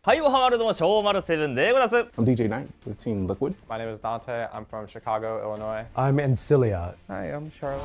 はい、おはまるども、小丸セブンでございます。I'm DJ Knight with Team Liquid. My name is Dante. I'm from Chicago, Illinois. I'm Ancilia. Hi, I'm Charlotte.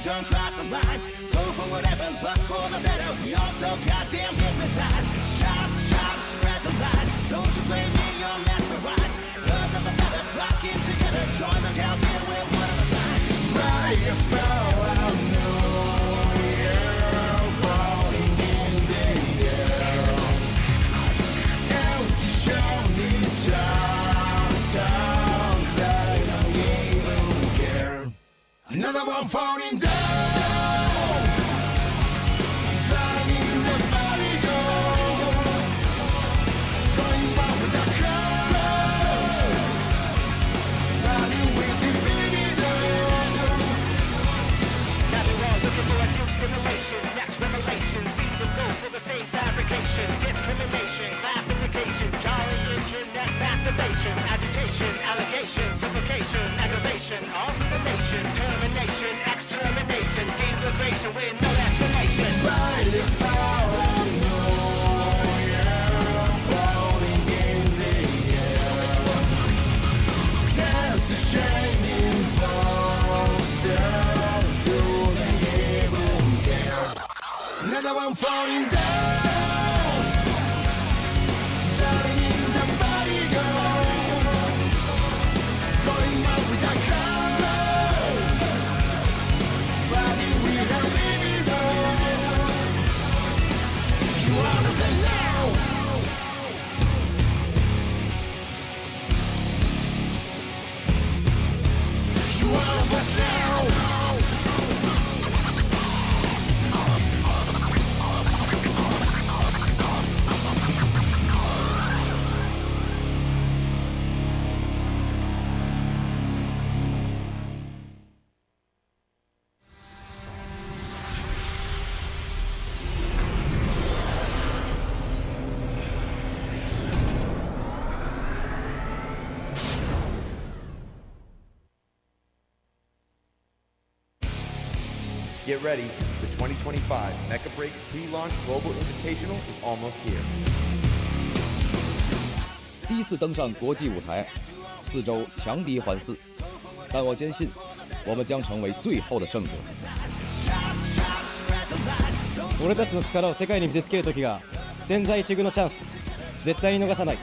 Don't cross the line. Go for whatever, look for the better. We all so goddamn hypnotized. Chop, chop, spread the lies. Don't you blame me, you're mesmerized. Birds of a feather flocking together. Join the countdown, we're one of a kind. Right, a spell, I know you're falling in the air. Empty shining sounds that don't even care. Another one falling down. Next revelation, see them go for the same fabrication, discrimination, classification, jarring internet masturbation, agitation, allegation, suffocation, aggravation, all for the nation, termination, extermination, deflagration with no explanation. Right is how I know you're floating in the air. That's a shining stars do they even care? Another one falling down, falling in the body go, going out with that crowd, riding with a libido. You are the now. You are of us now. Get ready, the 2025 Mecha Break pre-launch Global Invitational is almost here. 第一次登上国际舞台4周强敌环伺，但我坚信，我们将成为最后的胜者。俺たちの力を世界に見せつける時が千載一遇のチャンス、絶対に逃さない。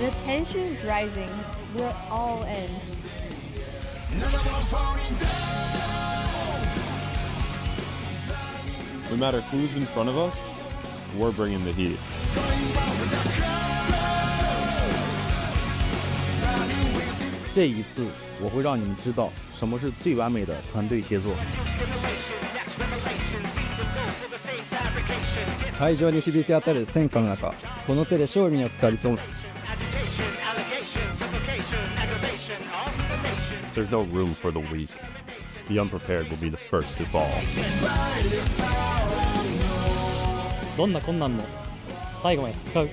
The tension's rising. We're all in. No matter who's in front of us, we're bringing the heat. 这一次，我会让你们知道什么是最完美的团队协作。会場に響き当たる戦火の中、この手で勝利にをつかり取る。 There's no room for the weak. The unprepared will be the first to fall. どんな困難も最後まで戦う。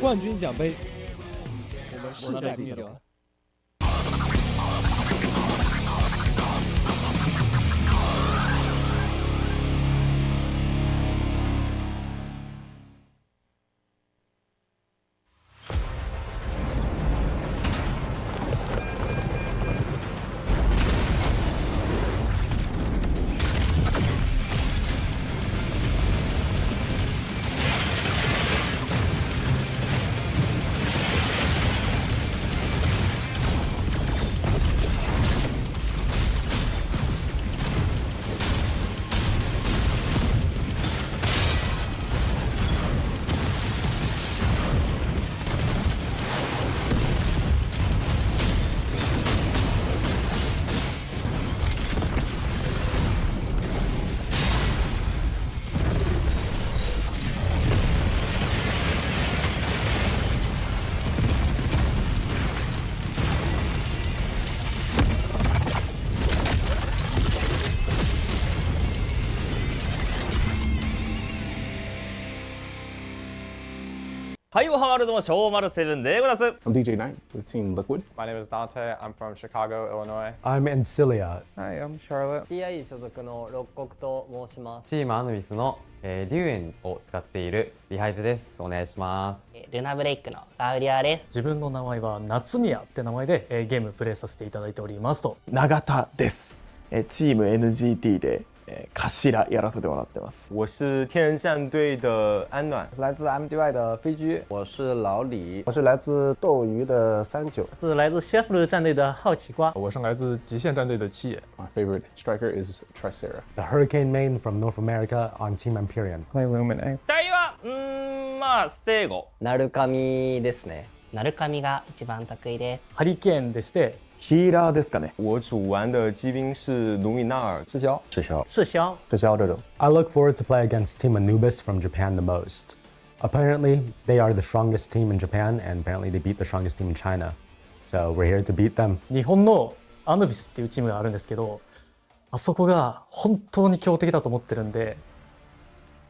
冠军奖杯，我们势在必得。はい、おはまるどうも、小丸セブンでございます。 I'm DJ9 with Team Liquid. My name is Dante. I'm from Chicago, Illinois. I'm Ancilia. Hi, I'm Charlotte. TI 所属の六国と申します。チームアヌビスの、龍炎を使っているリハイズです。お願いします。ルナブレイクのラウリアです。自分の名前は夏宮って名前で、ゲームプレイさせていただいておりますと。永田です。チーム NGT で頭やらせてもらってます。我是天人战队的安暖，来自 MDY 的飞居，我是老李，我是来自斗鱼的39，是来自 Chef 战队的好奇瓜，我是来自极限战队的七野。My favorite striker is Tricera. The Hurricane Main from North America on Team Empyrean. Play Luminate. 期待はまあステーゴ。ナルカミですね。ナルカミが一番得意です。ハリケーンでして。ヒーラーですかね。我主玩的机兵是卢米纳尔。赤霄。这种。I look forward to play against Team Anubis from Japan the most. Apparently, they are the strongest team in Japan, and apparently they beat the strongest team in China. So we're here to beat them. 日本のアヌビスっていうチームがあるんですけど、あそこが本当に強敵だと思ってるんで。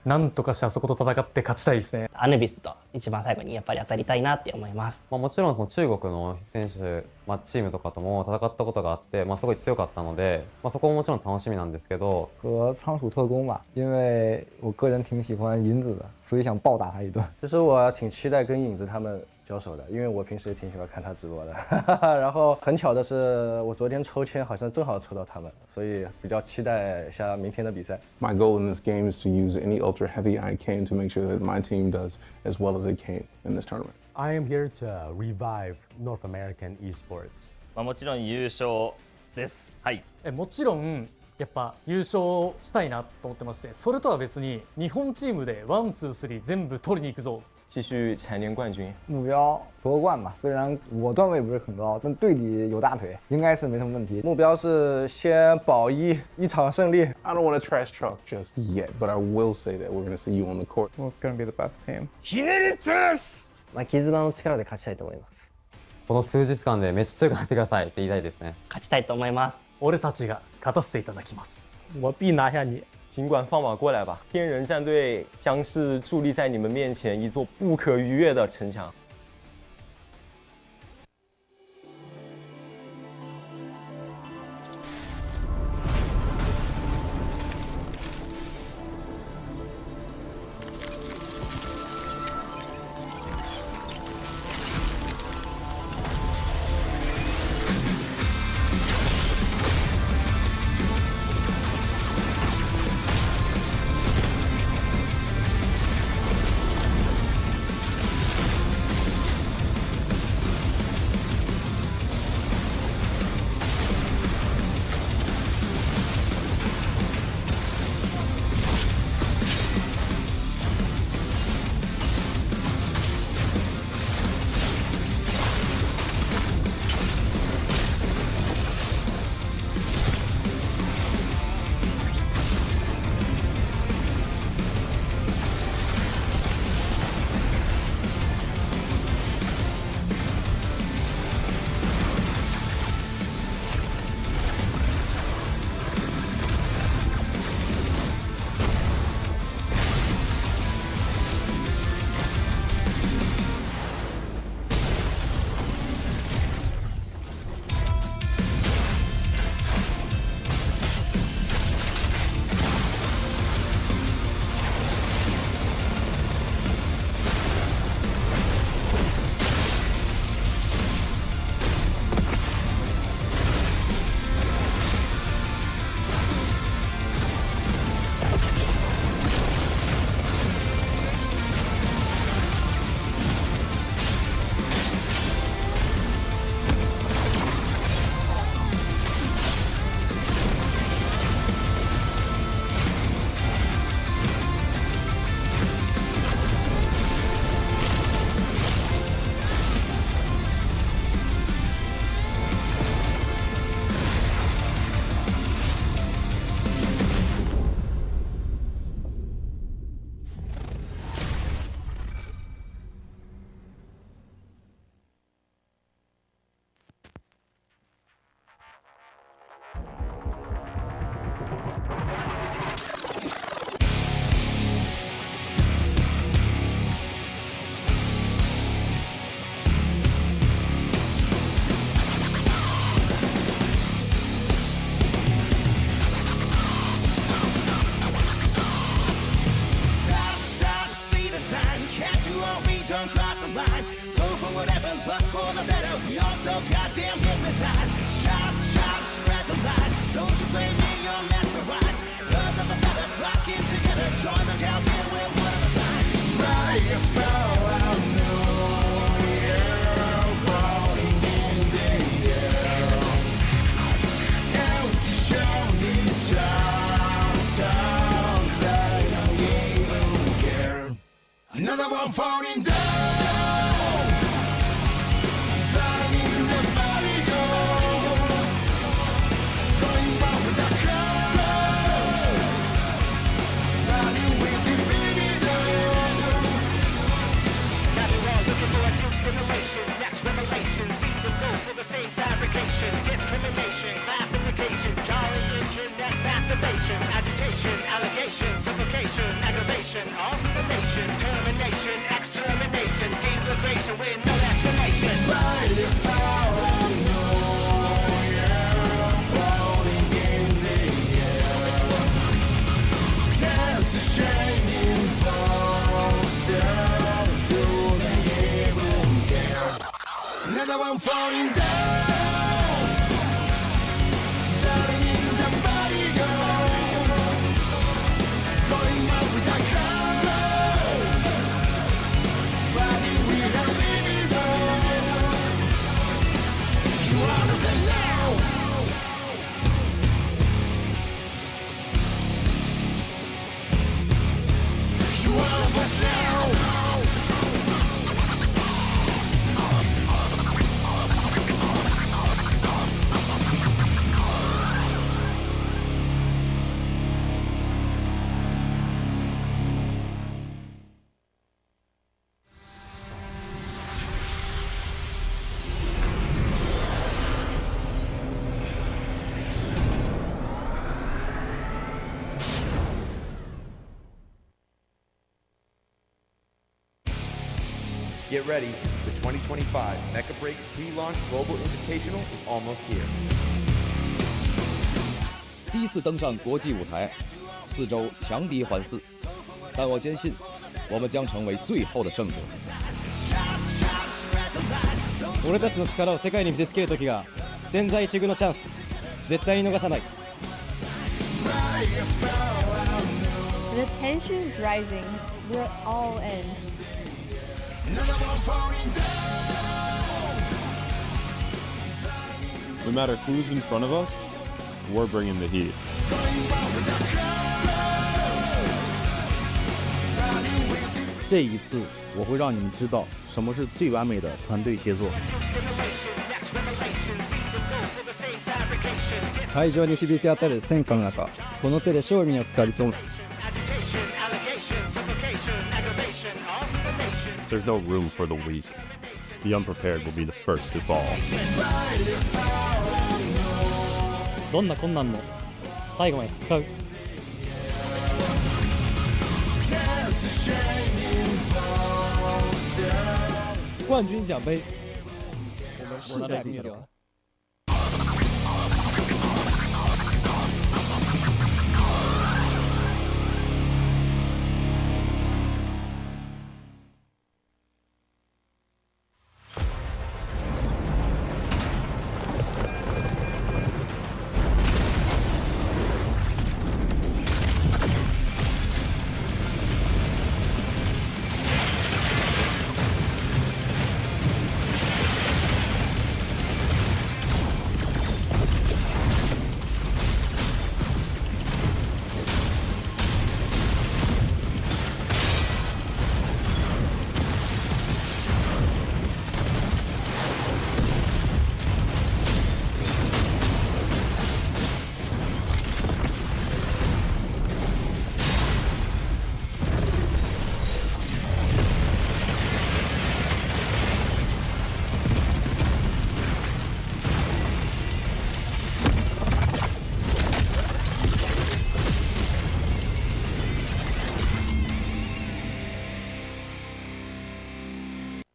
なんとかしてあそこと戦って勝ちたいですね。アヌビスと一番最後にやっぱり当たりたいなって思います。もちろんその中国の選手、チームとかとも戦ったことがあって、すごい強かったので、そこももちろん楽しみなんですけど。和仓鼠特工吧，因为我个人挺喜欢银子的，所以想暴打他一顿。其实我挺期待跟影子他们交手的，因为我平时也挺喜欢看他直播的。然后很巧的是，我昨天抽签好像正好抽到他们，所以比较期待一下明天的比赛。My goal in this game is to use any ultra heavy I can to make sure that my team does as well as they can in this tournament. I am here to revive North American esports. もちろん優勝です。はい。もちろんやっぱ優勝したいなと思ってまして、それとは別に日本チームで1、2、3全部取りに行くぞ。继续蝉联冠军，目标夺冠吧。虽然我段位不是很高，但队里有大腿，应该是没什么问题。目标是先保一场胜利。I don't want to trash talk just yet, but I will say that we're going to see you on the court. We're going to be the best team. ひねり潰す。絆の力で勝ちたいと思います。この数日間でめっちゃ強くなってくださいって言いたいですね。勝ちたいと思います。俺たちが勝たせていただきます。我必拿下你。尽管放马过来吧，天人战队将是伫立在你们面前一座不可逾越的城墙。so goddamn hypnotized. Chop, chop, spread the lies. Don't you blame me, you're mesmerized. Birds of a feather flocking together. Join the countdown, we're one of a kind. Right, a spell I know you're falling in the air. Empty shouting sounds that don't even care. Another one falling down. Discrimination, classification, jarring internet masturbation, agitation, allegation, suffocation, aggravation, automation, termination, extermination, deflagration with no explanation. Right is how I know you're floating in the air. There's a shining stars, do they even care? Another one falling down. Get ready, the 2025 Mecha Break Pre-Launch Global Invitational is almost here. 第一次登上国际舞台，4周强敌环伺，但我坚信，我们将成为最后的胜者。俺たちの力を世界に見せつける時が千載一遇のチャンス、絶対に逃さない。 The tension is rising. We're all in. No matter who's in front of us, we're bringing the heat. 这一次，我会让你们知道什么是最完美的团队协作。会場に響き当たる戦火の中、この手で勝利につかり込む。 There's no room for the weak. The unprepared will be the first to fall. どんな困難も最後まで戦う。冠军奖杯，我们势在必得。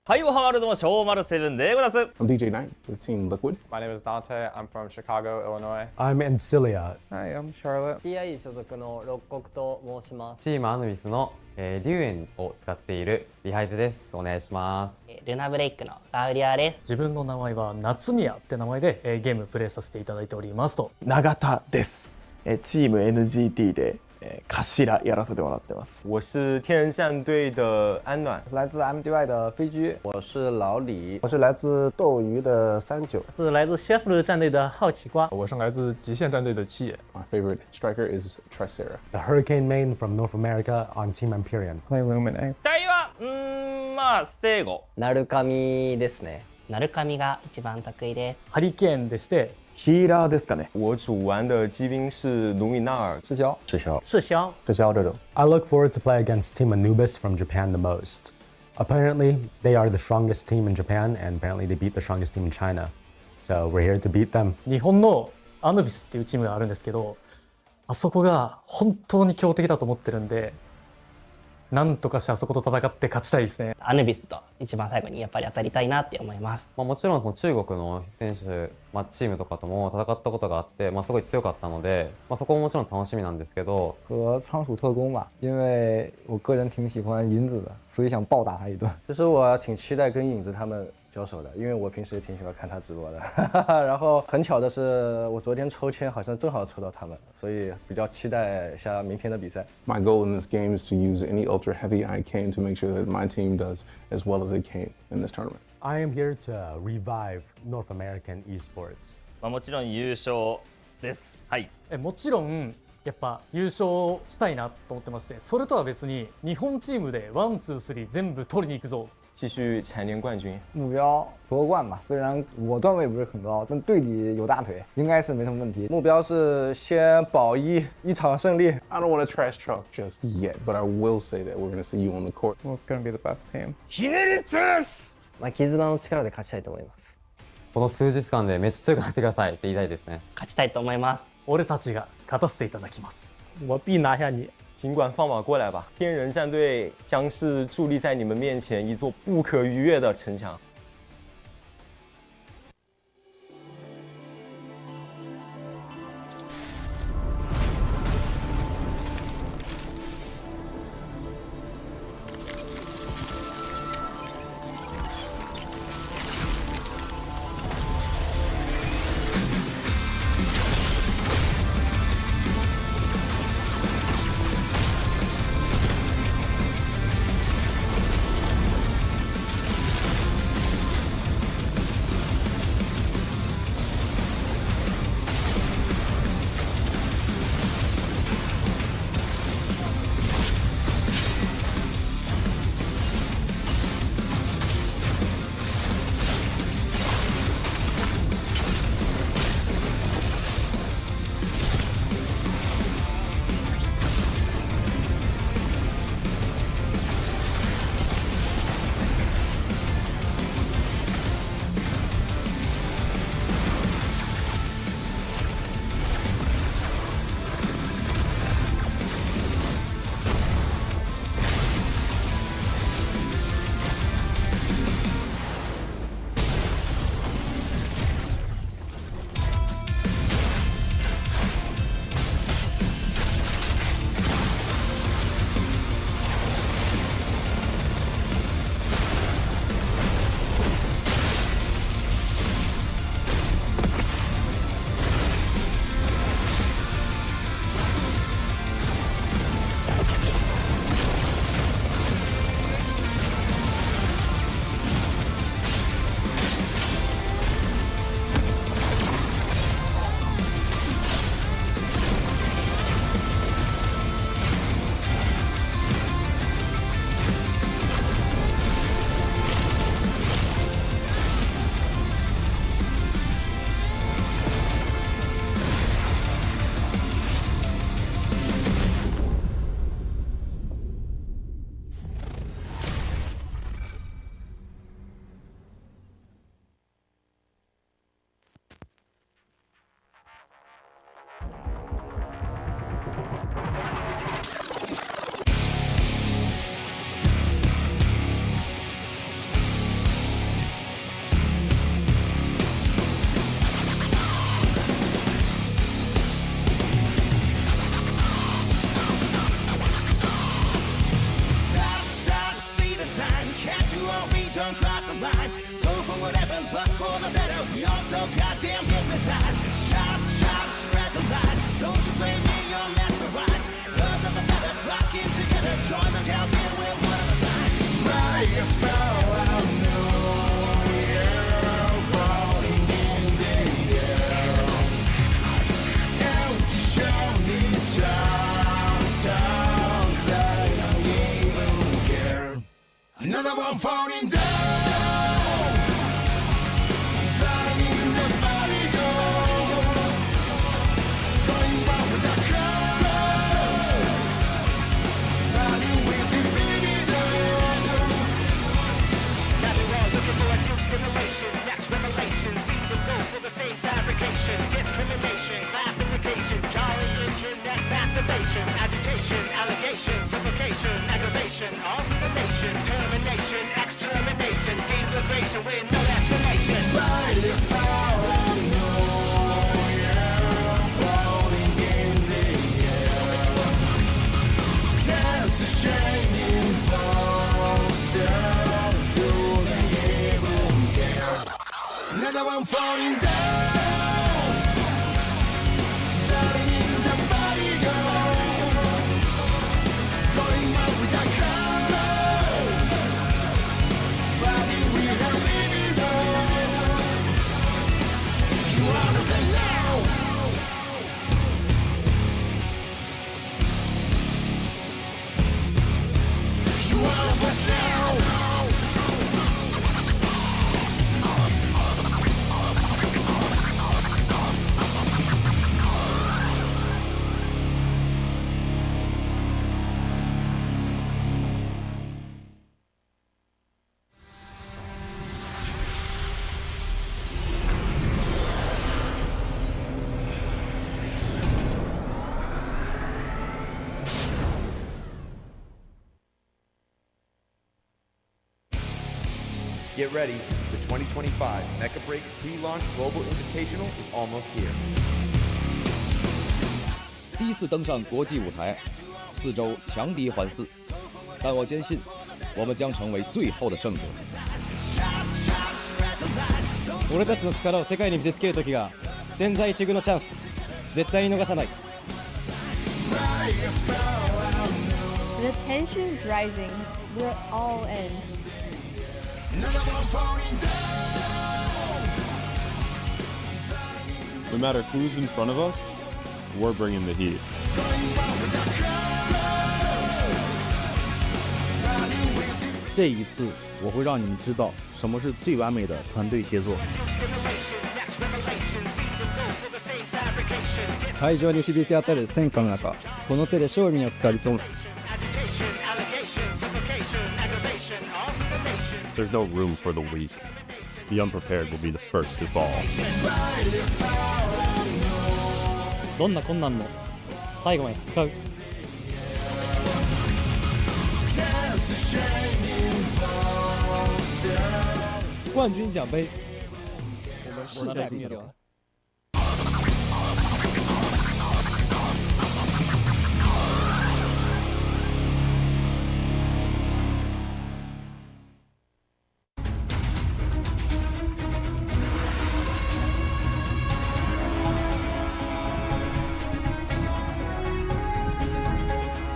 はい、おはワールドの小丸セブンでございます。 I'm DJ Knight with Team Liquid. My name is Dante. I'm from Chicago, Illinois. I'm Ancilia. Hi, I'm Charlotte. TIE 所属の六国と申します。チームアヌビスの、リュウエンを使っているリハイズです。お願いします。ルナブレイクのラウリアです。自分の名前は夏宮って名前で、ゲームプレイさせていただいておりますと。永田です。チーム NGT で頭やらせてもらってます。我是天人战队的安暖，来自 MDY 的飞居，我是老李，我是来自斗鱼的39，是来自 Chef 战队的好奇瓜，我是来自极限战队的七野。 My favorite striker is Tricera. The Hurricane main from North America on Team Empyrean. Play Luminate. 期待はまあステーゴ。ナルカミですね。ナルカミが一番得意です。ハリケーンでして、ヒーラーですかね。我主玩的机兵是卢米纳尔，赤霄，赤霄，赤霄，赤霄这种。 I look forward to play against Team Anubis from Japan the most. Apparently, they are the strongest team in Japan, and apparently they beat the strongest team in China. So we're here to beat them. 日本のアヌビスっていうチームがあるんですけど、あそこが本当に強敵だと思ってるんで、なんとかしてあそこと戦って勝ちたいですね。アヌビスと一番最後にやっぱり当たりたいなって思います。もちろんその中国の選手、チームとかとも戦ったことがあって、すごい強かったので、そこももちろん楽しみなんですけど。和仓鼠特工吧，因为我个人挺喜欢银子的，所以想暴打他一顿。其实我挺期待跟影子他们交手的，因为我平时也挺喜欢看他直播的。然后很巧的是，我昨天抽签好像正好抽到他们，所以比较期待一下明天的比赛。My goal in this game is to use any ultra heavy I can to make sure that my team does as well as they can in this tournament. I am here to revive North American esports. もちろん優勝です。はい。もちろんやっぱ優勝したいなと思ってまして、それとは別に日本チームで1、2、3全部取りに行くぞ。继续蝉联冠军。目标夺冠吧，虽然我段位不是很高，但队里有大腿，应该是没什么问题。目标是先保一场胜利。I don't want to trash talk just yet, but I will say that we're going to see you on the court. We're going to be the best team. ひねり潰す。絆の力で勝ちたいと思います。この数日間でめっちゃ強くなってくださいって言いたいですね。勝ちたいと思います。俺たちが勝たせていただきます。我必拿下你。尽管放马过来吧，天人战队将是伫立在你们面前一座不可逾越的城墙。all so goddamn hypnotized. Chop, chop, spread the lies. Don't you blame me, you're mesmerized. Birds of a feather flocking together. Join the countdown, we're one of a kind. Fire star, I know you're falling in the air. Out to show me stars that don't even care. Another one falling down. Driving the body go. Going round with the crowd. Riding with the baby down. Nothing wrong looking for a new stimulation. Next revelation. See them go for the same fabrication. Discrimination, classification. Jolly internet masturbation. Agitation, allegation, suffocation, aggravation. All for the nation. Termination, extermination. Deflagration with no explanation. Right is how I know you're floating in the air. That's a shining stars. Do they even care? Another one falling down. Letting the body go. Going out with the crowd. Riding with a libido. You out of the now. You out of us now. Get ready, the 2025 Mecha Break Pre-Launch Global Invitational is almost here. 第一次登上国际舞台，4周强敌环伺，但我坚信，我们将成为最后的胜者。俺たちの力を世界に見せつける時が千載一遇のチャンス、絶対に逃さない。 The tension is rising. We're all in. No matter who's in front of us, we're bringing the heat. 这一次，我会让你们知道什么是最完美的团队协作。会場に響き当たる戦火の中、この手で勝利につかり取る。 There's no room for the weak. The unprepared will be the first to fall. どんな困難も最後まで戦う。冠军奖杯，我们势在必得。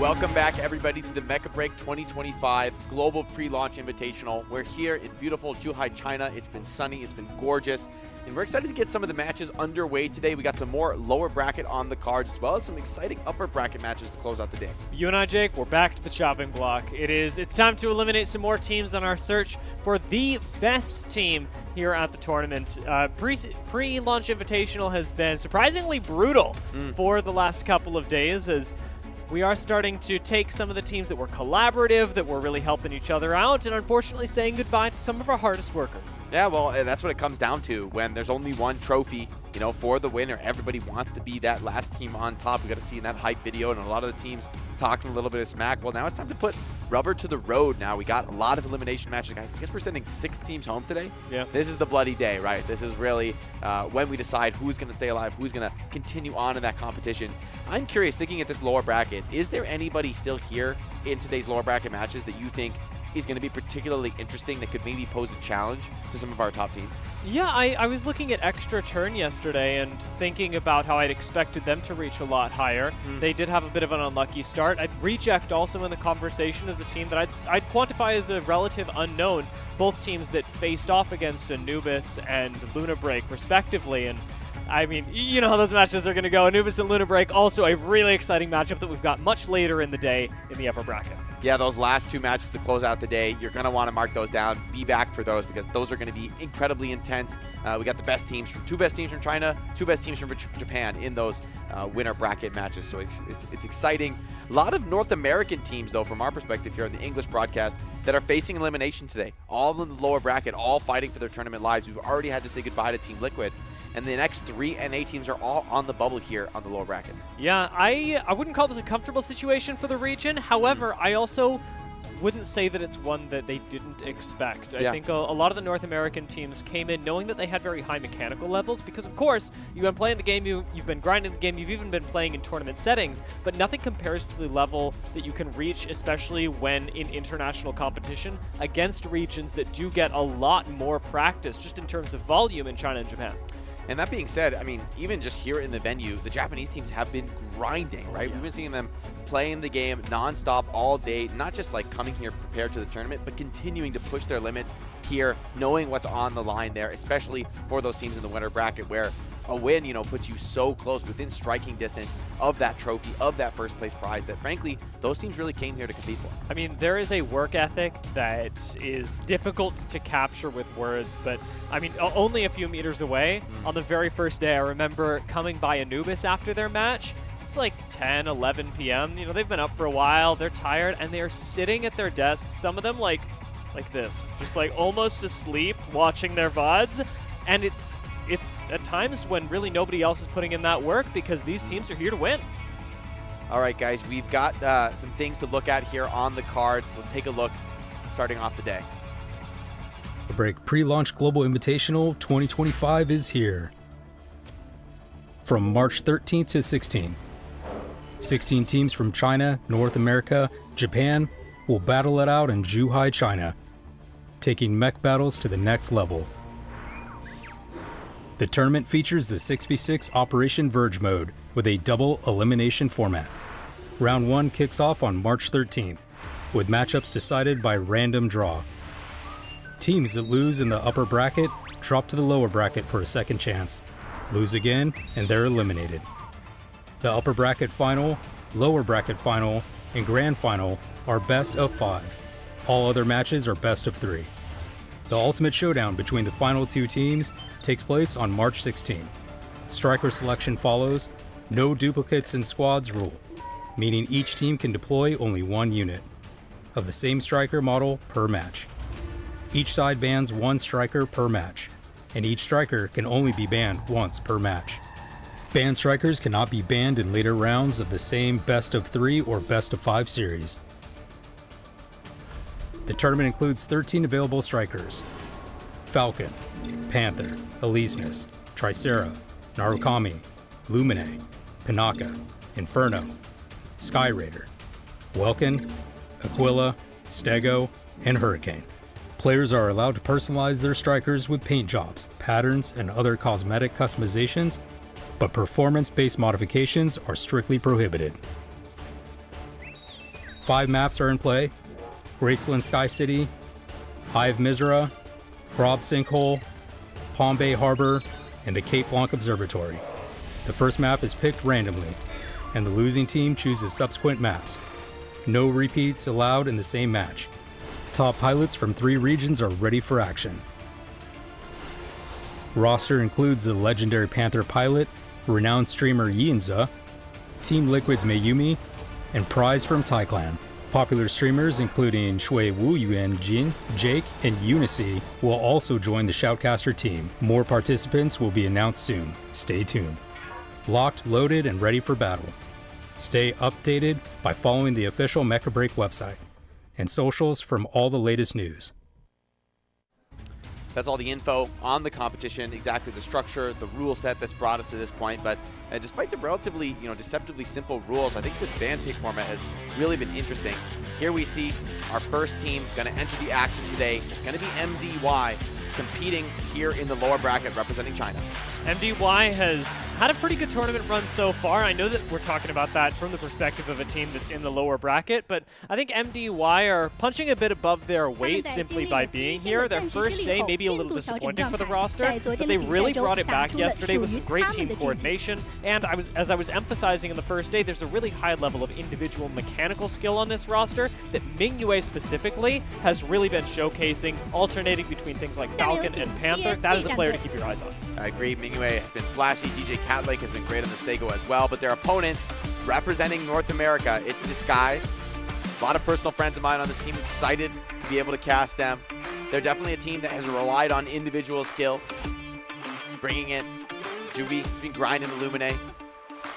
Welcome back, everybody, to the Mecha Break 2025 Global Pre-Launch Invitational. We're here in beautiful Zhuhai, China. It's been sunny, it's been gorgeous, and we're excited to get some of the matches underway today. We got some more lower bracket on the cards, as well as some exciting upper bracket matches to close out the day. You and I, Jake, we're back to the chopping block. It's time to eliminate some more teams on our search for the best team here at the tournament. Pre-launch Invitational has been surprisingly brutal for the last couple of days, as we are starting to take some of the teams that were collaborative, that were really helping each other out, and unfortunately saying goodbye to some of our hardest workers. Yeah, well, that's what it comes down to. When there's only one trophy, you know, for the winner, everybody wants to be that last team on top. We got to see in that hype video, and a lot of the teams talking a little bit of smack. Well, now it's time to put rubber to the road. Now we got a lot of elimination matches, guys. I guess we're sending 6 teams home today. Yeah. This is the bloody day, right? This is really when we decide who's going to stay alive, who's going to continue on in that competition. I'm curious, thinking at this lower bracket, is there anybody still here in today's lower bracket matches that you think is going to be particularly interesting that could maybe pose a challenge to some of our top teams? Yeah, I was looking at Extra Turn yesterday and thinking about how I'd expected them to reach a lot higher. They did have a bit of an unlucky start. Reject also in the conversation as a team that I'd quantify as a relative unknown. Both teams that faced off against Anubis and Luna Break respectively, and I mean, you know how those matches are going to go. Anubis and Luna Break, also a really exciting matchup that we've got much later in the day in the upper bracket. Yeah, those last two matches to close out the day, you're going to want to mark those down. Be back for those because those are going to be incredibly intense. We got the best teams from two best teams from China, two best teams from Japan in those winner bracket matches. So it's exciting. A lot of North American teams, though, from our perspective here on the English broadcast, that are facing elimination today. All in the lower bracket, all fighting for their tournament lives. We've already had to say goodbye to Team Liquid. And the next 3 NA teams are all on the bubble here on the lower bracket. Yeah, I wouldn't call this a comfortable situation for the region. However, I also wouldn't say that it's one that they didn't expect. I think a lot of the North American teams came in knowing that they had very high mechanical levels because, of course, you've been playing the game, you've been grinding the game, you've even been playing in tournament settings, but nothing compares to the level that you can reach, especially when in international competition against regions that do get a lot more practice just in terms of volume in China and Japan. And that being said, I mean, even just here in the venue, the Japanese teams have been grinding, right? We've been seeing them playing the game nonstop all day, not just like coming here prepared to the tournament, but continuing to push their limits here, knowing what's on the line there, especially for those teams in the winner bracket where a win, you know, puts you so close within striking distance of that trophy, of that first place prize that frankly, those teams really came here to compete for. I mean, there is a work ethic that is difficult to capture with words, but I mean, only a few meters away on the very first day, I remember coming by Anubis after their match. It's like 10, 11 p.m. You know, they've been up for a while, they're tired, and they're sitting at their desks, some of them like this, just like almost asleep watching their VODs, and it's at times when really nobody else is putting in that work because these teams are here to win. All right, guys, we've got some things to look at here on the cards. Let's take a look starting off the day. The Break Pre-Launch Global Invitational 2025 is here. From March 13th to 16th, 16 teams from China, North America, Japan will battle it out in Zhuhai, China, taking mech battles to the next level. The tournament features the 6v6 Operation Verge mode with a double elimination format. Round 1 kicks off on March 13th, with matchups decided by random draw. Teams that lose in the upper bracket drop to the lower bracket for a second chance, lose again, and they're eliminated. The upper bracket final, lower bracket final, and grand final are best of 5. All other matches are best of 3. The ultimate showdown between the final 2 teams takes place on March 16. Striker selection follows, no duplicates in squads rule, meaning each team can deploy only 1 unit of the same striker model per match. Each side bans 1 striker per match, and each striker can only be banned once per match. Banned strikers cannot be banned in later rounds of the same best of 3 or best of 5 series. The tournament includes 13 available strikers: Falcon, Panther, Elysinus, Tricera, Narukami, Lumine, Pinaka, Inferno, Sky Raider, Welkin, Aquila, Stego, and Hurricane. Players are allowed to personalize their strikers with paint jobs, patterns, and other cosmetic customizations, but performance-based modifications are strictly prohibited. 5 maps are in play: Graceland Sky City, Hive Mizra, Grob Sinkhole, Palm Bay Harbor, and the Cape Blanc Observatory. The first map is picked randomly, and the losing team chooses subsequent maps. No repeats allowed in the same match. Top pilots from 3 regions are ready for action. Roster includes the legendary Panther pilot, renowned streamer Yinza, Team Liquid's Mayumi, and Prize from Taiclan. Popular streamers including Shui Wu Yuan Jin, Jake, and Unicy will also join the Shoutcaster team. More participants will be announced soon. Stay tuned. Locked, loaded, and ready for battle. Stay updated by following the official Mecha Break website and socials from all the latest news. That's all the info on the competition, exactly the structure, the rule set that's brought us to this point. But despite the relatively, deceptively simple rules, I think this band pick format has really been interesting. Here we see our first team going to enter the action today. It's going to be MDY competing here in the lower bracket representing China. MDY has had a pretty good tournament run so far. I know that we're talking about that from the perspective of a team that's in the lower bracket, but I think MDY are punching a bit above their weight simply by being here. Their first day may be a little disappointing for the roster, but they really brought it back yesterday with some great team coordination. And as I was emphasizing in the first day, there's a really high level of individual mechanical skill on this roster that Mingyue specifically has really been showcasing, alternating between things like Falcon and Panther. That is a player to keep your eyes on. I agree. Mingyue has been flashy. DJ Catlake has been great on the Stego as well. But their opponents representing North America, it's Disguised. A lot of personal friends of mine on this team, excited to be able to cast them. They're definitely a team that has relied on individual skill. Bringing it. Juby has been grinding the Lumine.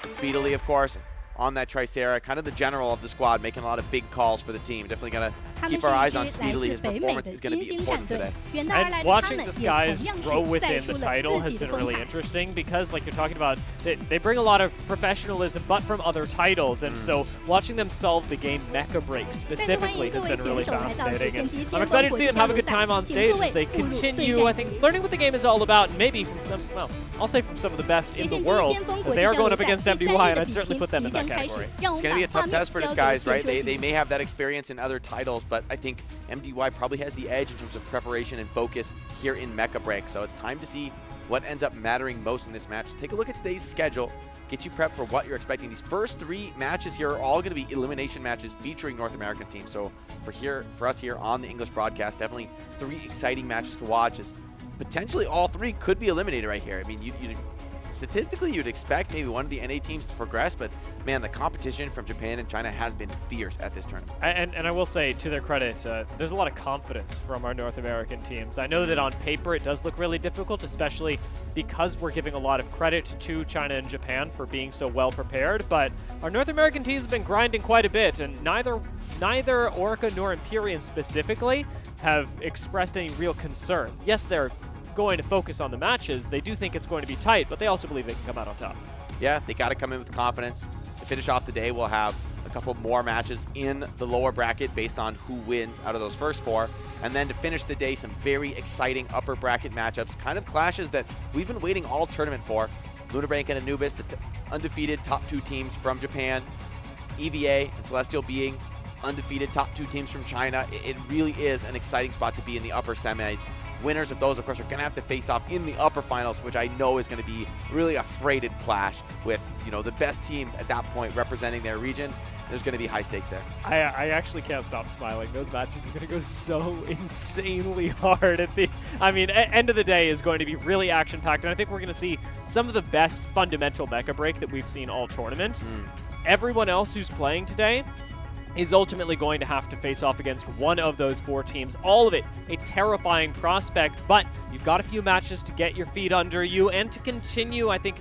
And Speedily, of course, on that Tricera. Kind of the general of the squad, making a lot of big calls for the team. Definitely going to keep our eyes on Speedily. His performance is going to be important today. And watching Disguise grow within the title has been really interesting because, like you're talking about, they bring a lot of professionalism, but from other titles. And so watching them solve the game Mecha Break specifically has been really fascinating. And I'm excited to see them have a good time on stage as they continue, I think, learning what the game is all about. And maybe from some, well, I'll say from some of the best in the world. They are going up against MDY, and I'd certainly put them in that category. It's going to be a tough test for Disguise, right? They may have that experience in other titles, but I think MDY probably has the edge in terms of preparation and focus here in Mecha Break. So it's time to see what ends up mattering most in this match. Take a look at today's schedule. Get you prepped for what you're expecting. These first 3 matches here are all going to be elimination matches featuring North American teams. So for us here on the English broadcast, definitely 3 exciting matches to watch, as potentially all 3 could be eliminated right here. I mean, statistically, you'd expect maybe one of the NA teams to progress, but man, the competition from Japan and China has been fierce at this tournament. And I will say, to their credit, there's a lot of confidence from our North American teams. I know that on paper it does look really difficult, especially because we're giving a lot of credit to China and Japan for being so well prepared, but our North American teams have been grinding quite a bit, and neither Orca nor Empyrean specifically have expressed any real concern. Yes, they're going to focus on the matches. They do think it's going to be tight, but they also believe they can come out on top. Yeah, they got to come in with confidence. To finish off the day, we'll have a couple more matches in the lower bracket based on who wins out of those first 4. And then to finish the day, some very exciting upper bracket matchups, kind of clashes that we've been waiting all tournament for. Lunarbank and Anubis, the undefeated top 2 teams from Japan. EVA and Celestial being undefeated top 2 teams from China. It really is an exciting spot to be in the upper semis. Winners of those, of course, are going to have to face off in the upper finals, which I know is going to be really a freighted clash with, the best team at that point representing their region. There's going to be high stakes there. I actually can't stop smiling. Those matches are going to go so insanely hard at the, end of the day is going to be really action-packed, and I think we're going to see some of the best fundamental Mecha Break that we've seen all tournament. Everyone else who's playing today is ultimately going to have to face off against one of those 4 teams. All of it a terrifying prospect, but you've got a few matches to get your feet under you and to continue, I think,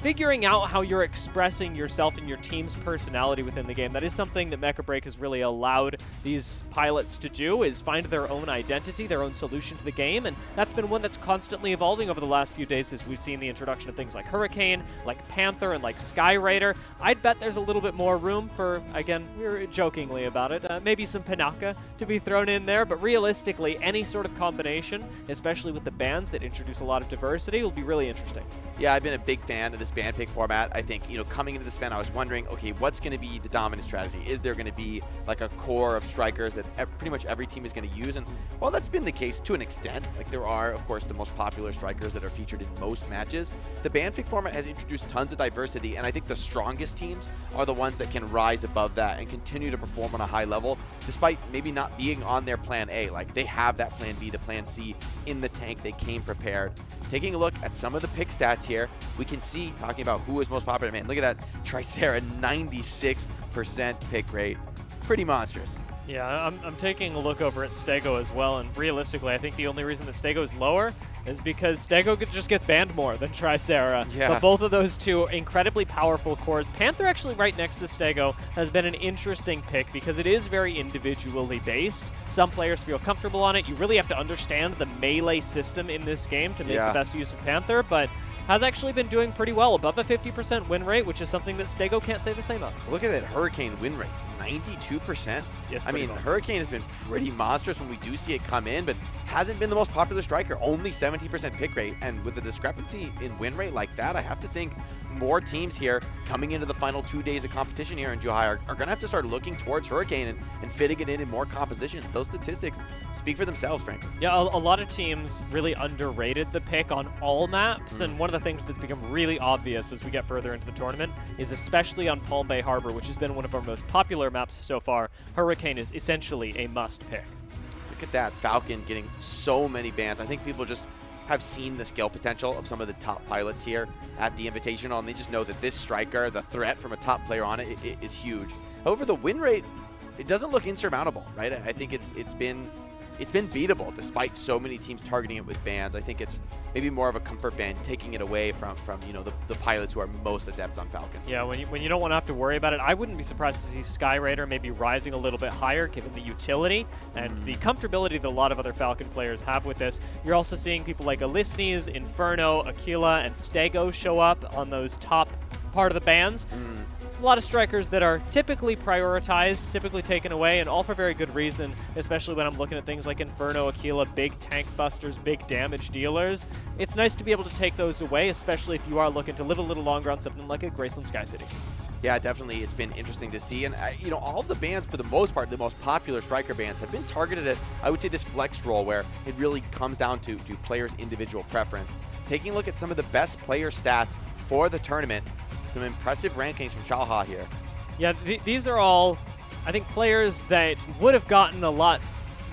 figuring out how you're expressing yourself and your team's personality within the game. That is something that Mecha Break has really allowed these pilots to do, is find their own identity, their own solution to the game, and that's been one that's constantly evolving over the last few days as we've seen the introduction of things like Hurricane, like Panther, and like Skyrider. I'd bet there's a little bit more room for, again, we were jokingly about it, maybe some Panaka to be thrown in there, but realistically, any sort of combination, especially with the bans that introduce a lot of diversity, will be really interesting. Yeah, I've been a big fan of this band pick format. I think, coming into this event, I was wondering, okay, what's going to be the dominant strategy? Is there going to be like a core of strikers that pretty much every team is going to use? And while that's been the case to an extent, like there are, of course, the most popular strikers that are featured in most matches, the band pick format has introduced tons of diversity, and I think the strongest teams are the ones that can rise above that and continue to perform on a high level, despite maybe not being on their plan A. Like they have that plan B, the plan C in the tank. They came prepared. Taking a look at some of the pick stats here, we can see, talking about who is most popular, man, look at that Tricera, 96% pick rate. Pretty monstrous. Yeah, I'm taking a look over at Stego as well, and realistically, I think the only reason that Stego is lower is because Stego just gets banned more than Tricera. Yeah. But both of those two incredibly powerful cores. Panther actually right next to Stego has been an interesting pick because it is very individually based. Some players feel comfortable on it. You really have to understand the melee system in this game to make the best use of Panther, but has actually been doing pretty well, above a 50% win rate, which is something that Stego can't say the same of. Look at that Hurricane win rate, 92%. Yeah, I mean, Hurricane has been pretty monstrous when we do see it come in, but hasn't been the most popular striker, only 70% pick rate. And with the discrepancy in win rate like that, I have to think more teams here coming into the final 2 days of competition here in Zhuhai are going to have to start looking towards Hurricane and fitting it in more compositions. Those statistics speak for themselves, frankly. Yeah, a lot of teams really underrated the pick on all maps, and one of the things that's become really obvious as we get further into the tournament is especially on Palm Bay Harbor, which has been one of our most popular maps so far, Hurricane is essentially a must pick. Look at that, Falcon getting so many bans. I think people just have seen the skill potential of some of the top pilots here at the Invitational, and they just know that this striker, the threat from a top player on it, is huge. However, the win rate, it doesn't look insurmountable, right? I think it's been beatable despite so many teams targeting it with bans. I think it's maybe more of a comfort ban, taking it away from you know, the pilots who are most adept on Falcon. Yeah, when you don't want to have to worry about it, I wouldn't be surprised to see Sky Raider maybe rising a little bit higher given the utility and the comfortability that a lot of other Falcon players have with this. You're also seeing people like Alisnes, Inferno, Aquila, and Stego show up on those top part of the bans. A lot of strikers that are typically prioritized, typically taken away, and all for very good reason, especially when I'm looking at things like Inferno, Aquila, big tank busters, big damage dealers. It's nice to be able to take those away, especially if you are looking to live a little longer on something like a Graceland Sky City. Yeah, definitely. It's been interesting to see. And, you know, all of the bans, for the most part, the most popular striker bans have been targeted at, I would say, this flex role where it really comes down to players' individual preference. Taking a look at some of the best player stats for the tournament, some impressive rankings from Zhuhai here. Yeah, these are all, I think, players that would have gotten a lot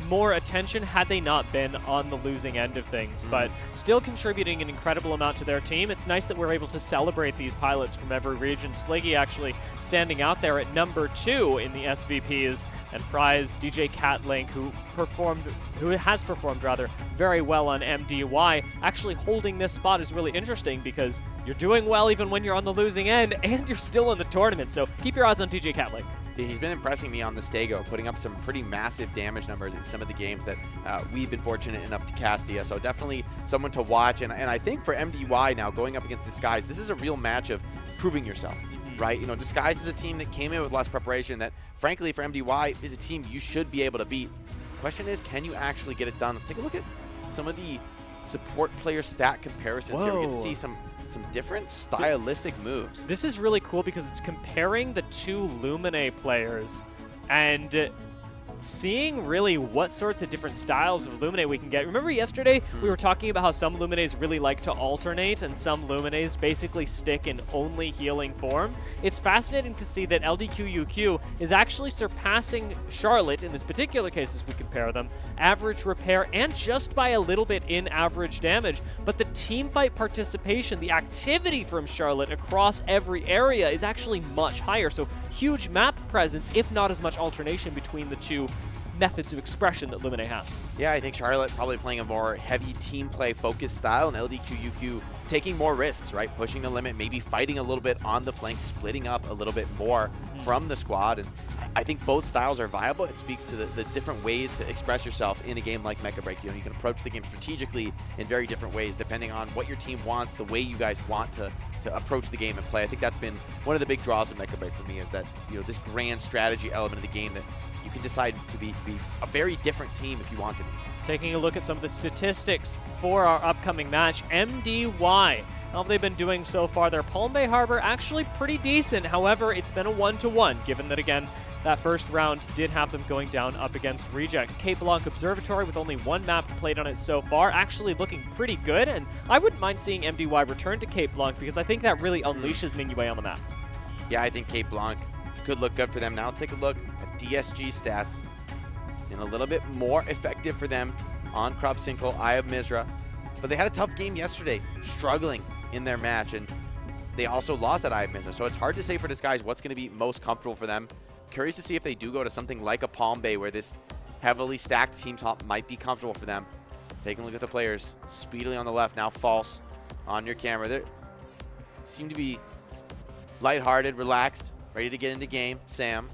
more attention had they not been on the losing end of things, but still contributing an incredible amount to their team. It's nice that we're able to celebrate these pilots from every region. Sliggy actually standing out there at number 2 in the SVPs, and prize DJ Catlink, who has performed very well on MDY. Actually holding this spot is really interesting because you're doing well even when you're on the losing end, and you're still in the tournament, so keep your eyes on DJ Catlink. He's been impressing me on the Stego, putting up some pretty massive damage numbers in some of the games that we've been fortunate enough to cast here. So definitely someone to watch. And I think for MDY now, going up against Disguise, this is a real match of proving yourself, right? You know, Disguise is a team that came in with less preparation that, frankly, for MDY is a team you should be able to beat. The question is, can you actually get it done? Let's take a look at some of the support player stat comparisons here. We can see some different stylistic moves. This is really cool because it's comparing the two Lumine players and seeing really what sorts of different styles of Lumine we can get. Remember yesterday we were talking about how some Lumines really like to alternate and some Lumines basically stick in only healing form? It's fascinating to see that LDQUQ is actually surpassing Charlotte, in this particular case as we compare them, average repair and just by a little bit in average damage. But the teamfight participation, the activity from Charlotte across every area is actually much higher. So huge map presence, if not as much alternation between the two methods of expression that Lumine has. Yeah, I think Charlotte probably playing a more heavy team play focused style, and LDQUQ taking more risks, right? Pushing the limit, maybe fighting a little bit on the flank, splitting up a little bit more from the squad. And I think both styles are viable. It speaks to the different ways to express yourself in a game like Mecha Break. You know, you can approach the game strategically in very different ways depending on what your team wants, the way you guys want to approach the game and play. I think that's been one of the big draws of Mecha Break for me, is that, you know, this grand strategy element of the game that you can decide to be a very different team if you want to be. Taking a look at some of the statistics for our upcoming match, MDY. How have they been doing so far? Their Palm Bay Harbor actually pretty decent. However, it's been a 1-to-1, given that, again, that first round did have them going down up against Reject. Cape Blanc Observatory, with only one map played on it so far, actually looking pretty good, and I wouldn't mind seeing MDY return to Cape Blanc because I think that really unleashes Mingwei on the map. Yeah, I think Cape Blanc could look good for them. Now let's take a look at DSG stats. And a little bit more effective for them on Krupsinkel, Eye of Mizra. But they had a tough game yesterday, struggling in their match, and they also lost that Eye of Mizra. So it's hard to say for Disguise what's going to be most comfortable for them. Curious to see if they do go to something like a Palm Bay where this heavily stacked team top might be comfortable for them. Taking a look at the players. Speedily on the left, now false on your camera. They seem to be lighthearted, relaxed, ready to get into game. Sam.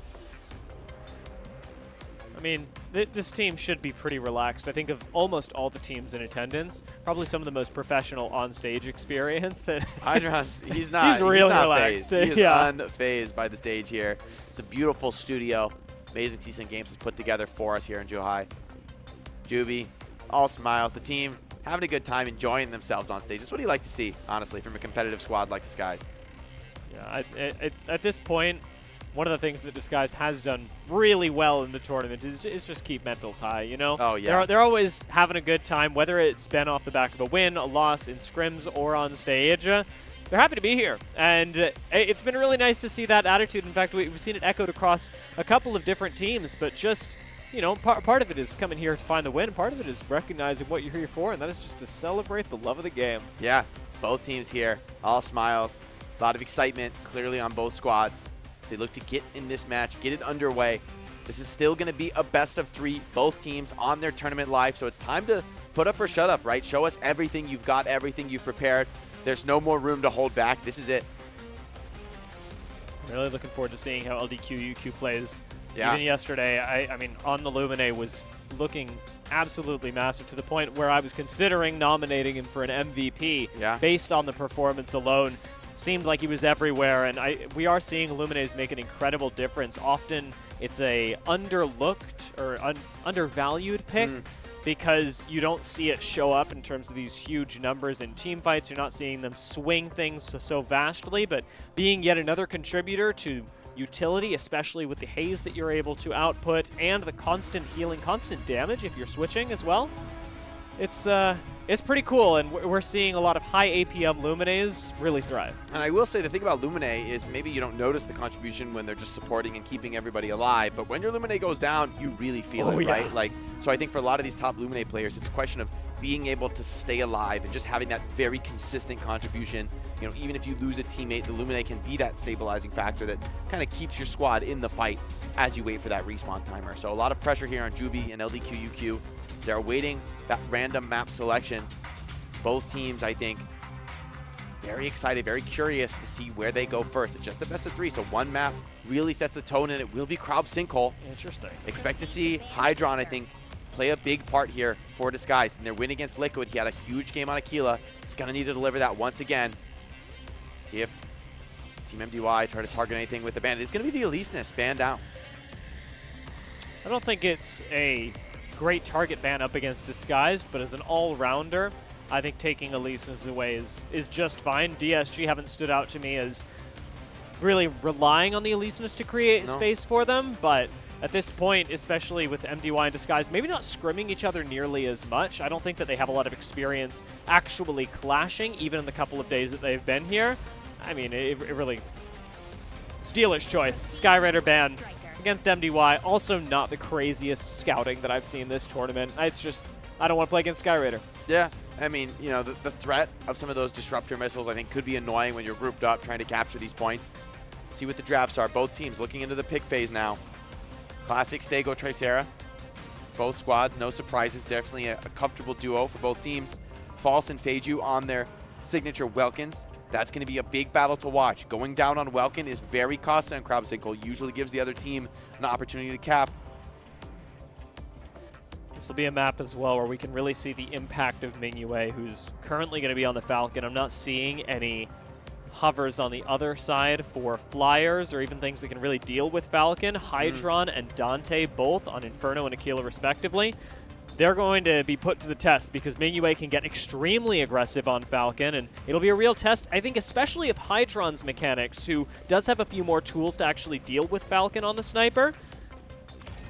I mean, this team should be pretty relaxed. I think of almost all the teams in attendance, probably some of the most professional on-stage experience. Hydron's, he's not. He's really not relaxed. Phased. He is Yeah. unfazed by the stage here. It's a beautiful studio. Amazing Season Games has put together for us here in Zhuhai. Juby, all smiles. The team having a good time, enjoying themselves on stage. That's what you like to see, honestly, from a competitive squad like Disguised. Yeah, at this point, one of the things that Disguised has done really well in the tournament is just keep mentals high, you know? Oh, yeah. They're always having a good time, whether it's been off the back of a win, a loss in scrims, or on stage. They're happy to be here, and it's been really nice to see that attitude. In fact, we've seen it echoed across a couple of different teams, but just, you know, part of it is coming here to find the win, part of it is recognizing what you're here for, and that is just to celebrate the love of the game. Yeah, both teams here, all smiles, a lot of excitement clearly on both squads. They look to get in this match, get it underway. This is still going to be a best of 3, both teams on their tournament live, so it's time to put up or shut up, right? Show us everything you've got, everything you've prepared. There's no more room to hold back. This is it. Really looking forward to seeing how LDQ plays. Yeah. Even yesterday, I mean, on the Lumine was looking absolutely massive to the point where I was considering nominating him for an MVP based on the performance alone. Seemed like he was everywhere, and we are seeing Lumines make an incredible difference. Often it's a underlooked or undervalued pick because you don't see it show up in terms of these huge numbers in team fights. You're not seeing them swing things so vastly, but being yet another contributor to utility, especially with the haze that you're able to output and the constant healing, constant damage if you're switching as well. It's pretty cool, and we're seeing a lot of high APM Lumines really thrive. And I will say the thing about Lumine is maybe you don't notice the contribution when they're just supporting and keeping everybody alive, but when your Lumine goes down, you really feel it, right? Like, so I think for a lot of these top Lumine players, it's a question of being able to stay alive and just having that very consistent contribution. You know, even if you lose a teammate, the Lumine can be that stabilizing factor that kind of keeps your squad in the fight as you wait for that respawn timer. So a lot of pressure here on Juby and LDQUQ. They're awaiting that random map selection. Both teams, I think, very excited, very curious to see where they go first. It's just a best of 3, so one map really sets the tone, and it will be Crowd Sinkhole. Interesting. Expect to see Hydron, I think, play a big part here for Disguised. In their win against Liquid, he had a huge game on Aquila. He's going to need to deliver that once again. See if Team MDY try to target anything with the ban. It's going to be the Elyseness ban down. I don't think it's a great target ban up against Disguised, but as an all-rounder, I think taking Elyseness away is just fine. DSG haven't stood out to me as really relying on the Elyseness to create space for them, but at this point, especially with MDY and Disguised, maybe not scrimming each other nearly as much. I don't think that they have a lot of experience actually clashing, even in the couple of days that they've been here. I mean, it really... Steelers choice. Skyraider ban against MDY. Also not the craziest scouting that I've seen this tournament. It's just, I don't want to play against Skyraider. Yeah, I mean, you know, the threat of some of those disruptor missiles, I think, could be annoying when you're grouped up trying to capture these points. See what the drafts are. Both teams looking into the pick phase now. Classic Stego Tricera. Both squads, no surprises. Definitely a comfortable duo for both teams. False and Feiju on their signature Welkins. That's going to be a big battle to watch. Going down on Welkin is very costly on Crowd Sinkhole. Usually gives the other team an opportunity to cap. This will be a map as well where we can really see the impact of Mingyue, who's currently going to be on the Falcon. I'm not seeing any hovers on the other side for flyers or even things that can really deal with Falcon. Hydron and Dante both on Inferno and Aquila respectively. They're going to be put to the test because Mingyue can get extremely aggressive on Falcon, and it'll be a real test, I think, especially of Hydron's mechanics, who does have a few more tools to actually deal with Falcon on the sniper.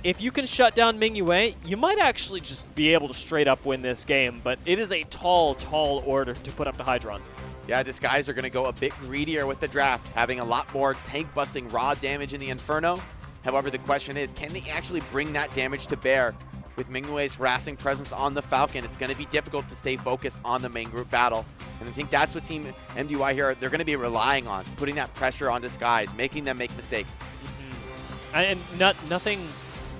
If you can shut down Mingyue, you might actually just be able to straight up win this game, but it is a tall, tall order to put up to Hydron. Yeah, Disguised are going to go a bit greedier with the draft, having a lot more tank-busting raw damage in the Inferno. However, the question is, can they actually bring that damage to bear? With Mingyue's harassing presence on the Falcon, it's going to be difficult to stay focused on the main group battle. And I think that's what Team MDY here, they're going to be relying on, putting that pressure on Disguise, making them make mistakes. And nothing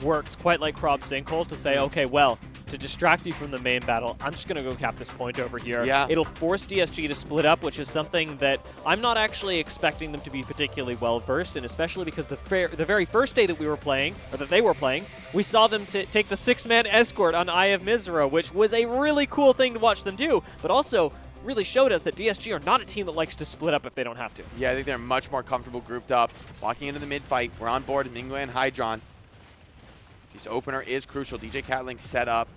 works quite like Crowd Sinkhole to say, okay, well, to distract you from the main battle, I'm just going to go cap this point over here. Yeah. It'll force DSG to split up, which is something that I'm not actually expecting them to be particularly well versed in, especially because the very first day that we were playing, or that they were playing, we saw them take the 6-man escort on Eye of Mizra, which was a really cool thing to watch them do, but also really showed us that DSG are not a team that likes to split up if they don't have to. Yeah, I think they're much more comfortable grouped up. Walking into the mid fight, we're on board, Mingwei and Hydron. This opener is crucial. DJ Catling set up.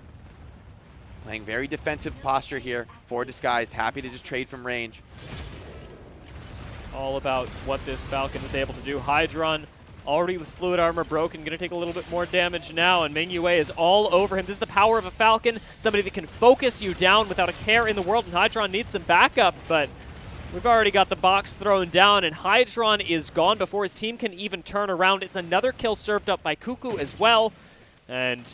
Playing very defensive posture here for Disguised. Happy to just trade from range. All about what this Falcon is able to do. Hydron already with fluid armor broken, going to take a little bit more damage now, and Mingyue is all over him. This is the power of a Falcon, somebody that can focus you down without a care in the world, and Hydron needs some backup, but we've already got the box thrown down, and Hydron is gone before his team can even turn around. It's another kill served up by Cuckoo as well, and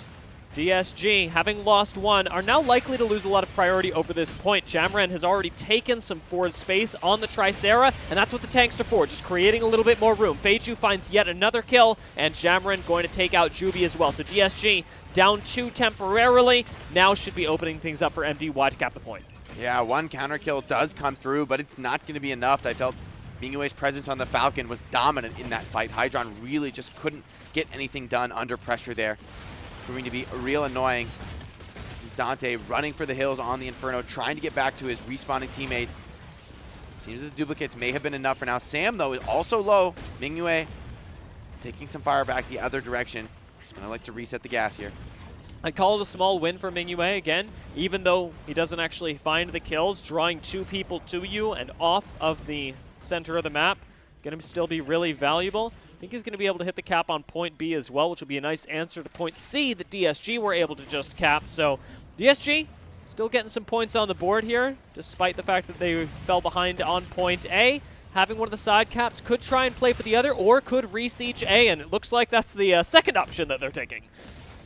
DSG, having lost one, are now likely to lose a lot of priority over this point. Jamran has already taken some forward space on the Tricera, and that's what the tanks are for, just creating a little bit more room. Feiju finds yet another kill, and Jamran going to take out Juby as well. So DSG down 2 temporarily, now should be opening things up for MDY to cap the point. Yeah, one counter kill does come through, but it's not going to be enough. I felt Mingyue's presence on the Falcon was dominant in that fight. Hydron really just couldn't get anything done under pressure there. Proving to be real annoying. This is Dante running for the hills on the Inferno, trying to get back to his respawning teammates. Seems that the duplicates may have been enough for now. Sam, though, is also low. Mingyue taking some fire back the other direction. Just gonna like to reset the gas here. I call it a small win for Mingyue again, even though he doesn't actually find the kills, drawing 2 people to you and off of the center of the map. Going to still be really valuable. I think he's going to be able to hit the cap on point B as well, which will be a nice answer to point C that DSG were able to just cap. So DSG still getting some points on the board here, despite the fact that they fell behind on point A. Having one of the side caps could try and play for the other, or could re-siege A, and it looks like that's the second option that they're taking.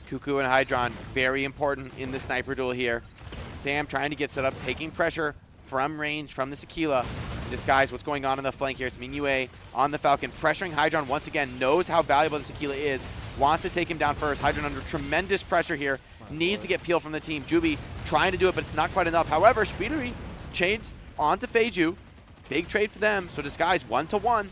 Cuckoo and Hydron, very important in the sniper duel here. Sam trying to get set up, taking pressure from range from the Sequila. Disguise what's going on in the flank here. It's Mingyue on the Falcon, pressuring Hydron once again, knows how valuable the Sequila is, wants to take him down first. Hydron under tremendous pressure here, needs to get peel from the team. Juby trying to do it, but it's not quite enough. However, Speedery trades onto Feiju. Big trade for them, so Disguise 1-1.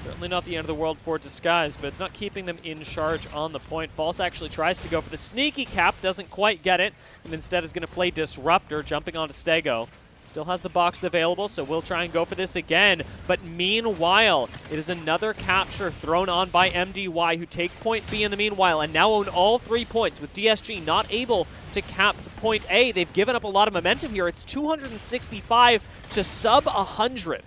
Certainly not the end of the world for Disguise, but it's not keeping them in charge on the point. False actually tries to go for the sneaky cap, doesn't quite get it, and instead is going to play Disruptor, jumping onto Stego. Still has the box available, so we'll try and go for this again. But meanwhile, it is another capture thrown on by MDY, who take point B in the meanwhile, and now own all 3 points, with DSG not able to cap point A. They've given up a lot of momentum here. It's 265 to sub 100.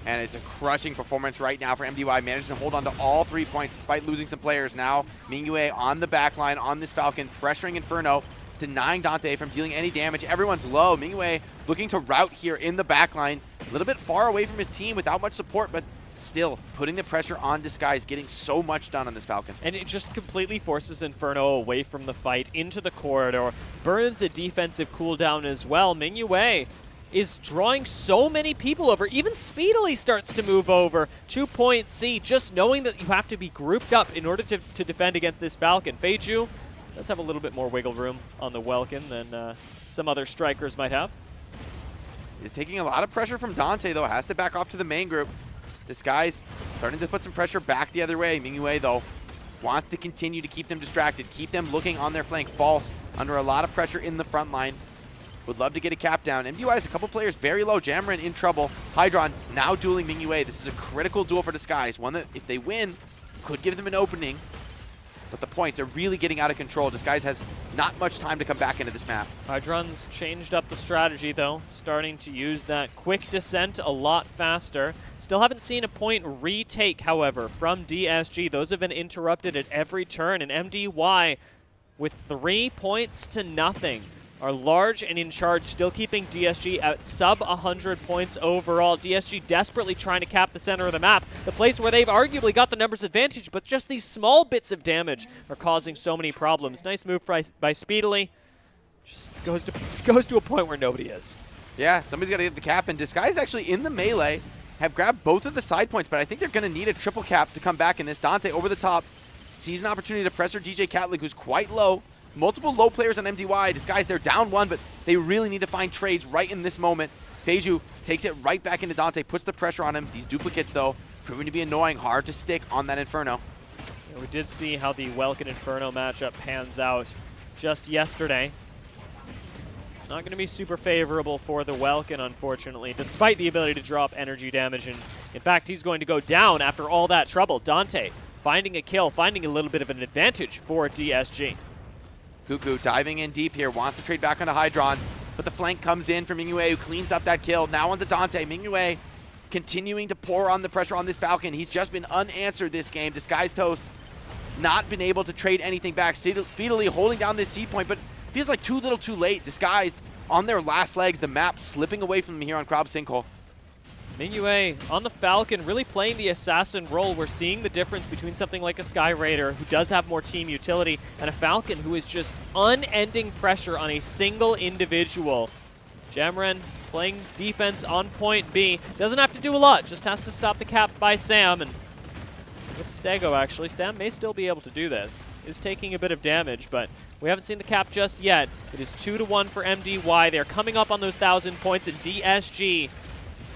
And it's a crushing performance right now for MDY. Managed to hold on to all 3 points despite losing some players. Now, Mingyue on the back line on this Falcon, pressuring Inferno, denying Dante from dealing any damage. Everyone's low. Mingyue looking to route here in the back line. A little bit far away from his team without much support, but still putting the pressure on Disguise, getting so much done on this Falcon. And it just completely forces Inferno away from the fight into the corridor. Burns a defensive cooldown as well. Mingyue is drawing so many people over. Even Speedily starts to move over to point C, just knowing that you have to be grouped up in order to defend against this Falcon. Feiju does have a little bit more wiggle room on the Welkin than some other strikers might have. Is taking a lot of pressure from Dante, though. Has to back off to the main group. This guy's starting to put some pressure back the other way. Mingyue, though, wants to continue to keep them distracted, keep them looking on their flank. False under a lot of pressure in the front line. Would love to get a cap down. MDY has a couple players very low. Jamran in trouble. Hydron now dueling Mingyue. This is a critical duel for Disguise. One that, if they win, could give them an opening. But the points are really getting out of control. Disguise has not much time to come back into this map. Hydron's changed up the strategy, though, starting to use that quick descent a lot faster. Still haven't seen a point retake, however, from DSG. Those have been interrupted at every turn, and MDY, with 3 points to nothing, are large and in charge, still keeping DSG at sub 100 points overall. DSG desperately trying to cap the center of the map, the place where they've arguably got the numbers advantage, but just these small bits of damage are causing so many problems. Nice move by Speedily. Just goes to a point where nobody is. Yeah, somebody's got to get the cap, and Disguise actually in the melee have grabbed both of the side points, but I think they're going to need a triple cap to come back in this. Dante over the top, sees an opportunity to pressure DJ Catling, who's quite low. multiple low players on MDY. Disguise, they're down 1, but they really need to find trades right in this moment. Feiju takes it right back into Dante, puts the pressure on him. These duplicates, though, proving to be annoying, hard to stick on that Inferno. Yeah, we did see how the Welkin Inferno matchup pans out just yesterday. Not going to be super favorable for the Welkin, unfortunately, despite the ability to drop energy damage. And in fact, he's going to go down after all that trouble. Dante finding a kill, finding a little bit of an advantage for DSG. Cuckoo diving in deep here, wants to trade back onto Hydron, but the flank comes in from Mingyue, who cleans up that kill. Now onto Dante. Mingyue continuing to pour on the pressure on this Falcon. He's just been unanswered this game. Disguise Toast not been able to trade anything back. Speedily holding down this C point, but feels like too little too late. Disguised on their last legs, the map slipping away from them here on Krab Sinkhole. Mingyue on the Falcon, really playing the assassin role. We're seeing the difference between something like a Sky Raider, who does have more team utility, and a Falcon who is just unending pressure on a single individual. Jamren playing defense on point B. Doesn't have to do a lot, just has to stop the cap by Sam. And with Stego, actually, Sam may still be able to do this. Is taking a bit of damage, but we haven't seen the cap just yet. It is 2-1 for MDY. They're coming up on those 1,000 points, and DSG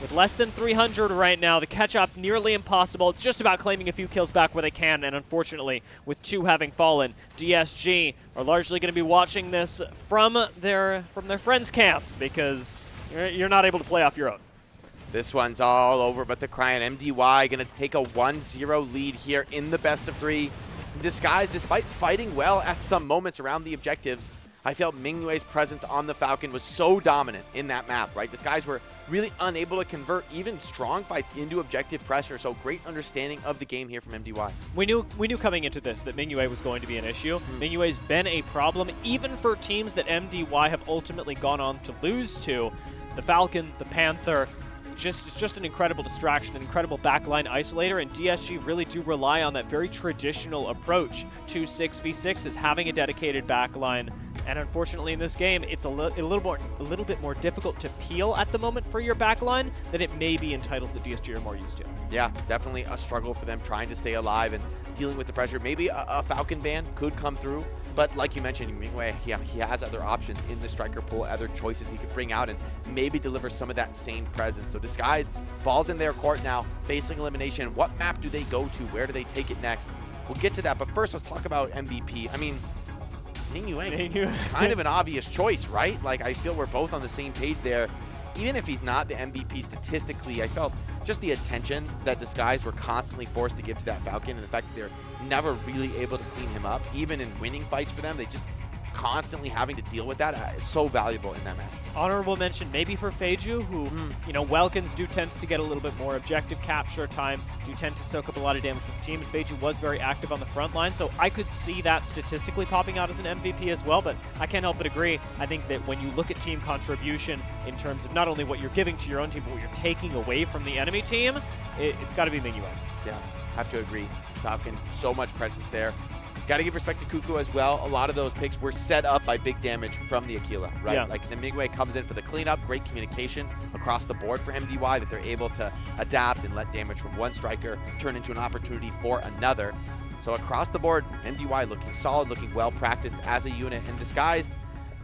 with less than 300 right now. The catch-up nearly impossible. It's just about claiming a few kills back where they can, and unfortunately, with 2 having fallen, DSG are largely going to be watching this from their friends' camps, because you're not able to play off your own. This one's all over, but the Cryon MDY going to take a 1-0 lead here in the best of 3. Disguise, despite fighting well at some moments around the objectives, I felt Mingyue's presence on the Falcon was so dominant in that map, right? Disguise were really unable to convert even strong fights into objective pressure, so great understanding of the game here from MDY. We knew coming into this that Mingyue was going to be an issue. Mingyue's been a problem, even for teams that MDY have ultimately gone on to lose to. The Falcon, the Panther, it's just an incredible distraction, an incredible backline isolator, and DSG really do rely on that very traditional approach to 6v6 having a dedicated backline. And unfortunately in this game, it's a little bit more difficult to peel at the moment for your backline than it may be in titles that DSG are more used to. Yeah, definitely a struggle for them trying to stay alive and dealing with the pressure. Maybe a Falcon ban could come through, but like you mentioned, Mingyue, he has other options in the striker pool, other choices he could bring out and maybe deliver some of that same presence. So Disguise, ball's in their court now, facing elimination. What map do they go to? Where do they take it next? We'll get to that, but first let's talk about MVP. I mean, Mingyue, kind of an obvious choice, right? Like, I feel we're both on the same page there. Even if he's not the MVP statistically, I felt just the attention that Disguise were constantly forced to give to that Falcon, and the fact that they're never really able to clean him up, even in winning fights for them, they just constantly having to deal with that is so valuable in that match. Honorable mention maybe for Feiju, who, you know, Welkins do tend to get a little bit more objective capture time, do tend to soak up a lot of damage from the team, and Feiju was very active on the front line, so I could see that statistically popping out as an MVP as well, but I can't help but agree. I think that when you look at team contribution in terms of not only what you're giving to your own team, but what you're taking away from the enemy team, it's got to be Mingyue. Yeah, have to agree. Falcon, so much presence there. Got to give respect to Cuckoo as well. A lot of those picks were set up by big damage from the Aquila, right? Yeah. Like the Mingyue comes in for the cleanup, great communication across the board for MDY, that they're able to adapt and let damage from one striker turn into an opportunity for another. So across the board, MDY looking solid, looking well practiced as a unit, and Disguised,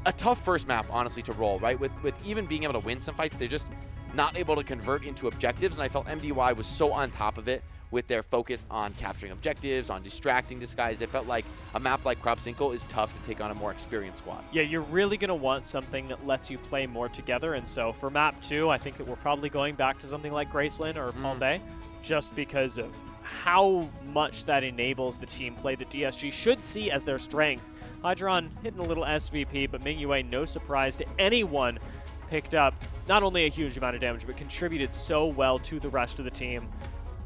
a tough first map, honestly, to roll, right? With even being able to win some fights, they're just not able to convert into objectives, and I felt MDY was so on top of it with their focus on capturing objectives, on distracting Disguise. It felt like a map like Krab Sinkhole is tough to take on a more experienced squad. Yeah, you're really going to want something that lets you play more together, and so for map 2, I think that we're probably going back to something like Graceland or Palm Bay, just because of how much that enables the team play that DSG should see as their strength. Hydron hitting a little SVP, but Mingyue, no surprise to anyone, picked up not only a huge amount of damage, but contributed so well to the rest of the team,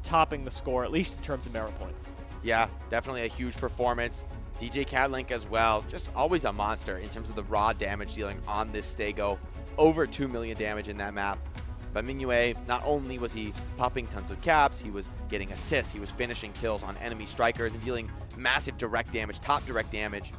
topping the score, at least in terms of merit points. Yeah, definitely a huge performance. DJ Catlink as well, just always a monster in terms of the raw damage dealing on this Stego. Over 2 million damage in that map. But Mingyue, not only was he popping tons of caps, he was getting assists, he was finishing kills on enemy strikers and dealing massive direct damage, top direct damage.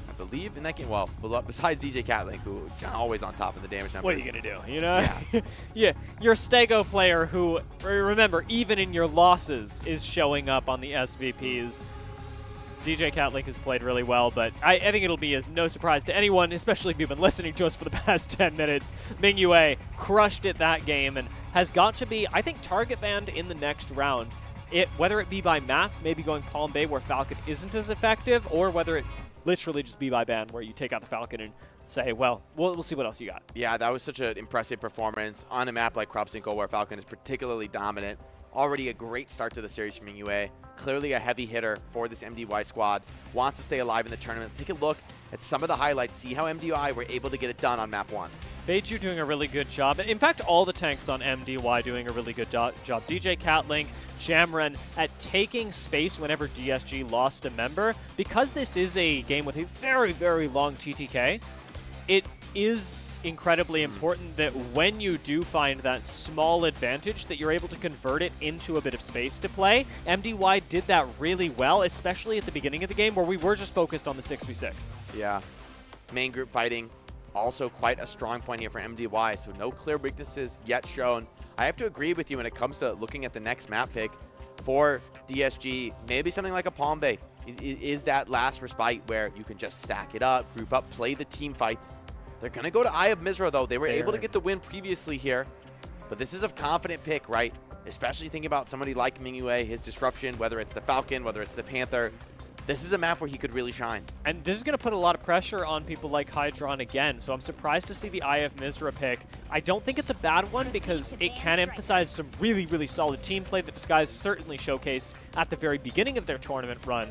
I believe in that game, well, besides DJ Catlink, who always on top of the damage numbers. What are you going to do, you know? Yeah. Yeah, you're a Stego player who, remember, even in your losses, is showing up on the SVPs. DJ Catlink has played really well, but I think it'll be no surprise to anyone, especially if you've been listening to us for the past 10 minutes. Mingyue crushed it that game and has got to be, I think, target banned in the next round. Whether it be by map, maybe going Palm Bay where Falcon isn't as effective, or whether it literally just be by ban where you take out the Falcon and say, well, we'll see what else you got. Yeah, that was such an impressive performance on a map like Crop Cinco where Falcon is particularly dominant. Already a great start to the series from Mingyue. Clearly a heavy hitter for this MDY squad. Wants to stay alive in the tournament. Let's take a look at some of the highlights. See how MDY were able to get it done on map 1. Feiju doing a really good job. In fact, all the tanks on MDY doing a really good job. DJ Catlink, Jamren at taking space whenever DSG lost a member. Because this is a game with a very, very long TTK, it is incredibly important that when you do find that small advantage that you're able to convert it into a bit of space to play. MDY did that really well, especially at the beginning of the game where we were just focused on the 6v6. Yeah. Main group fighting, also quite a strong point here for MDY, so no clear weaknesses yet shown. I have to agree with you when it comes to looking at the next map pick for DSG. Maybe something like a Palm Bay is that last respite where you can just stack it up, group up, play the team fights. They're going to go to Eye of Mizra, though. They were able to get the win previously here, but this is a confident pick, right? Especially thinking about somebody like Mingyue, his disruption, whether it's the Falcon, whether it's the Panther. This is a map where he could really shine. And this is going to put a lot of pressure on people like Hydron again, so I'm surprised to see the Eye of Mizra pick. I don't think it's a bad one because it can emphasize some really, really solid team play that Disguise certainly showcased at the very beginning of their tournament run.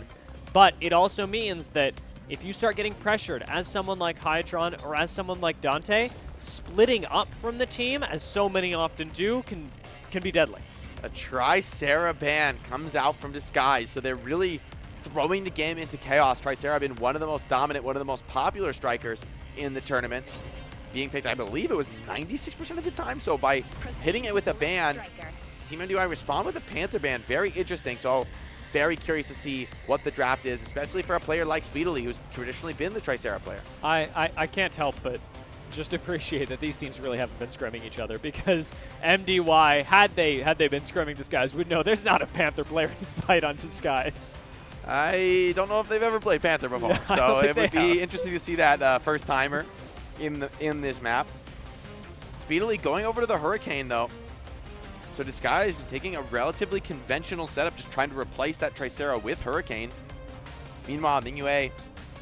But it also means that if you start getting pressured as someone like Hydron or as someone like Dante, splitting up from the team, as so many often do, can be deadly. A Tricera ban comes out from Disguise, so they're really throwing the game into chaos. Tricera been one of the most dominant, one of the most popular strikers in the tournament. Being picked, I believe it was 96% of the time, so by hitting it with a ban, Team MDY respond with a Panther ban. Very interesting, so very curious to see what the draft is, especially for a player like Speedily, who's traditionally been the Tricera player. I can't help but just appreciate that these teams really haven't been scrimming each other, because MDY, had they been scrimming Disguise, would know there's not a Panther player in sight on Disguise. I don't know if they've ever played Panther before, Yeah, so it would be interesting to see that first timer in this map. Speedily going over to the Hurricane, though. So Disguise taking a relatively conventional setup, just trying to replace that Tricera with Hurricane. Meanwhile, Mingyue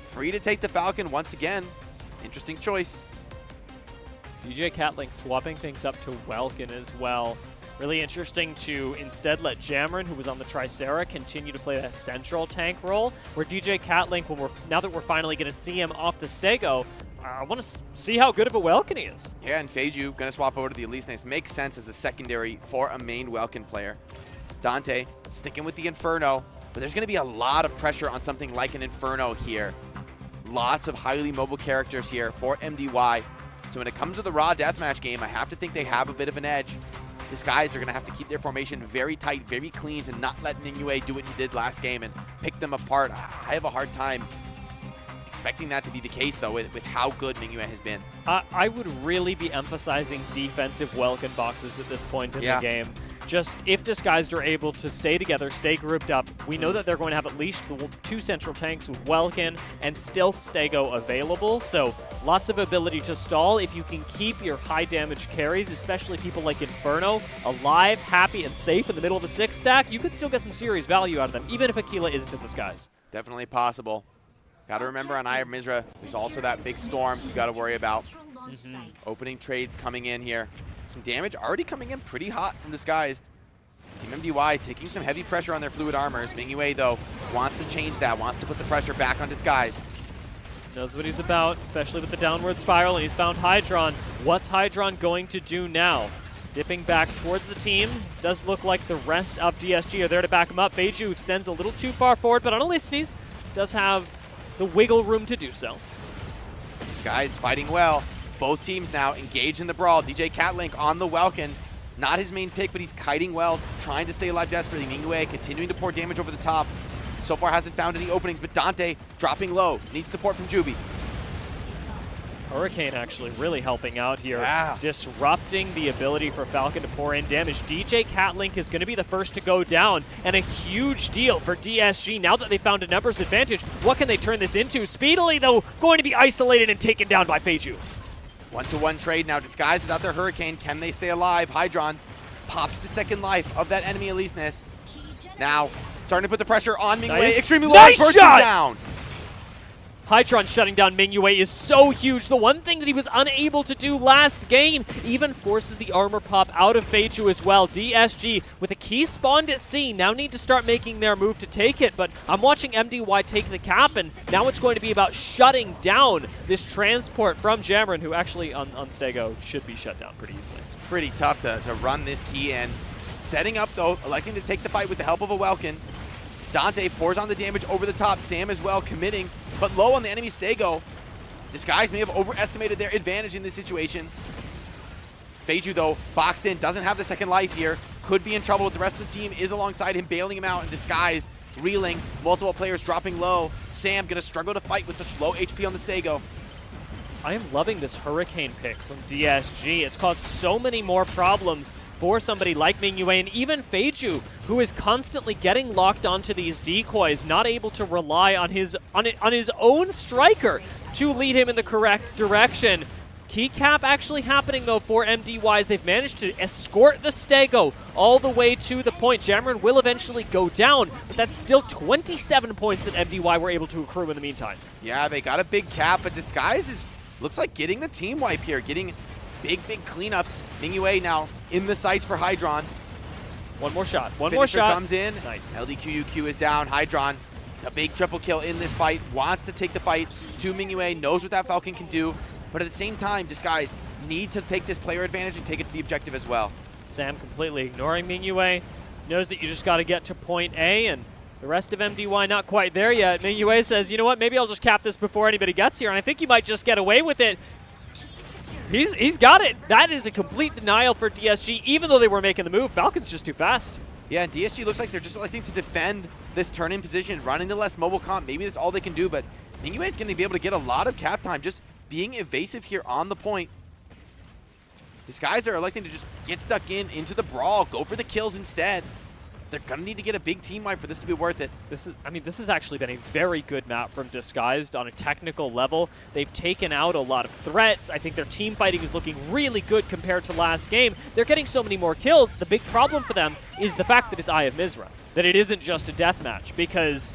free to take the Falcon once again. Interesting choice. DJ Catlink swapping things up to Welkin as well. Really interesting to instead let Jamren, who was on the Tricera, continue to play that central tank role, where DJ Catlink, now that we're finally going to see him off the Stego, I want to see how good of a Welkin he is. Yeah, and Feiju going to swap over to the Elise Names. Makes sense as a secondary for a main Welkin player. Dante sticking with the Inferno, but there's going to be a lot of pressure on something like an Inferno here. Lots of highly mobile characters here for MDY. So when it comes to the raw deathmatch game, I have to think they have a bit of an edge. Disguise, they're going to have to keep their formation very tight, very clean, to not let Mingyue do what he did last game and pick them apart. I have a hard time expecting that to be the case, though, with how good Mingyue has been. I would really be emphasizing defensive Welkin boxes at this point in the game. Just if Disguised are able to stay together, stay grouped up, we know that they're going to have at least 2 central tanks with Welkin and still Stego available, so lots of ability to stall. If you can keep your high damage carries, especially people like Inferno, alive, happy, and safe in the middle of a 6 stack, you could still get some serious value out of them, even if Aquila isn't in the skies. Definitely possible. Got to remember on Eye of Mizra, there's also that big storm you got to worry about. Opening trades coming in here. Some damage already coming in pretty hot from Disguised. Team MDY taking some heavy pressure on their fluid armors. Mingyue, though, wants to change that, wants to put the pressure back on Disguised. Knows what he's about, especially with the downward spiral, and he's found Hydron. What's Hydron going to do now? Dipping back towards the team. Does look like the rest of DSG are there to back him up. Feiju extends a little too far forward, but on Olisnes does have the wiggle room to do so. Disguised fighting well. Both teams now engaged in the brawl. DJ Catlink on the Welkin. Not his main pick, but he's kiting well, trying to stay alive desperately. Mingyue continuing to pour damage over the top. So far hasn't found any openings, but Dante dropping low. Needs support from Juby. Hurricane actually really helping out here, Yeah. disrupting the ability for Falcon to pour in damage. DJ Catlink is going to be the first to go down, and a huge deal for DSG now that they found a numbers advantage. What can they turn this into? Speedily, though, going to be isolated and taken down by Feiju. 1-to-1 trade now, disguised without their Hurricane. Can they stay alive? Hydron pops the second life of that enemy Eliseness. Now, starting to put the pressure on Mingwei. Nice. Extremely low, Nice bursting shot! down. Hydron shutting down Mingyue is so huge. The one thing that he was unable to do last game even forces the armor pop out of Feiju as well. DSG with a key spawned at C now need to start making their move to take it, but I'm watching MDY take the cap, and now it's going to be about shutting down this transport from Jamron, who actually on Stego should be shut down pretty easily. It's pretty tough to run this key in. Setting up though, electing to take the fight with the help of a Welkin. Dante pours on the damage over the top. Sam as well committing, but low on the enemy Stego. Disguise may have overestimated their advantage in this situation. Feiju though, boxed in, doesn't have the second life here. Could be in trouble with the rest of the team, is alongside him, bailing him out, and Disguised, reeling, multiple players dropping low. Sam gonna struggle to fight with such low HP on the Stego. I am loving this Hurricane pick from DSG. It's caused so many more problems for somebody like Mingyue, and even Feiju, who is constantly getting locked onto these decoys, not able to rely on his own striker to lead him in the correct direction. Key cap actually happening though for MDYs. They've managed to escort the Stego all the way to the point. Jamron will eventually go down, but that's still 27 points that MDY were able to accrue in the meantime. Yeah, they got a big cap, but Disguise looks like getting the team wipe here, getting big cleanups. Mingyue now in the sights for Hydron. One more shot. One Finisher more shot. comes in. Nice. LDQUQ is down. Hydron, a big triple kill in this fight. Wants to take the fight to Mingyue. Knows what that Falcon can do. But at the same time, Disguise need to take this player advantage and take it to the objective as well. Sam completely ignoring Mingyue. Knows that you just got to get to point A, and the rest of MDY not quite there yet. Mingyue says, you know what, maybe I'll just cap this before anybody gets here, and I think he might just get away with it. He's got it. That is a complete denial for DSG, even though they were making the move. Falcon's just too fast. Yeah, and DSG looks like they're just electing to defend this turn-in position, running the less mobile comp. Maybe that's all they can do, but Mingyue is going to be able to get a lot of cap time just being evasive here on the point. These guys are electing to just get stuck into the brawl, go for the kills instead. They're going to need to get a big team wipe for this to be worth it. This has actually been a very good map from Disguised on a technical level. They've taken out a lot of threats. I think their team fighting is looking really good compared to last game. They're getting so many more kills. The big problem for them is the fact that it's Eye of Mizra, that it isn't just a deathmatch, because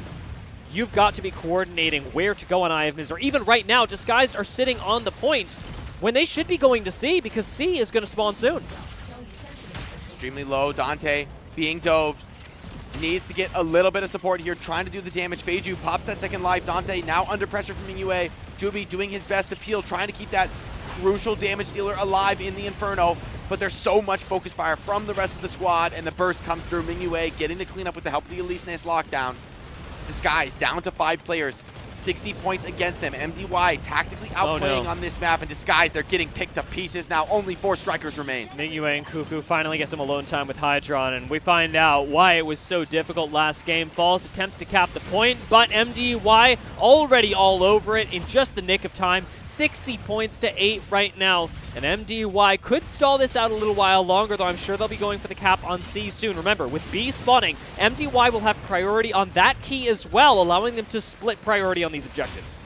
you've got to be coordinating where to go on Eye of Mizra. Even right now, Disguised are sitting on the point when they should be going to C, because C is going to spawn soon. Extremely low. Dante being doved. Needs to get a little bit of support here, trying to do the damage. Feiju pops that second life. Dante now under pressure from Mingyue. Jubi doing his best to peel, trying to keep that crucial damage dealer alive in the Inferno. But there's so much focus fire from the rest of the squad, and the burst comes through. Mingyue getting the cleanup with the help of the Eliseness lockdown. Disguise down to 5 players. 60 points against them. MDY tactically outplaying on this map, and Disguise, they're getting picked to pieces now. Only 4 strikers remain. Mingyue and Cuckoo finally get some alone time with Hydron, and we find out why it was so difficult last game. Falls attempts to cap the point, but MDY already all over it in just the nick of time. 60 points to 8 right now, and MDY could stall this out a little while longer, though I'm sure they'll be going for the cap on C soon. Remember, with B spawning, MDY will have priority on that key as well, allowing them to split priority on these objectives.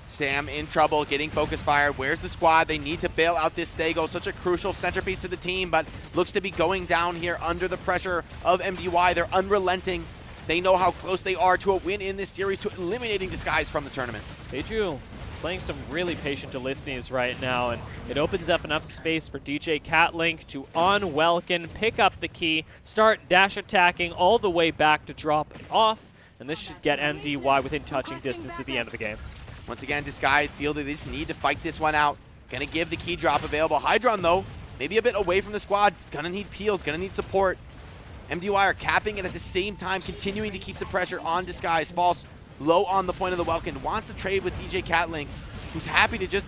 Sam in trouble, getting focus fire. Where's the squad? They need to bail out this Stego, such a crucial centerpiece to the team, but looks to be going down here under the pressure of MDY. They're unrelenting. They know how close they are to a win in this series, to eliminating Disguise from the tournament. Feiju playing some really patient Elisenes right now, and it opens up enough space for DJ Catlink to on Welkin, pick up the key, start dash attacking all the way back to drop it off, and this should get MDY within touching distance at the end of the game. Once again, Disguise feel they just need to fight this one out. Gonna give the key drop available. Hydron, though, maybe a bit away from the squad. He's gonna need peels, gonna need support. MDY are capping, and at the same time continuing to keep the pressure on Disguise. False low on the point of the Welkin. Wants to trade with DJ Catlink, who's happy to just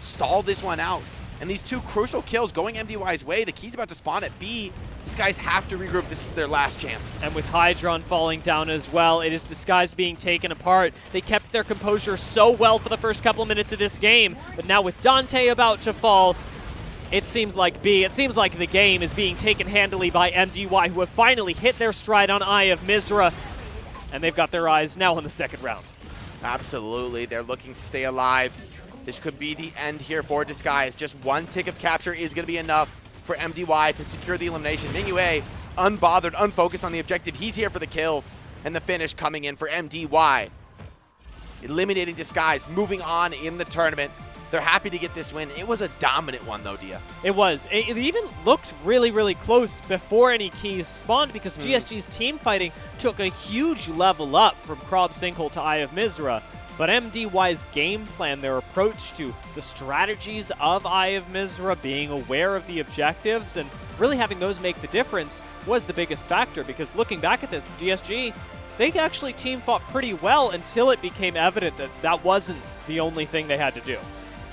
stall this one out. And these 2 crucial kills going MDY's way. The key's about to spawn at B. Disguise have to regroup. This is their last chance. And with Hydron falling down as well, it is Disguise being taken apart. They kept their composure so well for the first couple minutes of this game, but now with Dante about to fall, it seems like the game is being taken handily by MDY, who have finally hit their stride on Eye of Mizra, and they've got their eyes now on the second round. Absolutely. They're looking to stay alive. This could be the end here for Disguise. Just one tick of capture is going to be enough for MDY to secure the elimination. Mingyue, unbothered, unfocused on the objective. He's here for the kills, and the finish coming in for MDY. Eliminating Disguise, moving on in the tournament. They're happy to get this win. It was a dominant one, though, Dia. It was. It even looked really, really close before any keys spawned because GSG's team fighting took a huge level up from Krob Sinkhole to Eye of Mizra. But MDY's game plan, their approach to the strategies of Eye of Mizra, being aware of the objectives, and really having those make the difference was the biggest factor because looking back at this, DSG, they actually team fought pretty well until it became evident that that wasn't the only thing they had to do.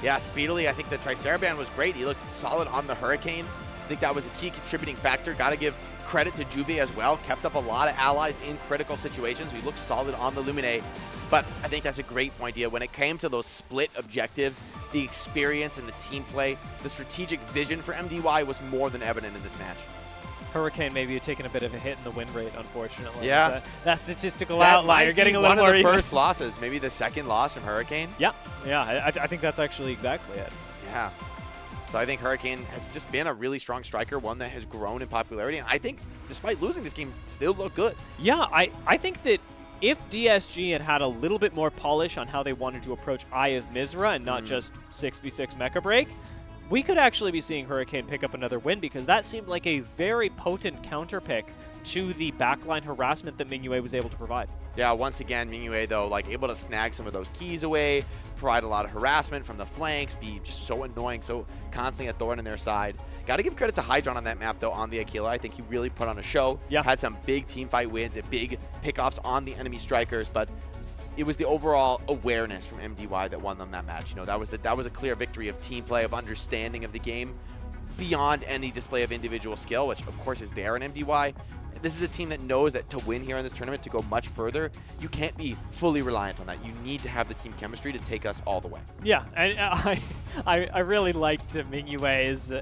Yeah, speedily, I think the Triceraband was great. He looked solid on the Hurricane. I think that was a key contributing factor. Got to give credit to Juve as well. Kept up a lot of allies in critical situations. He looked solid on the Lumine. But I think that's a great point, Dia. When it came to those split objectives, the experience and the team play, the strategic vision for MDY was more than evident in this match. Hurricane maybe taking a bit of a hit in the win rate, unfortunately. Yeah. That statistical That outlier might getting be a little one more of the even. first losses, maybe the second loss from Hurricane. Yeah, I think that's actually exactly it. Yeah. So I think Hurricane has just been a really strong striker, one that has grown in popularity. And I think despite losing this game, still look good. Yeah, I think that if DSG had had a little bit more polish on how they wanted to approach Eye of Mizra and not just 6v6 Mecha Break, we could actually be seeing Hurricane pick up another win because that seemed like a very potent counter pick to the backline harassment that Mingyue was able to provide. Yeah, once again, Mingyue, though, like able to snag some of those keys away, provide a lot of harassment from the flanks, be just so annoying, so constantly a thorn in their side. Got to give credit to Hydron on that map, though, on the Aquila. I think he really put on a show. Yeah. Had some big team fight wins and big pickoffs on the enemy strikers, but it was the overall awareness from MDY that won them that match. You know, that was a clear victory of team play, of understanding of the game, beyond any display of individual skill, which of course is there in MDY. This is a team that knows that to win here in this tournament, to go much further, you can't be fully reliant on that. You need to have the team chemistry to take us all the way. Yeah, and I really liked Mingyue's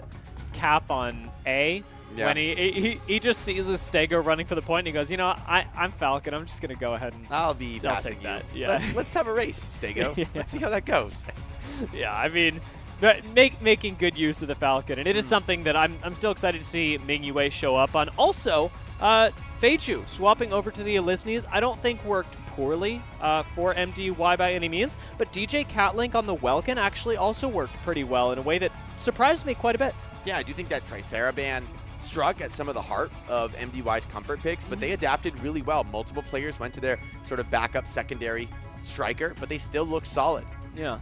cap on A. Yeah. When he just sees a Stego running for the point and he goes, you know, I'm Falcon. I'm just going to go ahead and I'll passing take you. that. Yeah. Let's have a race, Stego. Yeah. Let's see how that goes. Yeah, I mean, making good use of the Falcon. And it is something that I'm still excited to see Mingyue show up on. Also, Feichu swapping over to the Elysnes, I don't think worked poorly for MDY by any means, but DJ Catlink on the Welkin actually also worked pretty well in a way that surprised me quite a bit. Yeah, I do think that Triceraband struck at some of the heart of MDY's comfort picks, but they adapted really well. Multiple players went to their sort of backup secondary striker, but they still look solid. Yeah.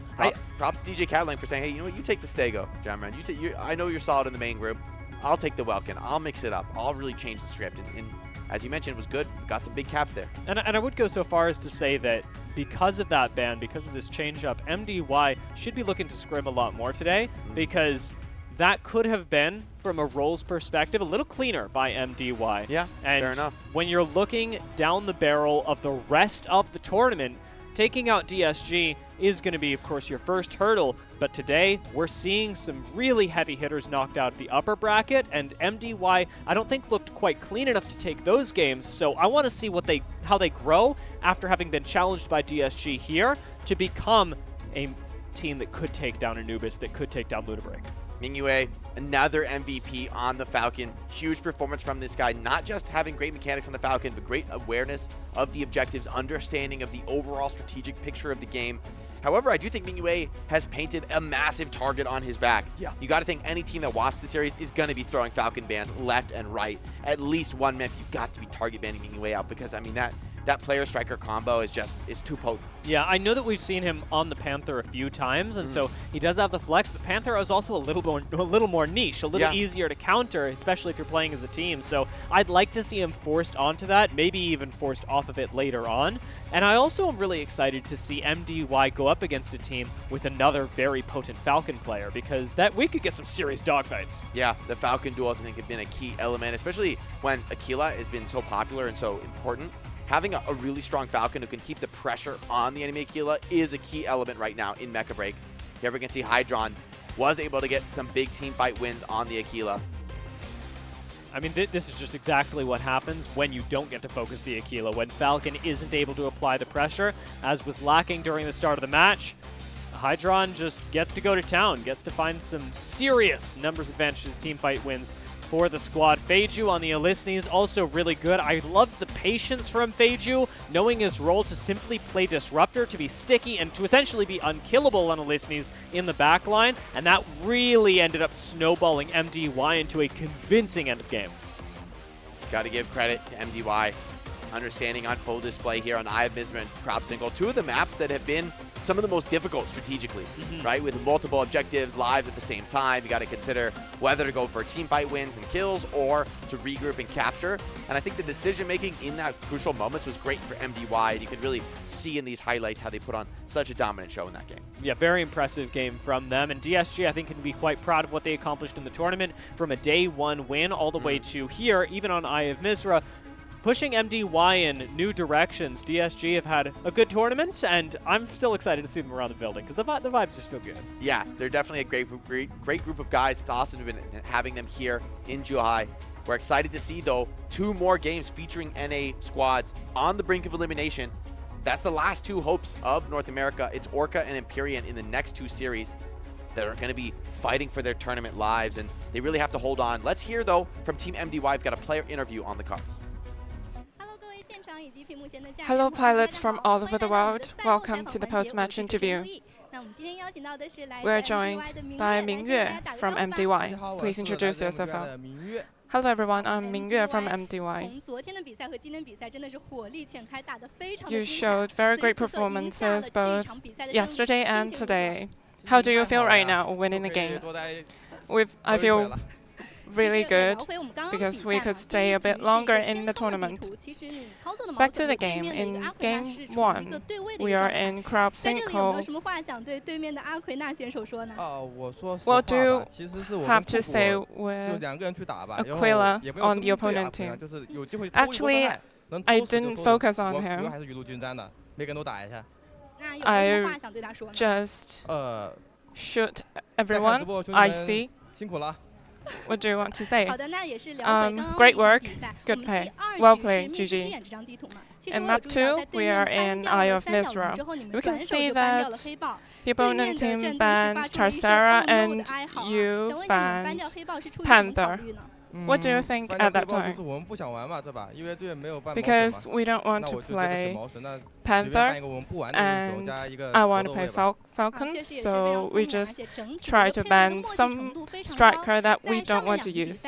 Props to DJ Catlink for saying, hey, you know what, you take the Stego, Jamran. I know you're solid in the main group. I'll take the Welkin. I'll mix it up. I'll really change the script. And as you mentioned, it was good. Got some big caps there. And I would go so far as to say that because of that ban, because of this change-up, MDY should be looking to scrim a lot more today because that could have been, from a roles perspective, a little cleaner by MDY. Yeah, and fair enough. When you're looking down the barrel of the rest of the tournament, taking out DSG is going to be, of course, your first hurdle, but today we're seeing some really heavy hitters knocked out of the upper bracket, and MDY, I don't think, looked quite clean enough to take those games, so I want to see how they grow after having been challenged by DSG here to become a team that could take down Anubis, that could take down Lunabrick. Mingyue, another MVP on the Falcon. Huge performance from this guy, not just having great mechanics on the Falcon, but great awareness of the objectives, understanding of the overall strategic picture of the game. However, I do think Mingyue has painted a massive target on his back. Yeah. You got to think any team that watched the series is going to be throwing Falcon bans left and right. At least one map, you've got to be target banning Mingyue out because, I mean, that player striker combo is too potent. Yeah, I know that we've seen him on the Panther a few times, and so he does have the flex, but Panther is also a little more niche, a little easier to counter, especially if you're playing as a team. So I'd like to see him forced onto that, maybe even forced off of it later on. And I also am really excited to see MDY go up against a team with another very potent Falcon player, because that we could get some serious dogfights. Yeah, the Falcon duels I think have been a key element, especially when Aquila has been so popular and so important. Having a really strong Falcon who can keep the pressure on the enemy Aquila is a key element right now in Mecha Break. Here we can see Hydron was able to get some big team fight wins on the Aquila. I mean, this is just exactly what happens when you don't get to focus the Aquila, when Falcon isn't able to apply the pressure, as was lacking during the start of the match. Hydron just gets to go to town, gets to find some serious numbers advantages, team fight wins for the squad. Feiju on the Elisni is also really good. I love the patience from Feiju, knowing his role to simply play Disruptor, to be sticky, and to essentially be unkillable on Elisni's in the backline, and that really ended up snowballing MDY into a convincing end of game. Got to give credit to MDY. Understanding on full display here on Eye of Mizra and Crop Single, two of the maps that have been some of the most difficult strategically, right? With multiple objectives, lives at the same time. You got to consider whether to go for team fight wins and kills or to regroup and capture. And I think the decision making in that crucial moments was great for MDY. And you can really see in these highlights how they put on such a dominant show in that game. Yeah, very impressive game from them. And DSG, I think, can be quite proud of what they accomplished in the tournament, from a day one win all the way to here, even on Eye of Mizra. Pushing MDY in new directions. DSG have had a good tournament, and I'm still excited to see them around the building because the vibes are still good. Yeah, they're definitely a great group of guys. It's awesome to have been having them here in Zhuhai. We're excited to see, though, 2 more games featuring NA squads on the brink of elimination. That's the last 2 hopes of North America. It's Orca and Empyrean in the next 2 series that are going to be fighting for their tournament lives, and they really have to hold on. Let's hear, though, from Team MDY. We've got a player interview on the cards. Hello, pilots from all over the world. Welcome to the post-match interview. We're joined by Mingyue from MDY. Please introduce yourself. Hello, everyone. I'm Mingyue from MDY. You showed very great performances both yesterday and today. How do you feel right now winning the game? I feel really good because we could stay a bit longer in the tournament. Back to the game. In game 1, we are in Crop Single. What do you have to say with Aquila on the opponent team? Actually, I didn't focus on him. I just shoot everyone I see. What do you want to say? Great work, good play, well played, GG. In map 2, we are in Eye of Mizra. We can see that the opponent team banned Charcera and you banned Panther. What do you think at that time? Because we don't want to play Panther and I want to play Falcon, so we just try to ban some striker that we don't want to use.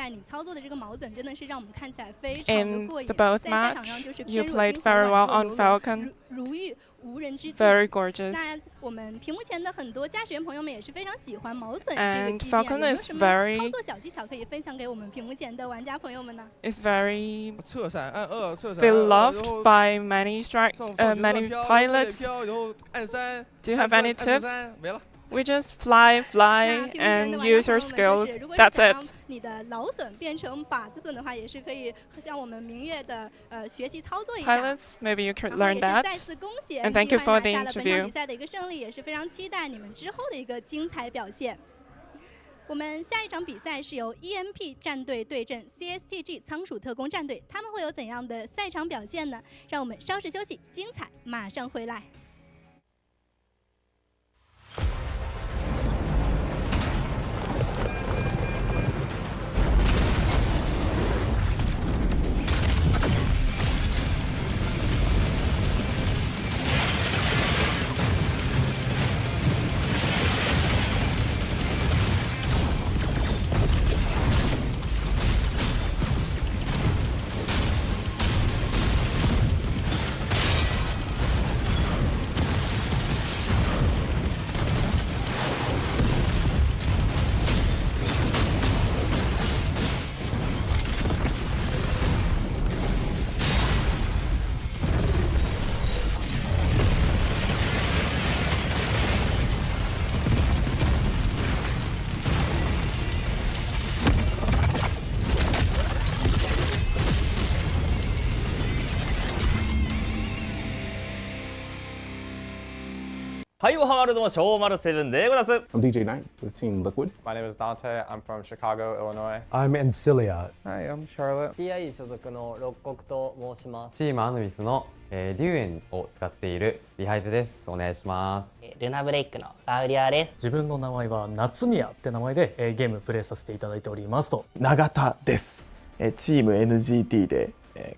In the both match, you played very well on Falcon. Very gorgeous. And Falcon is very beloved by many pilots. Do you have any tips? We just fly, and use your skills. That's it. Pilots, maybe you could learn that. And thank you for the interview. 我们下一场比赛是由 EMP 战队对阵 CSTG 仓鼠特工战队，他们会有怎样的赛场表现呢？让我们稍事休息，精彩马上回来。はい、おはワールドの小丸セブンでございます。I'm DJ Knight with Team Liquid. My name is Dante. I'm from Chicago, Illinois. I'm Ancilia. Hi, I'm Charlotte. TI 所属の六国と申します。チームアヌビスの、リュウエンを使っているリハイズです。お願いします。ルナブレイクのラウリアです。自分の名前は夏宮って名前で、ゲームプレイさせていただいておりますと。永田です。チーム NGT で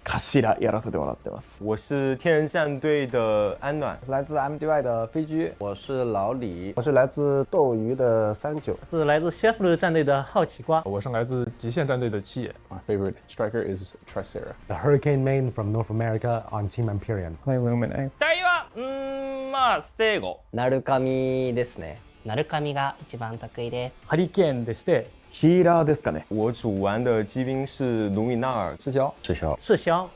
頭やらせてもらってます。我是天人战队的安暖，来自 MDY 的飞居。我是老李，我是来自斗鱼的39，是来自 Chef 战队的好奇瓜。我是来自极限战队的七野。My favorite striker is Tricera. The Hurricane Main from North America on Team Empyrean. Play Luminate. 期待はまあステーゴ。ナルカミですね。ナルカミが一番得意です。ハリケーンでして。ヒーラーですかね。我主玩的机兵是卢米纳尔，赤霄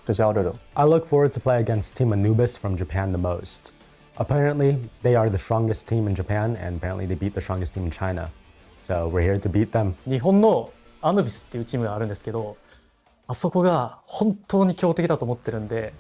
这种。I look forward to play against Team Anubis from Japan the most. Apparently, they are the strongest team in Japan, and apparently they beat the strongest team in China. So we're here to beat them. 日本のアヌビスっていうチームがあるんですけど、あそこが本当に強敵だと思ってるんで、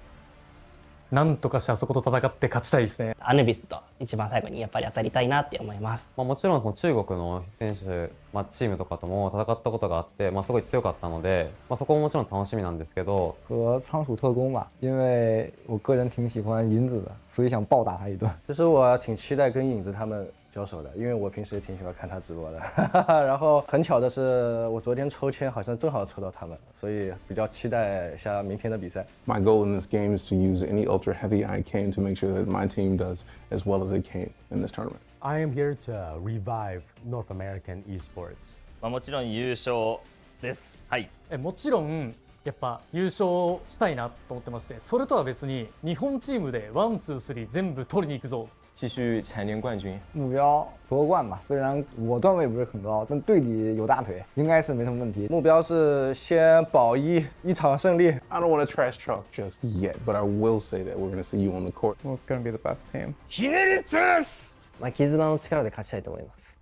なんとかしてあそこと戦って勝ちたいですね。アヌビスと一番最後にやっぱり当たりたいなって思います。もちろんその中国の選手、チームとかとも戦ったことがあって、すごい強かったので、そこももちろん楽しみなんですけど。和仓鼠特工吧，因为我个人挺喜欢银子的，所以想暴打他一顿。其实我挺期待跟影子他们交手的，因为我平时也挺喜欢看他直播的。然后很巧的是，我昨天抽签好像正好抽到他们，所以比较期待一下明天的比赛。My goal in this game is to use any ultra heavy I can to make sure that my team does as well as they can in this tournament. I am here to revive North American esports. もちろん優勝です。はい。もちろんやっぱ優勝したいなと思ってまして、それとは別に日本チームで1、2、3全部取りに行くぞ。继续蝉联冠军，目标夺冠吧。虽然我段位不是很高，但队里有大腿，应该是没什么问题。目标是先保一场胜利。I don't want to trash talk just yet, but I will say that we're going to see you on the court. We're going to be the best team. ひねり潰す。絆の力で勝ちたいと思います。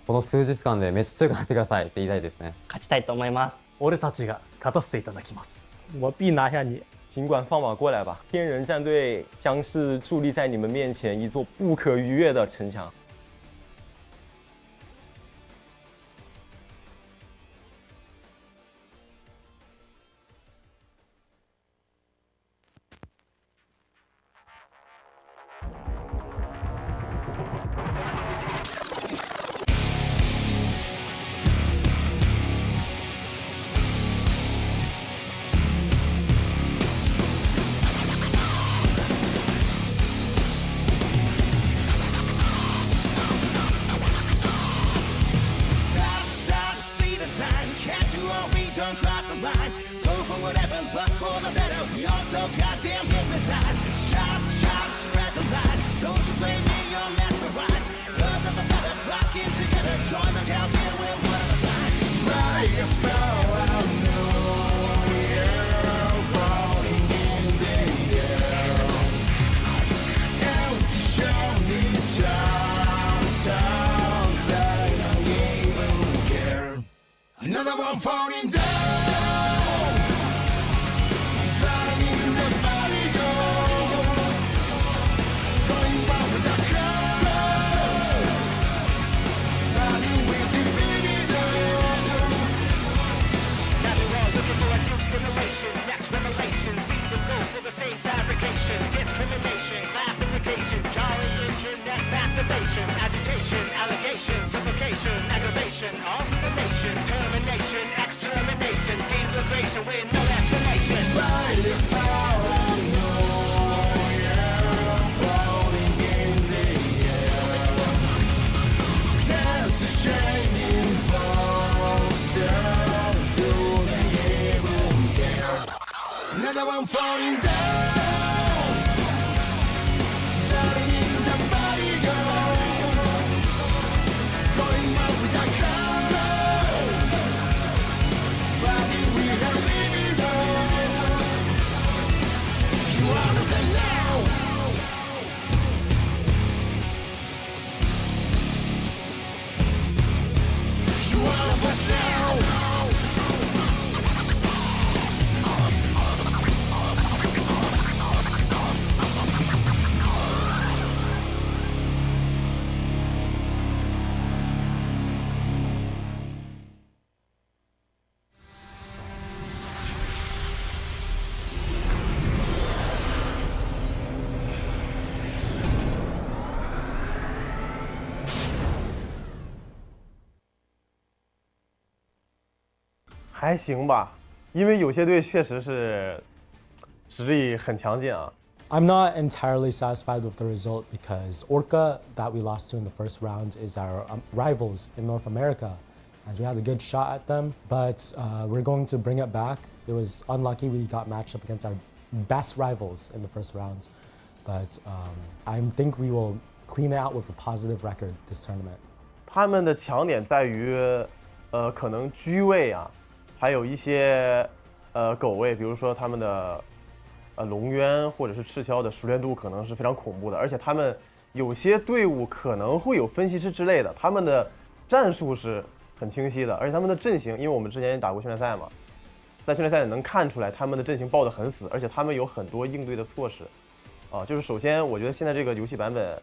この数日間でめっちゃ強くなってくださいって言いたいですね。勝ちたいと思います。俺たちが勝たせていただきます。我必拿下你。尽管放马过来吧，天人战队将是伫立在你们面前一座不可逾越的城墙。Don't cross the line, go for whatever, but for the better. We all so goddamn hypnotized. Chop, chop, spread the lies. Don't you blame me, you're mesmerized. Birds of a feather flocking together. Join the countdown, we're one of a kind. Right, a star, I know you're falling in the air. Empty shouting sounds that I don't even care. Another one falling down. Next revelation, see the goal for the same fabrication, discrimination, classification, jolly internet masturbation, agitation, allegation, suffocation, aggravation, all through the nation, termination, extermination, deflagration with no explanation. By this power, I know you're floating in the air. There's a shining stars, do they even care? Another one falling down, falling in the body go, going out without control, body without libido. You are of them now. You are of us now. 还行吧，因为有些队确实是实力很强劲啊。I'm not entirely satisfied with the result because Orca that we lost to in the first round is our rivals in North America, and we had a good shot at them, but we're going to bring it back. It was unlucky we got matched up against our best rivals in the first round, but I think we will clean it out with a positive record this tournament. 他们的强点在于，可能居位啊，还有一些狗位，比如说他们的龙渊或者是赤锹的熟练度可能是非常恐怖的，而且他们有些队伍可能会有分析师之类的，他们的战术是很清晰的，而且他们的阵型，因为我们之前也打过训练赛嘛，在训练赛也能看出来他们的阵型抱得很死，而且他们有很多应对的措施，就是首先我觉得现在这个游戏版本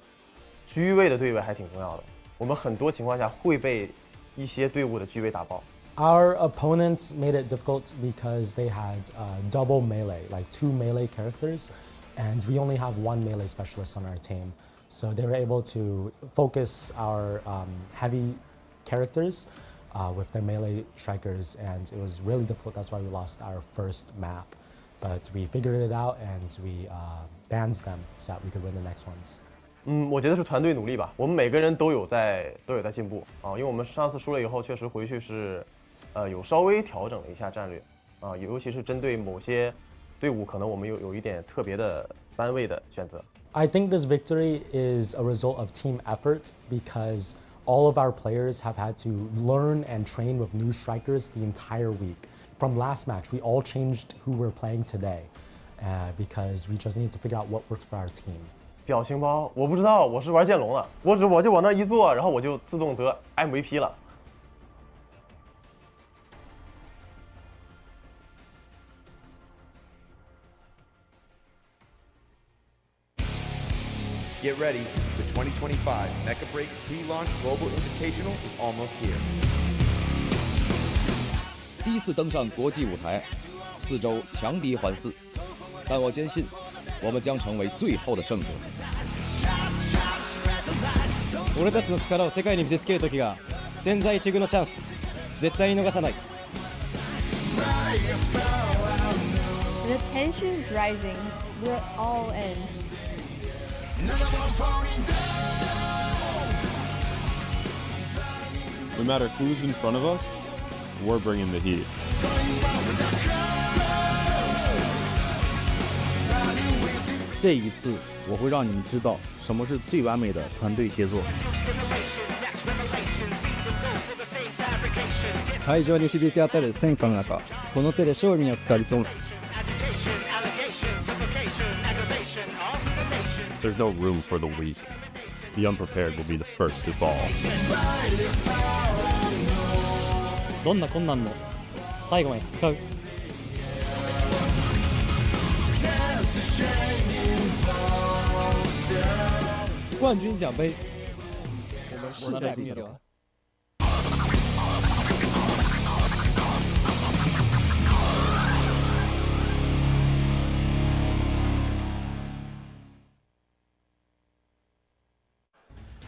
居位的对位还挺重要的，我们很多情况下会被一些队伍的居位打爆。Our opponents made it difficult because they had double melee, like 2 melee characters, and we only have 1 melee specialist on our team. So they were able to focus our heavy characters with their melee strikers, and it was really difficult. That's why we lost our first map. But we figured it out and we banned them so that we could win the next ones. 我觉得是团队努力吧，我们每个人都有在进步啊，因为我们上次输了以后，确实回去是。有稍微调整了一下战略，尤其是针对某些队伍，可能我们有一点特别的单位的选择。I think this victory is a result of team effort because all of our players have had to learn and train with new strikers the entire week. From last match, we all changed who we're playing today because we just need to figure out what works for our team. 表情包，我不知道，我是玩剑龙的，我就往那一坐，然后我就自动得 MVP 了。Get ready, the 2025 Mecha Break Pre-Launch Global Invitational is almost here. 第一次登上国际舞台，4周强敌环伺，但我坚信，我们将成为最后的胜者。俺たちの力を世界に見せつける時が千載一遇のチャンス、絶対に逃さない。The tension is rising. We're all in. No matter who's in front of us, we're bringing the heat. 这一次，我会让你们知道什么是最完美的团队协作。会場に響き当たる戦火の中、この手で勝利につかり取る。There's no room for the weak. The unprepared will be the first to fall. どんな困難も最後まで戦う。冠军奖杯，我们势在必得。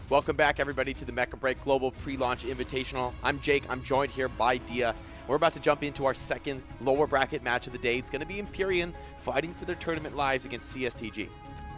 Welcome back, everybody, to the Mecha Break Global Pre-Launch Invitational. I'm Jake. I'm joined here by Dia. We're about to jump into our second lower bracket match of the day. It's going to be Empyrean fighting for their tournament lives against CSTG.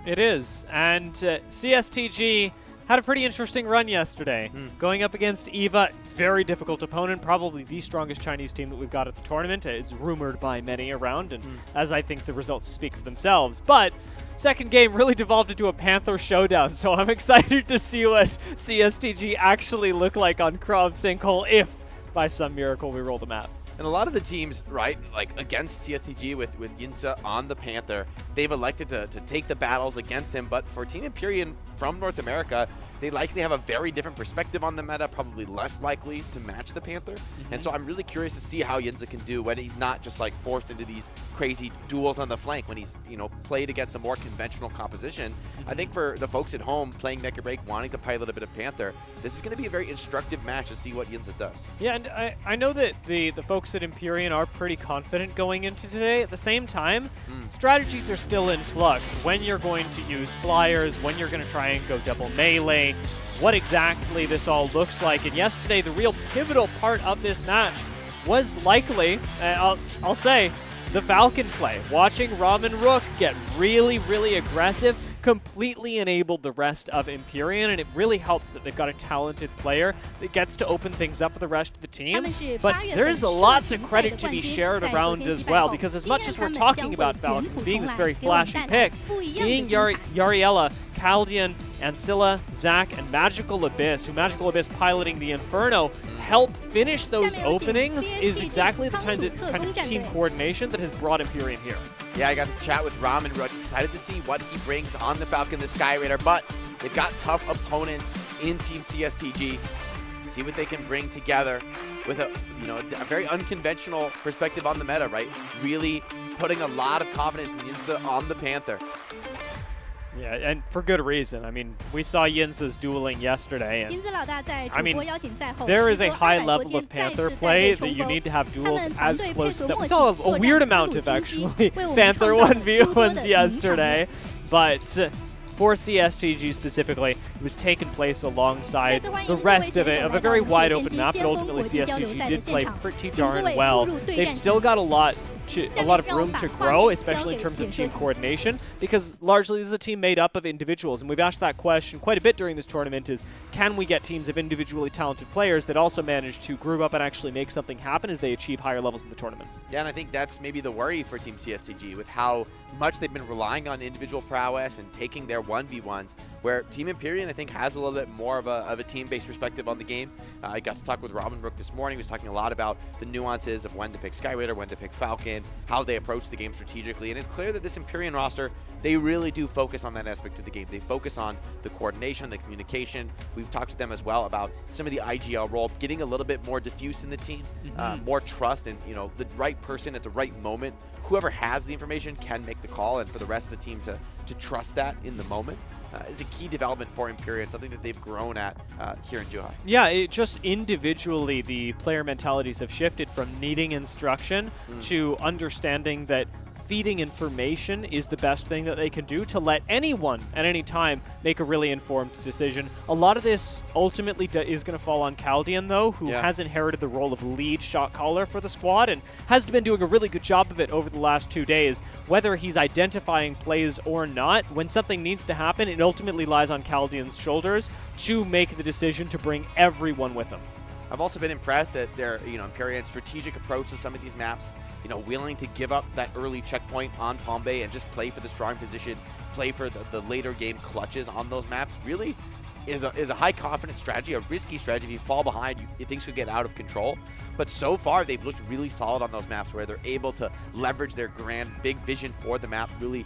It is, and CSTG had a pretty interesting run yesterday. Going up against EVA, very difficult opponent, probably the strongest Chinese team that we've got at the tournament. It's rumored by many around, and as I think the results speak for themselves. But second game really devolved into a Panther showdown, so I'm excited to see what CSTG actually look like on Krav Sinkhole if, by some miracle, we roll the map. And a lot of the teams, right, like against CSTG with Yinsa on the Panther, they've elected to take the battles against him. But for Team Empyrean from North America, they likely have a very different perspective on the meta, probably less likely to match the Panther. And so I'm really curious to see how Yinsa can do when he's not just like forced into these crazy duels on the flank, when he's, you know, played against a more conventional composition. I think for the folks at home playing Mecha Break, wanting to pilot a bit of Panther, this is going to be a very instructive match to see what Yinsa does. Yeah, and I know that the folks at Empyrean are pretty confident going into today. At the same time, strategies are still in flux. When you're going to use flyers, when you're going to try and go double melee, what exactly this all looks like. And yesterday, the real pivotal part of this match was likely, I'll say, the Falcon play. Watching Rom and Rook get really, really aggressive completely enabled the rest of Empyrean, and it really helps that they've got a talented player that gets to open things up for the rest of the team. But there's lots of credit to be shared around as well, because as much as we're talking about Falcons being this very flashy pick, seeing Yariella, Caldian, Ancilla, Zac, and Magical Abyss, who Magical Abyss piloting the Inferno, help finish those openings is exactly the kind of team coordination that has brought Empyrean here. Yeah, I got to chat with Rom and Rook. Excited to see what he brings on the Falcon, the Sky Raider, but they've got tough opponents in Team CSTG. See what they can bring together with a very unconventional perspective on the meta, right? Really putting a lot of confidence in Yinza on the Panther. Yeah, and for good reason. I mean, we saw Yinza's dueling yesterday, and I mean, there is a high level of Panther play that you need to have duels as close to that. We saw a weird amount of, actually, Panther 1v1s yesterday, but for CSTG specifically, it was taking place alongside the rest of it, of a very wide open map, but ultimately CSTG did play pretty darn well. They've still got a lot of room to grow, especially in terms of team coordination, because largely this is a team made up of individuals, and we've asked that question quite a bit during this tournament, is can we get teams of individually talented players that also manage to group up and actually make something happen as they achieve higher levels in the tournament? Yeah, and I think that's maybe the worry for Team CSTG with how much they've been relying on individual prowess and taking their 1v1s, where Team Empyrean, I think, has a little bit more of a team-based perspective on the game. I got to talk with Robin Rook this morning. He was talking a lot about the nuances of when to pick Sky Raider, when to pick Falcon, how they approach the game strategically, and it's clear that this Empyrean roster, they really do focus on that aspect of the game. They focus on the coordination, the communication. We've talked to them as well about some of the IGL role, getting a little bit more diffuse in the team, more trust, and the right person at the right moment. Whoever has the information can make the call, and for the rest of the team to trust that in the moment is a key development for Empyrean, something that they've grown at here in Zhuhai. Yeah, it just individually, the player mentalities have shifted from needing instruction to understanding that feeding information is the best thing that they can do to let anyone at any time make a really informed decision. A lot of this ultimately is going to fall on Caldian, though, who has inherited the role of lead shot caller for the squad and has been doing a really good job of it over the last 2 days. Whether he's identifying plays or not, when something needs to happen, it ultimately lies on Caldian's shoulders to make the decision to bring everyone with him. I've also been impressed at their, Empyrean's strategic approach to some of these maps. Willing to give up that early checkpoint on Palm Bay and just play for the strong position, play for the later game clutches on those maps. Really is a high confidence strategy, a risky strategy. If you fall behind, things could get out of control. But so far, they've looked really solid on those maps where they're able to leverage their grand, big vision for the map, really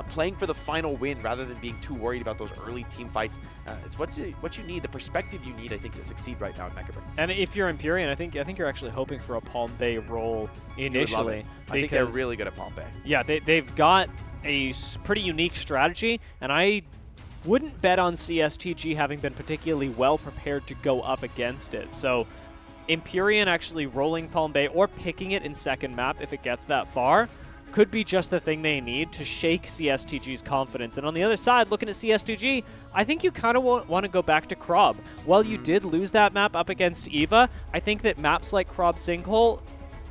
playing for the final win rather than being too worried about those early team fights. It's what you need, the perspective you need, I think, to succeed right now in Mecha Break. And if you're Empyrean, I think you're actually hoping for a Palm Bay role initially. I think they're really good at Palm Bay. Yeah, they've got a pretty unique strategy, and I wouldn't bet on CSTG having been particularly well prepared to go up against it. So Empyrean actually rolling Palm Bay or picking it in second map if it gets that far could be just the thing they need to shake CSTG's confidence. And on the other side, looking at CSTG, I think you kind of want to go back to Krob. While you did lose that map up against Eva, I think that maps like Krob Sinkhole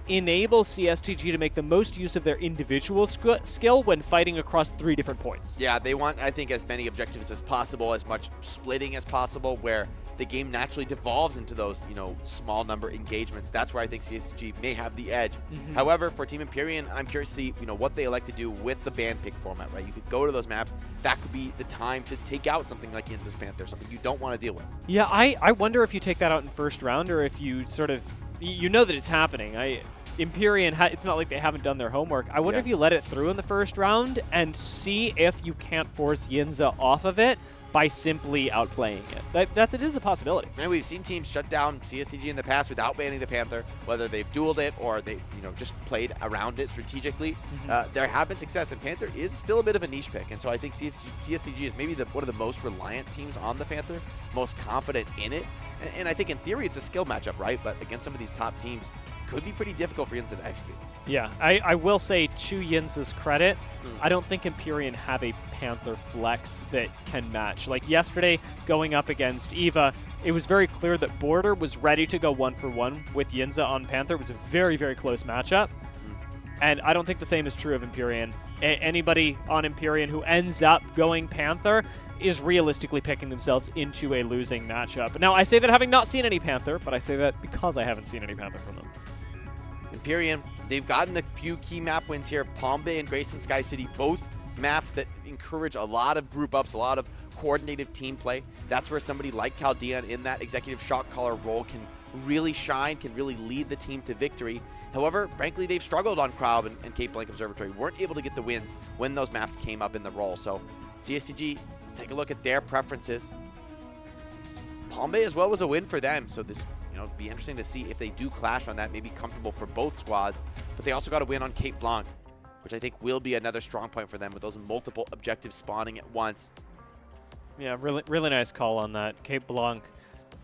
enable CSTG to make the most use of their individual skill when fighting across 3 different points. Yeah, they want, I think, as many objectives as possible, as much splitting as possible, where the game naturally devolves into those, small number engagements. That's where I think CSTG may have the edge. However, for Team Empyrean, I'm curious to see, what they elect to do with the band pick format, right? You could go to those maps. That could be the time to take out something like Yinza's Panther, something you don't want to deal with. Yeah, I wonder if you take that out in first round or if you sort of, that it's happening. Empyrean, it's not like they haven't done their homework. I wonder if you let it through in the first round and see if you can't force Yinza off of it by simply outplaying it. It is a possibility. And we've seen teams shut down CSTG in the past without banning the Panther, whether they've dueled it or they, just played around it strategically. There have been success, and Panther is still a bit of a niche pick. And so I think CSTG is maybe one of the most reliant teams on the Panther, most confident in it. And I think in theory it's a skill matchup, right? But against some of these top teams, could be pretty difficult for Yinza to execute. Yeah, I will say, to Yinza's credit, I don't think Empyrean have a Panther flex that can match. Like yesterday, going up against Eva, it was very clear that Border was ready to go 1-for-1 with Yinza on Panther. It was a very, very close matchup. And I don't think the same is true of Empyrean. Anybody on Empyrean who ends up going Panther is realistically picking themselves into a losing matchup. Now, I say that having not seen any Panther, but I say that because I haven't seen any Panther from them. Empyrean, they've gotten a few key map wins here. Palm Bay and Grayson Sky City, both maps that encourage a lot of group ups, a lot of coordinated team play. That's where somebody like Chaldean in that executive shot caller role can really shine, can really lead the team to victory. However, frankly, they've struggled on Crowd and Cape Blanc Observatory. Weren't able to get the wins when those maps came up in the role. So CSTG, let's take a look at their preferences. Palm Bay as well was a win for them. So this, it'd be interesting to see if they do clash on that. Maybe comfortable for both squads. But they also got a win on Cape Blanc, which I think will be another strong point for them with those multiple objectives spawning at once. Yeah, really nice call on that. Cape Blanc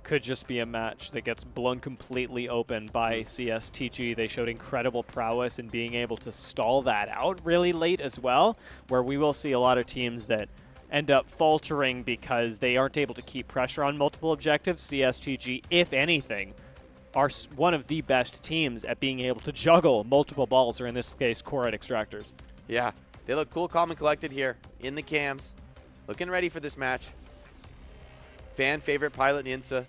could just be a match that gets blown completely open by CSTG. They showed incredible prowess in being able to stall that out really late as well, where we will see a lot of teams that end up faltering because they aren't able to keep pressure on multiple objectives. CSTG, if anything, are one of the best teams at being able to juggle multiple balls, or in this case, Korat Extractors. Yeah, they look cool, calm, and collected here in the cams. Looking ready for this match. Fan favorite pilot Yinza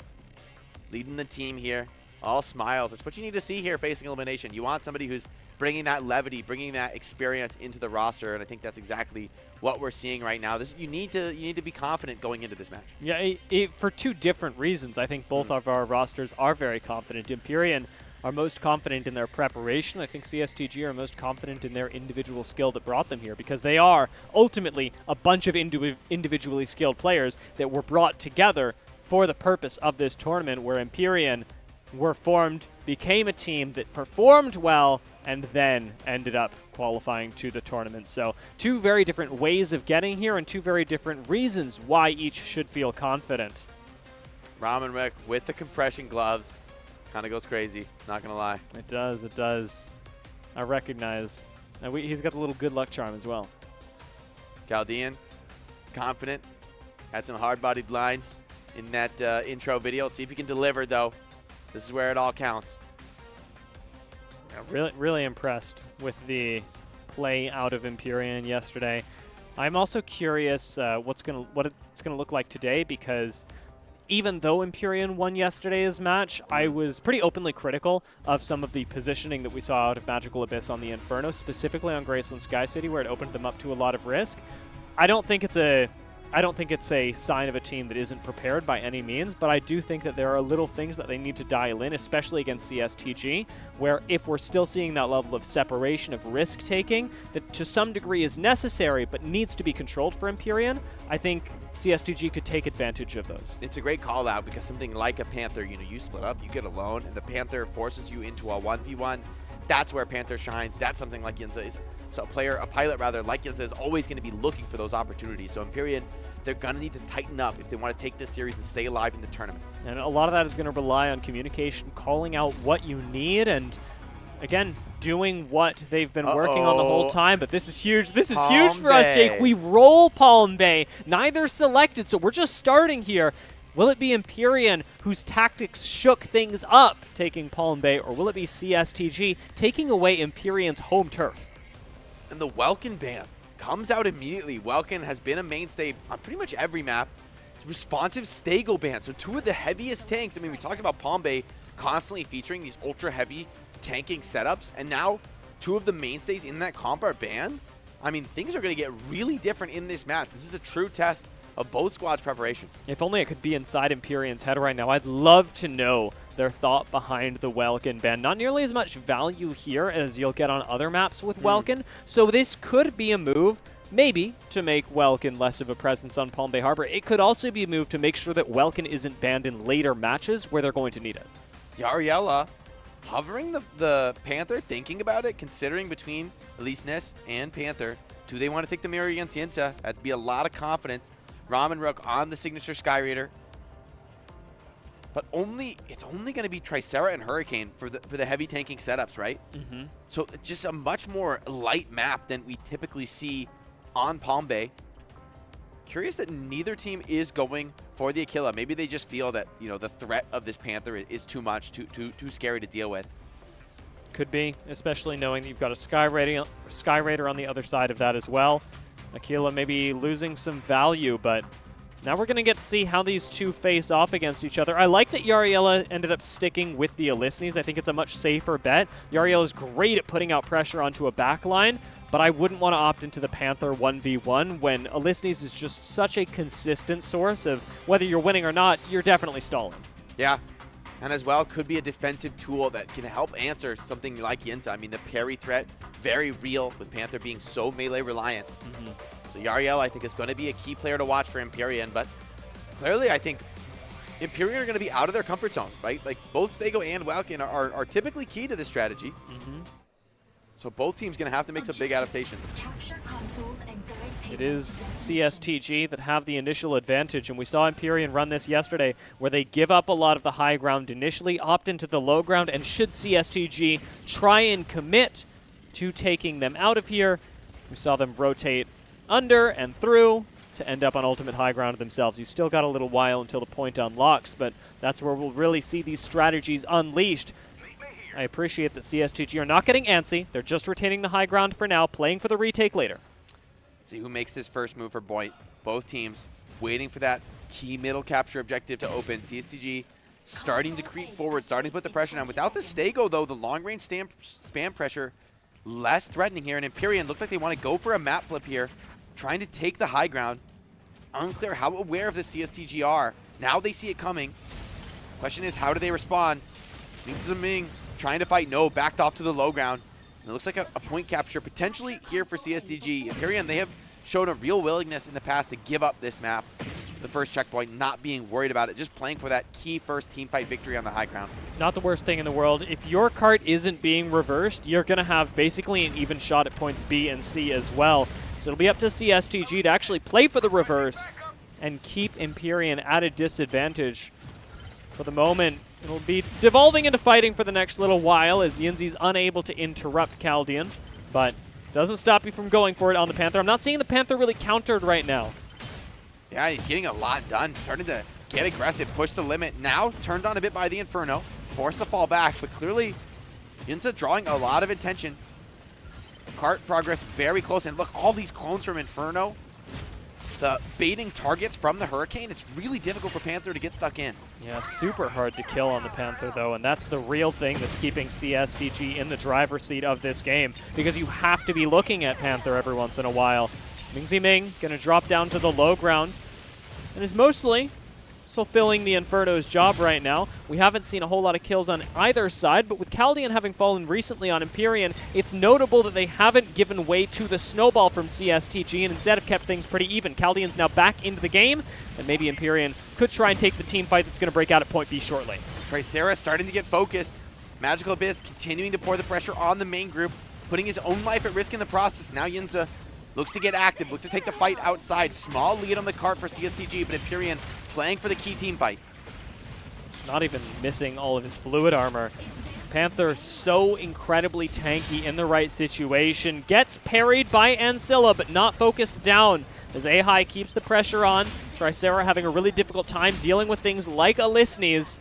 leading the team here. All smiles. That's what you need to see here facing elimination. You want somebody who's bringing that levity, bringing that experience into the roster, and I think that's exactly what we're seeing right now. You need to be confident going into this match. Yeah, for two different reasons. I think both of our rosters are very confident. Empyrean are most confident in their preparation. I think CSTG are most confident in their individual skill that brought them here, because they are ultimately a bunch of individually skilled players that were brought together for the purpose of this tournament, where Empyrean were formed, became a team that performed well, and then ended up qualifying to the tournament. So two very different ways of getting here and two very different reasons why each should feel confident. Ramen Rick with the compression gloves. Kind of goes crazy, not going to lie. It does, it does. I recognize. And he's got a little good luck charm as well. Chaldean, confident. Had some hard-bodied lines in that intro video. Let's see if he can deliver, though. This is where it all counts. Yeah, really impressed with the play out of Empyrean yesterday. I'm also curious what it's gonna look like today, because even though Empyrean won yesterday's match, I was pretty openly critical of some of the positioning that we saw out of Magical Abyss on the Inferno, specifically on Graceland Sky City, where it opened them up to a lot of risk. I don't think it's a sign of a team that isn't prepared by any means, but I do think that there are little things that they need to dial in, especially against CSTG, where if we're still seeing that level of separation, of risk-taking, that to some degree is necessary but needs to be controlled for Empyrean, I think CSTG could take advantage of those. It's a great call out, because something like a Panther, you split up, you get alone, and the Panther forces you into a 1v1. That's where Panther shines. That's something like Yinza is. So a pilot like Yinza is always going to be looking for those opportunities. So Empyrean, they're going to need to tighten up if they want to take this series and stay alive in the tournament. And a lot of that is going to rely on communication, calling out what you need, and again, doing what they've been working on the whole time. But this is huge. This is huge for us, Jake. We roll Palm Bay. Neither selected, so we're just starting here. Will it be Empyrean, whose tactics shook things up, taking Palm Bay, or will it be CSTG taking away Empyrean's home turf? And the Welkin ban comes out immediately. Welkin has been a mainstay on pretty much every map. It's responsive Stego ban, so two of the heaviest tanks. I mean, we talked about Palm Bay constantly featuring these ultra-heavy tanking setups, and now two of the mainstays in that comp are banned. I mean, things are going to get really different in this match. This is a true test of both squads' preparation. If only it could be inside Empyrean's head right now. I'd love to know their thought behind the Welkin ban. Not nearly as much value here as you'll get on other maps with Welkin, so this could be a move maybe to make Welkin less of a presence on Palm Bay Harbor. It could also be a move to make sure that Welkin isn't banned in later matches where they're going to need it. Yariella hovering the Panther, thinking about it, considering between at least Ness and Panther. Do they want to take the mirror against Yinza? That'd be a lot of confidence. Ramen Rook on the signature Sky Raider. but it's only going to be Tricera and Hurricane for the heavy tanking setups, right? Mm-hmm. So it's just a much more light map than we typically see on Palm Bay. Curious that neither team is going for the Aquila. Maybe they just feel that, you know, the threat of this Panther is too much, too scary to deal with. Could be, especially knowing that you've got a Sky Raider on the other side of that as well. Aquila maybe losing some value, but now we're going to get to see how these two face off against each other. I like that Yariella ended up sticking with the Alisnes. I think it's a much safer bet. Yariella is great at putting out pressure onto a backline, but I wouldn't want to opt into the Panther 1v1 when Alisnes is just such a consistent source of whether you're winning or not, you're definitely stalling. Yeah, and as well, could be a defensive tool that can help answer something like Yinza. I mean, the parry threat, very real with Panther being so melee reliant. Mm-hmm. So Yariel, I think, is going to be a key player to watch for Empyrean, but clearly I think Empyrean are going to be out of their comfort zone, right? Like, both Stego and Welkin are typically key to this strategy. Mm-hmm. So both teams going to have to make some big adaptations. It is CSTG that have the initial advantage, and we saw Empyrean run this yesterday where they give up a lot of the high ground initially, opt into the low ground, and should CSTG try and commit to taking them out of here, we saw them rotate under and through to end up on ultimate high ground themselves. You still got a little while until the point unlocks, but that's where we'll really see these strategies unleashed. I appreciate that CSTG are not getting antsy. They're just retaining the high ground for now, playing for the retake later. Let's see who makes this first move for Boyd. Both teams waiting for that key middle capture objective to open. CSTG starting to creep forward, starting to put the pressure down. Without the Stego, though, the long-range spam pressure less threatening here. And Empyrean looked like they want to go for a map flip here, trying to take the high ground. It's unclear how aware of the CSTG are. Now they see it coming. Question is, how do they respond? Ming trying to fight, no, backed off to the low ground. And it looks like a point capture potentially here for CSTG. Empyrean, they have shown a real willingness in the past to give up this map. The first checkpoint, not being worried about it, just playing for that key first team fight victory on the high ground. Not the worst thing in the world. If your cart isn't being reversed, you're going to have basically an even shot at points B and C as well. So it'll be up to CSTG to actually play for the reverse and keep Empyrean at a disadvantage. For the moment, it'll be devolving into fighting for the next little while as Yinzi's unable to interrupt Chaldean, but doesn't stop you from going for it on the Panther. I'm not seeing the Panther really countered right now. Yeah, he's getting a lot done, starting to get aggressive, push the limit. Now turned on a bit by the Inferno, forced to fall back, but clearly Yinza drawing a lot of attention. Cart progress very close, and look, all these clones from Inferno, the baiting targets from the Hurricane, it's really difficult for Panther to get stuck in. Yeah, super hard to kill on the Panther, though, and that's the real thing that's keeping CSTG in the driver's seat of this game, because you have to be looking at Panther every once in a while. Ming going to drop down to the low ground, and is mostly fulfilling the Inferno's job right now. We haven't seen a whole lot of kills on either side, but with Chaldean having fallen recently on Empyrean, it's notable that they haven't given way to the snowball from CSTG and instead have kept things pretty even. Chaldean's now back into the game, and maybe Empyrean could try and take the team fight that's going to break out at point B shortly. Tricera starting to get focused. Magical Abyss continuing to pour the pressure on the main group, putting his own life at risk in the process. Now Yinza looks to get active, looks to take the fight outside. Small lead on the cart for CSTG, but Empyrean playing for the key team fight. Not even missing all of his fluid armor. Panther so incredibly tanky in the right situation. Gets parried by Ancilla, but not focused down as Ahai keeps the pressure on. Tricera having a really difficult time dealing with things like Alisnes.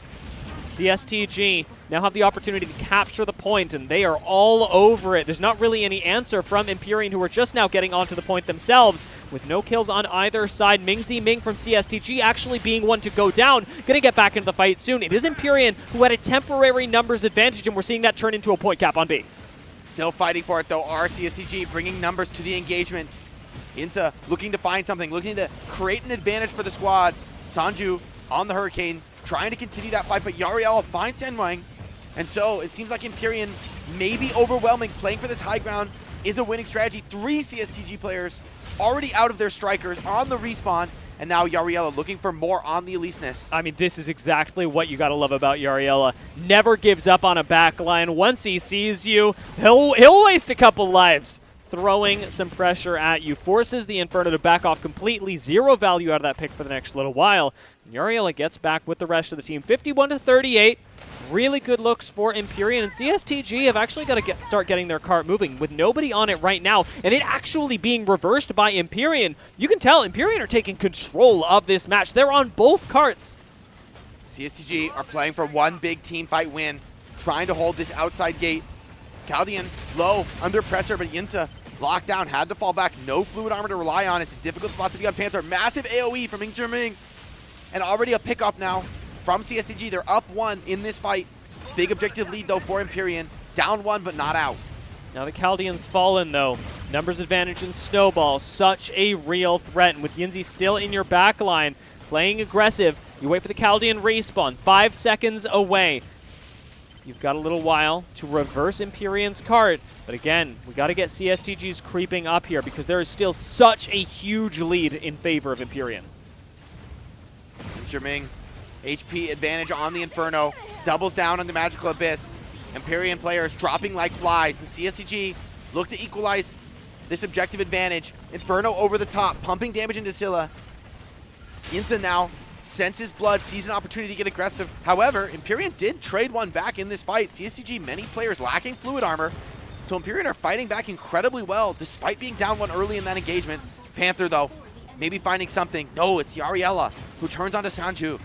CSTG now have the opportunity to capture the point, and they are all over it. There's not really any answer from Empyrean, who are just now getting onto the point themselves, with no kills on either side. Ming from CSTG actually being one to go down. Gonna get back into the fight soon. It is Empyrean who had a temporary numbers advantage, and we're seeing that turn into a point cap on B. Still fighting for it, though, are CSTG bringing numbers to the engagement. Insa looking to find something, looking to create an advantage for the squad. Sanju on the Hurricane, trying to continue that fight, but Yariel finds Senwang. And so it seems like Empyrean may be overwhelming. Playing for this high ground is a winning strategy. 3 CSTG players already out of their strikers on the respawn, and now Yariella looking for more on the Alisnes. I mean, this is exactly what you got to love about Yariella. Never gives up on a backline. Once he sees you, he'll waste a couple lives. throwing some pressure at you. Forces the Inferno to back off completely. Zero value out of that pick for the next little while. And Yariela gets back with the rest of the team. 51-38. Really good looks for Empyrean, and CSTG have actually got to start getting their cart moving with nobody on it right now, and it actually being reversed by Empyrean. You can tell Empyrean are taking control of this match. They're on both carts. CSTG are playing for one big team fight win, trying to hold this outside gate. Chaldean low, under pressure, but Yinsa locked down, had to fall back. No fluid armor to rely on. It's a difficult spot to be on Panther. Massive AoE from Ming, and already a pickoff now from CSTG. They're up 1 in this fight. Big objective lead, though, for Empyrean. Down 1, but not out. Now the Chaldean's fallen, though. Numbers advantage and Snowball. Such a real threat. And with Yinzi still in your back line, playing aggressive, you wait for the Chaldean respawn. 5 seconds away. You've got a little while to reverse Empyrean's cart. But again, we got to get CSTG's creeping up here because there is still such a huge lead in favor of Empyrean. Ming, HP advantage on the Inferno, doubles down on the Magical Abyss. Empyrean players dropping like flies, and CSTG look to equalize this objective advantage. Inferno over the top, pumping damage into Scylla. Yinsa now senses blood, sees an opportunity to get aggressive. However, Empyrean did trade one back in this fight. CSTG, many players lacking fluid armor, so Empyrean are fighting back incredibly well, despite being down 1 early in that engagement. Panther, though, maybe finding something. No, it's Yariela, who turns onto Sanju.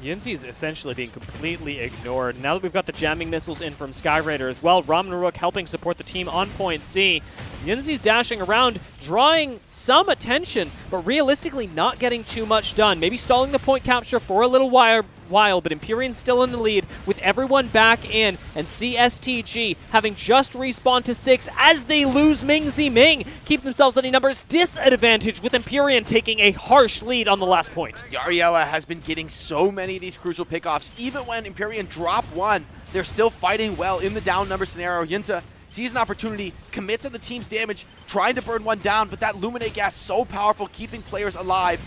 Yinzi is essentially being completely ignored. Now that we've got the jamming missiles in from Skyraider as well, Ramen Rook helping support the team on point C. Yinzi's dashing around, drawing some attention, but realistically not getting too much done. Maybe stalling the point capture for a little while, but Empyrean still in the lead with everyone back in, and CSTG having just respawned to 6 as they lose Ming, keep themselves at a numbers disadvantage with Empyrean taking a harsh lead on the last point. Yariela has been getting so many of these crucial pickoffs. Even when Empyrean drop 1, they're still fighting well in the down number scenario. Yinsa sees an opportunity, commits on the team's damage, trying to burn one down, but that Luminate gas so powerful, keeping players alive.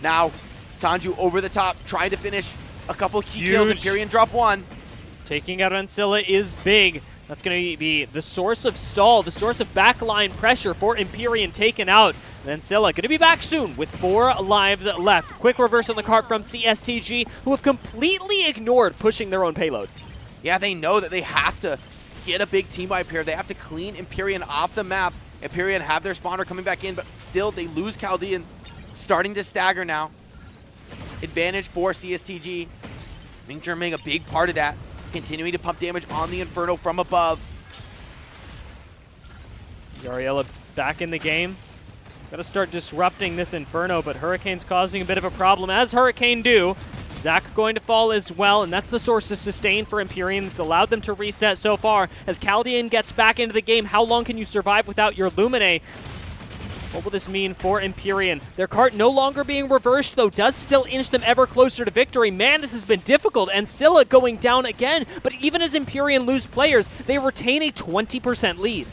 Now, Sanju over the top, trying to finish a couple key kills. Empyrean drop 1. Taking out Ancilla is big. That's going to be the source of stall, the source of backline pressure for Empyrean taken out. And Ancilla going to be back soon with 4 lives left. Quick reverse on the cart from CSTG, who have completely ignored pushing their own payload. Yeah, they know that they have to get a big team wipe here. They have to clean Empyrean off the map. Empyrean have their spawner coming back in, but still they lose Chaldean. Starting to stagger now. Advantage for CSTG. Ming a big part of that. Continuing to pump damage on the Inferno from above. Yariela's back in the game. Got to start disrupting this Inferno, but Hurricane's causing a bit of a problem, as Hurricane do. Zac going to fall as well, and that's the source of sustain for Empyrean that's allowed them to reset so far. As Chaldean gets back into the game, how long can you survive without your Luminate? What will this mean for Empyrean? Their cart no longer being reversed, though, does still inch them ever closer to victory. Man, this has been difficult, and Scylla going down again. But even as Empyrean lose players, they retain a 20% lead.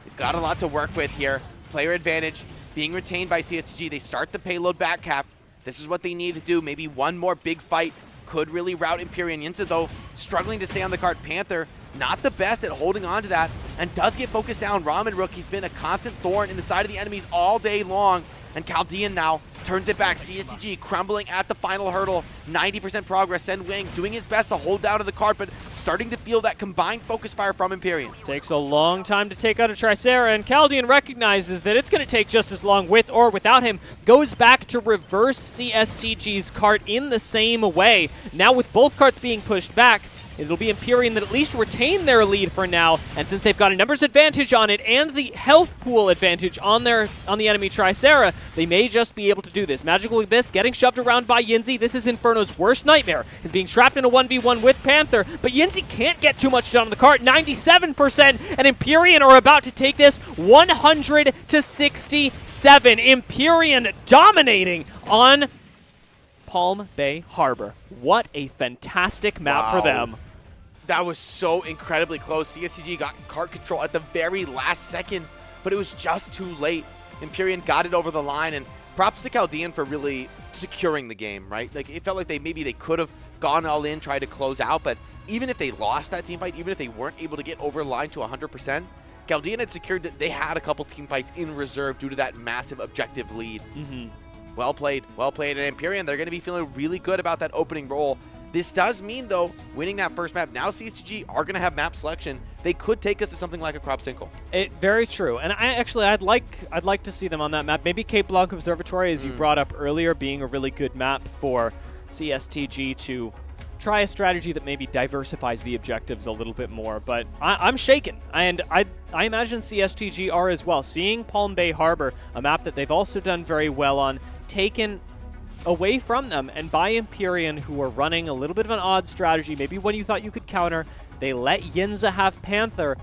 They've got a lot to work with here. Player advantage being retained by CSTG. They start the payload back cap. This is what they need to do. Maybe one more big fight could really rout Empyrean. Yinsa, though, struggling to stay on the cart. Panther, not the best at holding on to that, and does get focused down. Ramen Rook, he's been a constant thorn in the side of the enemies all day long, and Chaldean now turns it back. CSTG crumbling at the final hurdle. 90% progress. Send Wing doing his best to hold down to the cart, but starting to feel that combined focus fire from Empyrean. Takes a long time to take out a Tricera, and Chaldean recognizes that it's going to take just as long with or without him. Goes back to reverse CSTG's cart in the same way. Now with both carts being pushed back, it'll be Empyrean that at least retain their lead for now, and since they've got a numbers advantage on it and the health pool advantage on the enemy Tricera, they may just be able to do this. Magical Abyss getting shoved around by Yinzi. This is Inferno's worst nightmare, is being trapped in a 1v1 with Panther, but Yinzi can't get too much done on the cart. 97%, and Empyrean are about to take this 100-67. Empyrean dominating on Palm Bay Harbor. What a fantastic map for them. That was so incredibly close. CSTG got cart control at the very last second, but it was just too late. Empyrean got it over the line, and props to Chaldean for really securing the game, right? Like, it felt like maybe they could have gone all in, tried to close out, but even if they lost that team fight, even if they weren't able to get over the line to 100%, Chaldean had secured that they had a couple team fights in reserve due to that massive objective lead. Well played, well played. And Empyrean, they're going to be feeling really good about that opening roll. This does mean, though, winning that first map, now CSTG are going to have map selection. They could take us to something like a Crop Cinco. Very true. And I'd like to see them on that map. Maybe Cape Blanc Observatory, as you brought up earlier, being a really good map for CSTG to try a strategy that maybe diversifies the objectives a little bit more. But I'm shaken, and I imagine CSTG are as well. Seeing Palm Bay Harbor, a map that they've also done very well on, taken away from them, and by Empyrean, who are running a little bit of an odd strategy, maybe when you thought you could counter, they let Yinza have Panther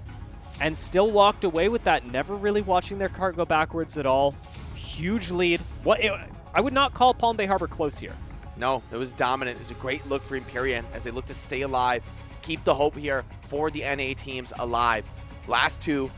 and still walked away with that, never really watching their cart go backwards at all. Huge lead. I would not call Palm Bay Harbor close here. No, it was dominant. It was a great look for Empyrean as they look to stay alive, keep the hope here for the NA teams alive. Last two,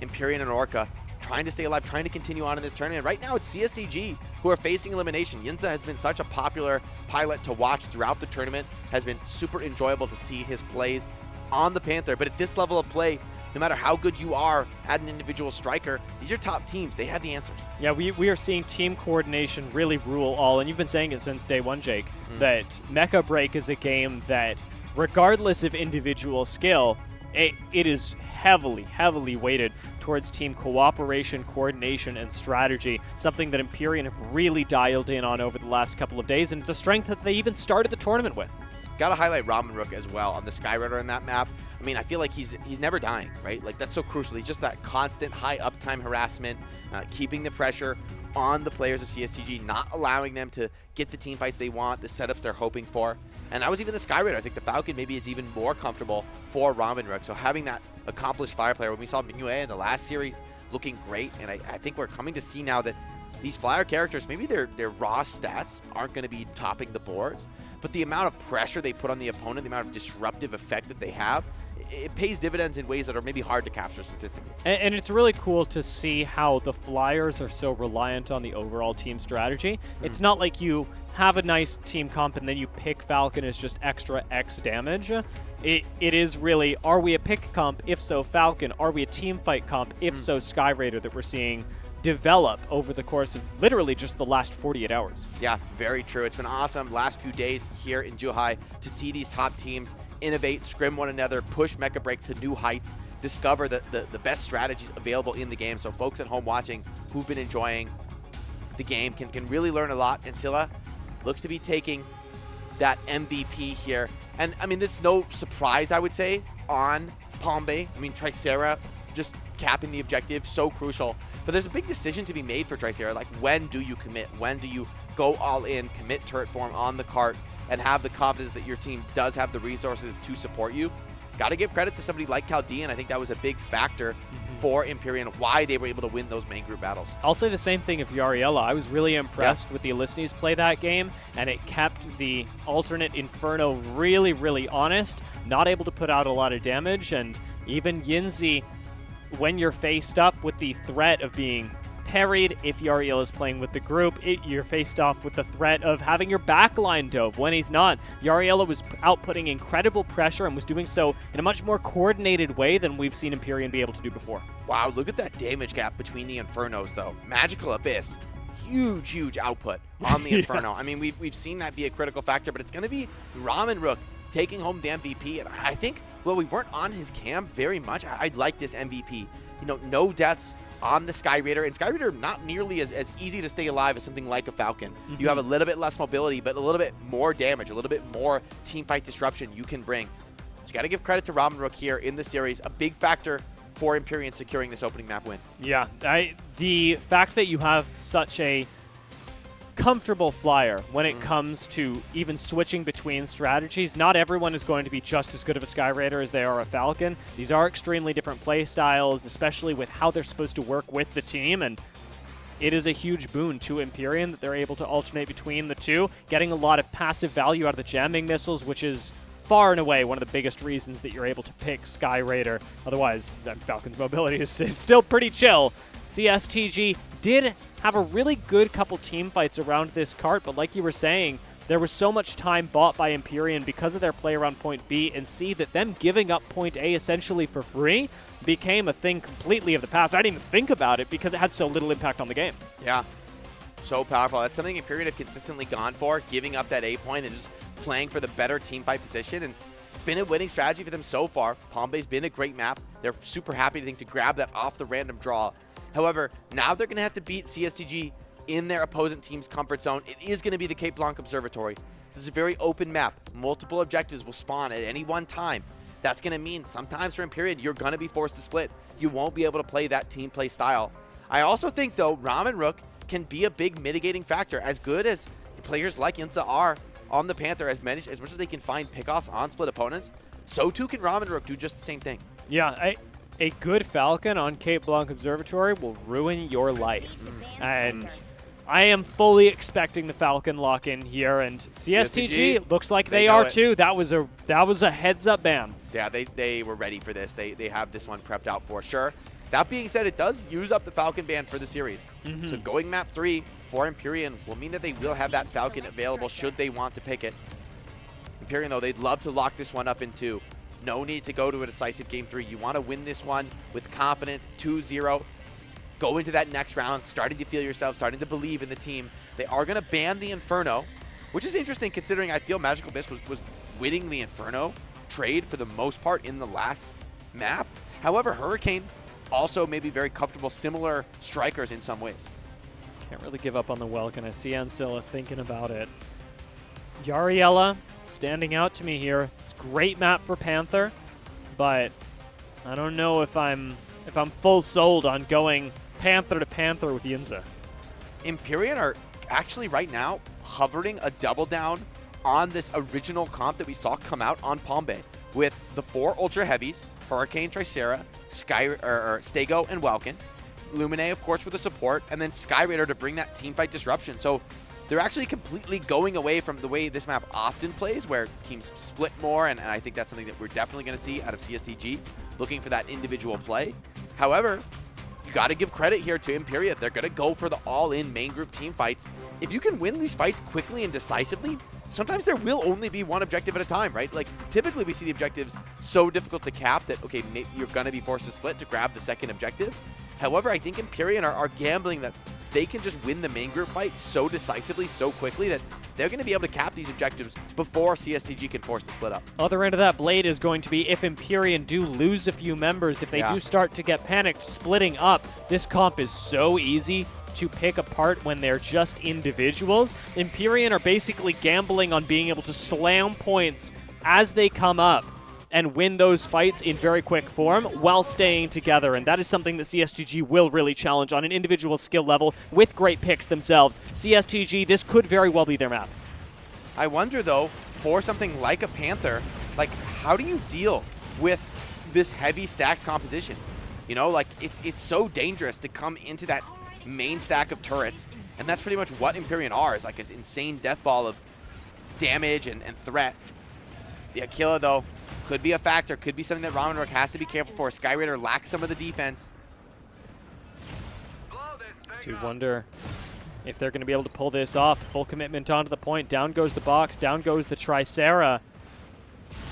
Empyrean and Orca, trying to stay alive, trying to continue on in this tournament. Right now, it's CSTG who are facing elimination. Yinza has been such a popular pilot to watch throughout the tournament, has been super enjoyable to see his plays on the Panther. But at this level of play, no matter how good you are at an individual striker, these are top teams. They have the answers. Yeah, we are seeing team coordination really rule all, and you've been saying it since day one, Jake, that Mecha Break is a game that, regardless of individual skill, it is heavily weighted towards team cooperation, coordination, and strategy, something that Empyrean have really dialed in on over the last couple of days, and it's a strength that they even started the tournament with. Got to highlight Ramen Rook as well on the Skyrider in that map. I mean, I feel like he's never dying, right? Like, that's so crucial. He's just that constant high uptime harassment, keeping the pressure on the players of CSTG, not allowing them to get the team fights they want, the setups they're hoping for. And I was even the Skyrider. I think the Falcon maybe is even more comfortable for Ramen Rook. So having that accomplished fire player, when we saw Minue in the last series looking great, and I think we're coming to see now that these flyer characters, maybe their raw stats aren't going to be topping the boards, but the amount of pressure they put on the opponent, the amount of disruptive effect that they have, it pays dividends in ways that are maybe hard to capture statistically. And it's really cool to see how the Flyers are so reliant on the overall team strategy. It's not like you have a nice team comp and then you pick Falcon as just extra X damage. It is really, are we a pick comp? If so, Falcon. Are we a team fight comp? If so, Skyraider, that we're seeing develop over the course of literally just the last 48 hours. Yeah, very true. It's been awesome last few days here in Zhuhai to see these top teams innovate, scrim one another, push Mecha Break to new heights, discover the best strategies available in the game. So folks at home watching who've been enjoying the game can really learn a lot. And Scylla looks to be taking that MVP here. And I mean, this is no surprise, I would say, on Palm Bay. I mean, Tricera just capping the objective, so crucial. But there's a big decision to be made for Tricera. Like, when do you commit? When do you go all in, commit turret form on the cart, and have the confidence that your team does have the resources to support you? Got to give credit to somebody like Chaldean. I think that was a big factor for Empyrean, why they were able to win those main group battles. I'll say the same thing of Yariella. I was really impressed with the Illusionies play that game, and it kept the alternate Inferno really honest, not able to put out a lot of damage, and even Yinzi, when you're faced up with the threat of being parried, if Yariel is playing with the group, you're faced off with the threat of having your backline dove. When he's not, Yariella was outputting incredible pressure and was doing so in a much more coordinated way than we've seen Empyrean be able to do before. Wow, look at that damage gap between the Infernos, though. Magical Abyss, huge output on the Inferno. I mean, we've seen that be a critical factor, but it's going to be Ramen Rook taking home the MVP, and I think, well, we weren't on his cam very much. I'd like this MVP. You know, no deaths on the Skyraider, and Skyraider not nearly as easy to stay alive as something like a Falcon. You have a little bit less mobility, but a little bit more damage, a little bit more teamfight disruption you can bring. So you got to give credit to Ramen Rook here in the series, a big factor for Empyrean securing this opening map win. Yeah, the fact that you have such a comfortable flyer when it comes to even switching between strategies. Not everyone is going to be just as good of a Skyraider as they are a Falcon. These are extremely different play styles, especially with how they're supposed to work with the team, and it is a huge boon to Empyrean that they're able to alternate between the two, getting a lot of passive value out of the jamming missiles, which is far and away one of the biggest reasons that you're able to pick Skyraider. Otherwise, Falcon's mobility is still pretty chill. CSTG did have a really good couple team fights around this cart, but like you were saying, there was so much time bought by Empyrean because of their play around point B, and see that them giving up point A essentially for free became a thing completely of the past. I didn't even think about it because it had so little impact on the game. Yeah, so powerful. That's something Empyrean have consistently gone for, giving up that A point and just playing for the better team fight position, and it's been a winning strategy for them so far. Pombay's been a great map. They're super happy to grab that off the random draw. However, now they're going to have to beat CSTG in their opposing team's comfort zone. It is going to be the Cape Blanc Observatory. This is a very open map. Multiple objectives will spawn at any one time. That's going to mean sometimes for Empyrean, you're going to be forced to split. You won't be able to play that team play style. I also think, though, Ramen Rook can be a big mitigating factor. As good as players like Yinza are on the Panther, as much as they can find pickoffs on split opponents, so too can Ramen Rook do just the same thing. Yeah, a good Falcon on Cape Blanc Observatory will ruin your life. And I am fully expecting the Falcon lock-in here, and CSTG looks like they are too. That was a heads-up ban. Yeah, they were ready for this. They have this one prepped out for sure. That being said, it does use up the Falcon ban for the series. So going map 3 for Empyrean will mean that they will have that Falcon available should they want to pick it. Empyrean, though, they'd love to lock this one up in 2. No need to go to a decisive game 3. You want to win this one with confidence, 2-0. Go into that next round, starting to feel yourself, starting to believe in the team. They are going to ban the Inferno, which is interesting considering I feel Magical Abyss was winning the Inferno trade for the most part in the last map. However, Hurricane also maybe very comfortable, similar strikers in some ways. Can't really give up on the Welkin. I see Ancilla thinking about it. Yariella standing out to me here. It's a great map for Panther, but I don't know if I'm full sold on going Panther to Panther with Yinza. Empyrean are actually right now hovering a double down on this original comp that we saw come out on Palm Bay with the 4 Ultra Heavies, Hurricane, Tricera, Stego, and Welkin. Lumine, of course, for the support, and then Skyraider to bring that teamfight disruption. So they're actually completely going away from the way this map often plays, where teams split more, and I think that's something that we're definitely going to see out of CSTG, looking for that individual play. However, you got to give credit here to Empyrean. They're going to go for the all-in main group team fights. If you can win these fights quickly and decisively, sometimes there will only be one objective at a time, right? Like, typically we see the objectives so difficult to cap that, okay, maybe you're going to be forced to split to grab the second objective. However, I think Empyrean are gambling that they can just win the main group fight so decisively, so quickly, that they're going to be able to cap these objectives before CSTG can force the split up. Other end of that blade is going to be if Empyrean do lose a few members, if they do start to get panicked, splitting up, this comp is so easy to pick apart when they're just individuals. Empyrean are basically gambling on being able to slam points as they come up and win those fights in very quick form while staying together. And that is something that CSTG will really challenge on an individual skill level with great picks themselves. CSTG, this could very well be their map. I wonder, though, for something like a Panther, like, how do you deal with this heavy stacked composition? You know, like, it's so dangerous to come into that main stack of turrets, and that's pretty much what Empyrean are, is like this insane death ball of damage and threat. The Aquila, though, could be a factor, could be something that Ramen Rook has to be careful for. Skyraider lacks some of the defense. To wonder if they're going to be able to pull this off. Full commitment onto the point. Down goes the box. Down goes the Tricera.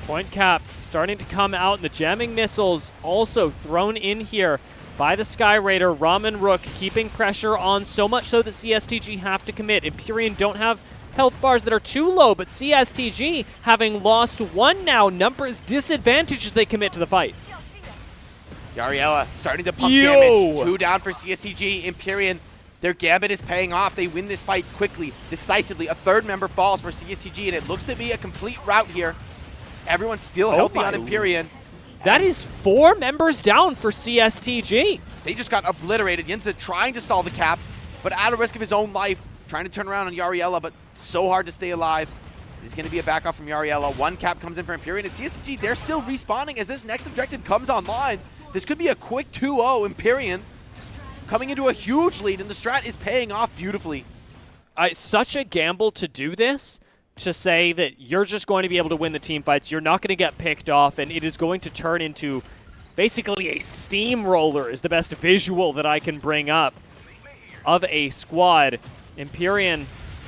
Point cap starting to come out. The jamming missiles also thrown in here by the Skyraider. Ramen Rook keeping pressure on so much so that CSTG have to commit. Empyrean don't have health bars that are too low, but CSTG, having lost 1 now, numbers disadvantage as they commit to the fight. Yariella starting to pump damage. 2 down for CSTG. Empyrean, their gambit is paying off. They win this fight quickly, decisively. A 3rd member falls for CSTG, and it looks to be a complete rout here. Everyone's still healthy on Empyrean. That is 4 members down for CSTG. They just got obliterated. Yinza trying to stall the cap, but at a risk of his own life, trying to turn around on Yariella, but so hard to stay alive. There's going to be a back off from Yariella. 1 cap comes in for Empyrean, and CSTG, they're still respawning as this next objective comes online. This could be a quick 2-0. Empyrean coming into a huge lead, and the strat is paying off beautifully. Such a gamble to do this, to say that you're just going to be able to win the team fights, you're not going to get picked off, and it is going to turn into basically a steamroller is the best visual that I can bring up of a squad. Empyrean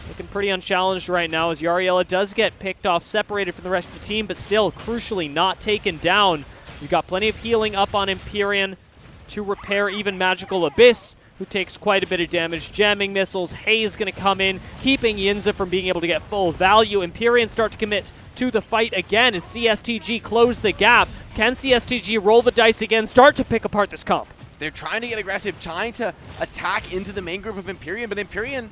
looking pretty unchallenged right now as Yariella does get picked off, separated from the rest of the team, but still, crucially, not taken down. You've got plenty of healing up on Empyrean to repair even Magical Abyss, who takes quite a bit of damage. Jamming missiles, Haze going to come in, keeping Yinza from being able to get full value. Empyrean start to commit to the fight again as CSTG close the gap. Can CSTG roll the dice again, start to pick apart this comp? They're trying to get aggressive, trying to attack into the main group of Empyrean, but Empyrean,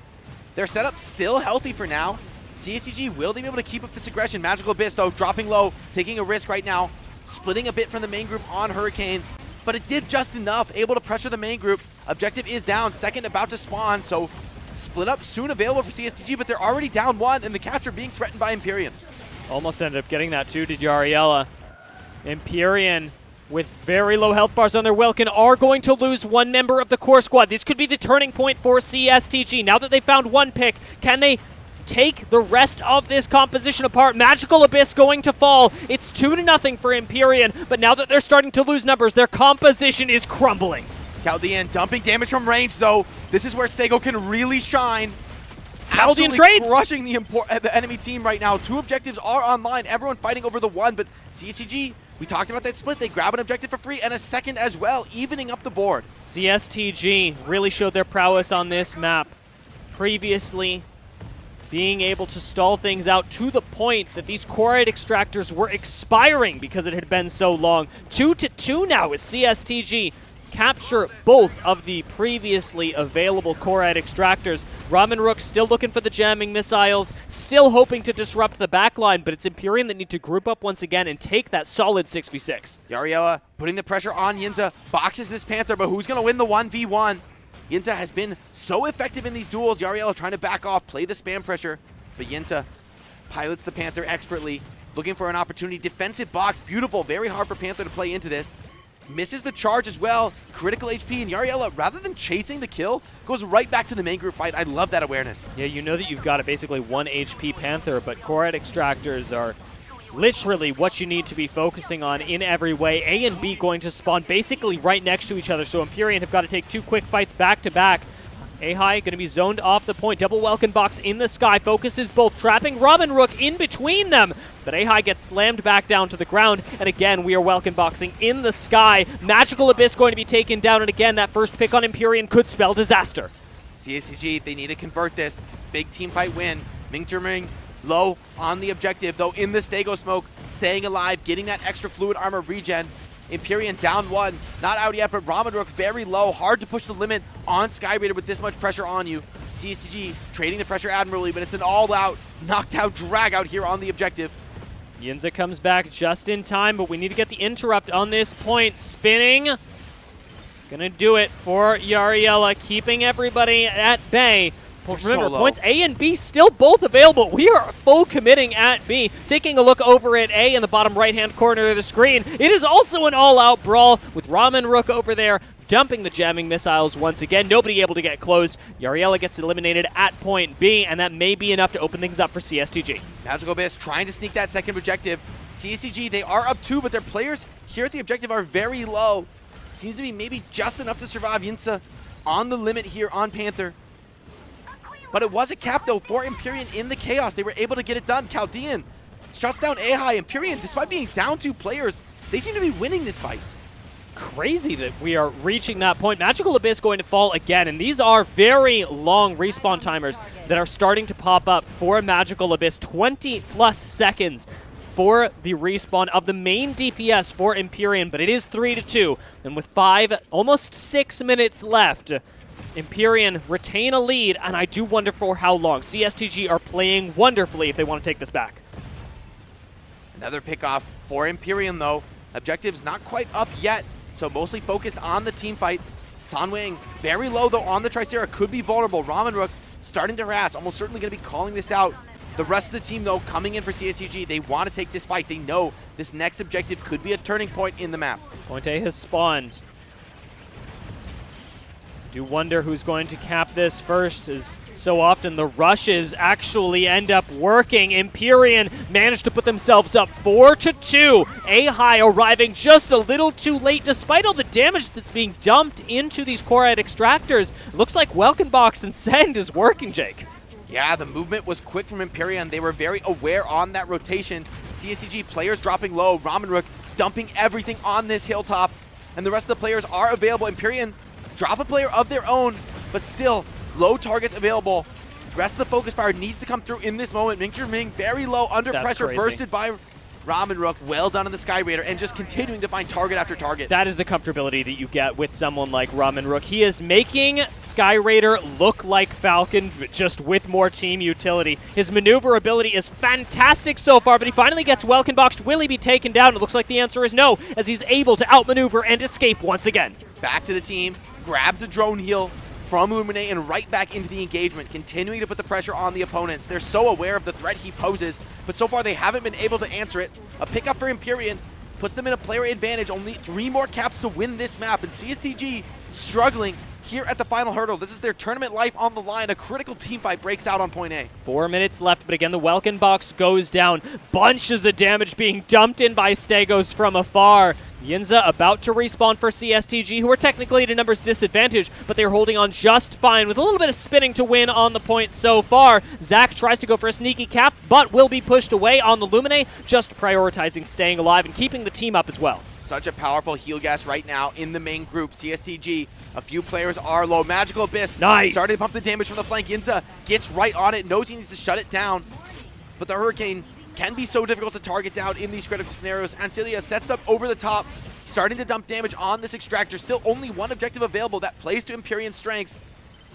their setup still healthy for now. CSTG, will they be able to keep up this aggression? Magical Abyss, though, dropping low, taking a risk right now, splitting a bit from the main group on Hurricane, but it did just enough, able to pressure the main group. Objective is down, second about to spawn, so split up soon available for CSTG, but they're already down one, and the capture being threatened by Empyrean. Almost ended up getting that too, did Yariella. Empyrean, with very low health bars on their Welkin, are going to lose one member of the core squad. This could be the turning point for CSTG. Now that they found one pick, can they take the rest of this composition apart? Magical Abyss going to fall. It's 2-0 for Empyrean, but now that they're starting to lose numbers, their composition is crumbling. Chaldean dumping damage from range, though. This is where Stego can really shine. Chaldean Absolutely trades! crushing the enemy team right now. Two objectives are online. Everyone fighting over the one, but CSTG, we talked about that split. They grab an objective for free and a second as well, evening up the board. CSTG really showed their prowess on this map. Previously, being able to stall things out to the point that these Corite extractors were expiring because it had been so long. 2-2 now as CSTG capture both of the previously available Corite extractors. Ramen Rook still looking for the jamming missiles, still hoping to disrupt the backline, but it's Empyrean that need to group up once again and take that solid 6v6. Yariella putting the pressure on Yinza, boxes this Panther, but who's going to win the 1v1? Yinza has been so effective in these duels. Yariella trying to back off, play the spam pressure, but Yinza pilots the Panther expertly, looking for an opportunity. Defensive box, beautiful, very hard for Panther to play into this. Misses the charge as well, critical HP, and Yariella, rather than chasing the kill, goes right back to the main group fight. I love that awareness. Yeah, you know that you've got a basically 1 HP Panther, but Corite extractors are literally what you need to be focusing on in every way. A and B going to spawn basically right next to each other, so Empyrean have got to take 2 quick fights back to back. Ahai going to be zoned off the point. Double Welkin box in the sky. Focuses both, trapping Ramen Rook in between them. But Ahai gets slammed back down to the ground. And again, we are Welkin boxing in the sky. Magical Abyss going to be taken down. And again, that first pick on Empyrean could spell disaster. CSCG, they need to convert this. Big team fight win. Ming Zhiming low on the objective, though in the Stego smoke, staying alive, getting that extra fluid armor regen. Empyrean down one, not out yet, but Ramen Rook very low, hard to push the limit on Sky Raider with this much pressure on you. CSCG trading the pressure admirably, but it's an all-out, knocked-out drag out here on the objective. Yinza comes back just in time, but we need to get the interrupt on this point. Spinning, gonna do it for Yariella, keeping everybody at bay. Remember, so points A and B still both available. We are full committing at B. Taking a look over at A in the bottom right-hand corner of the screen. It is also an all-out brawl with Ramen Rook over there, dumping the jamming missiles once again. Nobody able to get close. Yariella gets eliminated at point B, and that may be enough to open things up for CSTG. Magical Abyss trying to sneak that second objective. CSTG, they are up 2, but their players here at the objective are very low. Seems to be maybe just enough to survive. Yinza on the limit here on Panther. But it was a cap, though, for Empyrean in the chaos. They were able to get it done. Chaldean shuts down Ahai. Empyrean, despite being down 2 players, they seem to be winning this fight. Crazy that we are reaching that point. Magical Abyss going to fall again, and these are very long respawn timers that are starting to pop up for Magical Abyss. 20+ seconds for the respawn of the main DPS for Empyrean, but it is 3-2, and with 5, almost 6 minutes left, Empyrean retain a lead, and I do wonder for how long. CSTG are playing wonderfully if they want to take this back. Another pickoff for Empyrean, though. Objectives not quite up yet, so mostly focused on the team fight. Sanwing very low, though, on the Tricera. Could be vulnerable. Ramen Rook starting to harass. Almost certainly going to be calling this out. The rest of the team, though, coming in for CSTG. They want to take this fight. They know this next objective could be a turning point in the map. Point A has spawned. Do wonder who's going to cap this first, as so often the rushes actually end up working. Empyrean managed to put themselves up 4-2. Ahai arriving just a little too late, despite all the damage that's being dumped into these Corite extractors. It looks like Welkin Box and Send is working, Jake. Yeah, the movement was quick from Empyrean. They were very aware on that rotation. CSTG players dropping low. Ramen Rook dumping everything on this hilltop. And the rest of the players are available. Empyrean drop a player of their own, but still low targets available. Rest of the focus fire needs to come through in this moment. Ming very low, under pressure, crazy. bursted by Ramen Rook. Well done on the Sky Raider, and just continuing to find target after target. That is the comfortability that you get with someone like Ramen Rook. He is making Sky Raider look like Falcon, but just with more team utility. His maneuverability is fantastic so far, but he finally gets Welkin boxed. Will he be taken down? It looks like the answer is no, as he's able to outmaneuver and escape once again. Back to the team, grabs a drone heal from Lumine and right back into the engagement, continuing to put the pressure on the opponents. They're so aware of the threat he poses, but so far they haven't been able to answer it. A pickup for Empyrean puts them in a player advantage. Only 3 more caps to win this map, and CSTG struggling here at the final hurdle. This is their tournament life on the line. A critical team fight breaks out on point A. 4 minutes left, but again, the Welkin box goes down. Bunches of damage being dumped in by Stegos from afar. Yinza about to respawn for CSTG, who are technically at a numbers disadvantage, but they're holding on just fine with a little bit of spinning to win on the point so far. Zach tries to go for a sneaky cap, but will be pushed away on the Lumine, just prioritizing staying alive and keeping the team up as well. Such a powerful heal gas right now in the main group. CSTG, a few players are low. Magical Abyss starting to pump the damage from the flank. Yinza gets right on it, knows he needs to shut it down, but the Hurricane can be so difficult to target down in these critical scenarios. Ancilia sets up over the top, starting to dump damage on this extractor. Still only one objective available that plays to Empyrean strengths.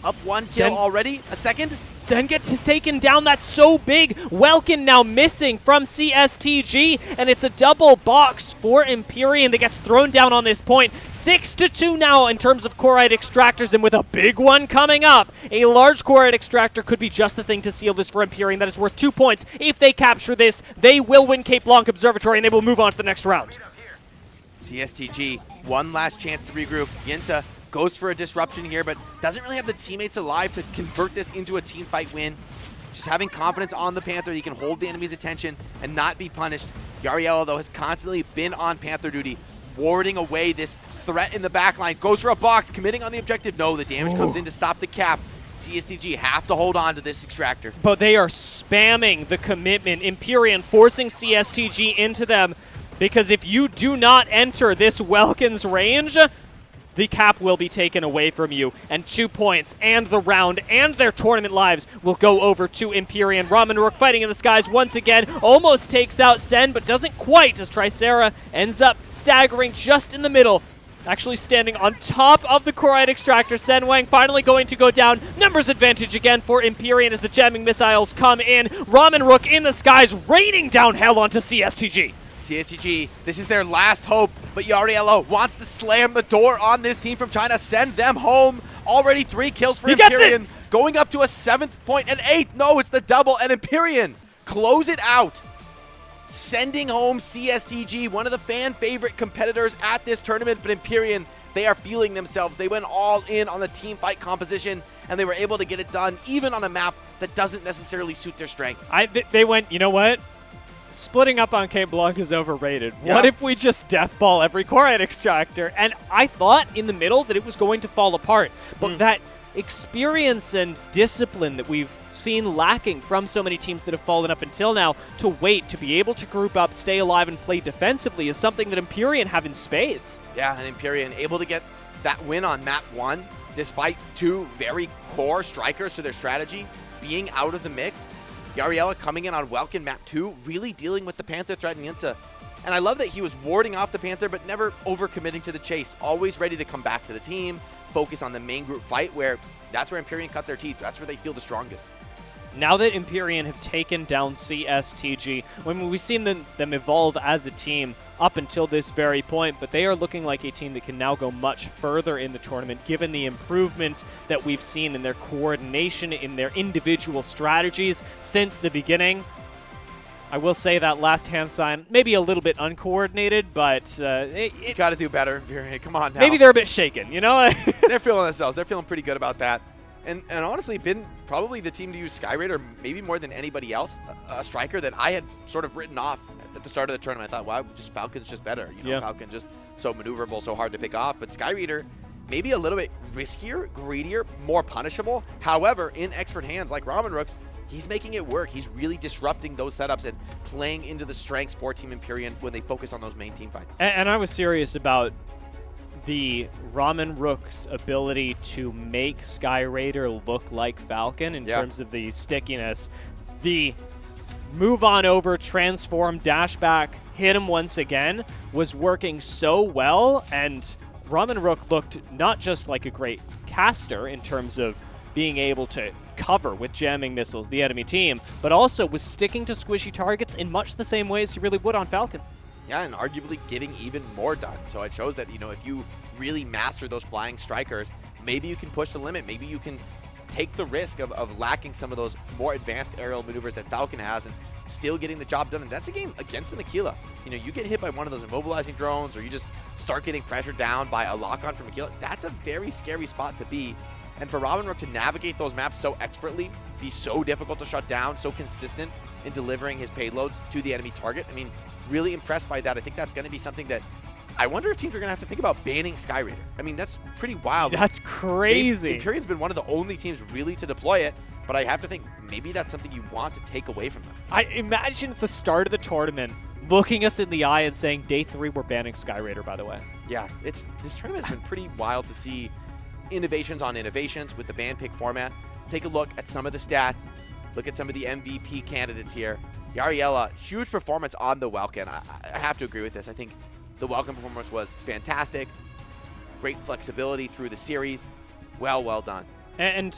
Up 1 kill already. A second. Sen gets taken down. That's so big. Welkin now missing from CSTG, and it's a double box for Empyrean that gets thrown down on this point. 6-2 now in terms of Corite extractors, and with a big one coming up, a large Corite extractor could be just the thing to seal this for Empyrean. That is worth 2 points. If they capture this, they will win Cape Blanc Observatory, and they will move on to the next round. CSTG, one last chance to regroup. Yinza goes for a disruption here, but doesn't really have the teammates alive to convert this into a team fight win. Just having confidence on the Panther, he can hold the enemy's attention and not be punished. Yariella, though, has constantly been on Panther duty, warding away this threat in the backline. Goes for a box, committing on the objective. No, the damage comes in to stop the cap. CSTG have to hold on to this extractor. But they are spamming the commitment. Empyrean forcing CSTG into them, because if you do not enter this Welkin's range, the cap will be taken away from you, and 2 points and the round and their tournament lives will go over to Empyrean. Ramen Rook fighting in the skies once again, almost takes out Sen, but doesn't quite, as Tricera ends up staggering just in the middle, actually standing on top of the Corite extractor. Sen Wang finally going to go down. Numbers advantage again for Empyrean as the jamming missiles come in. Ramen Rook in the skies, raining down hell onto CSTG. CSTG, this is their last hope, but Yariello wants to slam the door on this team from China, send them home. Already 3 kills for Empyrean, going up to a 7th point, and 8th. No, it's the double, and Empyrean close it out, sending home CSTG, one of the fan favorite competitors at this tournament. But Empyrean, they are feeling themselves. They went all in on the team fight composition, and they were able to get it done even on a map that doesn't necessarily suit their strengths. They went, you know what? Splitting up on Cape Blanc is overrated. Yep. What if we just deathball every Corite extractor? And I thought in the middle that it was going to fall apart. But that experience and discipline that we've seen lacking from so many teams that have fallen up until now, to wait, to be able to group up, stay alive, and play defensively is something that Empyrean have in spades. Yeah, and Empyrean able to get that win on map 1, despite 2 very core strikers to their strategy being out of the mix. Yariella coming in on Welkin map 2, really dealing with the Panther threat in Yinza. And I love that he was warding off the Panther, but never overcommitting to the chase. Always ready to come back to the team, focus on the main group fight, where that's where Empyrean cut their teeth. That's where they feel the strongest. Now that Empyrean have taken down CSTG, when we've seen them evolve as a team up until this very point, but they are looking like a team that can now go much further in the tournament, given the improvement that we've seen in their coordination, in their individual strategies since the beginning. I will say that last hand sign, maybe a little bit uncoordinated, but you got to do better, Empyrean. Come on now. Maybe they're a bit shaken, you know? They're feeling themselves. They're feeling pretty good about that. And honestly, been probably the team to use Sky Raider maybe more than anybody else. A striker that I had sort of written off at the start of the tournament. I thought, wow, just Falcon's just better. You know, Falcon just so maneuverable, so hard to pick off. But Sky Raider maybe a little bit riskier, greedier, more punishable. However, in expert hands like Ramenrook's, he's making it work. He's really disrupting those setups and playing into the strengths for Team Empyrean when they focus on those main team fights. And I was serious about the Ramenrook's ability to make Sky Raider look like Falcon in terms of the stickiness. The move on over, transform, dash back, hit him once again was working so well, and Ramenrook looked not just like a great caster in terms of being able to cover with jamming missiles the enemy team, but also was sticking to squishy targets in much the same way as he really would on Falcon. Yeah, and arguably getting even more done. So it shows that, you know, if you really master those flying strikers, maybe you can push the limit. Maybe you can take the risk of lacking some of those more advanced aerial maneuvers that Falcon has and still getting the job done. And that's a game against an Aquila. You know, you get hit by one of those immobilizing drones, or you just start getting pressured down by a lock-on from Aquila. That's a very scary spot to be. And for Ramenrook to navigate those maps so expertly, be so difficult to shut down, so consistent in delivering his payloads to the enemy target, I mean, really impressed by that. I think that's going to be something that I wonder if teams are going to have to think about banning Sky Raider. I mean, that's pretty wild. That's crazy. Empyrean's been one of the only teams really to deploy it, but I have to think maybe that's something you want to take away from them. I imagine at the start of the tournament looking us in the eye and saying, day 3, we're banning Sky Raider, by the way. Yeah, this tournament has been pretty wild to see innovations on innovations with the ban pick format. Let's take a look at some of the stats. Look at some of the MVP candidates here. Yariella, huge performance on the Welkin. I have to agree with this. I think the Welkin performance was fantastic. Great flexibility through the series. Well done. And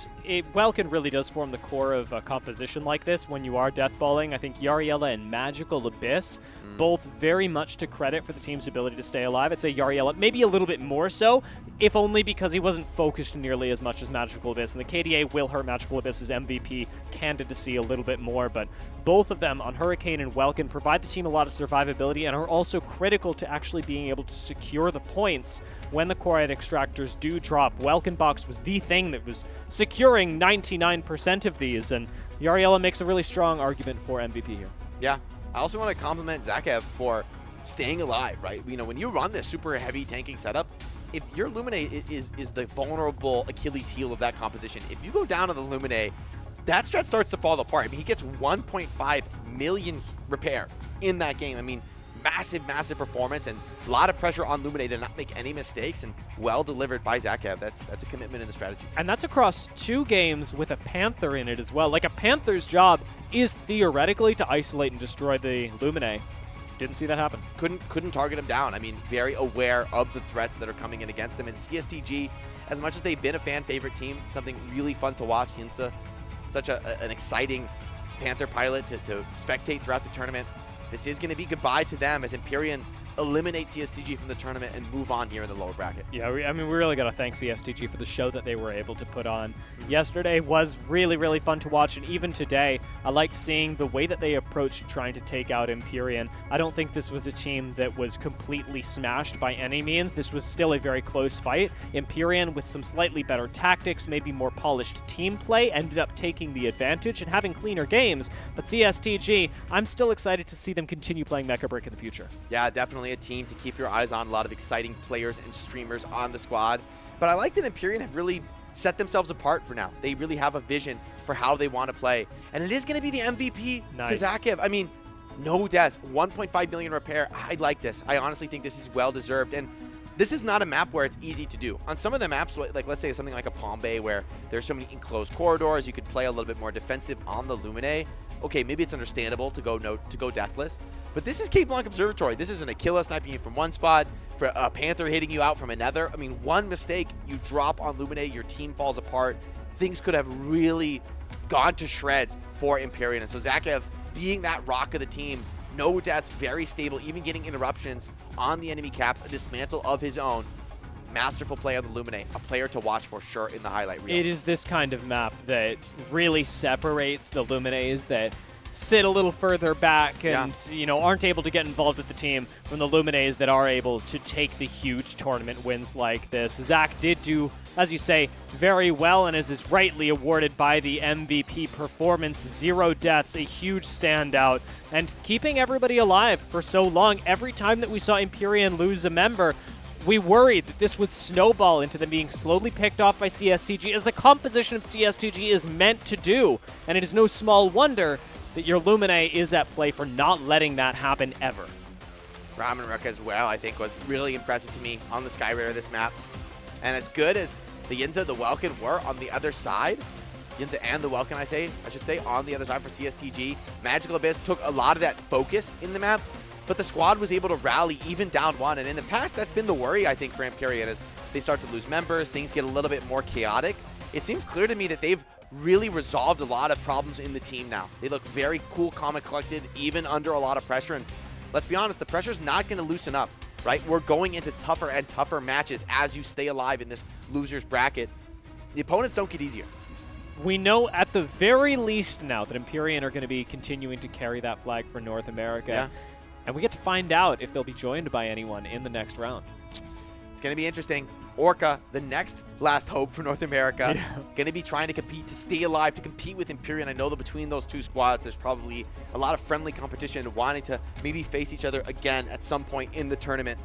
Welkin really does form the core of a composition like this when you are deathballing. I think Yariella and Magical Abyss, both very much to credit for the team's ability to stay alive. I'd say Yariella maybe a little bit more so, if only because he wasn't focused nearly as much as Magical Abyss. And the KDA will hurt Magical Abyss's MVP candidacy a little bit more, but both of them on Hurricane and Welkin provide the team a lot of survivability and are also critical to actually being able to secure the points when the Core Extractors do drop. Welkin Box was the thing that was securing 99% of these, and Yariella makes a really strong argument for MVP here. Yeah, I also want to compliment Zakev for staying alive, right? You know, when you run this super heavy tanking setup, if your Lumine is the vulnerable Achilles heel of that composition, if you go down on the Lumine, that strat starts to fall apart. I mean, he gets 1.5 million repair in that game. I mean, massive performance and a lot of pressure on Lumine to not make any mistakes, and well delivered by Zakev. That's a commitment in the strategy. And that's across 2 games with a Panther in it as well. Like, a Panther's job is theoretically to isolate and destroy the Lumine. Didn't see that happen. Couldn't target him down. I mean, very aware of the threats that are coming in against them. And CSTG, as much as they've been a fan favorite team, something really fun to watch. Hinsa, such an exciting Panther pilot to spectate throughout the tournament. This is going to be goodbye to them as Empyrean eliminate CSTG from the tournament and move on here in the lower bracket. Yeah, I mean, we really got to thank CSTG for the show that they were able to put on. Yesterday was really fun to watch, and even today, I liked seeing the way that they approached trying to take out Empyrean. I don't think this was a team that was completely smashed by any means. This was still a very close fight. Empyrean, with some slightly better tactics, maybe more polished team play, ended up taking the advantage and having cleaner games. But CSTG, I'm still excited to see them continue playing Mecha Break in the future. Yeah, definitely a team to keep your eyes on. A lot of exciting players and streamers on the squad. But I like that Empyrean have really set themselves apart for now. They really have a vision for how they want to play. And it is going to be the MVP to Zakev. I mean, no deaths, 1.5 million repair. I like this. I honestly think this is well-deserved. And this is not a map where it's easy to do. On some of the maps, like let's say something like a Palm Bay where there's so many enclosed corridors, you could play a little bit more defensive on the Lumine. Okay, maybe it's understandable to go deathless. But this is Cape Blanc Observatory. This is an Aquila sniping you from one spot, for a Panther hitting you out from another. I mean, one mistake, you drop on Lumine, your team falls apart. Things could have really gone to shreds for Empyrean. And so Zakev, being that rock of the team, no deaths, very stable, even getting interruptions on the enemy caps, a dismantle of his own. Masterful play on the Lumine, a player to watch for sure in the highlight reel. It is this kind of map that really separates the Lumines that sit a little further back and you know, aren't able to get involved with the team from the Lumines that are able to take the huge tournament wins like this. Zach did do, as you say, very well and is rightly awarded by the MVP performance. 0 deaths, a huge standout, and keeping everybody alive for so long. Every time that we saw Empyrean lose a member, we worried that this would snowball into them being slowly picked off by CSTG, as the composition of CSTG is meant to do. And it is no small wonder that your Lumine is at play for not letting that happen ever. Ramen Rook as well, I think, was really impressive to me on the Sky Raider this map. And as good as the Yinza, the Welkin were on the other side, Yinza and the Welkin, I should say, on the other side for CSTG, Magical Abyss took a lot of that focus in the map, but the squad was able to rally even down one. And in the past, that's been the worry, I think, for Empyrean, as they start to lose members, things get a little bit more chaotic. It seems clear to me that they've really resolved a lot of problems in the team now. They look very cool, calm, and collected, even under a lot of pressure. And let's be honest, the pressure's not going to loosen up, right? We're going into tougher and tougher matches as you stay alive in this loser's bracket. The opponents don't get easier. We know at the very least now that Empyrean are going to be continuing to carry that flag for North America. Yeah. And we get to find out if they'll be joined by anyone in the next round. It's going to be interesting. Orca, the next last hope for North America, going to be trying to compete, to stay alive, to compete with Empyrean. I know that between those two squads, there's probably a lot of friendly competition, wanting to maybe face each other again at some point in the tournament.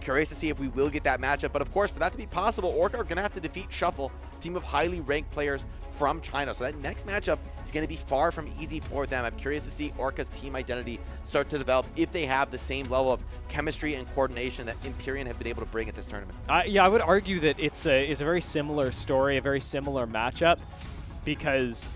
Curious to see if we will get that matchup, but of course, for that to be possible, Orca are going to have to defeat Shuffle, a team of highly ranked players from China. So that next matchup is going to be far from easy for them. I'm curious to see Orca's team identity start to develop, if they have the same level of chemistry and coordination that Empyrean have been able to bring at this tournament. Yeah, I would argue that it's a very similar story, a very similar matchup, because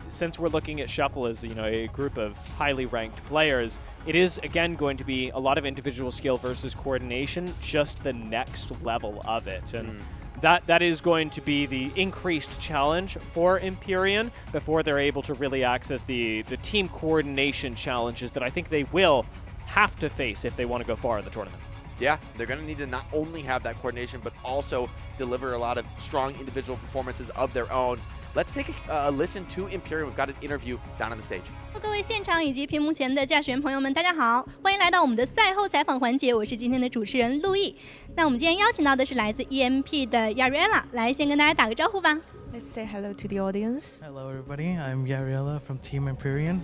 since we're looking at Shuffle as, you know, a group of highly ranked players, it is again going to be a lot of individual skill versus coordination, just the next level of it. And that is going to be the increased challenge for Empyrean before they're able to really access the team coordination challenges that I think they will have to face if they want to go far in the tournament. Yeah, they're going to need to not only have that coordination, but also deliver a lot of strong individual performances of their own. Let's take a listen to Empyrean. We've got an interview down on the stage. 各位现场以及屏幕前的驾驶员朋友们，大家好，欢迎来到我们的赛后采访环节。我是今天的主持人陆毅。那我们今天邀请到的是来自 EMP 的 Yariella， 来先跟大家打个招呼吧。Let's say hello to the audience. Hello everybody, I'm Yariella from Team Empyrean.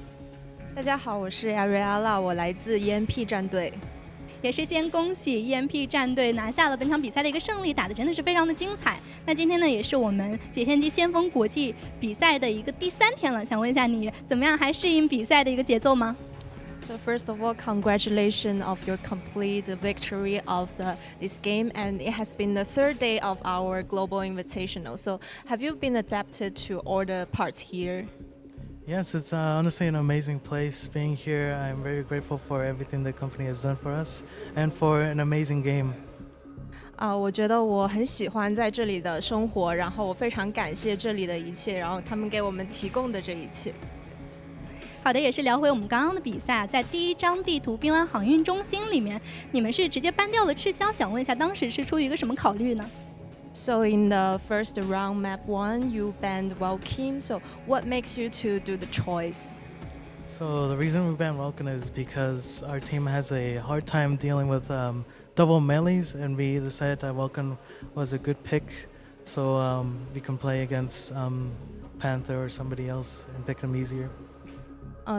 大家好，我是 Yariella， 我来自 EMP 战队。也是先恭喜 EMP 战队拿下了本场比赛的一个胜利，打得真的是非常的精彩。那今天呢，也是我们解天机先锋国际比赛的一个第3天了，想问一下你怎么样，还适应比赛的一个节奏吗？ So first of all, congratulations of your complete victory of this game, and it has been the 3rd day of our global invitational. So have you been adapted to all the parts here? Yes, it's honestly an amazing place being here. I'm very grateful for everything the company has done for us and for an amazing game. 我觉得我很喜欢在这里的生活，然后我非常感谢这里的一切，然后他们给我们提供的这一切。好的，也是聊回我们刚刚的比赛，在第1张地图滨湾航运中心里面，你们是直接搬掉了赤霄，想问一下当时是出于一个什么考虑呢？ So in the first round, map 1, you banned Welkin. So what makes you to do the choice? So the reason we banned Welkin is because our team has a hard time dealing with double melees, and we decided that Welkin was a good pick, so we can play against Panther or somebody else and pick them easier.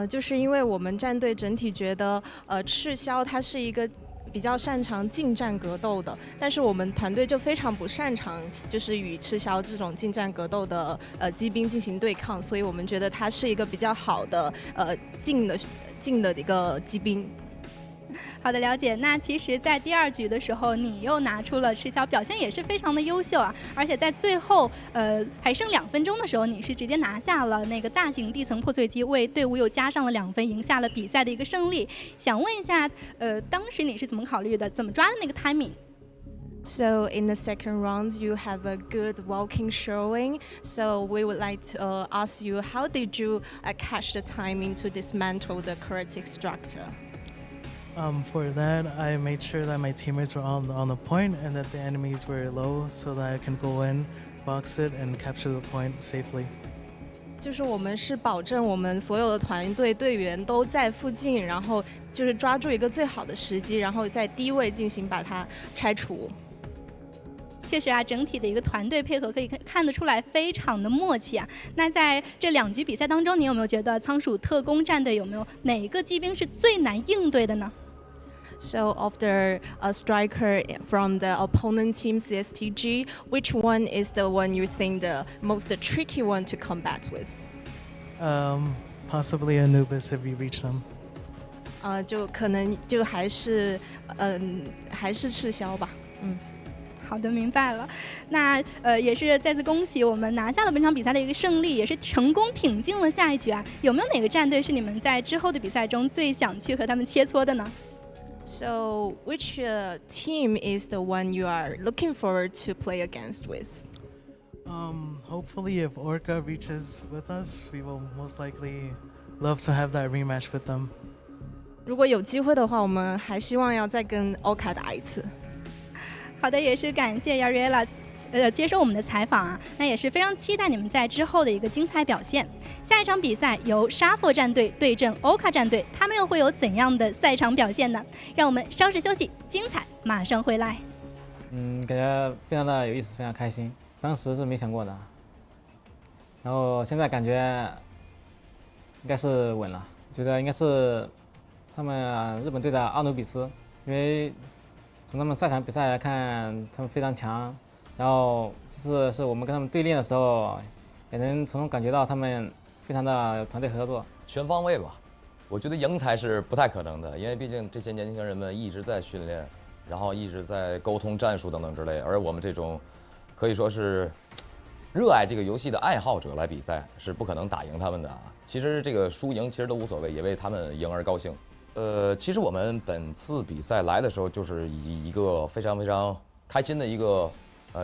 就是因为我们战队整体觉得，赤霄它是一个比较擅长近战格斗的，但是我们团队就非常不擅长，就是与赤霄这种近战格斗的机兵进行对抗，所以我们觉得它是一个比较好的近的一个机兵。 好的，了解。那其实，在第2局的时候，你又拿出了赤霄，表现也是非常的优秀啊！而且在最后，还剩2分钟的时候，你是直接拿下了那个大型地层破碎机，为队伍又加上了2分，赢下了比赛的一个胜利。想问一下，当时你是怎么考虑的？怎么抓的那个 timing？ So in the second round, you have a good walking showing. So we would like to ask you, how did you catch the timing to dismantle the Kuratic structure? For that, I made sure that my teammates were on the point and that the enemies were low, so that I can go in, box it, and capture the point safely. 就是我们是保证我们所有的团队队员都在附近，然后就是抓住一个最好的时机，然后在低位进行把它拆除。确实啊，整体的一个团队配合可以看得出来非常的默契啊。那在这2局比赛当中，你有没有觉得仓鼠特工战队有没有哪一个机兵是最难应对的呢？ So of the striker from the opponent team CSTG, which one is the one you think the most tricky one to combat with? Possibly Anubis if you reach them. 就可能就还是赤霄吧。好的，明白了。那也是再次恭喜我们拿下了本场比赛的一个胜利，也是成功挺进了下一局啊。有没有哪个战队是你们在之后的比赛中最想去和他们切磋的呢？ So which team is the one you are looking forward to play against with? Hopefully, if Orca reaches with us, we will most likely love to have that rematch with them. 如果有机会的话，我们还希望要再跟 Orca 打一次。好的，也是感谢 Yariela 接受我们的采访啊，那也是非常期待你们在之后的一个精彩表现。下一场比赛由沙佛战队对阵 Orca 战队，他们又会有怎样的赛场表现呢？让我们稍事休息，精彩马上回来。感觉非常的有意思，非常开心。当时是没想过的，然后现在感觉应该是稳了，觉得应该是他们日本队的奥努比斯，因为从他们赛场比赛来看，他们非常强。然后这次是我们跟他们对练的时候，也能从中感觉到他们非常的团队合作。全方位吧，我觉得赢才是不太可能的，因为毕竟这些年轻人们一直在训练，然后一直在沟通战术等等之类，而我们这种可以说是热爱这个游戏的爱好者来比赛，是不可能打赢他们的啊。其实这个输赢其实都无所谓，也为他们赢而高兴。其实我们本次比赛来的时候，就是以一个非常非常开心的一个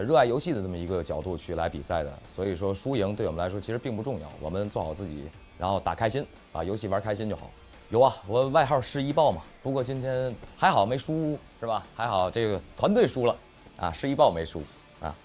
热爱游戏的这么一个角度去来比赛的，所以说输赢对我们来说其实并不重要，我们做好自己，然后打开心，把游戏玩开心就好。有啊，我外号11爆嘛，不过今天还好没输，是吧？还好这个团队输了啊，11爆没输啊。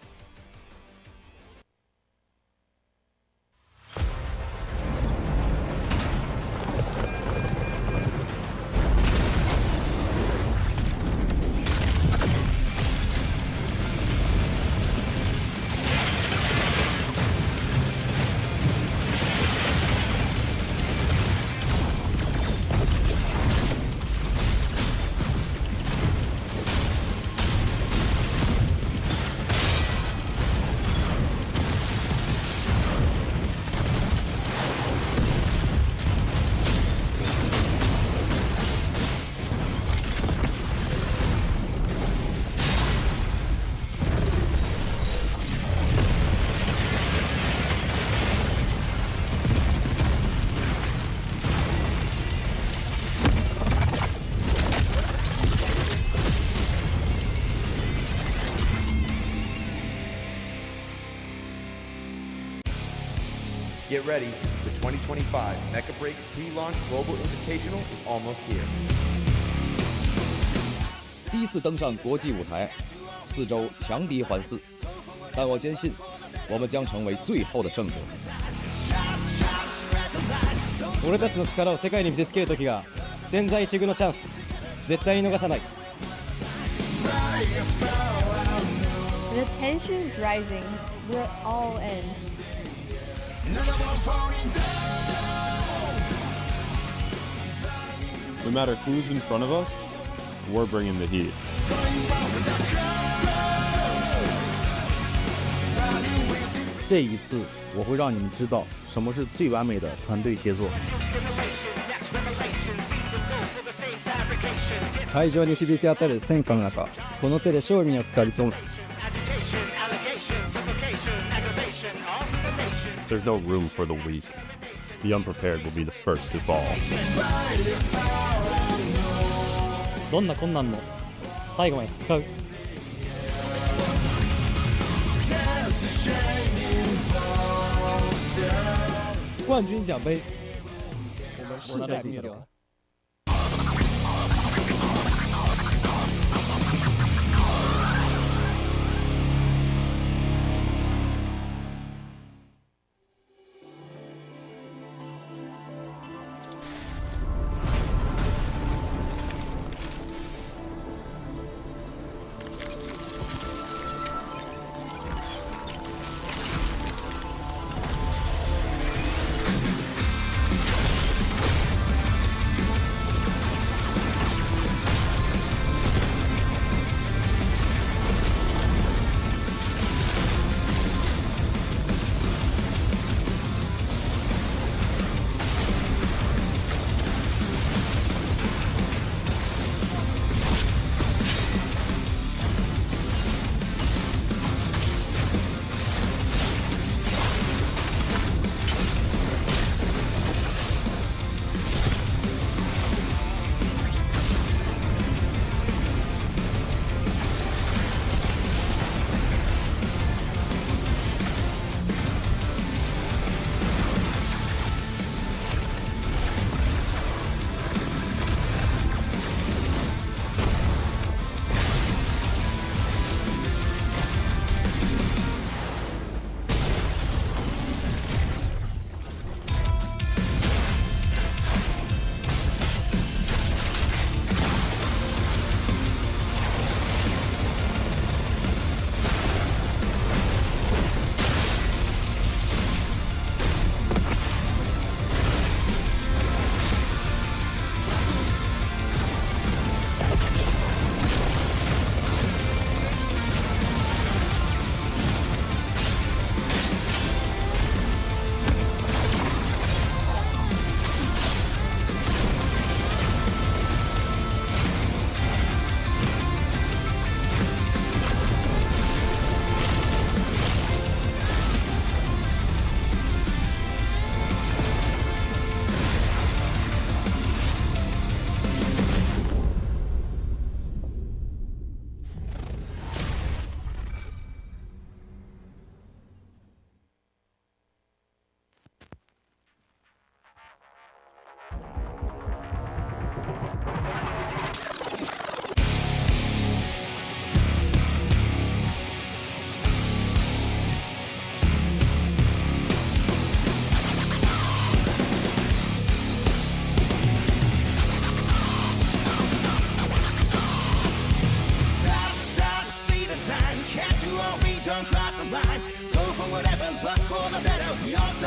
Get ready, the 2025 Mecha Break Pre-Launch Global Invitational is almost here. 第一次登上国际舞台，4周强敌环伺，但我坚信，我们将成为最后的胜者。俺たちの力を世界に見せつける時が千載一遇のチャンス、絶対に逃さない。The tension is rising. We're all in. No matter who's in front of us, we're bringing the heat. 这一次，我会让你们知道什么是最完美的团队协作。会場に響き当たる戦火の中、この手で勝利につかり込む。There's no room for the weak. The unprepared will be the first to fall. どんな困難も最後まで戦う。冠军奖杯，我们势在必得。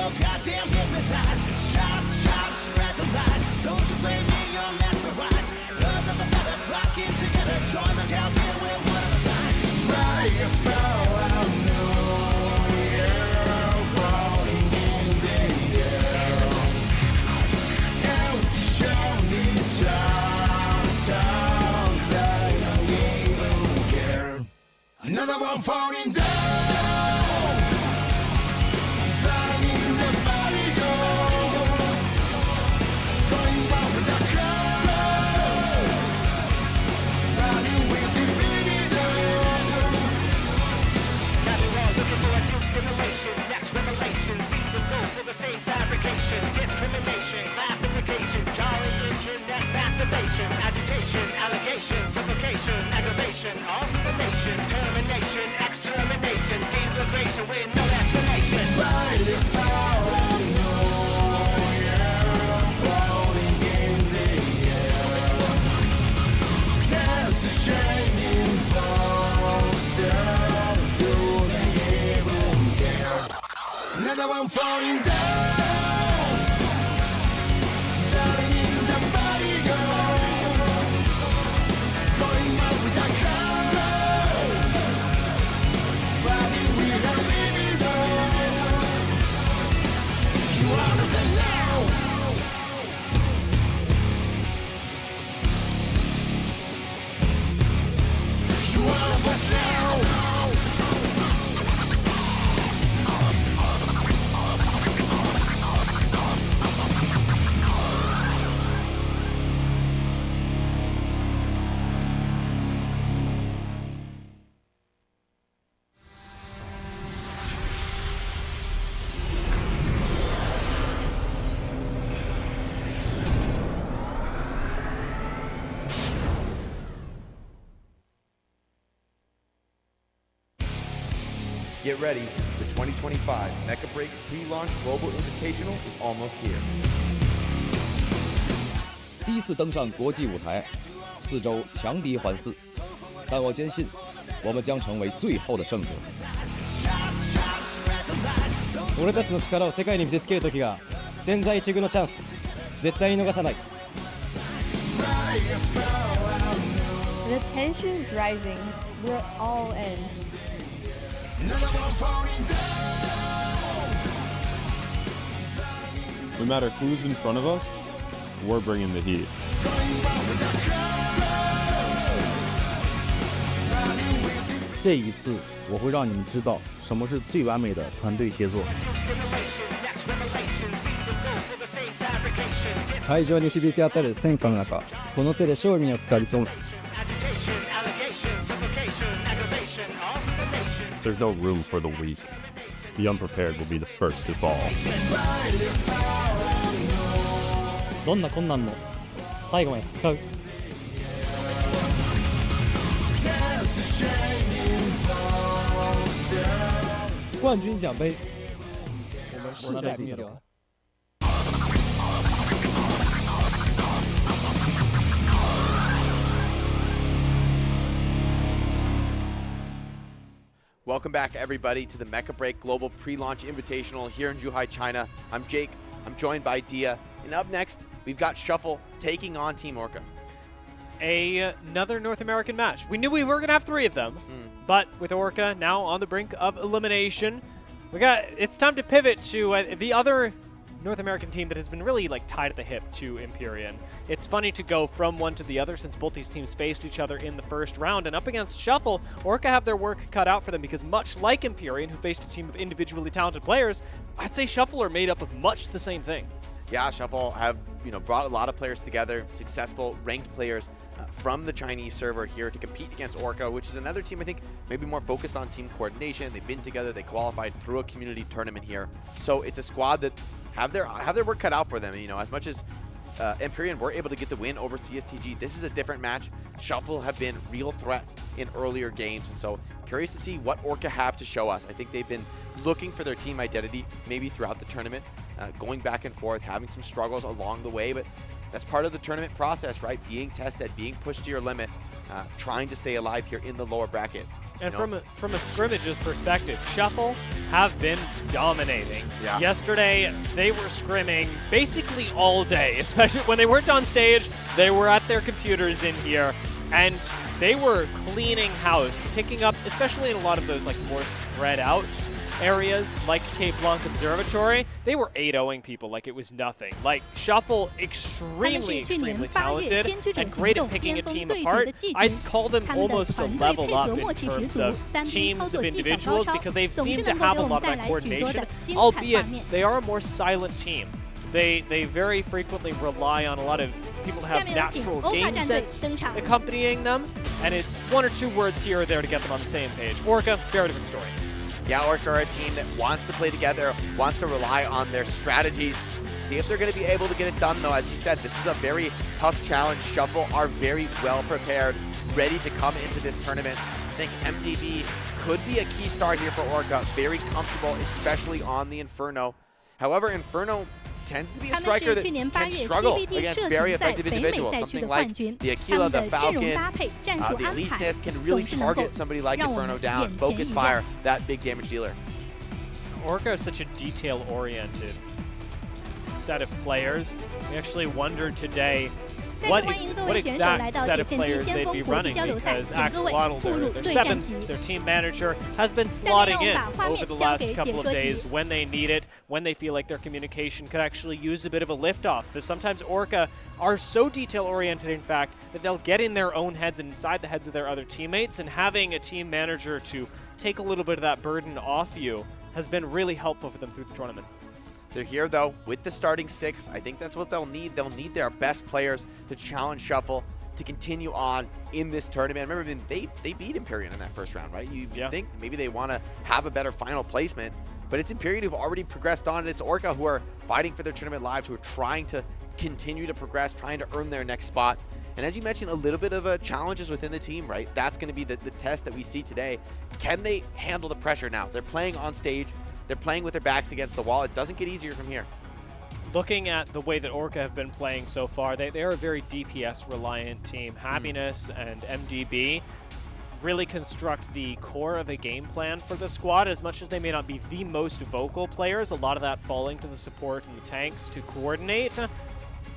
so goddamn hypnotized. Chop, chop, spread the lies. Don't you blame me, you're mesmerized. Birds of a feather flocking together. Join the countdown, we're one of a kind. Riding a spell, I know you're floating in the air. Empty shouting sounds that don't even care. Another one falling down. Driving the body go. Going round with the crowd. Riding with the video. Nothing wrong, looking for a new stimulation. Next revelation, see them go for the same fabrication. Discrimination, classification, jarring internet masturbation, agitation, allegation, suffocation, aggravation, all through the nation, termination, extermination, deflagration with no explanation. By this time, I know you're floating in the air. There's a shining stars, do they even care? Another one falling down. Letting the body go. Going out with the crowd. Riding with a libido. You are of them now. You are of us now. Get ready, the 2025 Mecha Break Pre-Launch Global Invitational is almost here. 第一次登上国际舞台，4周强敌环伺，但我坚信，我们将成为最后的胜者。俺たちの力を世界に見せつける時が千載一遇のチャンス、絶対に逃さない。 The tension is rising. We're all in. No matter who's in front of us, we're bringing the heat. 这一次，我会让你们知道什么是最完美的团队协作。会場に響き当たる戦火の中、この手で勝利につかり取る。 There's no room for the weak. The unprepared will be the first to fall. どんな困難も最後まで戦う。冠军奖杯，我们势在必得。 Welcome back, everybody, to the Mecha Break Global Pre-Launch Invitational here in Zhuhai, China. I'm Jake. I'm joined by Dia. And up next, we've got Shuffle taking on Team Orca. Another North American match. We knew we were going to have 3 of them, but with Orca now on the brink of elimination, it's time to pivot to the other North American team that has been really tied at the hip to Empyrean. It's funny to go from one to the other since both these teams faced each other in the first round, and up against Shuffle, Orca have their work cut out for them because much like Empyrean, who faced a team of individually talented players, I'd say Shuffle are made up of much the same thing. Yeah, Shuffle have brought a lot of players together, successful ranked players from the Chinese server here to compete against Orca, which is another team I think maybe more focused on team coordination. They've been together, they qualified through a community tournament here, so it's a squad that have their work cut out for them. As much as Empyrean were able to get the win over CSTG, this is a different match. Shuffle have been real threats in earlier games, and so curious to see what Orca have to show us. I think they've been looking for their team identity maybe throughout the tournament, going back and forth, having some struggles along the way, but that's part of the tournament process, right? Being tested, being pushed to your limit, trying to stay alive here in the lower bracket. And from a scrimmages perspective, Shuffle have been dominating. Yeah. Yesterday, they were scrimming basically all day, especially when they weren't on stage. They were at their computers in here, and they were cleaning house, picking up, especially in a lot of those like more spread out areas like Cape Blanc Observatory. They were 8-0ing people like it was nothing. Like Shuffle, extremely talented and great at picking a team apart. I'd call them almost a level up in terms of teams of individuals because they've seemed to have a lot of that coordination, albeit they are a more silent team. They very frequently rely on a lot of people to have natural game sense accompanying them, and it's one or two words here or there to get them on the same page. Orca, very different story. Yeah, Orca are a team that wants to play together, wants to rely on their strategies. See if they're going to be able to get it done, though. As you said, this is a very tough challenge. Shuffle are very well prepared, ready to come into this tournament. I think MDB could be a key star here for Orca. Very comfortable, especially on the Inferno. However, Inferno tends to be a striker that can struggle against very effective individuals. Something like the Aquila, the Falcon, the Aleseness can really target somebody like Inferno down, focus fire, that big damage dealer. Orca is such a detail-oriented set of players. We actually wondered today what exact set of players they'd be running, because Axolotl, their seventh, their team manager, has been slotting in over the last couple of days when they need it, when they feel like their communication could actually use a bit of a liftoff. Because sometimes Orca are so detail-oriented, in fact, that they'll get in their own heads and inside the heads of their other teammates, and having a team manager to take a little bit of that burden off you has been really helpful for them through the tournament. They're here, though, with the starting 6. I think that's what they'll need. They'll need their best players to challenge Shuffle to continue on in this tournament. I remember they beat Empyrean in that first round, right? You think maybe they want to have a better final placement, but it's Empyrean who've already progressed on, and it's Orca who are fighting for their tournament lives, who are trying to continue to progress, trying to earn their next spot. And as you mentioned, a little bit of challenges within the team, right? That's going to be the test that we see today. Can they handle the pressure now? They're playing on stage. They're playing with their backs against the wall. It doesn't get easier from here. Looking at the way that Orca have been playing so far, they are a very DPS-reliant team. Happiness and MDB really construct the core of a game plan for the squad. As much as they may not be the most vocal players, a lot of that falling to the support and the tanks to coordinate.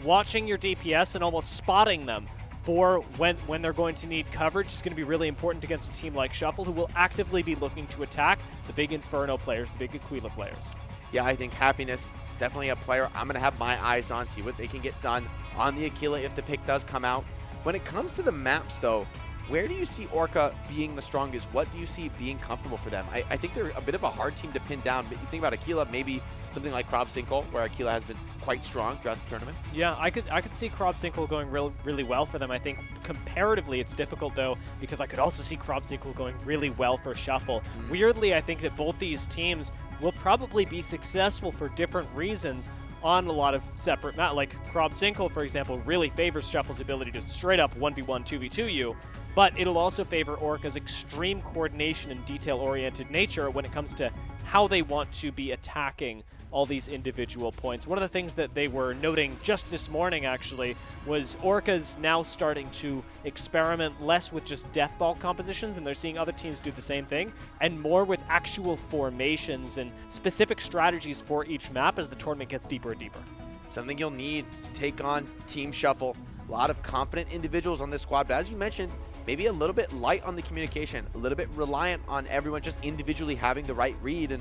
Watching your DPS and almost spotting them for when they're going to need coverage is going to be really important against a team like Shuffle, who will actively be looking to attack the big Inferno players, the big Aquila players. Yeah, I think Happiness, definitely a player I'm going to have my eyes on, see what they can get done on the Aquila if the pick does come out. When it comes to the maps, though, where do you see Orca being the strongest? What do you see being comfortable for them? I think they're a bit of a hard team to pin down, but you think about Aquila, maybe something like Krobsinkel, where Aquila has been quite strong throughout the tournament. Yeah, I could see Krobsinkel going really well for them. I think comparatively it's difficult, though, because I could also see Krobsinkel going really well for Shuffle. Weirdly, I think that both these teams will probably be successful for different reasons on a lot of separate maps. Like Krobsinkel, for example, really favors Shuffle's ability to straight up 1v1, 2v2 you, but it'll also favor Orca's extreme coordination and detail-oriented nature when it comes to how they want to be attacking all these individual points. One of the things that they were noting just this morning, actually, was Orca's now starting to experiment less with just death ball compositions, and they're seeing other teams do the same thing, and more with actual formations and specific strategies for each map as the tournament gets deeper and deeper. Something you'll need to take on Team Shuffle. A lot of confident individuals on this squad, but as you mentioned, maybe a little bit light on the communication, a little bit reliant on everyone just individually having the right read. And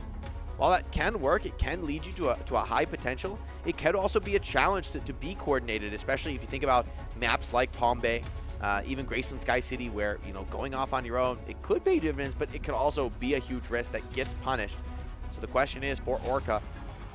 while that can work, it can lead you to a high potential. It can also be a challenge to be coordinated, especially if you think about maps like Palm Bay, even Graceland Sky City, where, you know, going off on your own, it could pay dividends, but it could also be a huge risk that gets punished. So the question is, for Orca,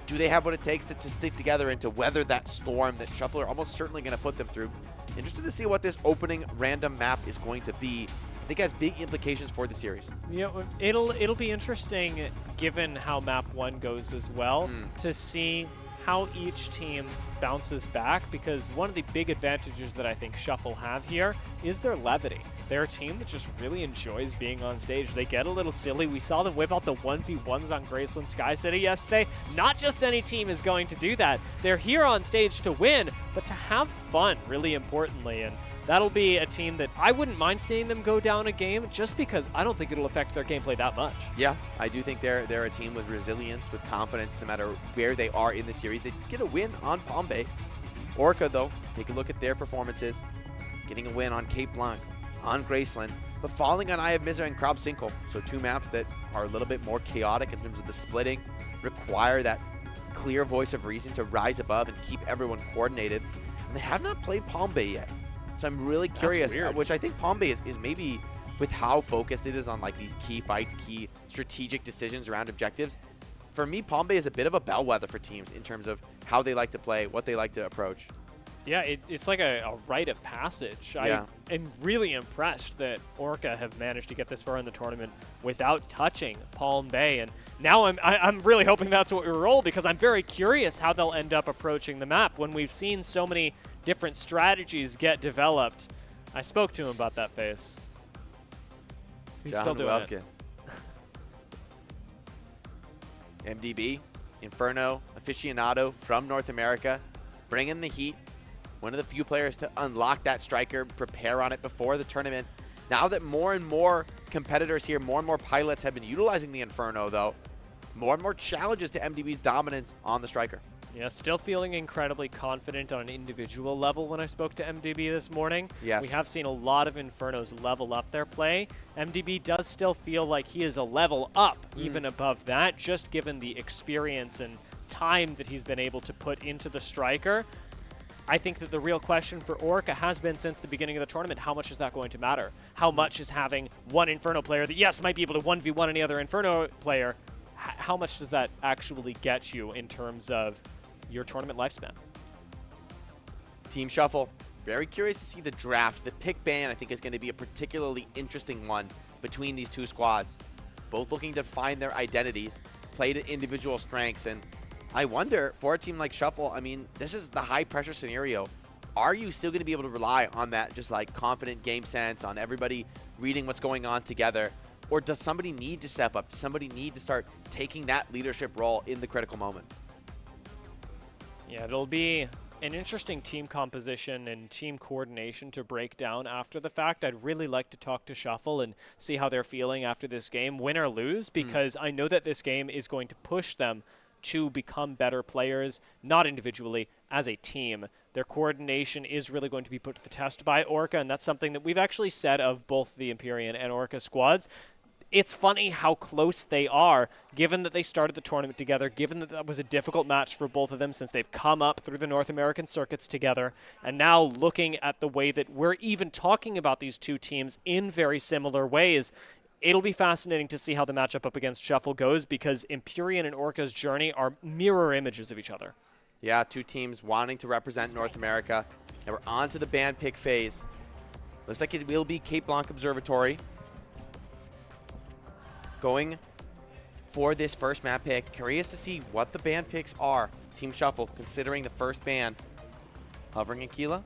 do they have what it takes to stick together and to weather that storm that Shuffle are almost certainly going to put them through? Interested to see what this opening random map is going to be. I think it has big implications for the series. Yeah, it'll be interesting, given how map 1 goes as well, to see how each team bounces back, because one of the big advantages that I think Shuffle have here is their levity. They're a team that just really enjoys being on stage. They get a little silly. We saw them whip out the 1v1s on Graceland Sky City yesterday. Not just any team is going to do that. They're here on stage to win, but to have fun, really importantly. And that'll be a team that I wouldn't mind seeing them go down a game, just because I don't think it'll affect their gameplay that much. Yeah, I do think they're a team with resilience, with confidence, no matter where they are in the series. They get a win on Palm Bay. Orca, though, let's take a look at their performances. Getting a win on Cape Blanc, on Graceland, but falling on Eye of Misery and Krab Sinkel. So 2 maps that are a little bit more chaotic in terms of the splitting, require that clear voice of reason to rise above and keep everyone coordinated. And they have not played Palm Bay yet. So I'm really curious, which I think Palm Bay is maybe, with how focused it is on like these key fights, key strategic decisions around objectives. For me, Palm Bay is a bit of a bellwether for teams in terms of how they like to play, what they like to approach. Yeah, it's like a rite of passage. Yeah. I am really impressed that Orca have managed to get this far in the tournament without touching Palm Bay. And now I'm really hoping that's what we roll, because I'm very curious how they'll end up approaching the map when we've seen so many different strategies get developed. I spoke to him about that face. He's John still doing Welkin. it. MDB, Inferno, aficionado from North America, bringing the heat. One of the few players to unlock that striker, prepare on it before the tournament. Now that more and more competitors here, more and more pilots have been utilizing the Inferno, though, more and more challenges to MDB's dominance on the striker. Yeah, still feeling incredibly confident on an individual level when I spoke to MDB this morning. Yes. We have seen a lot of Infernos level up their play. MDB does still feel like he is a level up, even above that, just given the experience and time that he's been able to put into the striker. I think that the real question for Orca has been since the beginning of the tournament, how much is that going to matter? How much is having one Inferno player that, yes, might be able to 1v1 any other Inferno player, how much does that actually get you in terms of your tournament lifespan? Team Shuffle, very curious to see the draft. The pick ban, I think, is going to be a particularly interesting one between these 2 squads. Both looking to find their identities, play to individual strengths, and I wonder, for a team like Shuffle, I mean, this is the high-pressure scenario. Are you still going to be able to rely on that just, like, confident game sense, on everybody reading what's going on together? Or does somebody need to step up? Does somebody need to start taking that leadership role in the critical moment? Yeah, it'll be an interesting team composition and team coordination to break down after the fact. I'd really like to talk to Shuffle and see how they're feeling after this game, win or lose, because I know that this game is going to push them to become better players, not individually, as a team. Their coordination is really going to be put to the test by Orca, and that's something that we've actually said of both the Empyrean and Orca squads. It's funny how close they are, given that they started the tournament together, given that that was a difficult match for both of them since they've come up through the North American circuits together, and now looking at the way that we're even talking about these 2 teams in very similar ways, it'll be fascinating to see how the matchup up against Shuffle goes, because Empyrean and Orca's journey are mirror images of each other. Yeah, 2 teams wanting to represent North America. And we're on to the band pick phase. Looks like it will be Cape Blanc Observatory going for this first map pick. Curious to see what the band picks are. Team Shuffle, considering the first ban. Hovering Aquila.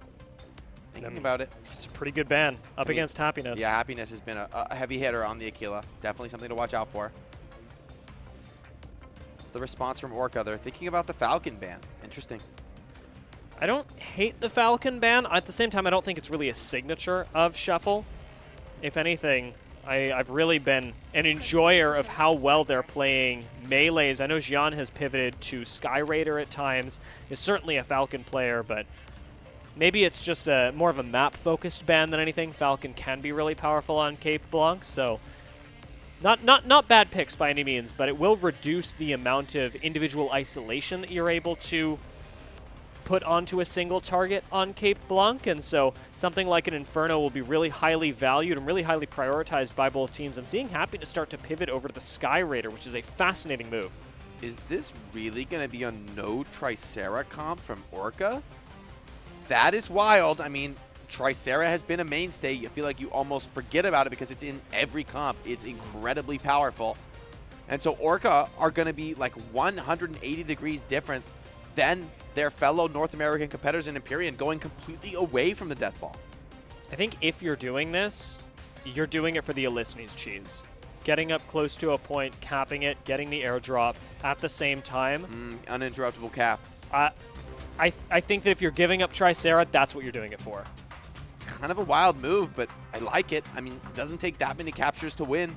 Thinking about it. It's a pretty good ban up against Happiness. Yeah, Happiness has been a heavy hitter on the Aquila. Definitely something to watch out for. It's the response from Orca. They're thinking about the Falcon ban. Interesting. I don't hate the Falcon ban. At the same time, I don't think it's really a signature of Shuffle. If anything, I've really been an enjoyer of how well they're playing melees. I know Jian has pivoted to Sky Raider at times. Is certainly a Falcon player, but maybe it's just more of a map-focused ban than anything. Falcon can be really powerful on Cape Blanc, so not bad picks by any means, but it will reduce the amount of individual isolation that you're able to put onto a single target on Cape Blanc, and so something like an Inferno will be really highly valued and really highly prioritized by both teams. I'm seeing Happiness start to pivot over to the Sky Raider, which is a fascinating move. Is this really going to be a no Tricera comp from Orca? That is wild. I mean, Tricera has been a mainstay. You feel like you almost forget about it because it's in every comp. It's incredibly powerful. And so Orca are going to be like 180 degrees different than their fellow North American competitors in Empyrean, going completely away from the death ball. I think if you're doing this, you're doing it for the Elisnes cheese. Getting up close to a point, capping it, getting the airdrop at the same time. Uninterruptible cap. I think that if you're giving up Tricera, that's what you're doing it for. Kind of a wild move, but I like it. I mean, it doesn't take that many captures to win.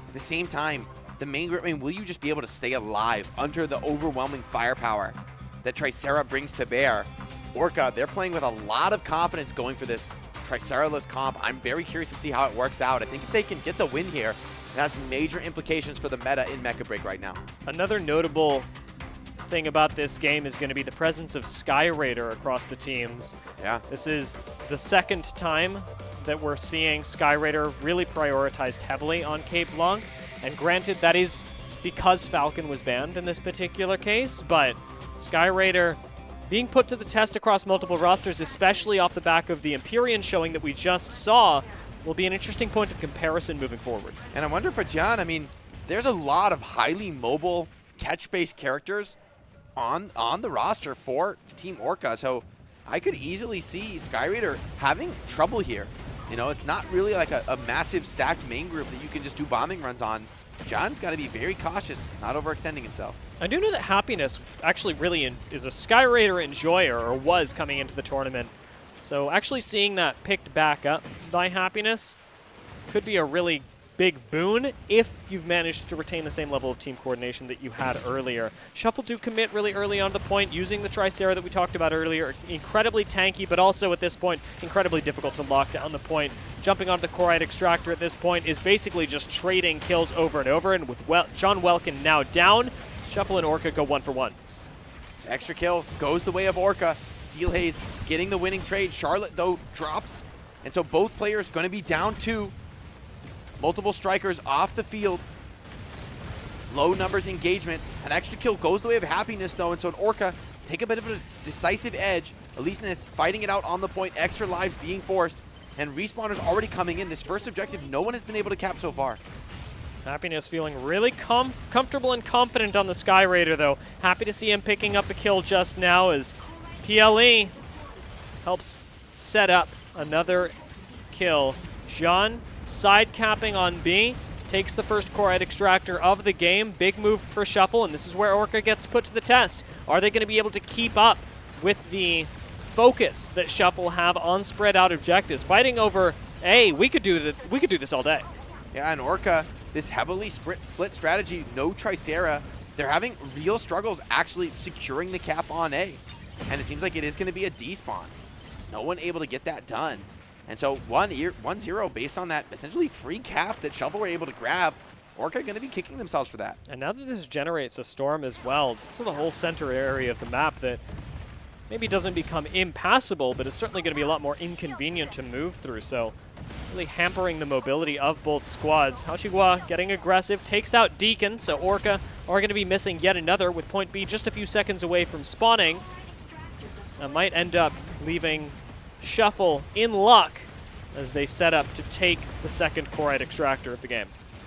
At the same time, the main group, I mean, will you just be able to stay alive under the overwhelming firepower that Tricera brings to bear? Orca, they're playing with a lot of confidence going for this Tricera-less comp. I'm very curious to see how it works out. I think if they can get the win here, it has major implications for the meta in Mecha Break right now. Another notable thing about this game is going to be the presence of Sky Raider across the teams. Yeah. This is the second time that we're seeing Sky Raider really prioritized heavily on Cape Blanc. And granted, that is because Falcon was banned in this particular case, but Sky Raider being put to the test across multiple rosters, especially off the back of the Empyrean showing that we just saw, will be an interesting point of comparison moving forward. And I wonder for John, I mean, there's a lot of highly mobile catch-based characters on the roster for Team Orca, so I could easily see Sky Raider having trouble here. You know, it's not really like a massive stacked main group that you can just do bombing runs on. John's got to be very cautious, not overextending himself. I do know that Happiness actually really is a Sky Raider enjoyer, or was coming into the tournament. So actually seeing that picked back up by Happiness could be a really big boon if you've managed to retain the same level of team coordination that you had earlier. Shuffle do commit really early on the point, using the Tricera that we talked about earlier. Incredibly tanky, but also at this point, incredibly difficult to lock down the point. Jumping onto the Chloride Extractor at this point is basically just trading kills over and over, and with John Welkin now down, Shuffle and Orca go 1 for 1. Extra kill goes the way of Orca. Steelhaze getting the winning trade. Charlotte, though, drops. And so both players going to be down 2. Multiple strikers off the field. Low numbers engagement. An extra kill goes the way of Happiness, though, and so an Orca take a bit of a decisive edge. Elysinus fighting it out on the point. Extra lives being forced. And respawners already coming in. This first objective, no one has been able to cap so far. Happiness feeling really comfortable and confident on the Sky Raider, though. Happy to see him picking up a kill just now as PLE helps set up another kill. John side capping on B, takes the first Chloride Extractor of the game. Big move for Shuffle, and this is where Orca gets put to the test. Are they going to be able to keep up with the focus that Shuffle have on spread out objectives? Fighting over A, we could do this all day. Yeah, and Orca, this heavily split strategy, no Tricera, they're having real struggles actually securing the cap on A. And it seems like it is going to be a despawn. No one able to get that done. And so 1-0 based on that essentially free cap that Shuffle were able to grab. Orca going to be kicking themselves for that. And now that this generates a storm as well, this is the whole center area of the map that maybe doesn't become impassable, but it's certainly going to be a lot more inconvenient to move through. So really hampering the mobility of both squads. Hachigua getting aggressive, takes out Deacon, so Orca are going to be missing yet another with point B just a few seconds away from spawning. That might end up leaving Shuffle in luck as they set up to take the second Chloride Extractor of the game.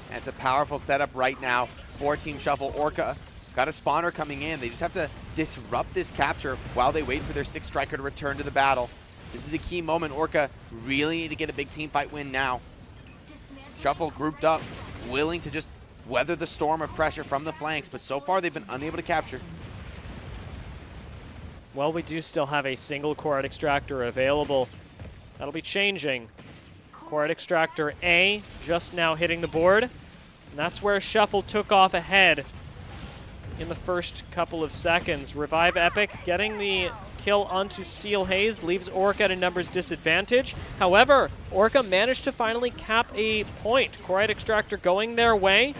That's a powerful setup right now for Team Shuffle. Orca got a spawner coming in. They just have to disrupt this capture while they wait for their 6th striker to return to the battle. This is a key moment. Orca really need to get a big team fight win now. Shuffle grouped up, willing to just weather the storm of pressure from the flanks, but so far they've been unable to capture. Well, we do still have a single Chloride Extractor available. That'll be changing. Chloride Extractor A just now hitting the board. And that's where Shuffle took off ahead in the first couple of seconds. Revive Epic getting the kill onto Steelhaze leaves Orca at a numbers disadvantage. However, Orca managed to finally cap a point. Chloride Extractor going their way.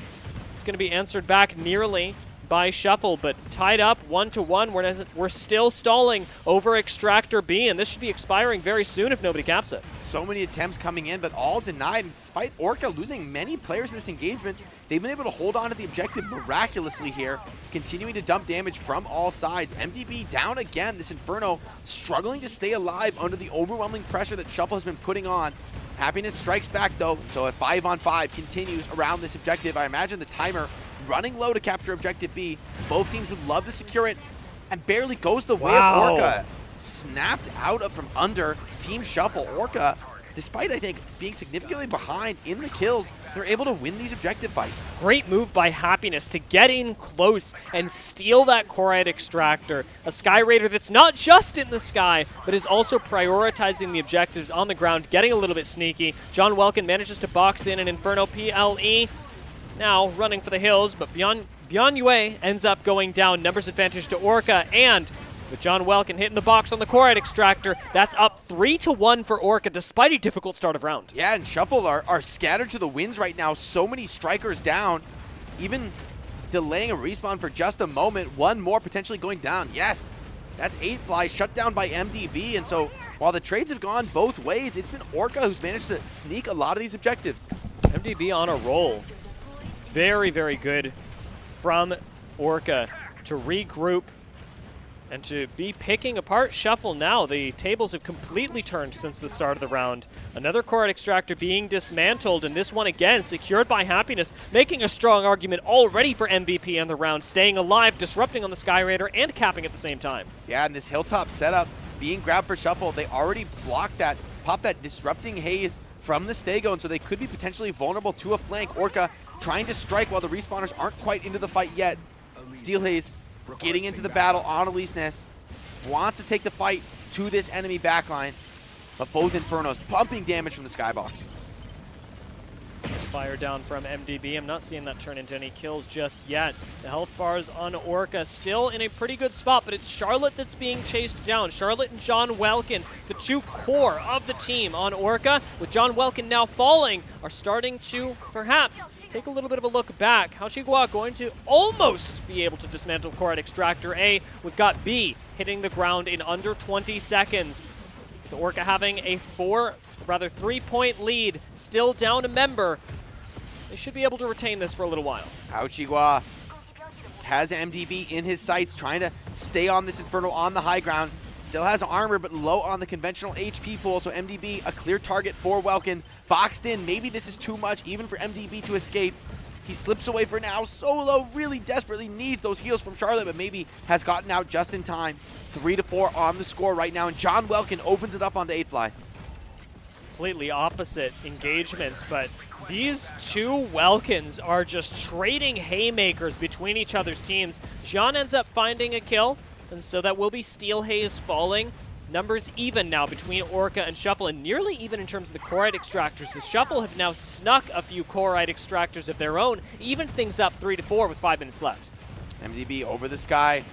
It's going to be answered back nearly by Shuffle, but tied up 1-1. We're still stalling over Extractor B, and this should be expiring very soon if nobody caps it. So many attempts coming in, but all denied. Despite Orca losing many players in this engagement, they've been able to hold on to the objective miraculously here, continuing to dump damage from all sides. MDB down again. This Inferno struggling to stay alive under the overwhelming pressure that Shuffle has been putting on. Happiness strikes back, though, so a 5-on-5 continues around this objective. I imagine the timer running low to capture objective B. Both teams would love to secure it, and barely goes the way of Orca. Snapped out of from under Team Shuffle. Orca despite, I think, being significantly behind in the kills, they're able to win these objective fights. Great move by Happiness to get in close and steal that Corite Extractor. A Sky Raider that's not just in the sky, but is also prioritizing the objectives on the ground, getting a little bit sneaky. John Welkin manages to box in an Inferno PLE. Now running for the hills, but Beyond Yue ends up going down. Numbers advantage to Orca, and with John Welkin hitting the box on the Corite Extractor, that's up 3-1 for Orca despite a difficult start of round. Yeah, and Shuffle are scattered to the winds right now. So many strikers down, even delaying a respawn for just a moment. One more potentially going down. Yes, that's 8 flies shut down by MDB, and so while the trades have gone both ways, it's been Orca who's managed to sneak a lot of these objectives. MDB on a roll. Very, very good from Orca to regroup and to be picking apart Shuffle now. The tables have completely turned since the start of the round. Another Corite Extractor being dismantled, and this one again secured by Happiness, making a strong argument already for MVP in the round, staying alive, disrupting on the Sky Raider, and capping at the same time. Yeah, and this hilltop setup being grabbed for Shuffle, they already blocked that, popped that disrupting haze from the Stego, and so they could be potentially vulnerable to a flank. Orca trying to strike while the respawners aren't quite into the fight yet. Steel Haze getting into the battle on Elise Ness. Wants to take the fight to this enemy backline, but both Infernos pumping damage from the skybox. Fire down from MDB. I'm not seeing that turn into any kills just yet. The health bars on Orca still in a pretty good spot, but it's Charlotte that's being chased down. Charlotte and John Welkin, the two core of the team on Orca, with John Welkin now falling, are starting to perhaps take a little bit of a look back. Haoqigua going to almost be able to dismantle Corite Extractor A. We've got B hitting the ground in under 20 seconds. The Orca having a 3-point lead, still down a member. They should be able to retain this for a little while. Haoqigua has MDB in his sights, trying to stay on this Inferno on the high ground. Still has armor, but low on the conventional HP pool, so MDB a clear target for Welkin. Boxed in, maybe this is too much even for MDB to escape. He slips away for now. Solo really desperately needs those heals from Charlotte, but maybe has gotten out just in time. 3-4 on the score right now, and John Welkin opens it up onto 8fly. Completely opposite engagements, but these two Welkins are just trading haymakers between each other's teams. John ends up finding a kill, and so that will be Steel Haze falling. Numbers even now between Orca and Shuffle, and nearly even in terms of the Corite Extractors. The Shuffle have now snuck a few Corite Extractors of their own, even things up 3-4 with 5 minutes left. MDB over the sky,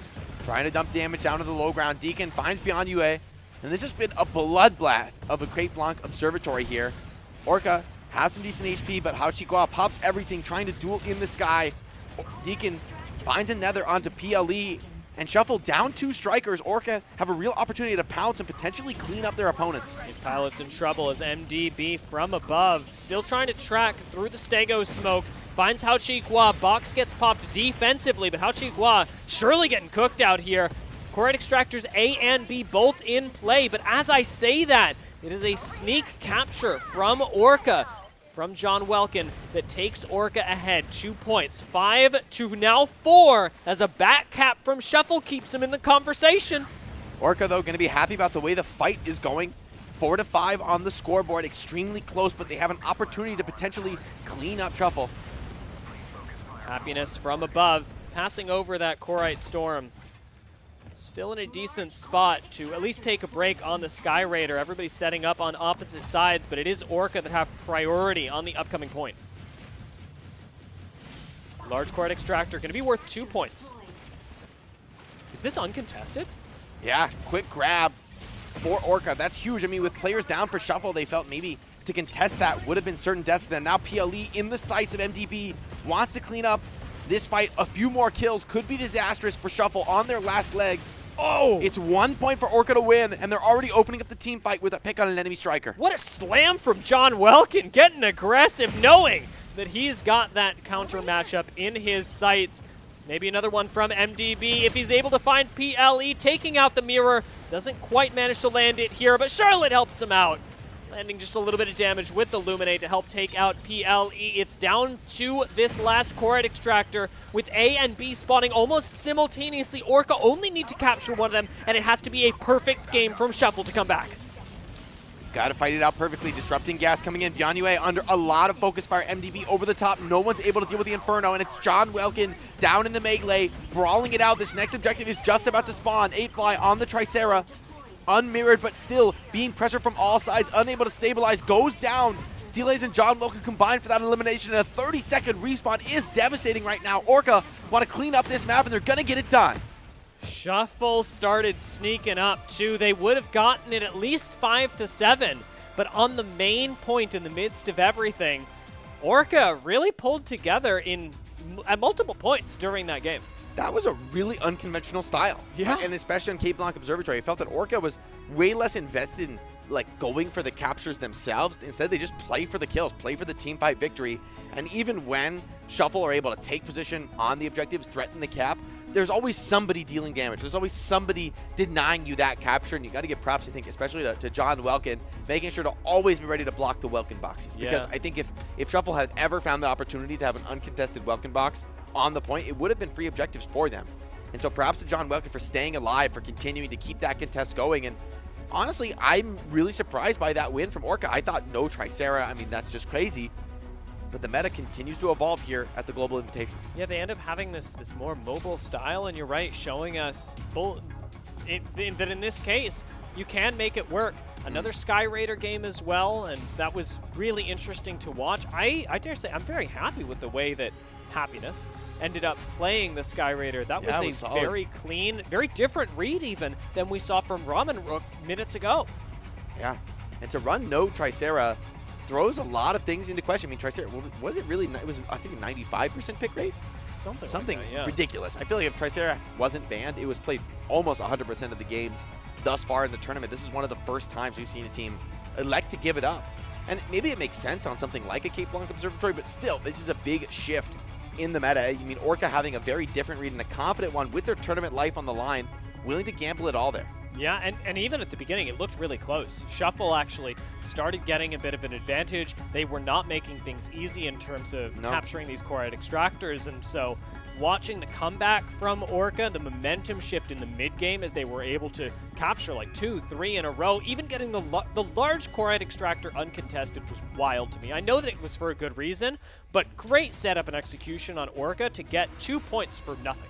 trying to dump damage down to the low ground. Deacon finds Beyond Yue, and this has been a bloodbath of a Crate Blanc Observatory here. Orca has some decent HP, but Haoqigua pops everything, trying to duel in the sky. Deacon finds a Nether onto PLE, and Shuffle down 2 strikers. Orca have a real opportunity to pounce and potentially clean up their opponents. These pilots in trouble as MDB from above, still trying to track through the Stego smoke. Finds Haoqigua. Box gets popped defensively, but Haoqigua surely getting cooked out here. Corite Extractors A and B both in play, but as I say that, it is a sneak capture from Orca, from John Welkin, that takes Orca ahead 2 points. 5 to now 4 as a back cap from Shuffle keeps him in the conversation. Orca, though, going to be happy about the way the fight is going. 4-5 on the scoreboard, extremely close, but they have an opportunity to potentially clean up Shuffle. Happiness from above, passing over that Corite Storm. Still in a decent spot to at least take a break on the Sky Raider. Everybody's setting up on opposite sides, but it is Orca that have priority on the upcoming point. Large Corite Extractor going to be worth 2 points. Is this uncontested? Yeah, quick grab for Orca. That's huge. I mean, with players down for Shuffle, they felt maybe to contest that would have been certain death for them. Now PLE in the sights of MDB, wants to clean up this fight. A few more kills could be disastrous for Shuffle on their last legs. Oh! It's 1 point for Orca to win, and they're already opening up the team fight with a pick on an enemy striker. What a slam from John Welkin, getting aggressive, knowing that he's got that counter matchup in his sights. Maybe another one from MDB if he's able to find PLE, taking out the mirror. Doesn't quite manage to land it here, but Charlotte helps him out. Landing just a little bit of damage with the Luminate to help take out PLE. It's down to this last Corite Extractor with A and B spawning almost simultaneously. Orca only need to capture one of them, and it has to be a perfect game from Shuffle to come back. Got to fight it out perfectly. Disrupting gas coming in. Byanyue under a lot of focus fire. MDB over the top. No one's able to deal with the Inferno, and it's John Welkin down in the melee, brawling it out. This next objective is just about to spawn. 8fly on the Tricera. Unmirrored, but still being pressured from all sides. Unable to stabilize. Goes down. Steelaze and John Welkin combined for that elimination, and a 30-second respawn is devastating right now. Orca want to clean up this map, and they're going to get it done. Shuffle started sneaking up too. They would have gotten it at least 5 to 7, but on the main point in the midst of everything, Orca really pulled together at multiple points during that game. That was a really unconventional style. Yeah. And especially on Cape Blanc Observatory, I felt that Orca was way less invested in going for the captures themselves. Instead, they just play for the kills, play for the team fight victory. And even when Shuffle are able to take position on the objectives, threaten the cap, there's always somebody dealing damage. There's always somebody denying you that capture, and you got to give props, I think, especially to John Welkin, making sure to always be ready to block the Welkin boxes. Because I think if Shuffle had ever found the opportunity to have an uncontested Welkin box on the point, it would have been free objectives for them. And so props to John Welkin for staying alive, for continuing to keep that contest going. And honestly, I'm really surprised by that win from Orca. I thought no Tricera. I mean, that's just crazy. But the meta continues to evolve here at the Global Invitational. Yeah, they end up having this more mobile style, and you're right, showing us that in this case, you can make it work. Another Sky Raider game as well, and that was really interesting to watch. I dare say I'm very happy with the way that Happiness ended up playing the Sky Raider. That was a very clean, very different read even than we saw from Ramen Rook minutes ago. Yeah, and to run no Tricera throws a lot of things into question. I mean, Tricera, was it really, it was, I think, a 95% pick rate? Something like that, yeah. Ridiculous. I feel like if Tricera wasn't banned, it was played almost 100% of the games thus far in the tournament. This is one of the first times we've seen a team elect to give it up. And maybe it makes sense on something like a Cape Blanc Observatory, but still, this is a big shift in the meta. I mean, Orca having a very different read and a confident one with their tournament life on the line, willing to gamble it all there. Yeah, and even at the beginning, it looked really close. Shuffle actually started getting a bit of an advantage. They were not making things easy in terms of capturing these Chloride Extractors, and so watching the comeback from Orca, the momentum shift in the mid-game as they were able to capture like 2, 3 in a row, even getting the large Chloride Extractor uncontested was wild to me. I know that it was for a good reason, but great setup and execution on Orca to get 2 points for nothing.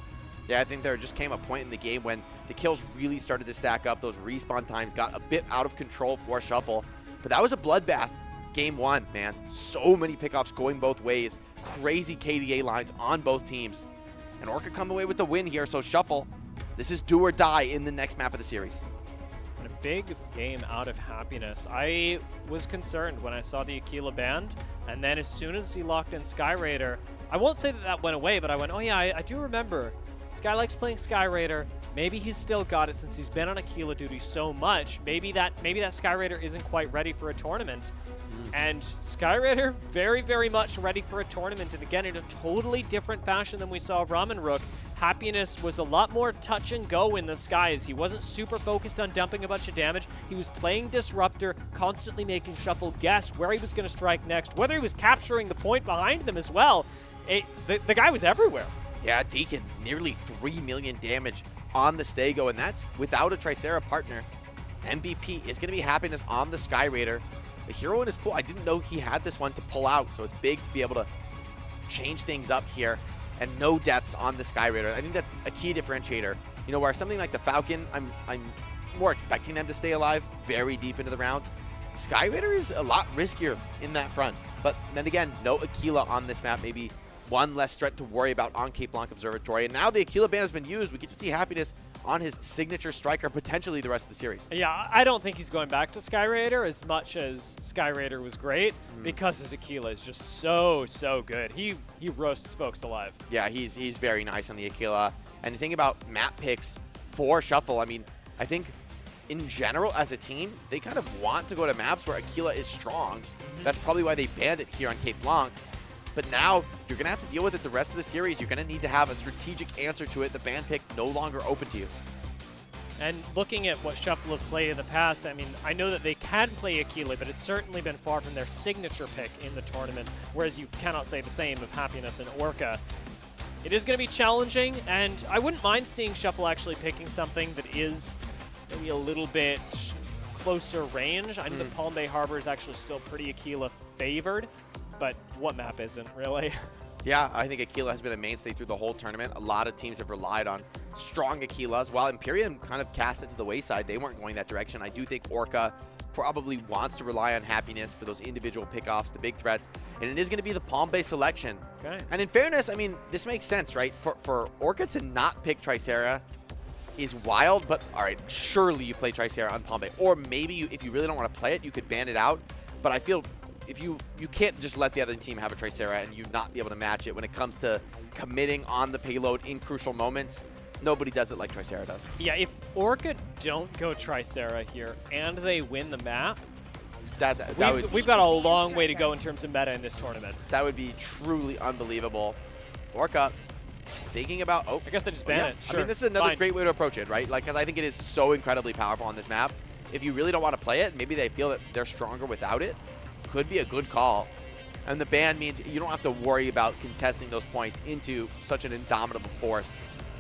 Yeah, I think there just came a point in the game when the kills really started to stack up. Those respawn times got a bit out of control for Shuffle. But that was a bloodbath. Game 1, man. So many pickoffs going both ways. Crazy KDA lines on both teams. And Orca come away with the win here, so Shuffle, this is do or die in the next map of the series. And a big game out of Happiness. I was concerned when I saw the Aquila banned, and then as soon as he locked in Sky Raider, I won't say that went away, but I went, oh yeah, I do remember. This guy likes playing Sky Raider. Maybe he's still got it since he's been on Aquila duty so much. Maybe that Sky Raider isn't quite ready for a tournament. And Sky Raider, very, very much ready for a tournament. And again, in a totally different fashion than we saw Ramen Rook. Happiness was a lot more touch and go in the skies. He wasn't super focused on dumping a bunch of damage. He was playing Disruptor, constantly making Shuffle guess where he was going to strike next, whether he was capturing the point behind them as well. The guy was everywhere. Yeah, Deacon, nearly 3 million damage on the Stego, and that's without a Tricera partner. MVP is going to be Happiness on the Sky Raider. The hero in his pool, I didn't know he had this one to pull out, so it's big to be able to change things up here. And no deaths on the Sky Raider. I think that's a key differentiator. You know, where something like the Falcon, I'm more expecting them to stay alive very deep into the rounds. Sky Raider is a lot riskier in that front. But then again, no Aquila on this map, maybe one less threat to worry about on Cape Blanc Observatory. And now the Aquila ban has been used. We get to see Happiness on his signature striker potentially the rest of the series. Yeah, I don't think he's going back to Sky Raider as much as Sky Raider was great because his Aquila is just so good. He roasts folks alive. Yeah, he's very nice on the Aquila. And the thing about map picks for Shuffle, I mean, I think in general as a team, they kind of want to go to maps where Aquila is strong. That's probably why they banned it here on Cape Blanc. But now you're going to have to deal with it the rest of the series. You're going to need to have a strategic answer to it. The ban pick no longer open to you. And looking at what Shuffle have played in the past, I mean, I know that they can play Aquila, but it's certainly been far from their signature pick in the tournament, whereas you cannot say the same of Happiness and Orca. It is going to be challenging, and I wouldn't mind seeing Shuffle actually picking something that is maybe a little bit closer range. I know that Palm Bay Harbor is actually still pretty Aquila favored, but what map isn't, really? Yeah, I think Aquila has been a mainstay through the whole tournament. A lot of teams have relied on strong Aquilas. While Imperium kind of cast it to the wayside, they weren't going that direction. I do think Orca probably wants to rely on Happiness for those individual pickoffs, the big threats, and it is going to be the Palm Bay selection. Okay. And in fairness, I mean, this makes sense, right? For Orca to not pick Tricera is wild, but all right, surely you play Tricera on Palm Bay. Or maybe if you really don't want to play it, you could ban it out. But I feel if you can't just let the other team have a Tricera and you not be able to match it when it comes to committing on the payload in crucial moments. Nobody does it like Tricera does. Yeah, if Orca don't go Tricera here and they win the map, we've got a long way to go in terms of meta in this tournament. That would be truly unbelievable. Orca thinking about, I guess they just ban it. Sure. I mean, this is another Fine. great way to approach it, right? Like, because I think it is so incredibly powerful on this map. If you really don't want to play it, maybe they feel that they're stronger without it. Could be a good call. And the ban means you don't have to worry about contesting those points into such an indomitable force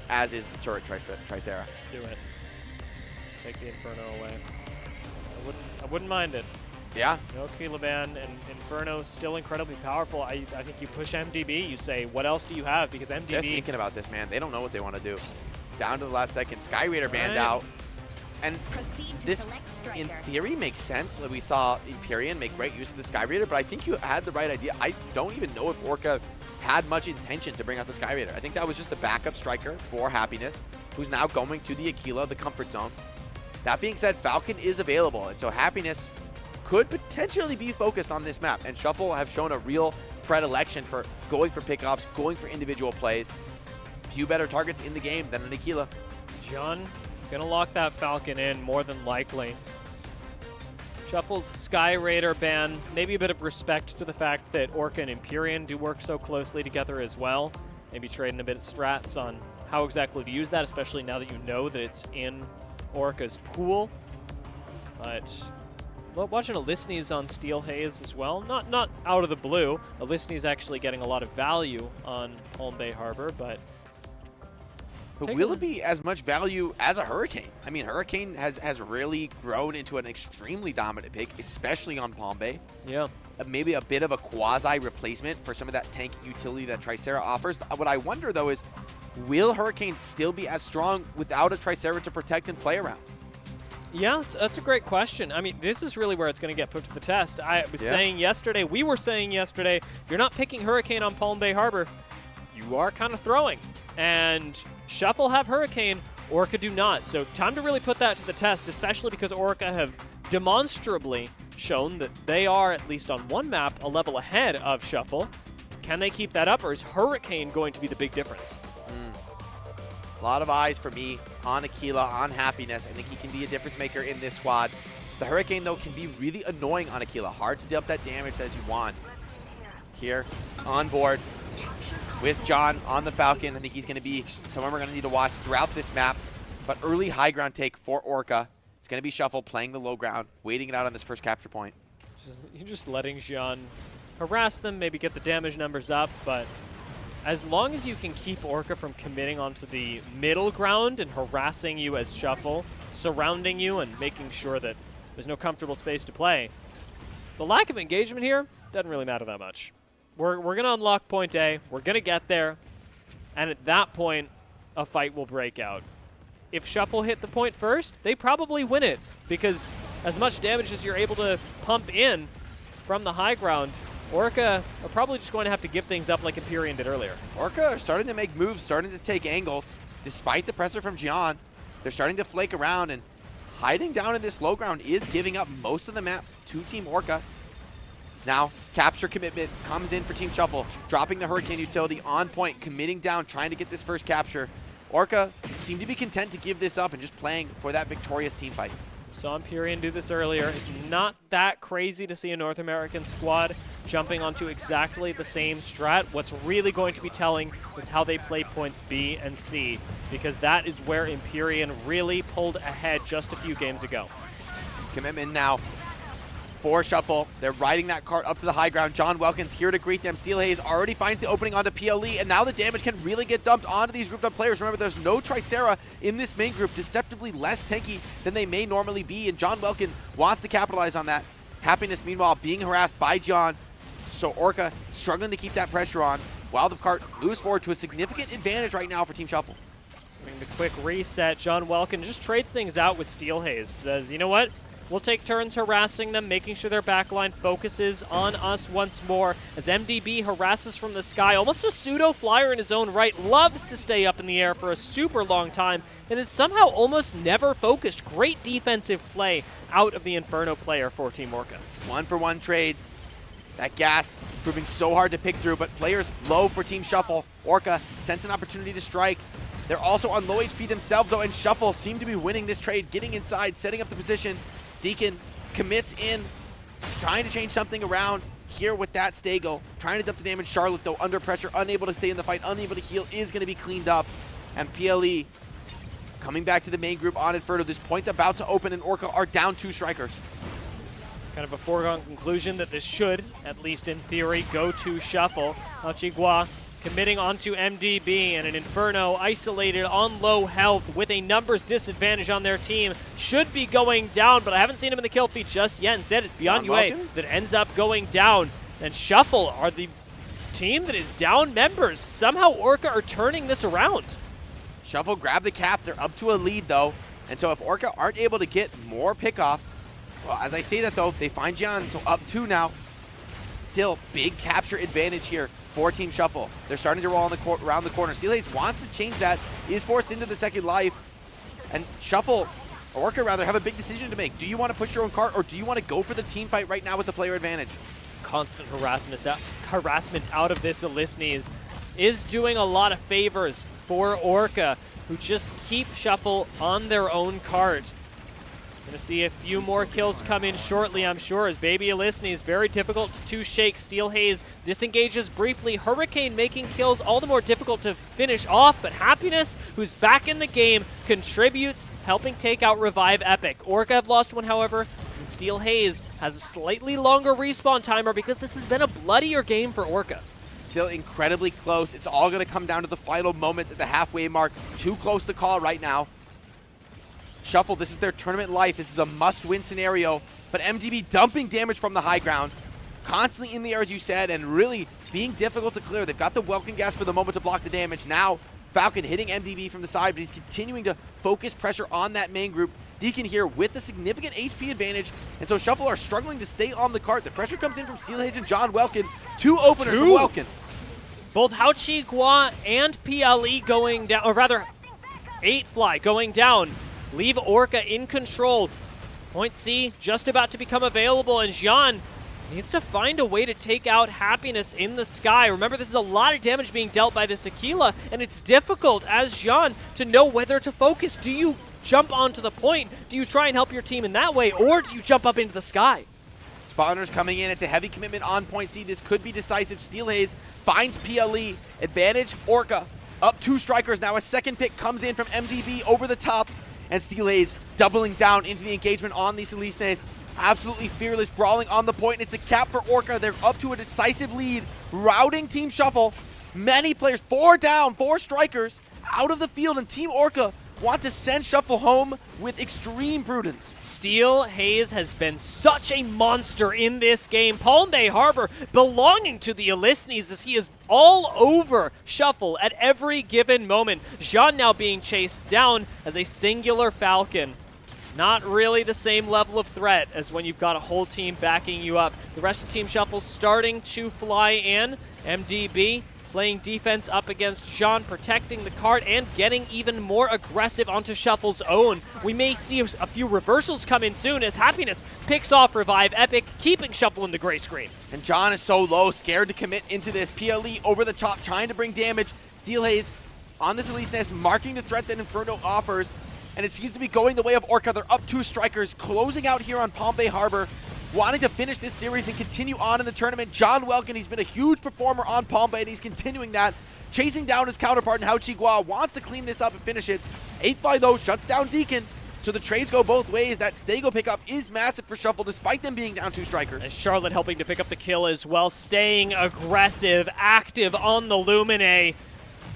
as is the turret Tricera. Do it. Take the Inferno away. I wouldn't mind it. Yeah. No Aquila ban, and Inferno still incredibly powerful. I think you push MDB, you say, what else do you have? Because MDB... They're thinking about this, man. They don't know what they want to do. Down to the last second. Sky Raider banned out. And this, in theory, makes sense. Like we saw Empyrean make great use of the Sky Raider, but I think you had the right idea. I don't even know if Orca had much intention to bring out the Sky Raider. I think that was just the backup striker for Happiness, who's now going to the Aquila, the comfort zone. That being said, Falcon is available, and so Happiness could potentially be focused on this map, and Shuffle have shown a real predilection for going for pickoffs, going for individual plays. Few better targets in the game than an Aquila. John gonna lock that Falcon in more than likely. Shuffle's Sky Raider ban, maybe a bit of respect to the fact that Orca and Empyrean do work so closely together as well. Maybe trading a bit of strats on how exactly to use that, especially now that you know that it's in Orca's pool. But watching Alicnes on Steel Haze as well, not out of the blue. Alicnes actually getting a lot of value on Palm Bay Harbor, but will it be as much value as a Hurricane? I mean, Hurricane has really grown into an extremely dominant pick, especially on Palm Bay. Yeah. Maybe a bit of a quasi-replacement for some of that tank utility that Tricera offers. What I wonder, though, is will Hurricane still be as strong without a Tricera to protect and play around? Yeah, that's a great question. I mean, this is really where it's going to get put to the test. I was saying yesterday, we were saying yesterday, if you're not picking Hurricane on Palm Bay Harbor, you are kind of throwing. And Shuffle have Hurricane, Orca do not. So time to really put that to the test, especially because Orca have demonstrably shown that they are, at least on one map, a level ahead of Shuffle. Can they keep that up, or is Hurricane going to be the big difference? A lot of eyes for me on Aquila, on Happiness. I think he can be a difference maker in this squad. The Hurricane, though, can be really annoying on Aquila. Hard to deal up that damage as you want. Here, on board with John on the Falcon. I think he's going to be someone we're going to need to watch throughout this map. But early high ground take for Orca. It's going to be Shuffle playing the low ground, waiting it out on this first capture point. You're just letting Jean harass them, maybe get the damage numbers up, but as long as you can keep Orca from committing onto the middle ground and harassing you as Shuffle, surrounding you and making sure that there's no comfortable space to play, the lack of engagement here doesn't really matter that much. We're going to unlock point A, we're going to get there, and at that point, a fight will break out. If Shuffle hit the point first, they probably win it, because as much damage as you're able to pump in from the high ground, Orca are probably just going to have to give things up like Empyrean did earlier. Orca are starting to make moves, starting to take angles. Despite the pressure from Gian, they're starting to flake around, and hiding down in this low ground is giving up most of the map to Team Orca. Now, capture commitment comes in for Team Shuffle, dropping the Hurricane utility on point, committing down, trying to get this first capture. Orca seem to be content to give this up and just playing for that victorious team fight. Saw Empyrean do this earlier. It's not that crazy to see a North American squad jumping onto exactly the same strat. What's really going to be telling is how they play points B and C, because that is where Empyrean really pulled ahead just a few games ago. Commitment now for Shuffle. They're riding that cart up to the high ground. John Welkins here to greet them. Steelhaze already finds the opening onto PLE, and now the damage can really get dumped onto these grouped up players. Remember, there's no Tricera in this main group, deceptively less tanky than they may normally be, and John Welkin wants to capitalize on that. Happiness, meanwhile, being harassed by John, so Orca struggling to keep that pressure on, while the cart moves forward to a significant advantage right now for Team Shuffle. Doing the quick reset, John Welkin just trades things out with Steelhaze. Says, you know what? We'll take turns harassing them, making sure their backline focuses on us once more. As MDB harasses from the sky, almost a pseudo-flyer in his own right, loves to stay up in the air for a super long time, and is somehow almost never focused. Great defensive play out of the Inferno player for Team Orca. 1-for-1 trades. That gas proving so hard to pick through, but players low for Team Shuffle. Orca sense an opportunity to strike. They're also on low HP themselves, though, and Shuffle seem to be winning this trade, getting inside, setting up the position. Deacon commits in, trying to change something around here with that Stego. Trying to dump the damage. Charlotte, though, under pressure, unable to stay in the fight, unable to heal, is going to be cleaned up. And PLE coming back to the main group on Inferno. This point's about to open, and Orca are down 2 strikers. Kind of a foregone conclusion that this should, at least in theory, go to Shuffle. Hachigua committing onto MDB, and an Inferno isolated on low health with a numbers disadvantage on their team should be going down, but I haven't seen him in the kill feed just yet. Instead, it's Beyond UA that ends up going down, and Shuffle are the team that is down members. Somehow Orca are turning this around. Shuffle grab the cap. They're up to a lead, though, and so if Orca aren't able to get more pickoffs, well, as I say that, though, they find Jian, so up 2 now. Still, big capture advantage here for Team Shuffle. They're starting to roll on around the corner. Steelhaze wants to change that, is forced into the second life. And Shuffle, or Orca rather, have a big decision to make. Do you want to push your own cart, or do you want to go for the team fight right now with the player advantage? Constant harassment out of this Elisnes is doing a lot of favors for Orca, who just keep Shuffle on their own cart. Gonna see a few more kills come in shortly, I'm sure, as Baby Elisnes very difficult to shake. Steelhaze disengages briefly. Hurricane making kills all the more difficult to finish off, but Happiness, who's back in the game, contributes, helping take out Revive Epic. Orca have lost one, however, and Steelhaze has a slightly longer respawn timer because this has been a bloodier game for Orca. Still incredibly close. It's all gonna come down to the final moments at the halfway mark. Too close to call right now. Shuffle, this is their tournament life. This is a must-win scenario, but MDB dumping damage from the high ground, constantly in the air, as you said, and really being difficult to clear. They've got the Welkin gas for the moment to block the damage. Now, Falcon hitting MDB from the side, but he's continuing to focus pressure on that main group. Deacon here with the significant HP advantage, and so Shuffle are struggling to stay on the cart. The pressure comes in from Steelhaze and John Welkin. 2 openers from Welkin. Both Haoqi Gua and PLE going down, or rather, 8fly going down. Leave Orca in control. Point C just about to become available, and Jian needs to find a way to take out Happiness in the sky. Remember, this is a lot of damage being dealt by this Aquila, and it's difficult as Jian to know whether to focus. Do you jump onto the point? Do you try and help your team in that way, or do you jump up into the sky? Spawners coming in. It's a heavy commitment on Point C. This could be decisive. Steelhaze finds PLE. Advantage, Orca. Up 2 strikers now. A second pick comes in from MDB over the top. And Steelhaze doubling down into the engagement on these Elisnes. Absolutely fearless, brawling on the point. It's a cap for Orca. They're up to a decisive lead, routing Team Shuffle. Many players, 4 down, 4 strikers out of the field, and Team Orca want to send Shuffle home with extreme prudence. Steelhaze has been such a monster in this game. Palm Bay Harbor belonging to the Elisnes as he is all over Shuffle at every given moment. Jian now being chased down as a singular Falcon. Not really the same level of threat as when you've got a whole team backing you up. The rest of Team Shuffle starting to fly in. MDB playing defense up against Jian, protecting the cart and getting even more aggressive onto Shuffle's own. We may see a few reversals come in soon as Happiness picks off Revive Epic, keeping Shuffle in the gray screen. And Jian is so low, scared to commit into this. PLE over the top, trying to bring damage. Steelhaze on this Elisnes, marking the threat that Inferno offers. And it seems to be going the way of Orca. They're up 2 strikers, closing out here on Palm Bay Harbor, wanting to finish this series and continue on in the tournament. John Welkin, he's been a huge performer on Palm Bay, and he's continuing that, chasing down his counterpart in Haoqi Gua, wants to clean this up and finish it. 8fly, though, shuts down Deacon. So the trades go both ways. That Stego pickup is massive for Shuffle despite them being down 2 strikers. And Charlotte helping to pick up the kill as well, staying aggressive, active on the Lumine.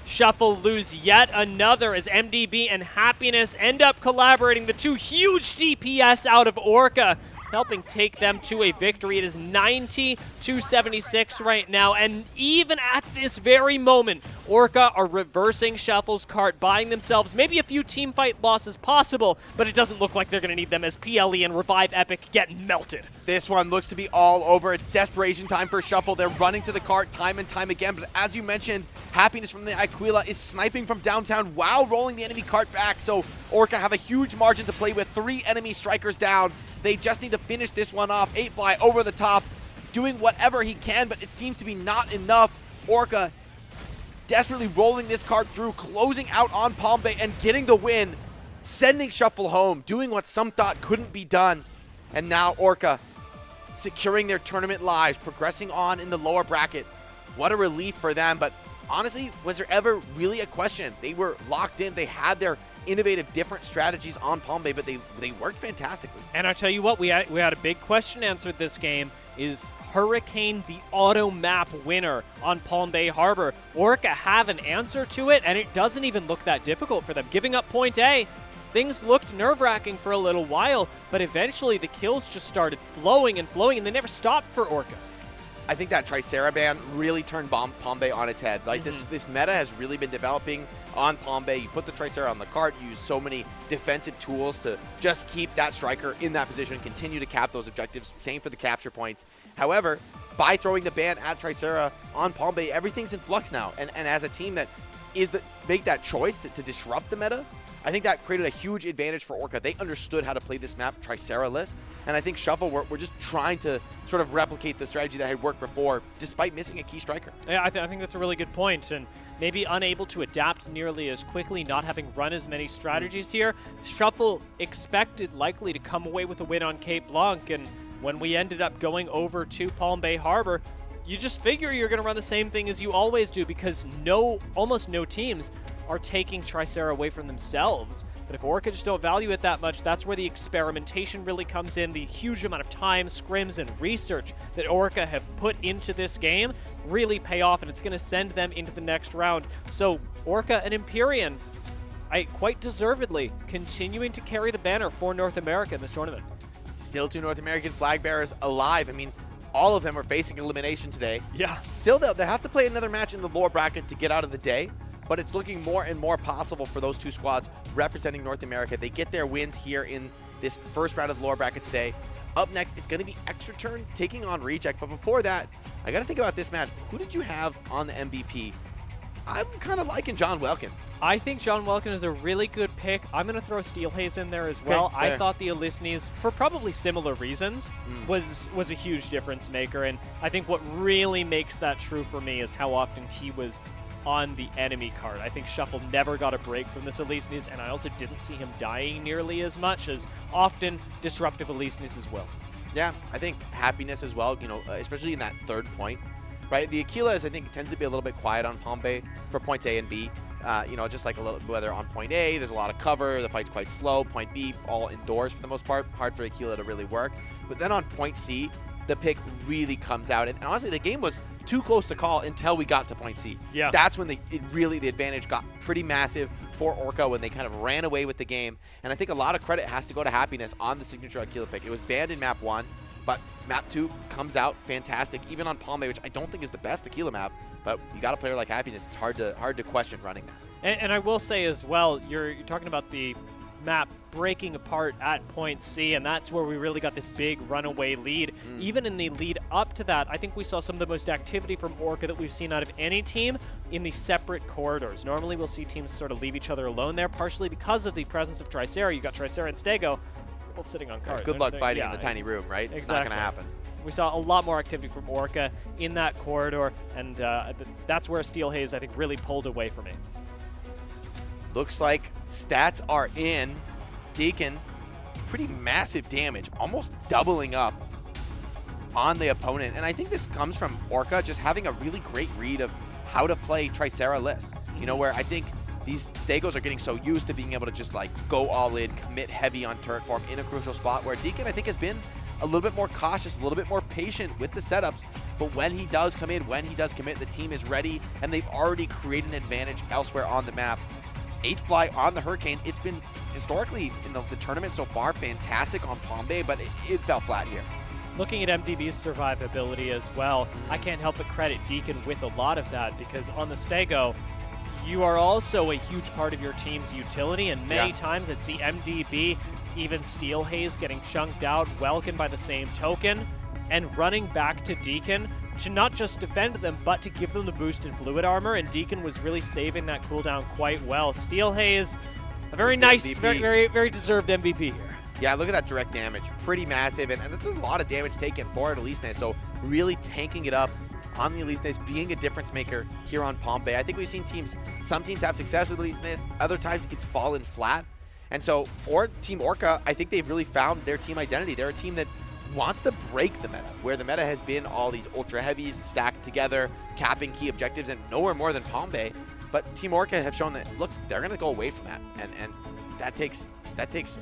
Shuffle lose yet another as MDB and Happiness end up collaborating. The 2 huge DPS out of Orca, helping take them to a victory. It is 90-76 right now, and even at this very moment, Orca are reversing Shuffle's cart, buying themselves maybe a few team fight losses possible, but it doesn't look like they're going to need them as PLE and Revive Epic get melted. This one looks to be all over. It's desperation time for Shuffle. They're running to the cart time and time again, but as you mentioned, Happiness from the Aquila is sniping from downtown while rolling the enemy cart back, so Orca have a huge margin to play with. 3 enemy strikers down. They just need to finish this one off. 8fly over the top, doing whatever he can, but it seems to be not enough. Orca desperately rolling this cart through, closing out on Palm Bay and getting the win, sending Shuffle home, doing what some thought couldn't be done. And now Orca securing their tournament lives, progressing on in the lower bracket. What a relief for them, but honestly, was there ever really a question? They were locked in. They had their innovative, different strategies on Palm Bay, but they worked fantastically. And I tell you what, we had a big question answered this game. Is Hurricane the auto map winner on Palm Bay Harbor? Orca have an answer to it, and it doesn't even look that difficult for them. Giving up point A, things looked nerve-wracking for a little while, but eventually the kills just started flowing, and they never stopped for Orca. I think that Tricera ban really turned Palm Bay on its head. Like this meta has really been developing on Palm Bay. You put the Tricera on the cart, you use so many defensive tools to just keep that striker in that position, continue to cap those objectives. Same for the capture points. However, by throwing the ban at Tricera on Palm Bay, everything's in flux now. And as a team that make that choice to disrupt the meta, I think that created a huge advantage for Orca. They understood how to play this map Tricera-less, and I think Shuffle were just trying to sort of replicate the strategy that had worked before, despite missing a key striker. Yeah, I think that's a really good point, and maybe unable to adapt nearly as quickly, not having run as many strategies here. Shuffle expected likely to come away with a win on Cape Blanc, and when we ended up going over to Palm Bay Harbor, you just figure you're going to run the same thing as you always do, because almost no teams are taking Tricera away from themselves. But if Orca just don't value it that much, that's where the experimentation really comes in. The huge amount of time, scrims, and research that Orca have put into this game really pay off, and it's going to send them into the next round. So Orca and Empyrean, quite deservedly, continuing to carry the banner for North America in this tournament. Still 2 North American flag bearers alive. I mean, all of them are facing elimination today. Yeah. Still, they'll have to play another match in the lower bracket to get out of the day, but it's looking more and more possible for those 2 squads representing North America. They get their wins here in this first round of the lower bracket today. Up next, it's going to be Extra Turn taking on Reject, but before that, I got to think about this match. Who did you have on the MVP? I'm kind of liking John Welkin. I think John Welkin is a really good pick. I'm going to throw Steelhaze in there as well. Okay, I thought the Elysnes, for probably similar reasons, was a huge difference maker, and I think what really makes that true for me is how often he was on the enemy card. I think Shuffle never got a break from this Elysnes, and I also didn't see him dying nearly as much as often disruptive Elysnes as well. Yeah, I think Happiness as well, especially in that third point, right? The Aquilas, I think, tends to be a little bit quiet on Palm Bay for points A and B. Just like a little, whether on point A, there's a lot of cover, the fight's quite slow. Point B, all indoors for the most part, hard for Aquila to really work. But then on point C, the pick really comes out. And honestly, the game was too close to call until we got to point C. Yeah. That's when the advantage got pretty massive for Orca, when they kind of ran away with the game. And I think a lot of credit has to go to Happiness on the signature Aquila pick. It was banned in map 1, but map 2 comes out fantastic, even on Palm Bay, which I don't think is the best Aquila map. But you got a player like Happiness, it's hard to question running that. And I will say as well, you're talking about the map breaking apart at point C, and that's where we really got this big runaway lead. Even in the lead up to that, I think we saw some of the most activity from Orca that we've seen out of any team in the separate corridors. Normally we'll see teams sort of leave each other alone there, partially because of the presence of Tricera. You got Tricera and Stego both sitting on cards. Good luck fighting in the tiny room, right? Exactly. It's not going to happen. We saw a lot more activity from Orca in that corridor, and that's where Steelhaze, I think, really pulled away for me. Looks like stats are in. Deacon, pretty massive damage, almost doubling up on the opponent. And I think this comes from Orca just having a really great read of how to play Tricera-less. Where I think these Stegos are getting so used to being able to just like go all in, commit heavy on turret farm in a crucial spot, where Deacon I think has been a little bit more cautious, a little bit more patient with the setups. But when he does come in, when he does commit, the team is ready, and they've already created an advantage elsewhere on the map. 8fly on the Hurricane. It's been historically in the tournament so far fantastic on Palm Bay, but it fell flat here. Looking at MDB's survivability as well, I can't help but credit Deacon with a lot of that, because on the Stego, you are also a huge part of your team's utility, and many times I'd see MDB, even Steel Haze getting chunked out, Welkin by the same token, and running back to Deacon to not just defend them, but to give them the boost in fluid armor, and Deacon was really saving that cooldown quite well. Steel Haze, a very nice, very deserved MVP here. Yeah, look at that direct damage. Pretty massive, and this is a lot of damage taken for Elise, so really tanking it up on the Elise, being a difference maker here on Palm Bay. I think we've seen some teams have success with Elise, other times it's fallen flat. And so for Team Orca, I think they've really found their team identity. They're a team that wants to break the meta, where the meta has been all these ultra heavies stacked together, capping key objectives, and nowhere more than Palm Bay. But Team Orca have shown that, look, they're going to go away from that, and that takes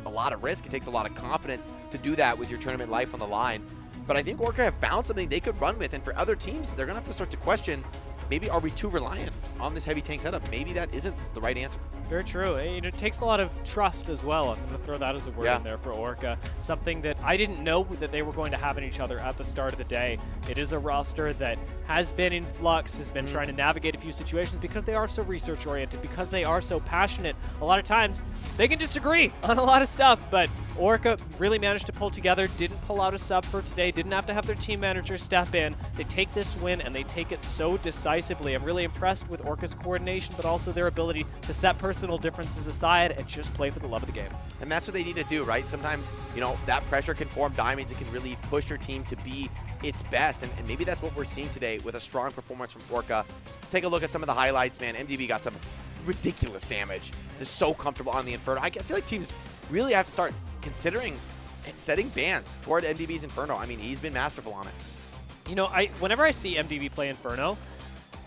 a lot of risk. It takes a lot of confidence to do that with your tournament life on the line. But I think Orca have found something they could run with, and for other teams, they're going to have to start to question, maybe are we too reliant on this heavy tank setup? Maybe that isn't the right answer. Very true. It takes a lot of trust as well. I'm going to throw that as a word in there for Orca. Something that I didn't know that they were going to have in each other at the start of the day. It is a roster that has been in flux, has been trying to navigate a few situations because they are so research-oriented, because they are so passionate. A lot of times, they can disagree on a lot of stuff, but Orca really managed to pull together, didn't pull out a sub for today, didn't have to have their team manager step in. They take this win, and they take it so decisively. I'm really impressed with Orca's coordination, but also their ability to set personal differences aside and just play for the love of the game. And that's what they need to do, right? Sometimes, you know, that pressure can form diamonds. It can really push your team to be its best, and maybe that's what we're seeing today with a strong performance from Orca. Let's take a look at some of the highlights, man. MDB got some ridiculous damage. They're so comfortable on the Inferno. I feel like teams really have to start considering setting bans toward MDB's Inferno. I mean, he's been masterful on it. You know, whenever I see MDB play Inferno,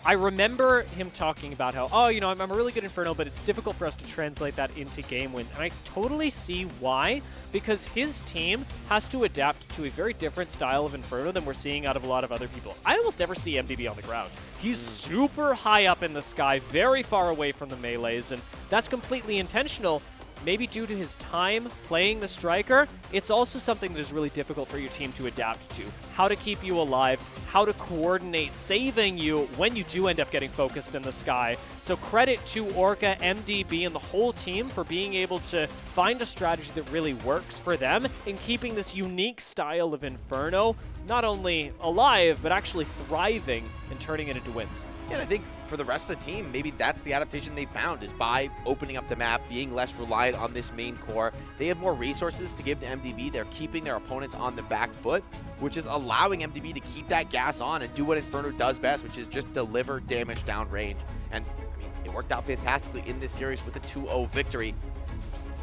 I remember him talking about how, oh, you know, I'm a really good Inferno, but it's difficult for us to translate that into game wins. And I totally see why, because his team has to adapt to a very different style of Inferno than we're seeing out of a lot of other people. I almost never see MDB on the ground. He's super high up in the sky, very far away from the melees, and that's completely intentional. Maybe due to his time playing the striker, it's also something that is really difficult for your team to adapt to. How to keep you alive, how to coordinate saving you when you do end up getting focused in the sky. So credit to Orca, MDB, and the whole team for being able to find a strategy that really works for them in keeping this unique style of Inferno not only alive, but actually thriving and turning it into wins. Yeah, and I think for the rest of the team, maybe that's the adaptation they found, is by opening up the map, being less reliant on this main core. They have more resources to give to MDB. They're keeping their opponents on the back foot, which is allowing MDB to keep that gas on and do what Inferno does best, which is just deliver damage downrange. And I mean, it worked out fantastically in this series with a 2-0 victory.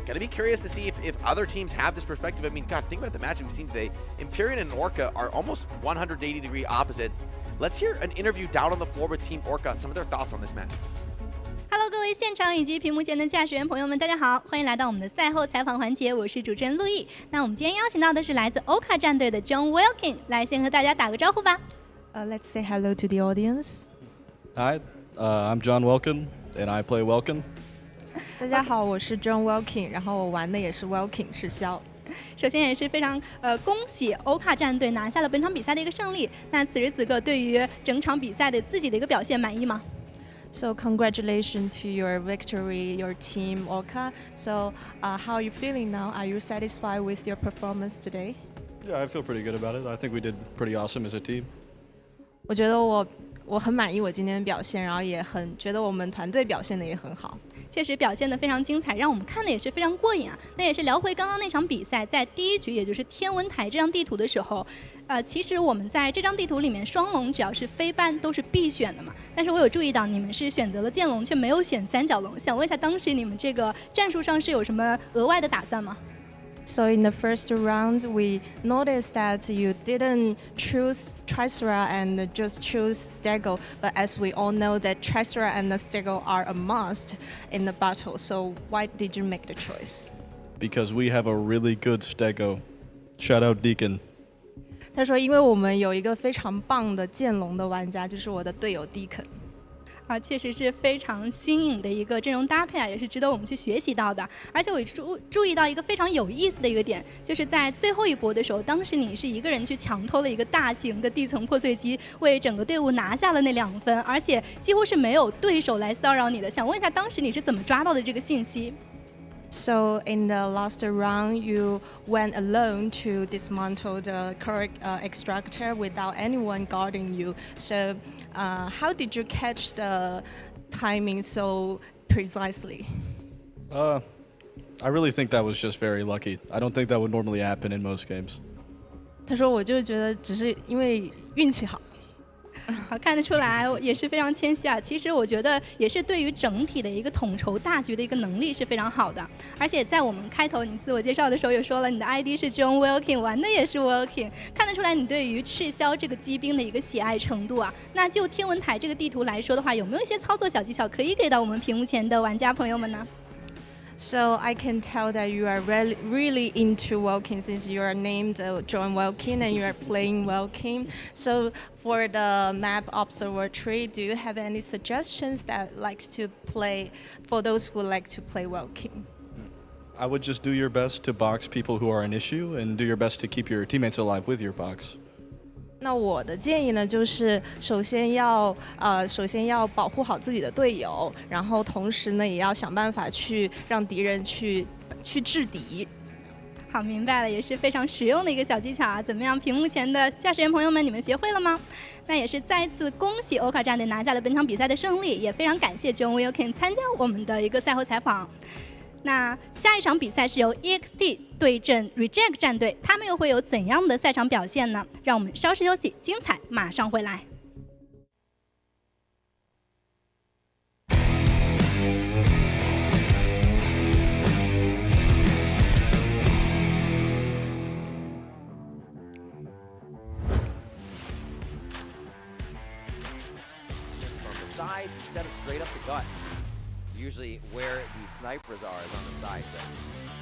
Gonna be curious to see if other teams have this perspective. I mean, God, think about the match we've seen today. Empyrean and Orca are almost 180-degree opposites. Let's hear an interview down on the floor with Team Orca, some of their thoughts on this match. Hello， 各位现场以及屏幕前的驾驶员朋友们，大家好，欢迎来到我们的赛后采访环节，我是主持人陆毅。那我们今天邀请到的是来自 Orca 战队的 John Welkin， 来先和大家打个招呼吧。Let's say hello to the audience. Hi, I'm John Welkin, and I play Welkin. 大家好，我是 John Welkin， 然后我玩的也是 Welkin 赤霄。首先也是非常恭喜欧卡战队拿下了本场比赛的一个胜利。那此时此刻对于整场比赛的自己的一个表现满意吗？ So congratulations to your victory, your team Orca. So how are you feeling now? Are you satisfied with your performance today? Yeah, I feel pretty good about it. I think we did pretty awesome as a team. 我觉得我很满意我今天的表现，然后也很觉得我们团队表现的也很好。确实表现得非常精彩，让我们看的也是非常过瘾啊。那也是聊回刚刚那场比赛，在第一局也就是天文台这张地图的时候，其实我们在这张地图里面双龙只要是飞班都是必选的嘛。但是我有注意到你们是选择了剑龙，却没有选三角龙。想问一下，当时你们这个战术上是有什么额外的打算吗？ So in the first round, we noticed that you didn't choose Tricera and just choose Stego. But as we all know that Tricera and the Stego are a must in the battle. So why did you make the choice? Because we have a really good Stego. Shout out Deacon. 他说：“因为我们有一个非常棒的剑龙的玩家，就是我的队友 Deacon。”啊，确实是非常新颖的一个阵容搭配啊，也是值得我们去学习到的。而且我注意到一个非常有意思的一个点，就是在最后一波的时候，当时你是一个人去抢偷了一个大型的地层破碎机，为整个队伍拿下了那2分，而且几乎是没有对手来骚扰你的。想问一下，当时你是怎么抓到的这个信息？ So in the last round, you went alone to dismantle the correct extractor without anyone guarding you. So how did you catch the timing so precisely? I really think that was just very lucky. I don't think that would normally happen in most games. 他说：“我就觉得只是因为运气好。” 好，看得出来也是非常谦虚啊。其实我觉得也是对于整体的一个统筹大局的一个能力是非常好的。而且在我们开头你自我介绍的时候也说了，你的 ID 是 John Wilkin， 玩的也是 Wilkin， 看得出来你对于赤霄这个机兵的一个喜爱程度啊。那就天文台这个地图来说的话，有没有一些操作小技巧可以给到我们屏幕前的玩家朋友们呢？ So I can tell that you are really into Welkin since you are named John Welkin and you are playing Welkin. So for the map observatory, do you have any suggestions that likes to play for those who like to play Welkin? I would just do your best to box people who are an issue and do your best to keep your teammates alive with your box. 那我的建议呢，就是首先要保护好自己的队友，然后同时呢，也要想办法去让敌人去制敌。好，明白了，也是非常实用的一个小技巧啊！怎么样，屏幕前的驾驶员朋友们，你们学会了吗？那也是再次恭喜欧卡战队拿下了本场比赛的胜利，也非常感谢 John Wilkin 参加我们的一个赛后采访。 那下一场比赛是由 EXT 对阵 Reject 战队，他们又会有怎样的赛场表现呢？让我们稍事休息，精彩马上回来。 Sides instead of straight up the gut. Usually where the snipers are is on the side, but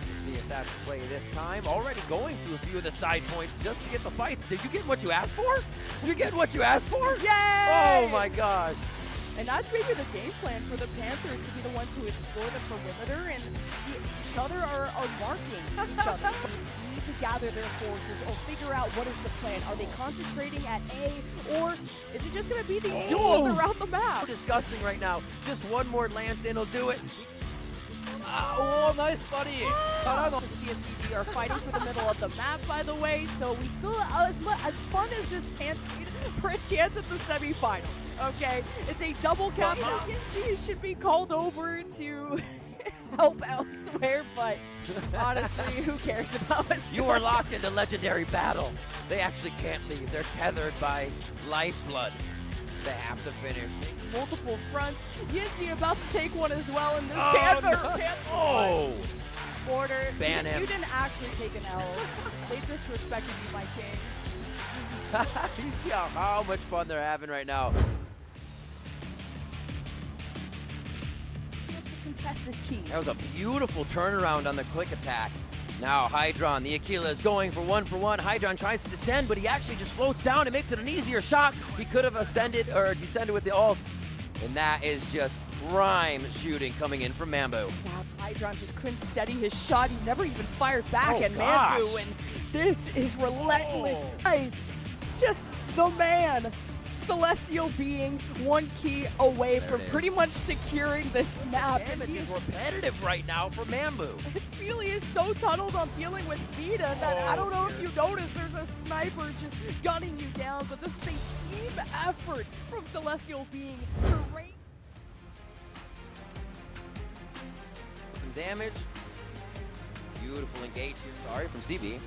we'll see if that's the play this time. Already going to a few of the side points just to get the fights. Did you get what you asked for? You get what you asked for? Yay! Oh my gosh. And that's maybe the game plan for the Panthers to be the ones who explore the perimeter and each other are marking each other. Need to gather their forces or figure out what is the plan. Are they concentrating at A or is it just going to be these duels around the map? We're discussing right now. Just one more lance in will do it. Oh, nice buddy. CSTG are fighting for the middle of the map, by the way, so we still, as fun as this Panther for a chance at the semifinal, okay? It's a double count. He should be called over to help elsewhere, but honestly, who cares about what's You are locked into legendary battle. They actually can't leave. They're tethered by lifeblood. They have to finish. Multiple fronts. Yinzi about to take one as well in this Panther. Oh! Border. Ban him. You didn't actually take an L. They disrespected you, my king. You see how much fun they're having right now. You have to contest this key. That was a beautiful turnaround on the click attack. Now Hydron, the Aquila is going for one. Hydron tries to descend, but he actually just floats down. It makes it an easier shot. He could have ascended or descended with the ult. And that is just prime shooting coming in from Mambu. Wow, Hydron just couldn't steady his shot. He never even fired back at gosh. Mambu. And this is relentless. Guys, just the man. Celestial being one key away from pretty much securing this map. Damage is repetitive right now for Mambu. Speely is so tunneled on dealing with Vita that I don't know if you noticed there's a sniper just gunning you down, but this is a team effort from Celestial being to rain. Some damage. Beautiful engage here. Sorry, from CB.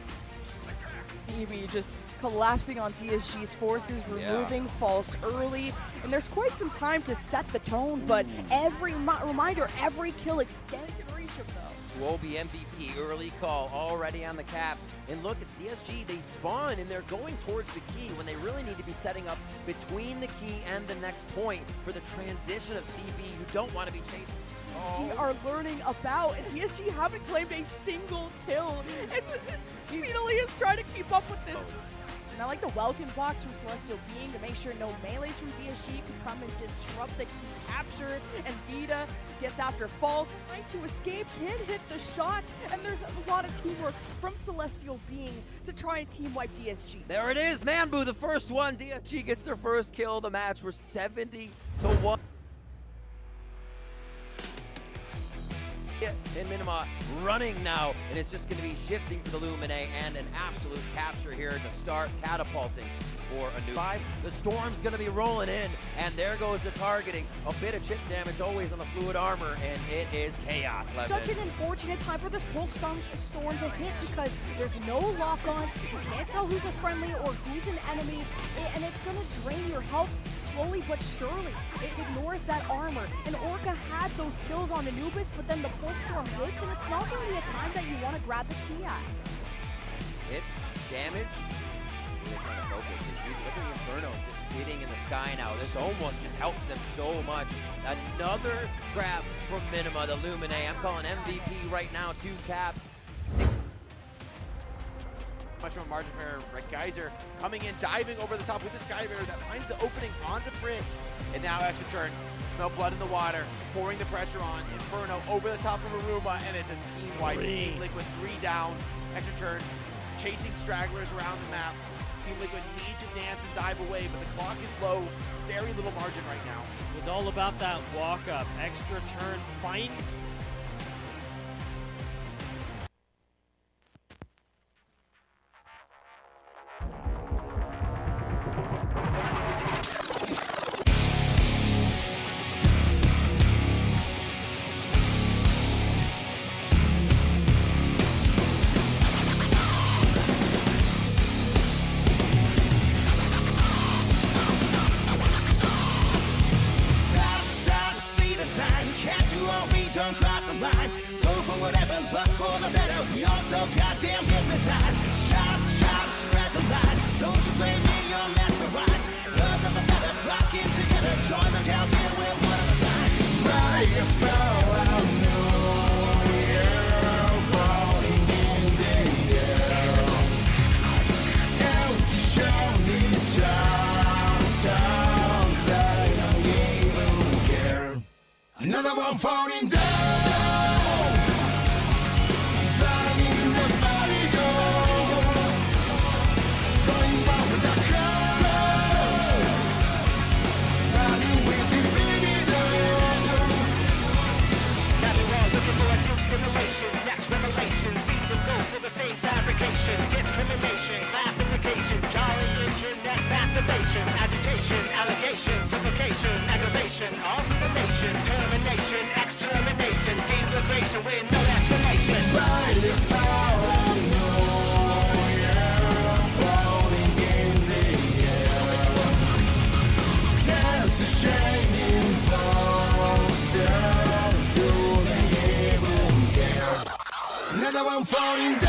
CB just collapsing on DSG's forces, removing false early, and there's quite some time to set the tone, but every reminder, every kill extended reach of them. who will be MVP. Early call already on the Caps. And look, it's DSG. They spawn and they're going towards the key when they really need to be setting up between the key and the next point for the transition of CB, who don't want to be chasing. DSG are learning about, and DSG haven't claimed a single kill. It's Speedily is trying to keep up with this. And I like the welcome box from Celestial Being to make sure no melees from DSG can come and disrupt the key capture. And Vita gets after False, trying to escape, can't hit the shot. And there's a lot of teamwork from Celestial Being to try and team wipe DSG. There it is, Manbu, the first one. DSG gets their first kill of the match. We're 70-1. And Minima running now, and it's just going to be shifting for the Lumine and an absolute capture here to start catapulting for a new 5. The Storm's going to be rolling in, and there goes the targeting. A bit of chip damage always on the fluid armor, and it is chaos left. Such an unfortunate time for this Pulse Storm to hit because there's no lock-ons. You can't tell who's a friendly or who's an enemy, and it's going to drain your health slowly but surely. It ignores that armor, and Orca had those kills on Anubis, but then the Pulse Storm hits, and it's not really a time that you want to grab the key at. It's damage. Really trying to focus. You see, look at the Inferno just sitting in the sky now. This almost just helps them so much. Another grab from Minima, the Lumine. I'm calling MVP right now. 2 caps, 6. Much of a margin for Red Geyser coming in, diving over the top with the Skybearer that finds the opening onto Print. And now extra turn. Smell blood in the water, pouring the pressure on. Inferno over the top of Aruma, and it's a team wipe. Team Liquid 3 down. Extra turn, chasing stragglers around the map. Team Liquid need to dance and dive away, but the clock is low. Very little margin right now. It was all about that walk up, extra turn, find. Don't cross the line, go for whatever, but for the better. We all so goddamn hypnotized. Chop, chop, spread the lies. Don't you blame me, you're mesmerized. Birds of a feather flocking together. Join the countdown, we're one of a kind. Brightest star I know, yeah, falling in the air. Empty shiny stars, they don't even care. Another one falling down. Discrimination, classification, jarring internet masturbation, agitation, allegation, suffocation, aggravation, information, termination, extermination, deflagration with no explanation. Brightest star I know, yeah, floating in the air. There's a shining fall, stars, do they even care? Another one falling down.2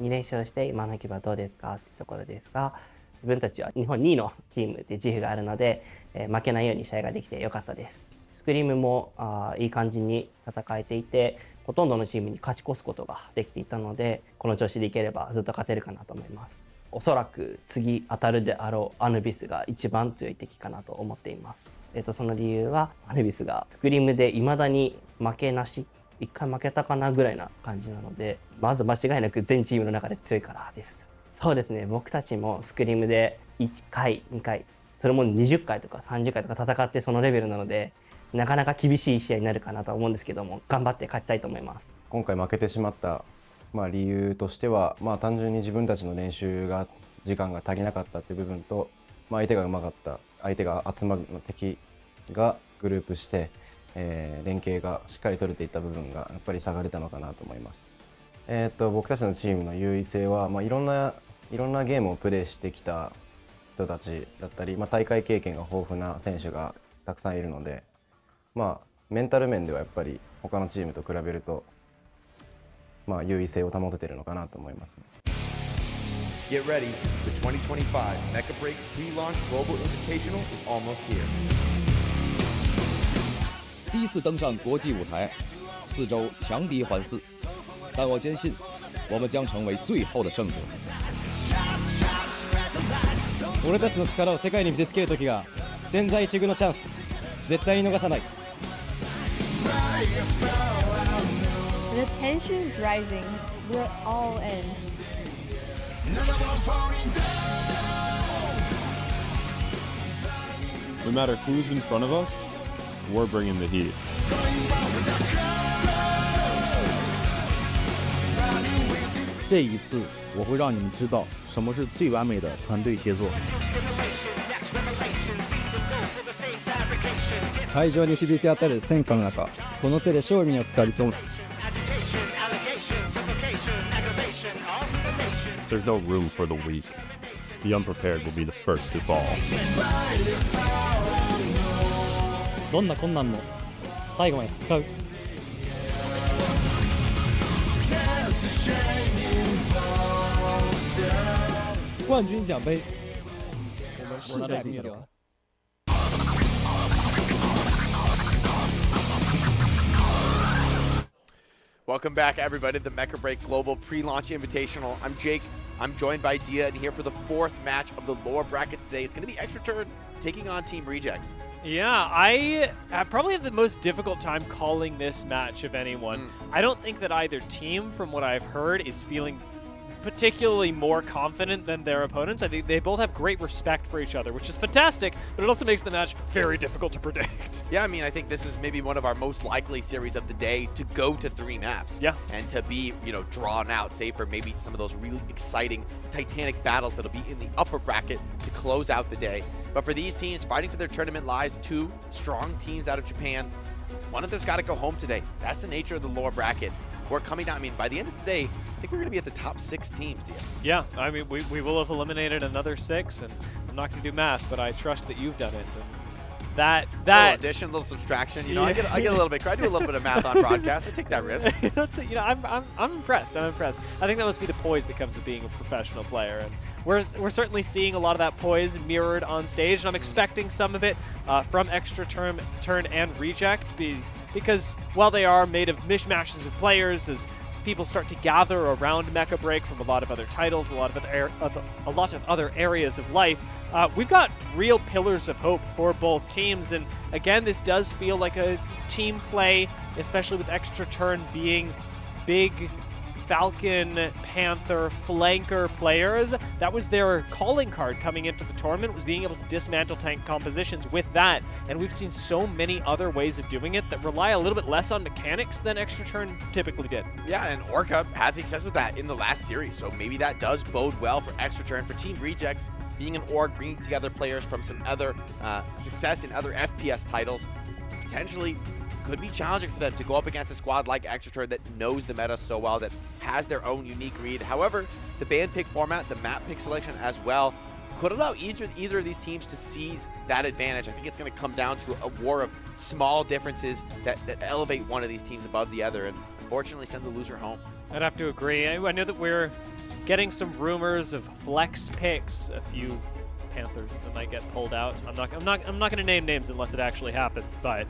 連勝して今の気分はどうですかってところですが、自分たちは日本2位のチームで自負があるので、負けないように試合ができてよかったです。スクリームもいい感じに戦えていて、ほとんどのチームに勝ち越すことができていたので、この調子でいければずっと勝てるかなと思います。おそらく次当たるであろうアヌビスが一番強い敵かなと思っています。その理由はアヌビスがスクリームで未だに負けなし、1回負けたかなぐらいな感じなので、まず間違いなく全チームの中で強いからです。そうですね、僕たちもスクリームで1回2回それも20回とか30回とか戦ってそのレベルなので、なかなか厳しい試合になるかなと思うんですけども、頑張って勝ちたいと思います。今回負けてしまった、理由としては、単純に自分たちの練習が時間が足りなかったという部分と、相手がうまかった、相手が集まるの敵がグループして、連携がしっかり取れていった部分がやっぱり差が出たのかなと思います。僕たちのチームの優位性は、いろんなゲームをプレーしてきた人たちだったり、大会経験が豊富な選手がたくさんいるので、メンタル面ではやっぱり他のチームと比べると、優位性を保てているのかなと思います。Get ready, the 2025 Mecha Break Pre-Launch Global Invitational is almost here. 第一次登上国际舞台，4周强敌环伺，但我坚信，我们将成为最后的胜者。俺たちの力を世界に見せつける時が千載一遇のチャンス、絶対に逃さない。The tension is rising. We're all in. No matter who's in front of us, we're bringing the heat. 这一次，我会让你们知道什么是最完美的团队协作。会場に響き当たる戦火の中、この手で勝利にをつかり取る。There's no room for the weak. The unprepared will be the first to fall. どんな困難も最後まで戦う。冠军奖杯，我们势在必得。Welcome back, everybody, to the Mecha Break Global Pre-Launch Invitational. I'm Jake. I'm joined by Dia, and here for the fourth match of the lower brackets today. It's going to be Extra Turn taking on Team Rejects. Yeah, I probably have the most difficult time calling this match of anyone. I don't think that either team, from what I've heard, is feeling particularly more confident than their opponents. I think they both have great respect for each other, which is fantastic, but it also makes the match very difficult to predict. Yeah, I mean, I think this is maybe one of our most likely series of the day to go to 3 maps. Yeah. And to be, drawn out, save for maybe some of those really exciting Titanic battles that'll be in the upper bracket to close out the day. But for these teams, fighting for their tournament lives 2 strong teams out of Japan. One of them's got to go home today. That's the nature of the lower bracket. We're coming down, by the end of today, I think we're going to be at the top 6 teams, Dia. Yeah, I mean, we will have eliminated another 6, and I'm not going to do math, but I trust that you've done it. And that little addition, little subtraction. I get a little bit. I do a little bit of math on broadcast. I take that risk. I'm impressed. I'm impressed. I think that must be the poise that comes with being a professional player, and we're certainly seeing a lot of that poise mirrored on stage, and I'm expecting some of it from Extra Turn and Reject, because while they are made of mishmashes of players, as people start to gather around Mecha Break from a lot of other titles, a lot of other areas of life, we've got real pillars of hope for both teams. And again, this does feel like a team play, especially with Extra Turn being big Falcon, Panther, flanker players. That was their calling card coming into the tournament, was being able to dismantle tank compositions with that. And we've seen so many other ways of doing it that rely a little bit less on mechanics than Extra Turn typically did. Yeah, and Orca had success with that in the last series, so maybe that does bode well for Extra Turn. For Team Rejects, being an org, bringing together players from some other success in other FPS titles, potentially could be challenging for them to go up against a squad like Extra Turn that knows the meta so well, that has their own unique read. However, the band pick format, the map pick selection as well, could allow either of these teams to seize that advantage. I think it's going to come down to a war of small differences that elevate one of these teams above the other and unfortunately send the loser home. I'd have to agree. I know that we're getting some rumors of flex picks, a few Panthers that might get pulled out. I'm not going to name names unless it actually happens, but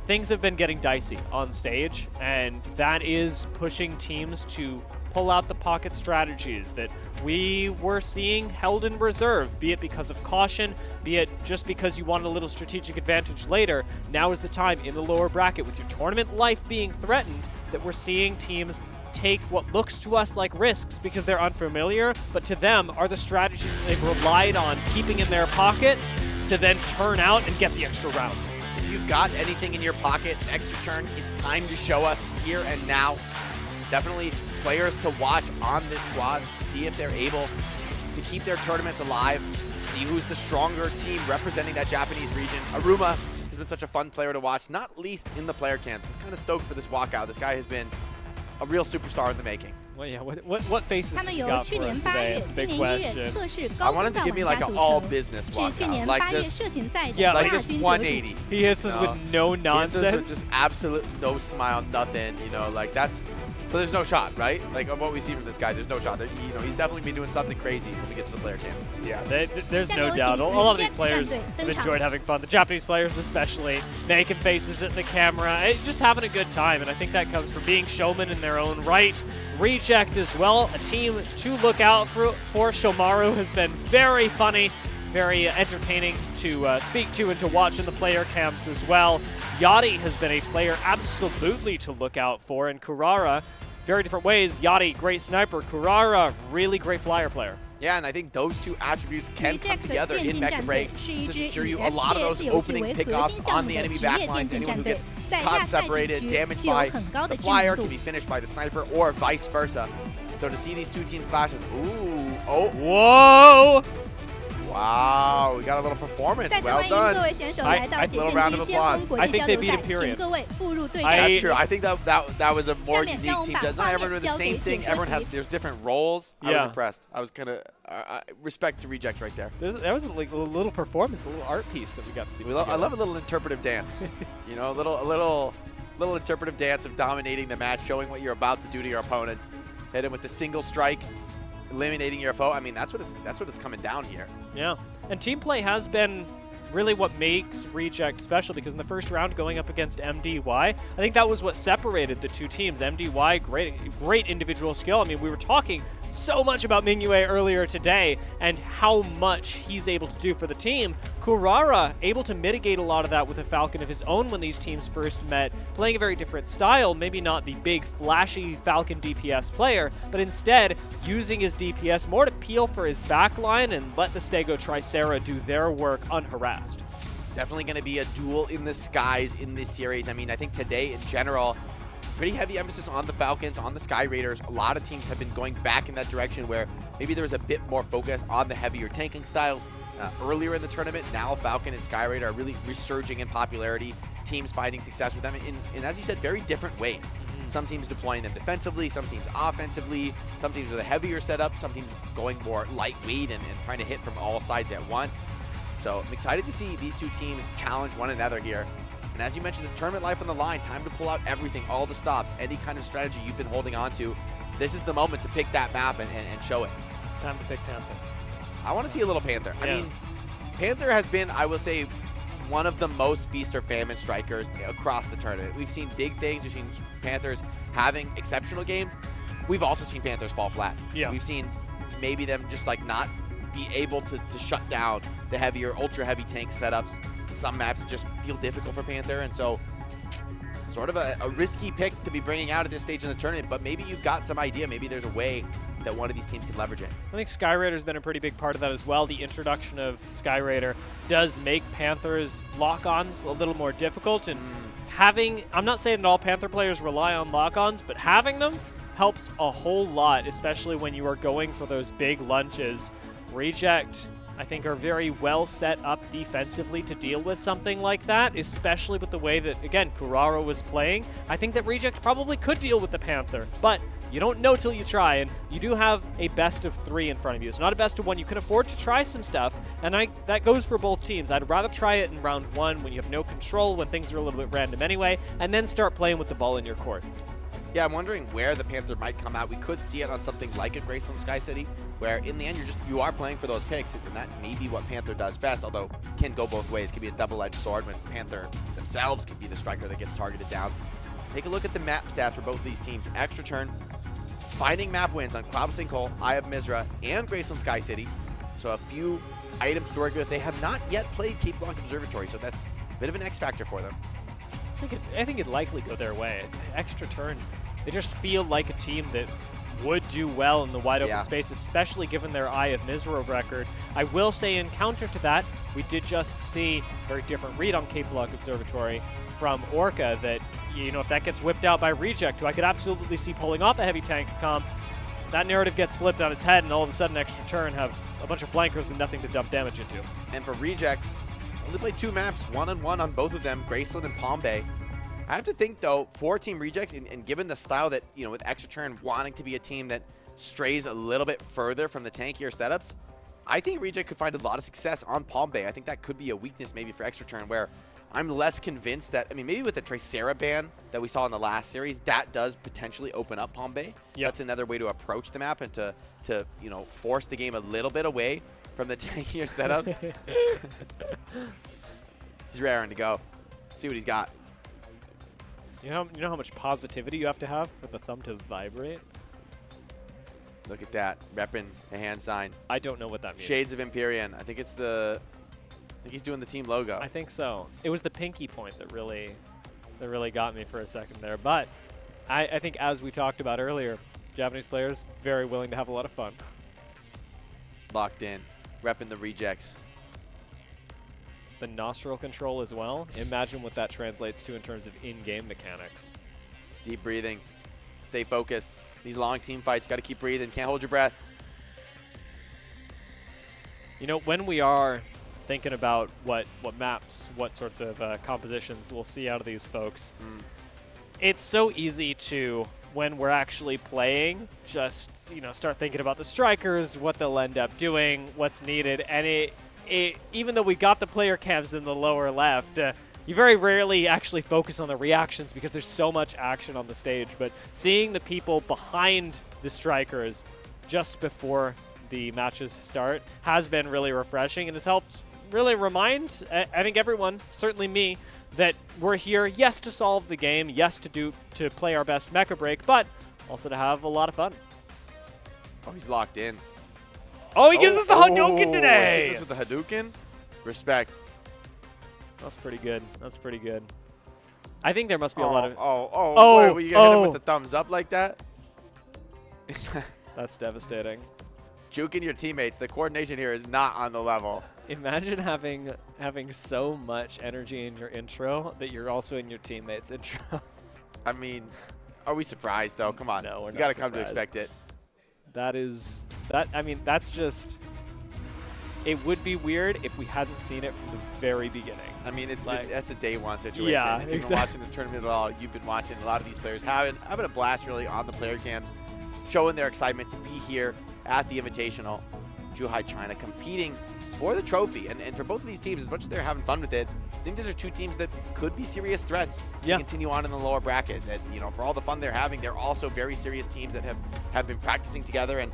things have been getting dicey on stage, and that is pushing teams to pull out the pocket strategies that we were seeing held in reserve, be it because of caution, be it just because you wanted a little strategic advantage later. Now is the time in the lower bracket with your tournament life being threatened that we're seeing teams take what looks to us like risks because they're unfamiliar, but to them are the strategies that they've relied on keeping in their pockets to then turn out and get the extra round. If you've got anything in your pocket, extra turn, it's time to show us here and now. Definitely players to watch on this squad, see if they're able to keep their tournaments alive, see who's the stronger team representing that Japanese region. Aruma has been such a fun player to watch, not least in the player camps. I'm kind of stoked for this walkout. This guy has been a real superstar in the making. Well, yeah, what faces has he got for us today? It's a big question. I want him to give me like an all business walkout, like just 180. He hits us with no nonsense. He hits us with just absolute no smile, nothing. You know, like that's. So there's no shot, right? Like of what we see from this guy, there's no shot. You know, he's definitely been doing something crazy when we get to the player camps. Yeah, there's no doubt. A lot of these players have enjoyed having fun. The Japanese players especially, making faces at the camera, just having a good time. And I think that comes from being showmen in their own right. Reject as well, a team to look out for. Shomaru has been very funny, very entertaining to speak to and to watch in the player camps as well. Yachty has been a player absolutely to look out for, and Kurara, very different ways. Yachty, great sniper. Kurara, really great flyer player. Yeah, and I think those two attributes can come together in Mecha Break to secure you a lot of those opening pickoffs on the enemy backlines. Anyone who gets caught separated, damaged by the flyer can be finished by the sniper or vice versa. So to see these two teams clash is, ooh, oh. Whoa! Wow, we got a little performance. Well done. A little round of applause. I think they beat Imperium. That's true. I think that was a more unique team. Not everyone doing the same thing. Everyone has, there's different roles. I was impressed. I was kind of respect to Reject right there. That was like a little performance, a little art piece that we got to see. I love a little interpretive dance. You know, a little interpretive dance of dominating the match, showing what you're about to do to your opponents. Hit him with the single strike, eliminating your foe. I mean, that's what it's coming down here. Yeah, and team play has been really what makes Reject special, because in the first round going up against MDY, I think that was what separated the two teams. MDY, great individual skill. I mean, we were talking so much about Mingyue earlier today and how much he's able to do for the team. Kurara able to mitigate a lot of that with a Falcon of his own when these teams first met, playing a very different style, maybe not the big flashy Falcon DPS player, but instead using his DPS more to peel for his backline and let the Stego Tricera do their work unharassed. Definitely going to be a duel in the skies in this series. I mean, I think today in general, pretty heavy emphasis on the Falcons, on the Sky Raiders. A lot of teams have been going back in that direction where maybe there was a bit more focus on the heavier tanking styles earlier in the tournament. Now Falcon and Sky Raider are really resurging in popularity. Teams finding success with them in, as you said, very different ways. Some teams deploying them defensively, some teams offensively, some teams with a heavier setup, some teams going more lightweight and trying to hit from all sides at once. So I'm excited to see these two teams challenge one another here. And as you mentioned, this tournament life on the line, time to pull out everything, all the stops, any kind of strategy you've been holding on to. This is the moment to pick that map and show it. It's time to pick Panther. I want to see a little Panther. Yeah. I mean, Panther has been, I will say, one of the most feast or famine strikers across the tournament. We've seen big things. We've seen Panthers having exceptional games. We've also seen Panthers fall flat. Yeah. We've seen maybe them just like not be able to shut down the heavier, ultra heavy tank setups. Some maps just feel difficult for Panther, and so sort of a risky pick to be bringing out at this stage in the tournament, but maybe you've got some idea. Maybe there's a way that one of these teams can leverage it. I think Sky Raider's been a pretty big part of that as well. The introduction of Sky Raider does make Panther's lock-ons a little more difficult, and I'm not saying that all Panther players rely on lock-ons, but having them helps a whole lot, especially when you are going for those big lunches. Reject, I think, are very well set up defensively to deal with something like that, especially with the way that, again, Kurara was playing. I think that Reject probably could deal with the Panther, but you don't know till you try, and you do have a best of 3 in front of you. It's not a best of 1. You can afford to try some stuff, and that goes for both teams. I'd rather try it in round 1 when you have no control, when things are a little bit random anyway, and then start playing with the ball in your court. Yeah, I'm wondering where the Panther might come out. We could see it on something like a Graceland Sky City, where in the end you are playing for those picks, and that may be what Panther does best, although it can go both ways. It can be a double-edged sword when Panther themselves can be the striker that gets targeted down. Let's take a look at the map stats for both of these teams. Extra turn, finding map wins on Cloud Sinkhole, Eye of Mizra, and Graceland Sky City. So a few items to work with. They have not yet played Cape Blanc Observatory, so that's a bit of an X factor for them. I think it'd likely go their way. It's extra turn. They just feel like a team that would do well in the wide open space, especially given their Eye of Mizra record. I will say in counter to that, we did just see a very different read on Cape Blanc Observatory from Orca that, you know, if that gets whipped out by Reject, who I could absolutely see pulling off a heavy tank comp, that narrative gets flipped on its head, and all of a sudden extra turn have a bunch of flankers and nothing to dump damage into. And for Rejects, only played 2 maps, 1-on-1 on both of them, Graceland and Palm Bay. I have to think, though, for Team Rejects, and given the style that, you know, with Extra Turn wanting to be a team that strays a little bit further from the tankier setups, I think Reject could find a lot of success on Palm Bay. I think that could be a weakness maybe for Extra Turn, where I'm less convinced that, I mean, maybe with the Tricera ban that we saw in the last series, that does potentially open up Palm Bay. Yep. That's another way to approach the map and to you know, force the game a little bit away from the tankier setups. He's raring to go. Let's see what he's got. You know how much positivity you have to have for the thumb to vibrate? Look at that, repping a hand sign. I don't know what that means. Shades of Empyrean. I think it's the, I think he's doing the team logo. I think so. It was the pinky point that really got me for a second there. But I think, as we talked about earlier, Japanese players very willing to have a lot of fun. Locked in, repping the Rejects. The nostril control as well. Imagine what that translates to in terms of in-game mechanics. Deep breathing. Stay focused. These long team fights, got to keep breathing. Can't hold your breath. You know, when we are thinking about what maps, what sorts of compositions we'll see out of these folks, it's so easy to, when we're actually playing, just, you know, start thinking about the strikers, what they'll end up doing, what's needed, and even though we got the player cams in the lower left, you very rarely actually focus on the reactions because there's so much action on the stage. But seeing the people behind the strikers just before the matches start has been really refreshing and has helped really remind, I think, everyone, certainly me, that we're here, yes, to solve the game, yes, to play our best Mecha Break, but also to have a lot of fun. Oh, he's locked in. Oh, he gives us the Hadouken today! This with the Hadouken? Respect. That's pretty good. That's pretty good. I think there must be a lot of... Were you going to hit him with the thumbs up like that? That's devastating. Juking your teammates. The coordination here is not on the level. Imagine having so much energy in your intro that you're also in your teammates' intro. I mean, are we surprised, though? Come on. No, we're not. You got to come to expect it. I mean, that's just, it would be weird if we hadn't seen it from the very beginning. I mean, that's a day one situation. Yeah, if you've been watching this tournament at all, you've been watching a lot of these players having a blast really on the player cams, showing their excitement to be here at the Invitational. Zhuhai China competing for the trophy. And for both of these teams, as much as they're having fun with it, I think these are two teams that could be serious threats to continue on in the lower bracket. That, you know, for all the fun they're having, they're also very serious teams that have been practicing together. And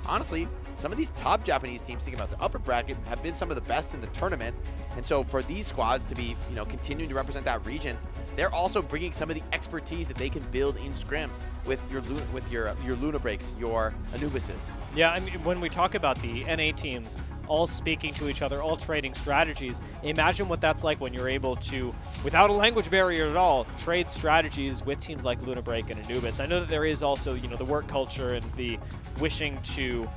honestly, some of these top Japanese teams, thinking about the upper bracket, have been some of the best in the tournament. And so for these squads to be, you know, continuing to represent that region, they're also bringing some of the expertise that they can build in scrims with your Luna Breaks, your Anubises. Yeah, I mean, when we talk about the NA teams all speaking to each other, all trading strategies, imagine what that's like when you're able to, without a language barrier at all, trade strategies with teams like Luna Break and Anubis. I know that there is also, you know, the work culture and the wishing to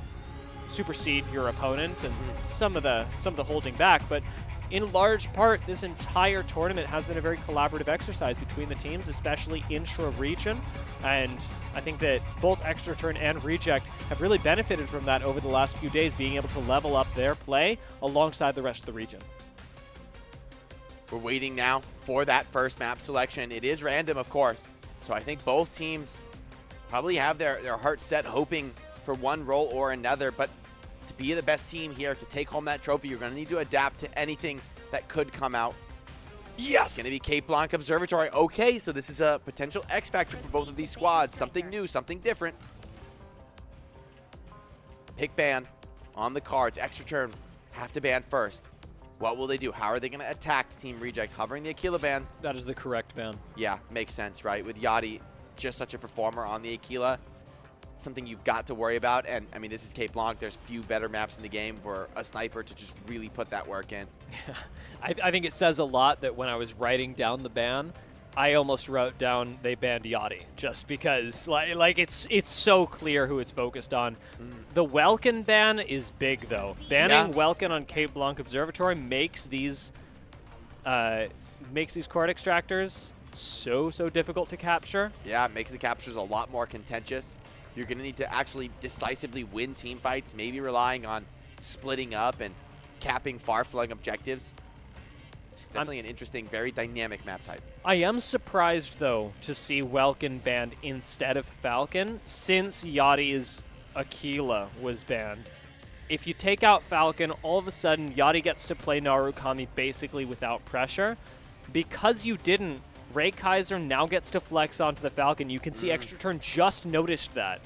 supersede your opponent and some of the holding back, but in large part, this entire tournament has been a very collaborative exercise between the teams, especially intra-region. And I think that both Extra Turn and Reject have really benefited from that over the last few days, being able to level up their play alongside the rest of the region. We're waiting now for that first map selection. It is random, of course. So I think both teams probably have their hearts set, hoping for one role or another. But to be the best team here, to take home that trophy, you're going to need to adapt to anything that could come out. Yes! It's going to be Cape Blanc Observatory. Okay, so this is a potential X factor for both of these squads. Something new, something different. Pick ban on the cards. Extra Turn have to ban first. What will they do? How are they going to attack Team Reject? Hovering the Aquila ban. That is the correct ban. Yeah, makes sense, right? With Yachty, just such a performer on the Aquila. something you've got to worry about. And I mean, this is Cape Blanc. There's few better maps in the game for a sniper to just really put that work in. I think it says a lot that when I was writing down the ban, I almost wrote down they banned Yachty just because like it's so clear who it's focused on. The Welkin ban is big though. Banning Welkin on Cape Blanc Observatory makes these cord extractors so difficult to capture. Yeah, it makes the captures a lot more contentious. You're going to need to actually decisively win team fights, maybe relying on splitting up and capping far-flung objectives. It's definitely an interesting, very dynamic map type. I am surprised, though, to see Welkin banned instead of Falcon, since Yachty's Aquila was banned. If you take out Falcon, all of a sudden, Yachty gets to play Narukami basically without pressure. Because you didn't, Ray Kaiser now gets to flex onto the Falcon. You can see Extra Turn just noticed that.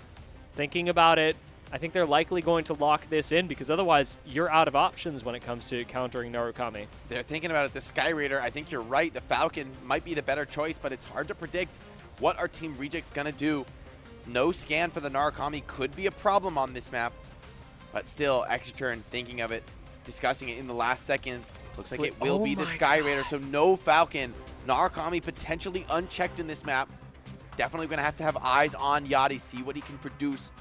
Thinking about it, I think they're likely going to lock this in because otherwise you're out of options when it comes to countering Narukami. They're thinking about it. The Sky Raider, I think you're right. The Falcon might be the better choice, but it's hard to predict what our Team Reject's going to do. No scan for the Narukami could be a problem on this map, but still, Extra Turn thinking of it, discussing it in the last seconds. Looks like it will be the Sky Raider, so no Falcon. Narukami potentially unchecked in this map. Definitely going to have eyes on Yachty, see what he can produce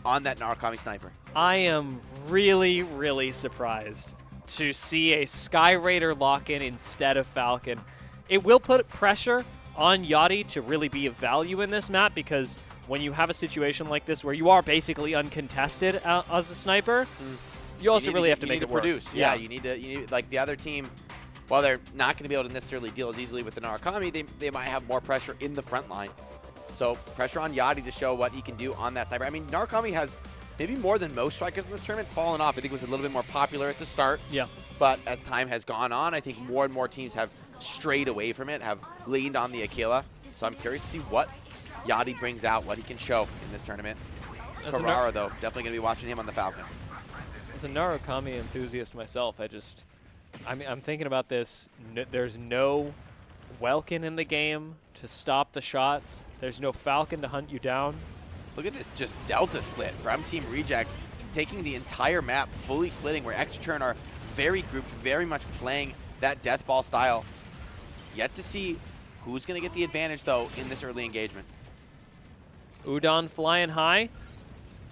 on that Narukami sniper. I am really surprised to see a Sky Raider lock in instead of Falcon. It will put pressure on Yachty to really be of value in this map because when you have a situation like this where you are basically uncontested as a sniper, you also really have to make it work. Produce. Yeah, you need like the other team. While they're not going to be able to necessarily deal as easily with the Narukami, they might have more pressure in the front line. So pressure on Yachty to show what he can do on that sniper. I mean, Narukami has maybe more than most strikers in this tournament fallen off. I think it was a little bit more popular at the start. Yeah. But as time has gone on, I think more and more teams have strayed away from it, have leaned on the Aquila. So I'm curious to see what Yachty brings out, what he can show in this tournament. Carrara, though, definitely going to be watching him on the Falcon. As a Narukami enthusiast myself, I'm thinking about this. There's no Welkin in the game to stop the shots. There's no Falcon to hunt you down. Look at this just Delta split from Team Rejects, taking the entire map, fully splitting, where Extra Turn are very grouped, very much playing that death ball style. Yet to see who's going to get the advantage, though, in this early engagement. Udon flying high.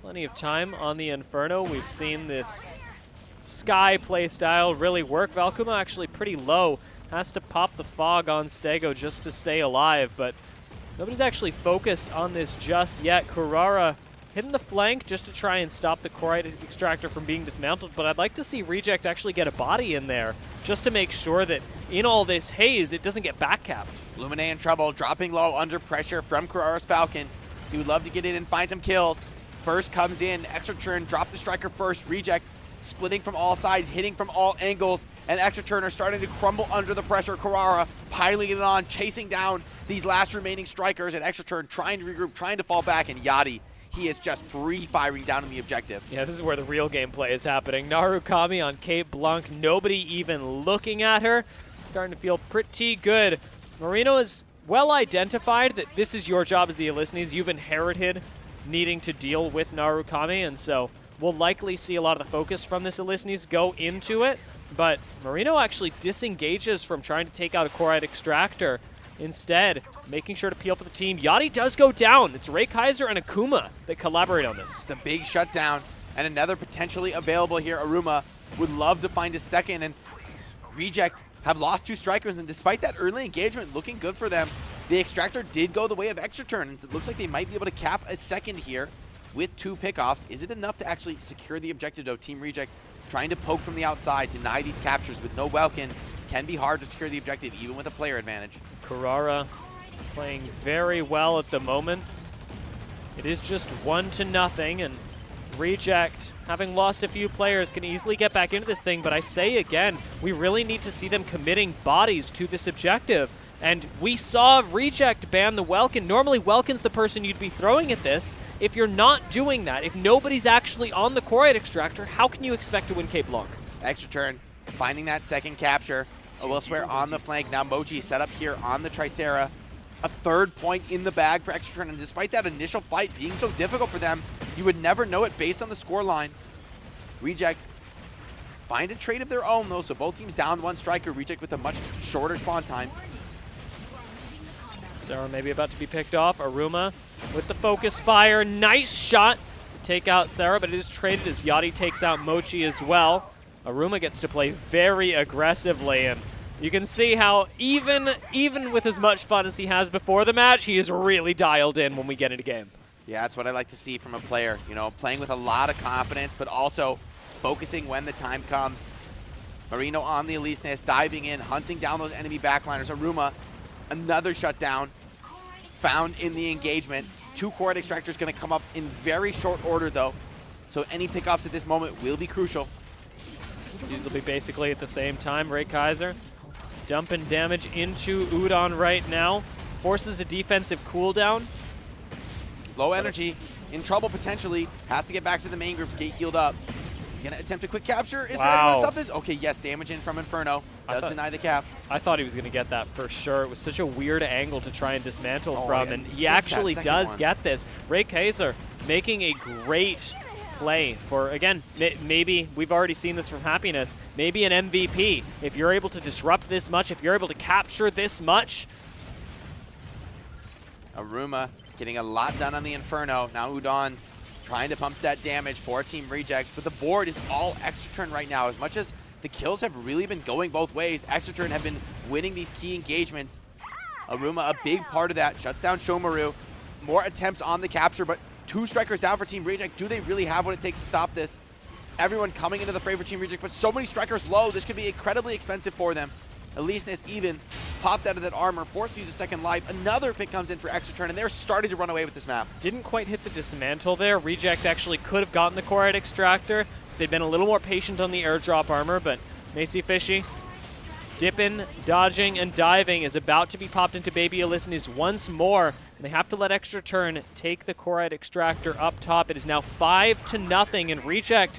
Plenty of time on the Inferno. We've seen this Sky play style really work. Valkuma actually pretty low. Has to pop the fog on Stego just to stay alive, but nobody's actually focused on this just yet. Carrara hitting the flank just to try and stop the Corite Extractor from being dismantled, but I'd like to see Reject actually get a body in there just to make sure that in all this haze, it doesn't get backcapped. Lumine in trouble, dropping low under pressure from Carrara's Falcon. He would love to get in and find some kills. Burst comes in, Extra Turn, drop the striker first. Reject splitting from all sides, hitting from all angles, and Extra Turn are starting to crumble under the pressure. Carrara piling it on, chasing down these last remaining strikers, and Extra Turn trying to regroup, trying to fall back, and Yachty, he is just free firing down on the objective. Yeah, this is where the real gameplay is happening. Narukami on Cape Blanc, nobody even looking at her. Starting to feel pretty good. Marino is well identified that this is your job as the Elysnes. You've inherited needing to deal with Narukami, and so we'll likely see a lot of the focus from this Elysnes go into it, but Marino actually disengages from trying to take out a Corite Extractor. Instead, making sure to peel for the team. Yachty does go down. It's Ray Kaiser and Akuma that collaborate on this. It's a big shutdown, and another potentially available here. Aruma would love to find a second, and Reject have lost 2 strikers, and despite that early engagement looking good for them, the Extractor did go the way of Extra Turn, and it looks like they might be able to cap a second here with 2 pickoffs. Is it enough to actually secure the objective, though? Team Reject trying to poke from the outside, deny these captures with no Welkin. Can be hard to secure the objective, even with a player advantage. Carrara playing very well at the moment. It is just 1-0, and Reject, having lost a few players, can easily get back into this thing, but I say again, we really need to see them committing bodies to this objective. And we saw Reject ban the Welkin. Normally, Welkin's the person you'd be throwing at this. If you're not doing that, if nobody's actually on the Corite Extractor, how can you expect to win Cape Blanc? Extra Turn, finding that second capture. Will swear on the flank. Now Mochi set up here on the Tricera. a third point in the bag for Extra Turn, and despite that initial fight being so difficult for them, you would never know it based on the score line. Reject find a trade of their own though, so both teams down one striker. Reject with a much shorter spawn time. Sarah maybe about to be picked off. Aruma with the focus fire. Nice shot to take out Sarah, but it is traded as Yachty takes out Mochi as well. Aruma gets to play very aggressively, and you can see how even with as much fun as he has before the match, he is really dialed in when we get into game. Yeah, that's what I like to see from a player. You know, playing with a lot of confidence, but also focusing when the time comes. Marino on the Elise Nest, diving in, hunting down those enemy backliners. Aruma, another shutdown, found in the engagement. 2 Core Extractors going to come up in very short order, though. So any pickoffs at this moment will be crucial. These will be basically at the same time. Ray Kaiser dumping damage into Udon right now. Forces a defensive cooldown. Low energy, in trouble potentially. Has to get back to the main group to get healed up. He's going to attempt a quick capture. Is there anyone to stop this? Okay, yes, damage in from Inferno. Does deny the cap. I thought he was going to get that for sure. It was such a weird angle to try and dismantle from, and he actually does get this. Ray Kaiser making a great play for, again, maybe we've already seen this from Happiness, maybe an MVP. If you're able to disrupt this much, if you're able to capture this much. Aruma getting a lot done on the Inferno. Now Udon trying to pump that damage for Team Rejects, but the board is all Extra Turn right now. As much as the kills have really been going both ways, Extra Turn have been winning these key engagements. Aruma, a big part of that, shuts down Shomaru. More attempts on the capture, but 2 strikers down for Team Reject. Do they really have what it takes to stop this? Everyone coming into the fray for Team Reject, but so many strikers low, this could be incredibly expensive for them. Eliseness even popped out of that armor, forced to use a second life. Another pick comes in for Extra Turn, and they're starting to run away with this map. Didn't quite hit the dismantle there. Reject actually could have gotten the Corite Extractor if they'd been a little more patient on the airdrop armor, but Macy Fishy dipping, dodging, and diving is about to be popped into Baby Elisenes once more. And they have to let Extra Turn take the Corite Extractor up top. It is now 5-0, and Reject,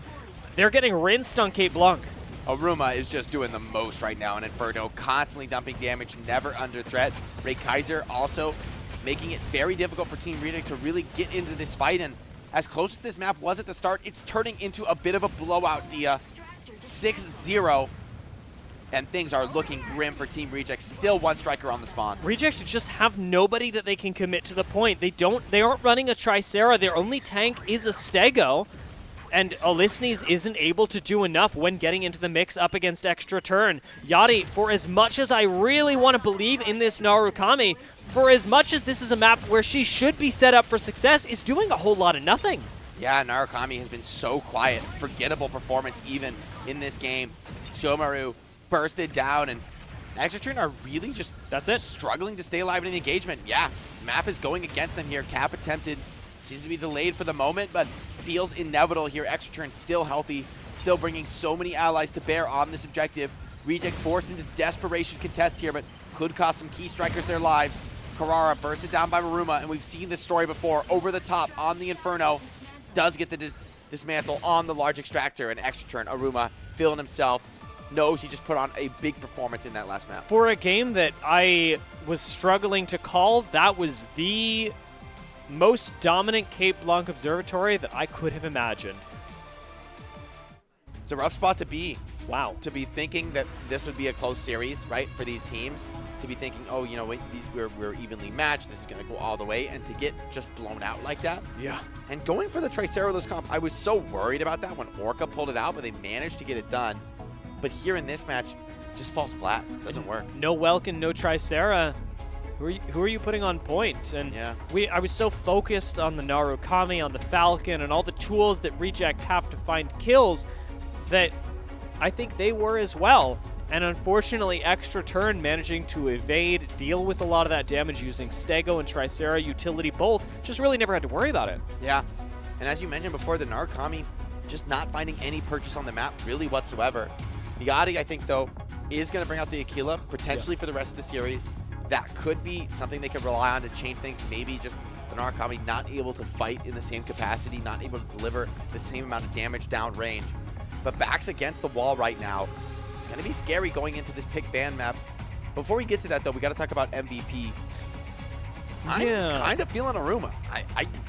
they're getting rinsed on Cape Blanc. Aruma is just doing the most right now in Inferno, constantly dumping damage, never under threat. Ray Kaiser also making it very difficult for Team Reject to really get into this fight, and as close as this map was at the start, it's turning into a bit of a blowout, Dia. 6-0, and things are looking grim for Team Reject. Still 1 striker on the spawn. Reject just have nobody that they can commit to the point. They aren't running a Tricera. Their only tank is a Stego. And Elisenes isn't able to do enough when getting into the mix up against Extra Turn. Yachty, for as much as I really want to believe in this Narukami, for as much as this is a map where she should be set up for success, is doing a whole lot of nothing. Yeah, Narukami has been so quiet. Forgettable performance even in this game. Shomaru bursted down, and Extra Turn are really just struggling to stay alive in the engagement. Yeah, map is going against them here. Cap attempted. Seems to be delayed for the moment, but feels inevitable here. Extra Turn still healthy, still bringing so many allies to bear on this objective. Reject forced into desperation contest here, but could cost some key strikers their lives. Carrara bursted down by Maruma, and we've seen this story before. Over the top on the Inferno, does get the dismantle on the large extractor, and Extra Turn, Aruma, feeling himself, knows he just put on a big performance in that last map. For a game that I was struggling to call, that was the most dominant Cape Blanc observatory that I could have imagined. It's a rough spot to be. Wow. To be thinking that this would be a close series, right, for these teams. To be thinking, oh, you know, we're evenly matched. This is going to go all the way. And to get just blown out like that. Yeah. And going for the Triceratops comp, I was so worried about that when Orca pulled it out, but they managed to get it done. But here in this match, it just falls flat. Doesn't work. No Welkin, no Tricera. Who are you putting on point? And I was so focused on the Narukami, on the Falcon, and all the tools that Reject have to find kills that I think they were as well. And unfortunately, Extra Turn managing to evade, deal with a lot of that damage using Stego and Tricera utility both, just really never had to worry about it. Yeah, and as you mentioned before, the Narukami just not finding any purchase on the map really whatsoever. Yachty, I think, though, is going to bring out the Aquila, potentially for the rest of the series. That could be something they could rely on to change things. Maybe just the Narukami not able to fight in the same capacity, not able to deliver the same amount of damage downrange. But backs against the wall right now. It's going to be scary going into this pick ban map. Before we get to that, though, we got to talk about MVP. I'm kind of feeling Aruma.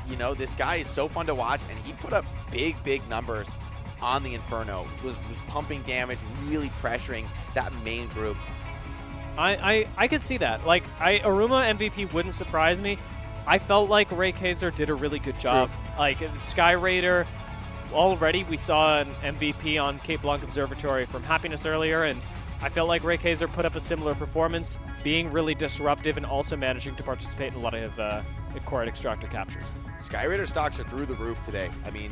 You know, this guy is so fun to watch, and he put up big numbers on the Inferno. Was pumping damage, really pressuring that main group. I could see that. Like, Aruma MVP wouldn't surprise me. I felt like Ray Kaiser did a really good job. True. Like, Sky Raider, already we saw an MVP on Cape Blanc Observatory from Happiness earlier, and I felt like Ray Kaiser put up a similar performance, being really disruptive and also managing to participate in a lot of Chorus Extractor captures. Sky Raider stocks are through the roof today. I mean,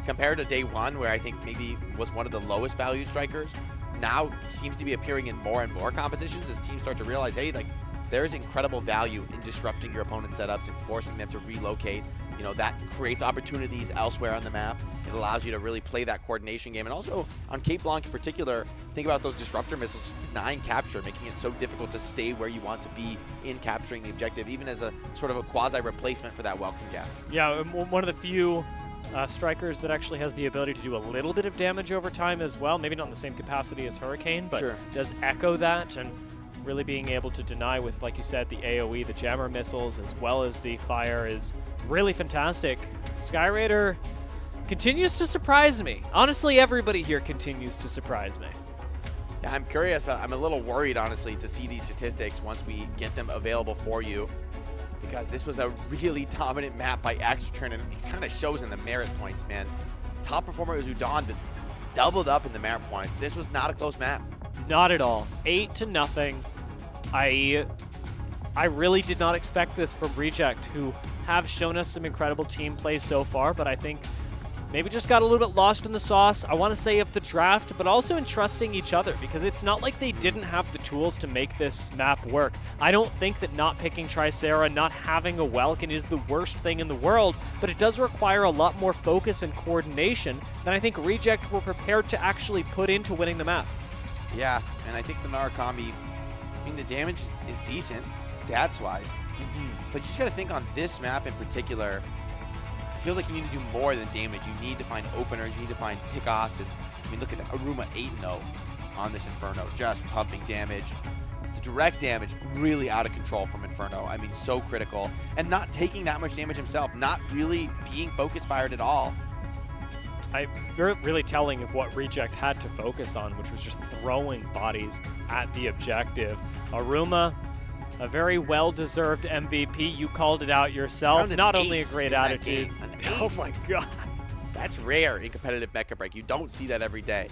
compared to day one, where I think maybe was one of the lowest valued strikers, now seems to be appearing in more and more compositions as teams start to realize, hey, like, there's incredible value in disrupting your opponent's setups and forcing them to relocate. You know, that creates opportunities elsewhere on the map. It allows you to really play that coordination game. And also on Cape Blanc in particular, think about those disruptor missiles just denying capture, making it so difficult to stay where you want to be in capturing the objective, even as a sort of a quasi replacement for that welcome gas. Yeah, one of the few strikers that actually has the ability to do a little bit of damage over time as well. Maybe not in the same capacity as Hurricane, but does echo that, and really being able to deny with, like you said, the AoE, the jammer missiles, as well as the fire is really fantastic. Sky Raider continues to surprise me. Honestly, everybody here continues to surprise me. Yeah, I'm curious, but I'm a little worried, honestly, to see these statistics once we get them available for you, because this was a really dominant map by Extra Turn, and it kind of shows in the merit points, man. Top performer is Udon, but doubled up in the merit points. This was not a close map. Not at all. 8-0. I really did not expect this from Reject, who have shown us some incredible team play so far, but I think maybe just got a little bit lost in the sauce. I want to say of the draft, but also in trusting each other, because it's not like they didn't have the tools to make this map work. I don't think that not picking Tricera, not having a Welkin is the worst thing in the world, but it does require a lot more focus and coordination than I think Reject were prepared to actually put into winning the map. Yeah, and I think the Narukami, I mean, the damage is decent, stats-wise. But you just got to think on this map in particular, it feels like you need to do more than damage. You need to find openers, you need to find pickoffs, and I mean, look at that, Aruma 8-0 on this Inferno, just pumping damage. The direct damage really out of control from Inferno. I mean, so critical. And not taking that much damage himself, not really being focus fired at all. Really telling of what Reject had to focus on, which was just throwing bodies at the objective. Aruma, a very well-deserved MVP. You called it out yourself. Not only a great attitude. Oh my god. That's rare in competitive Mecha Break. You don't see that every day.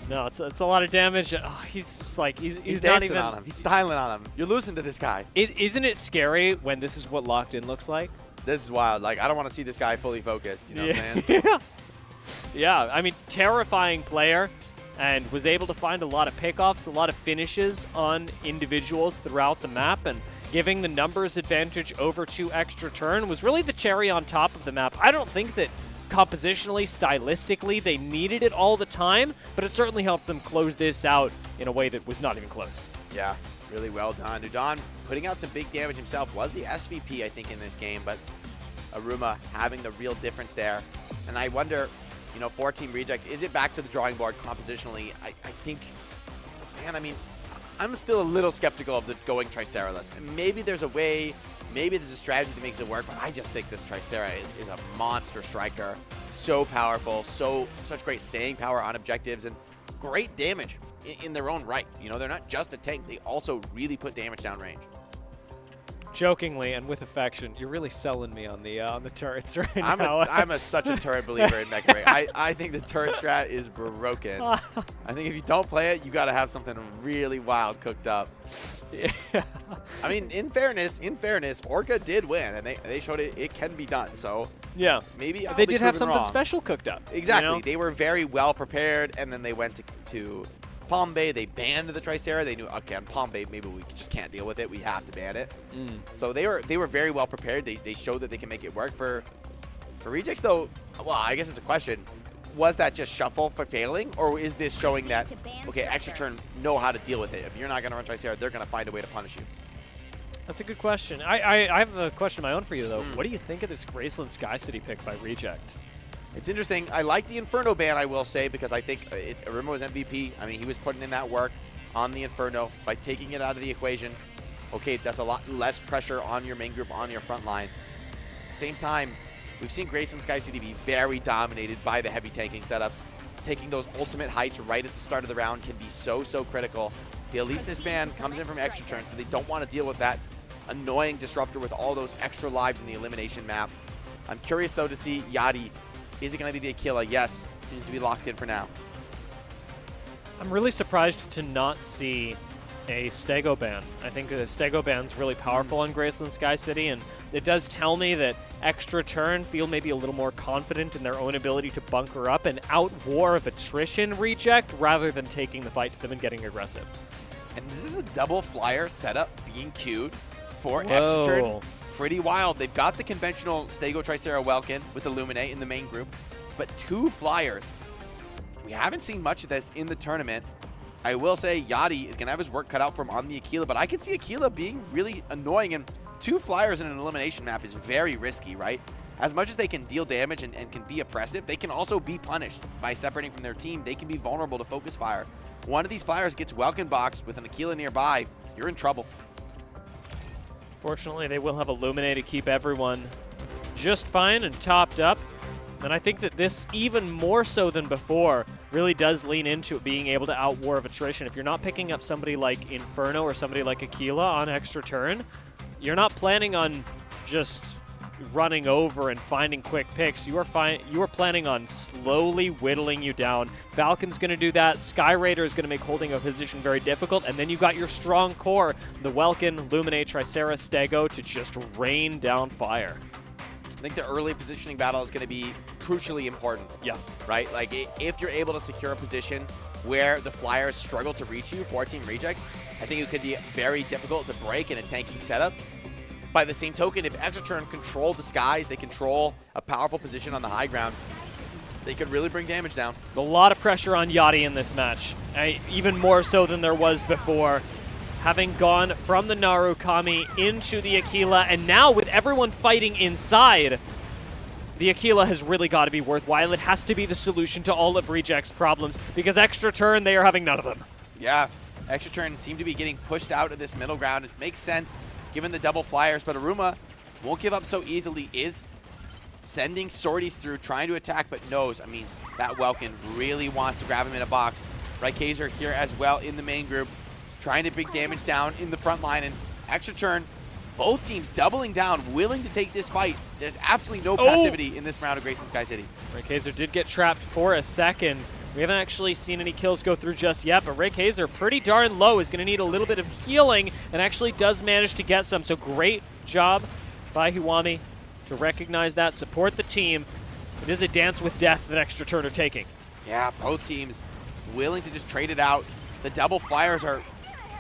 No, it's a lot of damage. Oh, he's just like, he's not dancing even on him. He's styling on him. You're losing to this guy. Isn't it scary when this is what locked in looks like? This is wild. Like, I don't want to see this guy fully focused. You know what I'm saying? Yeah. Yeah, I mean, terrifying player, and was able to find a lot of pickoffs, a lot of finishes on individuals throughout the map, and giving the numbers advantage over to Extra Turn was really the cherry on top of the map. I don't think that compositionally, stylistically, they needed it all the time, but it certainly helped them close this out in a way that was not even close. Yeah, really well done. Udon putting out some big damage himself, was the SVP, I think, in this game, but Aruma having the real difference there. And I wonder, you know, for Team Reject, is it back to the drawing board compositionally? I think, man, I mean, I'm still a little skeptical of the going Tricera-less. Maybe there's a way, maybe there's a strategy that makes it work, but I just think this Tricera is a monster striker. So powerful, such great staying power on objectives, and great damage in their own right. You know, they're not just a tank, they also really put damage downrange. Jokingly and with affection, you're really selling me on the turrets right now. I'm such a turret believer in Mecha Break. I think the turret strat is broken. I think if you don't play it, you got to have something really wild cooked up. Yeah. I mean, in fairness, Orca did win, and they showed it can be done. So yeah, maybe they did have something wrong. special cooked up. Exactly, you know? They were very well prepared, and then they went to Palm Bay. They banned the Tricera. They knew, okay, on Palm Bay, maybe we just can't deal with it. We have to ban it. So they were very well prepared. They showed that they can make it work. For Rejects, though, well, I guess it's a question. Was that just shuffle for failing, or is this showing that, okay, Extra Turn know how to deal with it? If you're not going to run Tricera, they're going to find a way to punish you. That's a good question. I have a question of my own for you, though. What do you think of this Graceland Sky City pick by Reject? It's interesting. I like the Inferno ban, I will say, because I think Aruma was MVP. I mean, he was putting in that work on the Inferno by taking it out of the equation. Okay, that's a lot less pressure on your main group, on your front line. At the same time, we've seen Grace and Sky City be very dominated by the heavy tanking setups. Taking those ultimate heights right at the start of the round can be so critical. The Elise Band comes in from extra turn, so they don't want to deal with that annoying disruptor with all those extra lives in the elimination map. I'm curious, though, to see Yachty. Is it going to be the Aquila? Yes, seems to be locked in for now. I'm really surprised to not see a Stego ban. I think the Stego ban's really powerful on Graceland Sky City, and it does tell me that extra turn feel maybe a little more confident in their own ability to bunker up and out war of attrition reject rather than taking the fight to them and getting aggressive. And this is a double flyer setup being queued for Whoa. extra turn. Pretty wild. They've got the conventional Stego Tricera Welkin with Illuminate in the main group, but 2 flyers. We haven't seen much of this in the tournament. I will say Yachty is going to have his work cut out for him on the Aquila, but I can see Aquila being really annoying, and 2 flyers in an elimination map is very risky, right? As much as they can deal damage and can be oppressive, they can also be punished by separating from their team. They can be vulnerable to focus fire. One of these flyers gets Welkin boxed with an Aquila nearby, you're in trouble. Fortunately, they will have Illuminate to keep everyone just fine and topped up. And I think that this, even more so than before, really does lean into being able to out war of attrition. If you're not picking up somebody like Inferno or somebody like Aquila on extra turn, you're not planning on just running over and finding quick picks. You are planning on slowly whittling you down. Falcon's going to do that. Sky Raider is going to make holding a position very difficult. And then you've got your strong core, the Welkin, Luminate, Tricera, Stego, to just rain down fire. I think the early positioning battle is going to be crucially important. Yeah. Right? Like, if you're able to secure a position where the flyers struggle to reach you for Team Reject, I think it could be very difficult to break in a tanking setup. By the same token, if extra turn control the skies, they control a powerful position on the high ground, they could really bring damage down. A lot of pressure on Yachty in this match, even more so than there was before. Having gone from the Narukami into the Aquila, and now with everyone fighting inside, the Aquila has really got to be worthwhile. It has to be the solution to all of Reject's problems, because extra turn, they are having none of them. Yeah, extra turn seem to be getting pushed out of this middle ground. It makes sense given the double flyers, but Aruma won't give up so easily, is sending sorties through, trying to attack, but knows, I mean, that Welkin really wants to grab him in a box. Raikaiser here as well in the main group, trying to bring damage down in the front line, and extra turn, both teams doubling down, willing to take this fight. There's absolutely no passivity in this round of Grace and Sky City. Raikaiser did get trapped for a second. We haven't actually seen any kills go through just yet, but Raikaiser, pretty darn low, is going to need a little bit of healing, and actually does manage to get some. So great job by Hiwami to recognize that, support the team. It is a dance with death that extra turn are taking. Yeah, both teams willing to just trade it out. The double flyers are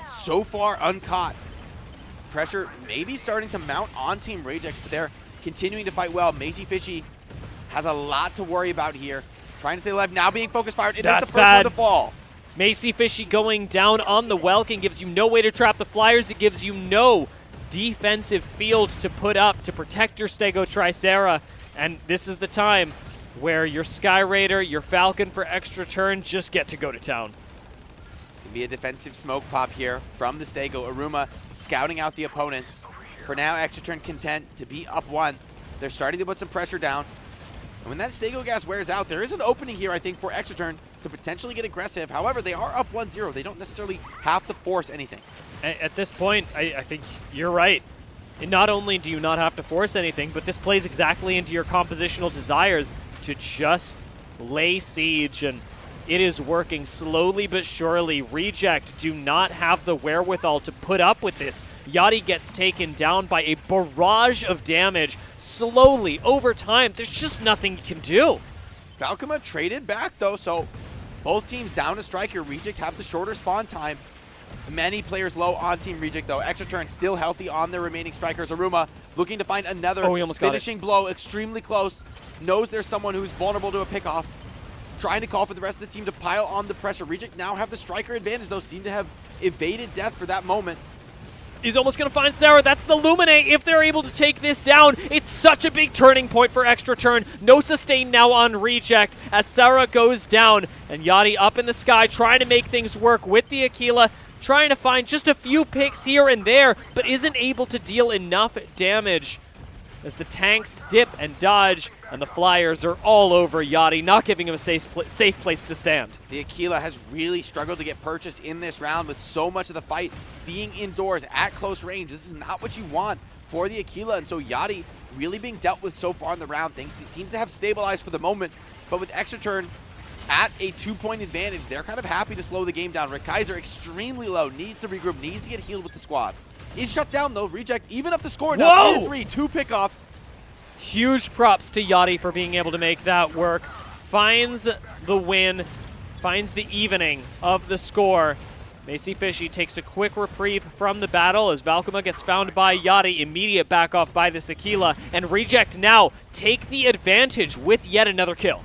so far uncaught. Pressure maybe starting to mount on Team Reject, but they're continuing to fight well. Macy Fishy has a lot to worry about here. Trying to stay alive, now being focus fired. It is the first one to fall. Macy Fishy going down on the Welkin gives you no way to trap the flyers. It gives you no defensive field to put up to protect your Stego Tricera. And this is the time where your Sky Raider, your Falcon for extra turn just get to go to town. It's going to be a defensive smoke pop here from the Stego. Aruma scouting out the opponents. For now, extra turn content to be up 1. They're starting to put some pressure down. And when that Stego gas wears out, there is an opening here, I think, for extra turn to potentially get aggressive. However, they are up 1-0. They don't necessarily have to force anything. At this point, I think you're right. And not only do you not have to force anything, but this plays exactly into your compositional desires to just lay siege, and it is working slowly but surely. Reject do not have the wherewithal to put up with this. Yachty gets taken down by a barrage of damage slowly over time. There's just nothing you can do. Falcoma traded back though, so both teams down a striker. Reject have the shorter spawn time. Many players low on Team Reject though. Extra turn still healthy on their remaining strikers. Aruma looking to find another finishing blow. Extremely close. Knows there's someone who's vulnerable to a pickoff. Trying to call for the rest of the team to pile on the pressure. Reject now have the striker advantage though. Seem to have evaded death for that moment. He's almost going to find Sarah. That's the Luminate. If they're able to take this down, it's such a big turning point for extra turn. No sustain now on Reject as Sarah goes down. And Yachty up in the sky trying to make things work with the Aquila. trying to find just a few picks here and there, but isn't able to deal enough damage as the tanks dip and dodge, and the Flyers are all over Yachty, not giving him a safe place to stand. The Aquila has really struggled to get purchase in this round with so much of the fight being indoors at close range. This is not what you want for the Aquila, and so Yachty really being dealt with so far in the round. Things seem to have stabilized for the moment, but with extra turn at a 2-point advantage, they're kind of happy to slow the game down. Rick Kaiser extremely low, needs to regroup, needs to get healed with the squad. He's shut down though, Reject even up the score now, 3-3, 2 pickoffs. Huge props to Yachty for being able to make that work. Finds the win, finds the evening of the score. Macy Fishy takes a quick reprieve from the battle as Valkyma gets found by Yachty, immediate back off by the Aquila, and Reject now take the advantage with yet another kill.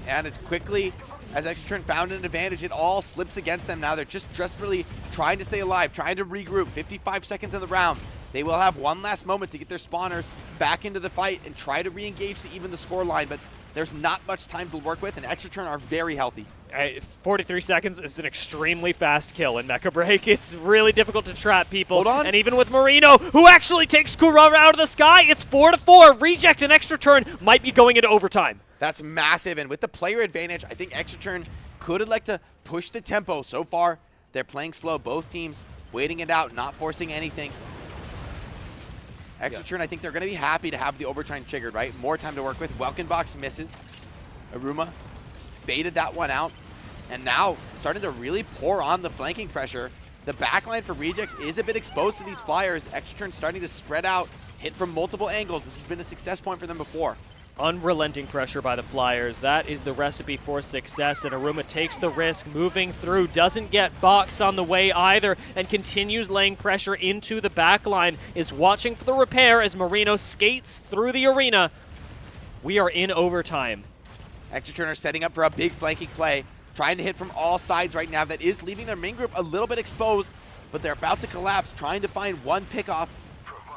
And as quickly as Extra Turn found an advantage, it all slips against them now. They're just desperately trying to stay alive, trying to regroup. 55 seconds in the round. They will have one last moment to get their spawners back into the fight and try to re-engage to even the score line, but there's not much time to work with, and Extra Turn are very healthy. 43 seconds is an extremely fast kill in Mecha Break. It's really difficult to trap people. Hold on. And even with Marino, who actually takes Kurara out of the sky, it's 4-4. Reject and Extra Turn might be going into overtime. That's massive, and with the player advantage, I think Extra Turn could have liked to push the tempo. So far, they're playing slow. Both teams waiting it out, not forcing anything. Extra Turn, I think they're going to be happy to have the overtime triggered, right? More time to work with. Welkenbox misses. Aruma baited that one out. And now starting to really pour on the flanking pressure. The backline for Rejects is a bit exposed to these Flyers. Extra Turn starting to spread out, hit from multiple angles. This has been a success point for them before. Unrelenting pressure by the Flyers. That is the recipe for success, and Aruma takes the risk, moving through, doesn't get boxed on the way either, and continues laying pressure into the backline, is watching for the repair as Marino skates through the arena. We are in overtime. Extra Turner setting up for a big flanking play, trying to hit from all sides right now. That is leaving their main group a little bit exposed, but they're about to collapse, trying to find one pickoff.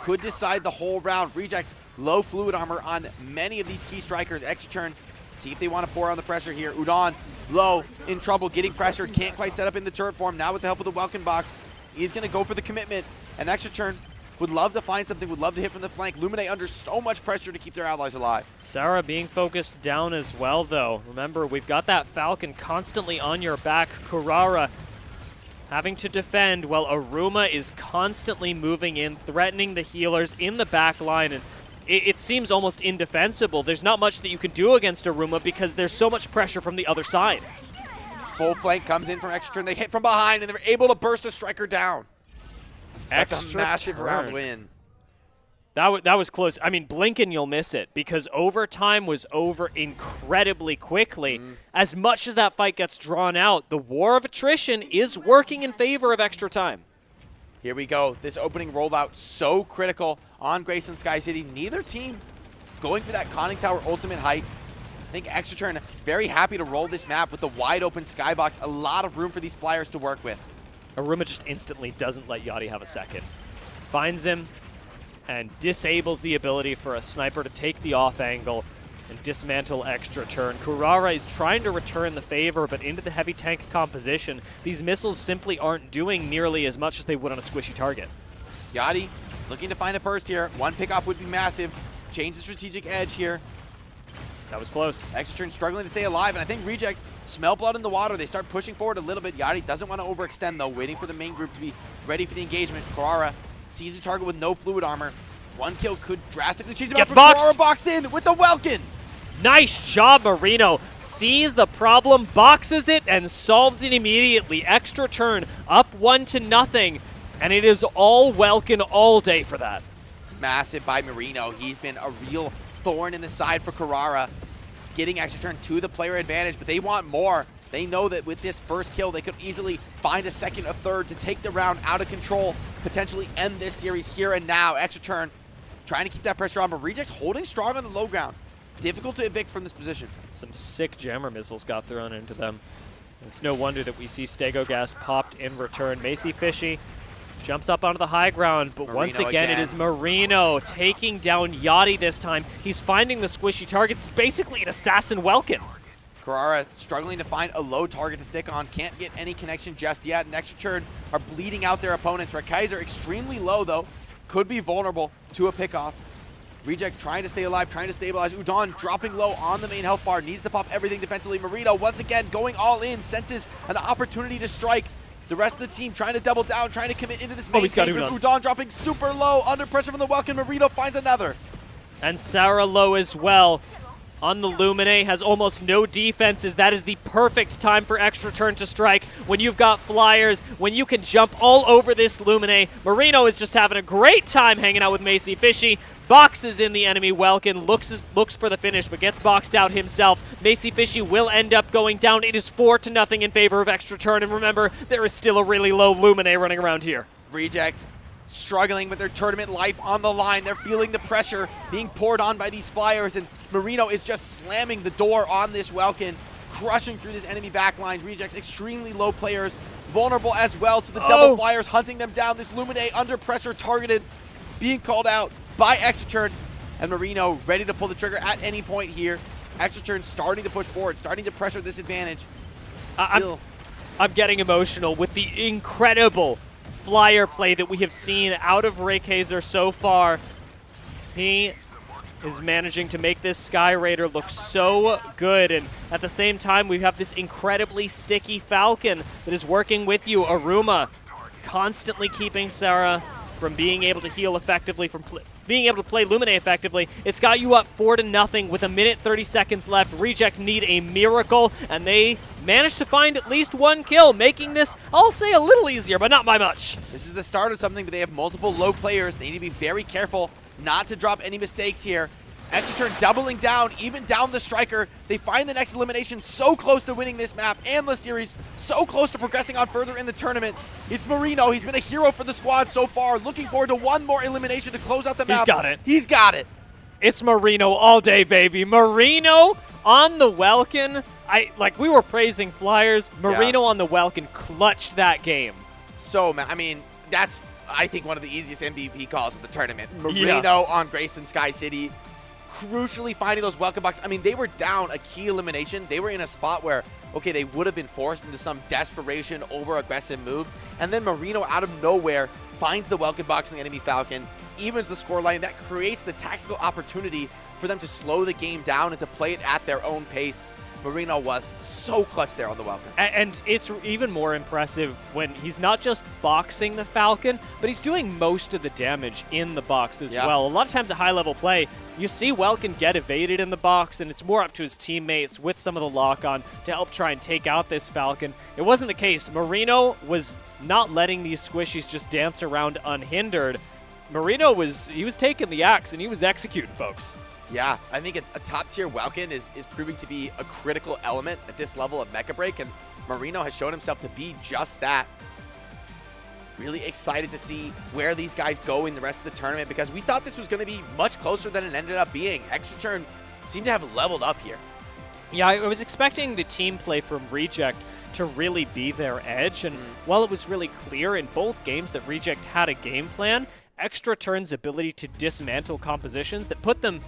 Could decide the whole round. Reject low fluid armor on many of these key strikers. Extra Turn, see if they want to pour on the pressure here. Udon, low, in trouble, getting pressured, can't quite set up in the turret form. Now with the help of the Welkin box, he's going to go for the commitment. And Extra Turn would love to find something, would love to hit from the flank. Lumine under so much pressure to keep their allies alive. Sarah being focused down as well, though. Remember, we've got that Falcon constantly on your back. Kurara having to defend while Aruma is constantly moving in, threatening the healers in the back line, and it seems almost indefensible. There's not much that you can do against Aruma because there's so much pressure from the other side. Full flank comes in from Extra Turn. They hit from behind, and they're able to burst a striker down. That's a massive round win. That was close. I mean, blink and you'll miss it because overtime was over incredibly quickly. As much as that fight gets drawn out, the war of attrition is working in favor of Extra Time. Here we go. This opening rollout so critical on Grayson Sky City. Neither team going for that conning tower ultimate height. I think Extra Turn very happy to roll this map with the wide open skybox. A lot of room for these Flyers to work with. Aruma just instantly doesn't let Yachty have a second. Finds him and disables the ability for a sniper to take the off angle and dismantle Extra Turn. Kurara is trying to return the favor, but into the heavy tank composition, these missiles simply aren't doing nearly as much as they would on a squishy target. Yachty looking to find a burst here. One pickoff would be massive. Change the strategic edge here. That was close. Extra Turn struggling to stay alive, and I think Reject smell blood in the water. They start pushing forward a little bit. Yachty doesn't want to overextend, though, waiting for the main group to be ready for the engagement. Kurara sees the target with no fluid armor. One kill could drastically change him out, but Kurara boxed in with the Welkin. Nice job, Marino. Sees the problem, boxes it, and solves it immediately. Extra Turn up 1-0, and it is all Welkin all day for that. Massive by Marino. He's been a real thorn in the side for Kurara, getting Extra Turn to the player advantage, but they want more. They know that with this first kill, they could easily find a second, a third to take the round out of control, potentially end this series here and now. Extra Turn trying to keep that pressure on, but Reject holding strong on the low ground. Difficult to evict from this position. Some sick jammer missiles got thrown into them. It's no wonder that we see Stego Gas popped in return. Macy Fishy jumps up onto the high ground, but Marino once again, it is Marino taking down Yachty this time. He's finding the squishy targets. It's basically an assassin Welkin. Kurara struggling to find a low target to stick on. Can't get any connection just yet. And Extra Turn are bleeding out their opponents. Rekaiser extremely low, though. Could be vulnerable to a pickoff. Reject trying to stay alive, trying to stabilize. Udon dropping low on the main health bar. Needs to pop everything defensively. Marino once again going all in. Senses an opportunity to strike. The rest of the team trying to double down, trying to commit into this main stage. Udon dropping super low, under pressure from the Welkin. Marino finds another. And Sarah low as well. On the Lumine, has almost no defenses. That is the perfect time for extra turn to strike. When you've got flyers, when you can jump all over this Lumine. Marino is just having a great time hanging out with Macy Fishy. Boxes in the enemy Welkin, looks for the finish, but gets boxed out himself. Macy Fishy will end up going down. It is 4-0 in favor of extra turn. And remember, there is still a really low Lumine running around here. Reject struggling with their tournament life on the line. They're feeling the pressure being poured on by these flyers, and Marino is just slamming the door on this Welkin, crushing through this enemy backlines. Reject extremely low players, vulnerable as well to the double flyers, hunting them down. This Lumine under pressure, targeted, being called out by Extraturn, and Marino ready to pull the trigger at any point here. Extraturn starting to push forward, starting to pressure this advantage. Still, I'm getting emotional with the incredible flyer play that we have seen out of Rekaiser so far. He is managing to make this Sky Raider look so good, and at the same time we have this incredibly sticky Falcon that is working with you. Aruma constantly keeping Sarah from being able to heal effectively, from being able to play Lumine effectively. It's got you up 4-0 with 1:30 seconds left. Reject need a miracle, and they managed to find at least one kill, making this, I'll say, a little easier, but not by much. This is the start of something, but they have multiple low players. They need to be very careful not to drop any mistakes here. Extraturn doubling down, even down the striker. They find the next elimination, so close to winning this map and the series, so close to progressing on further in the tournament. It's Marino. He's been a hero for the squad so far. Looking forward to one more elimination to close out the map. He's got it. He's got it. It's Marino all day, baby. Marino on the Welkin. We were praising flyers. Marino on the Welkin clutched that game. So, I mean, that's, I think, one of the easiest MVP calls of the tournament. Marino on Grayson Sky City, crucially finding those welcome boxes. I mean, they were down a key elimination. They were in a spot where, okay, they would have been forced into some desperation, over-aggressive move. And then Marino, out of nowhere, finds the welcome box in the enemy Falcon, evens the scoreline. That creates the tactical opportunity for them to slow the game down and to play it at their own pace. Marino was so clutch there on the Welcome. And it's even more impressive when he's not just boxing the Falcon, but he's doing most of the damage in the box as well. A lot of times at high-level play, you see Welkin get evaded in the box, and it's more up to his teammates with some of the lock-on to help try and take out this Falcon. It wasn't the case. Marino was not letting these squishies just dance around unhindered. Marino was taking the axe, and he was executing folks. Yeah, I think a top-tier Welkin is proving to be a critical element at this level of Mecha Break, and Marino has shown himself to be just that. Really excited to see where these guys go in the rest of the tournament, because we thought this was going to be much closer than it ended up being. Extraturn seemed to have leveled up here. Yeah, I was expecting the team play from Reject to really be their edge, and while it was really clear in both games that Reject had a game plan, Extraturn's ability to dismantle compositions that put them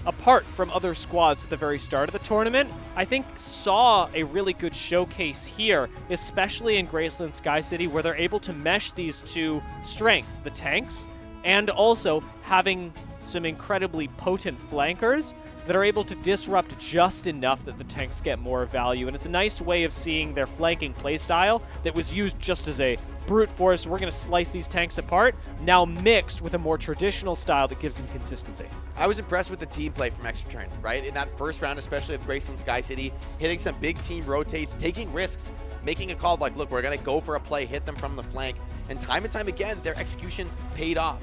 apart from other squads at the very start of the tournament, I think saw a really good showcase here, especially in Graceland Sky City, where they're able to mesh these two strengths, the tanks, and also having some incredibly potent flankers that are able to disrupt just enough that the tanks get more value. And it's a nice way of seeing their flanking playstyle that was used just as a brute force. We're going to slice these tanks apart, now mixed with a more traditional style that gives them consistency. I was impressed with the team play from Extraturn, right? In that first round, especially of Graceland Sky City, hitting some big team rotates, taking risks, making a call like, look, we're going to go for a play, hit them from the flank. And time again, their execution paid off.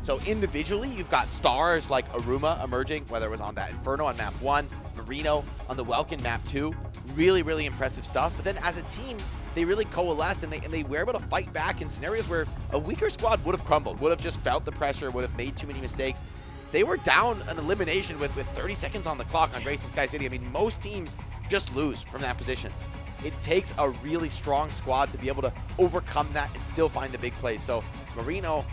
So individually, you've got stars like Aruma emerging, whether it was on that Inferno on map 1, Marino on the Welkin map 2. Really, really impressive stuff. But then as a team, they really coalesced, and they were able to fight back in scenarios where a weaker squad would have crumbled, would have just felt the pressure, would have made too many mistakes. They were down an elimination with 30 seconds on the clock on Graceland Sky City. I mean, most teams just lose from that position. It takes a really strong squad to be able to overcome that and still find the big plays. So Marino,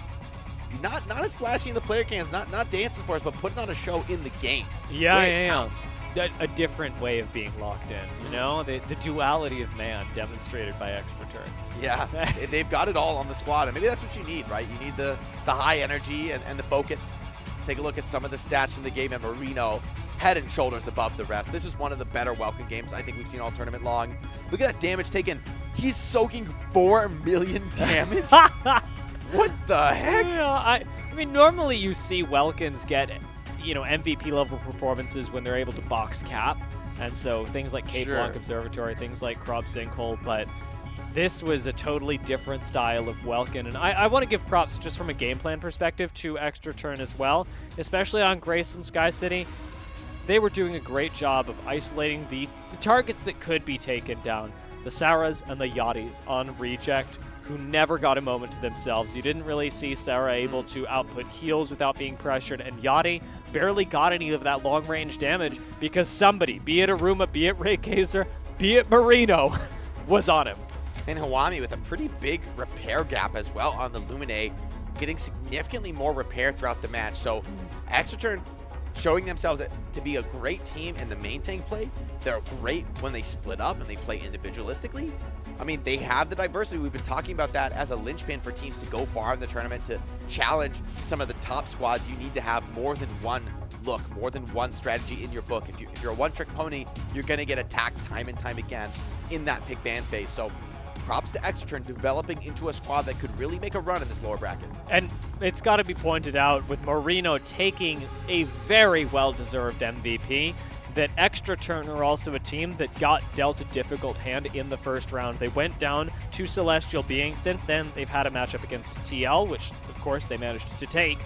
not as flashy in the player cans, not dancing for us, but putting on a show in the game. Yeah, it counts. a different way of being locked in, you know? The duality of man demonstrated by Extra Turn. Yeah, they've got it all on the squad, and maybe that's what you need, right? You need the high energy and the focus. Let's take a look at some of the stats from the game, and Marino head and shoulders above the rest. This is one of the better Welcome games I think we've seen all tournament long. Look at that damage taken. He's soaking 4 million damage. What the heck? Yeah, I mean, normally you see Welkins get, you know, MVP level performances when they're able to box cap, and so things like Cape Block Observatory, things like Crop Sinkhole, but this was a totally different style of Welkin, and I want to give props just from a game plan perspective to Extra Turn as well, especially on Graceland Sky City. They were doing a great job of isolating the targets that could be taken down. The Saras and the Yachties on Reject, who never got a moment to themselves. You didn't really see Sarah able to output heals without being pressured, and Yachty barely got any of that long-range damage because somebody, be it Aruma, be it Raygazer, be it Marino, was on him. And Hawami with a pretty big repair gap as well on the Lumine, getting significantly more repair throughout the match. So Extra Turn showing themselves to be a great team in the main tank play. They're great when they split up and they play individualistically. I mean, they have the diversity. We've been talking about that as a linchpin for teams to go far in the tournament, to challenge some of the top squads. You need to have more than one look, more than one strategy in your book. If you're a one-trick pony, you're going to get attacked time and time again in that pick ban phase. So props to Extra Turn developing into a squad that could really make a run in this lower bracket. And it's got to be pointed out, with Marino taking a very well-deserved MVP, that Extra Turn are also a team that got dealt a difficult hand in the first round. They went down to Celestial Being. Since then, they've had a matchup against TL, which, of course, they managed to take.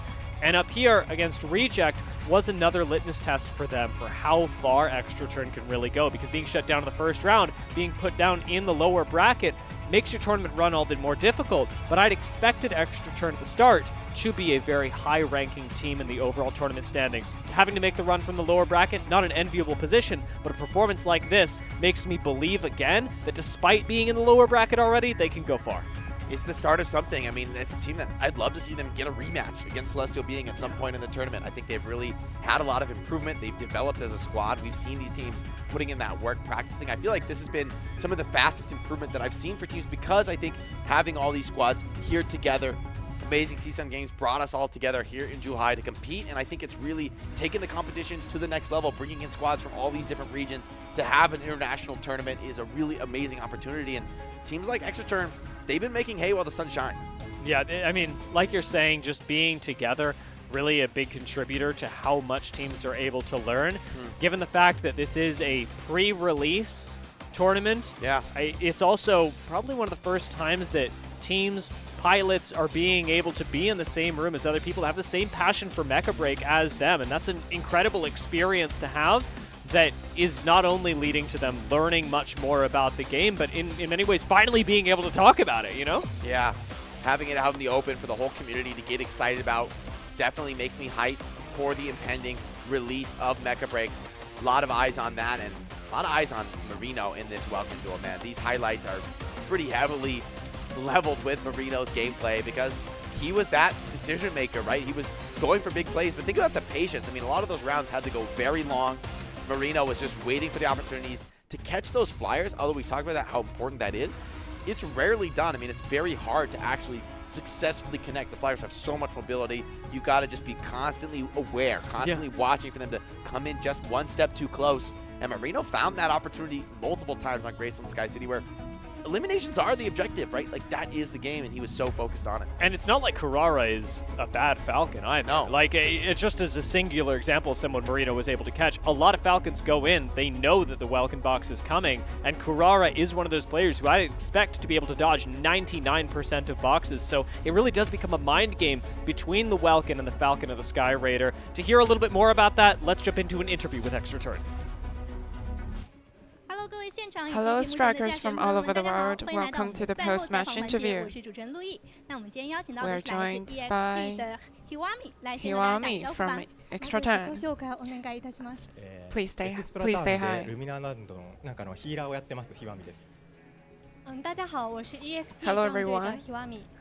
And up here against Reject was another litmus test for them for how far Extra Turn can really go, because being shut down in the first round, being put down in the lower bracket, makes your tournament run all the more difficult. But I'd expected Extra Turn at the start to be a very high-ranking team in the overall tournament standings. Having to make the run from the lower bracket, not an enviable position, but a performance like this makes me believe again that despite being in the lower bracket already, they can go far. It's the start of something. I mean, it's a team that I'd love to see them get a rematch against Celestial Being at some point in the tournament. I think they've really had a lot of improvement. They've developed as a squad. We've seen these teams putting in that work, practicing. I feel like this has been some of the fastest improvement that I've seen for teams, because I think having all these squads here together, amazing CSUN Games brought us all together here in Zhuhai to compete, and I think it's really taken the competition to the next level. Bringing in squads from all these different regions to have an international tournament is a really amazing opportunity, and teams like Extra Turn, they've been making hay while the sun shines. Yeah, I mean, like you're saying, just being together, really a big contributor to how much teams are able to learn. Given the fact that this is a pre-release tournament, it's also probably one of the first times that teams, pilots are being able to be in the same room as other people, have the same passion for Mecha Break as them, and that's an incredible experience to have that is not only leading to them learning much more about the game, but in many ways finally being able to talk about it, you know? Yeah, having it out in the open for the whole community to get excited about definitely makes me hype for the impending release of Mecha Break. A lot of eyes on that, and a lot of eyes on Marino in this Welcome Duel, man. These highlights are pretty heavily leveled with Marino's gameplay, because he was that decision maker, right? He was going for big plays, but think about the patience. I mean, a lot of those rounds had to go very long. Marino was just waiting for the opportunities to catch those flyers. Although we talked about that, how important that is, it's rarely done. I mean, it's very hard to actually successfully connect. The flyers have so much mobility. You've got to just be constantly aware, constantly watching for them to come in just one step too close. And Marino found that opportunity multiple times on Graceland Sky City, where eliminations are the objective, right? Like, that is the game, and he was so focused on it. And it's not like Carrara is a bad Falcon either. No. Like, it just as a singular example of someone Marino was able to catch. A lot of Falcons go in, they know that the Welcome box is coming, and Carrara is one of those players who I expect to be able to dodge 99% of boxes, so it really does become a mind game between the Welcome and the Falcon of the Sky Raider. To hear a little bit more about that, let's jump into an interview with Extra Turn. Hello, strikers from all over the world. Welcome to the post-match interview. We're joined by Hiwami from Extra Turn. Please say hi. Hello everyone,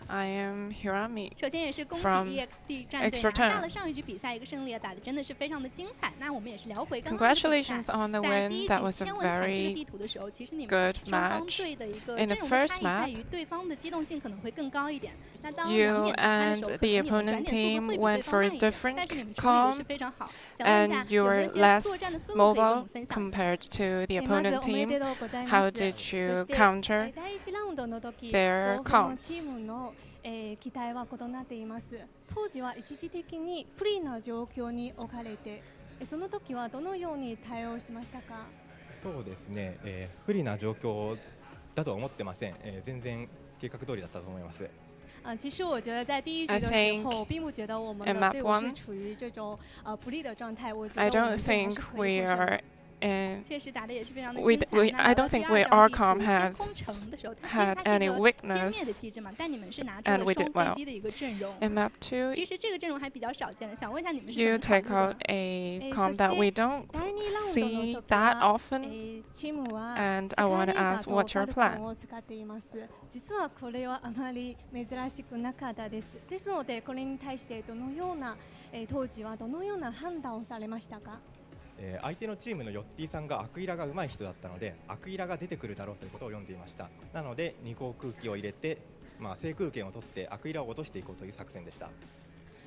I am Hirami 首先也是恭喜 from EXT 战队 Extra 拿下 Turn. 了上一局比赛一个胜利，打的真的是非常的精彩。那我们也是聊回刚刚的比赛， Congratulations on the 在 win. 第一 That 局 was a 天文台这个 very 地图的时候，其实你们 good 双方 match. 队的一个 In 阵 the 容的 first 差异在 map, 于对方的机动性可能会更高一点。那当 you 两点打开的 and 时候，可 the 能你们转 opponent 点速度 team 会比对 went 方 for 慢 a 一点， different 但是你们处理的是 calm 非常好。想问一 and 下，有 you 没有 were 一些 less 作战的思路可以跟我 mobile 们分享一下？ compared to the まず opponent おめで team. とうございます。 How did you counter 第1ラウンドの時、 their 双方の comps? チームの、期待は異なっています。当時は一時的に不利な状況に置かれて、その時はどのように対応しましたか？そうですね、不利な状況だとは思ってません。全然計画通りだったと思います。其实我觉得在第一局的时候，并不觉得我们的队伍是处于这种不利的状态。我觉 I 得我 don't 们队还 think 是可 we 以获胜 are 的。 确实打的也是非常的 we 精彩。 I don't think we our com 天 had 空城的时候，它 had 其实它是 any 一个歼灭的 weakness 机制嘛，但你们是拿出 and 了 we 双 did 飞 well. 机的一个阵容。 In map 2, 其实这个阵容还比较少见的，想问一下你们是 you 怎么 take 考虑 out 的？ a comp that we don't see that often, チームは and I want to ask what's your ファルコ plan? ンを使っています。実はこれはあまり珍しくなかったです。ですのでこれに対してどのような、当時はどのような判断をされましたか？相手のチームのヨッティさんがアクイラが上手い人だったので、アクイラが出てくるだろうということを読んでいました。なので2航空機を入れて、制空権を取ってアクイラを落としていこうという作戦でした。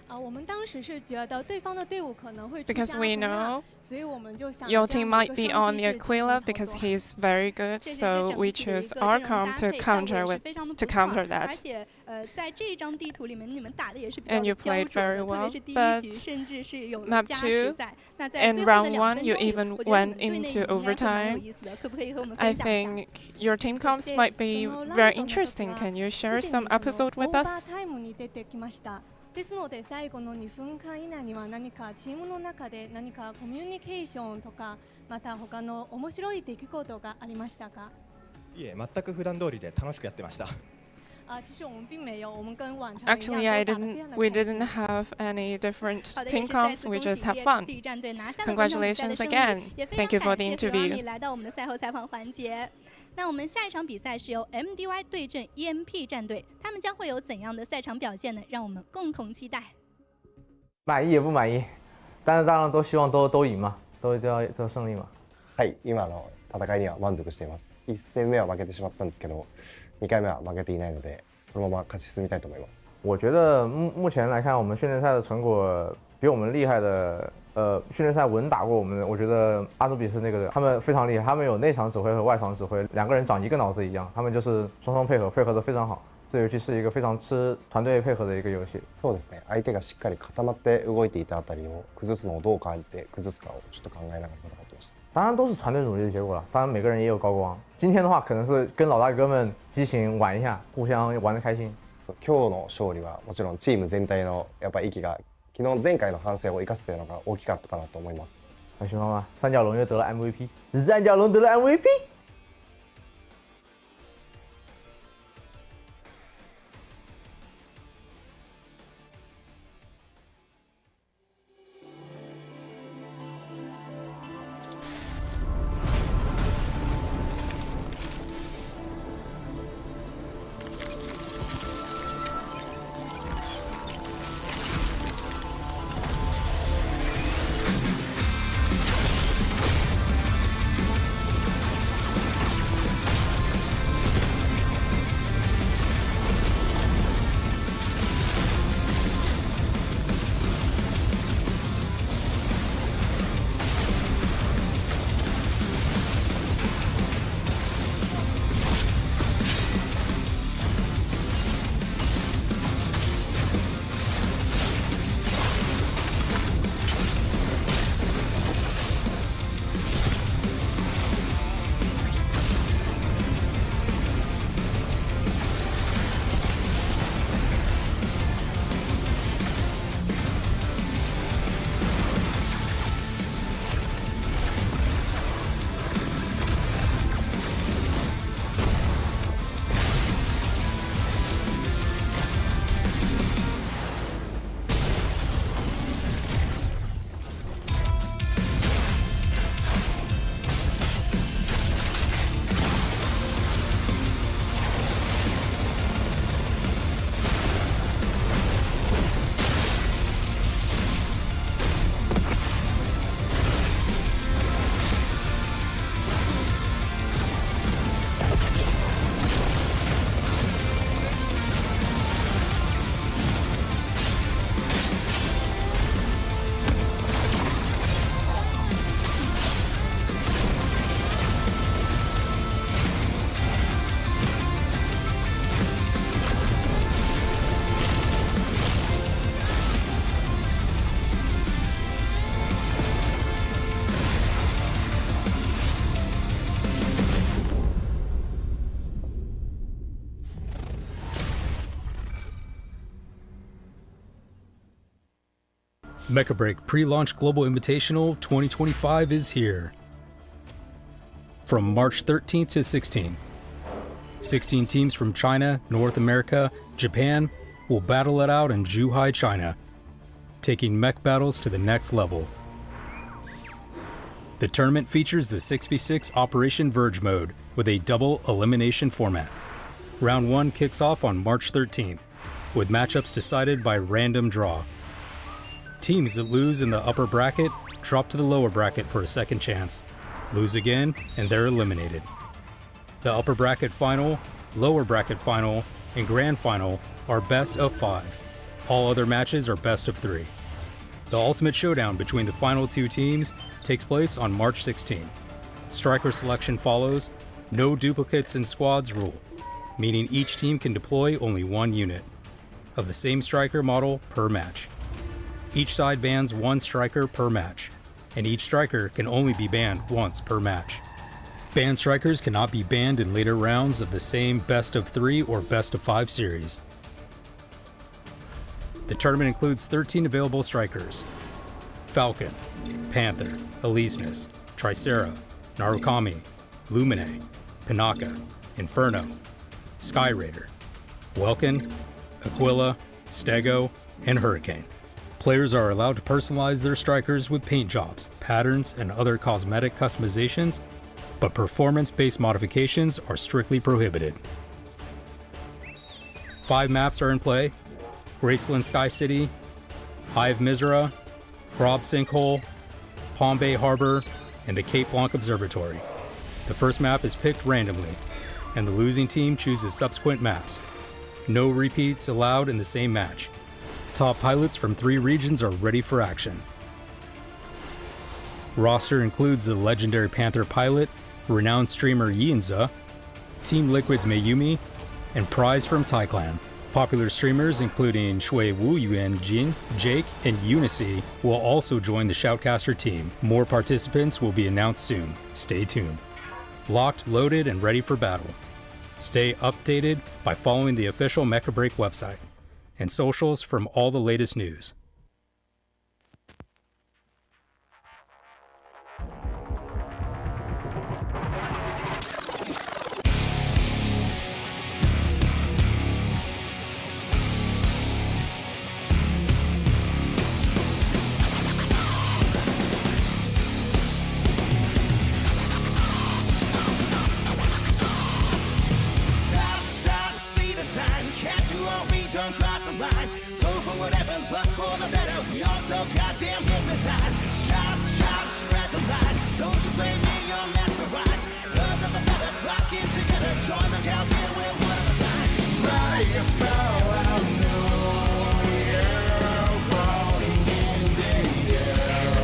我们当时是觉得对方的队伍可能会出 Because 加 we 很大 know 所以我们就想 your 这 team 样的一 might 个 be 双 on 机 the 制进 Aquila 行操 because 作。 he's very good, 这是 so 这整 we 体的一 choose 个 our 阵容 comp 搭 to 配效果 counter 也是 with 非常的 to 不错。 counter 而 that. 且在这一张地图里面，你们打的也是比较 And 的 you 焦 played 灼 very 的，特别 well, 是第一 but 局甚至是有 map 加时 2, 赛。那在 in 最后的 round 2 1, 分 you 钟里， even 我觉得你 went 们队内 into 应该会蛮有 overtime. 意思的，可不可以和我们 I 分享一下？ think your team comps might be very interesting. Can you share some episode with オーバー us? タイムに出てきました。ですので最後の2分間以内には何かチームの中で何かコミュニケーションとかまた他の面白い出来事がありましたか？いえ、全く普段通りで楽しくやってました。其实我们并没有，我们跟往常一样 Actually, I 都打得非常 didn't. 的 We 开心。 didn't have any different 好的，也 team 是再 comps. 次 We 恭喜 just have fun. EXT 战队拿下了本场比赛的 Congratulations 胜利 again. 也非 Thank 常 you for 感 the 谢 Hirami interview. 来到我们的赛后采访环节。那我们下一场比赛是由 MDY 对阵 EMP 战队，他们将会有怎样的赛场表现呢？让我们共同期待。满意也不满意，但是当然都希望都赢嘛，都要胜利嘛。はい、今の戦いには満足しています。1戦目は負けてしまったんですけど、2回目は負けていないので、このまま勝ち進みたいと思います。我觉得目前来看，我们训练赛的成果比我们厉害的，训练赛稳打过我们的，我觉得阿努比斯那个他们非常厉害，他们有内场指挥和外场指挥，两个人长一个脑子一样，他们就是双双配合，配合得非常好。这游戏是一个非常吃团队配合的一个游戏。そうですね。相手がしっかり固まって動いていたあたりを崩すのをどう変えて崩すかをちょっと考えながら戦ってました。当然都是团队努力的结果了，当然每个人也有高光。今天的话可能是跟老大哥们激情玩一下，互相玩得开心。今日の勝利はもちろんチーム全体のやっぱ息が昨日前回の反省を生かせたのが大きかったかなと思います。很喜欢吗？三角龙又得了 MVP， 三角龙得了 MVP。Mecha Break Pre-Launch Global Invitational 2025 is here. From March 13th to 16th, 16 teams from China, North America, Japan will battle it out in Zhuhai, China, taking mech battles to the next level. The tournament features the 6v6 Operation Verge mode with a double elimination format. Round 1 kicks off on March 13th, with matchups decided by random draw. Teams that lose in the upper bracket drop to the lower bracket for a second chance, lose again, and they're eliminated. The upper bracket final, lower bracket final, and grand final are best of 5. All other matches are best of 3. The ultimate showdown between the final 2 teams takes place on March 16th. Striker selection follows. No duplicates in squads rule, meaning each team can deploy only 1 unit of the same striker model per match. Each side bans 1 striker per match, and each striker can only be banned once per match. Banned strikers cannot be banned in later rounds of the same best of 3 or best of 5 series. The tournament includes 13 available strikers: Falcon, Panther, Elysinus, Tricera, Narukami, Lumine, Pinaka, Inferno, Sky Raider, Welkin, Aquila, Stego, and Hurricane. Players are allowed to personalize their strikers with paint jobs, patterns, and other cosmetic customizations, but performance-based modifications are strictly prohibited. 5 maps are in play: Graceland Sky City, Hive Mizra, Grob Sinkhole, Palm Bay Harbor, and the Cape Blanc Observatory. The first map is picked randomly, and the losing team chooses subsequent maps. No repeats allowed in the same match. Top pilots from 3 regions are ready for action. Roster includes the legendary Panther pilot, renowned streamer Yinza, Team Liquid's Mayumi, and Prize from Taiclan. Popular streamers including Shui Wu Yuan Jin, Jake, and Unicy will also join the Shoutcaster team. More participants will be announced soon. Stay tuned. Locked, loaded, and ready for battle. Stay updated by following the official Mecha Break website and socials from all the latest news. Don't cross the line, go for whatever, but for the better. We all so goddamn hypnotized. Chop, chop, spread the lies. Don't you blame me, you're mesmerized. Birds of a feather flocking together. Join the countdown, we're one of the kind. Like a star out New Year, floating in the air.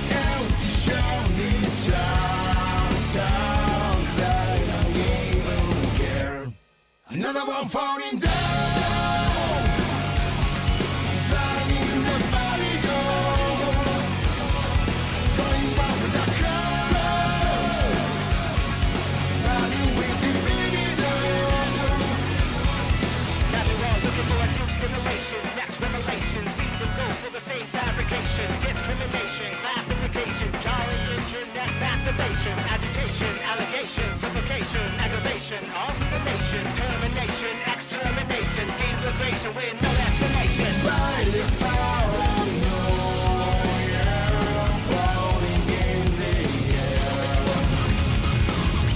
Empty shiny songs that don't even care. Another one falling down. Next revelation, see them go for the same fabrication, discrimination, classification, jarring internet masturbation, agitation, allegation, suffocation, aggravation, all through the nation, termination, extermination, deflagration with no explanation. By this power, no air, floating in the air.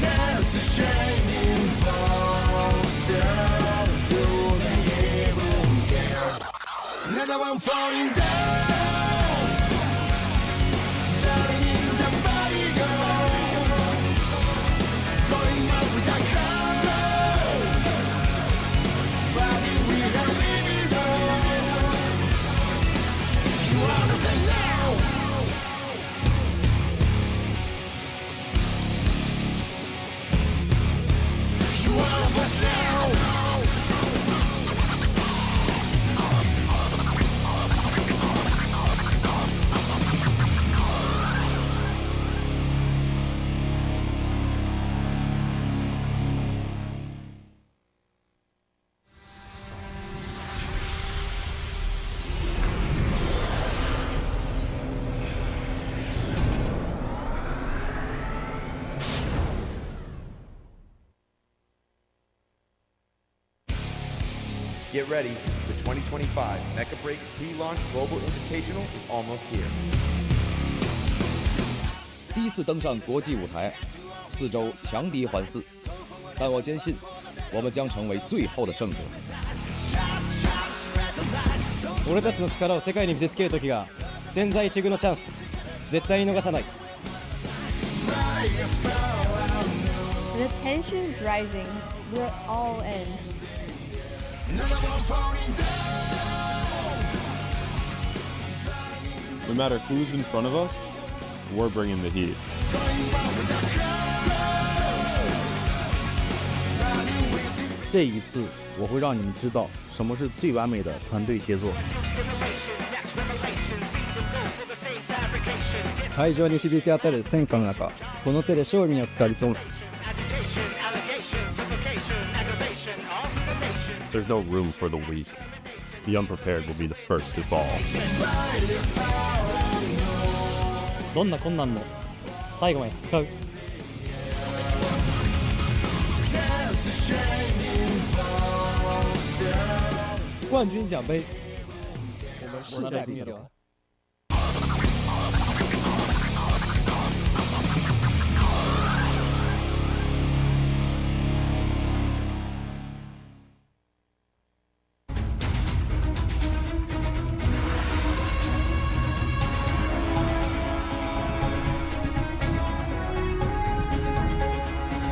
There's a shining stars, do they even care? Another one falling down, turning the body go, going out with that control, body with a libido. You are the now. You are of us now. Get ready, the 2025 Mecha Break Pre-Launch Global Invitational is almost here. 第一次登上国际舞台，4周强敌环伺，但我坚信，我们将成为最后的胜者。俺たちの力を世界に見せつける時が千載一遇のチャンス、絶対に逃さない。The tension is rising. We're all in. No matter who's in front of us, we're bringing the heat. 这一次，我会让你们知道什么是最完美的团队协作。会場に響き当たる戦火の中、この手で勝利につかり込む。There's no room for the weak. The unprepared will be the first to fall. どんな困難も最後まで戦う。冠军奖杯，我们势在必得。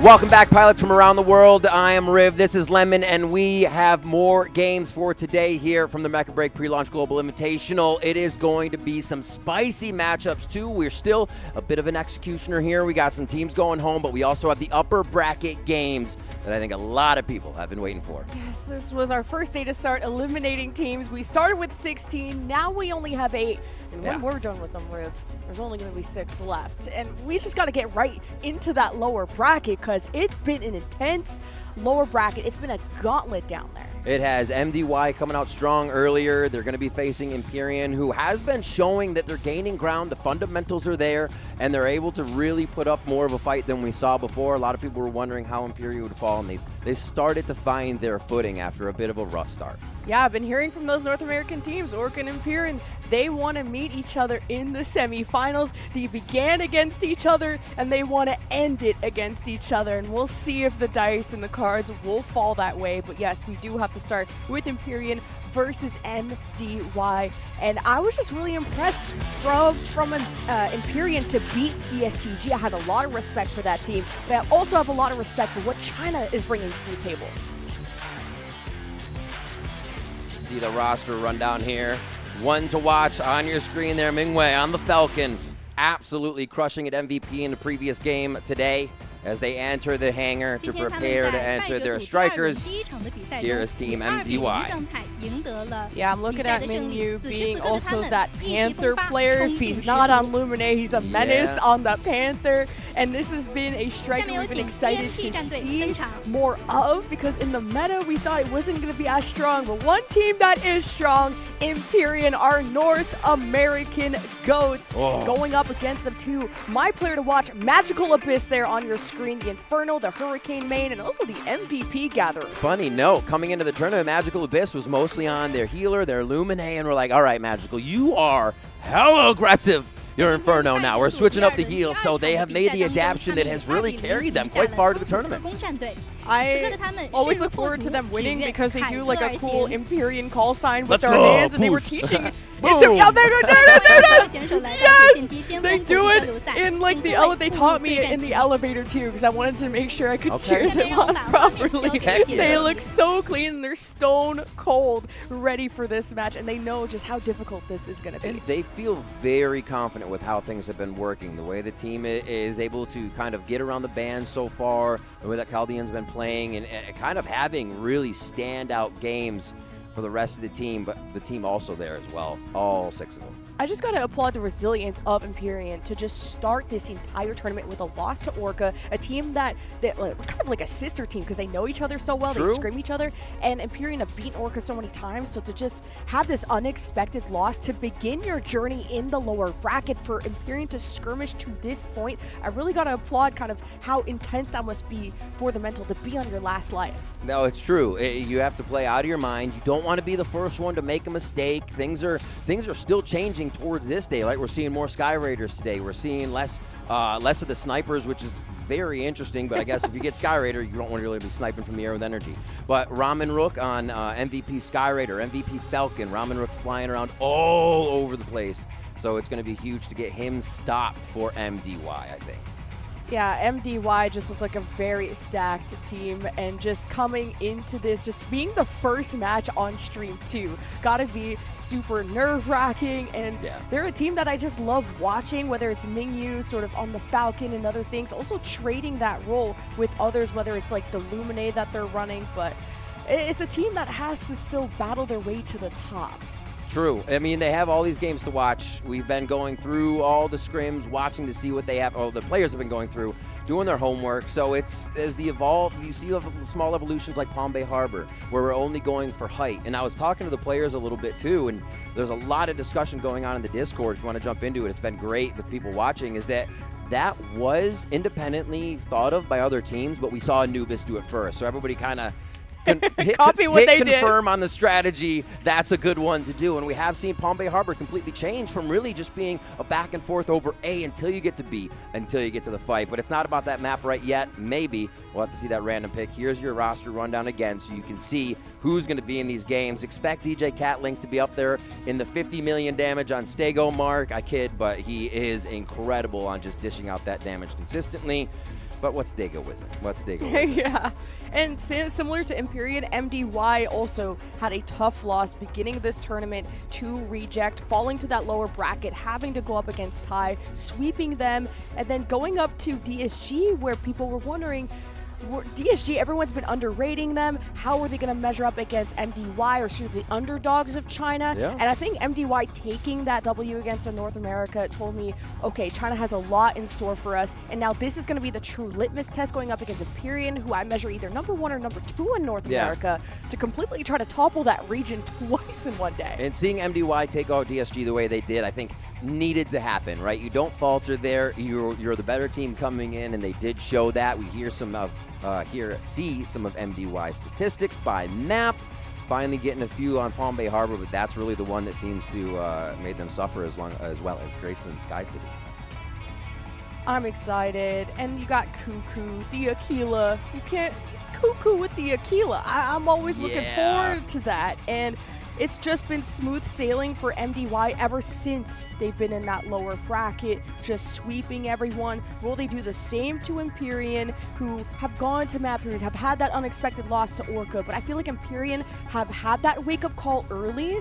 Welcome back, pilots from around the world. I am Riv, this is Lemon, and we have more games for today here from the Mecha Break Pre-Launch Global Invitational. It is going to be some spicy matchups, too. We're still a bit of an executioner here. We got some teams going home, but we also have the upper bracket games that I think a lot of people have been waiting for. Yes, this was our first day to start eliminating teams. We started with 16, now we only have 8. And when we're done with them, Riv, there's only going to be 6 left. And we just got to get right into that lower bracket because it's been an intense lower bracket. It's been a gauntlet down there. It has MDY coming out strong earlier. They're going to be facing Empyrean, who has been showing that they're gaining ground. The fundamentals are there, and they're able to really put up more of a fight than we saw before. A lot of people were wondering how Empyrean would fall, and they started to find their footing after a bit of a rough start. Yeah, I've been hearing from those North American teams, Orc and Empyrean. They want to meet each other in the semifinals. They began against each other, and they want to end it against each other. And we'll see if the dice and the cards will fall that way. But yes, we do have to start with Empyrean versus MDY. And I was just really impressed from Empyrean to beat CSTG. I had a lot of respect for that team, but I also have a lot of respect for what China is bringing to the table. See the roster run down here. One to watch on your screen there, Mingwei on the Falcon. Absolutely crushing at MVP in the previous game today as they enter the hangar to prepare to enter their strikers. Here is Team MDY. Yeah, I'm looking at Mingyu being also that Panther player. If he's not on Lumine, he's a menace on the Panther. And this has been a striker we've been excited to see more of because in the meta we thought it wasn't going to be as strong. But one team that is strong, Empyrean, our North American GOATs, going up against them too. My player to watch, Magical Abyss there on your screen, the Inferno, the Hurricane main, and also the MVP gatherer. Funny note, coming into the tournament, Magical Abyss was mostly on their healer, their Lumine, and we're like, all right, Magical, you are hella aggressive. You're Inferno now. We're switching up the heal, so they have made the adaptation that has really carried them quite far to the tournament. I always look forward to them winning because they do like a cool Empyrean call sign with their hands, and they were teaching it to, yeah, there it is! Yes! They do it in like the they taught me it in the elevator too because I wanted to make sure I could cheer them on properly. They look so clean and they're stone cold, ready for this match, and they know just how difficult this is going to be. And they feel very confident with how things have been working, the way the team is able to kind of get around the band so far, the way that Chaldean's been playing, and kind of having really standout games for the rest of the team, but the team also there as well, all 6 of them. I just gotta applaud the resilience of Empyrean to just start this entire tournament with a loss to Orca, a team that kind of like a sister team because they know each other so well, True. they scrim each other, and Empyrean have beaten Orca so many times, so to just have this unexpected loss to begin your journey in the lower bracket for Empyrean to skirmish to this point, I really gotta applaud kind of how intense that must be for the mental to be on your last life. No, it's true. You have to play out of your mind. You don't want to be the first one to make a mistake. Things are still changing towards this day. Like we're seeing more Sky Raiders today. We're seeing less of the snipers, which is very interesting. But I guess if you get Sky Raider, you don't want to really be sniping from the air with energy. But Ramen Rook on MVP Sky Raider, MVP Falcon. Ramen Rook's flying around all over the place. So it's going to be huge to get him stopped for MDY, I think. Yeah, MDY just looked like a very stacked team, and just coming into this, just being the first match on stream too, gotta be super nerve-wracking, and they're a team that I just love watching, whether it's Mingyu sort of on the Falcon and other things, also trading that role with others, whether it's like the Lumine that they're running, but it's a team that has to still battle their way to the top. True. I mean, they have all these games to watch. We've been going through all the scrims, watching to see what they have. Oh, the players have been going through, doing their homework. So it's as the evolve, you see small evolutions like Palm Bay Harbor, where we're only going for height. And I was talking to the players a little bit too, and there's a lot of discussion going on in the Discord. If you want to jump into it, it's been great with people watching. Is that was independently thought of by other teams, but we saw Anubis do it first. So everybody kind of Copy what they did. Confirm on the strategy. That's a good one to do. And we have seen Palm Bay Harbor completely change from really just being a back and forth over A until you get to B, until you get to the fight. But it's not about that map right yet. Maybe we'll have to see that random pick. Here's your roster rundown again so you can see who's going to be in these games. Expect DJ Catlink to be up there in the 50 million damage on Stego mark. I kid, but he is incredible on just dishing out that damage consistently. But what's Stego Wizard? Yeah, and similar to Empyrean, MDY also had a tough loss beginning of this tournament to Reject, falling to that lower bracket, having to go up against Tai, sweeping them, and then going up to DSG, where people were wondering, DSG, everyone's been underrating them. How are they going to measure up against MDY or sort of the underdogs of China? Yeah. And I think MDY taking that W against North America told me, okay, China has a lot in store for us. And now this is going to be the true litmus test going up against Empyrean, who I measure either #1 or #2 in North America, to completely try to topple that region twice in one day. And seeing MDY take out DSG the way they did, I think needed to happen, right? You don't falter there. You're the better team coming in, and they did show that. We hear see some of MDY statistics by map. Finally getting a few on Palm Bay Harbor, but that's really the one that seems to made them suffer as well as Graceland Sky City. I'm excited, and you got Cuckoo, the Aquila. He's Cuckoo with the Aquila. I'm always looking forward to that, and it's just been smooth sailing for MDY ever since they've been in that lower bracket, just sweeping everyone. Will they do the same to Empyrean, who have gone to map series, have had that unexpected loss to Orca, but I feel like Empyrean have had that wake-up call early,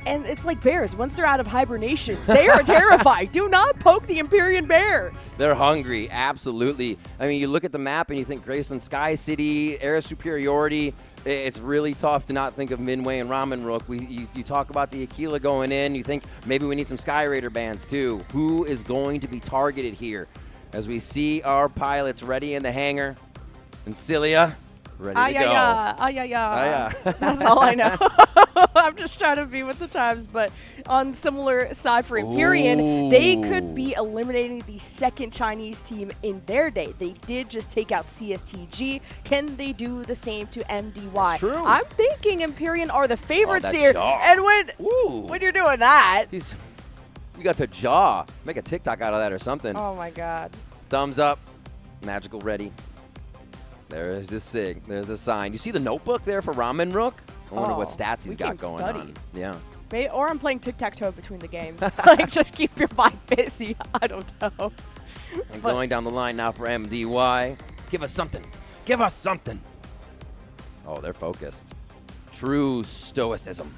and it's like bears. Once they're out of hibernation, they are terrified. Do not poke the Empyrean bear. They're hungry, absolutely. I mean, you look at the map and you think Graceland Sky City, air superiority. It's really tough to not think of Minway and Ramen Rook. You talk about the Aquila going in. You think maybe we need some Sky Raider bands too. Who is going to be targeted here? As we see our pilots ready in the hangar. And Cilia ready to go. That's all I know. I'm just trying to be with the times, but on similar side for Empyrean, they could be eliminating the second Chinese team in their day. They did just take out CSTG. Can they do the same to MDY? That's true. I'm thinking Empyrean are the favorites that here. jaw. And when you're doing that, You got the jaw. Make a TikTok out of that or something. oh my God. Thumbs up. Magical ready. There's the sig. There's the sign. You see the notebook there for Ramen Rook? I wonder what stats he's got going on. Yeah. Or I'm playing tic-tac-toe between the games. Like, just keep your mind busy. I don't know. And going down the line now for MDY. Give us something. Give us something. Oh, they're focused. True stoicism.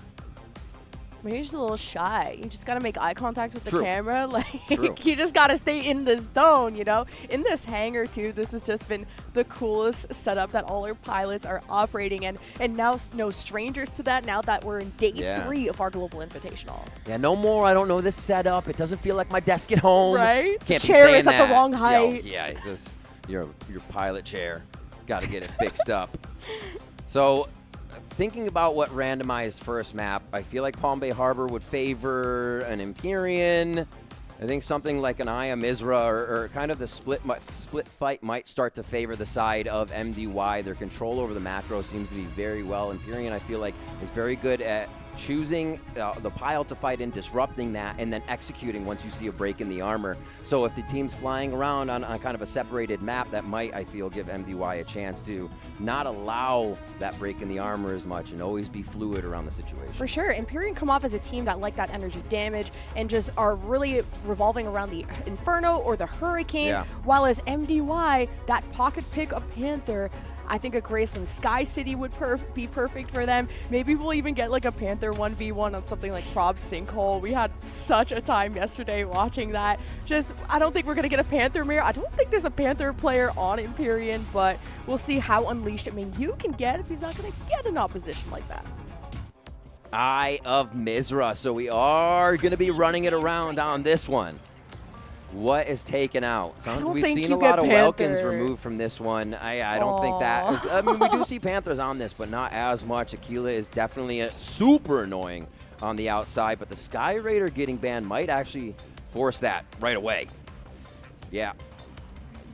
Maybe he's a little shy. You just gotta make eye contact with the True. camera. Like True. you just gotta stay in the zone, you know? In this hangar too, this has just been the coolest setup that all our pilots are operating in. And now no strangers to that now that we're in day 3 of our Global Invitational. Yeah, no more. I don't know this setup. It doesn't feel like my desk at home. Right? Can't The be chair saying is at the that. wrong height. Yeah, just your pilot chair. Got to get it fixed up. So, thinking about what randomized first map, I feel like Palm Bay Harbor would favor an Empyrean. I think something like an Aya Mizra or kind of the split fight might start to favor the side of MDY. Their control over the macro seems to be very well. Empyrean, I feel like, is very good at choosing the pile to fight in, disrupting that, and then executing once you see a break in the armor. So if the team's flying around on kind of a separated map, that might, I feel, give MDY a chance to not allow that break in the armor as much and always be fluid around the situation. For sure, Empyrean come off as a team that like that energy damage and just are really revolving around the Inferno or the Hurricane, while as MDY, that pocket pick a Panther. I think a Graceland Sky City would be perfect for them. Maybe we'll even get like a Panther 1v1 on something like Prob Sinkhole. We had such a time yesterday watching that. Just, I don't think we're going to get a Panther mirror. I don't think there's a Panther player on Empyrean, but we'll see how unleashed you can get if he's not going to get an opposition like that. Eye of Mizra. So we are going to be running it around on this one. What is taken out? We've seen a lot of Welkins removed from this one. I don't think that. I mean, we do see Panthers on this, but not as much. Aquila is definitely super annoying on the outside, but the Sky Raider getting banned might actually force that right away. Yeah.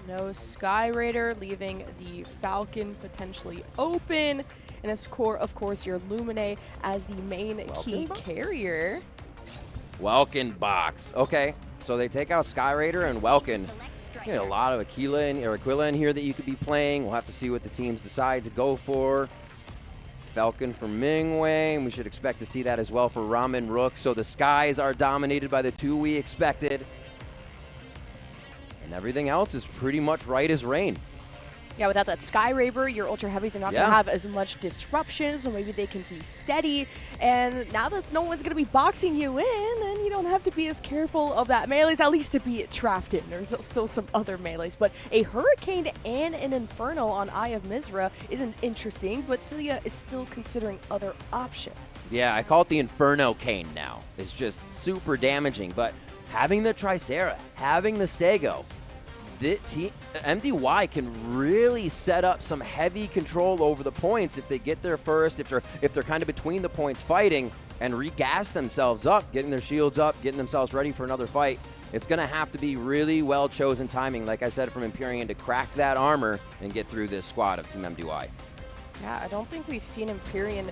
No Sky Raider, leaving the Falcon potentially open. And of course, your Lumine as the main key carrier. Welkin box. Okay. So they take out Sky Raider and Welkin. You know, a lot of Aquila in here that you could be playing. We'll have to see what the teams decide to go for. Falcon for Mingwei, and we should expect to see that as well for Ramen Rook. So the skies are dominated by the two we expected. And everything else is pretty much right as rain. Yeah, without that Sky Raider, your Ultra Heavies are not going to have as much disruption, so maybe they can be steady. And now that no one's going to be boxing you in, then you don't have to be as careful of that melees, at least to be trapped in. There's still some other melees, but a Hurricane and an Inferno on Eye of Mizra isn't interesting, but Celia is still considering other options. Yeah, I call it the Inferno Cane now. It's just super damaging, but having the Tricera, having the Stego, MDY can really set up some heavy control over the points if they get there first, if they're kind of between the points fighting and regas themselves up, getting their shields up, getting themselves ready for another fight. It's going to have to be really well chosen timing, like I said, from Empyrean to crack that armor and get through this squad of Team MDY. Yeah, I don't think we've seen Empyrean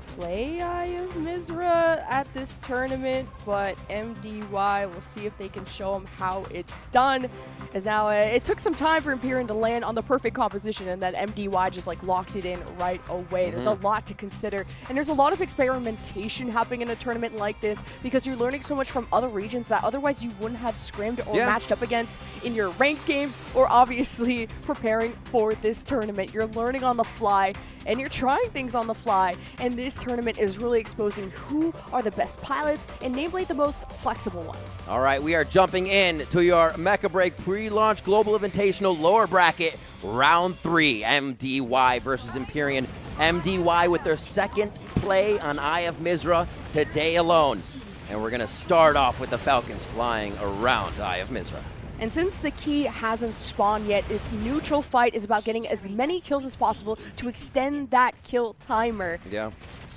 play Eye of Mizra at this tournament, but MDY, we'll see if they can show them how it's done. As now, it took some time for Empyrean to land on the perfect composition, and then MDY just like locked it in right away. There's a lot to consider, and there's a lot of experimentation happening in a tournament like this because you're learning so much from other regions that otherwise you wouldn't have scrimmed or matched up against in your ranked games, or obviously preparing for this tournament. You're learning on the fly, and you're trying things on the fly, and this tournament is really exposing who are the best pilots and namely the most flexible ones. All right, we are jumping in to your Mecha Break pre-launch Global Invitational lower bracket, round 3, MDY versus Empyrean. MDY with their second play on Eye of Mizra today alone. And we're going to start off with the Falcons flying around Eye of Mizra. And since the key hasn't spawned yet, its neutral fight is about getting as many kills as possible to extend that kill timer. Yeah.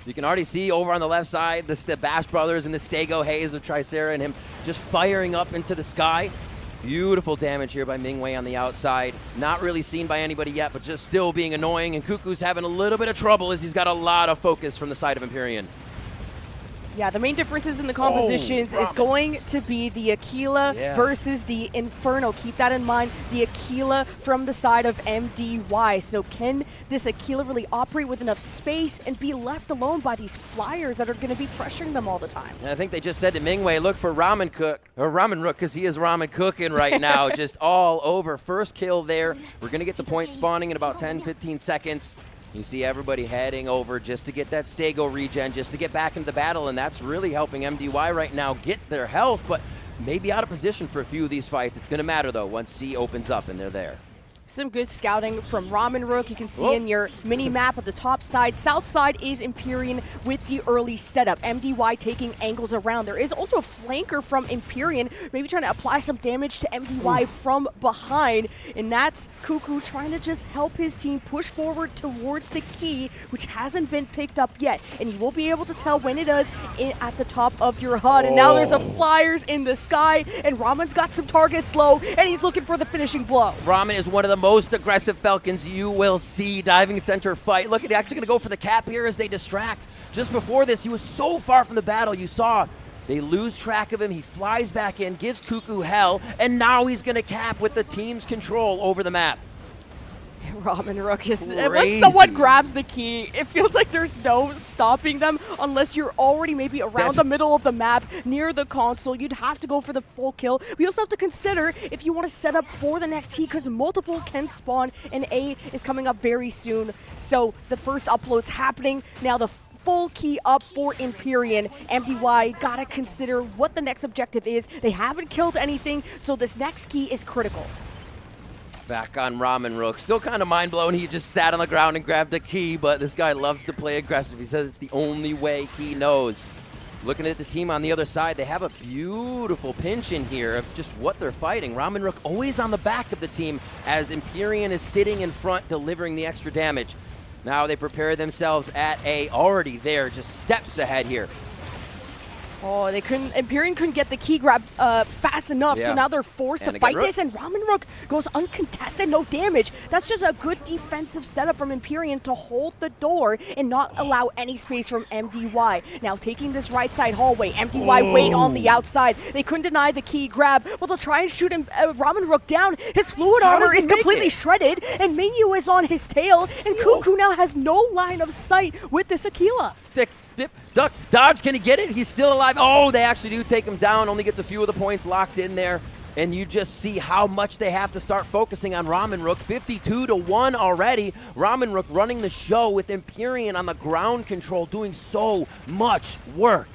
You can already see over on the left side the Bash brothers and the Stego haze of Tricera and him just firing up into the sky. Beautiful damage here by Mingwei on the outside. Not really seen by anybody yet, but just still being annoying. And Cuckoo's having a little bit of trouble as he's got a lot of focus from the side of Empyrean. Yeah, the main differences in the compositions is going to be the Aquila versus the Inferno. Keep that in mind, the Aquila from the side of MDY. So can this Aquila really operate with enough space and be left alone by these flyers that are going to be pressuring them all the time? And I think they just said to Mingwei, look for Ramen Rook, because he is ramen cooking right now, just all over. First kill there. We're going to get the point spawning in about 10, 15 seconds. You see everybody heading over just to get that Stego regen, just to get back into the battle, and that's really helping MDY right now get their health, but maybe out of position for a few of these fights. It's going to matter, though, once C opens up and they're there. Some good scouting from Ramen Rook. You can see in your mini map at the top side. South side is Empyrean with the early setup. MDY taking angles around. There is also a flanker from Empyrean, maybe trying to apply some damage to MDY from behind. And that's Cuckoo trying to just help his team push forward towards the key, which hasn't been picked up yet. And you will be able to tell when it does at the top of your HUD. And now there's the flyers in the sky, and Ramen's got some targets low, and he's looking for the finishing blow. Ramen is one of the most aggressive Falcons you will see. Diving center fight. Look, he's actually going to go for the cap here as they distract. Just before this, he was so far from the battle. You saw they lose track of him. He flies back in, gives Cuckoo hell, and now he's going to cap with the team's control over the map. Ramen Rook is, when someone grabs the key, it feels like there's no stopping them unless you're already maybe around the middle of the map, near the console. You'd have to go for the full kill. We also have to consider if you want to set up for the next key, because multiple can spawn, and A is coming up very soon. So the first upload's happening. Now the full key up for Empyrean. MDY gotta consider what the next objective is. They haven't killed anything, so this next key is critical. Back on Ramen Rook. Still kind of mind-blown. He just sat on the ground and grabbed a key, but this guy loves to play aggressive. He says it's the only way he knows. Looking at the team on the other side, they have a beautiful pinch in here of just what they're fighting. Ramen Rook always on the back of the team as Empyrean is sitting in front delivering the extra damage. Now they prepare themselves at A, already there, just steps ahead here. Oh, they couldn't. Empyrean couldn't get the key grab fast enough, so now they're forced to fight this, and Ramen Rook goes uncontested, no damage. That's just a good defensive setup from Empyrean to hold the door and not allow any space from MDY. Now taking this right side hallway, MDY wait on the outside. They couldn't deny the key grab. Well, they'll try and shoot him, Ramen Rook down. His fluid armor is completely shredded, and Mingyu is on his tail, and Cuckoo now has no line of sight with this Aquila. Dip, duck, dodge, can he get it? He's still alive. Oh, they actually do take him down, only gets a few of the points locked in there. And you just see how much they have to start focusing on Ramen Rook. 52-1 already. Ramen Rook running the show with Empyrean on the ground control, doing so much work.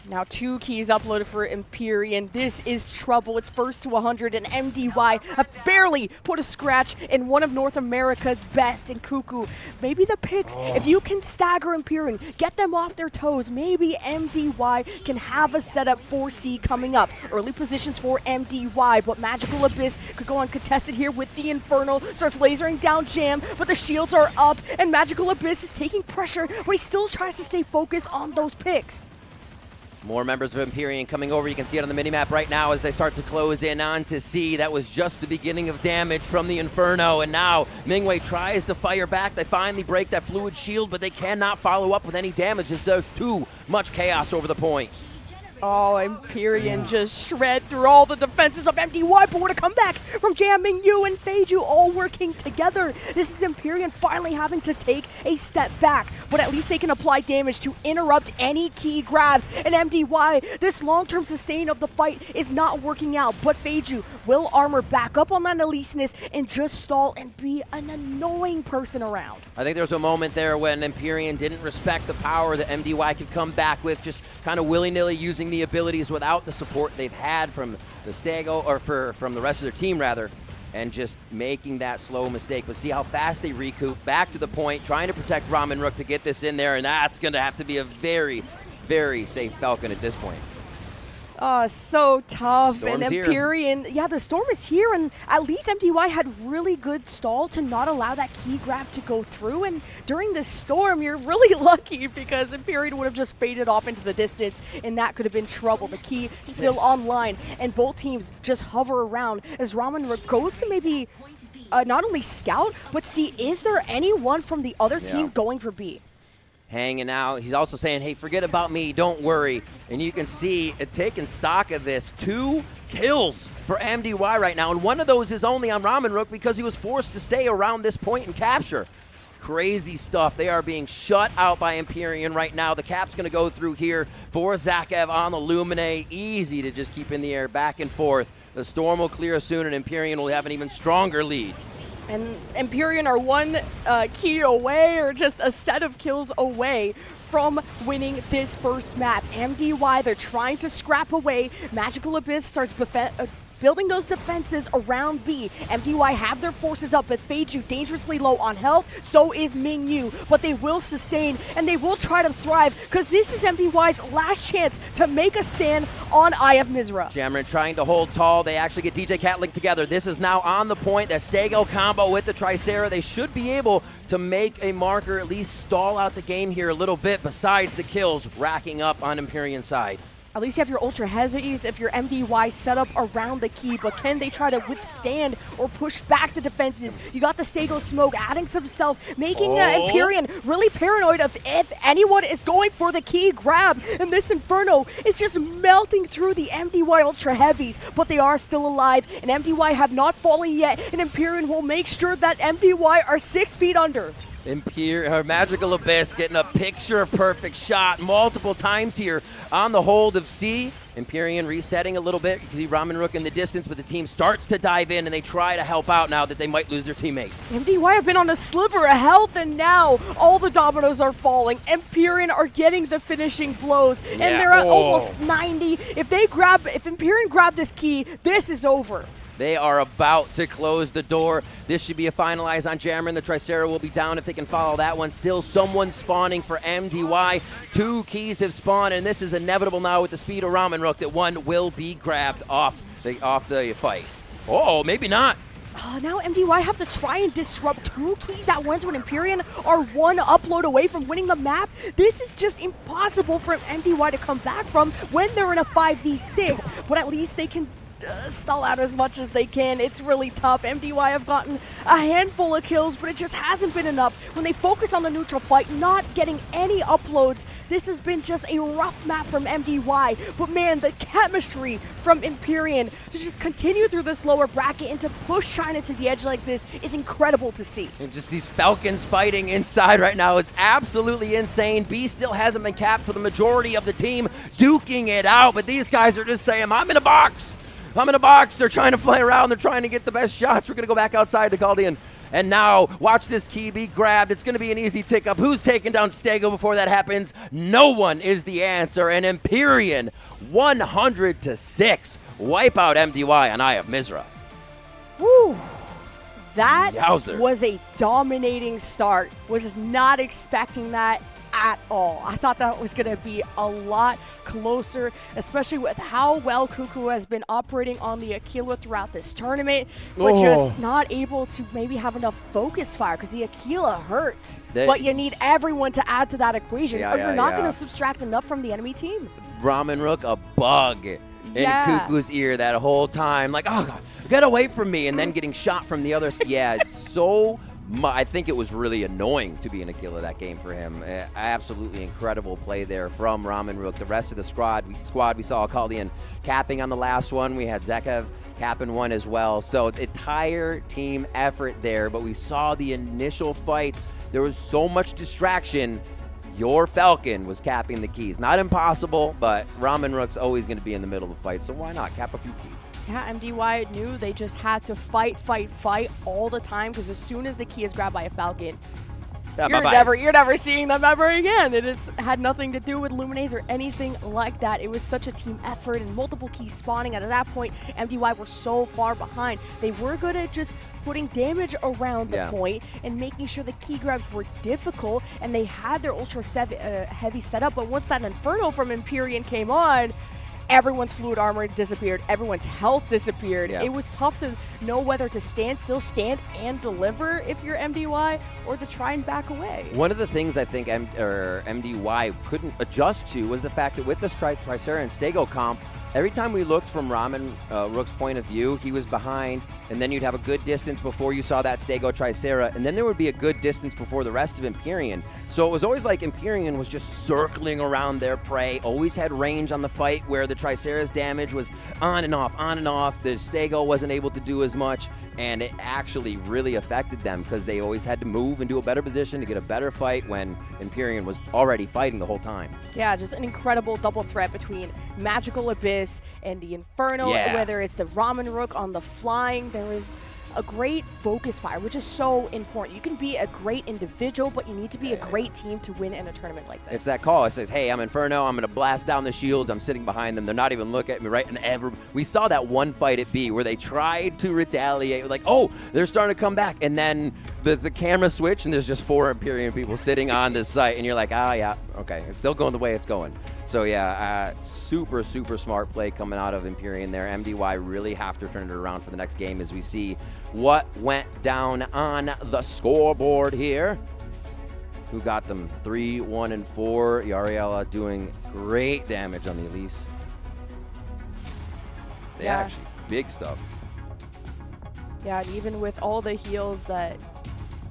Now 2 keys uploaded for Empyrean. This is trouble. It's first to 100, and MDY have barely put a scratch in one of North America's best in Cuckoo. Maybe the picks, if you can stagger Empyrean, get them off their toes, maybe MDY can have a setup for C coming up. Early positions for MDY, but Magical Abyss could go uncontested here with the Infernal. Starts lasering down Jam, but the shields are up, and Magical Abyss is taking pressure, but he still tries to stay focused on those picks. More members of Empyrean coming over. You can see it on the minimap right now as they start to close in on to C. That was just the beginning of damage from the Inferno, and now Mingwei tries to fire back. They finally break that fluid shield, but they cannot follow up with any damage as there's too much chaos over the point. Oh, Empyrean just shred through all the defenses of MDY, but what a comeback from Jam, Mingyu, and Feiju all working together. This is Empyrean finally having to take a step back, but at least they can apply damage to interrupt any key grabs. And MDY, this long-term sustain of the fight is not working out, but Feiju will armor back up on that Eliseness and just stall and be an annoying person around. I think there was a moment there when Empyrean didn't respect the power that MDY could come back with, just kind of willy-nilly using the abilities without the support they've had from the Stego, or from the rest of their team rather, and just making that slow mistake. But see how fast they recoup, back to the point, trying to protect Ramen Rook to get this in there, and that's going to have to be a very, very safe Falcon at this point. So tough. Storm's and Empyrean, yeah, the storm is here, and at least MDY had really good stall to not allow that key grab to go through. And during this storm, you're really lucky because Empyrean would have just faded off into the distance, and that could have been trouble. The key still online, and both teams just hover around as Ramen Rook goes to maybe not only scout, but see, is there anyone from the other team going for B? Hanging out. He's also saying, hey, forget about me, don't worry. And you can see it taking stock of this. 2 kills for MDY right now, and one of those is only on Ramen Rook because he was forced to stay around this point and capture. Crazy stuff. They are being shut out by Empyrean right now. The cap's going to go through here for Zakev on the Lumine. Easy to just keep in the air back and forth. The storm will clear soon, and Empyrean will have an even stronger lead. And Empyrean are one key away, or just a set of kills away from winning this first map. MDY, they're trying to scrap away. Magical Abyss starts building those defenses around B. MDY have their forces up, but Feiju dangerously low on health, so is Mingyu. But they will sustain, and they will try to thrive, because this is MDY's last chance to make a stand on Eye of Mizra. Cameron trying to hold tall. They actually get DJ Cat linked together. This is now on the point. That Stego combo with the Tricera. They should be able to make a marker, at least stall out the game here a little bit, besides the kills racking up on Empyrean side. At least you have your Ultra Heavies if your MDY set up around the key, but can they try to withstand or push back the defenses? You got the Stego smoke adding some stealth, making Empyrean really paranoid of if anyone is going for the key grab. And this Inferno is just melting through the MDY Ultra Heavies, but they are still alive, and MDY have not fallen yet, and Empyrean will make sure that MDY are 6 feet under. Magical Abyss getting a picture-perfect shot multiple times here on the hold of C. Empyrean resetting a little bit. You see Ramen Rook in the distance, but the team starts to dive in, and they try to help out now that they might lose their teammate. MDY have been on a sliver of health, and now all the dominoes are falling. Empyrean are getting the finishing blows, and they're at almost 90. If Empyrean grab this key, this is over. They are about to close the door. This should be a finalize on Jammer, and the Tricera will be down if they can follow that one. Still someone spawning for MDY. 2 keys have spawned, and this is inevitable now with the speed of Ramen Rook that one will be grabbed off the fight. Oh, maybe not. Now MDY have to try and disrupt 2 keys at once when Empyrean are 1 upload away from winning the map. This is just impossible for MDY to come back from when they're in a 5v6, but at least they can stall out as much as they can. It's really tough. MDY have gotten a handful of kills, but it just hasn't been enough. When they focus on the neutral fight, not getting any uploads, this has been just a rough map from MDY. But man, the chemistry from Empyrean to just continue through this lower bracket and to push China to the edge like this is incredible to see. And just these Falcons fighting inside right now is absolutely insane. B still hasn't been capped for the majority of the team, duking it out, but these guys are just saying, I'm in a box. I'm in a box. They're trying to fly around. They're trying to get the best shots. We're going to go back outside to Caldean. And now, watch this key be grabbed. It's going to be an easy tick up. Who's taking down Stego before that happens? No one is the answer. And Empyrean, 100-6. Wipe out MDY on Eye of Mizra. Woo! That Yowzer. Was a dominating start. Was not expecting that at all. I thought that was going to be a lot closer, especially with how well Cuckoo has been operating on the Aquila throughout this tournament, but just not able to maybe have enough focus fire because the Aquila hurts. But you need everyone to add to that equation, or you're not going to subtract enough from the enemy team. Ramen Rook, a bug in Cuckoo's ear that whole time. Like, oh, God, get away from me. And then getting shot from the other side. Yeah, it's so I think it was really annoying to be an Aquila that game for him. Absolutely incredible play there from Ramen Rook. The rest of the squad we saw Caldean capping on the last one. We had Zekev capping one as well. So entire team effort there, but we saw the initial fights. There was so much distraction. Your Falcon was capping the keys. Not impossible, but Ramen Rook's always going to be in the middle of the fight, so why not cap a few keys? Yeah, MDY knew they just had to fight all the time, because as soon as the key is grabbed by a Falcon, you're never seeing them ever again. And it's had nothing to do with Luminays or anything like that. It was such a team effort and multiple keys spawning. And at that point, MDY were so far behind. They were good at just putting damage around the point and making sure the key grabs were difficult, and they had their ultra heavy setup. But once that Inferno from Empyrean came on, everyone's fluid armor disappeared. Everyone's health disappeared. It was tough to know whether to stand and deliver if you're MDY, or to try and back away. One of the things I think MDY couldn't adjust to was the fact that with this Tricera and Stego comp, every time we looked from Ramen Rook's point of view, he was behind, and then you'd have a good distance before you saw that Stego Tricera, and then there would be a good distance before the rest of Empyrean. So it was always like Empyrean was just circling around their prey, always had range on the fight where the Tricera's damage was on and off. The Stego wasn't able to do as much, and it actually really affected them because they always had to move and do a better position to get a better fight when Empyrean was already fighting the whole time. Yeah, just an incredible double threat between Magical Abyss and the Inferno, whether it's the Ramen Rook on the flying. There was a great focus fire, which is so important. You can be a great individual, but you need to be a great team to win in a tournament like this. It's that call. It says, hey, I'm Inferno. I'm going to blast down the shields. I'm sitting behind them. They're not even looking at me, right? And we saw that one fight at B where they tried to retaliate. Like, oh, they're starting to come back. And then the camera switch, and there's just 4 Empyrean people sitting on this site. And you're like, ah, yeah, okay. It's still going the way it's going. So, yeah, super, super smart play coming out of Empyrean there. MDY really have to turn it around for the next game as we see what went down on the scoreboard here. Who got them? 3, 1, and 4. Yariella doing great damage on the Elise. They actually, big stuff. Yeah, and even with all the heals that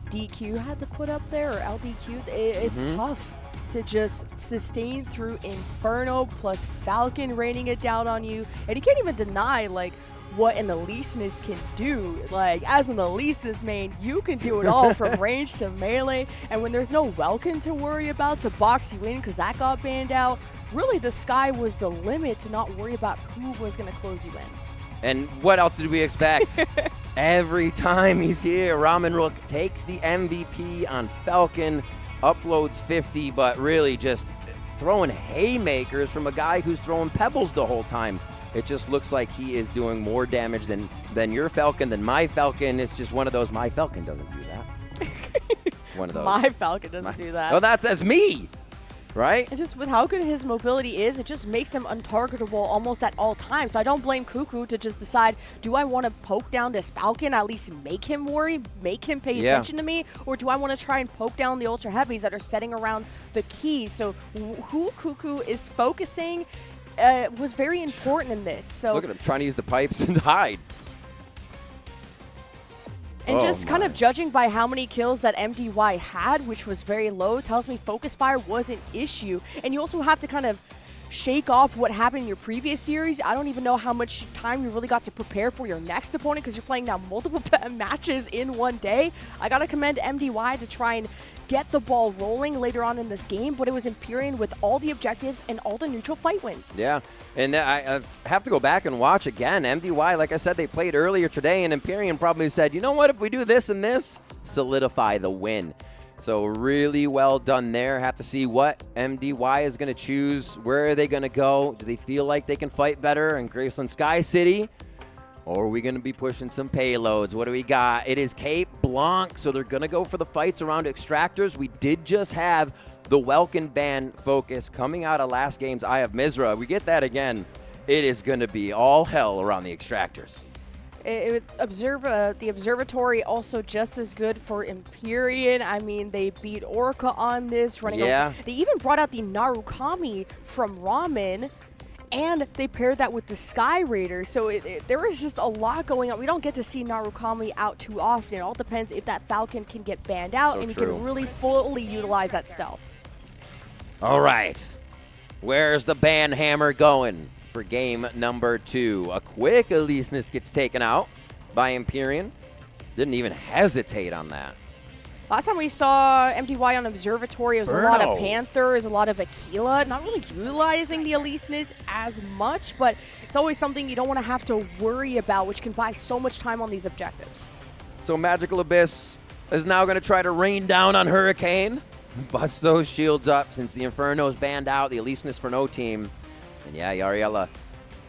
DQ had to put up there, or LDQ, it's tough to just sustain through Inferno plus Falcon raining it down on you. And you can't even deny, like, what an Eliseness can do. Like, as an Eliseness main, you can do it all from range to melee. And when there's no Welkin to worry about to box you in because that got banned out, really the sky was the limit to not worry about who was going to close you in. And what else did we expect? Every time he's here, Ramen Rook takes the MVP on Falcon, uploads 50, but really just throwing haymakers from a guy who's throwing pebbles the whole time. It just looks like he is doing more damage than your Falcon, than my Falcon. It's just one of those, my Falcon doesn't do that. One of those. My Falcon doesn't do that. Well, that says me, right? And just with how good his mobility is, it just makes him untargetable almost at all times. So I don't blame Cuckoo to just decide, do I want to poke down this Falcon, at least make him worry, make him pay attention to me, or do I want to try and poke down the Ultra Heavies that are setting around the keys? So who Cuckoo is focusing was very important in this. So look at him trying to use the pipes and hide. And just kind of judging by how many kills that MDY had, which was very low, tells me focus fire was an issue. And you also have to kind of shake off what happened in your previous series. I don't even know how much time you really got to prepare for your next opponent because you're playing now multiple matches in one day. I got to commend MDY to try and get the ball rolling later on in this game, but it was Empyrean with all the objectives and all the neutral fight wins. Yeah, and I have to go back and watch again. MDY, like I said, they played earlier today, and Empyrean probably said, you know what, if we do this and this, solidify the win. So really well done there. Have to see what MDY is going to choose. Where are they going to go? Do they feel like they can fight better in Graceland Sky City? Or are we going to be pushing some payloads? What do we got? It is Cape Blanc, so they're going to go for the fights around extractors. We did just have the Welkin ban focus coming out of last game's Eye of Mizra. We get that again. It is going to be all hell around the extractors. The observatory also just as good for Empyrean. I mean, they beat Orca on this. They even brought out the Narukami from Ramen, and they paired that with the Sky Raider. So there is just a lot going on. We don't get to see Narukami out too often. It all depends if that Falcon can get banned out and he can really fully utilize that stealth. All right. Where's the ban hammer going for game number 2? A quick Eliseness gets taken out by Empyrean. Didn't even hesitate on that. Last time we saw MDY on Observatory, it was a lot of Panther, it was a lot of Aquila, not really utilizing the Eliseness as much, but it's always something you don't want to have to worry about, which can buy so much time on these objectives. So Magical Abyss is now going to try to rain down on Hurricane. Bust those shields up since the Inferno's banned out, the Eliseness for no team. And yeah, Yariella,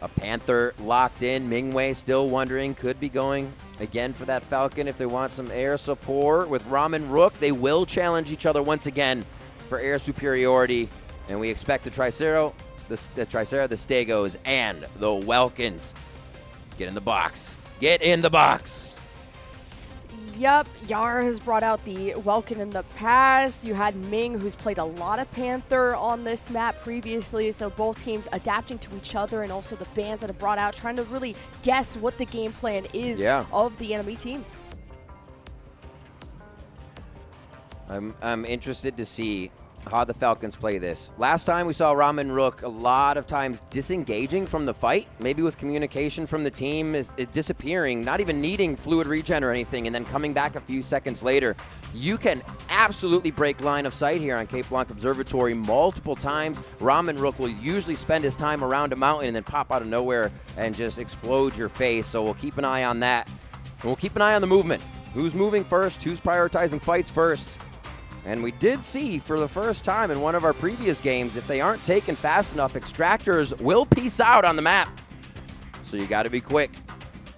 a Panther locked in. Mingwei still wondering, could be going again for that Falcon if they want some air support. With Ramen Rook, they will challenge each other once again for air superiority. And we expect the Tricera, the Stegos, and the Welkins. Get in the box. Get in the box. Yep, Yar has brought out the Welkin in the past. You had Ming, who's played a lot of Panther on this map previously, so both teams adapting to each other and also the bans that have brought out, trying to really guess what the game plan is of the enemy team. I'm interested to see how the Falcons play this. Last time we saw Ramen Rook a lot of times disengaging from the fight, maybe with communication from the team is disappearing, not even needing fluid regen or anything, and then coming back a few seconds later. You can absolutely break line of sight here on Cape Blanc Observatory multiple times. Ramen Rook will usually spend his time around a mountain and then pop out of nowhere and just explode your face, so we'll keep an eye on that. And we'll keep an eye on the movement. Who's moving first? Who's prioritizing fights first? And we did see for the first time in one of our previous games, if they aren't taken fast enough, extractors will peace out on the map. So you got to be quick.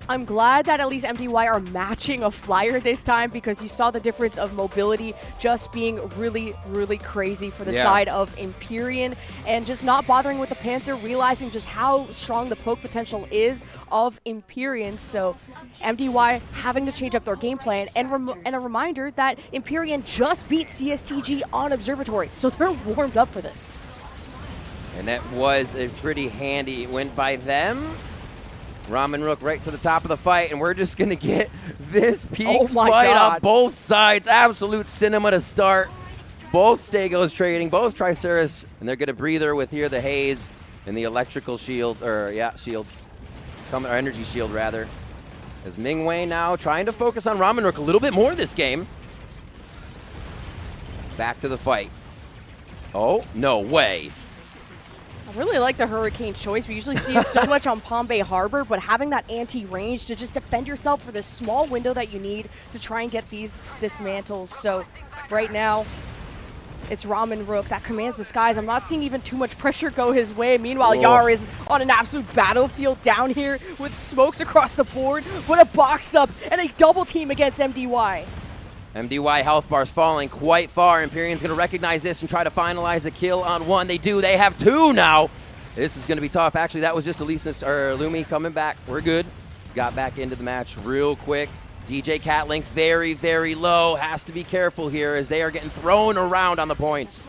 I'm glad that at least MDY are matching a flyer this time, because you saw the difference of mobility just being really, really crazy for the side of Empyrean, and just not bothering with the Panther, realizing just how strong the poke potential is of Empyrean. So MDY having to change up their game plan, and a reminder that Empyrean just beat CSTG on Observatory, so they're warmed up for this. And that was a pretty handy win by them. Ramen Rook right to the top of the fight, and we're just going to get this peak fight on both sides. Absolute cinema to start. Both Stegos trading, both Triceras, and they're going to breather with here the haze and the electrical shield, or shield, or energy shield rather. As Mingwei now trying to focus on Ramen Rook a little bit more this game. Back to the fight. Oh, no way. I really like the Hurricane choice. We usually see it so much on Palm Bay Harbor, but having that anti-range to just defend yourself for this small window that you need to try and get these dismantles. So right now, it's Ramen Rook that commands the skies. I'm not seeing even too much pressure go his way. Meanwhile, Yar is on an absolute battlefield down here with smokes across the board, but a box up and a double team against MDY. MDY health bars falling quite far. Empyrean's going to recognize this and try to finalize a kill on one. They do. They have two now. This is going to be tough. Actually, that was just Lumi coming back. We're good. Got back into the match real quick. DJ Catlink very, very low. Has to be careful here as they are getting thrown around on the points.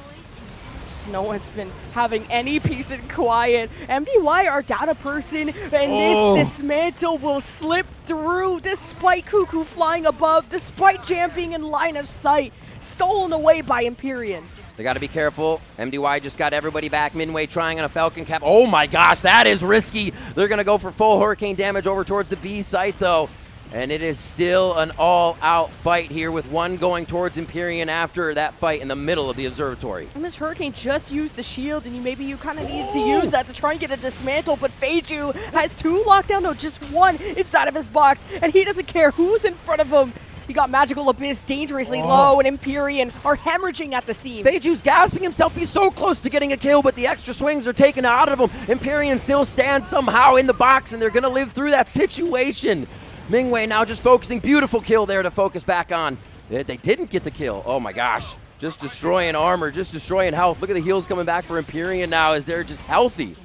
No one's been having any peace and quiet. MDY are down a person, and this dismantle will slip through despite Cuckoo flying above, despite Jam being in line of sight. Stolen away by Empyrean. They got to be careful. MDY just got everybody back. Minwei trying on a Falcon Cap. Oh my gosh, that is risky. They're going to go for full Hurricane damage over towards the B site though. And it is still an all-out fight here with one going towards Empyrean after that fight in the middle of the observatory. And this Hurricane just used the shield, and maybe you kind of needed to use that to try and get a dismantle, but Feiju has two lockdown, no, just one inside of his box, and he doesn't care who's in front of him. He got Magical Abyss dangerously low, and Empyrean are hemorrhaging at the seams. Feiju's gassing himself. He's so close to getting a kill, but the extra swings are taken out of him. Empyrean still stands somehow in the box, and they're going to live through that situation. Mingwei now just focusing. Beautiful kill there to focus back on. They didn't get the kill. Oh my gosh. Just destroying armor, just destroying health. Look at the heals coming back for Empyrean now as they're just healthy.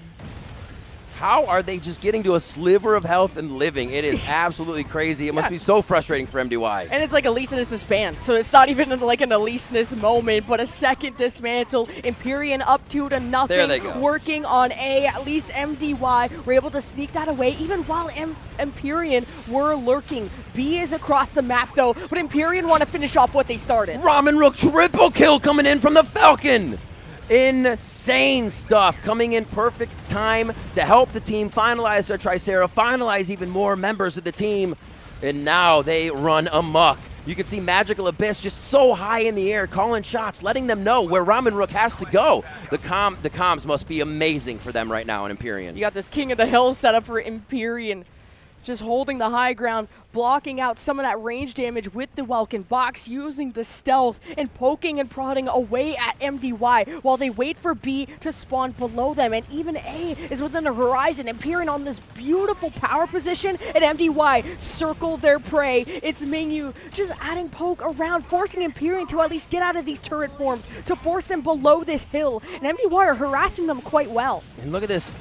How are they just getting to a sliver of health and living? It is absolutely crazy. It must be so frustrating for MDY. And it's like Elisinus' ban, so it's not even like an Elisinus moment, but a second dismantle. Empyrean up 2-0. There they go. Working on A. At least MDY were able to sneak that away, even while Empyrean were lurking. B is across the map, though, but Empyrean want to finish off what they started. Ramen Rook triple kill coming in from the Falcon. Insane stuff coming in perfect time to help the team finalize their Tricera, finalize even more members of the team, and now they run amok. You can see Magical Abyss just so high in the air, calling shots, letting them know where Ramen Rook has to go. The comms must be amazing for them right now in Empyrean. You got this King of the Hill set up for Empyrean, just holding the high ground, blocking out some of that range damage with the Welkin box, using the stealth and poking and prodding away at MDY while they wait for B to spawn below them. And even A is within the horizon. Empyrean on this beautiful power position, and MDY circle their prey. It's Mingyu just adding poke around, forcing Empyrean to at least get out of these turret forms, to force them below this hill. And MDY are harassing them quite well. And look at this.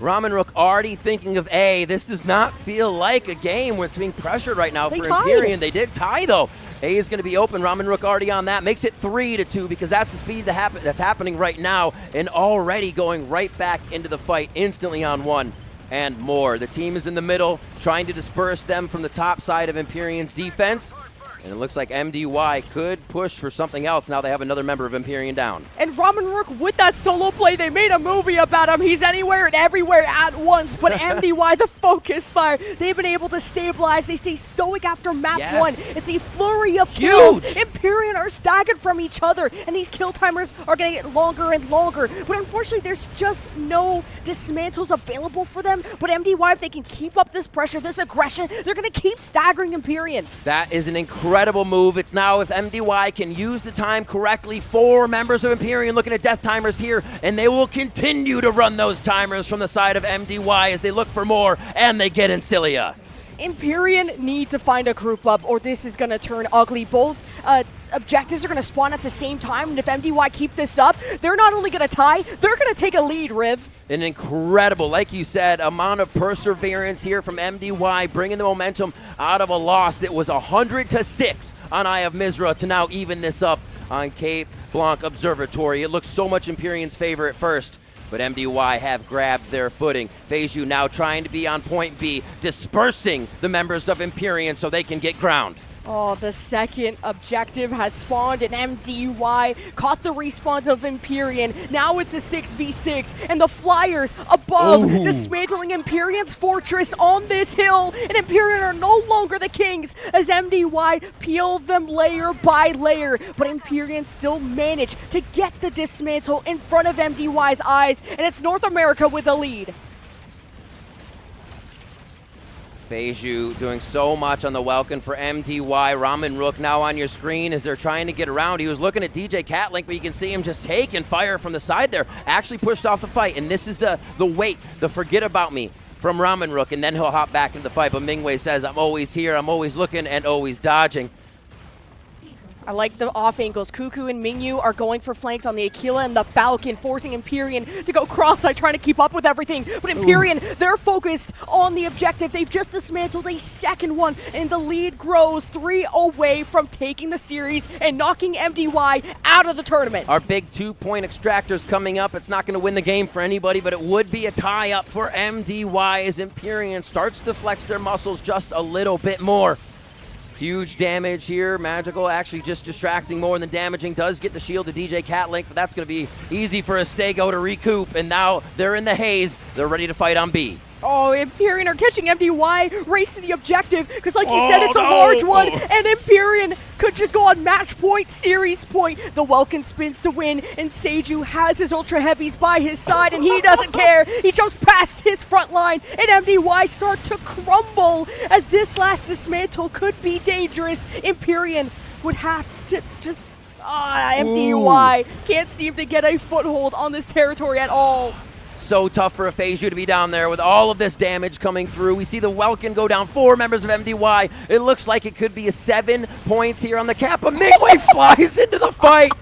Ramen Rook already thinking of A. This does not feel like a game where it's being pressured right now for Empyrean. They did tie, though. A is going to be open. Ramen Rook already on that. Makes it 3-2 because that's the speed that's happening right now, and already going right back into the fight instantly on one and more. The team is in the middle trying to disperse them from the top side of Empyrean's defense. And it looks like MDY could push for something else. Now they have another member of Empyrean down. And Ramen Rook with that solo play, they made a movie about him. He's anywhere and everywhere at once. But MDY, the focus fire, they've been able to stabilize. They stay stoic after map 1. It's a flurry of kills. Empyrean are staggered from each other, and these kill timers are going to get longer and longer. But unfortunately, there's just no dismantles available for them. But MDY, if they can keep up this pressure, this aggression, they're going to keep staggering Empyrean. That is an incredible move. It's now if MDY can use the time correctly. 4 members of Empyrean looking at death timers here, and they will continue to run those timers from the side of MDY as they look for more, and they get Incilia. Empyrean need to find a group up, or this is going to turn ugly. Both objectives are going to spawn at the same time, and if MDY keep this up, they're not only going to tie, they're going to take a lead, Riv. An incredible, like you said, amount of perseverance here from MDY, bringing the momentum out of a loss that was 100-6 on Eye of Mizra to now even this up on Cape Blanc Observatory. It looks so much Empyrean's favor at first, but MDY have grabbed their footing. Feiju now trying to be on point B, dispersing the members of Empyrean so they can get ground. Oh, the second objective has spawned, and MDY caught the respawns of Empyrean. Now it's a 6v6, and the Flyers above, dismantling Empyrean's fortress on this hill, and Empyrean are no longer the kings as MDY peel them layer by layer, but Empyrean still managed to get the dismantle in front of MDY's eyes, and it's North America with a lead. Feiju doing so much on the Welkin for MDY. Ramen Rook now on your screen as they're trying to get around. He was looking at DJ Catlink, but you can see him just taking fire from the side there. Actually pushed off the fight, and this is the wait, the forget about me from Ramen Rook, and then he'll hop back into the fight. But Mingwei says, I'm always here, I'm always looking, and always dodging. I like the off angles. Cuckoo and Mingyu are going for flanks on the Aquila and the Falcon, forcing Empyrean to go cross-eyed, trying to keep up with everything. But Empyrean, they're focused on the objective. They've just dismantled a second one, and the lead grows 3 away from taking the series and knocking MDY out of the tournament. Our big 2-point extractors coming up. It's not going to win the game for anybody, but it would be a tie-up for MDY as Empyrean starts to flex their muscles just a little bit more. Huge damage here. Magical actually just distracting more than damaging. Does get the shield to DJ Catlink, but that's going to be easy for Estego to recoup. And now they're in the haze. They're ready to fight on B. Oh, Empyrean are catching MDY, race to the objective, because like you said, it's a large one, and Empyrean could just go on match point, series point. The Welkin spins to win, and Seiju has his Ultra Heavies by his side, and he doesn't care. He jumps past his front line, and MDY start to crumble, as this last dismantle could be dangerous. Empyrean would have to just... MDY can't seem to get a foothold on this territory at all. So tough for a Feiju to be down there with all of this damage coming through. We see the Welkin go down 4 members of MDY. It looks like it could be a 7 points here on the cap, but Mingwei flies into the fight.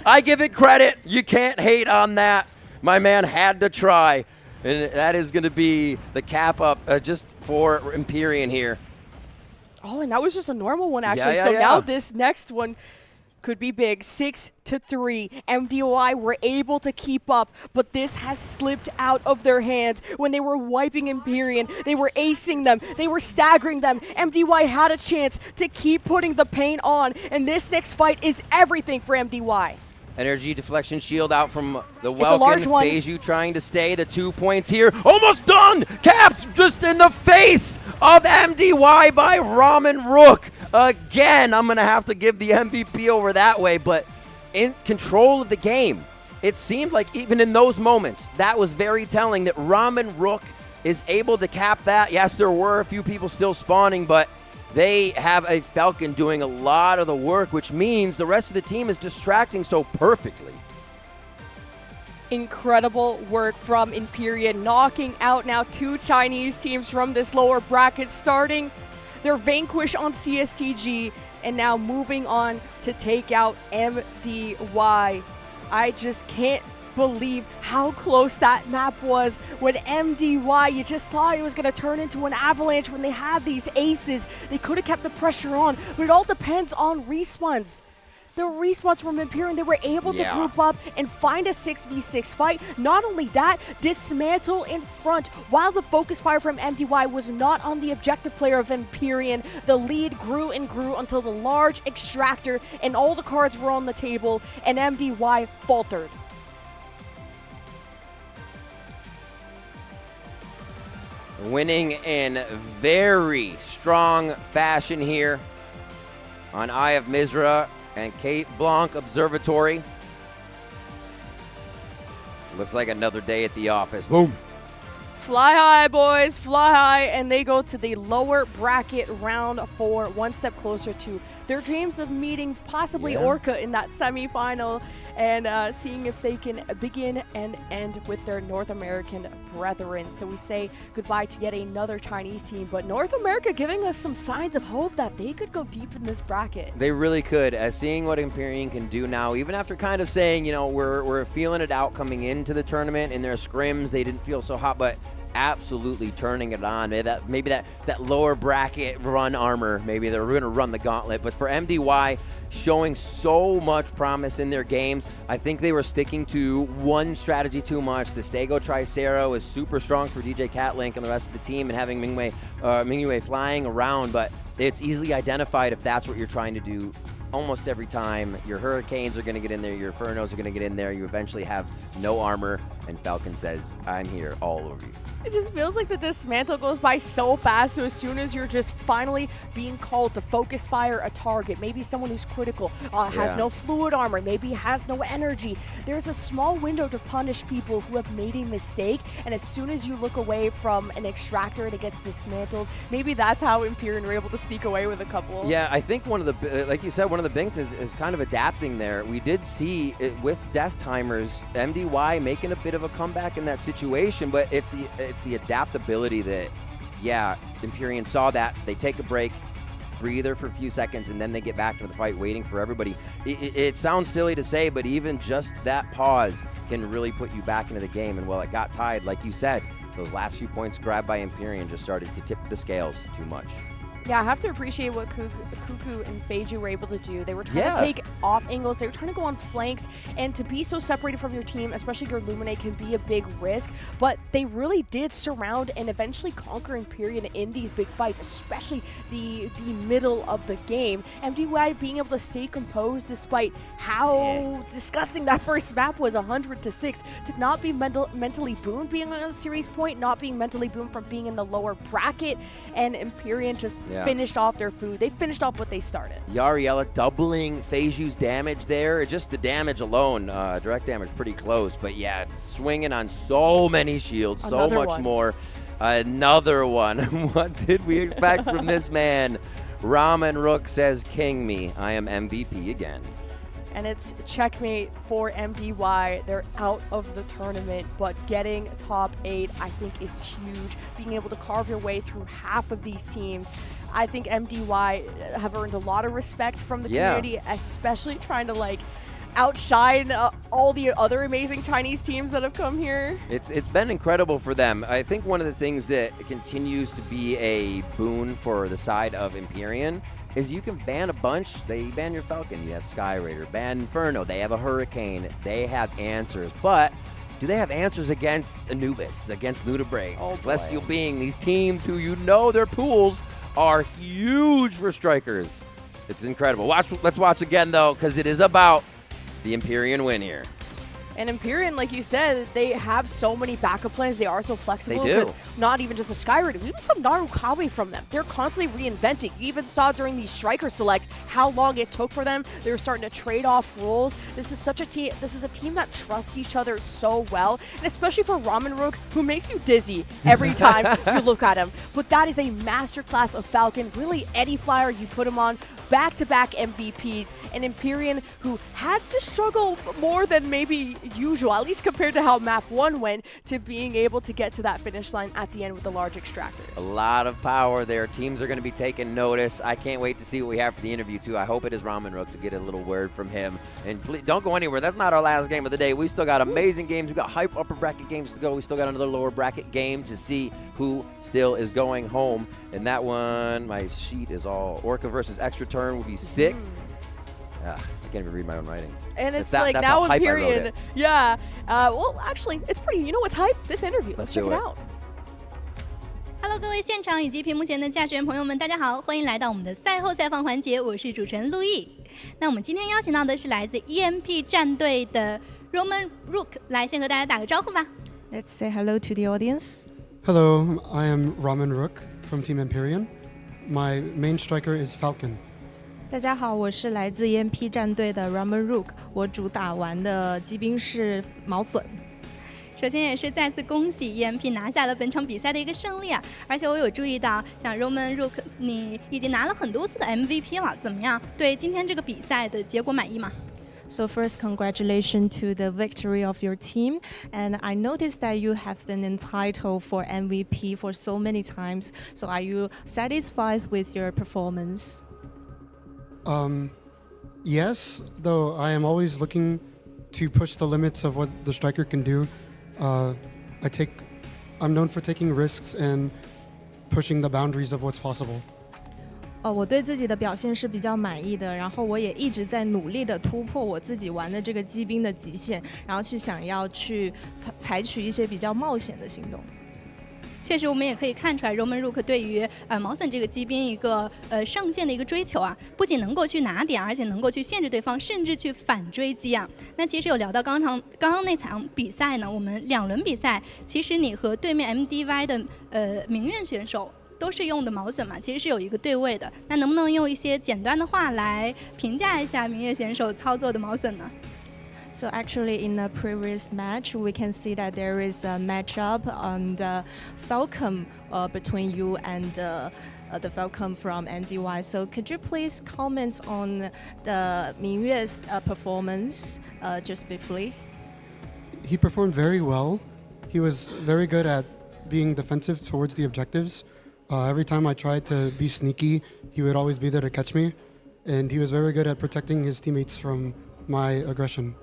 I give it credit. You can't hate on that. My man had to try, and that is going to be the cap up just for Empyrean here. Oh, and that was just a normal one, actually. Yeah, so yeah. now this next one could be big. 6-3. MDY were able to keep up, but this has slipped out of their hands. When they were wiping Empyrean, they were acing them, they were staggering them. MDY had a chance to keep putting the pain on, and this next fight is everything for MDY. Energy deflection shield out from the It's a large Welkin. one. Feiju trying to stay. The 2 points here. Almost done! Capped just in the face of MDY by Ramen Rook. Again, I'm going to have to give the MVP over that way, but in control of the game. It seemed like even in those moments, that was very telling that Ramen Rook is able to cap that. Yes, there were a few people still spawning, but they have a Falcon doing a lot of the work, which means the rest of the team is distracting so perfectly. Incredible work from Empyrean, knocking out now 2 Chinese teams from this lower bracket, starting their vanquish on CSTG and now moving on to take out MDY. I just can't believe how close that map was when MDY, you just thought it was going to turn into an avalanche when they had these aces. They could have kept the pressure on, but it all depends on respawns. the response from Imperium, they were able to group up and find a 6v6 fight. Not only that, dismantle in front. While the focus fire from MDY was not on the objective player of Imperium, the lead grew and grew until the large extractor and all the cards were on the table, and MDY faltered. Winning in very strong fashion here on Eye of Mizra and Cape Blanc Observatory. Looks like another day at the office. Boom. Fly high, boys, fly high, and they go to the lower bracket round 4, one step closer to their dreams of meeting possibly Orca in that semifinal and seeing if they can begin and end with their North American brethren. So we say goodbye to yet another Chinese team, but North America giving us some signs of hope that they could go deep in this bracket. They really could. As seeing what Imperium can do now, even after kind of saying, you know, we're feeling it out coming into the tournament. In their scrims, they didn't feel so hot, but absolutely turning it on. Maybe that lower bracket run armor. Maybe they're going to run the gauntlet. But for MDY, showing so much promise in their games, I think they were sticking to one strategy too much. The Stego Tricera was super strong for DJ Catlink and the rest of the team, and having Mingyue flying around. But it's easily identified if that's what you're trying to do. Almost every time, your Hurricanes are going to get in there, your Infernos are going to get in there, you eventually have no armor, and Falcon says, I'm here all over you. It just feels like the dismantle goes by so fast, so as soon as you're just finally being called to focus fire a target, maybe someone who's critical, has no fluid armor, maybe has no energy, there's a small window to punish people who have made a mistake, and as soon as you look away from an extractor and it gets dismantled, maybe that's how Imperium were able to sneak away with a couple. Yeah, I think one of the, like you said, one of the big things is kind of adapting there. We did see it with death timers, MDY making a bit of a comeback in that situation, but it's the adaptability that, Imperium saw that. They take a break, breather for a few seconds, and then they get back to the fight waiting for everybody. It sounds silly to say, but even just that pause can really put you back into the game. And while it got tied, like you said, those last few points grabbed by Imperium just started to tip the scales too much. Yeah, I have to appreciate what Cuckoo and Feiju were able to do. They were trying to take off angles. They were trying to go on flanks. And to be so separated from your team, especially your Lumine, can be a big risk. But they really did surround and eventually conquer Imperium in these big fights, especially the middle of the game. MDY being able to stay composed despite how disgusting that first map was, 100-6. To not be mentally boomed being on a series point, not being mentally boomed from being in the lower bracket. And Imperium just finished off their food. They finished off what they started. Yariella doubling Feiju's damage there. Just the damage alone, direct damage pretty close. But yeah, swinging on so many shields, so much more. Another one. What did we expect from this man? Ramen Rook says, King me. I am MVP again. And it's checkmate for MDY. They're out of the tournament, but getting top 8, I think, is huge. Being able to carve your way through half of these teams. I think MDY have earned a lot of respect from the community, especially trying to outshine all the other amazing Chinese teams that have come here. It's been incredible for them. I think one of the things that continues to be a boon for the side of Imperium is you can ban a bunch. They ban your Falcon, you have Sky Raider. Ban Inferno, they have a Hurricane. They have answers, but do they have answers against Anubis, against Ludabrae, Celestial Being, these teams who their pools are huge for strikers? It's incredible. Let's watch again, though, because it is about the Imperium win here. And Imperium, like you said, they have so many backup plans. They are so flexible. They do. Because not even just a Sky Raider. We even saw Narukabe from them. They're constantly reinventing. You even saw during these striker selects how long it took for them. They were starting to trade off roles. This is such a team. This is a team that trusts each other so well. And especially for Ramen Rook, who makes you dizzy every time you look at him. But that is a masterclass of Falcon. Really, Eddie Flyer, you put him on. Back-to-back MVPs, and Imperium, who had to struggle more than maybe usual, at least compared to how map 1 went, to being able to get to that finish line at the end with the large extractor. A lot of power there. Teams are going to be taking notice. I can't wait to see what we have for the interview, too. I hope it is Ramen Rook to get a little word from him. And please, don't go anywhere. That's not our last game of the day. We still got amazing games. We got hype upper bracket games to go. We still got another lower bracket game to see who still is going home. And that one, my sheet is all Orca versus Extra Turn will be sick. I can't even read my own writing. And it's that's like that's now how in hype I wrote period. it. Yeah. Well, actually, it's pretty. You know what's hype? This interview. Let's check do it it. out. Hello， 各位现场以及屏幕前的驾驶员朋友们，大家好，欢迎来到我们的赛后采访环节，我是主持人陆毅。那我们今天邀请到的是来自 EMP 战队的 Roman Rook， 来先和大家打个招呼吧。Let's say hello to the audience. Hello, I am Raman Rook from Team Empyrean. My main striker is Falcon. 大家好，我是来自 EMP 战队的 Raman Rook， 我主打完的机兵是毛隼。首先也是再次恭喜 EMP 拿下了本场比赛的一个胜利啊！而且我有注意到，像 Roman Rook， 你已经拿了很多次的 MVP 了，怎么样？对今天这个比赛的结果满意吗？ So first, congratulations to the victory of your team. And I noticed that you have been entitled for MVP for so many times. So are you satisfied with your performance? Yes, though I am always looking to push the limits of what the striker can do. I'm known for taking risks and pushing the boundaries of what's possible. 我对自己的表现是比较满意的，然后我也一直在努力的突破我自己玩的这个机兵的极限，然后想要去采取一些比较冒险的行动。确实，我们也可以看出来 ，Roman Rook 对于毛隼这个机兵一个上限的一个追求啊，不仅能够去拿点，而且能够去限制对方，甚至去反追击啊。那其实有聊到刚刚那场比赛呢，我们2轮比赛，其实你和对面 MDY 的明月选手都是用的毛隼嘛，其实是有一个对位的。那能不能用一些简单的话来评价一下明月选手操作的毛隼呢？ So actually in the previous match, we can see that there is a matchup on the Falcon between you and the Falcon from NDY. So could you please comment on the Mingyue's performance just briefly? He performed very well. He was very good at being defensive towards the objectives. Every time I tried to be sneaky, he would always be there to catch me. And he was very good at protecting his teammates from my aggression.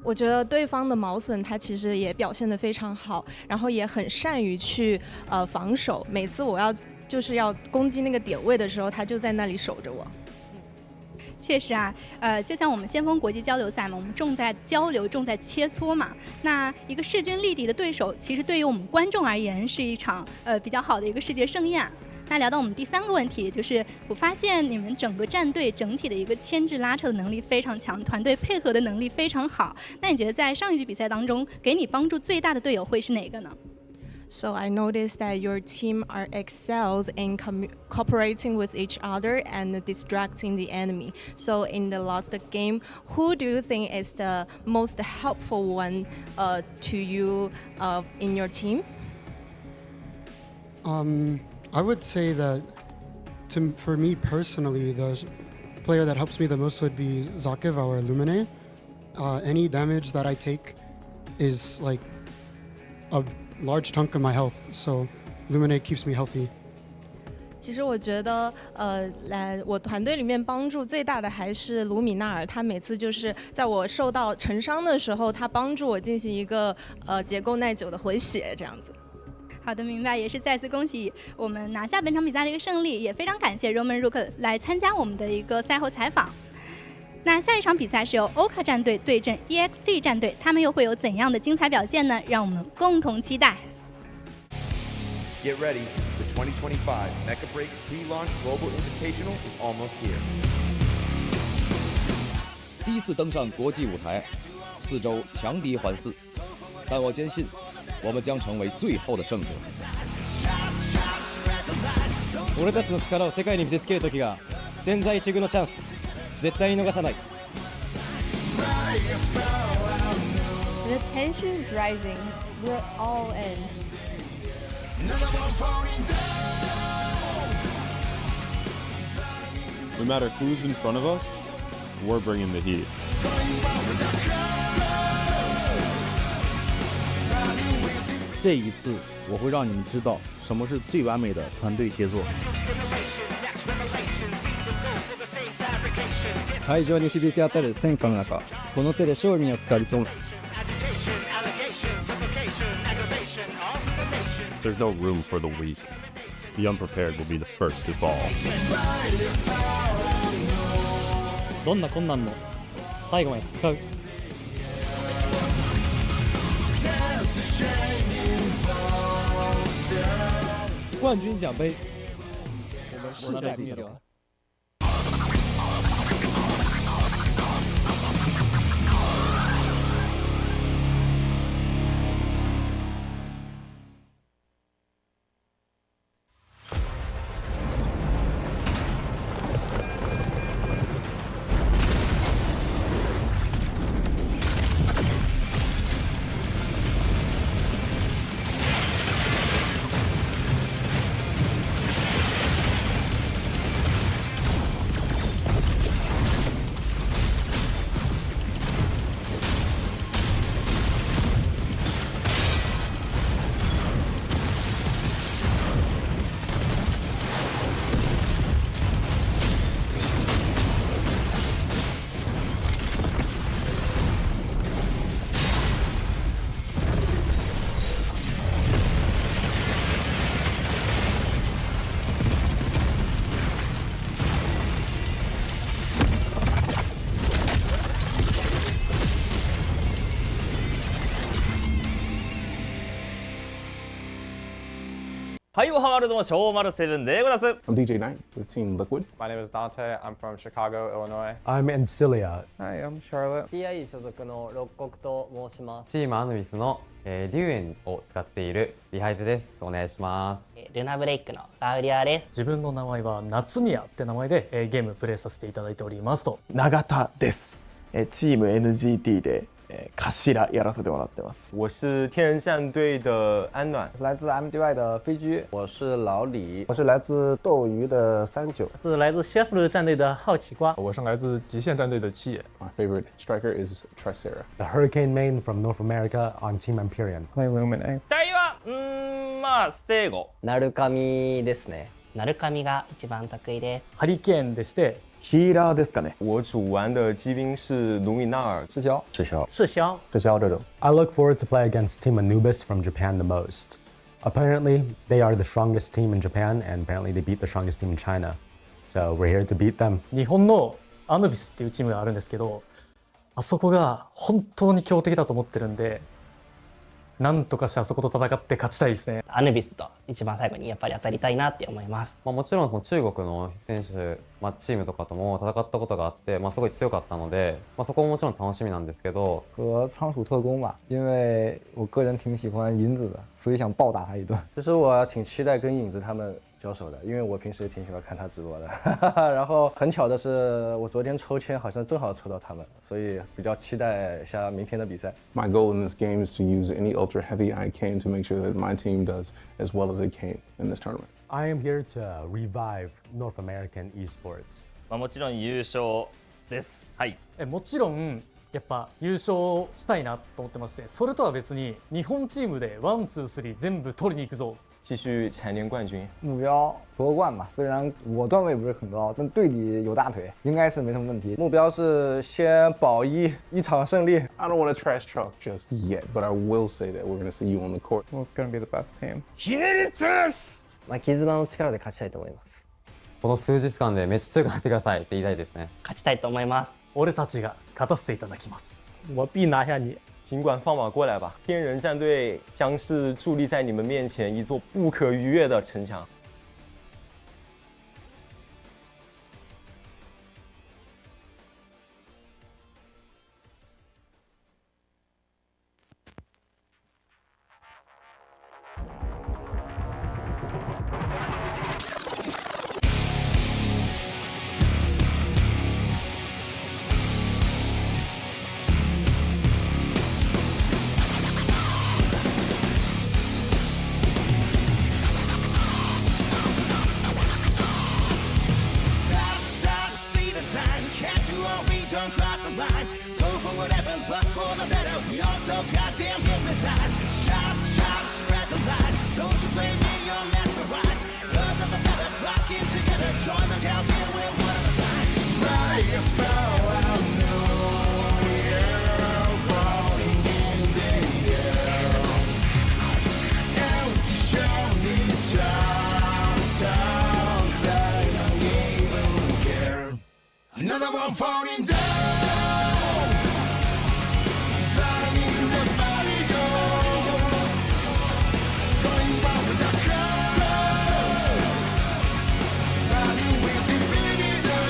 我觉得对方的毛隼他其实也表现得非常好，然后也很善于去防守。每次我就是要攻击那个点位的时候，他就在那里守着我。确实啊，就像我们先锋国际交流赛嘛，我们重在交流，重在切磋嘛。那一个势均力敌的对手，其实对于我们观众而言是一场比较好的一个世界盛宴。 那聊到我们第3个问题，就是我发现你们整个战队整体的一个牵制拉扯的能力非常强，团队配合的能力非常好。那你觉得在上一局比赛当中，给你帮助最大的队友会是哪个呢？ So I noticed that your team are excels in cooperating with each other and distracting the enemy. So in the last game, who do you think is the most helpful one to you in your team? I would say that for me personally, the player that helps me the most would be Zakiv, our Lumine. Any damage that I take is like a large chunk of my health, so Lumine keeps me healthy. 其实我觉得，我团队里面帮助最大的还是卢米纳尔。他每次就是在我受到沉伤的时候，他帮助我进行一个结构耐久的回血，这样子。 好的，明白，也是再次恭喜我们拿下本场比赛的一个胜利，也非常感谢 Roman Rook 来参加我们的一个赛后采访。那下一场比赛是由 Oka 战队对阵 EXT 战队，他们又会有怎样的精彩表现呢？让我们共同期待。Get ready, the 2025 Mecha Break Pre-Launch Global Invitational is almost here. 第一次登上国际舞台，4周强敌环伺，但我坚信。 我们将成为最后的胜者。俺たちの力を世界に見せつける時が千載一遇のチャンス。絶対に逃さない。The tension is rising. We're all in. No matter who's in front of us, we're bringing the heat. 这一次，我会让你们知道什么是最完美的团队协作。会場に響き当たる戦火の中、この手で勝利につかり取る。There's no room for the weak. The unprepared will be the first to fall. どんな困難も最後まで戦う。冠军奖杯，我们势在必得。はい、おはまるどうも、小丸7でございます。I'm DJ Knight with Team Liquid. My name is Dante. I'm from Chicago, Illinois. I'm Ancilia. Hi, I'm Charlotte. TI 所属の六国と申します。チームアヌビスの、龍炎を使っているリハイズです。お願いします。ルナブレイクのラウリアです。自分の名前は夏宮って名前で、ゲームプレイさせていただいておりますと。永田です。チーム NGT で頭やらせてもらってます。我是天人战队的安暖，来自 MDY 的飞居，我是老李，我是来自斗鱼的39，是来自 Chef 战队的好奇瓜，我是来自极限战队的七野。My favorite striker is Tricera. The Hurricane Main from North America on Team Empyrean. Play Lumine. 第はまあステーゴ。ナルカミですね。ナルカミが一番得意です。ハリケーンでして。ヒーラーですかね。我主玩的机兵是卢米纳尔。赤霄这种。I look forward to play against Team Anubis from Japan the most. Apparently, they are the strongest team in Japan, and apparently they beat the strongest team in China. So we're here to beat them. 日本のアヌビスっていうチームがあるんですけど、あそこが本当に強敵だと思ってるんで。なんとかしてあそこと戦って勝ちたいですね。アヌビスと一番最後にやっぱり当たりたいなって思います。もちろんその中国の選手、チームとかとも戦ったことがあって、すごい強かったので、そこももちろん楽しみなんですけど。和仓鼠特工吧，因为我个人挺喜欢银子的，所以想暴打他一顿。其实我挺期待跟影子他们交手的，因为我平时也挺喜欢看他直播的。然后很巧的是，我昨天抽签好像正好抽到他们，所以比较期待一下明天的比赛。My goal in this game is to use any ultra heavy I can to make sure that my team does as well as they can in this tournament. I am here to revive North American esports. もちろん優勝です。はい。もちろんやっぱ優勝したいなと思ってまして、それとは別に日本チームで1、2、3全部取りに行くぞ。继续蝉联冠军，目标夺冠吧。虽然我段位不是很高，但队里有大腿，应该是没什么问题。目标是先保一场胜利。I don't want to trash talk just yet, but I will say that we're going to see you on the court. We're going to be the best team. ひねり潰す。絆の力で勝ちたいと思います。この数日間でめっちゃ強くなってくださいって言いたいですね。勝ちたいと思います。俺たちが勝たせていただきます。我必拿下你。尽管放马过来吧，天人战队将是伫立在你们面前一座不可逾越的城墙。one falling down. Flying in the body go. Going wild with the crowd. Riding with Invitational.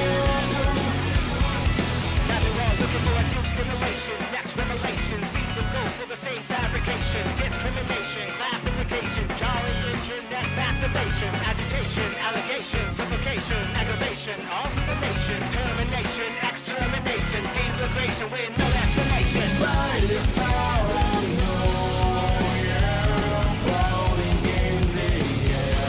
Now they're all looking for a new stimulation. Next revelation. See them go for the same fabrication. Discrimination, classification, jarring internet masturbation, agitation, allegation, suffocation, aggravation, all for the nation, termination, extermination, deflagration with no explanation. Brightest star I know, yeah, floating in the air.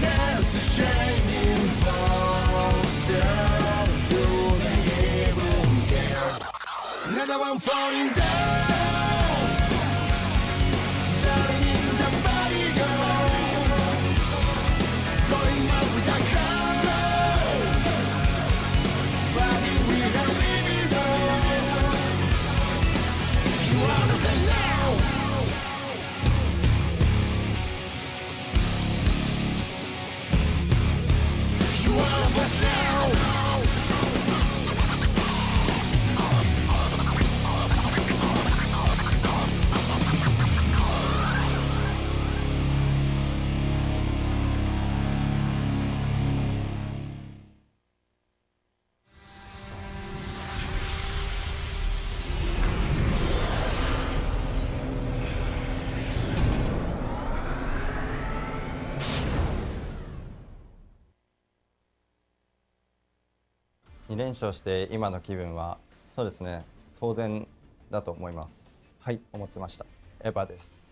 That's a shining fall, stars do they even care? Another one falling down. Flying in the body go. Going out with the crowd. Riding with a libido. You out of the now. You out of us now.2連勝して今の気分はそうですね当然だと思います。はい思ってました。エヴァです。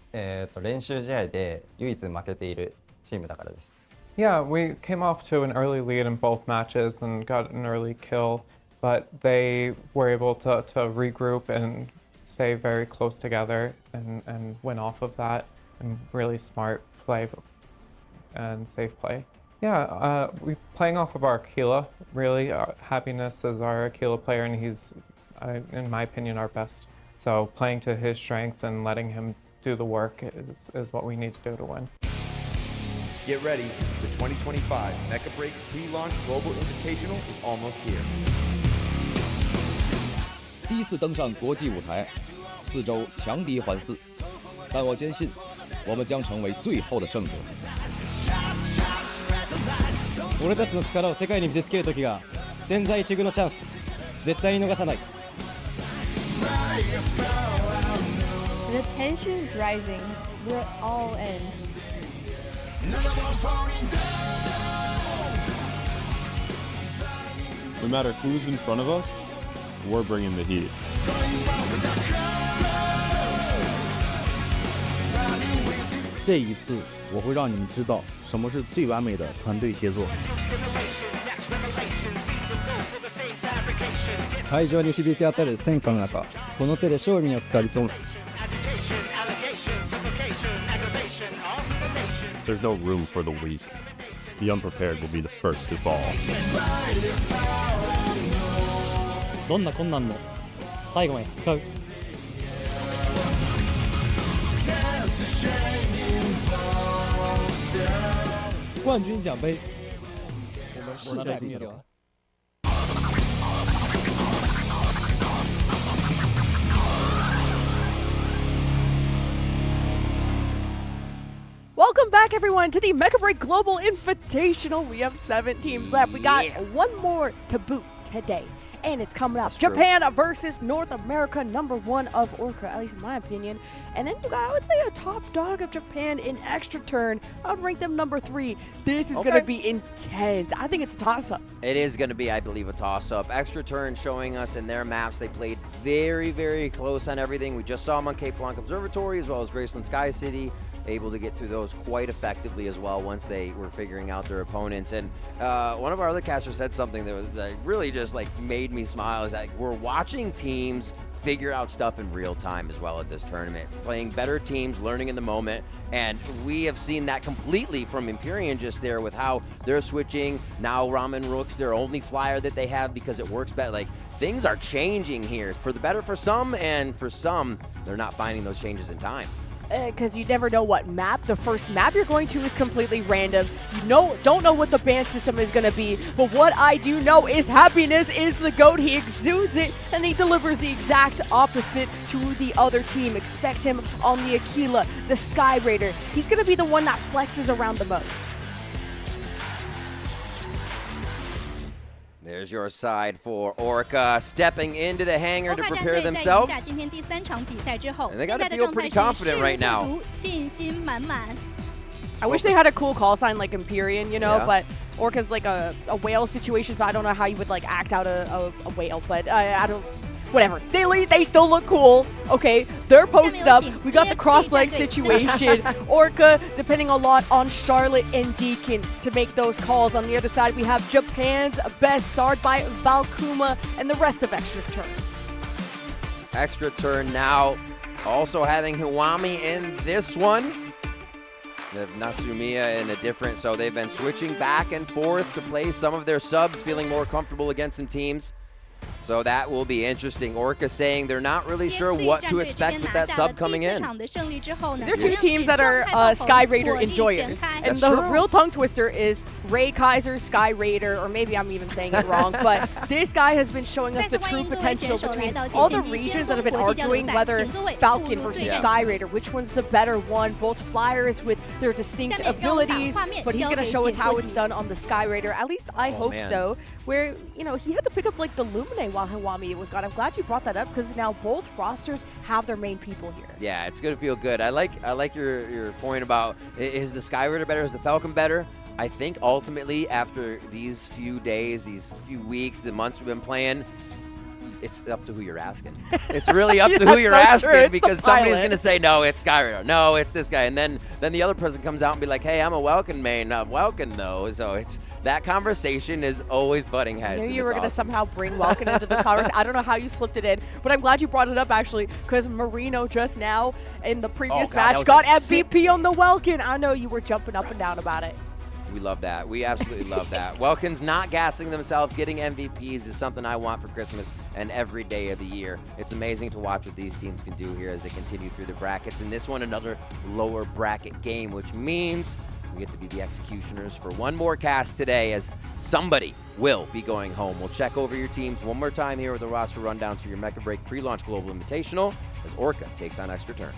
練習試合で唯一負けているチームだからです。 Yeah, we came off to an early lead in both matches and got an early kill, but they were able to regroup and stay very close together and win off of that, and really smart play and safe play. Yeah, we're playing off of our Aquila, really. Happiness is our Aquila player, and he's, in my opinion, our best. So playing to his strengths and letting him do the work is what we need to do to win. Get ready, the 2025 Mecha Break Pre-Launch Global Invitational is almost here. 第一次登上国际舞台，4周强敌环伺，但我坚信，我们将成为最后的胜者。俺たちの力を世界に見せつける時が千載一遇のチャンス、絶対に逃さない。 The tension is rising. We're all in. No matter who's in front of us, we're bringing the heat. 这一次，我会让你们知道什么是最完美的团队协作。会場に響き当たる戦火の中、この手で勝利をつかみ取る。 There's no room for the weak. The unprepared will be the first to fall. どんな困難も最後まで戦う。冠军奖杯，我们势在必得。 Welcome back, everyone, to the Mecha Break Global Invitational. We have 7 teams left. We got one more to boot today, and it's coming up. Japan versus North America, #1 of Orca, at least in my opinion. And then you got, I would say, a top dog of Japan in Extra Turn. I would rank them #3. This is going to be intense. I think it's a toss-up. It is going to be, I believe, a toss-up. Extra Turn showing us in their maps they played very, very close on everything. We just saw them on Cape Blanc Observatory as well as Graceland Sky City. Able to get through those quite effectively as well once they were figuring out their opponents. And one of our other casters said something that really just like made me smile, is that we're watching teams figure out stuff in real time as well at this tournament, playing better teams, learning in the moment, and we have seen that completely from Empyrean just there with how they're switching. Now Ramen Rook's their only flyer that they have because it works better. Like, things are changing here for the better for some, and for some they're not finding those changes in time. because you never know what map. The first map you're going to is completely random. You don't know what the ban system is going to be, but what I do know is happiness is the GOAT. He exudes it, and he delivers the exact opposite to the other team. Expect him on the Aquila, the Sky Raider. He's going to be the one that flexes around the most. There's your side for Orca, stepping into the hangar to prepare themselves. And they got to feel pretty confident right now. I wish they had a cool call sign like Empyrean, you know, but Orca's like a whale situation, so I don't know how you would like act out a whale, but I don't. Whatever. They still look cool. Okay, they're posted up. We got the cross-leg situation. Orca depending a lot on Charlotte and Deacon to make those calls. On the other side, we have Japan's best start by Valkuma and the rest of Extra Turn. Extra Turn now also having Hiwami in this one. They have Natsumiya in a different, so they've been switching back and forth to play some of their subs, feeling more comfortable against some teams. So that will be interesting. Orca saying they're not really sure what to expect with that sub coming in. These are two teams that are Sky Raider enjoyers. And the real tongue twister is Ray Kaiser, Sky Raider, or maybe I'm even saying it wrong, but this guy has been showing us the true potential between all the regions that have been arguing whether Falcon versus Sky Raider, which one's the better one. Both flyers with their distinct abilities, but he's going to show us how it's done on the Sky Raider. At least I hope so, where, you know, he had to pick up like the Lumine while Hiwami was gone. I'm glad you brought that up because now both rosters have their main people here. Yeah, it's going to feel good. I like your point about, is the Sky Raider better, is the Falcon better? I think ultimately after these few days, these few weeks, the months we've been playing, it's up to who you're asking. It's really up to who you're asking because somebody's going to say, no, it's Sky Raider. No, it's this guy. And then the other person comes out and be like, hey, I'm a Welkin main. Welkin, though. So it's that conversation is always butting heads. I knew you were going to somehow bring Welkin into this conversation. I don't know how you slipped it in, but I'm glad you brought it up, actually, because Marino just now in the previous match got MVP on the Welkin. I know you were jumping up and down about it. We love that. We absolutely love that. Welkin's not gassing themselves. Getting MVPs is something I want for Christmas and every day of the year. It's amazing to watch what these teams can do here as they continue through the brackets. And this one, another lower bracket game, which means we get to be the executioners for one more cast today as somebody will be going home. We'll check over your teams one more time here with the roster rundowns for your Mecha Break pre-launch Global Invitational as Orca takes on Extra Turn.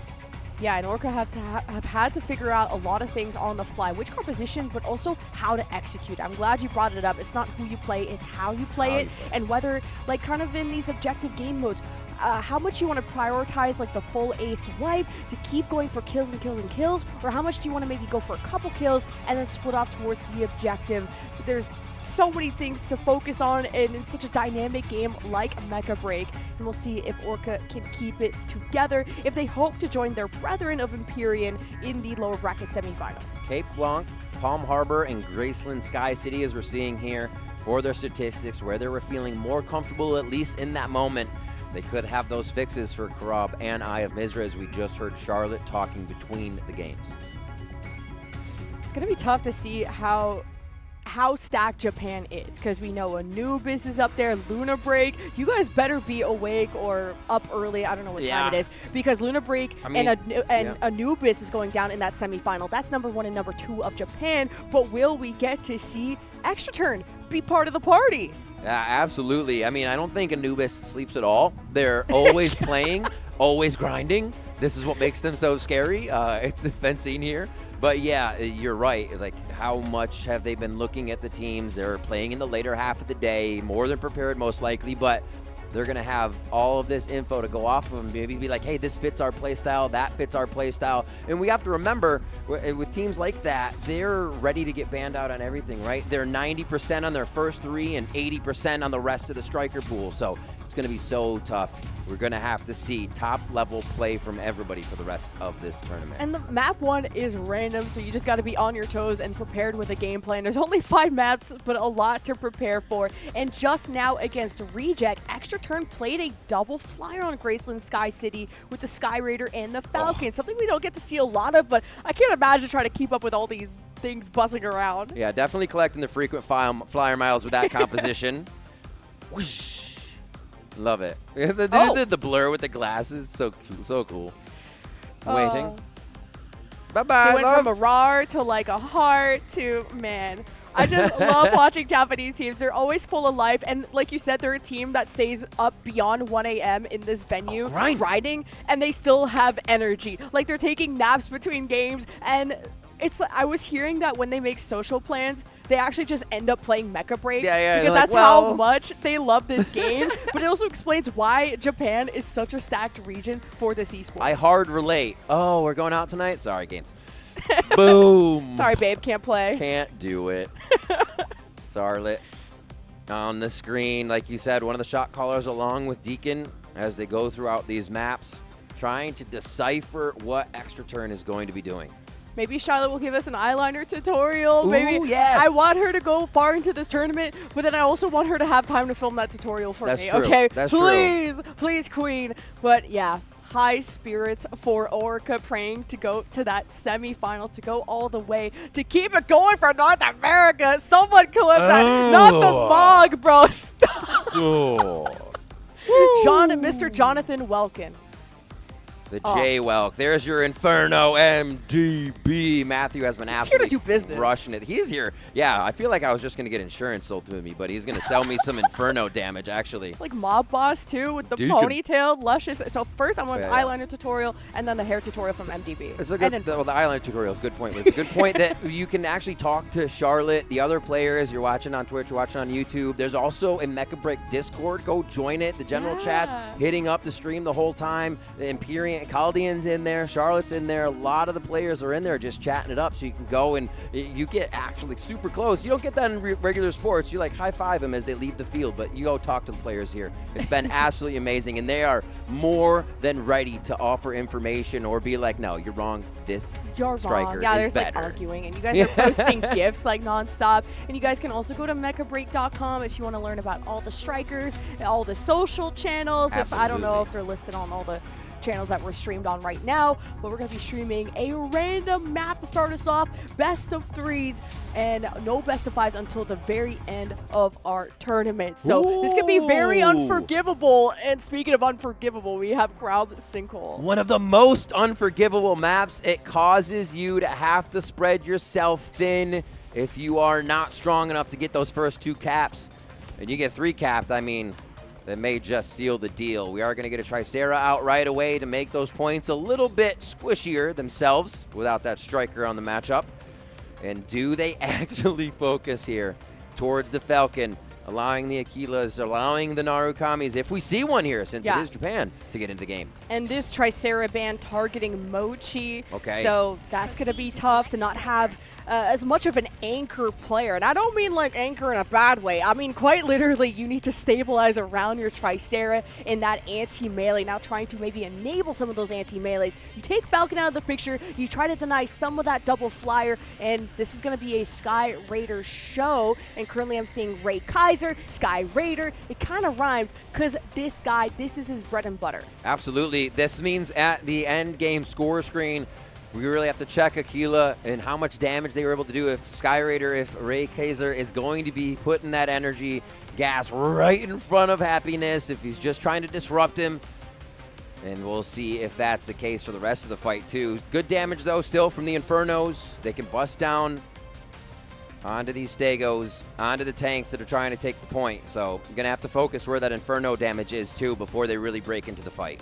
Yeah, and Orca have had to figure out a lot of things on the fly, which composition, but also how to execute. I'm glad you brought it up. It's not who you play, it's how you play it, and whether, like, kind of in these objective game modes, how much you want to prioritize like the full ace wipe to keep going for kills and kills and kills, or how much do you want to maybe go for a couple kills and then split off towards the objective. There's so many things to focus on and in such a dynamic game like Mecha Break, and we'll see if Orca can keep it together if they hope to join their brethren of Empyrean in the lower bracket semifinal. Cape Blanc, Palm Harbor, and Graceland Sky City, as we're seeing here for their statistics, where they were feeling more comfortable, at least in that moment. They could have those fixes for Karab and Eye of Mizra, as we just heard Charlotte talking between the games. It's going to be tough to see how stacked Japan is, because we know Anubis is up there, Luna Break. You guys better be awake or up early. I don't know what time it is, because Luna Break and Anubis is going down in that semifinal. That's number 1 and number 2 of Japan, but will we get to see Extra Turn be part of the party? Yeah, absolutely. I mean, I don't think Anubis sleeps at all. They're always playing, always grinding. This is what makes them so scary. It's been seen here. But yeah, you're right. Like, how much have they been looking at the teams? They're playing in the later half of the day, more than prepared most likely, but they're going to have all of this info to go off of them. Maybe be like, hey, this fits our play style, that fits our play style. And we have to remember, with teams like that, they're ready to get banned out on everything, right? They're 90% on their first 3 and 80% on the rest of the striker pool. So it's going to be so tough. We're going to have to see top-level play from everybody for the rest of this tournament. And the map 1 is random, so you just got to be on your toes and prepared with a game plan. There's only 5 maps, but a lot to prepare for. And just now against Reject, Extra Turn played a double flyer on Graceland Sky City with the Sky Raider and the Falcon. Something we don't get to see a lot of, but I can't imagine trying to keep up with all these things buzzing around. Yeah, definitely collecting the frequent flyer miles with that composition. Whoosh. Love it. The blur with the glasses, so cool. Waiting. Bye-bye, He went love. from a rar to like a heart to, man. I just love watching Japanese teams. They're always full of life. And like you said, they're a team that stays up beyond 1 a.m. in this venue grinding, and they still have energy. Like they're taking naps between games. And I was hearing that when they make social plans, they actually just end up playing Mecha Break. Yeah, because like, that's how much they love this game. But it also explains why Japan is such a stacked region for this esport. I hard relate. Oh, we're going out tonight? Sorry, games. Boom. Sorry, babe, can't play. Can't do it. Charlotte on the screen, like you said, one of the shot callers along with Deacon as they go throughout these maps, trying to decipher what extra turn is going to be doing. Maybe Charlotte will give us an eyeliner tutorial. Ooh, Maybe yeah. I want her to go far into this tournament, but then I also want her to have time to film that tutorial for That's me. true. Okay, That's please, please, Queen. But yeah, high spirits for Orca, praying to go to that semifinal, to go all the way, to keep it going for North America. Someone clip that, not the Mog, bro. Stop. Mr. Jonathan Welkin. The J-Welk. There's your Inferno MDB. Matthew has been absolutely here to do business. Rushing it. He's here. Yeah, I feel like I was just going to get insurance sold to me, but he's going to sell me some Inferno damage, actually. Like Mob Boss, too, with the Dude, ponytail, luscious. So first I want an Yeah. eyeliner tutorial, and then the hair tutorial from MDB. It's a good, well, the eyeliner tutorial is a good point. But it's a good point that you can actually talk to Charlotte, the other players. You're watching on Twitch, you're watching on YouTube. There's also a Mecha Break Discord. Go join it. The general chat's hitting up the stream the whole time. The Empyrean Chaldean's in there. Charlotte's in there. A lot of the players are in there just chatting it up, so you can go and you get actually super close. You don't get that in regular sports. You like high-five them as they leave the field, but you go talk to the players here. It's been absolutely amazing, and they are more than ready to offer information or be like, no, you're wrong. This You're striker wrong. Yeah, is there's better. like arguing, and you guys are posting gifs like nonstop. And you guys can also go to mechabreak.com if you want to learn about all the strikers and all the social channels. If I don't know if they're listed on all the channels that we're streamed on right now, but we're going to be streaming a random map to start us off, best of threes, and no best of fives until the very end of our tournament. So this could be very unforgivable. And speaking of unforgivable, we have Crowd Sinkhole. One of the most unforgivable maps. It causes you to have to spread yourself thin if you are not strong enough to get those first 2 caps. And you get 3 capped, I mean, that may just seal the deal. We are going to get a Tricera out right away to make those points a little bit squishier themselves without that striker on the matchup. And do they actually focus here towards the Falcon, allowing the Aquilas, allowing the Narukamis, if we see one here, since it is Japan, to get into the game? And this Tricera band targeting Mochi. Okay. So that's going to be tough to not have as much of an anchor player. And I don't mean like anchor in a bad way. I mean quite literally you need to stabilize around your Tricera in that anti-melee. Now trying to maybe enable some of those anti-melees. You take Falcon out of the picture, you try to deny some of that double flyer, and this is going to be a Sky Raider show. And currently I'm seeing Ray Kaiser, Sky Raider. It kind of rhymes because this guy, this is his bread and butter. Absolutely. This means at the end game score screen, we really have to check Aquila and how much damage they were able to do. If Sky Raider, if Ray Kaiser is going to be putting that energy gas right in front of Happiness, if he's just trying to disrupt him. And we'll see if that's the case for the rest of the fight too. Good damage though still from the Infernos. They can bust down onto these Stegos, onto the tanks that are trying to take the point. So you're going to have to focus where that Inferno damage is too before they really break into the fight.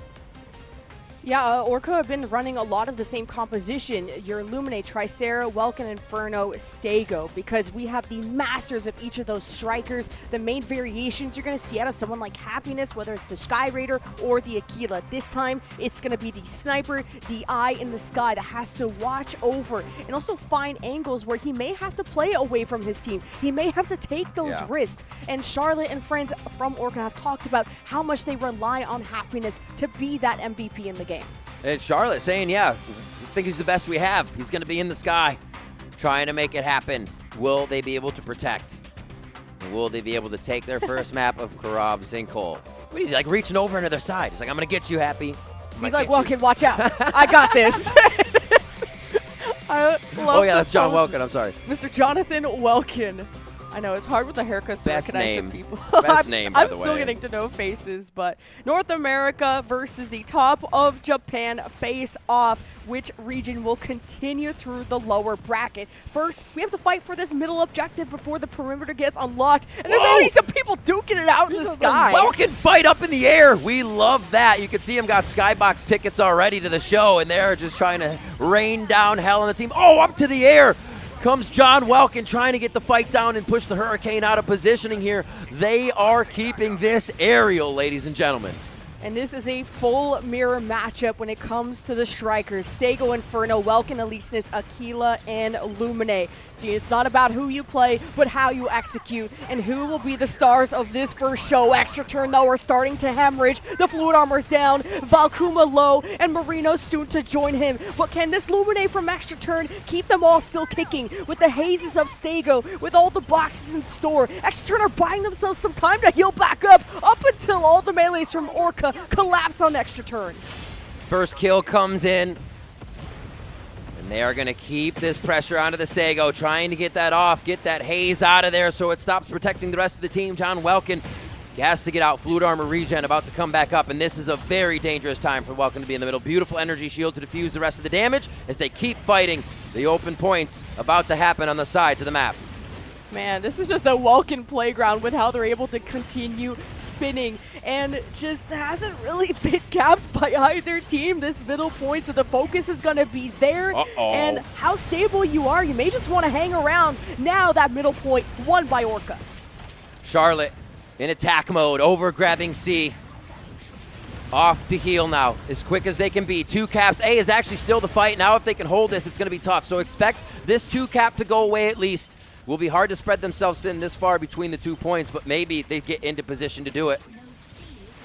Yeah, Orca have been running a lot of the same composition. Your Illuminate, Tricera, Welkin, Inferno, Stego, because we have the masters of each of those strikers. The main variations you're going to see out of someone like Happiness, whether it's the Sky Raider or the Aquila. This time, it's going to be the sniper, the eye in the sky that has to watch over and also find angles where he may have to play away from his team. He may have to take those risks. And Charlotte and friends from Orca have talked about how much they rely on Happiness to be that MVP in the game. And Charlotte saying, yeah, I think he's the best we have. He's going to be in the sky trying to make it happen. Will they be able to protect? Will they be able to take their first map of Karab Zinkhole? What is he like reaching over into their side? He's like, I'm going to get you, Happy. He's like, Welkin, watch out. I got this. I love that's John Welkin. I'm sorry. Mr. Jonathan Welkin. I know, it's hard with the haircuts to Best recognize name. some people. Best name, by I'm the still way. getting to know faces, but North America versus the top of Japan face off. Which region will continue through the lower bracket? First, we have to fight for this middle objective before the perimeter gets unlocked. And there's already some people duking it out in the sky. Welkin fight up in the air. We love that. You can see him got skybox tickets already to the show, and they're just trying to rain down hell on the team. Oh, up to the air comes John Welkin trying to get the fight down and push the Hurricane out of positioning here. They are keeping this aerial, ladies and gentlemen. And this is a full mirror matchup when it comes to the strikers. Stego, Inferno, Welkin, Aleseness, Aquila, and Lumine. So it's not about who you play, but how you execute. And who will be the stars of this first show? Extra turn, though, we're starting to hemorrhage. The Fluid Armor's down, Valkuma low, and Marino soon to join him. But can this Lumine from Extra Turn keep them all still kicking? With the hazes of Stego, with all the boxes in store, Extra Turn are buying themselves some time to heal back up until all the melees from Orca collapse on Extra Turn. First kill comes in. And they are going to keep this pressure onto the Stego, trying to get that off, get that haze out of there so it stops protecting the rest of the team. John Welkin has to get out. Fluid Armor regen about to come back up, and this is a very dangerous time for Welkin to be in the middle. Beautiful energy shield to defuse the rest of the damage as they keep fighting. The open points about to happen on the sides of the map. Man, this is just a Welkin playground with how they're able to continue spinning, and just hasn't really been capped by either team, this middle point, so the focus is going to be there. And how stable you are, you may just want to hang around. Now that middle point won by Orca. Charlotte in attack mode, over grabbing C. Off to heal now, as quick as they can be. 2 caps. A is actually still the fight. Now if they can hold this, it's going to be tough. So expect this 2 cap to go away at least. Will be hard to spread themselves thin this far between the 2 points, but maybe they get into position to do it.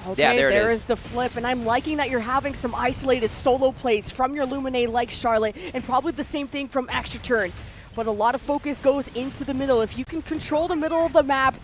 Okay, yeah, there it is the flip, and I'm liking that you're having some isolated solo plays from your Lumine like Charlotte, and probably the same thing from Extra Turn. But a lot of focus goes into the middle. If you can control the middle of the map,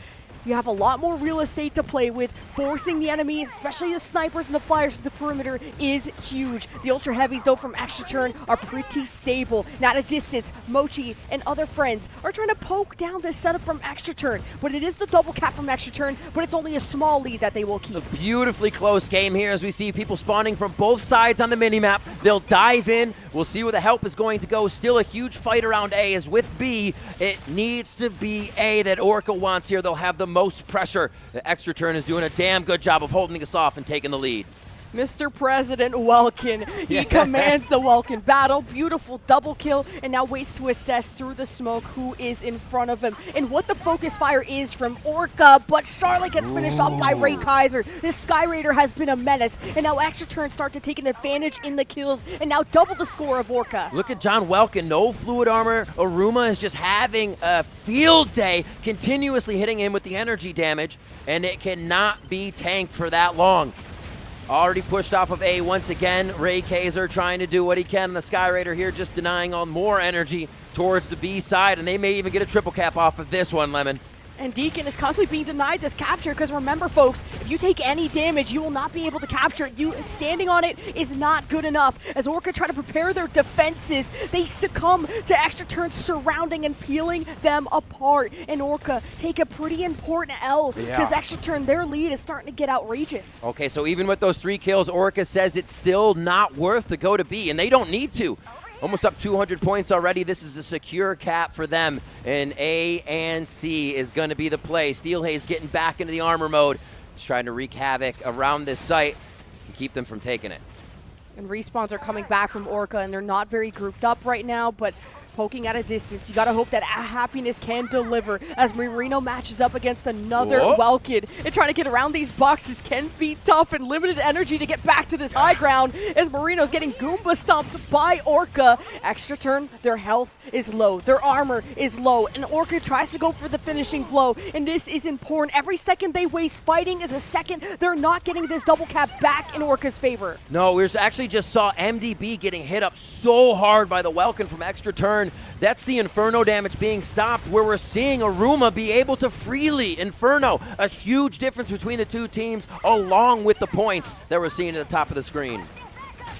you have a lot more real estate to play with. Forcing the enemy, especially the snipers and the flyers to the perimeter, is huge. The Ultra Heavies, though, from Extra Turn are pretty stable. Not a distance. Mochi and other friends are trying to poke down this setup from Extra Turn. But it is the double cap from Extra Turn, but it's only a small lead that they will keep. A beautifully close game here as we see people spawning from both sides on the minimap. They'll dive in. We'll see where the help is going to go. Still a huge fight around A, as with B, it needs to be A that Orca wants here. They'll have the most pressure. The Extra Turn is doing a damn good job of holding us off and taking the lead. Mr. President Welkin, he commands the Welkin battle. Beautiful double kill, and now waits to assess through the smoke who is in front of him and what the focus fire is from Orca. But Charlotte gets finished off by Ray Kaiser. This Sky Raider has been a menace, and now Extra Turns start to take an advantage in the kills, and now double the score of Orca. Look at John Welkin, no fluid armor. Aruma is just having a field day, continuously hitting him with the energy damage, and it cannot be tanked for that long. Already pushed off of A once again. Ray Kaiser trying to do what he can. The Sky Raider here just denying on more energy towards the B side, and they may even get a triple cap off of this one, Lemon. And Deacon is constantly being denied this capture because remember, folks, if you take any damage, you will not be able to capture it. Standing on it is not good enough. As Orca try to prepare their defenses, they succumb to Extra Turns surrounding and peeling them apart. And Orca take a pretty important L because Extra Turn, their lead is starting to get outrageous. Okay, so even with those 3 kills, Orca says it's still not worth to go to B, and they don't need to. Almost up 200 points already. This is a secure cap for them. And A and C is going to be the play. Steelhaze getting back into the armor mode. Just trying to wreak havoc around this site and keep them from taking it. And respawns are coming back from Orca, and they're not very grouped up right now, but poking at a distance. You gotta hope that Happiness can deliver as Marino matches up against another Welkin. And trying to get around these boxes can be tough, and limited energy to get back to this high ground as Marino's getting Goomba stomped by Orca. Extra Turn, their health is low, their armor is low, and Orca tries to go for the finishing blow, and this is important. Every second they waste fighting is a second they're not getting this double cap back in Orca's favor. No, we actually just saw MDB getting hit up so hard by the Welkin from Extra Turn. That's the Inferno damage being stopped, where we're seeing Aruma be able to freely Inferno. A huge difference between the 2 teams, along with the points that we're seeing at the top of the screen.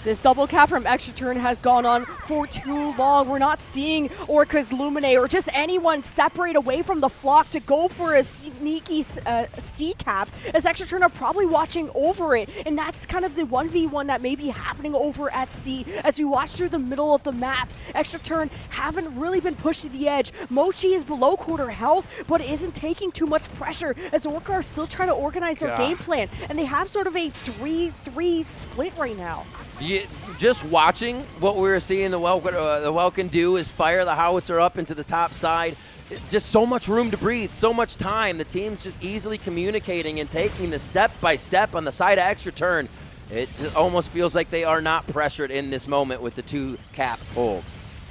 This double cap from Extra Turn has gone on for too long. We're not seeing Orca's Lumine or just anyone separate away from the flock to go for a sneaky C cap, as Extra Turn are probably watching over it. And that's kind of the 1v1 that may be happening over at C. As we watch through the middle of the map, Extra Turn haven't really been pushed to the edge. Mochi is below quarter health, but isn't taking too much pressure, as Orca are still trying to organize their game plan. And they have sort of a 3-3 split right now. Yeah, just watching what we were seeing the Welkin do is fire the howitzer up into the top side. Just so much room to breathe, so much time. The team's just easily communicating and taking the step by step on the side of Extra Turn. It just almost feels like they are not pressured in this moment with the 2 cap hold.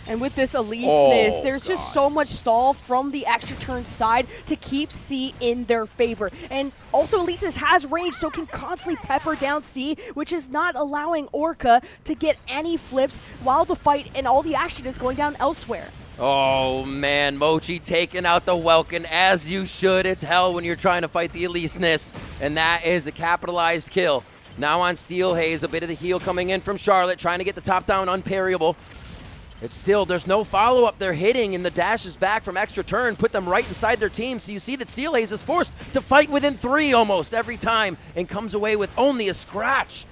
And with this Eliseness, there's just so much stall from the Extra Turn side to keep C in their favor. And also Eliseness has range, so can constantly pepper down C, which is not allowing Orca to get any flips while the fight and all the action is going down elsewhere. Oh man, Mochi taking out the Welkin, as you should. It's hell when you're trying to fight the Eliseness, and that is a capitalized kill. Now on Steel Haze, a bit of the heal coming in from Charlotte, trying to get the top down unparryable. It's still, there's no follow-up. They're hitting, and the dash is back from Extra Turn, put them right inside their team. So you see that Steel Haze is forced to fight within 3 almost every time and comes away with only a scratch.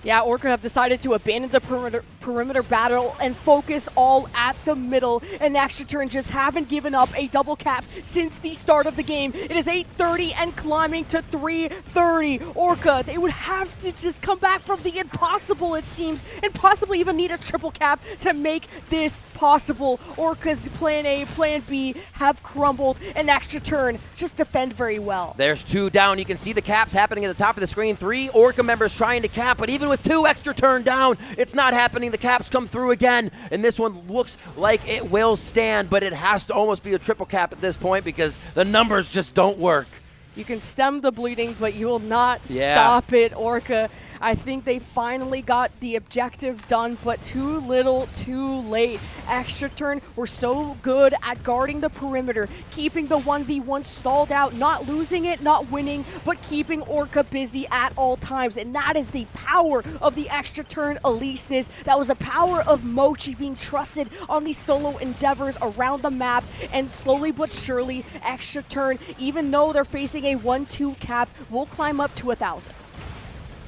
Yeah, Orca have decided to abandon the perimeter battle and focus all at the middle. And Extra Turn just haven't given up a double cap since the start of the game. It is 8:30 and climbing to 3:30. Orca, they would have to just come back from the impossible, it seems, and possibly even need a triple cap to make this possible. Orca's plan A, plan B have crumbled, and Extra Turn just defend very well. There's 2 down. You can see the caps happening at the top of the screen. 3 Orca members trying to cap, but even with 2 Extra Turn down, it's not happening. The caps come through again, and this one looks like it will stand, but it has to almost be a triple cap at this point because the numbers just don't work. You can stem the bleeding, but you will not stop it, Orca. I think they finally got the objective done, but too little, too late. Extra Turn were so good at guarding the perimeter, keeping the 1v1 stalled out, not losing it, not winning, but keeping Orca busy at all times. And that is the power of the Extra Turn Eliseness. That was the power of Mochi being trusted on these solo endeavors around the map. And slowly but surely, Extra Turn, even though they're facing a 1-2 cap, will climb up to 1,000.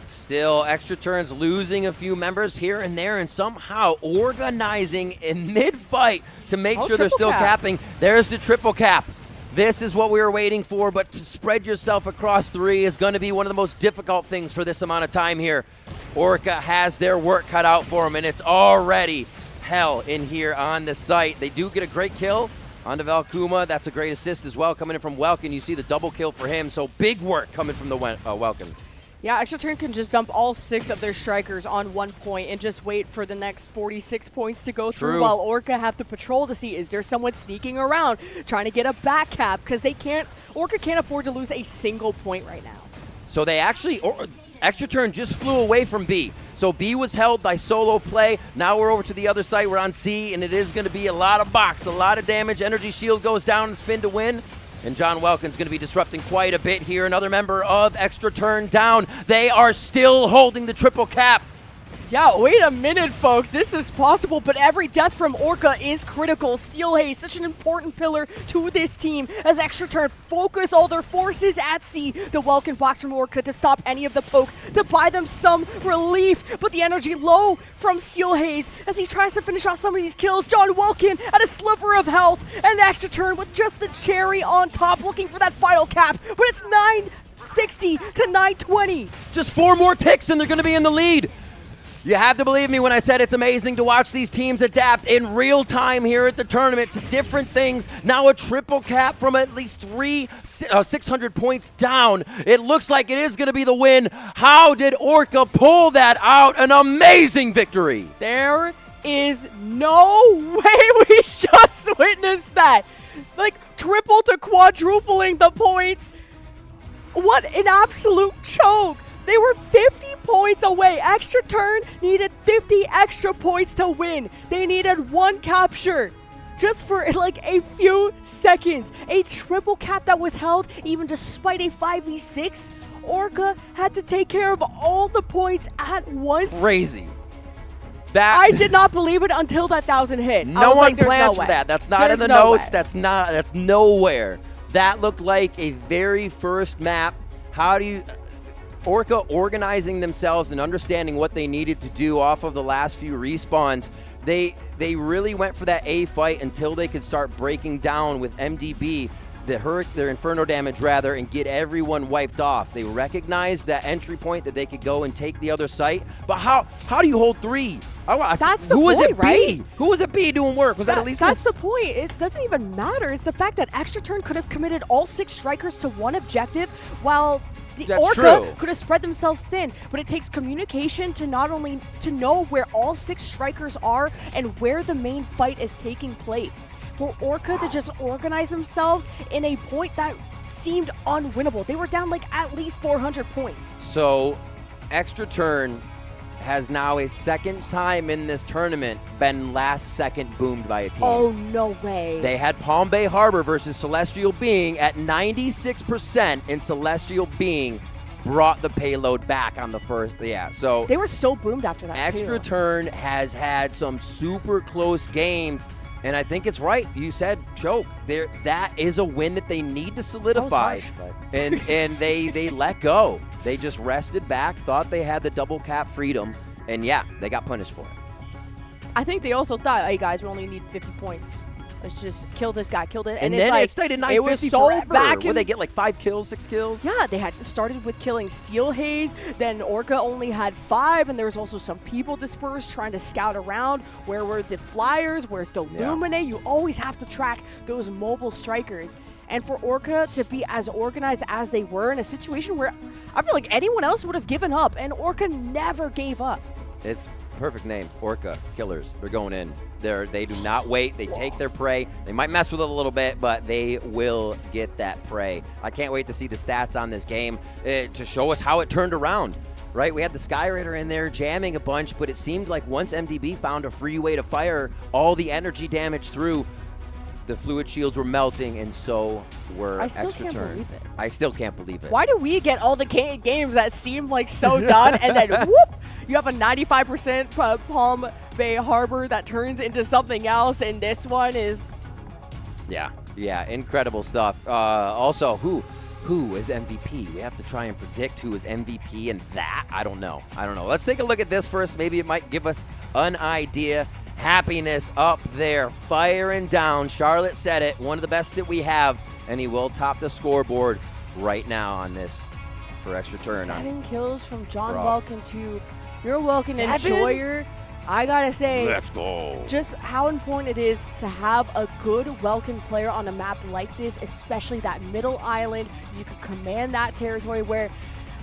Still, Extra Turn's losing a few members here and there and somehow organizing in mid-fight to make sure they're still capping. There's the triple cap. This is what we were waiting for, but to spread yourself across 3 is going to be one of the most difficult things for this amount of time here. Orca has their work cut out for them, and it's already hell in here on the site. They do get a great kill onto Valkuma. That's a great assist as well coming in from Welkin. You see the double kill for him, so big work coming from the Welkin. Yeah, Extra Turn can just dump all 6 of their strikers on 1 point and just wait for the next 46 points to go through, while Orca have to patrol to see, is there someone sneaking around trying to get a back cap, because Orca can't afford to lose a single point right now. So they actually, Extra Turn just flew away from B. So B was held by solo play. Now we're over to the other side. We're on C, and it is going to be a lot of box, a lot of damage. Energy shield goes down and spin to win. And John Welkin's going to be disrupting quite a bit here. Another member of Extra Turn down. They are still holding the triple cap. Yeah, wait a minute, folks. This is possible, but every death from Orca is critical. Steel Haze, such an important pillar to this team, as Extra Turn focus all their forces at C. The Welkin box from Orca to stop any of the poke, to buy them some relief, but the energy low from Steel Haze as he tries to finish off some of these kills. John Welkin at a sliver of health, and Extra Turn with just the cherry on top, looking for that final cap, but it's 960 to 920. Just 4 more ticks and they're going to be in the lead. You have to believe me when I said it's amazing to watch these teams adapt in real time here at the tournament to different things. Now a triple cap from at least 600 points down. It looks like it is going to be the win. How did Orca pull that out? An amazing victory. There is no way we just witnessed that. Like triple to quadrupling the points. What an absolute choke. They were 50 points away. Extra Turn needed 50 extra points to win. They needed 1 capture just for like a few seconds. A triple cap that was held even despite a 5v6. Orca had to take care of all the points at once. Crazy. I did not believe it until that 1,000 hit. No one like, plans no for that. That's not in There's the no notes. way. That's nowhere. That looked like a very first map. How do you Orca organizing themselves and understanding what they needed to do off of the last few respawns. They really went for that A fight until they could start breaking down with MDB, their Inferno damage rather, and get everyone wiped off. They recognized that entry point that they could go and take the other site. But how do you hold 3? That's the Who was point, it B? right? Who was it B doing work? Was that at least That's the point. It doesn't even matter. It's the fact that Extra Turn could have committed all 6 strikers to one objective, while the That's Orca true. could have spread themselves thin. But it takes communication to not only to know where all 6 strikers are and where the main fight is taking place. For Orca to just organize themselves in a point that seemed unwinnable. They were down like at least 400 points. So, Extra Turn has now a second time in this tournament been last second boomed by a team. Oh, no way. They had Palm Bay Harbor versus Celestial Being at 96%, and Celestial Being brought the payload back on the first. Yeah, so They were so boomed after that, Extra too. Turn has had some super close games, and I think it's right. You said choke. That is a win that they need to solidify. Harsh, but- And they let go. They just rested back, thought they had the double cap freedom, and yeah, they got punished for it. I think they also thought, hey guys, we only need 50 points. Let's just kill this guy, kill it. And it's then like, it stayed at it was 950 so forever. back Where in, they get like 5 kills, 6 kills? Yeah, they had started with killing Steel Haze, then Orca only had 5, and there was also some people dispersed trying to scout around. Where were the flyers? Where's the Lumine? You always have to track those mobile strikers. And for Orca to be as organized as they were in a situation where I feel like anyone else would have given up, and Orca never gave up. It's perfect name, Orca Killers. They're going in. They do not wait. They take their prey. They might mess with it a little bit, but they will get that prey. I can't wait to see the stats on this game to show us how it turned around. Right, we had the Skyraider in there jamming a bunch, but it seemed like once MDB found a free way to fire all the energy damage through, the fluid shields were melting, and so were I still Extra can't Turn. believe it. I still can't believe it. Why do we get all the games that seem like so done, and then whoop, you have a 95% Palm Bay Harbor that turns into something else, and this one is... Yeah, incredible stuff. Also, who is MVP? We have to try and predict who is MVP in that. I don't know. Let's take a look at this first. Maybe it might give us an idea. Happiness up there, firing down. Charlotte said it, one of the best that we have, and he will top the scoreboard right now on this for Extra Turn. 7 kills from John Bro. Welkin to your Welkin 7? enjoyer. I gotta say, Let's go. just how important it is to have a good Welkin player on a map like this, especially that middle island. You can command that territory where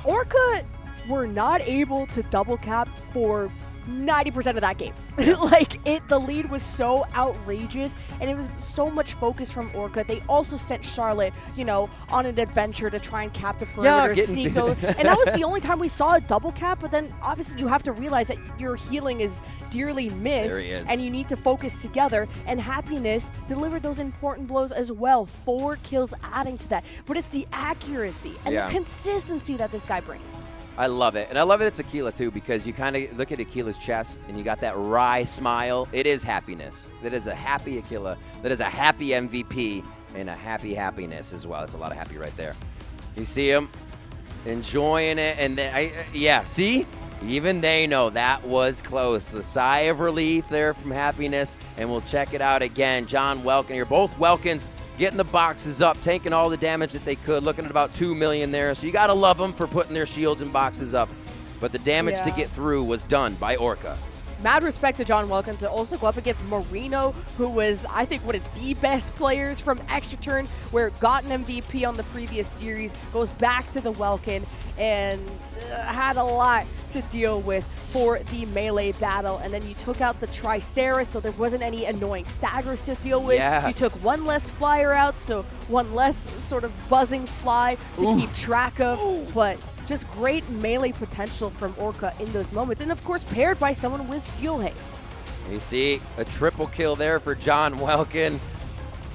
Orca were not able to double cap for 90% of that game. The lead was so outrageous, and it was so much focus from Orca. They also sent Charlotte, on an adventure to try and cap the perimeter, sneak those. And that was the only time we saw a double cap, but then obviously you have to realize that your healing is dearly missed, There he is. and you need to focus together, and Happiness delivered those important blows as well. 4 kills adding to that. But it's the accuracy and Yeah. the consistency that this guy brings. I love it. And I love it it's Aquila, too, because you kind of look at Aquila's chest and you got that wry smile. It is happiness. That is a happy Aquila. That is a happy MVP and a happy happiness as well. That's a lot of happy right there. You see him enjoying it. And then, see? Even they know that was close. The sigh of relief there from happiness. And we'll check it out again. John Welkin here. Both Welkins getting the boxes up, taking all the damage that they could, looking at about 2 million there. So you got to love them for putting their shields and boxes up. But the damage to Yeah. get through was done by Orca. Mad respect to John Welkin to also go up against Marino, who was, I think, one of the best players from Extra Turn, where got an MVP on the previous series, goes back to the Welkin, and had a lot to deal with for the melee battle. And then you took out the Triceras, so there wasn't any annoying staggers to deal with. Yes. You took one less flyer out, so one less sort of buzzing fly to keep track of. But just great melee potential from Orca in those moments. And of course, paired by someone with Steel Haze. You see a triple kill there for John Welkin.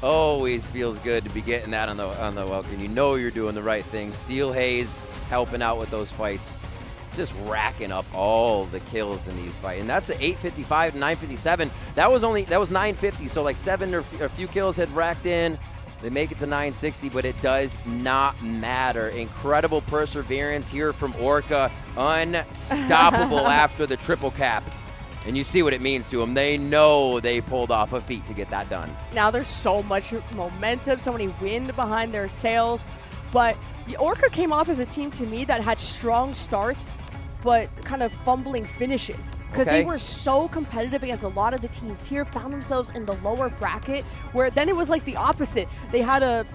Always feels good to be getting that on the Welkin. You know you're doing the right thing. Steel Haze helping out with those fights. just racking up all the kills in these fights. And that's an 855 to 957. That was 950, so like a few kills had racked in. They make it to 960, but it does not matter. Incredible perseverance here from Orca. Unstoppable after the triple cap. And you see what it means to them. They know they pulled off a feat to get that done. Now there's so much momentum, so many wind behind their sails. But the Orca came off as a team to me that had strong starts, but kind of fumbling finishes. Because they were so competitive against a lot of the teams here, found themselves in the lower bracket, where then it was like the opposite. They had a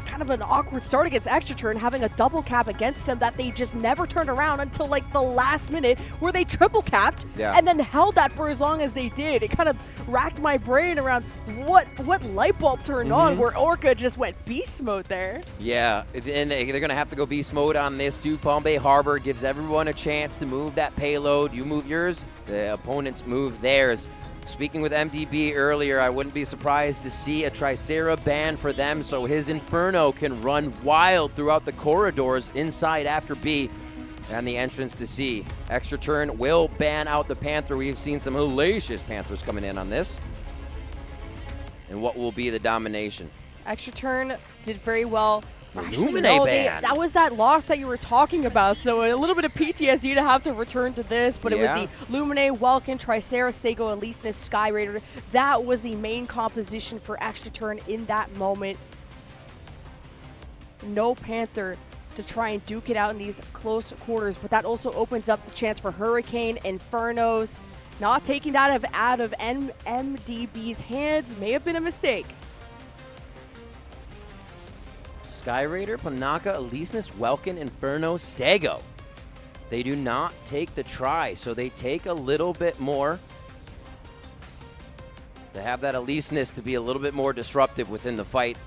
kind of an awkward start against Extra Turn, having a double cap against them that they just never turned around until like the last minute, where they triple capped and then held that for as long as they did. It kind of racked my brain around what light bulb turned on where Orca just went beast mode there. Yeah, and they're going to have to go beast mode on this too. Palm Bay Harbor gives everyone a chance to move that payload. You move yours, the opponents move theirs. Speaking with MDB earlier, I wouldn't be surprised to see a Tricera ban for them so his Inferno can run wild throughout the corridors inside after B and the entrance to C. Extra Turn will ban out the Panther. We've seen some hellacious Panthers coming in on this. And what will be the domination? Extra Turn did very well. Actually, that was that loss that you were talking about, so a little bit of PTSD to have to return to this, but it was the Lumine, Welkin, Tricera, Stego, Elysinus, Sky Raider. That was the main composition for Extra Turn in that moment. No Panther to try and duke it out in these close quarters, but that also opens up the chance for Hurricane, Infernos. Not taking that out of MDB's hands may have been a mistake. Sky Raider, Panaka, Elysinus, Welkin, Inferno, Stego. They do not take the try, so they take a little bit more. They have that Elysinus to be a little bit more disruptive within the fight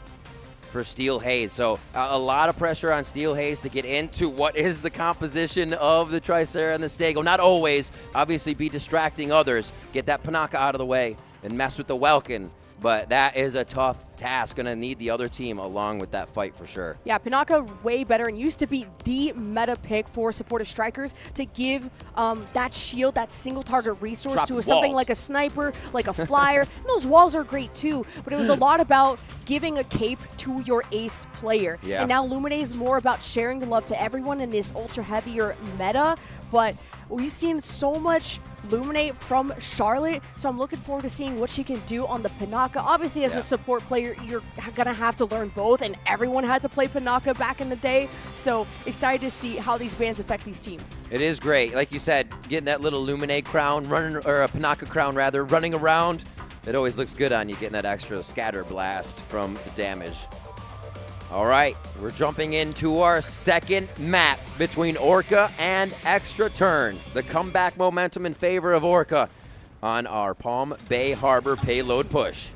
for Steel Haze. So a lot of pressure on Steel Haze to get into what is the composition of the Tricera and the Stego. Not always, obviously be distracting others. Get that Panaka out of the way and mess with the Welkin. But that is a tough task. Gonna need the other team along with that fight for sure. Yeah, Panaka way better and used to be the meta pick for supportive strikers to give that shield, that single target resource to something like a sniper, like a flyer. And those walls are great too, but it was a lot about giving a cape to your ace player. Yeah. And now Lumine is more about sharing the love to everyone in this ultra heavier meta, but we've seen so much Lumine from Charlotte, so I'm looking forward to seeing what she can do on the Panaka. Obviously, as a support player, you're going to have to learn both, and everyone had to play Panaka back in the day, so excited to see how these bans affect these teams. It is great. Like you said, getting that little Lumine crown, or a Panaka crown rather, running around, it always looks good on you, getting that extra scatter blast from the damage. All right, we're jumping into our second map between Orca and Extra Turn. The comeback momentum in favor of Orca on our Palm Bay Harbor payload push.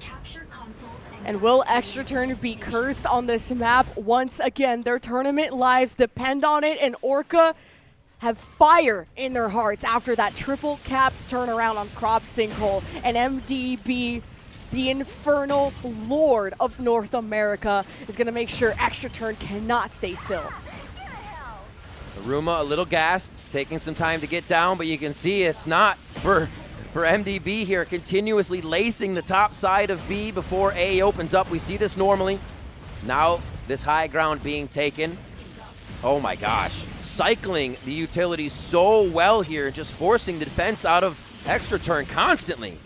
And will Extra Turn be cursed on this map once again? Their tournament lives depend on it, and Orca have fire in their hearts after that triple cap turnaround on Crop Sinkhole. And MDB, the infernal lord of North America, is going to make sure Extra Turn cannot stay still. Aruma a little gassed, taking some time to get down, but you can see it's not for MDB here, continuously lacing the top side of B before A opens up. We see this normally. Now this high ground being taken. Oh my gosh, cycling the utility so well here, just forcing the defense out of Extra Turn constantly.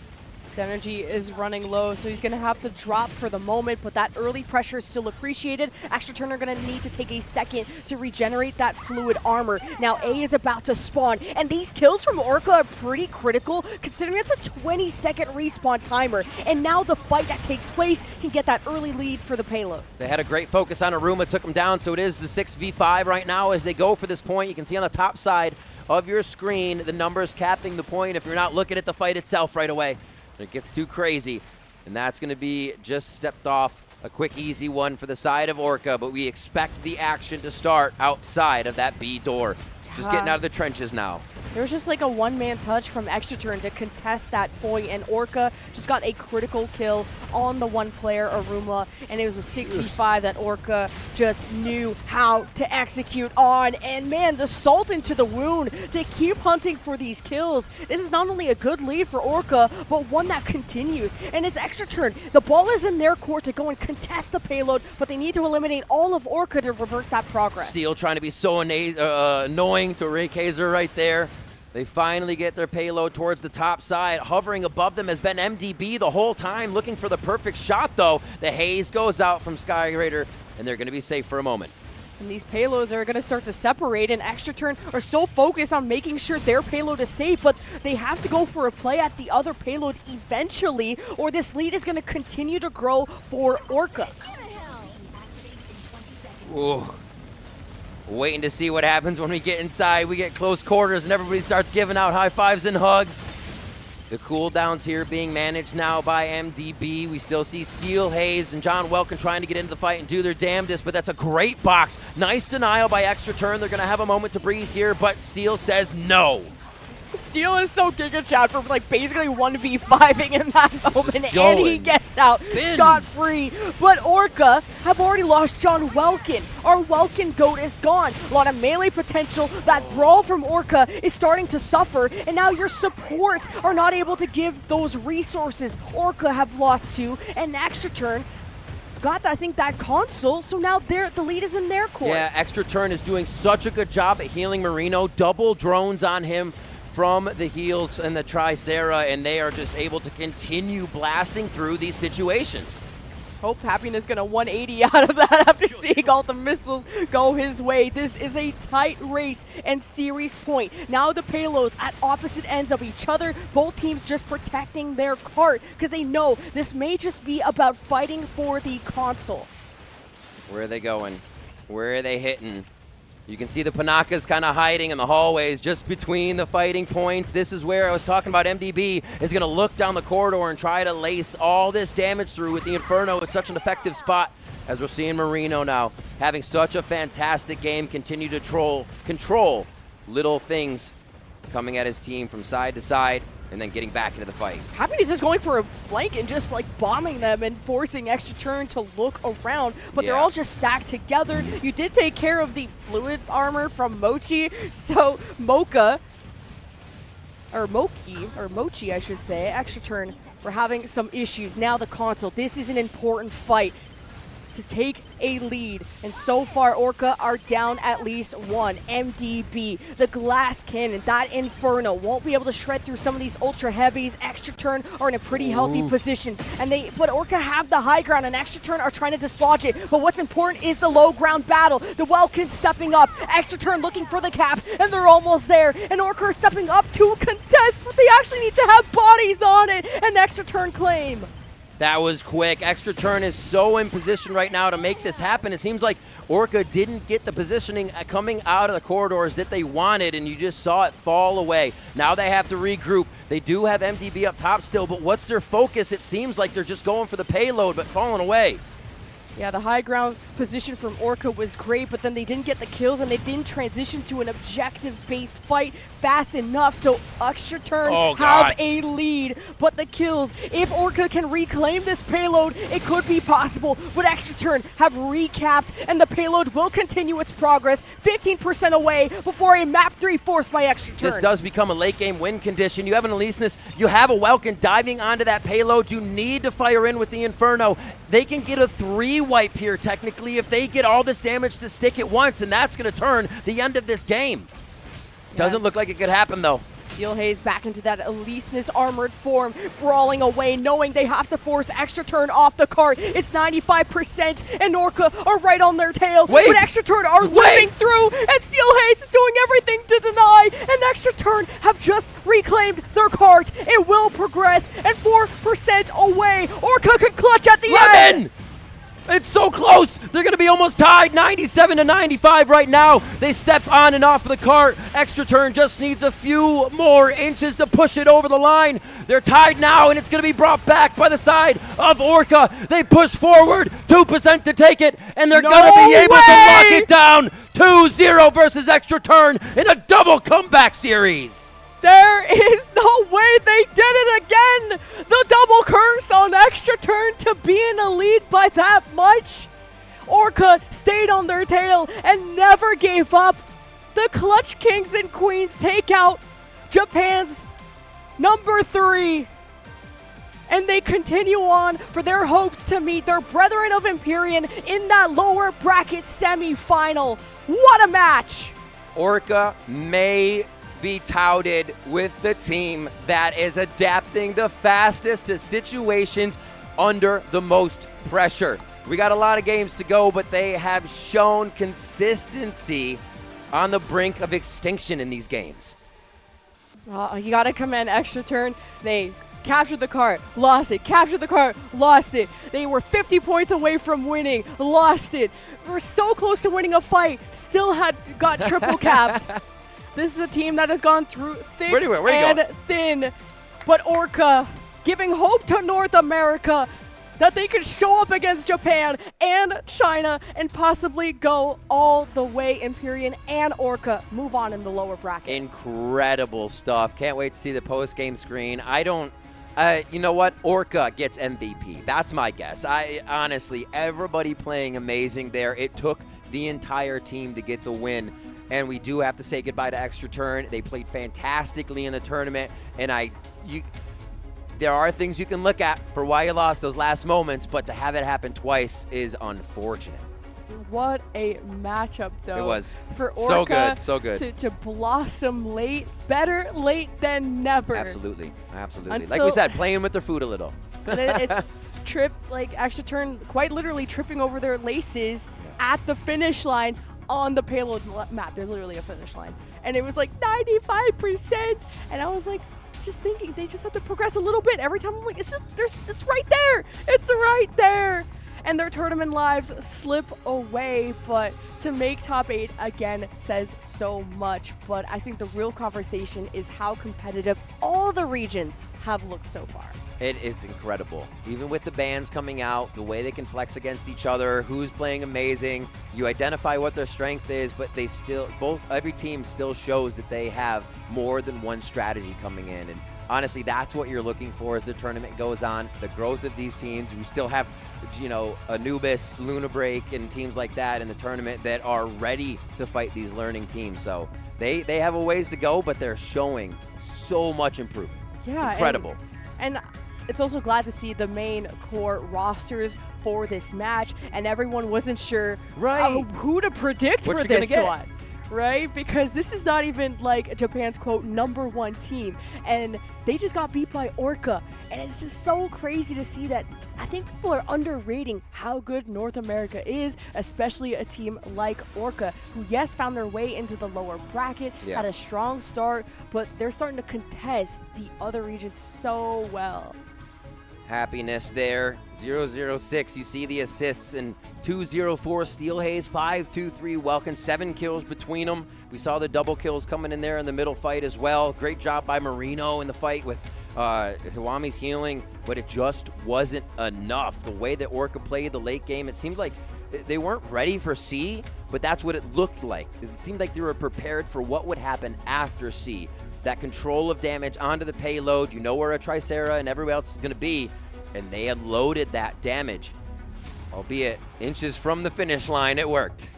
His energy is running low, so he's going to have to drop for the moment, but that early pressure is still appreciated. Extra Turn are going to need to take a second to regenerate that fluid armor. Now A is about to spawn, and these kills from Orca are pretty critical, considering it's a 20-second respawn timer. And now the fight that takes place can get that early lead for the payload. They had a great focus on Aruma, took him down, so it is the 6v5 right now as they go for this point. You can see on the top side of your screen the numbers capping the point if you're not looking at the fight itself right away. It gets too crazy, and that's going to be just stepped off. A quick, easy one for the side of Orca, but we expect the action to start outside of that B door. Just getting out of the trenches now. There was just like a one-man touch from Extra Turn to contest that point, and Orca just got a critical kill on the one player, Aruma, and it was a 6v5 that Orca just knew how to execute on. And man, the salt into the wound to keep hunting for these kills. This is not only a good lead for Orca, but one that continues. And it's Extra Turn. The ball is in their court to go and contest the payload, but they need to eliminate all of Orca to reverse that progress. Steel trying to be so annoying to Ray Kaiser right there. They finally get their payload towards the top side. Hovering above them has been MDB the whole time, looking for the perfect shot though. The haze goes out from Sky Raider, and they're going to be safe for a moment. And these payloads are going to start to separate, and Extra Turn are so focused on making sure their payload is safe, but they have to go for a play at the other payload eventually, or this lead is going to continue to grow for Orca. Ooh. Waiting to see what happens when we get inside. We get close quarters and everybody starts giving out high fives and hugs. The cooldowns here being managed now by MDB. We still see Steel, Haze, and John Welkin trying to get into the fight and do their damnedest, but that's a great box. Nice denial by Extra Turn. They're going to have a moment to breathe here, but Steel says no. Steel is so Giga Chad for like basically 1v5ing in that moment, and he gets out scot-free. But Orca have already lost John Welkin. Our Welkin goat is gone. A lot of melee potential. That brawl from Orca is starting to suffer, and now your supports are not able to give those resources Orca have lost to, and Extra Turn got, I think, that console, so now the lead is in their court. Yeah, Extra Turn is doing such a good job at healing Marino. Double drones on him from the heals and the Tricera, and they are just able to continue blasting through these situations. Hope Happiness gonna 180 out of that after seeing all the missiles go his way. This is a tight race and series point. Now the payloads at opposite ends of each other. Both teams just protecting their cart because they know this may just be about fighting for the console. Where are they going? Where are they hitting? You can see the Panakas kind of hiding in the hallways just between the fighting points. This is where I was talking about MDB is going to look down the corridor and try to lace all this damage through with the Inferno. It's such an effective spot, as we're seeing Marino now having such a fantastic game, continue to control little things coming at his team from side to side, and then getting back into the fight. Happiness is going for a flank and just like bombing them and forcing Extra Turn to look around, but they're all just stacked together. You did take care of the fluid armor from Mochi, so Mochi, I should say, Extra Turn, we're having some issues. Now the console, this is an important fight to take a lead, and so far Orca are down at least one. MDB, the glass cannon, that Inferno won't be able to shred through some of these ultra heavies. Extra Turn are in a pretty healthy position, and but Orca have the high ground, and Extra Turn are trying to dislodge it. But what's important is the low ground battle. The Welkin stepping up, Extra Turn looking for the cap, and they're almost there. And Orca are stepping up to contest, but they actually need to have bodies on it, and Extra Turn claim. That was quick. Extra Turn is so in position right now to make this happen. It seems like Orca didn't get the positioning coming out of the corridors that they wanted, and you just saw it fall away. Now they have to regroup. They do have MDB up top still, but what's their focus? It seems like they're just going for the payload, but falling away. Yeah, the high ground position from Orca was great, but then they didn't get the kills, and they didn't transition to an objective-based fight fast enough, so Extra Turn have a lead. But the kills, if Orca can reclaim this payload, it could be possible, but Extra Turn have recapped, and the payload will continue its progress, 15% away before a map 3 forced by Extra Turn. This does become a late-game win condition. You have an Aleseness, you have a Welkin diving onto that payload. You need to fire in with the Inferno. They can get a 3-wipe here, technically, if they get all this damage to stick at once, and that's going to turn the end of this game. Doesn't look like it could happen, though. Steel Haze back into that Aleseness armored form, brawling away, knowing they have to force Extra Turn off the cart. It's 95%, and Orca are right on their tail. But Extra Turn are living through, and Steel Haze is doing everything to deny, and Extra Turn have just reclaimed their cart. It will progress, and 4% away. Orca could clutch at the end. It's so close. They're going to be almost tied, 97 to 95 right now. They step on and off of the cart. Extra Turn just needs a few more inches to push it over the line. They're tied now, and it's going to be brought back by the side of Orca. They push forward, 2% to take it, and they're going to be able to lock it down. 2-0 versus Extra Turn in a double comeback series. There is no way they did it again! The double curse on extra turn to be in a lead by that much! Orca stayed on their tail and never gave up. The Clutch Kings and Queens take out Japan's number 3. And they continue on for their hopes to meet their brethren of Empyrean in that lower bracket semi-final. What a match! Orca may be touted with the team that is adapting the fastest to situations under the most pressure. We got a lot of games to go, but they have shown consistency on the brink of extinction in these games. You gotta commend extra turn. They captured the cart, lost it, captured the cart, lost it. They were 50 points away from winning, lost it. We're so close to winning a fight, still got triple capped. This is a team that has gone through thick and thin. But Orca giving hope to North America that they could show up against Japan and China and possibly go all the way. Empyrean and Orca move on in the lower bracket. Incredible stuff. Can't wait to see the post-game screen. You know what? Orca gets MVP. That's my guess. Honestly, everybody playing amazing there. It took the entire team to get the win. And we do have to say goodbye to Extra Turn. They played fantastically in the tournament. And there are things you can look at for why you lost those last moments, but to have it happen twice is unfortunate. What a matchup, though. It was for Orca so good. To blossom late. Better late than never. Absolutely. Like we said, playing with their food a little. And it's Extra Turn quite literally tripping over their laces at the finish line on the payload map. There's literally a finish line. And it was like 95%. And I was like, just thinking they just have to progress a little bit. Every time I'm like, it's right there. It's right there. And their tournament lives slip away, but to make top 8 again says so much. But I think the real conversation is how competitive all the regions have looked so far. It is incredible. Even with the bans coming out, the way they can flex against each other, who's playing amazing, you identify what their strength is, but they still, every team still shows that they have more than one strategy coming in. And honestly, that's what you're looking for as the tournament goes on. The growth of these teams. We still have, Anubis, Luna Break, and teams like that in the tournament that are ready to fight these learning teams. So they have a ways to go, but they're showing so much improvement. Yeah, incredible. And it's also glad to see the main core rosters for this match, and everyone wasn't sure who to predict for this one. Right? Because this is not even like Japan's quote #1 team, and they just got beat by Orca, and it's just so crazy to see that. I think people are underrating how good North America is, especially a team like Orca, who yes found their way into the lower bracket, had a strong start, but they're starting to contest the other regions so well. Happiness there. 006, you see the assists, and 204 Steel Haze, 523 Welkin, 7 kills between them. We saw the double kills coming in there in the middle fight as well. Great job by Marino in the fight with Hiwami's healing, but it just wasn't enough. The way that Orca played the late game, it seemed like they weren't ready for C, but that's what it looked like. It seemed like they were prepared for what would happen after C. That control of damage onto the payload, you know where a Tricera and everywhere else is going to be, and they unloaded that damage. Albeit inches from the finish line, it worked.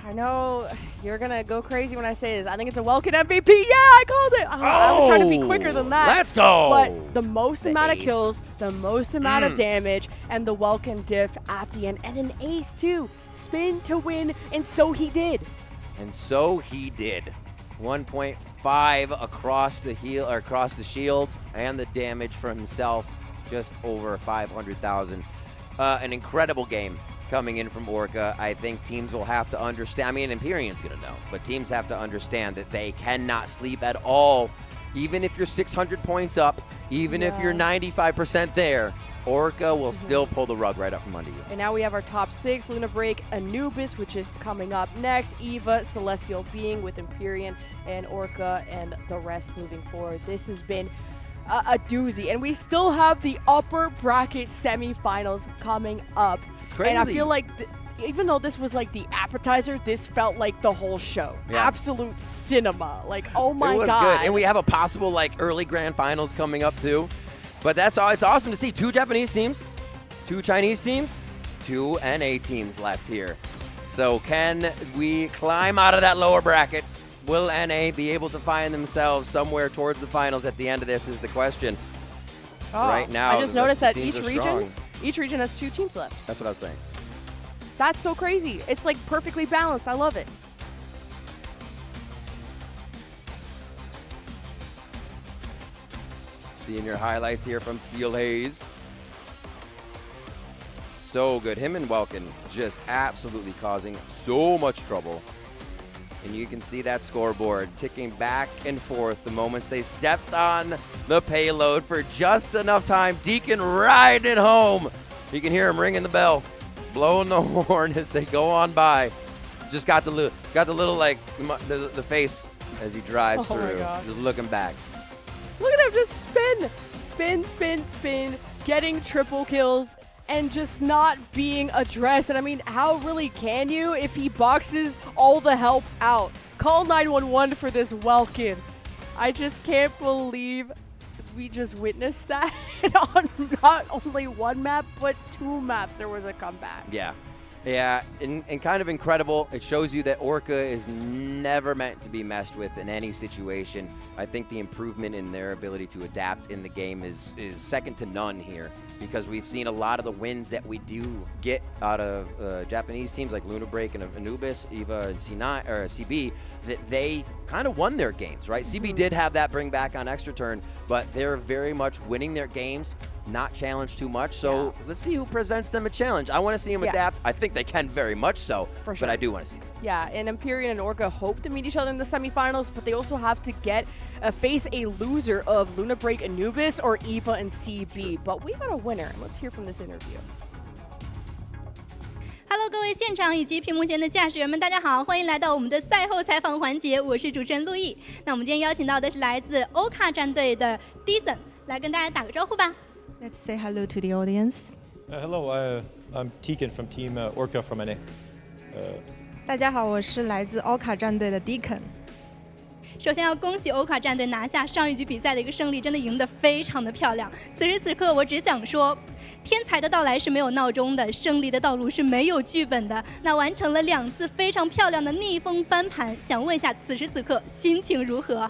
I know you're going to go crazy when I say this. I think it's a Welkin MVP. Yeah, I called it. I was trying to be quicker than that. Let's go. But the most amount of kills, the most amount of damage, and the Welkin diff at the end. And an ace, too. Spin to win, and so he did. And so he did. 1.5 across the shield, and the damage for himself, just over 500,000. An incredible game coming in from Orca. I think teams will have to understand. I mean, Empyrean's going to know, but teams have to understand that they cannot sleep at all. Even if you're 600 points up, even if you're 95% there, Orca will still pull the rug right up from under you. And now we have our top 6. Luna Break, Anubis, which is coming up next. Eva, Celestial Being with Empyrean, and Orca, and the rest moving forward. This has been a doozy. And we still have the upper bracket semifinals coming up. It's crazy. And I feel like even though this was like the appetizer, this felt like the whole show. Yeah. Absolute cinema. Like, oh my it was God. good. And we have a possible like early grand finals coming up too. But that's all. It's awesome to see 2 Japanese teams, 2 Chinese teams, 2 NA teams left here. So can we climb out of that lower bracket? Will NA be able to find themselves somewhere towards the finals at the end of this is the question. Oh, Right now, I just noticed that teams each are region, strong. each region has 2 teams left. That's what I was saying. That's so crazy. It's like perfectly balanced. I love it. Seeing your highlights here from Steel Haze. So good. Him and Welkin just absolutely causing so much trouble. And you can see that scoreboard ticking back and forth the moments they stepped on the payload for just enough time. Deacon riding it home. You can hear him ringing the bell, blowing the horn as they go on by. Just got the little like the face as he drives Oh my through, God. just looking back. Look at him just spin, getting triple kills and just not being addressed. And I mean, how really can you if he boxes all the help out? Call 911 for this Welkin. I just can't believe we just witnessed that on not only one map, but 2 maps there was a comeback. Yeah, and kind of incredible. It shows you that Orca is never meant to be messed with in any situation. I think the improvement in their ability to adapt in the game is second to none here, because we've seen a lot of the wins that we do get out of Japanese teams like Luna Break and Anubis, EVA and C9 or CB, that they kind of won their games, right? CB did have that bring back on extra turn, but they're very much winning their games, not challenged too much. So let's see who presents them a challenge. I want to see them adapt. I think they can very much so, For sure. but I do want to see them. Yeah, and Empyrean and Orca hope to meet each other in the semifinals, but they also have to face a loser of Luna Break Anubis or EVA and CB. But we got a winner. Let's hear from this interview. Hello， 各位现场以及屏幕前的驾驶员们，大家好，欢迎来到我们的赛后采访环节，我是主持人陆毅。那我们今天邀请到的是来自欧卡战队的 Dyson， 来跟大家打个招呼吧。Let's say hello to the audience. Hello, I'm Tekin from Team Orca from NA. 大家好，我是来自欧卡战队的 Deacon。首先要恭喜欧卡战队拿下上一局比赛的一个胜利，真的赢得非常的漂亮。此时此刻，我只想说，天才的到来是没有闹钟的，胜利的道路是没有剧本的。那完成了2次非常漂亮的逆风翻盘，想问一下，此时此刻心情如何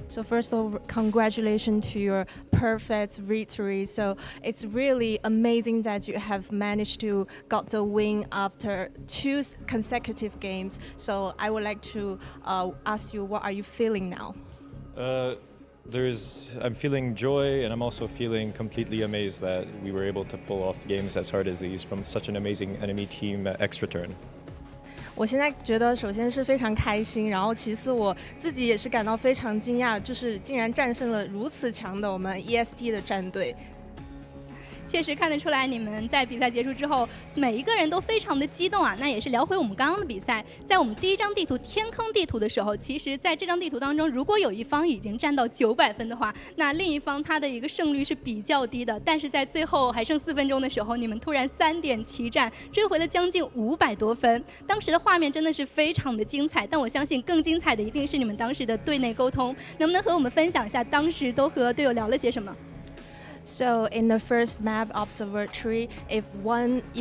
？So first of all, congratulations to your perfect victory. So it's really amazing that you have managed to got the win after 2 consecutive games. So I would like to ask you, what are you feeling now? I'm feeling joy, and I'm also feeling completely amazed that we were able to pull off games as hard as these from such an amazing enemy team extra turn. 我现在觉得，首先是非常开心，然后其次我自己也是感到非常惊讶，就是竟然战胜了如此强的我们 EST 的战队。确实看得出来，你们在比赛结束之后，每一个人都非常的激动啊。那也是聊回我们刚刚的比赛，在我们第一张地图天坑地图的时候，其实在这张地图当中，如果有一方已经占到900分的话，那另一方他的一个胜率是比较低的。但是在最后还剩4分钟的时候，你们突然3点齐战，追回了将近500多分。当时的画面真的是非常的精彩，但我相信更精彩的一定是你们当时的队内沟通，能不能和我们分享一下当时都和队友聊了些什么？So in the first map observatory, if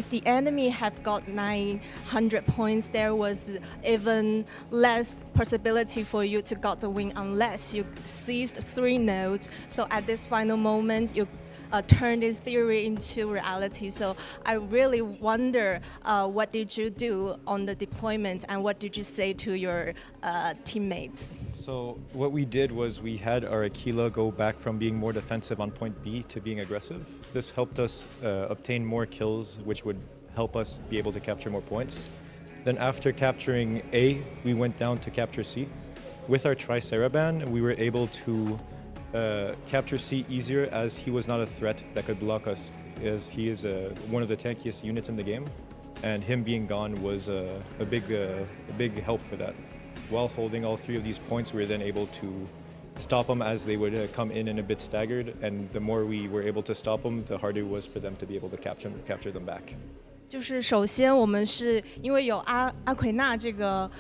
the enemy have got 900 points, there was even less possibility for you to got the win unless you seized 3 nodes. So at this final moment, you turn this theory into reality. So I really wonder, what did you do on the deployment, and what did you say to your teammates? So what we did was we had our Aquila go back from being more defensive on point B to being aggressive. This helped us obtain more kills, which would help us be able to capture more points. Then after capturing A, we went down to capture C. With our Triceraban, we were able to capture C easier, as he was not a threat that could block us, as he is one of the tankiest units in the game, and him being gone was a big help for that. While holding all 3 of these points, we were then able to stop them as they would come in a bit staggered, and the more we were able to stop them, the harder it was for them to be able to capture them back. 就是首先我们是因为有阿奎纳这个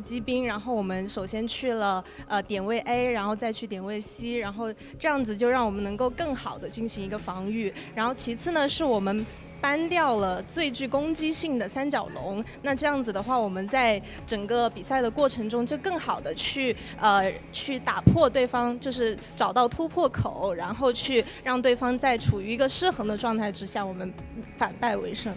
机兵，然后我们首先去了点位 A， 然后再去点位 C， 然后这样子就让我们能够更好的进行一个防御。然后其次呢，是我们搬掉了最具攻击性的三角龙，那这样子的话，我们在整个比赛的过程中就更好的去打破对方，就是找到突破口，然后去让对方在处于一个失衡的状态之下，我们反败为胜。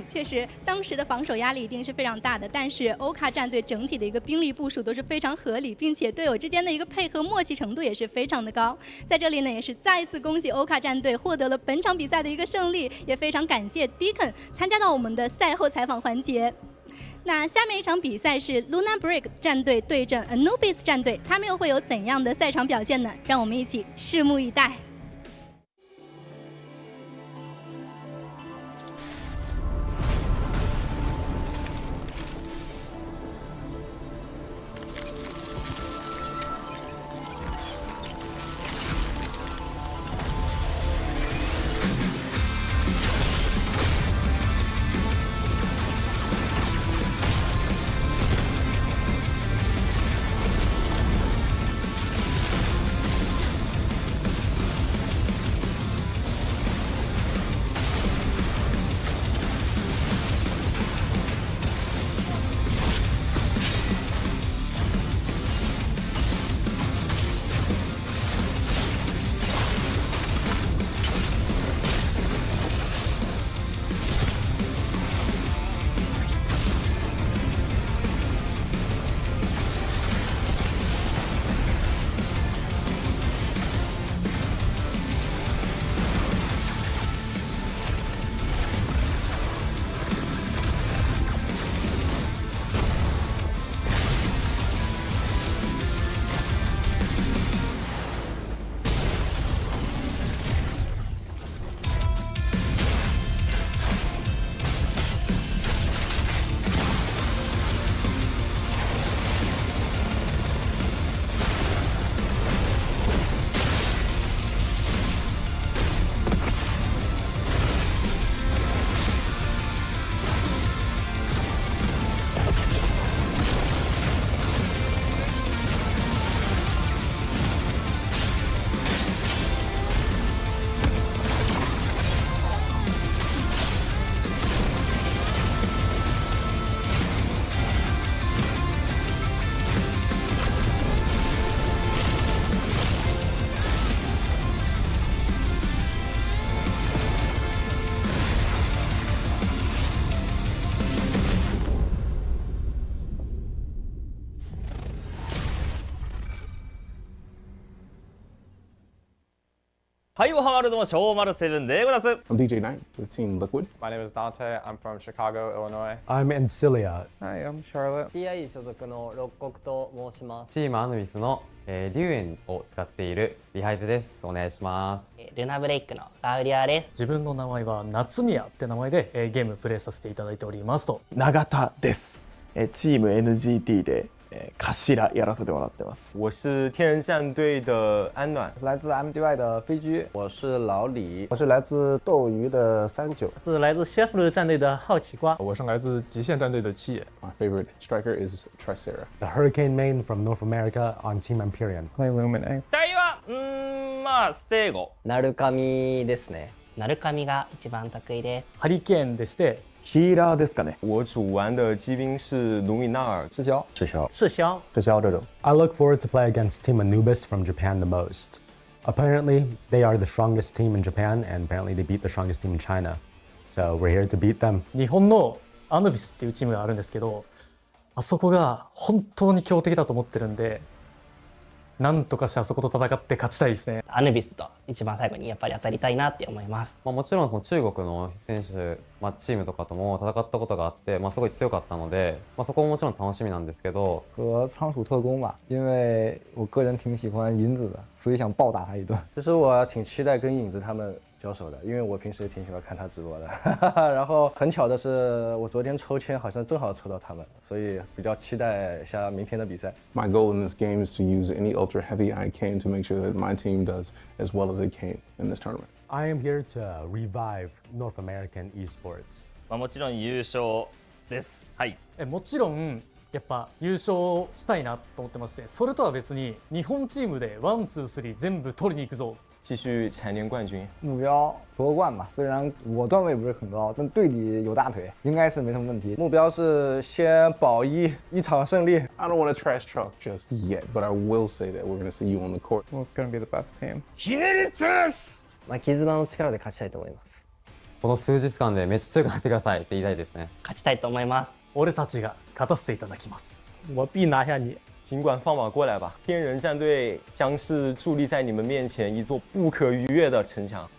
确实，当时的防守压力一定是非常大的，但是欧卡战队整体的一个兵力部署都是非常合理，并且队友之间的一个配合默契程度也是非常的高。在这里呢，也是再一次恭喜欧卡战队获得了本场比赛的一个胜利，也非常感谢 Deacon 参加到我们的赛后采访环节。那下面一场比赛是 Luna Break 战队对阵 Anubis 战队，他们又会有怎样的赛场表现呢？让我们一起拭目以待。はいおはワールドの小丸セブンでございます。 I'm DJ Knight with Team Liquid. My name is Dante. I'm from Chicago, Illinois. I'm Ancilia. Hi, I'm Charlotte. TI 所属の六国と申します。チームアヌビスの、リュウエンを使っているリハイズです。お願いします。ルナブレイクのラウリアです。自分の名前は夏宮って名前で、ゲームプレイさせていただいておりますと。永田です。チーム NGT で頭やらせてもらってます。我是天人战队的安暖，来自 MDY 的飞居，我是老李，我是来自斗鱼的39，是来自 Chef 战队的好奇瓜，我是来自极限战队的七野。My favorite striker is Tricera. The Hurricane Main from North America on Team Empyrean. Play Luminate. 期待はまあステーゴ。ナルカミですね。ナルカミが一番得意です。ハリケーンでして。ヒーラーですかね。我主玩的机兵是卢米纳尔。赤霄。这种。I look forward to play against Team Anubis from Japan the most. Apparently, they are the strongest team in Japan, and apparently they beat the strongest team in China. So we're here to beat them. 日本のアヌビスっていうチームがあるんですけど、あそこが本当に強敵だと思ってるんで。なんとかしてあそこと戦って勝ちたいですね。アヌビスと一番最後にやっぱり当たりたいなって思います。もちろんその中国の選手、チームとかとも戦ったことがあって、すごい強かったので、そこももちろん楽しみなんですけど。和仓鼠特工吧，因为我个人挺喜欢银子的，所以想暴打他一顿。其实我挺期待跟影子他们交手的，因为我平时也挺喜欢看他直播的。然后很巧的是，我昨天抽签好像正好抽到他们，所以比较期待一下明天的比赛。My goal in this game is to use any ultra heavy I can to make sure that my team does as well as they can in this tournament. I am here to revive North American esports. もちろん優勝です。はい。もちろんやっぱ優勝したいなと思ってまして、それとは別に日本チームで1、2、3全部取りに行くぞ。继续蝉联冠军。目标夺冠吧，虽然我段位不是很高，但队里有大腿，应该是没什么问题。目标是先保一场胜利。I don't want to trash talk just yet, but I will say that we're going to see you on the court. We're going to be the best team. ひねり潰す。絆の力で勝ちたいと思います。この数日間でめっちゃ強くなってくださいって言いたいですね。勝ちたいと思います。俺たちが勝たせていただきます。我必拿下你。尽管放马过来吧，天人战队将是伫立在你们面前一座不可逾越的城墙。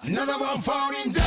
Another one falling down.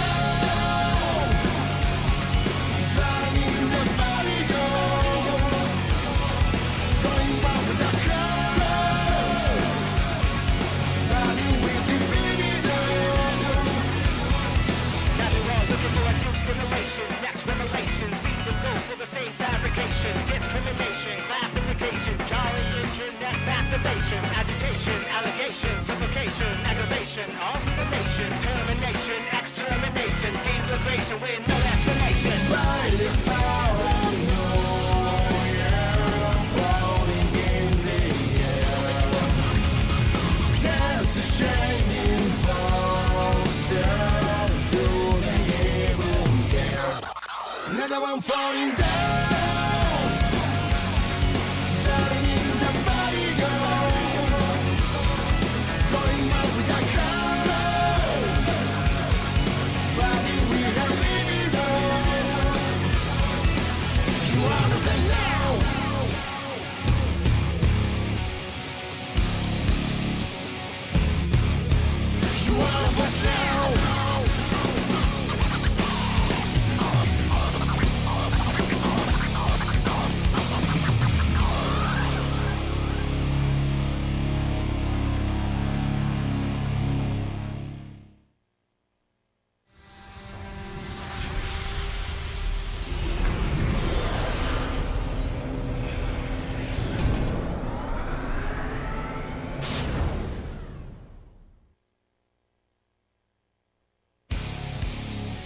Discrimination, classification, jarring internet masturbation, agitation, allegation, suffocation, aggravation, all through the nation, termination, extermination, deflagration with no explanation. Light is power, no, yeah, floating in the air. Dance a shining stars, do they even care? Another one falling down.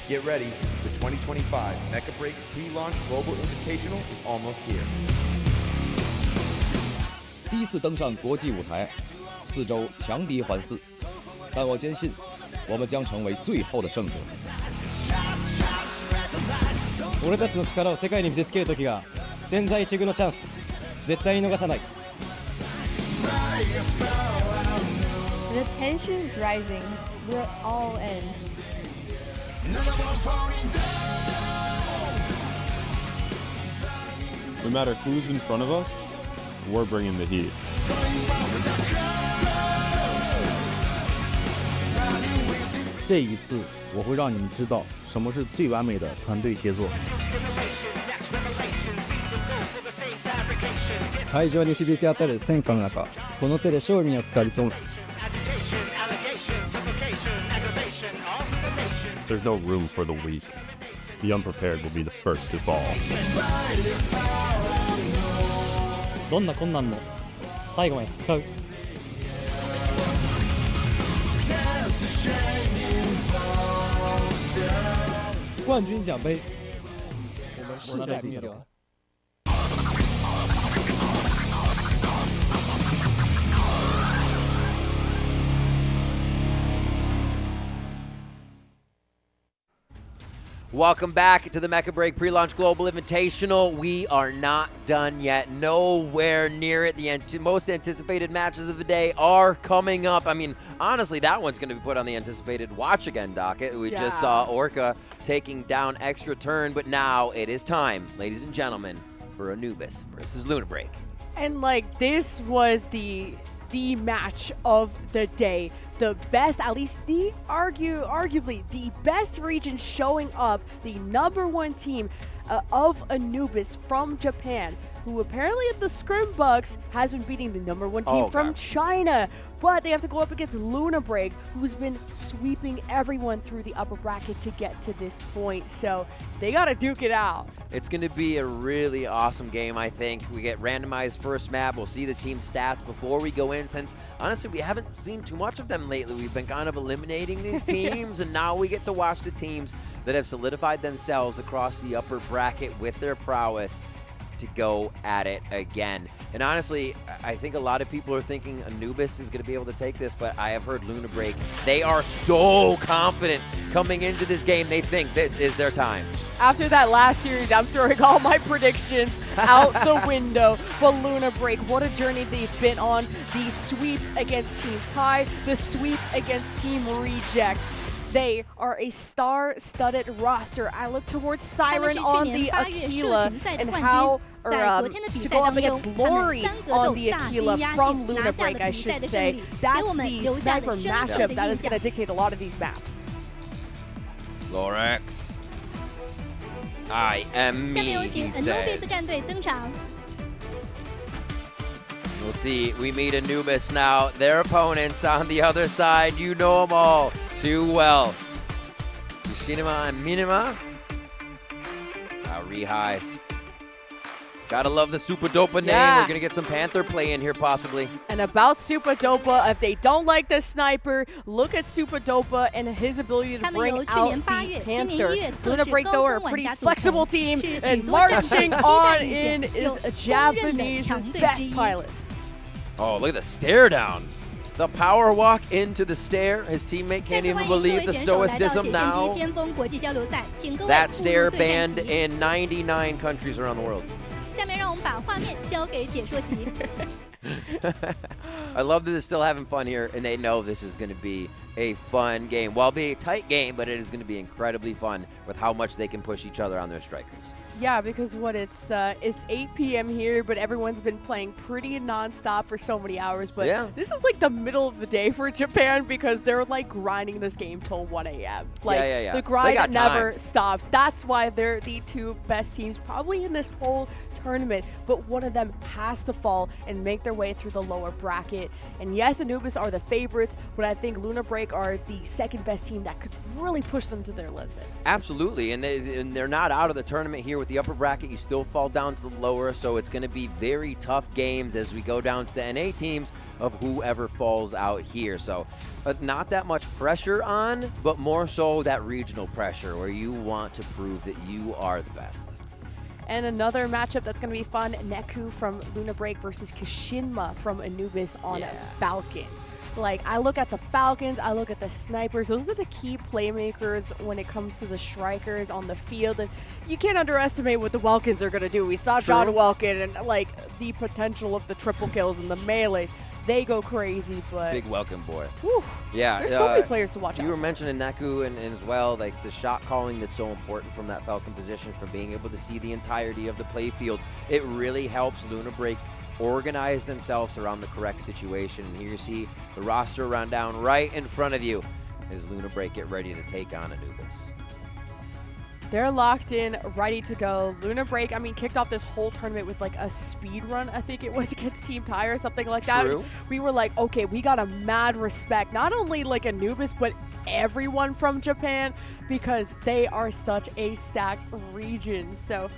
Get ready, the 2025 Mecha Break Pre-Launch Global Invitational is almost here. 第一次登上国际舞台，4周强敌环伺，但我坚信，我们将成为最后的胜者。俺たちの力を世界に見せつける時が千載一遇のチャンス、絶対に逃さない。The tension is rising. We're all in. Another one falling down. No matter who's in front of us, we're bringing the heat. 这一次，我会让你们知道什么是最完美的团队协作。会場に響き当たる戦火の中、この手で勝利につかり込む。There's no room for the weak. The unprepared will be the first to fall. どんな困難も最後まで戦う。冠军奖杯，我们势在必得。Welcome back to the Mecha Break Pre-Launch Global Invitational. We are not done yet. Nowhere near it. The most anticipated matches of the day are coming up. I mean, honestly, that one's going to be put on the anticipated watch again docket. We just saw Orca taking down Extra Turn, but now it is time, ladies and gentlemen, for Anubis versus Lunabreak. And like, this was the match of the day. The best, at least arguably the best region showing up, the #1 team of Anubis from Japan, who apparently at the Scrimbucks has been beating the #1 team from China. But they have to go up against Lunabreak, who's been sweeping everyone through the upper bracket to get to this point. So they got to duke it out. It's going to be a really awesome game, I think. We get randomized first map. We'll see the team stats before we go in, since honestly, we haven't seen too much of them lately. We've been kind of eliminating these teams, and now we get to watch the teams that have solidified themselves across the upper bracket with their prowess to go at it again. And honestly, I think a lot of people are thinking Anubis is going to be able to take this, but I have heard Lunabreak, they are so confident coming into this game. They think this is their time. After that last series, I'm throwing all my predictions out the window. But Lunabreak, what a journey they've been on. The sweep against Team Tai, the sweep against Team Reject. They are a star-studded roster. I look towards Siren on the Aquila and how, to go up against Lori on the Aquila from Lunabreak, I should say. That's the sniper matchup that is going to dictate a lot of these maps. Lorax. I am me, he says. We'll see. We meet Anubis now. Their opponents on the other side, you know them all too well. Yoshinima and Minima. Rehighs. Gotta love the Super Dopa name. We're gonna get some Panther play in here possibly. And about Super Dopa, if they don't like the sniper, look at Super Dopa and his ability to bring out the Panther. Lunabreak, though, are a pretty flexible team, and marching on in is Japanese's best pilots. Oh, look at the stare down. The power walk into the stair. His teammate can't even believe the stoicism now. That stare banned in 99 countries around the world. I love that they're still having fun here, and they know this is going to be a fun game. Well, it'll be a tight game, but it is going to be incredibly fun with how much they can push each other on their strikers. Yeah, because it's 8 p.m. here, but everyone's been playing pretty nonstop for so many hours. But this is like the middle of the day for Japan because they're like grinding this game till 1 a.m. Like the grind never stops. That's why they're the two best teams probably in this whole tournament. But one of them has to fall and make their way through the lower bracket. And yes, Anubis are the favorites, but I think Lunabreak are the second best team that could really push them to their limits. Absolutely, and they're not out of the tournament here with the upper bracket. You still fall down to the lower, so it's going to be very tough games as we go down to the NA teams of whoever falls out here. So not that much pressure on, but more so that regional pressure where you want to prove that you are the best. And another matchup that's going to be fun, Neku from Lunabreak versus Kishinma from Anubis on Falcon. Like, I look at the Falcons, I look at the snipers. Those are the key playmakers when it comes to the strikers on the field. And you can't underestimate what the Welkins are going to do. We saw John Welkin and, like, the potential of the triple kills and the melees. they go crazy. But big welcome boy. Whew, yeah, there's so many players to watch out. You were mentioning Neku and as well, like the shot calling that's so important from that Falcon position, from being able to see the entirety of the play field. It really helps Luna Break organize themselves around the correct situation. And here you see the roster rundown right in front of you as Luna Break get ready to take on Anubis. They're locked in, ready to go. Luna Break, I mean, kicked off this whole tournament with like a speed run, I think it was, against Team Tire or something like that. True. We were like, okay, we got a mad respect, not only like Anubis, but everyone from Japan, because they are such a stacked region. So,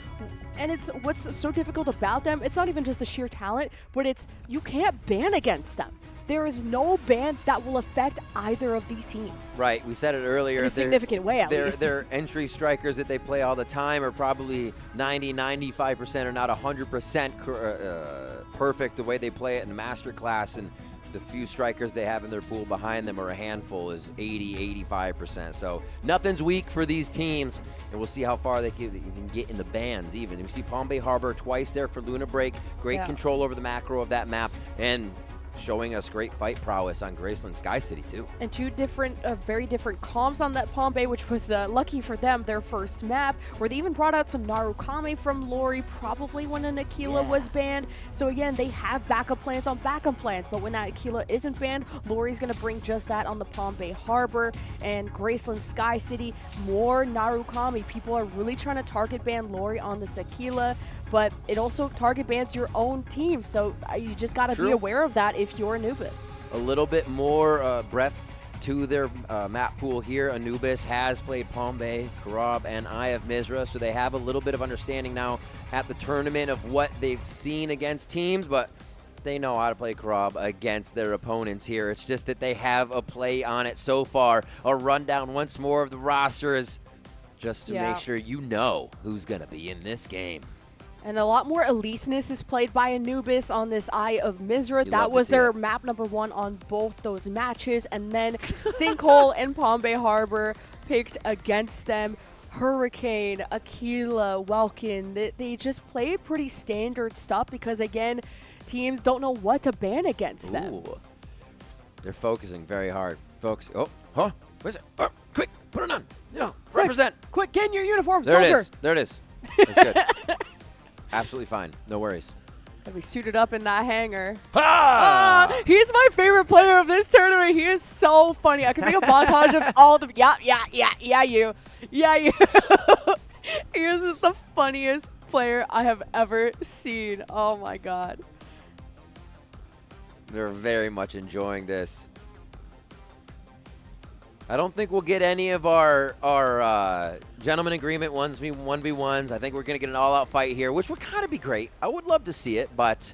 and it's what's so difficult about them, it's not even just the sheer talent, but it's you can't ban against them. There is no ban that will affect either of these teams. Right, we said it earlier. In a significant way, at least. Their entry strikers that they play all the time are probably 90, 95% or not 100% perfect the way they play it in the master class, and the few strikers they have in their pool behind them, or a handful, is 80, 85%. So nothing's weak for these teams, and we'll see how far they can get in the bans even. We see Palm Bay Harbor twice there for Luna Break. Great control over the macro of that map, and showing us great fight prowess on Graceland Sky City too. And two different, very different comps on that Palm Bay, which was lucky for them, their first map, where they even brought out some Narukami from Lori, probably when an Aquila was banned. So again, they have backup plans on backup plans, but when that Aquila isn't banned, Lori's gonna bring just that on the Palm Bay Harbor. And Graceland Sky City, more Narukami. People are really trying to target ban Lori on this Aquila, but it also target bans your own team, so you just got to be aware of that if you're Anubis. A little bit more breadth to their map pool here. Anubis has played Palm Bay, Karab, and Eye of Mizra, so they have a little bit of understanding now at the tournament of what they've seen against teams, but they know how to play Karab against their opponents here. It's just that they have a play on it so far. A rundown once more of the rosters, just to make sure you know who's going to be in this game. And a lot more Eliseness is played by Anubis on this Eye of Mizra. That was their map #1 on both those matches. And then Sinkhole and Palm Bay Harbor picked against them. Hurricane, Aquila, Welkin, they just play pretty standard stuff because, again, teams don't know what to ban against them. They're focusing very hard. Focus. Oh, huh? Where's it? Oh, quick, put it on. No, represent. Quick, get in your uniform, there soldier. It is. There it is. That's good. Absolutely fine. No worries. And we suited up in that hangar. He's my favorite player of this tournament. He is so funny. I can make a montage of all the you. He is just the funniest player I have ever seen. Oh my god. They're very much enjoying this. I don't think we'll get any of our gentleman agreement 1v1s. I think we're going to get an all-out fight here, which would kind of be great. I would love to see it, but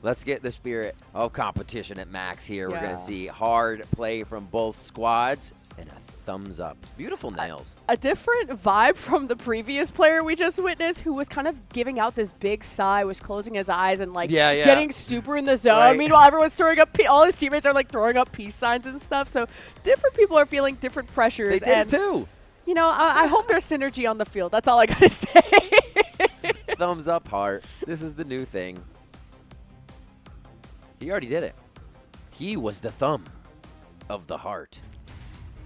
let's get the spirit of competition at max here. We're going to see hard play from both squads and a thumbs up. Beautiful nails. A different vibe from the previous player we just witnessed, who was kind of giving out this big sigh, was closing his eyes and like getting super in the zone. Right. Meanwhile, everyone's throwing up, all his teammates are like throwing up peace signs and stuff. So different people are feeling different pressures. They did it too. You know, I hope there's synergy on the field. That's all I gotta say. Thumbs up heart. This is the new thing. He already did it. He was the thumb of the heart.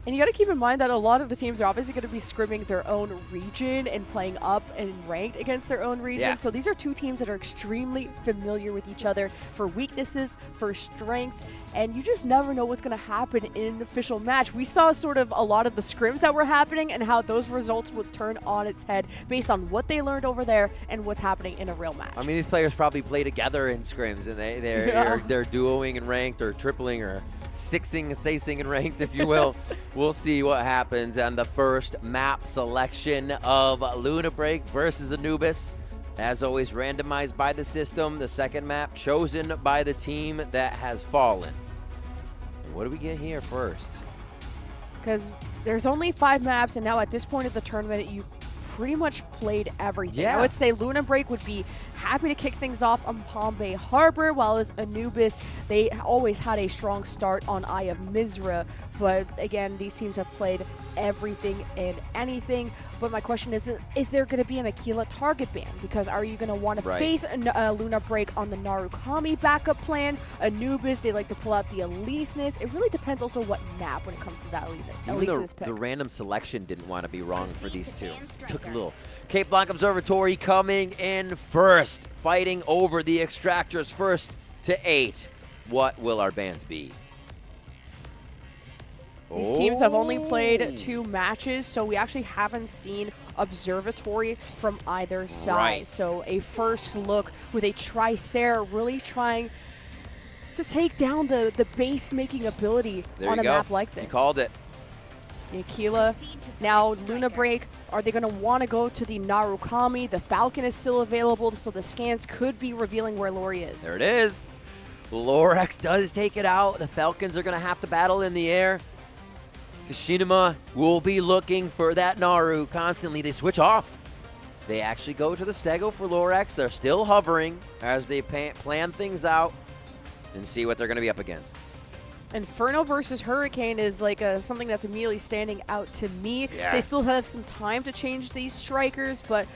And you got to keep in mind that a lot of the teams are obviously going to be scrimming their own region and playing up and ranked against their own region. Yeah. So these are two teams that are extremely familiar with each other for weaknesses, for strengths, and you just never know what's going to happen in an official match. We saw sort of a lot of the scrims that were happening and how those results would turn on its head based on what they learned over there and what's happening in a real match. I mean, these players probably play together in scrims, and they're duoing and ranked, or tripling, or sixing, sacing, and ranked, if you will. We'll see what happens on the first map selection of Luna Break versus Anubis. As always, randomized by the system. The second map chosen by the team that has fallen. And what do we get here first? Because there's only 5 maps, and now at this point of the tournament, you pretty much played everything. Yeah. I would say Luna Break would be happy to kick things off on Palm Bay Harbor, while as Anubis, they always had a strong start on Eye of Mizra. But again, these teams have played everything and anything. But my question is there going to be an Aquila target ban? Because are you going to want to face a Luna Break on the Narukami backup plan? Anubis, they like to pull out the Elysinus. It really depends also what map when it comes to that Elysinus pick. The random selection didn't want to be wrong for these two. Took a little. Cape Blanc Observatory coming in first, fighting over the Extractors first to 8. What will our bans be? These teams have only played 2 matches, so we actually haven't seen Observatory from either side. So a first look with a Tricer really trying to take down the base-making ability on a map like this. You called it. Aquila, now Luna Break, are they going to want to go to the Narukami? The Falcon is still available, so the scans could be revealing where Lori is. There it is. Lorax does take it out. The Falcons are going to have to battle in the air. Kishinima will be looking for that Naru constantly. They switch off. They actually go to the Stego for Lorax. They're still hovering as they plan things out and see what they're going to be up against. Inferno versus Hurricane is like something that's immediately standing out to me. Yes. They still have some time to change these strikers, but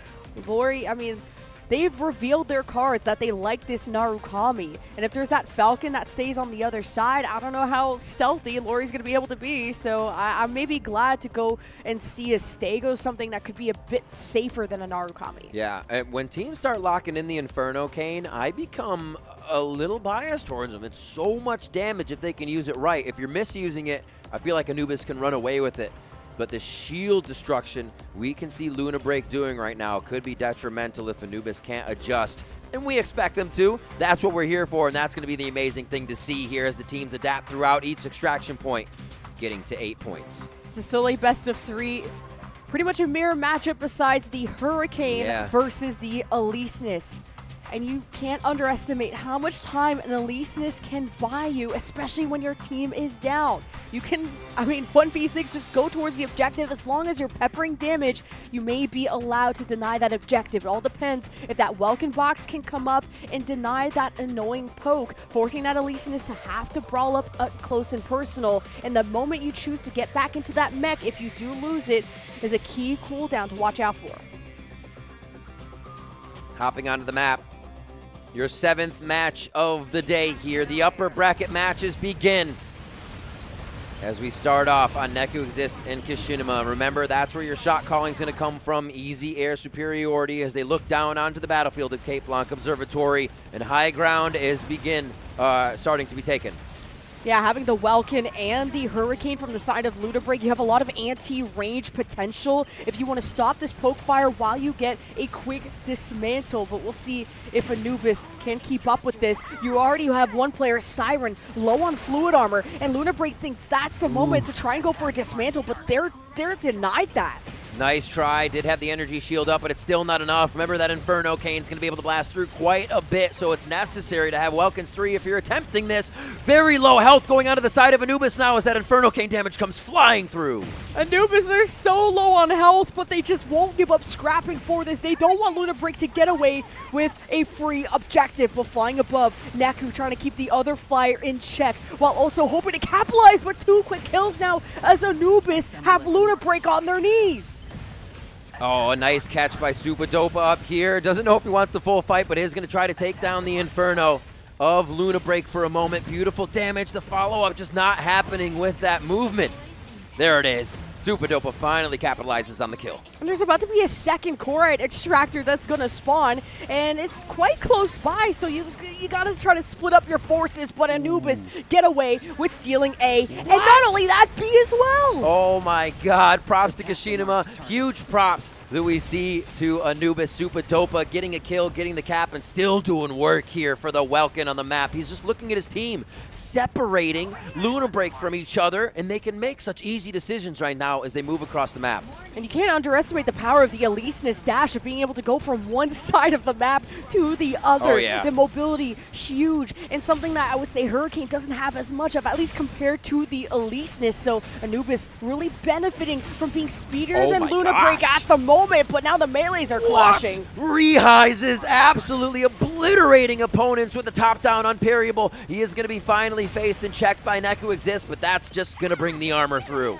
Lori, I mean, they've revealed their cards that they like this Narukami. And if there's that Falcon that stays on the other side, I don't know how stealthy Lori's going to be able to be. So I'm maybe glad to go and see a Stego, something that could be a bit safer than a Narukami. Yeah, and when teams start locking in the Inferno Cane, I become a little biased towards them. It's so much damage if they can use it right. If you're misusing it, I feel like Anubis can run away with it. But the shield destruction we can see Luna Break doing right now could be detrimental if Anubis can't adjust. And we expect them to. That's what we're here for, and that's going to be the amazing thing to see here as the teams adapt throughout each extraction point, getting to 8 points. This is still a best of 3. Pretty much a mirror matchup besides the Hurricane versus the Elysinus. And you can't underestimate how much time an Elysinus can buy you, especially when your team is down. You can, 1v6, just go towards the objective. As long as you're peppering damage, you may be allowed to deny that objective. It all depends if that Welkin box can come up and deny that annoying poke, forcing that Elysinus to have to brawl up close and personal. And the moment you choose to get back into that mech, if you do lose it, is a key cooldown to watch out for. Hopping onto the map. Your 7th match of the day here. The upper bracket matches begin as we start off on Neku Exist and Kishinima. Remember, that's where your shot calling is going to come from. Easy air superiority as they look down onto the battlefield at Cape Blanc Observatory, and high ground is starting to be taken. Yeah, having the Welkin and the Hurricane from the side of Luna Break, you have a lot of anti-range potential if you want to stop this poke fire while you get a quick dismantle. But we'll see if Anubis can keep up with this. You already have one player, Siren, low on fluid armor, and Luna Break thinks that's the moment to try and go for a dismantle, but they're denied that. Nice try. Did have the energy shield up, but it's still not enough. Remember that Inferno Cane's going to be able to blast through quite a bit, so it's necessary to have Welkins 3 if you're attempting this. Very low health going onto the side of Anubis now as that Inferno Cane damage comes flying through. Anubis, they're so low on health, but they just won't give up scrapping for this. They don't want Luna Break to get away with a free objective, but flying above. Neku trying to keep the other flyer in check while also hoping to capitalize, but 2 quick kills now as Anubis have Luna Break on their knees. Oh, a nice catch by Supadopa up here. Doesn't know if he wants the full fight, but is going to try to take down the Inferno of Luna Break for a moment. Beautiful damage. The follow-up just not happening with that movement. There it is. Supadopa finally capitalizes on the kill. And there's about to be a second Korite Extractor that's going to spawn, and it's quite close by, so you got to try to split up your forces, but Anubis get away with stealing A, and not only that, B as well. Oh my god, props to Kishinima. Huge props that we see to Anubis. Supadopa getting a kill, getting the cap, and still doing work here for the Welkin on the map. He's just looking at his team, separating Luna Break from each other, and they can make such easy decisions right now as they move across the map. And you can't underestimate the power of the Elysinus dash of being able to go from one side of the map to the other. Oh, yeah. The mobility, huge, and something that I would say Hurricane doesn't have as much of, at least compared to the Elysinus. So Anubis really benefiting from being speedier than Luna Break at the moment, but now the melees are clashing. Rehise is absolutely obliterating opponents with the top-down unparryable. He is going to be finally faced and checked by Neku Exist, but that's just going to bring the armor through.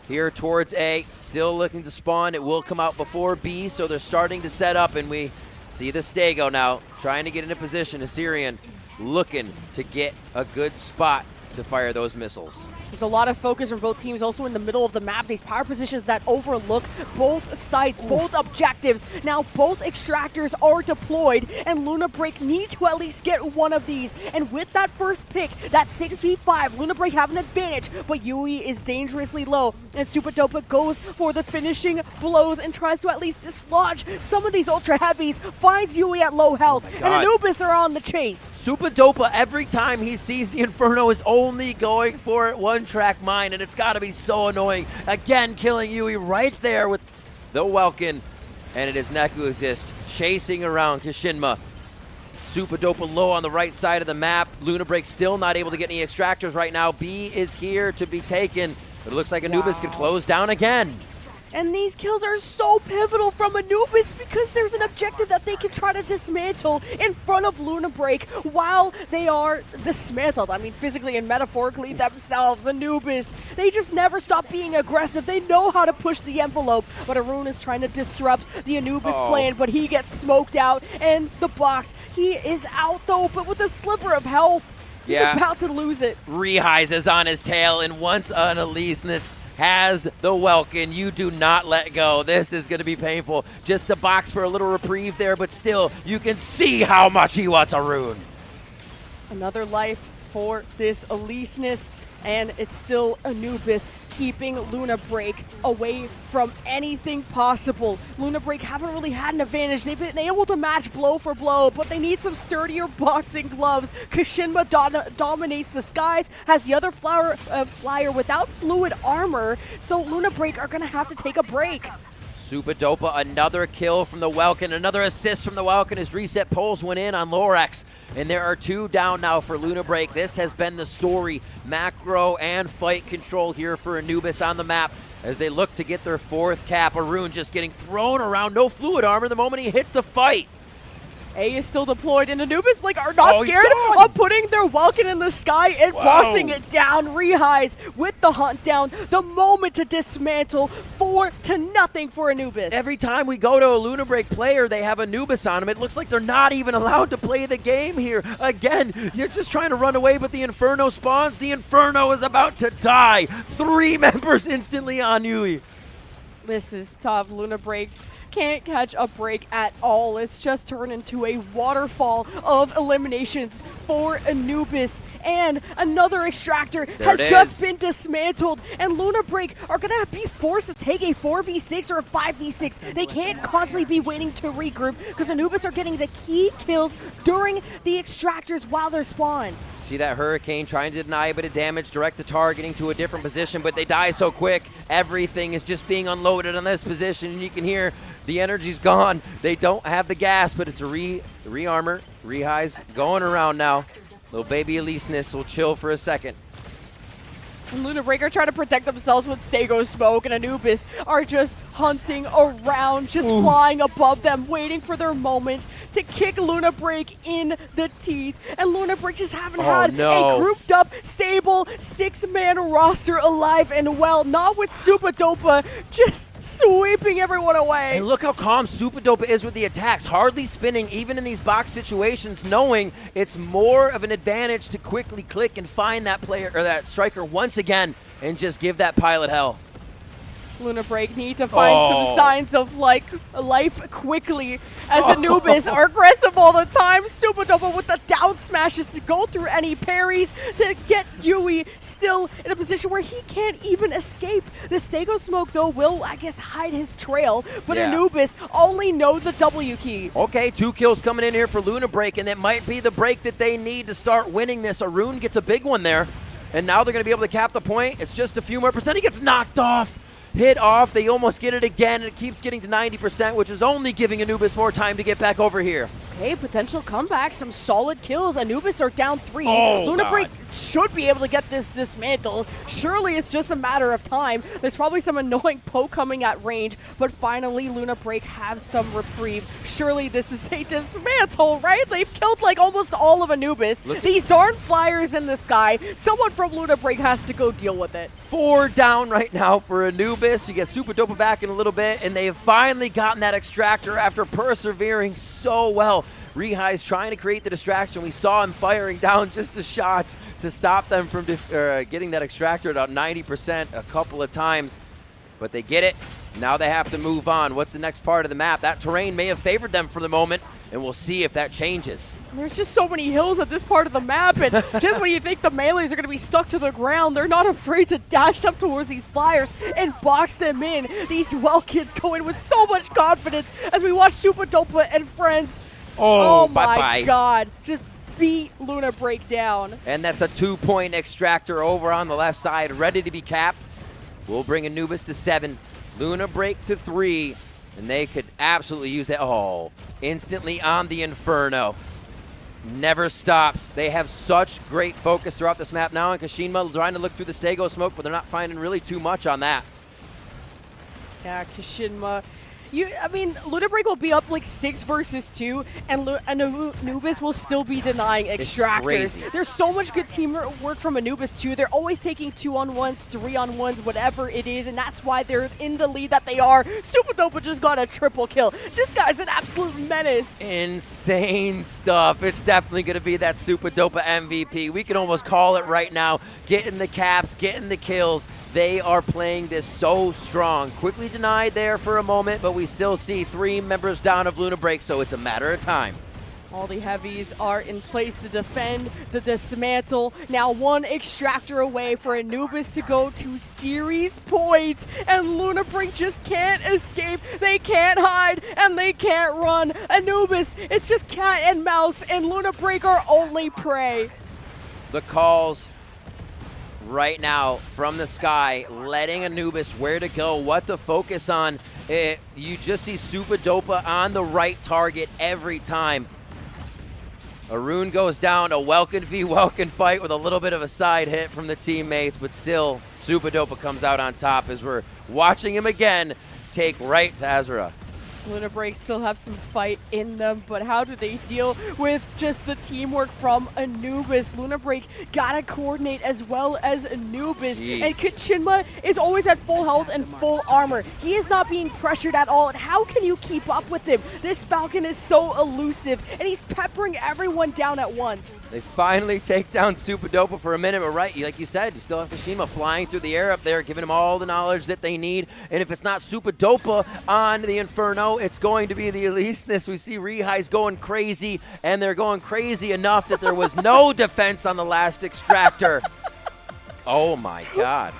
here towards A, still looking to spawn. It will come out before B, so they're starting to set up, and we see the Stego now trying to get into position. Assyrian looking to get a good spot to fire those missiles. There's a lot of focus from both teams also in the middle of the map. These power positions that overlook both sites, both objectives. Now both extractors are deployed and Luna Break need to at least get one of these. And with that first pick, that 6v5, Luna Break have an advantage, but Yui is dangerously low. And Super Dopa goes for the finishing blows and tries to at least dislodge some of these ultra heavies, finds Yui at low health, and Anubis are on the chase. Super Dopa, every time he sees the Inferno, is only going for it one-track mind, and it's got to be so annoying. Again, killing Yui right there with the Welkin, and it is Neku Exist chasing around Kishinma. Super Dopa low on the right side of the map. Luna Break still not able to get any extractors right now. B is here to be taken, but it looks like Anubis could close down again. And these kills are so pivotal from Anubis because there's an objective that they can try to dismantle in front of Luna Break while they are dismantled. I mean, physically and metaphorically themselves. Anubis, they just never stop being aggressive. They know how to push the envelope. But Arun is trying to disrupt the Anubis plan, but he gets smoked out. And the box, he is out though, but with a sliver of health. He's about to lose it. Zhuhai is on his tail, and once an Elyseness has the Welkin, you do not let go. This is going to be painful. Just a box for a little reprieve there, but still, you can see how much he wants a rune. Another life for this Elyseness, and it's still Anubis keeping Luna Break away from anything possible. Luna Break haven't really had an advantage. They've been able to match blow for blow, but they need some sturdier boxing gloves. Kishinma dominates the skies, has the other flyer without fluid armor, so Luna Break are going to have to take a break. Super Dopa, another kill from the Welkin, another assist from the Welkin as Reset Pulls went in on Lorax. And there are two down now for Luna Break. This has been the story. Macro and fight control here for Anubis on the map as they look to get their fourth cap. Arun just getting thrown around, no fluid armor the moment he hits the fight. A is still deployed, and Anubis are not scared of putting their Welkin in the sky and bossing it down. Zhuhai with the hunt down, the moment to dismantle, 4-0 for Anubis. Every time we go to a Luna Break player, they have Anubis on them. It looks like they're not even allowed to play the game here. Again, you're just trying to run away, but the Inferno spawns. The Inferno is about to die. 3 members instantly on Yui. This is tough. Luna Break can't catch a break at all. It's just turned into a waterfall of eliminations for Anubis. And another extractor has just been dismantled. And Luna Break are going to be forced to take a 4v6 or a 5v6. They can't constantly be waiting to regroup because Anubis are getting the key kills during the extractors while they're spawned. See that Hurricane trying to deny a bit of damage, direct the targeting to a different position, but they die so quick. Everything is just being unloaded on this position, and you can hear the energy's gone. They don't have the gas, but it's a re-armor. Zhuhai's going around now. Little baby Elyseness will chill for a second. And Luna Break are trying to protect themselves with Stego Smoke, and Anubis are just hunting around, just flying above them, waiting for their moment to kick Luna Break in the teeth. And Luna Break just haven't had a grouped up, stable 6-man roster alive and well, not with Super Dopa just sweeping everyone away. And look how calm Super Dopa is with the attacks, hardly spinning even in these box situations, knowing it's more of an advantage to quickly click and find that player or that striker once again and just give that pilot hell. Luna Break need to find some signs of life quickly as Anubis are aggressive all the time. Super Dopa with the down smashes to go through any parries to get Yui still in a position where he can't even escape. The Stego Smoke though will, I guess, hide his trail, but Anubis only know the W key. Okay, 2 kills coming in here for Luna Break, and it might be the break that they need to start winning this. Arun gets a big one there, and now they're going to be able to cap the point. It's just a few more percent. He gets knocked off. Hit off, they almost get it again, and it keeps getting to 90%, which is only giving Anubis more time to get back over here. Okay, potential comeback, some solid kills. Anubis are down 3. Luna Break should be able to get this dismantled. Surely it's just a matter of time. There's probably some annoying poke coming at range, but finally Luna Break has some reprieve. Surely this is a dismantle, right? They've killed like almost all of Anubis. These darn flyers in the sky. Someone from Luna Break has to go deal with it. 4 down right now for Anubis. You get Super Dopa back in a little bit, and they have finally gotten that extractor after persevering so well. Zhuhai's trying to create the distraction. We saw him firing down just the shots to stop them from getting that extractor at about 90% a couple of times. But they get it. Now they have to move on. What's the next part of the map? That terrain may have favored them for the moment, and we'll see if that changes. There's just so many hills at this part of the map, and just when you think the melees are going to be stuck to the ground, they're not afraid to dash up towards these flyers and box them in. These well kids go in with so much confidence as we watch Super Dopa and friends. Oh my god, just beat Luna Break down. And that's a 2-point extractor over on the left side, ready to be capped. We'll bring Anubis to 7, Luna Break to 3, and they could absolutely use that. Oh, instantly on the Inferno. Never stops. They have such great focus throughout this map now, and Kashima trying to look through the Stego smoke, but they're not finding really too much on that. Yeah, Kashima. I mean, Luna Break will be up like 6 versus 2, and Anubis will still be denying extractors. There's so much good teamwork from Anubis too. They're always taking 2-on-1s, 3-on-1s, whatever it is, and that's why they're in the lead that they are. Super Dopa just got a triple kill. This guy's an absolute menace. Insane stuff. It's definitely going to be that Super Dopa MVP. We can almost call it right now. Getting the caps, getting the kills. They are playing this so strong. Quickly denied there for a moment, but we still see 3 members down of Luna Break, so it's a matter of time. All the heavies are in place to defend the dismantle. Now 1 extractor away for Anubis to go to series points, and Luna Break just can't escape. They can't hide, and they can't run. Anubis, it's just cat and mouse, and Luna Break are only prey. The calls right now from the sky, letting Anubis where to go, what to focus on. You just see Super Dopa on the right target every time. Arun goes down, a welcome v welcome fight with a little bit of a side hit from the teammates, but still Super Dopa comes out on top as we're watching him again take right to Azura. Luna Break still have some fight in them, but how do they deal with just the teamwork from Anubis? Luna Break gotta coordinate as well as Anubis. Jeez. And Kachinma is always at full health and full armor. He is not being pressured at all, and how can you keep up with him? This Falcon is so elusive, and he's peppering everyone down at once. They finally take down Super Dopa for a minute, but right, like you said, you still have Kashima flying through the air up there, giving them all the knowledge that they need, and if it's not Super Dopa on the Inferno, it's going to be the Elyseness. We see Zhuhai's going crazy, and they're going crazy enough that there was no defense on the last extractor. Oh my god.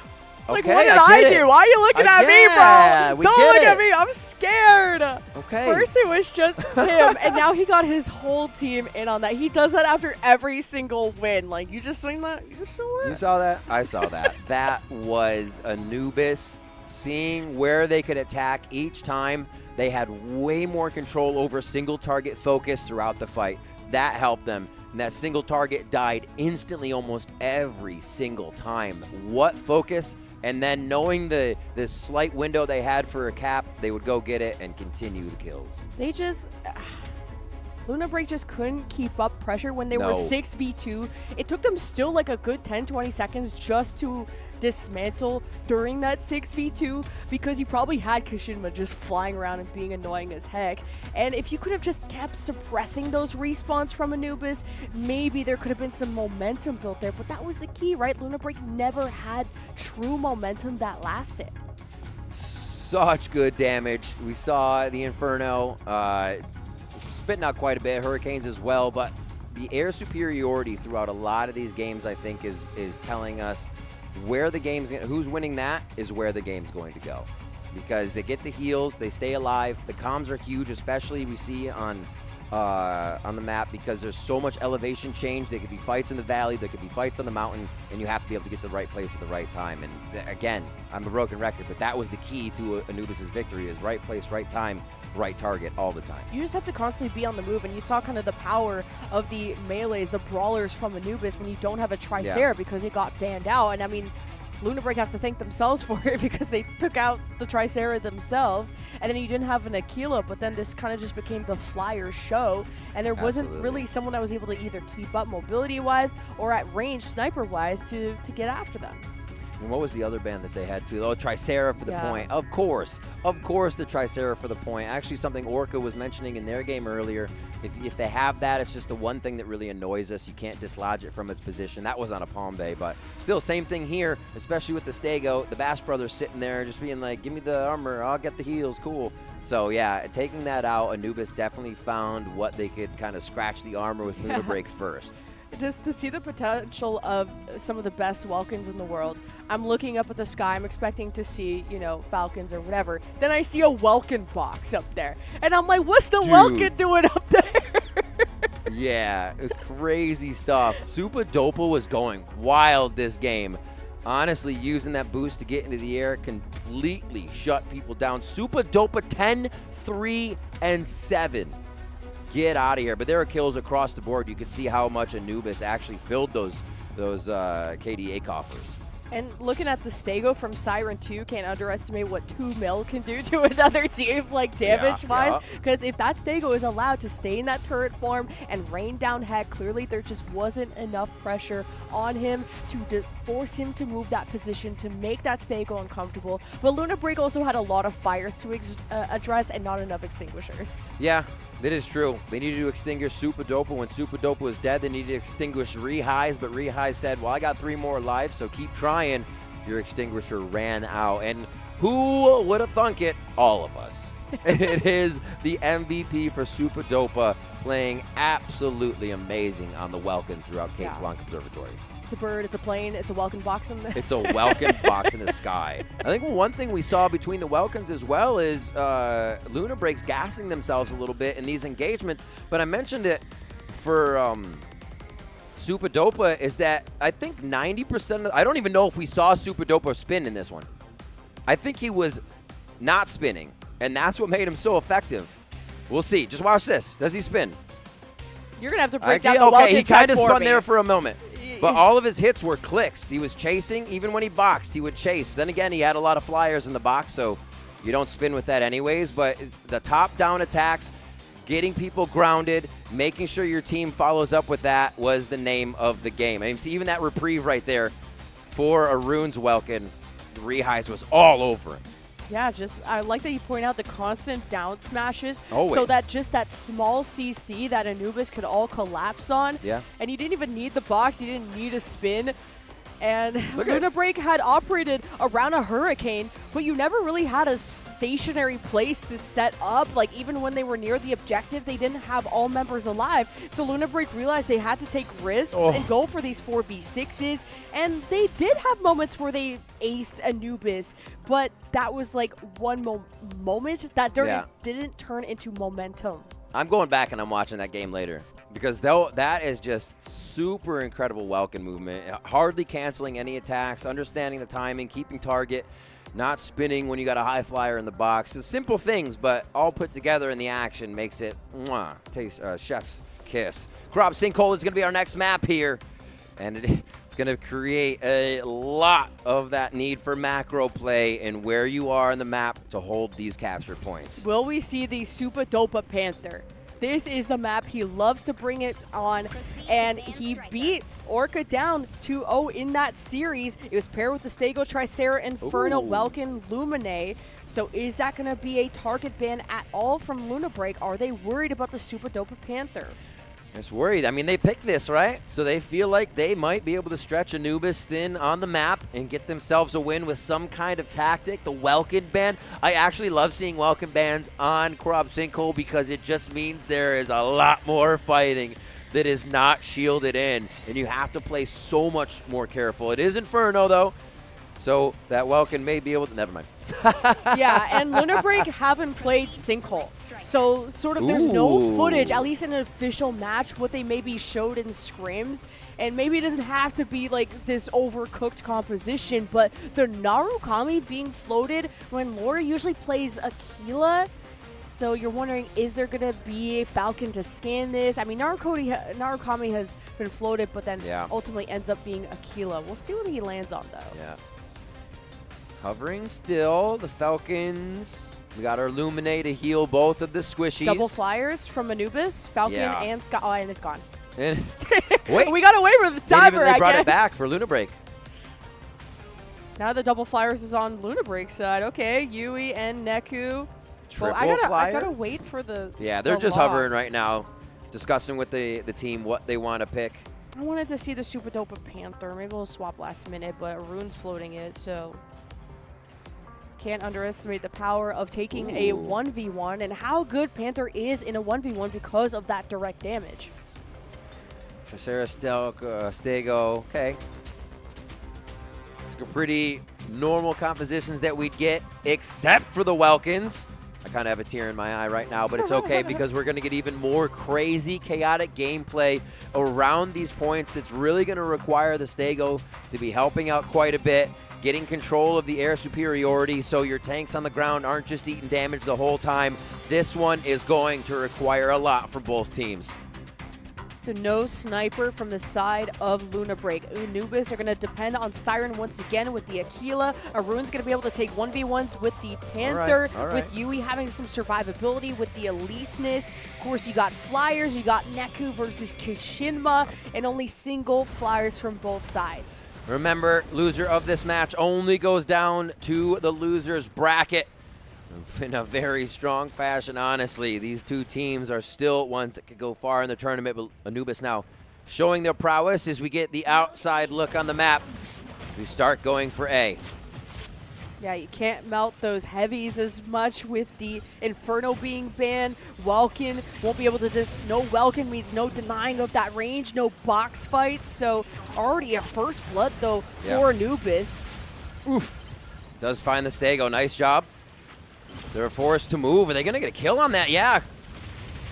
Like, Okay, what did I do? Why are you looking at yeah, me, we bro? Don't get look it. at me. I'm scared. Okay. First it was just him, and now he got his whole team in on that. He does that after every single win. Like, you just seen that? You just saw that? You saw that? I saw that. That was Anubis seeing where they could attack each time. They had way more control over single target focus throughout the fight. That helped them. And that single target died instantly almost every single time. What focus? And then knowing the slight window they had for a cap, they would go get it and continue the kills. They just... Luna Break just couldn't keep up pressure when they were 6v2. It took them still like a good 10-20 seconds just to dismantle during that 6v2, because you probably had Kashima just flying around and being annoying as heck. And if you could have just kept suppressing those respawns from Anubis, maybe there could have been some momentum built there. But that was the key, right? Luna Break never had true momentum that lasted. Such good damage. We saw the Inferno spitting out quite a bit, Hurricanes as well, but the air superiority throughout a lot of these games, I think, is telling us where the game's who's winning. That is where the game's going to go, because they get the heals, they stay alive. The comms are huge, especially we see on on the map because there's so much elevation change. There could be fights in the valley, there could be fights on the mountain, and you have to be able to get the right place at the right time. And again, I'm a broken record, but that was the key to Anubis' victory, is right place, right time, right target all the time. You just have to constantly be on the move, and you saw kind of the power of the melees, the brawlers from Anubis when you don't have a Tricera because it got banned out. And I mean, Lunabreak have to thank themselves for it because they took out the Tricera themselves, and then you didn't have an Aquila, but then this kind of just became the flyer show, and there wasn't really someone that was able to either keep up mobility-wise or at range sniper-wise to get after them. And what was the other band that they had too? Oh, Tricera for the point. Of course, the Tricera for the point. Actually, something Orca was mentioning in their game earlier. If they have that, it's just the one thing that really annoys us. You can't dislodge it from its position. That was on a Palm Bay, but still, same thing here, especially with the Stego. The Bass brothers sitting there just being like, give me the armor, I'll get the heals, cool. So yeah, taking that out, Anubis definitely found what they could kind of scratch the armor with Lunabreak first. Just to see the potential of some of the best Welkins in the world. I'm looking up at the sky. I'm expecting to see, you know, Falcons or whatever. Then I see a Welkin box up there. And I'm like, what's the Welkin doing up there? Yeah, crazy stuff. Super Dopa was going wild this game. Honestly, using that boost to get into the air completely shut people down. Super Dopa 10, 3, and 7. Get out of here. But there are kills across the board. You could see how much Anubis actually filled those KDA coffers. And looking at the Stego from Siren 2, can't underestimate what 2 mil can do to another team, like damage-wise. Because if that Stego is allowed to stay in that turret form and rain down heck, clearly there just wasn't enough pressure on him to force him to move that position to make that Stego uncomfortable. But Lunabreak also had a lot of fires to address and not enough extinguishers. Yeah. That is true. They needed to extinguish Super Dopa. When Super Dopa was dead, they needed to extinguish Zhuhai, but Zhuhai said, well, I got 3 more lives, so keep trying. Your extinguisher ran out. And who would have thunk it? All of us. It is the MVP for Super Dopa, playing absolutely amazing on the Welkin throughout Cape Blanc Observatory. It's a bird, it's a plane, it's a Welkin box in the It's a Welkin box in the sky. I think one thing we saw between the Welkins as well is Lunabreak's gassing themselves a little bit in these engagements. But I mentioned it for Super Dopa is that I think 90% of, I don't even know if we saw Super Dopa spin in this one. I think he was not spinning, and that's what made him so effective. We'll see. Just watch this. Does he spin? You're going to have to break down the Okay, he kind of spun me. there for a moment. But all of his hits were clicks. He was chasing. Even when he boxed, he would chase. Then again, he had a lot of flyers in the box, so you don't spin with that anyways. But the top-down attacks, getting people grounded, making sure your team follows up with that was the name of the game. I mean, see, even that reprieve right there for Arun's Welkin, Zhuhai was all over him. Yeah, I like that you point out the constant down smashes. Always. So that just that small CC that Anubis could all collapse on. Yeah. And you didn't even need the box. You didn't need a spin. And Lunabreak had operated around a hurricane, but you never really had a stationary place to set up. Like, even when they were near the objective, they didn't have all members alive. So Lunabreak realized they had to take risks and go for these 4v6s. And they did have moments where they aced Anubis, but that was like one moment that didn't turn into momentum. I'm going back and I'm watching that game later. Because that is just super incredible Welkin movement. Hardly canceling any attacks, understanding the timing, keeping target, not spinning when you got a high flyer in the box. It's simple things, but all put together in the action makes it chef's kiss. Crop Sinkhole is going to be our next map here. And it's going to create a lot of that need for macro play and where you are in the map to hold these capture points. Will we see the Super Dopa Panther? This is the map he loves to bring it on, and he beat Orca down 2-0 in that series. It was paired with the Stego, Tricera, Inferno, Welkin, Lumine. So is that going to be a target ban at all from Lunabreak? Are they worried about the Super Dopa Panther? Just worried. I mean, they picked this, right? So they feel like they might be able to stretch Anubis thin on the map and get themselves a win with some kind of tactic. The Welkin ban. I actually love seeing Welkin bans on Crop Sinkhole because it just means there is a lot more fighting that is not shielded in, and you have to play so much more careful. It is Inferno, though. So that Welkin may be able to, never mind. Yeah, and Lunar Break haven't played Sinkhole. So sort of there's no footage, at least in an official match, what they maybe showed in scrims. And maybe it doesn't have to be like this overcooked composition, but the Narukami being floated when Laura usually plays Aquila. So you're wondering, is there going to be a Falcon to scan this? I mean, Narukami has been floated, but then ultimately ends up being Aquila. We'll see what he lands on, though. Yeah. Covering still, the Falcons. We got our Luminae to heal both of the squishies. Double flyers from Anubis, Falcon, and Scott. Oh, and it's gone. And wait, we got away with the timer, they brought I guess. it back for Luna Break. Now the double flyers is on Luna Break's side. Okay, Yui and Neku. Triple I flyer. gotta wait for the. Yeah, they're the just lock. hovering right now, discussing with the team what they want to pick. I wanted to see the Super Dope of Panther. Maybe we'll swap last minute, but Arun's floating it, so can't underestimate the power of taking a 1v1 and how good Panther is in a 1v1 because of that direct damage. Tricera, Stego, okay. It's pretty normal compositions that we'd get, except for the Welkins. I kind of have a tear in my eye right now, but it's okay because we're going to get even more crazy, chaotic gameplay around these points that's really going to require the Stego to be helping out quite a bit, getting control of the air superiority so your tanks on the ground aren't just eating damage the whole time. This one is going to require a lot from both teams. So no sniper from the side of Luna Break. Anubis are going to depend on Siren once again with the Aquila. Arun's going to be able to take 1v1s with the Panther, all right. with Yui having some survivability with the Eliseness. Of course, you got Flyers, you got Neku versus Kishinma, and only single Flyers from both sides. Remember, loser of this match only goes down to the loser's bracket. In a very strong fashion, honestly. These two teams are still ones that could go far in the tournament, but Anubis now showing their prowess as we get the outside look on the map. We start going for A. Yeah, you can't melt those heavies as much with the Inferno being banned. Welkin won't be able to, no Welkin means no denying of that range, no box fights. So already a first blood though for Anubis. Oof. Does find the Stego, nice job. They're forced to move. Are they going to get a kill on that? Yeah.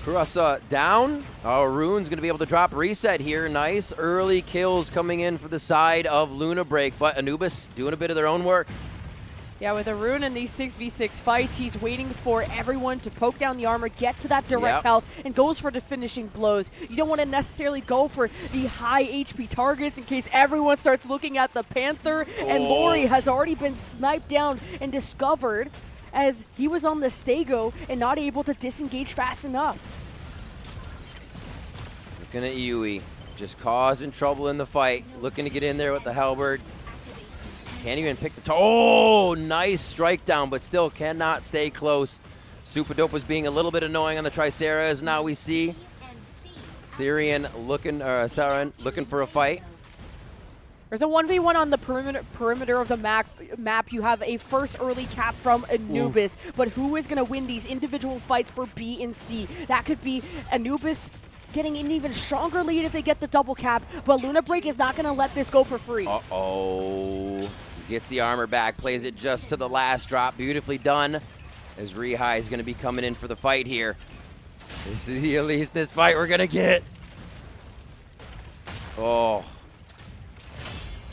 Kurasa down. Oh, Rune's going to be able to drop reset here. Nice early kills coming in for the side of Luna Break, but Anubis doing a bit of their own work. Yeah, with Arun in these 6v6 fights, he's waiting for everyone to poke down the armor, get to that direct health, and goes for the finishing blows. You don't want to necessarily go for the high HP targets in case everyone starts looking at the Panther, and Lori has already been sniped down and discovered as he was on the Stego and not able to disengage fast enough. Looking at Yui, just causing trouble in the fight, looking to get in there with the halberd. Can't even pick the oh, nice strike down, but still cannot stay close. Super Dope was being a little bit annoying on the Tricera, as now we see Siren looking for a fight. There's a 1v1 on the perimeter of the map. You have a first early cap from Anubis, but who is going to win these individual fights for B and C? That could be Anubis getting an even stronger lead if they get the double cap, but Luna Break is not going to let this go for free. Uh-oh. Gets the armor back, plays it just to the last drop. Beautifully done, as Zhuhai is going to be coming in for the fight here. This is at least this fight we're going to get. Oh.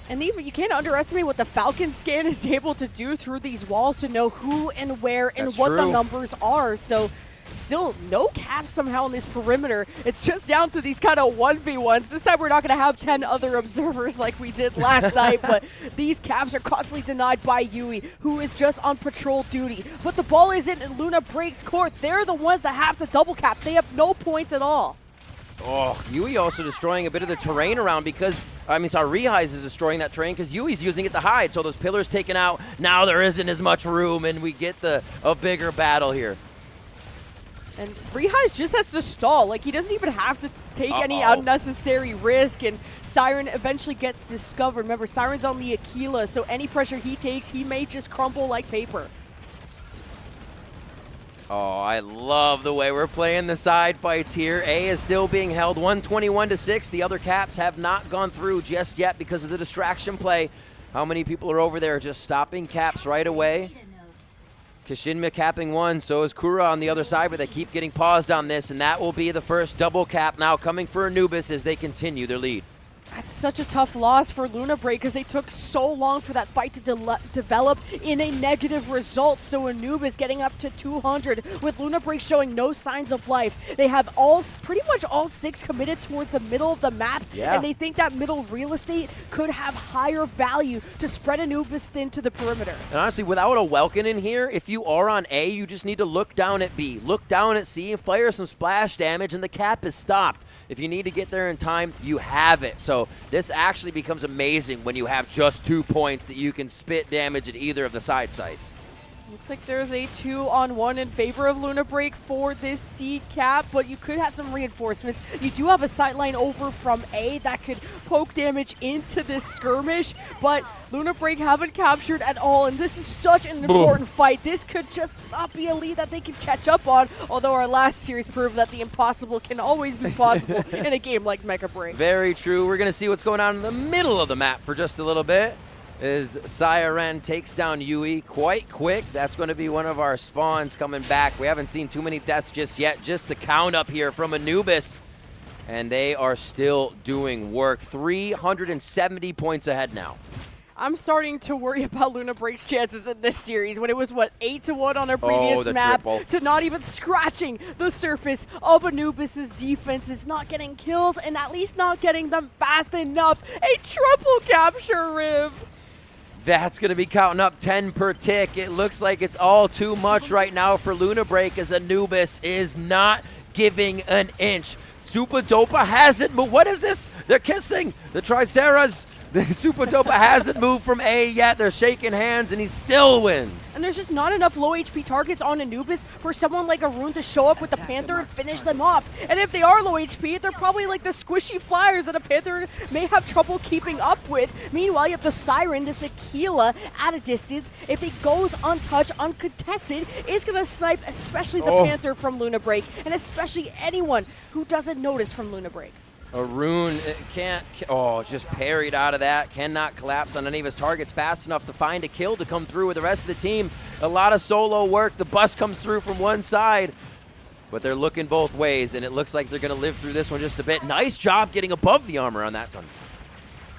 And even you can't underestimate what the Falcon scan is able to do through these walls to know who and where and That's what true. the numbers are. So still no caps somehow on this perimeter. It's just down to these kind of 1v1s. This time we're not going to have 10 other observers like we did last night, but these caps are constantly denied by Yui, who is just on patrol duty. But the ball isn't in Luna Break's court. They're the ones that have to double cap. They have no points at all. Oh, Yui also destroying a bit of the terrain around because, Zhuhai is destroying that terrain because Yui's using it to hide. So those pillars taken out, now there isn't as much room and we get a bigger battle here. And Zhuhai just has to stall. Like, he doesn't even have to take any unnecessary risk, and Siren eventually gets discovered. Remember, Siren's on the Aquila, so any pressure he takes, he may just crumple like paper. Oh, I love the way we're playing the side fights here. A is still being held 121-6. The other caps have not gone through just yet because of the distraction play How many people are over there just stopping caps right away? Kishinma capping one, so is Kura on the other side, but they keep getting paused on this, and that will be the first double cap now coming for Anubis as they continue their lead. That's such a tough loss for Luna Break because they took so long for that fight to develop in a negative result. So Anubis getting up to 200 with Luna Break showing no signs of life. They have pretty much all 6 committed towards the middle of the map, and they think that middle real estate could have higher value to spread Anubis thin to the perimeter. And honestly, without a Welkin in here, if you are on A, you just need to look down at B, look down at C, and fire some splash damage, and the cap is stopped. If you need to get there in time, you have it. So this actually becomes amazing when you have just 2 points that you can spit damage at either of the side sites. Looks like there's a 2-on-1 in favor of Luna Break for this C cap, but you could have some reinforcements. You do have a sightline over from A that could poke damage into this skirmish, but Luna Break haven't captured at all, and this is such an important fight. This could just not be a lead that they can catch up on, although our last series proved that the impossible can always be possible in a game like Mecha Break. Very true. We're going to see what's going on in the middle of the map for just a little bit. As Siren takes down Yui quite quick. That's going to be one of our spawns coming back. We haven't seen too many deaths just yet. Just the count up here from Anubis. And they are still doing work. 370 points ahead now. I'm starting to worry about Luna Break's chances in this series when it was, 8-1 on our previous map triple. to not even scratching the surface of Anubis's defense, is not getting kills and at least not getting them fast enough. A triple capture, Riv. That's going to be counting up 10 per tick. It looks like it's all too much right now for Luna Break as Anubis is not giving an inch. Super Dopa hasn't moved. What is this? They're kissing. The Triceras. The Super Dopa hasn't moved from A yet. They're shaking hands, and he still wins. And there's just not enough low HP targets on Anubis for someone like Arun to show up with the Panther and finish them off. And if they are low HP, they're probably like the squishy flyers that a Panther may have trouble keeping up with. Meanwhile, you have the Siren, this Aquila at a distance. If he goes untouched, uncontested, it's going to snipe especially the Panther from Luna Break, and especially anyone who doesn't notice from Luna Break. Arun can't, just parried out of that. Cannot collapse on any of his targets fast enough to find a kill to come through with the rest of the team. A lot of solo work. The bus comes through from one side, but they're looking both ways, and it looks like they're going to live through this one just a bit. Nice job getting above the armor on that one.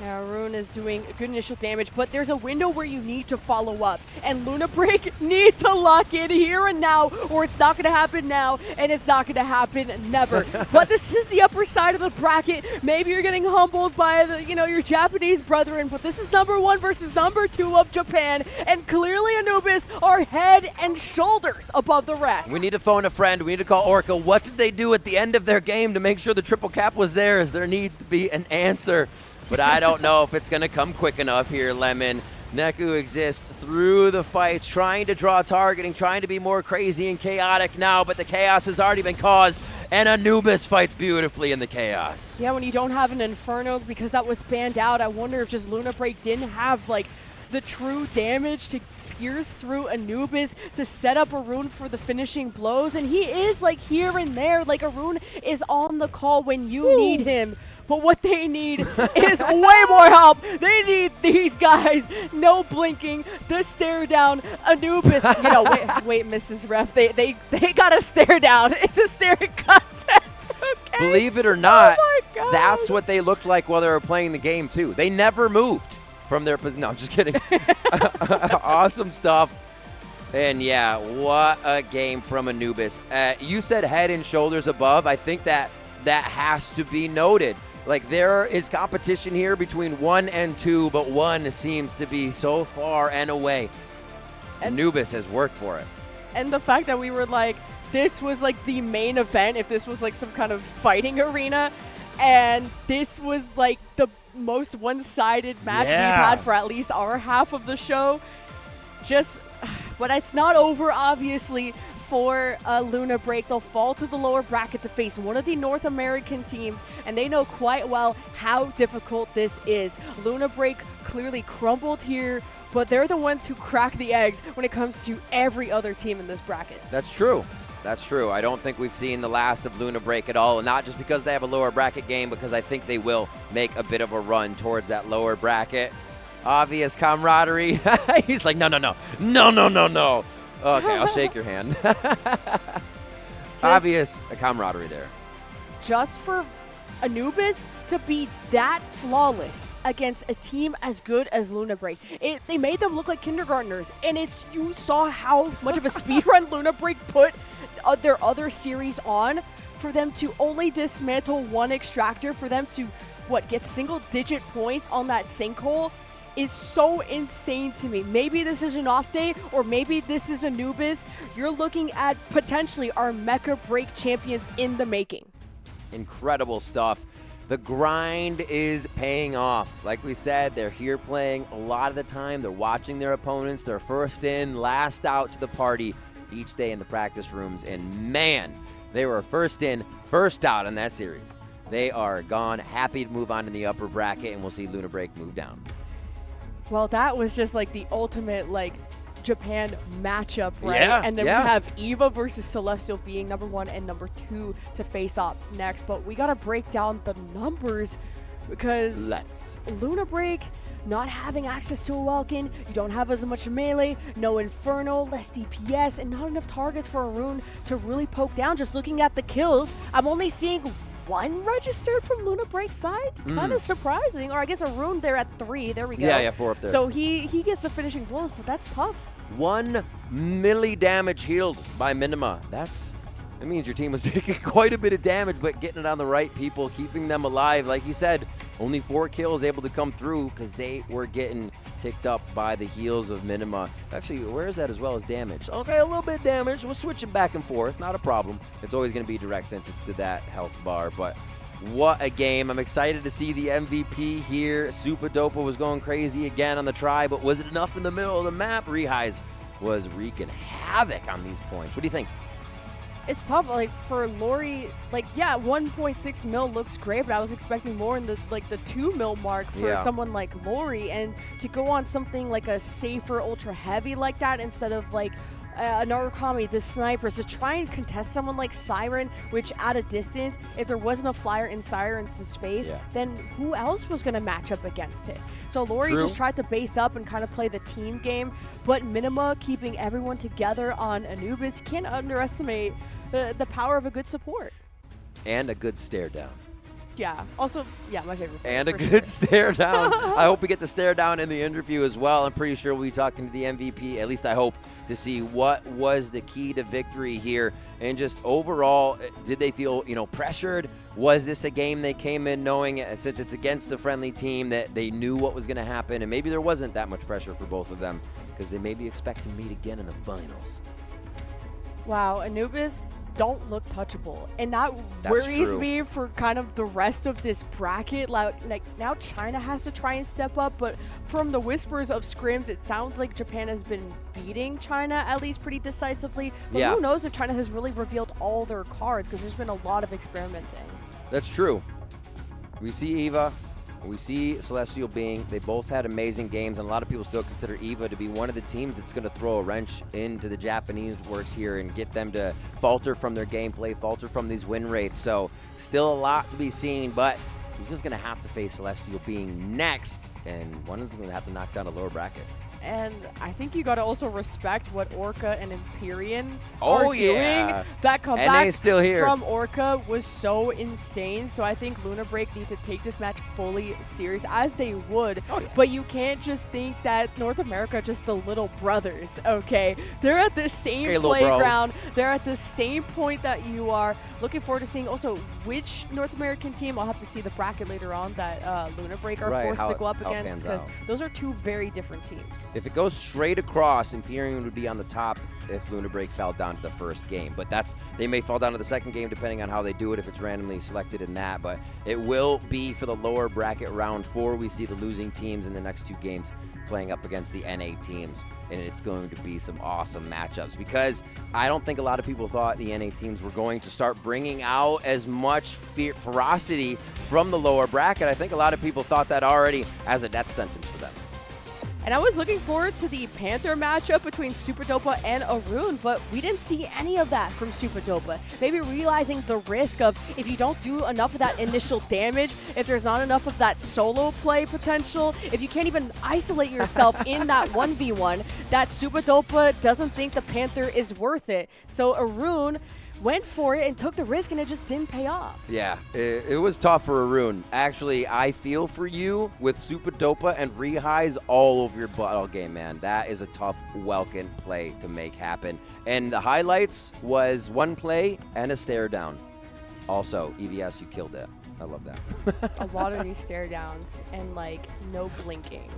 Yeah, Arun is doing good initial damage, but there's a window where you need to follow up. And Luna Break need to lock in here and now, or it's not going to happen now, and it's not going to happen never. But this is the upper side of the bracket. Maybe you're getting humbled by your Japanese brethren, but this is #1 versus #2 of Japan, and clearly Anubis are head and shoulders above the rest. We need to phone a friend. We need to call Orca. What did they do at the end of their game to make sure the triple cap was theirs? There needs to be an answer. But I don't know if it's going to come quick enough here, Lemon. Neku exists through the fights, trying to draw targeting, trying to be more crazy and chaotic now, but the chaos has already been caused, and Anubis fights beautifully in the chaos. Yeah, when you don't have an Inferno because that was banned out, I wonder if just Luna Break didn't have, the true damage to pierce through Anubis to set up Arun for the finishing blows, and he is, here and there. Arun is on the call when you need him. But what they need is way more help. They need these guys. No blinking. The stare down. Anubis. Wait, Mrs. Ref. They got to stare down. It's a staring contest. Okay. Believe it or not, that's what they looked like while they were playing the game too. They never moved from their position. No, I'm just kidding. Awesome stuff. And yeah, what a game from Anubis. You said head and shoulders above. I think that has to be noted. There is competition here between 1 and 2, but 1 seems to be so far and away. Anubis has worked for it. And the fact that we were this was the main event, if this was some kind of fighting arena, and this was the most one-sided match we've had for at least our half of the show. But it's not over, obviously. For Luna Break, they'll fall to the lower bracket to face one of the North American teams, and they know quite well how difficult this is. Luna Break clearly crumbled here, but they're the ones who crack the eggs when it comes to every other team in this bracket. That's true. That's true. I don't think we've seen the last of Luna Break at all, and not just because they have a lower bracket game, because I think they will make a bit of a run towards that lower bracket. Obvious camaraderie. He's like, no. Okay, I'll shake your hand. Obvious camaraderie there. Just for Anubis to be that flawless against a team as good as Luna Break. They made them look like kindergartners, and you saw how much of a speedrun Luna Break put their other series on for them to only dismantle one extractor, for them to, get single-digit points on that sinkhole is so insane to me. Maybe this is an off day, or maybe this is Anubis. You're looking at potentially our Mecha Break champions in the making. Incredible stuff. The grind is paying off. Like we said, they're here playing a lot of the time. They're watching their opponents. They're first in, last out to the party each day in the practice rooms. And man, they were first in, first out in that series. They are gone, happy to move on to the upper bracket, and we'll see Luna Break move down. Well, that was just like the ultimate Japan matchup, right? Yeah, and then we have Eva versus Celestial being number 1 and number 2 to face off next. But we got to break down the numbers because Luna Break not having access to a Welkin, you don't have as much melee, no Inferno, less DPS, and not enough targets for a rune to really poke down. Just looking at the kills, I'm only seeing 1 registered from Luna Break's side. Kind of surprising. Or I guess a rune there at 3. There we go. Yeah, 4 up there. So he gets the finishing blows, but that's tough. 1 milli damage healed by Minima. That means your team was taking quite a bit of damage, but getting it on the right people, keeping them alive. Like you said, only 4 kills able to come through because they were getting ticked up by the heals of Minima. Actually, where is that as well as damage? Okay, a little bit damage. We'll switch it back and forth. Not a problem. It's always going to be direct since it's to that health bar, but what a game. I'm excited to see the MVP here. Super Dopa was going crazy again on the try, but was it enough in the middle of the map? Rehais was wreaking havoc on these points. What do you think? It's tough, for Lori, 1.6 mil looks great, but I was expecting more in the 2 mil mark for someone like Lori, and to go on something like a safer ultra heavy like that instead of Narukami, the snipers, to try and contest someone like Siren, which at a distance, if there wasn't a flyer in Siren's face, then who else was going to match up against it? So Lori just tried to base up and kind of play the team game, but Minima keeping everyone together on Anubis. You can't underestimate the power of a good support. And a good stare down. Yeah. Also, my favorite. And a good stare down. I hope we get the stare down in the interview as well. I'm pretty sure we'll be talking to the MVP, at least I hope, to see what was the key to victory here. And just overall, did they feel, pressured? Was this a game they came in knowing, since it's against a friendly team, that they knew what was going to happen? And maybe there wasn't that much pressure for both of them because they maybe expect to meet again in the finals. Wow, Anubis don't look touchable, and that worries me for kind of the rest of this bracket. Now China has to try and step up, but from the whispers of scrims, it sounds like Japan has been beating China at least pretty decisively. But who knows if China has really revealed all their cards, because there's been a lot of experimenting. That's true. We see Eva, we see Celestial Being. They both had amazing games, and a lot of people still consider Eva to be one of the teams that's going to throw a wrench into the Japanese works here and get them to falter from their gameplay, falter from these win rates. So still a lot to be seen, but Eva's going to have to face Celestial Being next, and one is going to have to knock down a lower bracket. And I think you got to also respect what Orca and Empyrean are doing. That comeback still here from Orca was so insane. So I think Luna Break need to take this match fully serious, as they would. But you can't just think that North America are just the little brothers, okay? They're at the same playground. They're at the same point that you are. Looking forward to seeing also which North American team, I'll have to see the bracket later on, that Luna Break are forced to go up against, because those are 2 very different teams. If it goes straight across, Empyrean would be on the top if Luna Break fell down to the first game. But they may fall down to the second game depending on how they do it, if it's randomly selected in that. But it will be for the lower bracket round 4. We see the losing teams in the next 2 games playing up against the NA teams. And it's going to be some awesome matchups, because I don't think a lot of people thought the NA teams were going to start bringing out as much ferocity from the lower bracket. I think a lot of people thought that already as a death sentence for them. And I was looking forward to the Panther matchup between Super Dopa and Arun, but we didn't see any of that from Super Dopa. Maybe realizing the risk of if you don't do enough of that initial damage, if there's not enough of that solo play potential, if you can't even isolate yourself in that 1v1, that Super Dopa doesn't think the Panther is worth it. So Arun went for it and took the risk, and it just didn't pay off. Yeah, it was tough for Arun. Actually, I feel for you with Super Dopa and Zhuhai's all over your butt all game, man. That is a tough Welkin play to make happen. And the highlights was one play and a stare down. Also, EVS, you killed it. I love that. A lot of these stare downs and like no blinking.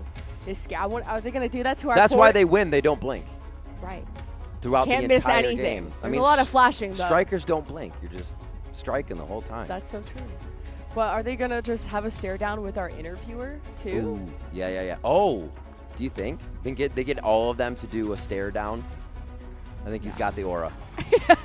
Are they gonna do that to our That's court? why they win. They don't blink. Right. Throughout Can't the miss entire anything. game. There's a lot of flashing, though. Strikers don't blink. You're just striking the whole time. That's so true. But are they gonna just have a stare down with our interviewer too? Ooh, yeah. Oh, do you think? They get all of them to do a stare down? I think he's got the aura. I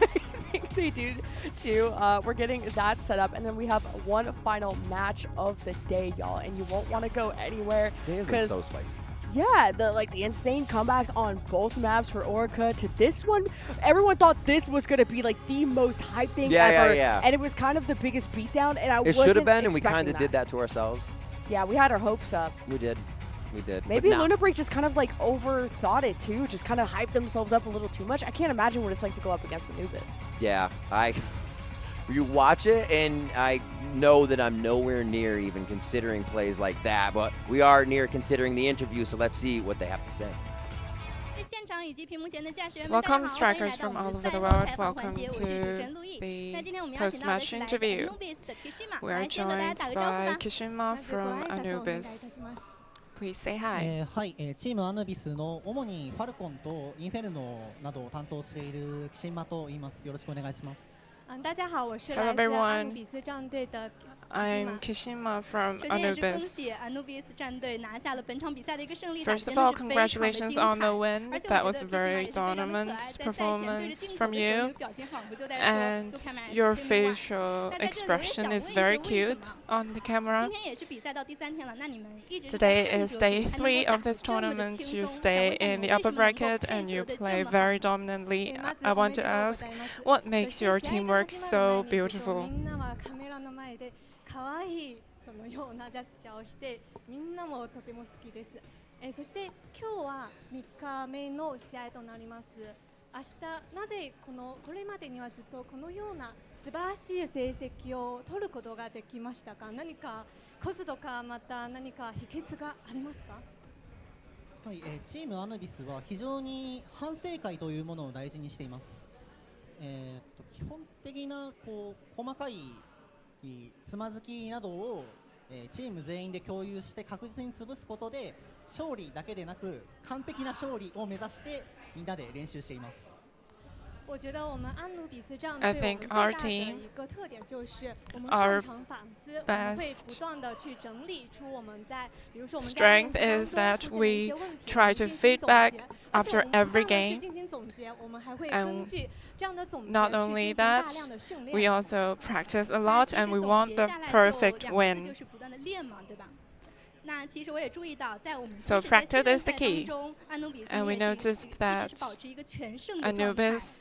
think they do too. We're getting that set up, and then we have one final match of the day, y'all. And you won't want to go anywhere. Today has been so spicy. Yeah, the insane comebacks on both maps for Orca to this one. Everyone thought this was gonna be like the most hype thing ever. Yeah. And it was kind of the biggest beatdown, and It should have been, and we kind of did that to ourselves. Yeah, we had our hopes up. We did. Maybe Luna Break just kind of like overthought it too, just kind of hyped themselves up a little too much. I can't imagine what it's like to go up against Anubis. Yeah, you watch it, and I know that I'm nowhere near even considering plays like that, but we are near considering the interview, so let's see what they have to say. Welcome, strikers from all over the world. Welcome to the post-match interview. We are joined by Kishima from Anubis. Please say hi. はい、チームアヌビスの主にファルコンとインフェルノなどを担当しているキシンマと言います。よろしくお願いします。大家好，我是来自阿努比斯战队的 I'm Kishima from 首先也是恭 Anubis. 喜阿努比斯战队拿下了本场比赛的一个胜利， First 真 of 的 all, 是非常的精 congratulations 彩。 on the win. 而且 That 我 was 觉 a 得 very 基本上也是非常的可爱， dominant 在赛前对着 performance 镜头 from 的时候， you. 表情好像就在说 And 都看满 your 天的 facial 那在这里我也 expression 想问一 is 下 very 为什 cute 么 on the camera. 今天也是比赛到第3天了，那你们一直 Today is day 3 of 还能够 this 打这么的 tournament. 轻 You 松，想 stay 问一下 in 你 the 们为 upper 什么能够 bracket 配 and 合 you 的这 play 么好？ very dominantly. I want to ask, what makes your teamwork so beautiful? みんなはカメラの前で可愛いそのようなジャスチャーをしてみんなもとても好きです。そして今日は3日目の試合となります。明日なぜこれまでにはずっとこのような素晴らしい成績を取ることができましたか？何かコツとかまた何か秘訣がありますか？はい、チームアヌビスは非常に反省会というものを大事にしています。基本的な細かいつまずきなどをチーム全員で共有して確実に潰すことで勝利だけでなく完璧な勝利を目指してみんなで練習しています。I think our team, our best strength is that we try to feedback after every game, and not only that, we also practice a lot and we want the perfect win. So practice is the key, and we noticed that Anubis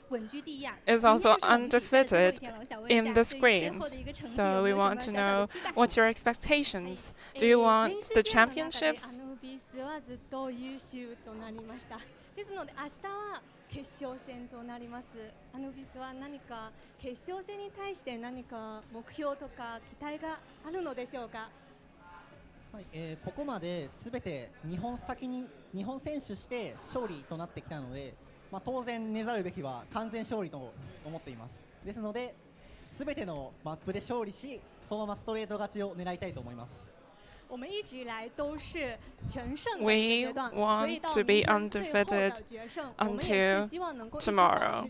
is also undefeated in the screens. So we want to know, what's your expectations? Do you want the championships? ですので明日は決勝戦となります。アヌビスは何か決勝戦に対して何か目標とか期待があるのでしょうか？はい、ここまで全て日本選手して勝利となってきたので、当然寝ざるべきは完全勝利と思っています。ですので全てのマップで勝利し、そのままストレート勝ちを狙いたいと思います。We want to be undefeated until tomorrow,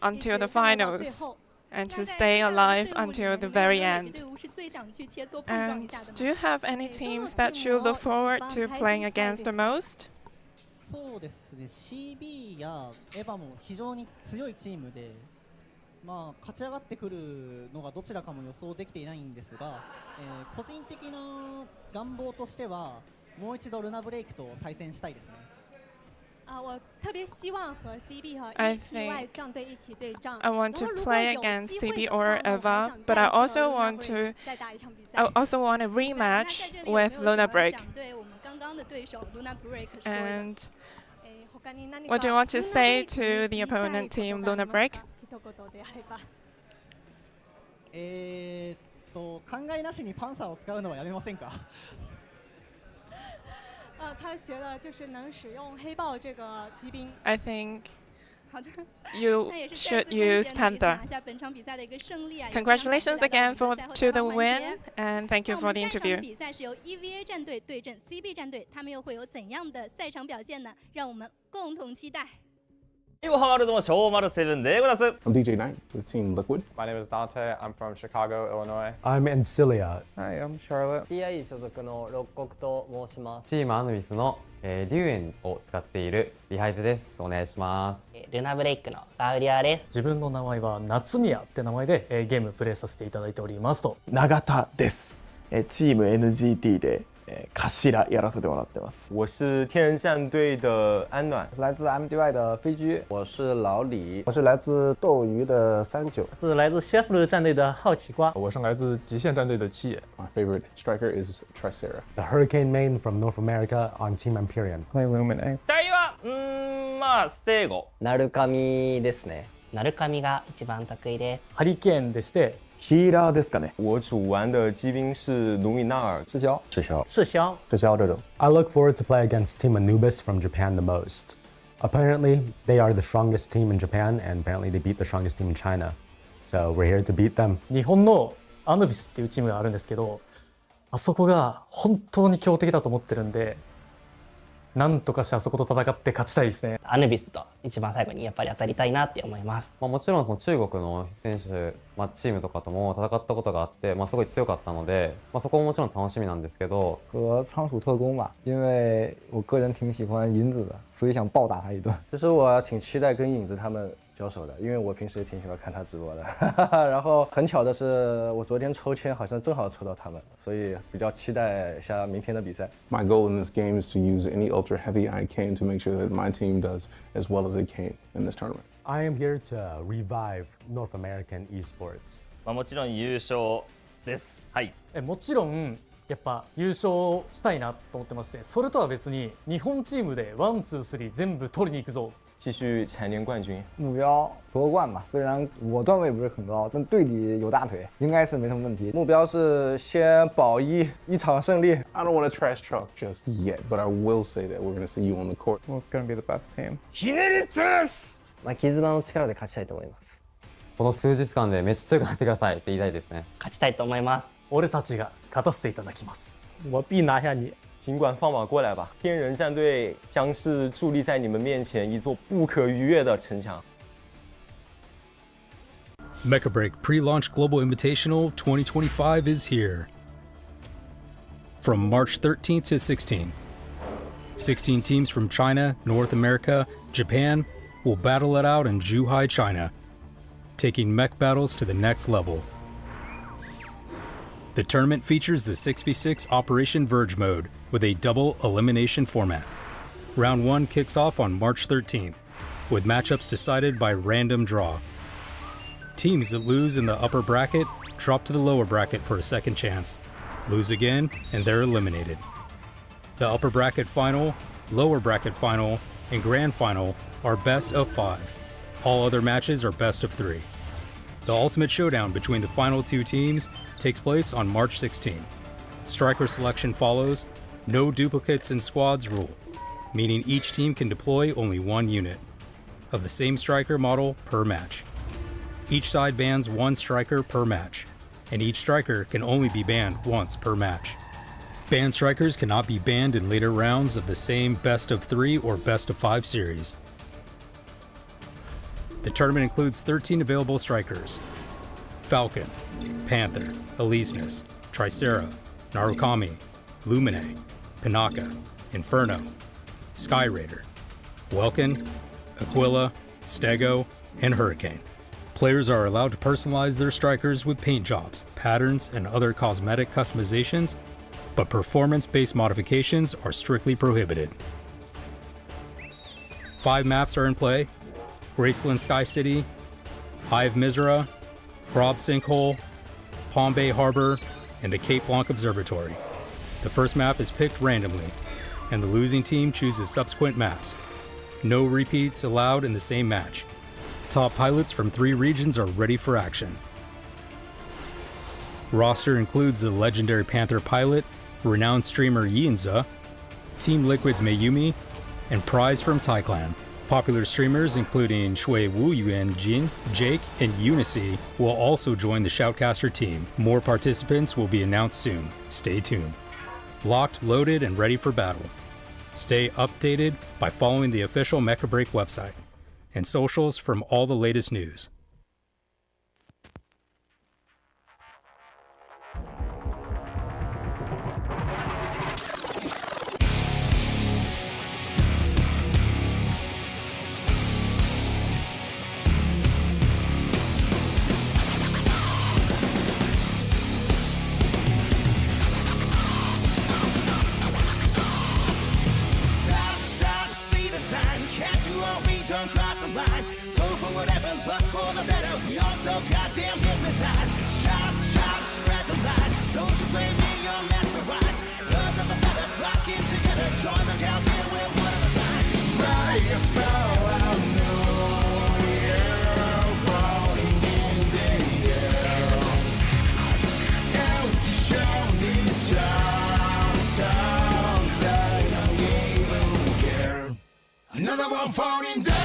until the finals, and to stay alive until the very end. And do you have any teams that you look forward to playing against the most? そうですね、CB やエヴァも非常に強いチームで、勝ち上がってくるのがどちらかも予想できていないんですが、個人的な願望としてはもう一度ルナブレイクと対戦したいですね。我特别希望和 CB 和 I ETY think 战队一起对战。 I want to 然后如果 play 有 against 机会 CB 的 or 话呢，我 Eva, 想 but 再 I 和 also Luna want Break to 再打一场比 I 赛。 also want a 那 rematch 在这里有没有 with 什么 Luna Break. 想对我们刚刚的对手 Luna Break 说的？ And 他に何か what do you want to Luna say Break to に the 言いたい opponent こと team があり Luna ます Break? か？一言であれば。考えなしにパンサーを使うのはやめませんか？他觉得就是能使用黑豹这个骑兵。 I think 好的 you 那也是 should 再次恭喜 use 这里 Panther. 拿下本场比赛的一个胜利啊！ Congratulations again for to the win, and thank you 那我 for 们 the 下一场 interview. 比赛是由 EVA 战队对阵 CB 战队，他们又会有怎样的赛场表现呢？让我们共同期待。 ハワールドの小丸7でございます。 I'm DJ Knight with Team Liquid. My name is Dante. I'm from Chicago, Illinois. I'm Ancilia. Hi, I'm Charlotte. TI 所属の六国と申します。チームアヌビスの、リュウエンを使っているリハイズです。お願いします。ルナブレイクのバウリアです。自分の名前は夏宮って名前で、ゲームプレイさせていただいておりますと。永田です。チーム NGT で頭やらせてもらってます。我是天人战队的安暖，来自 MDY 的飞居，我是老李，我是来自斗鱼的39，是来自 Sheffield 战队的好奇瓜，我是来自极限战队的七野。My favorite striker is Tricera. The Hurricane Main from North America on Team Empyrean. Play Luminate. 期待はまあステーゴ。ナルカミですね。ナルカミが一番得意です。ハリケーンでして。ヒーラーですかね。我主玩的机兵是卢米纳尔。赤霄。这种。I look forward to play against Team Anubis from Japan the most. Apparently, they are the strongest team in Japan, and apparently they beat the strongest team in China. So we're here to beat them. 日本のアヌビスっていうチームがあるんですけど、あそこが本当に強敵だと思ってるんで、なんとかしてあそこと戦って勝ちたいですね。アヌビスと一番最後にやっぱり当たりたいなって思います。もちろんその中国の選手、チームとかとも戦ったことがあって、すごい強かったので、そこももちろん楽しみなんですけど。和仓鼠特工吧，因为我个人挺喜欢银子的，所以想暴打他一顿。其实我挺期待跟影子他们交手的，因为我平时也挺喜欢看他直播的。然后很巧的是，我昨天抽签好像正好抽到他们，所以比较期待一下明天的比赛。My goal in this game is to use any ultra heavy I can to make sure that my team does as well as they can in this tournament. I am here to revive North American esports. もちろん優勝です。はい。もちろんやっぱ優勝したいなと思ってまして、それとは別に日本チームで1、2、3全部取りに行くぞ。继续蝉联冠军。目标夺冠吧，虽然我段位不是很高，但队里有大腿，应该是没什么问题。目标是先保一场胜利。I don't want to trash talk just yet, but I will say that we're going to see you on the court. We're going to be the best team. ひねり潰す。絆の力で勝ちたいと思います。この数日間でめっちゃ強くなってくださいって言いたいですね。勝ちたいと思います。俺たちが勝たせていただきます。我必拿下你。尽管放马过来吧，天人战队将是伫立在你们面前一座不可逾越的城墙。Mecha Break Pre-Launch Global Invitational 2025 is here. From March 13th to 16th, 16 teams from China, North America, Japan will battle it out in Zhuhai, China, taking mech battles to the next level. The tournament features the 6v6 Operation Verge mode with a double elimination format. Round 1 kicks off on March 13th, with matchups decided by random draw. Teams that lose in the upper bracket drop to the lower bracket for a second chance, lose again, and they're eliminated. The upper bracket final, lower bracket final, and grand final are best of 5. All other matches are best of 3. The ultimate showdown between the final two teams takes place on March 16. Striker selection follows, no duplicates in squads rule, meaning each team can deploy only one unit of the same striker model per match. Each side bans one striker per match, and each striker can only be banned once per match. Banned strikers cannot be banned in later rounds of the same best of 3 or best of 5 series. The tournament includes 13 available strikers: Falcon, Panther, Elysinus, Tricera, Narukami, Lumine, Pinaka, Inferno, Sky Raider, Welkin, Aquila, Stego, and Hurricane. Players are allowed to personalize their strikers with paint jobs, patterns, and other cosmetic customizations, but performance-based modifications are strictly prohibited. 5 maps are in play: Graceland Sky City, Hive Mizra, Prob Sinkhole, Palm Bay Harbor, and the Cape Blanc Observatory. The first map is picked randomly, and the losing team chooses subsequent maps. No repeats allowed in the same match. Top pilots from 3 regions are ready for action. Roster includes the legendary Panther pilot, renowned streamer Yinza, Team Liquid's Mayumi, and Prize from Taiclan. Popular streamers including Shui Wu Yuan Jin, Jake, and Unicy will also join the Shoutcaster team. More participants will be announced soon. Stay tuned. Locked, loaded, and ready for battle. Stay updated by following the official Mecha Break website and socials from all the latest news. Don't cross the line, go for whatever, look for the better. We all so goddamn hypnotized. Chop, chop, spread the lies. Don't you blame me, you're mesmerized. Birds of a feather flocking together. Join the council, we're one of a kind. Fly a star, I know you're falling in the air. Empty shouting songs that I don't even care. Another one falling down.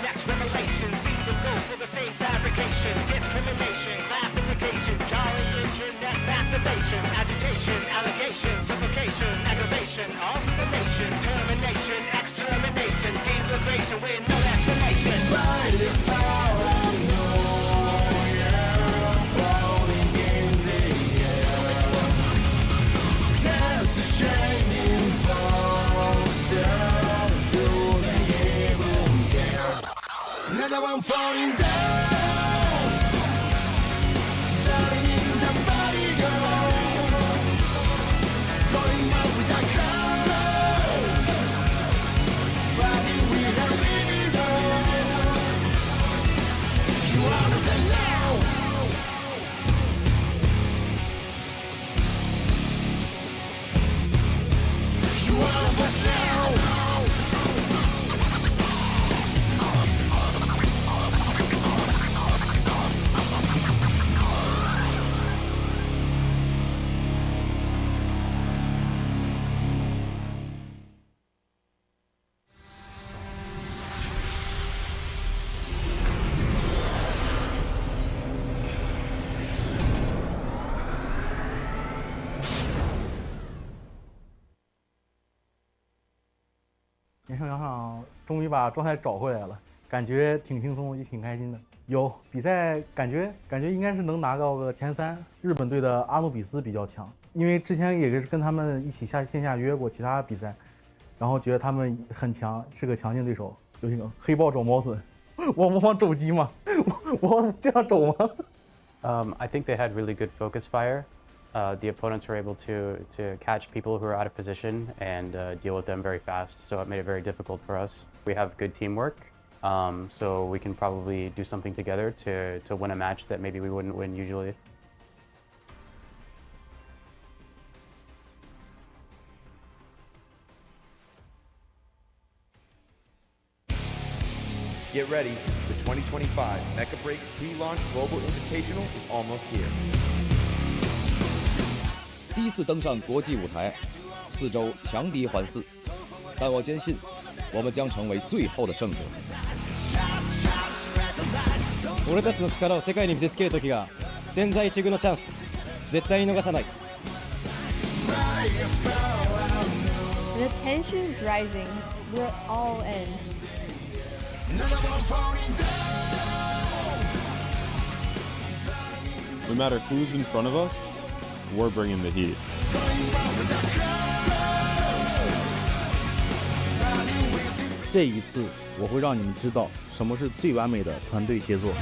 Next revelation, see them go for the same fabrication, discrimination, classification, jolly internet masturbation, agitation, allegation, suffocation, aggravation, information, termination, extermination, deflagration with no explanation. By this power, I know you're floating in the air. There's a shining foster. Another one falling down, falling in the body go, going out with that control, riding with a libido. You are of the now. You are of us now.连胜2场，终于把状态找回来了，感觉挺轻松，也挺开心的。有比赛感觉应该是能拿到个前3。日本队的阿努比斯比较强，因为之前也是跟他们一起线下约过其他比赛，然后觉得他们很强，是个强劲对手。有这个黑豹肘毛笋，我模仿肘击吗？我这样肘吗？I think they had really good focus fire. The opponents were able to catch people who are out of position and deal with them very fast, so it made it very difficult for us. We have good teamwork, so we can probably do something together to win a match that maybe we wouldn't win usually. Get ready, the 2025 Mecha Break Pre-Launch Global Invitational is almost here. 第一次登上国际舞台，4周强敌环伺，但我坚信，我们将成为最后的胜者。俺たちの力を世界に見せつける時が千載一遇のチャンス、絶対に逃さない。The tension is rising. We're all in. No matter who's in front of us, we're bringing the heat. 这一次，我会让你们知道什么是最完美的团队协作。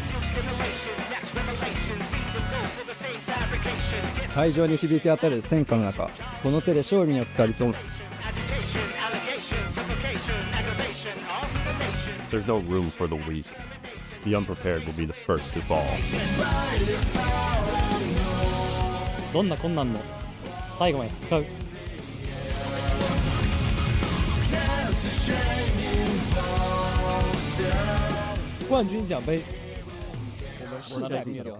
会場に響き当たる戦火の中、この手で勝利に2人とも。There's no room for the weak. The unprepared will be the first to fall. どんな困難も最後まで戦う。冠军奖杯，我们势在必得。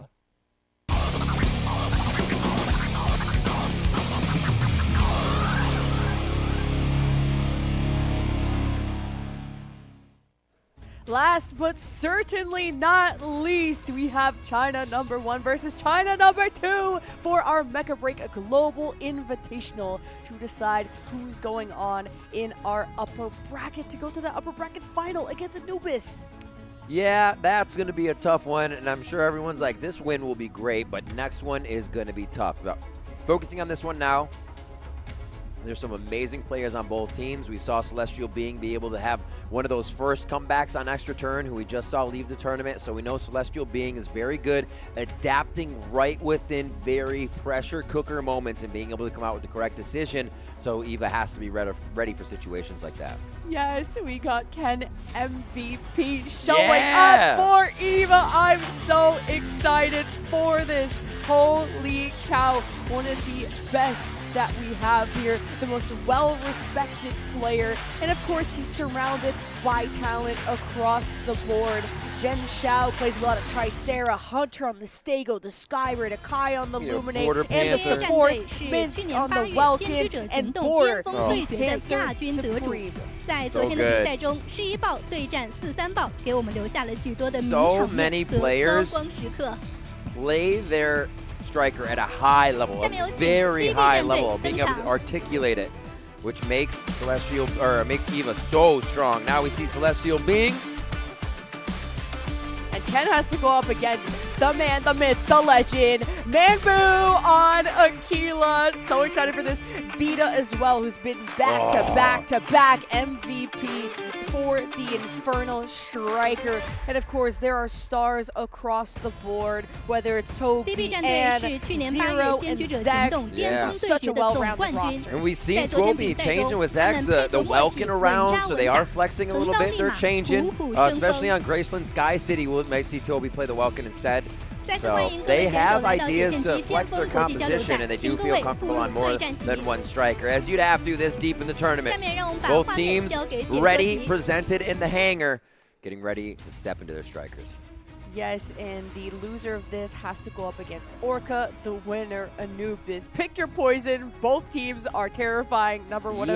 Last but certainly not least, we have China #1 versus China #2 for our Mecha Break Global Invitational to decide who's going on in our upper bracket to go to the upper bracket final against Anubis. Yeah, that's going to be a tough one, and I'm sure everyone's like, this win will be great, but next one is going to be tough. But focusing on this one now, there's some amazing players on both teams. We saw Celestial Being be able to have one of those first comebacks on extra turn, who we just saw leave the tournament. So we know Celestial Being is very good, adapting right within very pressure cooker moments and being able to come out with the correct decision. So Eva has to be ready for situations like that. Yes, we got Ken MVP showing up for Eva. I'm so excited for this. Holy cow. One of the best that we have here, the most well-respected player. And of course, he's surrounded by talent across the board. Jen Xiao plays a lot of Tricera, Hunter on the Stego, the Skybird, Akai on the Luminate, and the supports, Minsk on the Welkin, and Border, the Panther Supreme. 在昨天的比赛中，11爆对战43爆，给我们留下了许多的名 So 场 many 面和高 players 光时刻。 play their striker at a high level, a very high level, of being able to articulate it, which makes makes Eva so strong. Now we see Celestial Being. And Ken has to go up against the man, the myth, the legend, Manbu on Aquila. So excited for this. Vita as well, who's been back-to-back MVP for the Infernal Striker. And of course, there are stars across the board, whether it's Toby and Zero and Zex. Such a well-rounded roster. And we've seen Toby changing with Zex, the Welkin around, so they are flexing a little bit. They're changing, especially on Graceland Sky City. We might see Toby play the Welkin instead. So they have ideas to flex their composition, and they do feel comfortable on more than one striker, as you'd have to this deep in the tournament. Both teams ready, presented in the hangar, getting ready to step into their strikers. Yes, and the loser of this has to go up against Orca, the winner, Anubis. Pick your poison. Both teams are terrifying. #1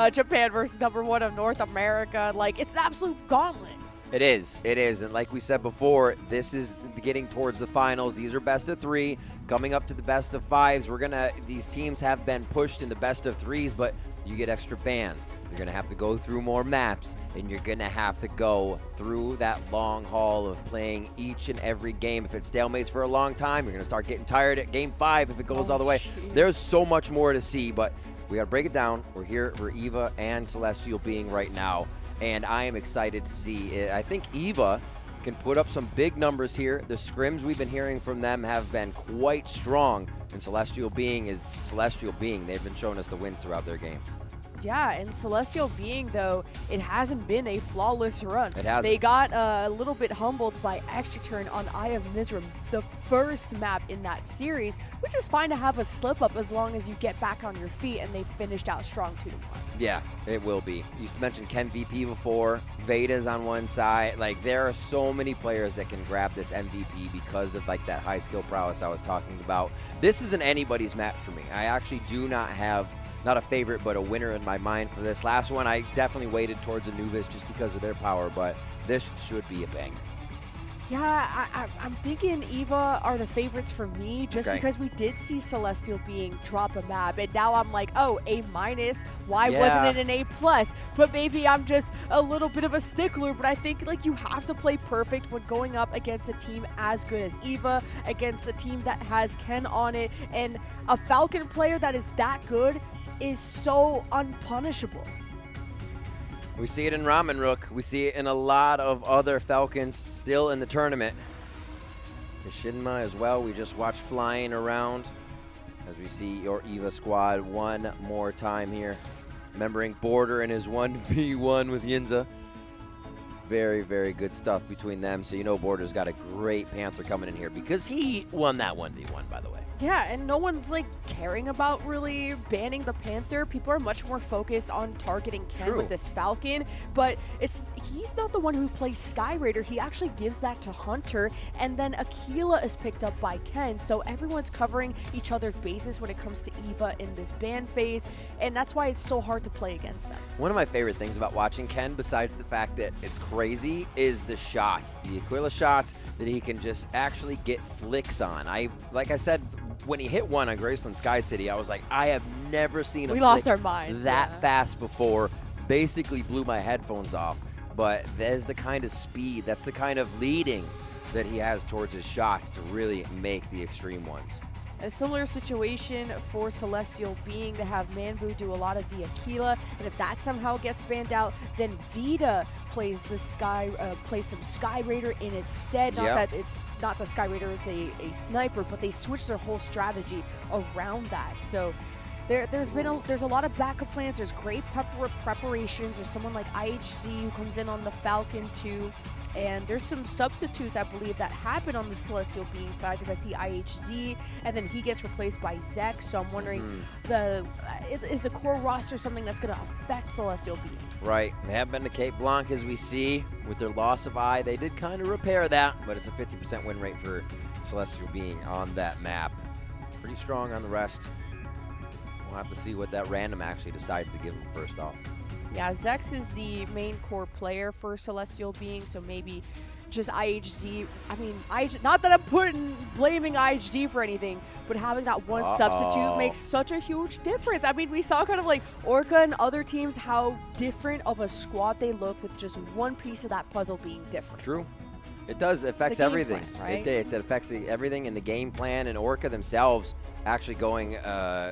of Japan versus #1 of North America. Like, it's an absolute gauntlet. It is, and like we said before, this is getting towards the finals. These are best of 3, coming up to the best of 5s. These teams have been pushed in the best of 3s, but you get extra bans. You're gonna have to go through more maps, and you're gonna have to go through that long haul of playing each and every game. If it stalemates for a long time, you're gonna start getting tired at game 5 if it goes all the way. There's so much more to see, but we gotta break it down. We're here for Eva and Celestial Being right now. And I am excited to see it. I think Eva can put up some big numbers here. The scrims we've been hearing from them have been quite strong. And Celestial Being is Celestial Being. They've been showing us the wins throughout their games. Yeah, and Celestial Being, though, it hasn't been a flawless run. It hasn't. They got a little bit humbled by Extra Turn on Eye of Mizram, the first map in that series, which is fine to have a slip-up as long as you get back on your feet, and they finished out strong 2-1. Yeah, it will be. You mentioned Ken VP before. Veda's on one side. Like, there are so many players that can grab this MVP because of, like, that high skill prowess I was talking about. This isn't anybody's match for me. I actually do not have, not a favorite, but a winner in my mind for this. Last one, I definitely weighted towards Anubis just because of their power, but this should be a banger. Yeah, I'm thinking Eva are the favorites for me just because we did see Celestial Being drop a map, and now I'm like, oh, A-. Why wasn't it an A+? But maybe I'm just a little bit of a stickler, but I think like you have to play perfect when going up against a team as good as Eva, against a team that has Ken on it, and a Falcon player that is that good is so unpunishable. We see it in Ramen Rook. We see it in a lot of other Falcons still in the tournament. Kishinma as well, we just watched flying around as we see your Eva squad one more time here. Remembering Border in his 1v1 with Yinza. Very, very good stuff between them. So you know Border's got a great Panther coming in here because he won that 1v1, by the way. Yeah, and no one's like caring about really banning the Panther. People are much more focused on targeting Ken with this Falcon, but he's not the one who plays Sky Raider. He actually gives that to Hunter, and then Aquila is picked up by Ken, so everyone's covering each other's bases when it comes to Eva in this ban phase, and that's why it's so hard to play against them. One of my favorite things about watching Ken, besides the fact that it's crazy, is the shots. The Aquila shots that he can just actually get flicks on. Like I said, when he hit one on Graceland Sky City, I was like, I have never seen a lost our minds that fast before. Basically blew my headphones off. But there's the kind of speed, that's the kind of leading that he has towards his shots to really make the extreme ones. A similar situation for Celestial Being to have Manbu do a lot of the Aquila, and if that somehow gets banned out, then Vita plays the plays some Sky Raider in its stead. Not that Sky Raider is a sniper, but they switch their whole strategy around that. So there's a lot of backup plans. There's great preparations. There's someone like IHZ who comes in on the Falcon too. And there's some substitutes, I believe, that happen on the Celestial Being side, because I see IHZ, and then he gets replaced by Zek. So I'm wondering, is the core roster something that's going to affect Celestial Being? Right. They have been to Cape Blanc, as we see, with their loss of I. They did kind of repair that, but it's a 50% win rate for Celestial Being on that map. Pretty strong on the rest. We'll have to see what that random actually decides to give them first off. Yeah, Zex is the main core player for Celestial Being, so maybe just IHZ. I mean, not that I'm blaming IHZ for anything, but having that one substitute makes such a huge difference. I mean, we saw kind of like Orca and other teams how different of a squad they look with just one piece of that puzzle being different. True. It does. It affects everything. Plan, right? It affects everything in the game plan, and Orca themselves actually going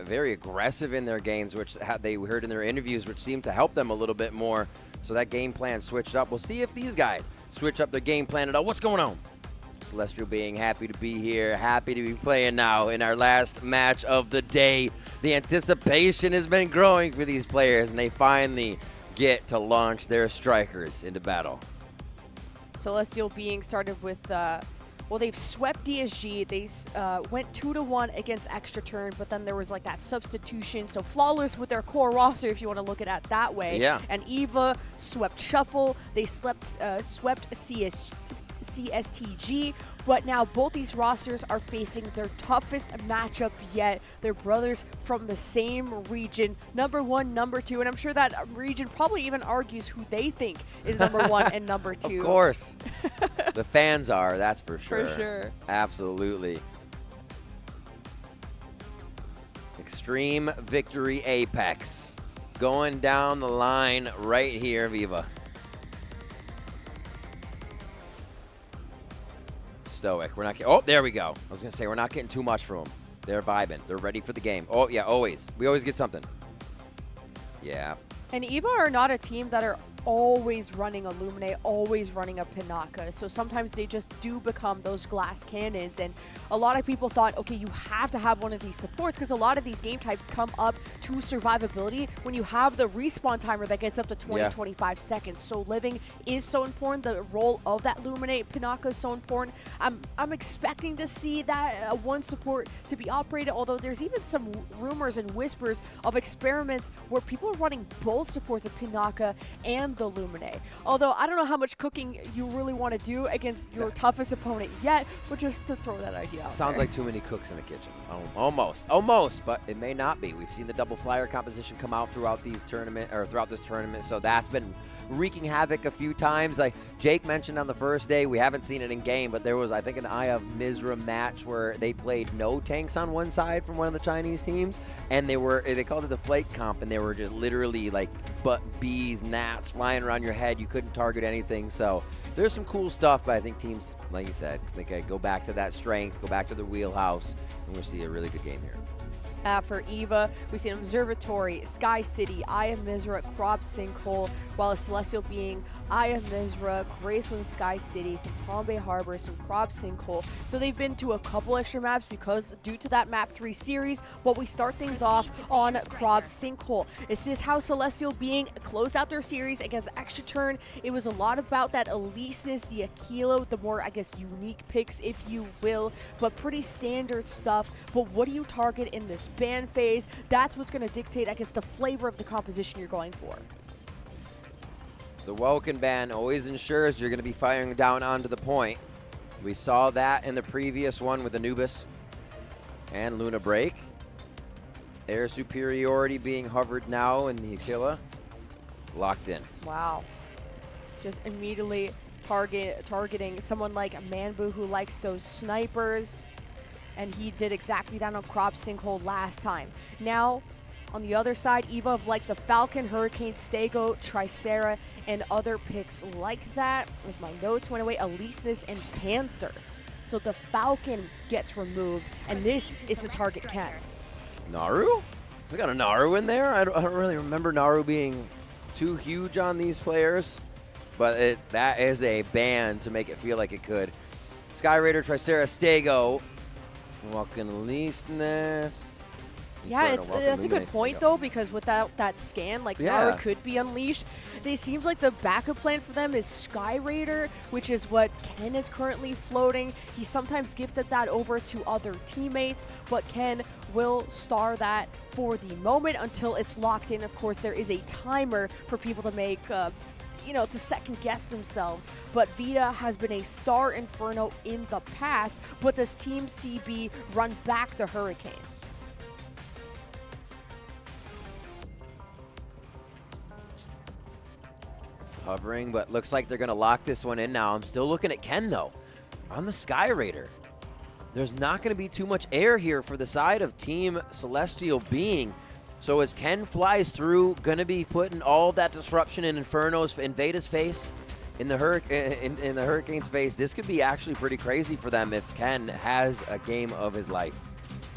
very aggressive in their games, which they heard in their interviews, which seemed to help them a little bit more. So that game plan switched up. We'll see if these guys switch up their game plan at all. What's going on? Celestial Being happy to be here, happy to be playing now in our last match of the day. The anticipation has been growing for these players, and they finally get to launch their strikers into battle. Celestial Being started with well, they've swept DSG. They went 2-1 against Extra Turn, but then there was like that substitution. So flawless with their core roster, if you want to look at it that way. Yeah. And Eva swept Shuffle. They swept CSTG. But now both these rosters are facing their toughest matchup yet. They're brothers from the same region, number 1, number 2. And I'm sure that region probably even argues who they think is number 1 and number 2. Of course. The fans are, that's for sure. For sure. Absolutely. Extreme Victory Apex. Going down the line right here, Viva. Stoic. We're not getting, oh, there we go. I was going to say, we're not getting too much from them. They're vibing. They're ready for the game. Oh, yeah, always. We always get something. Yeah. And Eva are not a team that are always running a Illuminate, always running a Pinaka. So sometimes they just do become those glass cannons. And a lot of people thought, okay, you have to have one of these supports because a lot of these game types come up to survivability when you have the respawn timer that gets up to 20-25 seconds. So living is so important. The role of that Illuminate Pinaka is so important. I'm expecting to see that one support to be operated, although there's even some rumors and whispers of experiments where people are running both supports of Pinaka and and the Lumine. Although I don't know how much cooking you really want to do against your toughest opponent yet, but just to throw that idea out Sounds there. like too many cooks in the kitchen. Almost, but it may not be. We've seen the double flyer composition come out throughout this tournament, so that's been wreaking havoc a few times. Like Jake mentioned on the first day, we haven't seen it in game, but there was, I think, an Eye of Mizra match where they played no tanks on one side from one of the Chinese teams, and they called it the flake comp, and they were just literally like bees, gnats flying around your head. You couldn't target anything. So there's some cool stuff, but I think teams, like you said, go back to that strength, go back to their wheelhouse, and we'll see a really good game here. For EVA, we see an Observatory, Sky City, Eye of Mizra, Crop Sinkhole, while a Celestial Being, Eye of Mizra, Graceland, Sky City, some Palm Bay Harbor, some Crop Sinkhole. So they've been to a couple extra maps because due to that map 3 series, but we start things off on Crop Sinkhole. This is how Celestial Being closed out their series against Extra Turn. It was a lot about that Eliseness, the Aquilo, the more, I guess, unique picks, if you will, but pretty standard stuff. But what do you target in this ban phase? That's what's going to dictate, I guess, the flavor of the composition you're going for. The Welkin ban always ensures you're going to be firing down onto the point. We saw that in the previous one with Anubis and Luna Break. Air superiority being hovered now in the Aquila. Locked in. Wow. Just immediately targeting someone like Manbu, who likes those snipers. And he did exactly that on Crop Sinkhole last time. Now, on the other side, EVA of like the Falcon, Hurricane, Stego, Tricera, and other picks like that. As my notes went away, Eliseness and Panther. So the Falcon gets removed, and this is the target Ken. Naru? We got a Naru in there? I don't really remember Naru being too huge on these players, but that is a ban to make it feel like it could. Sky Raider, Tricera, Stego. Welcome Eliseness. Yeah, that's a good point though, because without that scan, like Naru could be unleashed. It seems like the backup plan for them is Sky Raider, which is what Ken is currently floating. He sometimes gifted that over to other teammates, but Ken will star that for the moment until it's locked in. Of course, there is a timer for people to make to second guess themselves. But Vita has been a star Inferno in the past, but does Team CB run back the Hurricane? Hovering, but looks like they're going to lock this one in now. I'm still looking at Ken, though, on the Sky Raider. There's not going to be too much air here for the side of Team Celestial Being. So as Ken flies through, going to be putting all that disruption in Vada's face, in the Hurricane's face. This could be actually pretty crazy for them if Ken has a game of his life.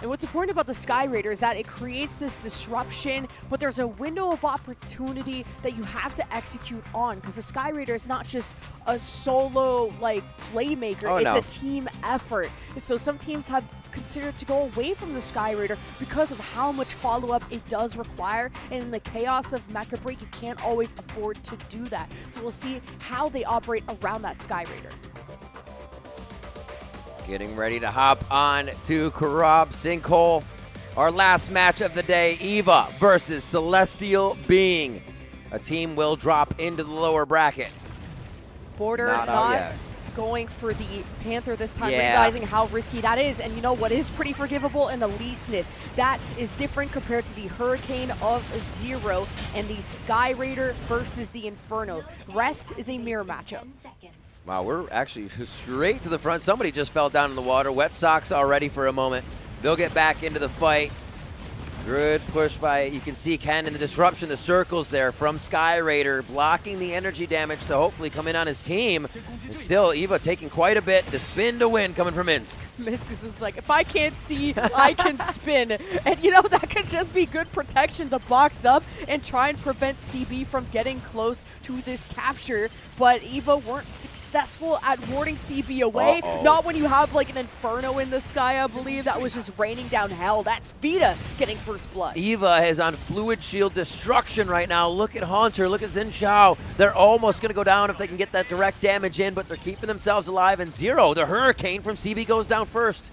And what's important about the Sky Raider is that it creates this disruption, but there's a window of opportunity that you have to execute on, because the Sky Raider is not just a solo playmaker, it's a team effort. And so some teams have considered to go away from the Sky Raider because of how much follow-up it does require, and in the chaos of Mecha Break, you can't always afford to do that. So we'll see how they operate around that Sky Raider. Getting ready to hop on to Crop Sinkhole. Our last match of the day, EVA versus Celestial Being. A team will drop into the lower bracket. Border not going for the Panther this time, realizing how risky that is. And you know what is pretty forgivable? An Eliseness. That is different compared to the Hurricane of Zero and the Sky Raider versus the Inferno. Rest is a mirror matchup. Wow, we're actually straight to the front. Somebody just fell down in the water. Wet socks already for a moment. They'll get back into the fight. Good push by, you can see Ken in the disruption, the circles there from Sky Raider, blocking the energy damage to hopefully come in on his team. And still, EVA taking quite a bit. The spin to win coming from Minsk. Minsk is like, if I can't see, I can spin. And that could just be good protection to box up and try and prevent CB from getting close to this capture. But EVA weren't successful at warding CB away. Not when you have an Inferno in the sky, I believe. That was just raining down hell. That's Vita getting first blood. EVA is on Fluid Shield destruction right now. Look at Haunter, look at Xin Chao. They're almost going to go down if they can get that direct damage in, but they're keeping themselves alive. And Zero, the Hurricane from CB, goes down first.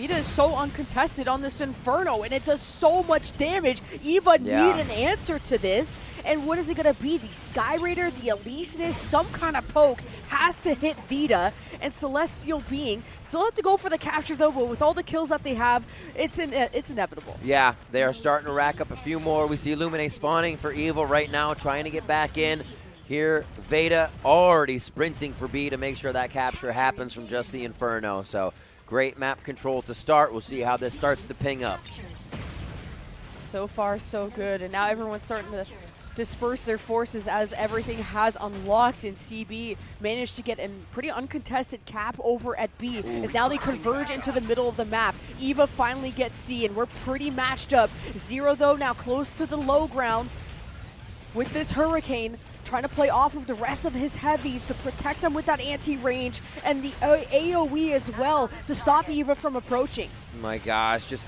Vita is so uncontested on this Inferno, and it does so much damage. Eva need an answer to this. And what is it going to be? The Sky Raider, the Elysinus, some kind of poke has to hit Vita. And Celestial Being still have to go for the capture, though, but with all the kills that they have, it's inevitable. Yeah, they are starting to rack up a few more. We see Illuminate spawning for Evil right now, trying to get back in. Here, Veda already sprinting for B to make sure that capture happens from just the Inferno. So great map control to start. We'll see how this starts to ping up. So far, so good. And now everyone's starting to disperse their forces as everything has unlocked, and CB managed to get a pretty uncontested cap over at B as now they converge into the middle of the map. Eva finally gets C, and we're pretty matched up. Zero, though, now close to the low ground with this Hurricane, trying to play off of the rest of his heavies to protect them with that anti-range and the AoE as well to stop Eva from approaching. My gosh, just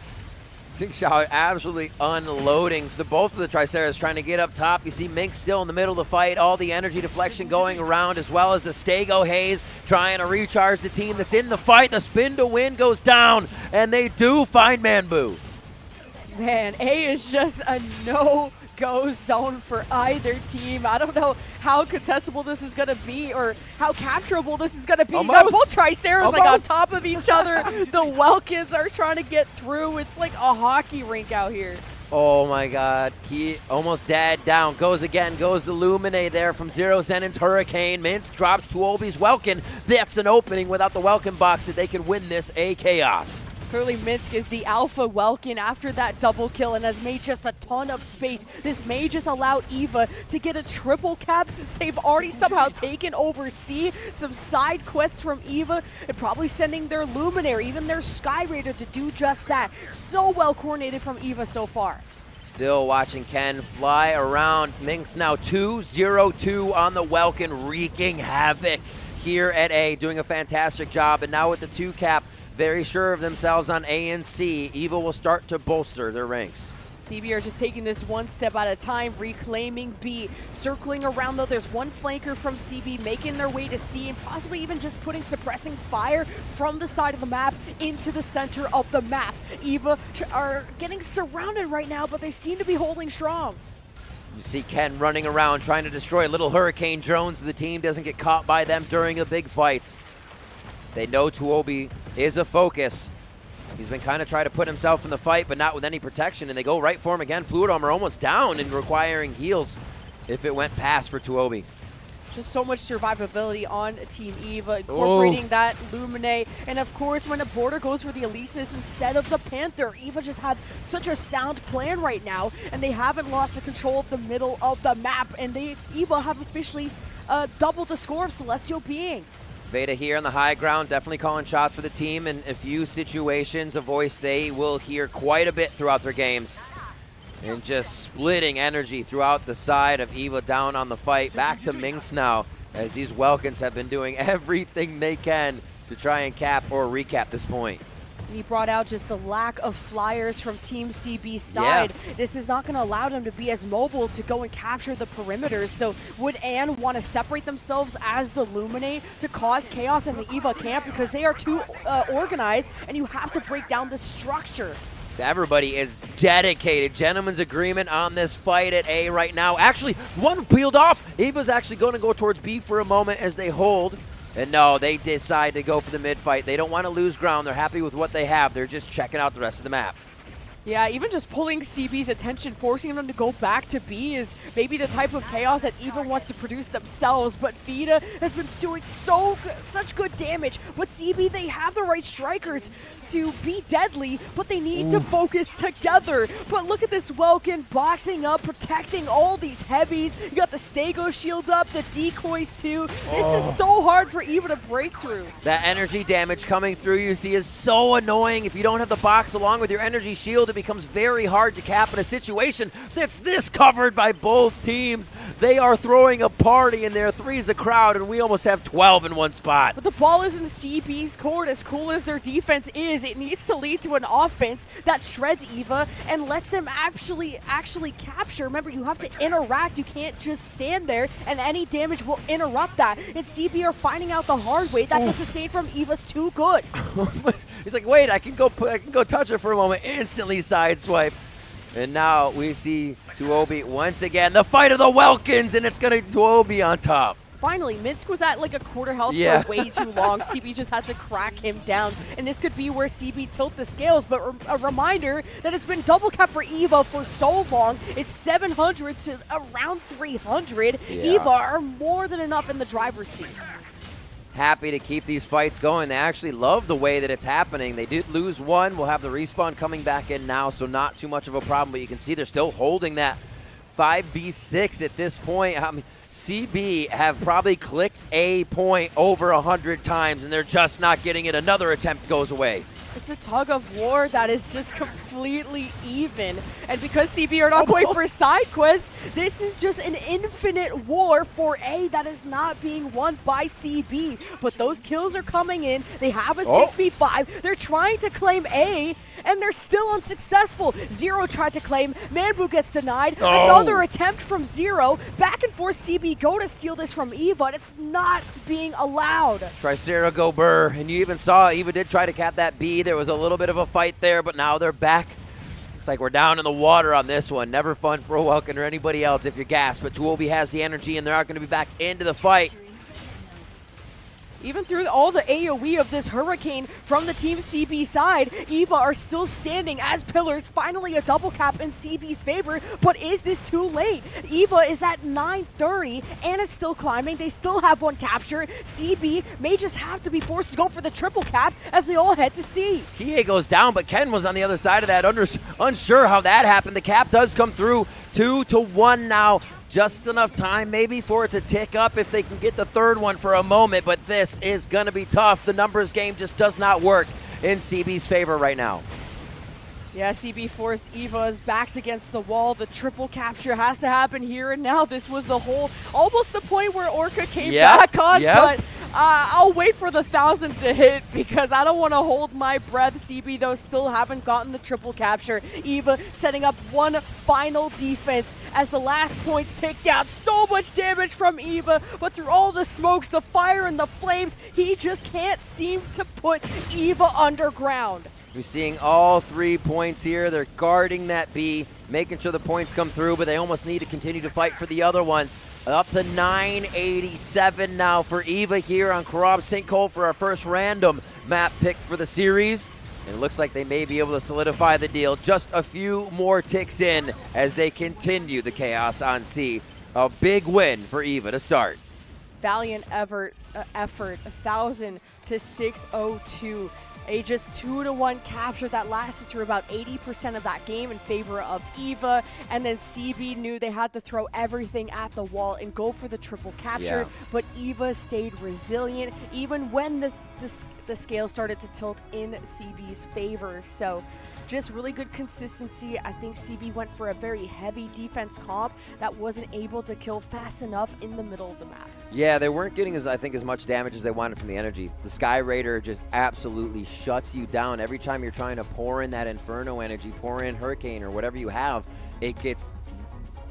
Xingqiao absolutely unloading the both of the Triceras trying to get up top. You see Mink still in the middle of the fight, all the energy deflection going around, as well as the Stego Haze trying to recharge the team that's in the fight. The spin to win goes down, and they do find Manbu. Man, A is just a no-go zone for either team. I don't know how contestable this is going to be or how capturable this is going to be. You got both Triceras like on top of each other. The Welkins are trying to get through. It's like a hockey rink out here. Oh my god, he almost dead. Down goes again, goes the Lumine there from Zero Zenin's Hurricane. Minsk drops Tuobi's Welkin. That's an opening without the Welkin box that they can win this A Chaos. Clearly Minsk is the alpha Welkin after that double kill and has made just a ton of space. This may just allow Eva to get a triple cap since they've already somehow taken over C. Some side quests from Eva and probably sending their Luminary, even their Sky Raider to do just that. So well coordinated from Eva so far. Still watching Ken fly around. Minx now 2-0-2 on the Welkin, wreaking havoc here at A, doing a fantastic job. And now with the 2 cap, very sure of themselves on A and C, Eva will start to bolster their ranks. CB are just taking this one step at a time, reclaiming B. Circling around, though, there's one flanker from CB making their way to C and possibly even just putting suppressing fire from the side of the map into the center of the map. Eva are getting surrounded right now, but they seem to be holding strong. You see Ken running around trying to destroy little Hurricane drones so the team doesn't get caught by them during the big fights. They know Tuobi is a focus. He's been kind of trying to put himself in the fight, but not with any protection, and they go right for him again. Fluid Armor almost down and requiring heals if it went past for Tuobi. Just so much survivability on Team Eva, incorporating that Lumine. And of course, when a border goes for the Elysis instead of the Panther, Eva just have such a sound plan right now, and they haven't lost the control of the middle of the map, and Eva have officially doubled the score of Celestial Being. Veda here on the high ground, definitely calling shots for the team in a few situations, a voice they will hear quite a bit throughout their games. And just splitting energy throughout the side of Eva down on the fight. Back to Minx now, as these Welkins have been doing everything they can to try and cap or recap this point. He brought out just the lack of flyers from Team CB's side. Yeah. This is not going to allow them to be as mobile to go and capture the perimeters. So would Ann want to separate themselves as the Lumine to cause chaos in the Eva camp because they are too organized and you have to break down the structure? Everybody is dedicated. Gentleman's agreement on this fight at A right now. Actually, one peeled off. Eva's actually going to go towards B for a moment as they hold. And no, they decide to go for the mid-fight. They don't want to lose ground. They're happy with what they have. They're just checking out the rest of the map. Yeah, even just pulling CB's attention, forcing them to go back to B is maybe the type of chaos that Eva wants to produce themselves. But Vita has been doing such good damage. But CB, they have the right strikers to be deadly, but they need to focus together. But look at this Welkin boxing up, protecting all these heavies. You got the Stego shield up, the decoys too. This is so hard for Eva to break through. That energy damage coming through you see is so annoying if you don't have the box along with your energy shield. that becomes very hard to cap in a situation that's this covered by both teams. They are throwing a party in there. 3's a crowd, and we almost have 12 in one spot. But the ball is in CB's court. As cool as their defense is, it needs to lead to an offense that shreds EVA and lets them actually capture. Remember, you have to interact. You can't just stand there, and any damage will interrupt that. And CB are finding out the hard way that the sustain from EVA's too good. He's like, wait, I can go touch it for a moment. Instantly sideswipe. And now we see Tuobi once again. The fight of the Welkins, and it's going to be Tuobi on top. Finally, Minsk was at like a quarter health for way too long. CB just had to crack him down, and this could be where CB tilt the scales, but a reminder that it's been double cap for EVA for so long. It's 700 to around 300. EVA are more than enough in the driver's seat. Happy to keep these fights going. They actually love the way that it's happening. They did lose one. We'll have the respawn coming back in now, so not too much of a problem, but you can see they're still holding that 5v6 at this point. I mean, CB have probably clicked a point over 100 times, and they're just not getting it. Another attempt goes away. It's a tug of war that is just completely even. And because CB are not going for side quests, this is just an infinite war for A that is not being won by CB. But those kills are coming in. They have a 6v5. They're trying to claim A, and they're still unsuccessful. Zero tried to claim. Manbu gets denied. Another attempt from Zero. Back and forth, CB go to steal this from EVA, and it's not being allowed. Tricera go burr, and you even saw EVA did try to cap that B. There was a little bit of a fight there, but now they're back. Looks like we're down in the water on this one. Never fun for a Welkin or anybody else if you're gassed, but Tuobi has the energy, and they are going to be back into the fight. Even through all the AoE of this hurricane from the Team CB side, EVA are still standing as pillars. Finally a double cap in CB's favor, but is this too late? EVA is at 930 and it's still climbing. They still have one capture. CB may just have to be forced to go for the triple cap as they all head to C. Kie goes down, but Ken was on the other side of that, unsure how that happened. The cap does come through, 2-1 now. Just enough time maybe for it to tick up if they can get the third one for a moment, but this is going to be tough. The numbers game just does not work in CB's favor right now. Yeah, CB forced EVA's backs against the wall. The triple capture has to happen here and now. This was the whole, almost the point where Orca came back on, but I'll wait for the 1,000 to hit because I don't want to hold my breath. CB, though, still haven't gotten the triple capture. EVA setting up one final defense as the last points tick down. So much damage from EVA, but through all the smokes, the fire, and the flames, he just can't seem to put EVA underground. You're seeing all 3 points here. They're guarding that B, making sure the points come through, but they almost need to continue to fight for the other ones. Up to 987 now for EVA here on Korab Sinkhole for our first random map pick for the series. And it looks like they may be able to solidify the deal. Just a few more ticks in as they continue the chaos on C. A big win for EVA to start. Valiant effort, 1,000 to 602. A just 2-1 capture that lasted through about 80% of that game in favor of EVA, and then CB knew they had to throw everything at the wall and go for the triple capture, but EVA stayed resilient even when the scale started to tilt in CB's favor. So just really good consistency. I think CB went for a very heavy defense comp that wasn't able to kill fast enough in the middle of the map. Yeah, they weren't getting, as much damage as they wanted from the energy. The Sky Raider just absolutely shuts you down. Every time you're trying to pour in that Inferno energy, pour in Hurricane or whatever you have, it gets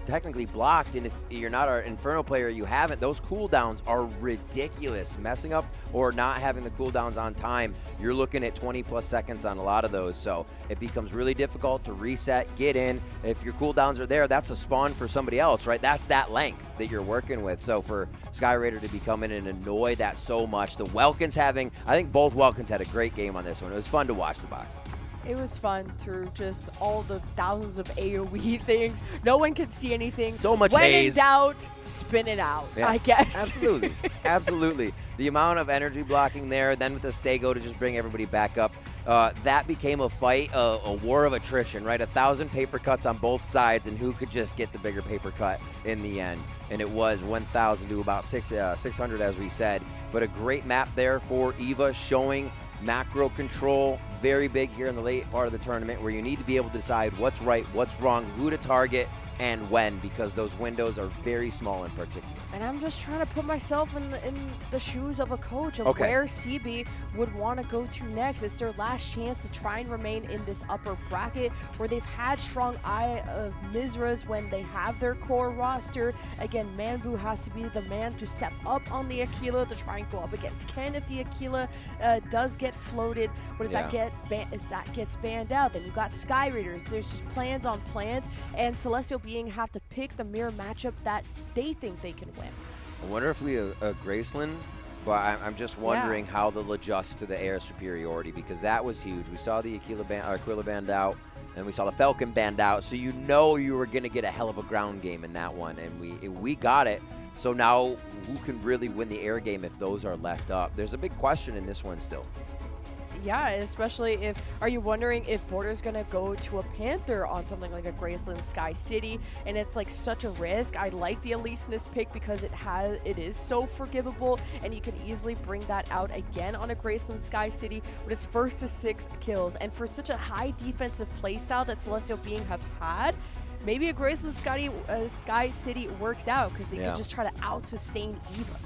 technically blocked, and if you're not an Inferno player, you haven't, those cooldowns are ridiculous. Messing up or not having the cooldowns on time, you're looking at 20 plus seconds on a lot of those, so it becomes really difficult to reset, get in. If your cooldowns are there, that's a spawn for somebody else, right? That's that length that you're working with. So for Sky Raider to be coming in and annoy that so much, the Welkins having, I think both Welkins had a great game on this one. It was fun to watch the boxes. It was fun through just all the thousands of AoE things. No one could see anything. So much when haze. in doubt, spin it out, I guess. Absolutely. Absolutely. The amount of energy blocking there, then with the Stego to just bring everybody back up, that became a fight, a war of attrition, right? 1,000 paper cuts on both sides, and who could just get the bigger paper cut in the end. And it was 1,000 to about 600, as we said. But a great map there for EVA, showing macro control, very big here in the late part of the tournament where you need to be able to decide what's right, what's wrong, who to target, and when, because those windows are very small in particular. And I'm just trying to put myself in the shoes of a coach of Okay. where CB would want to go to next. It's their last chance to try and remain in this upper bracket where they've had strong eye of Mizra's when they have their core roster. Again, Manbu has to be the man to step up on the Aquila to try and go up against Ken if the Aquila does get floated. But if if that gets banned out, then you got Sky Raiders. There's just plans on plans, and Celestial Being have to pick the mirror matchup that they think they can win. I wonder if we Graceland, but I'm just wondering how they'll adjust to the air superiority, because that was huge. We saw the Aquila banned out, and we saw the Falcon banned out, so you know you were going to get a hell of a ground game in that one, and we got it. So now who can really win the air game if those are left up? There's a big question in this one still. Yeah, especially if, are you wondering if Border's gonna go to a Panther on something like a Graceland Sky City, and it's like such a risk. I like the Elysinus pick because it is so forgivable, and you can easily bring that out again on a Graceland Sky City, but it's first to 6 kills, and for such a high defensive playstyle that Celestial Being have had, maybe a Graceland Sky City works out because they can just try to out-sustain EVA.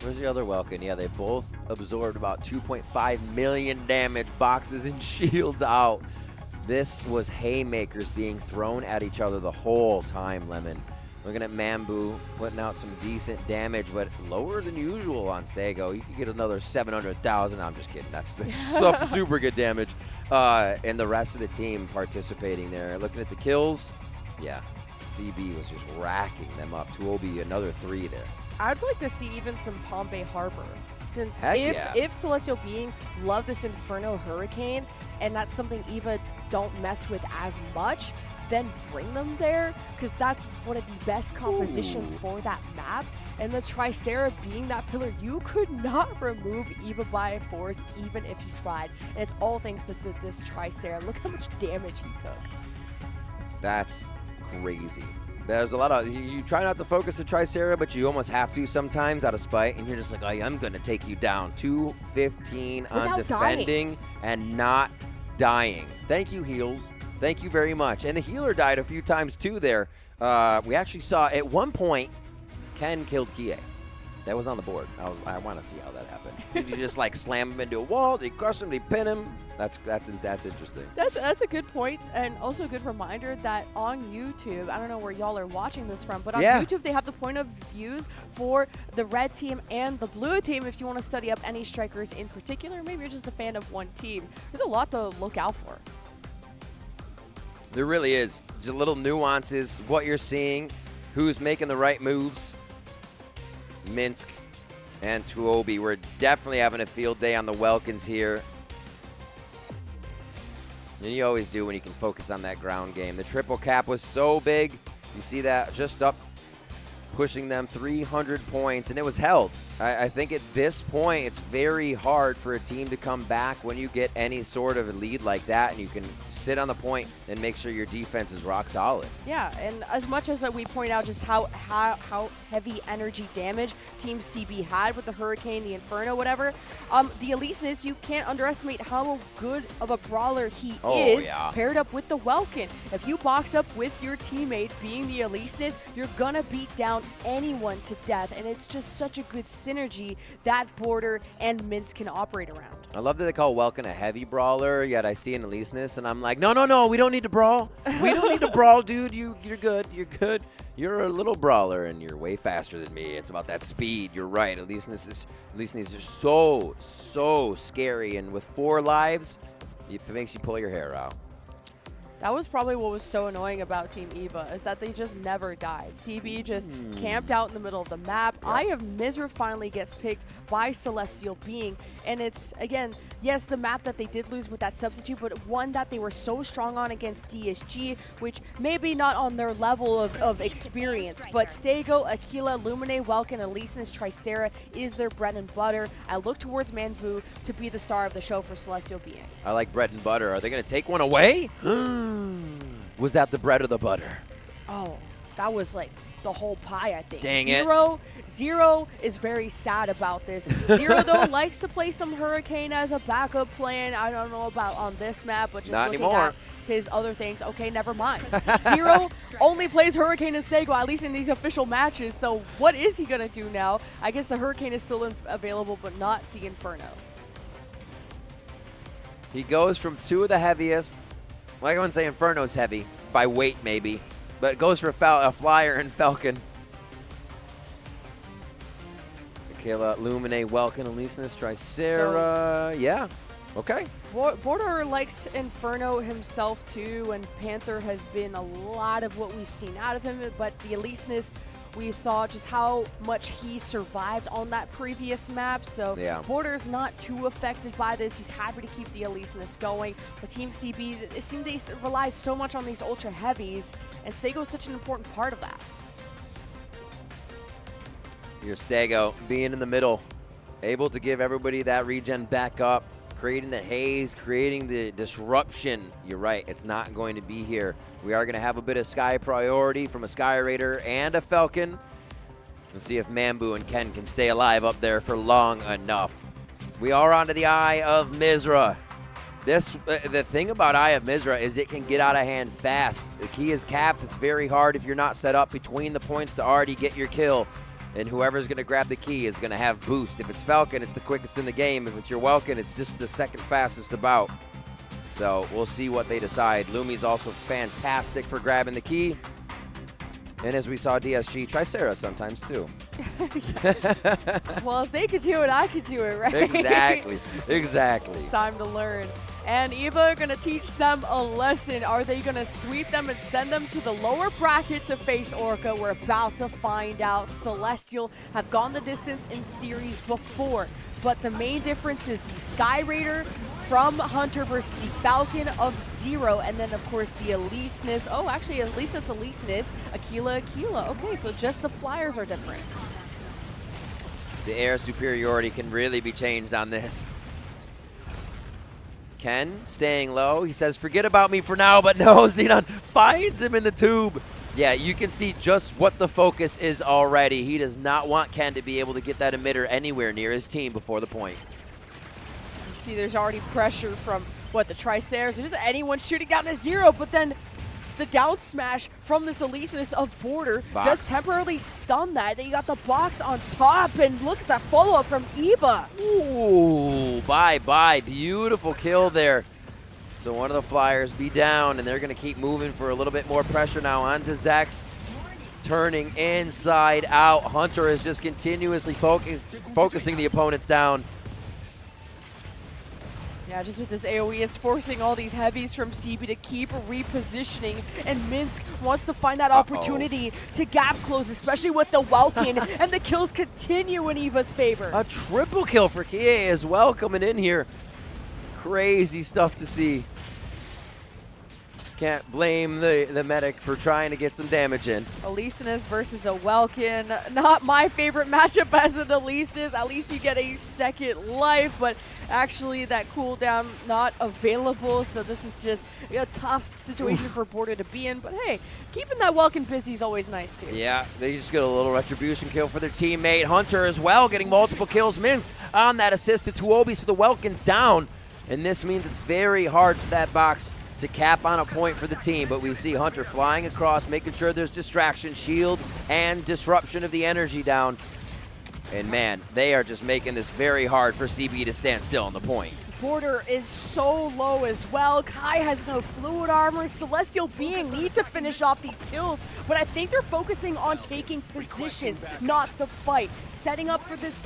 Where's the other Welkin? Yeah, they both absorbed about 2.5 million damage, boxes and shields out. This was haymakers being thrown at each other the whole time, Lemon. Looking at Mambu putting out some decent damage, but lower than usual on Stego. You could get another 700,000. I'm just kidding. That's super good damage. And the rest of the team participating there. Looking at the kills, yeah, CB was just racking them up. Tuobi, another 3 there. I'd like to see even some Pompey Harbor, since Heck if Celestial Being love this Inferno Hurricane, and that's something EVA don't mess with as much, then bring them there, because that's one of the best compositions for that map. And the Tricera being that pillar, you could not remove EVA by force even if you tried. And it's all thanks to this Tricera. Look how much damage he took. That's crazy. There's a lot of, you try not to focus the Tricera, but you almost have to sometimes out of spite, and you're just like, I am going to take you down. 215 on defending and not dying. Thank you, heals. Thank you very much. And the healer died a few times too there. We actually saw at one point, Ken killed Kie. That was on the board. I want to see how that happened. Did you just like slam him into a wall? Did you crush him? Did you pin him? That's interesting. That's a good point, and also a good reminder that on YouTube, I don't know where y'all are watching this from, but on YouTube they have the point of views for the red team and the blue team. If you want to study up any strikers in particular, maybe you're just a fan of one team. There's a lot to look out for. There really is. Just little nuances, what you're seeing, who's making the right moves. Minsk and Tuobi, we're definitely having a field day on the Welkins here. And you always do when you can focus on that ground game. The triple cap was so big. You see that just up, pushing them 300 points, and it was held. I think at this point, it's very hard for a team to come back when you get any sort of a lead like that, and you can sit on the point and make sure your defense is rock solid. Yeah, and as much as we point out just how heavy energy damage Team CB had with the Hurricane, the Inferno, whatever, the Elysinus, you can't underestimate how good of a brawler he is paired up with the Welkin. If you box up with your teammate being the Elysinus, you're gonna beat down anyone to death, and it's just such a good synergy that Border and Minsk can operate around. I love that they call Welkin a heavy brawler, yet I see an Elysinus, and I'm like, no, we don't need to brawl. We don't need to brawl, dude. You're good. You're good. You're a little brawler, and you're way faster than me. It's about that speed. You're right. Elysinus is so scary, and with 4 lives, it makes you pull your hair out. That was probably what was so annoying about Team EVA, is that they just never died. CB just camped out in the middle of the map. Eye of Mizra finally gets picked by Celestial Being, and it's, again, yes, the map that they did lose with that substitute, but one that they were so strong on against DSG, which maybe not on their level of experience, but Stego, Aquila, Lumine, Welkin, Elysinus, Tricera is their bread and butter. I look towards Manvu to be the star of the show for Celestial Being. I like bread and butter. Are they going to take one away? Was that the bread or the butter? Oh, that was like the whole pie, I think. Dang Zero is very sad about this. Zero, though, likes to play some Hurricane as a backup plan. I don't know about on this map, but just Not looking anymore. at his other things. Okay, never mind. Zero only plays Hurricane and Sego, at least in these official matches. So what is he going to do now? I guess the Hurricane is still available, but not the Inferno. He goes from two of the heaviest. Well, I wouldn't say Inferno's heavy, by weight maybe, but it goes for a Flyer and Falcon. Michaela, Lumine, Welkin, Elysinus, Tricera. Yeah, okay. Border likes Inferno himself too, and Panther has been a lot of what we've seen out of him, but the Elysinus, we saw just how much he survived on that previous map, so yeah. Border's not too affected by this. He's happy to keep the Elysinus going. But Team CB, it seems they rely so much on these ultra heavies, and Stego is such an important part of that. Here's Stego being in the middle, able to give everybody that regen back up, creating the haze, creating the disruption. You're right, it's not going to be here. We are going to have a bit of Sky priority from a Sky Raider and a Falcon. We'll see if Mambu and Ken can stay alive up there for long enough. We are onto the Eye of Mizra. The thing about Eye of Mizra is it can get out of hand fast. The key is capped. It's very hard if you're not set up between the points to already get your kill. And whoever's going to grab the key is going to have boost. If it's Falcon, it's the quickest in the game. If it's your Welkin, it's just the second fastest about. So we'll see what they decide. Lumi's also fantastic for grabbing the key. And as we saw DSG, Tricera sometimes too. Well, if they could do it, I could do it, right? Exactly, exactly. It's time to learn. And Eva going to teach them a lesson. Are they going to sweep them and send them to the lower bracket to face Orca? We're about to find out. Celestial have gone the distance in series before, but the main difference is the Sky Raider from Hunter versus the Falcon of Zero, and then of course the Elysinus. Oh, actually Elysinus, Aquila. Okay, so just the Flyers are different. The air superiority can really be changed on this. Ken staying low. He says, forget about me for now, but no, Xenon finds him in the tube. Yeah, you can see just what the focus is already. He does not want Ken to be able to get that emitter anywhere near his team before the point. You see there's already pressure from, what, the Triceras? There's just anyone shooting down to Zero, but then the down smash from this Elysinus of Border does temporarily stun that. Then you got the box on top, and look at that follow-up from Eva. Ooh, bye-bye. Beautiful kill there. So one of the Flyers be down, and they're going to keep moving for a little bit more pressure now onto Zex. Turning inside out. Hunter is just continuously focusing the opponents down. Yeah, just with this AoE, it's forcing all these heavies from CB to keep repositioning, and Minsk wants to find that opportunity to gap close, especially with the Welkin, and the kills continue in Eva's favor. A triple kill for Kie as well coming in here. Crazy stuff to see. Can't blame the medic for trying to get some damage in. Elysinus versus a Welkin. Not my favorite matchup as an Elysinus. At least you get a second life, but actually that cooldown not available. So this is just a tough situation for Border to be in. But hey, keeping that Welkin busy is always nice too. Yeah, they just get a little retribution kill for their teammate. Hunter as well getting multiple kills. Minsk on that assist to Tuobi, so the Welkin's down. And this means it's very hard for that box to cap on a point for the team, but we see Hunter flying across, making sure there's distraction, shield, and disruption of the energy down. And man, they are just making this very hard for CB to stand still on the point. Border is so low as well. Kai has no fluid armor. Celestial Being need to finish off these kills, but I think they're focusing on taking positions, not the fight. Setting up for this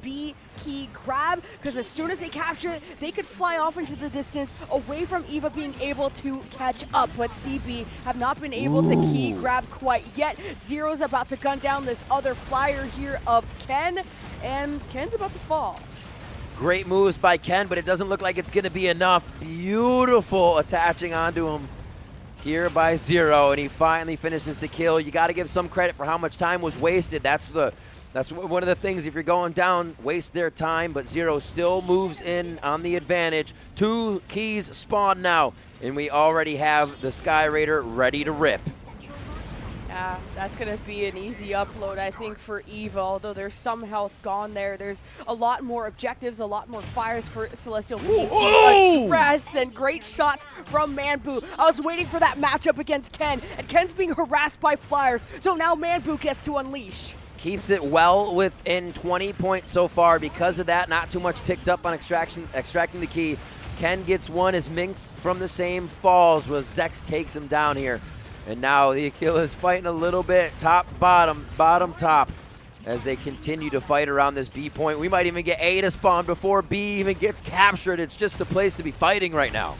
B key grab, because as soon as they capture it, they could fly off into the distance away from Eva being able to catch up, but CB have not been able to key grab quite yet. Zero's about to gun down this other Flyer here of Ken, and Ken's about to fall. Great moves by Ken, but it doesn't look like it's going to be enough. Beautiful attaching onto him here by Zero, and he finally finishes the kill. You got to give some credit for how much time was wasted. That's one of the things, if you're going down, waste their time, but Zero still moves in on the advantage. 2 keys spawn now, and we already have the Sky Raider ready to rip. Yeah, that's going to be an easy upload, I think, for Eva. Although there's some health gone there. There's a lot more objectives, a lot more fires for Celestial Being to address, and great shots from Manbu. I was waiting for that matchup against Ken, and Ken's being harassed by flyers, so now Manbu gets to unleash. Keeps it well within 20 points so far. Because of that, not too much ticked up on extracting the key. Ken gets one as Minx from the same falls, where Zex takes him down here. And now the Aquila is fighting a little bit, top, bottom, bottom, top, as they continue to fight around this B point. We might even get A to spawn before B even gets captured. It's just the place to be fighting right now.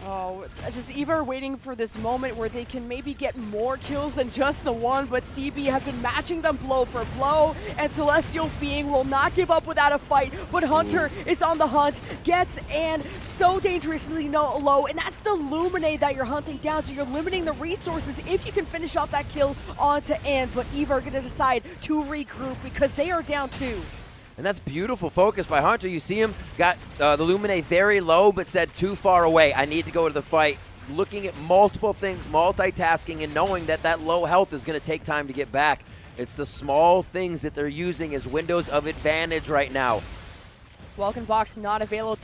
Oh, just Eva are waiting for this moment where they can maybe get more kills than just the one, but CB have been matching them blow for blow, and Celestial Being will not give up without a fight, but Hunter is on the hunt, gets Ann so dangerously low, and that's the Luminate that you're hunting down, so you're limiting the resources if you can finish off that kill onto Ann, but Eva are going to decide to regroup because they are down 2. And that's beautiful focus by Hunter. You see him, got the Luminate very low, but said too far away. I need to go to the fight. Looking at multiple things, multitasking, and knowing that that low health is going to take time to get back. It's the small things that they're using as windows of advantage right now. Welkin Box not available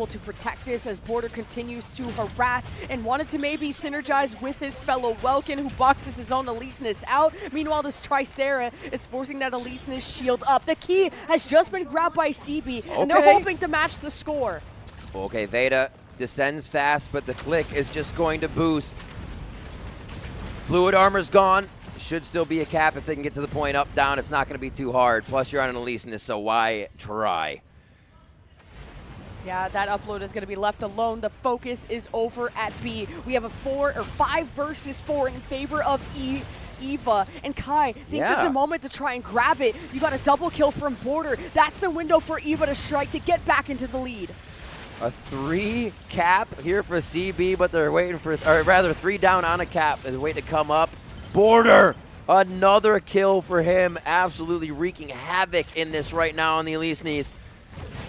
to protect this as Border continues to harass and wanted to maybe synergize with his fellow Welkin, who boxes his own Elysinus out. Meanwhile, this Tricera is forcing that Elysinus shield up. The key has just been grabbed by CB, and they're hoping to match the score. Okay, Veda descends fast, but the click is just going to boost. Fluid armor's gone. Should still be a cap if they can get to the point up, down. It's not going to be too hard. Plus, you're on an Elysinus, so why try? Yeah, that upload is going to be left alone. The focus is over at B. We have a 5 versus 4 in favor of Eva. And Kai thinks it's a moment to try and grab it. You got a double kill from Border. That's the window for Eva to strike to get back into the lead. A 3 cap here for CB, but they're waiting for, or rather 3 down on a cap. They're waiting to come up. Border, another kill for him. Absolutely wreaking havoc in this right now on the Elysinus.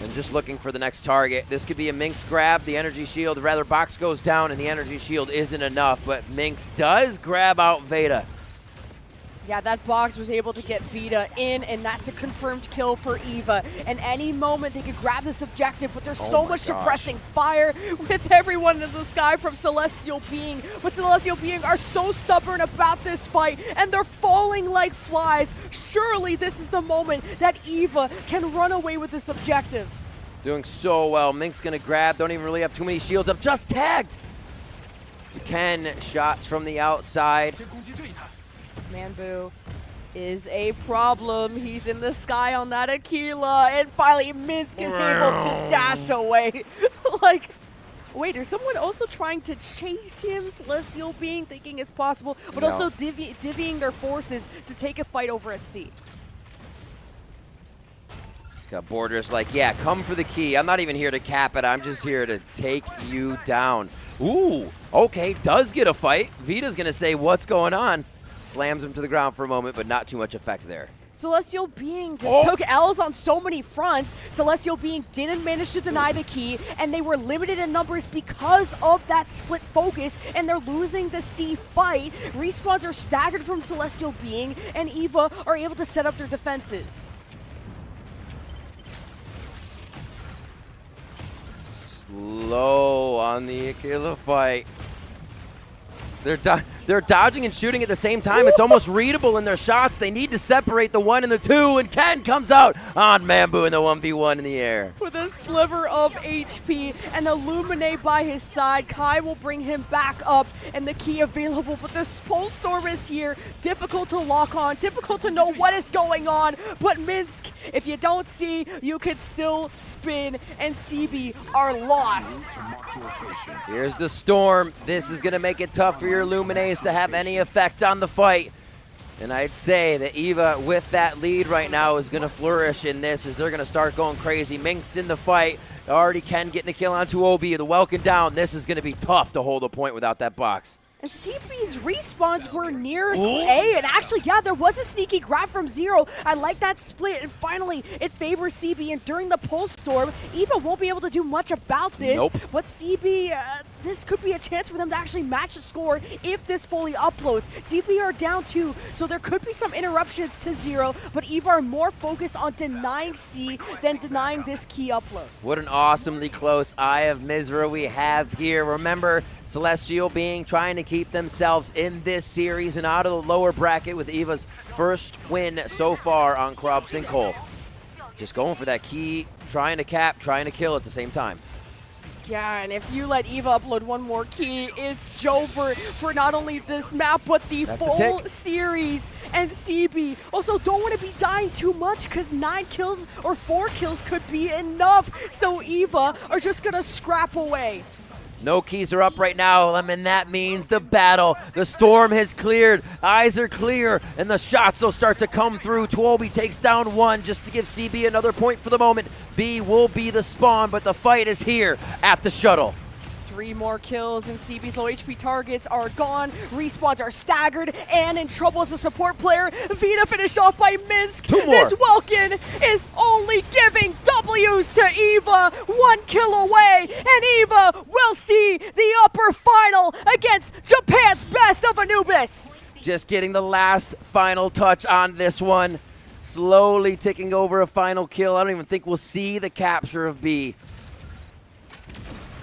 And just looking for the next target. This could be a Minx grab. The energy shield, rather box goes down and the energy shield isn't enough, but Minx does grab out Veda. Yeah, that box was able to get Vita in, and that's a confirmed kill for Eva. And any moment they could grab this objective, but there's so much suppressing fire with everyone in the sky from Celestial Being. But Celestial Being are so stubborn about this fight, and they're falling like flies. Surely this is the moment that Eva can run away with this objective. Doing so well. Minx gonna grab, don't even really have too many shields up, just tagged! Ken, shots from the outside. Manbu is a problem. He's in the sky on that Aquila, and finally Minsk is able to dash away. Like, wait, is someone also trying to chase him? Celestial Being thinking it's possible, but also divvying their forces to take a fight over at sea. Got Borders like, yeah, come for the key. I'm not even here to cap it. I'm just here to take you down. Ooh, okay, does get a fight. Vita's gonna say, what's going on? Slams him to the ground for a moment, but not too much effect there. Celestial Being just took L's on so many fronts. Celestial Being didn't manage to deny the key, and they were limited in numbers because of that split focus, and they're losing the C fight. Respawns are staggered from Celestial Being, and Eva are able to set up their defenses. Slow on the Aquila fight. They're dodging and shooting at the same time. It's almost readable in their shots. They need to separate the 1 and the 2, and Ken comes out on Manbu in the 1v1 in the air. With a sliver of HP and Illuminate by his side, Kai will bring him back up and the key available, but this Pulse Storm is here. Difficult to lock on, difficult to know what is going on, but Minsk, if you don't see, you could still spin, and CB are lost. Here's the Storm. This is going to make it tough for your Illuminates to have any effect on the fight. And I'd say that Eva, with that lead right now, is going to flourish in this as they're going to start going crazy. Minx in the fight. Already Ken getting a kill onto OB. The Welkin down. This is going to be tough to hold a point without that box. And CB's respawns were near A, and actually, yeah, there was a sneaky grab from Zero. I like that split, and finally, it favors CB, and during the Pulse Storm, Eva won't be able to do much about this, but CB, this could be a chance for them to actually match the score if this fully uploads. CB are down 2, so there could be some interruptions to 0, but EVA are more focused on denying C than denying this key upload. What an awesomely close Eye of Mizra we have here. Remember, Celestial being trying to keep themselves in this series and out of the lower bracket with EVA's first win so far on Krab Sinkhole. Just going for that key, trying to cap, trying to kill at the same time. Yeah, and if you let EVA upload one more key, it's Jover for not only this map, but the full series. And CB also don't want to be dying too much because 9 kills or 4 kills could be enough. So EVA are just going to scrap away. No keys are up right now, and that means the battle. The storm has cleared, eyes are clear, and the shots will start to come through. Twobi takes down 1 just to give CB another point for the moment. B will be the spawn, but the fight is here at the shuttle. 3 more kills and CB's low HP targets are gone. Respawns are staggered and in trouble as a support player. Vita finished off by Minsk. 2 more. This Welkin is only giving W's to EVA. 1 kill away, and EVA will see the upper final against Japan's best of Anubis. Just getting the last final touch on this one. Slowly ticking over a final kill. I don't even think we'll see the capture of B.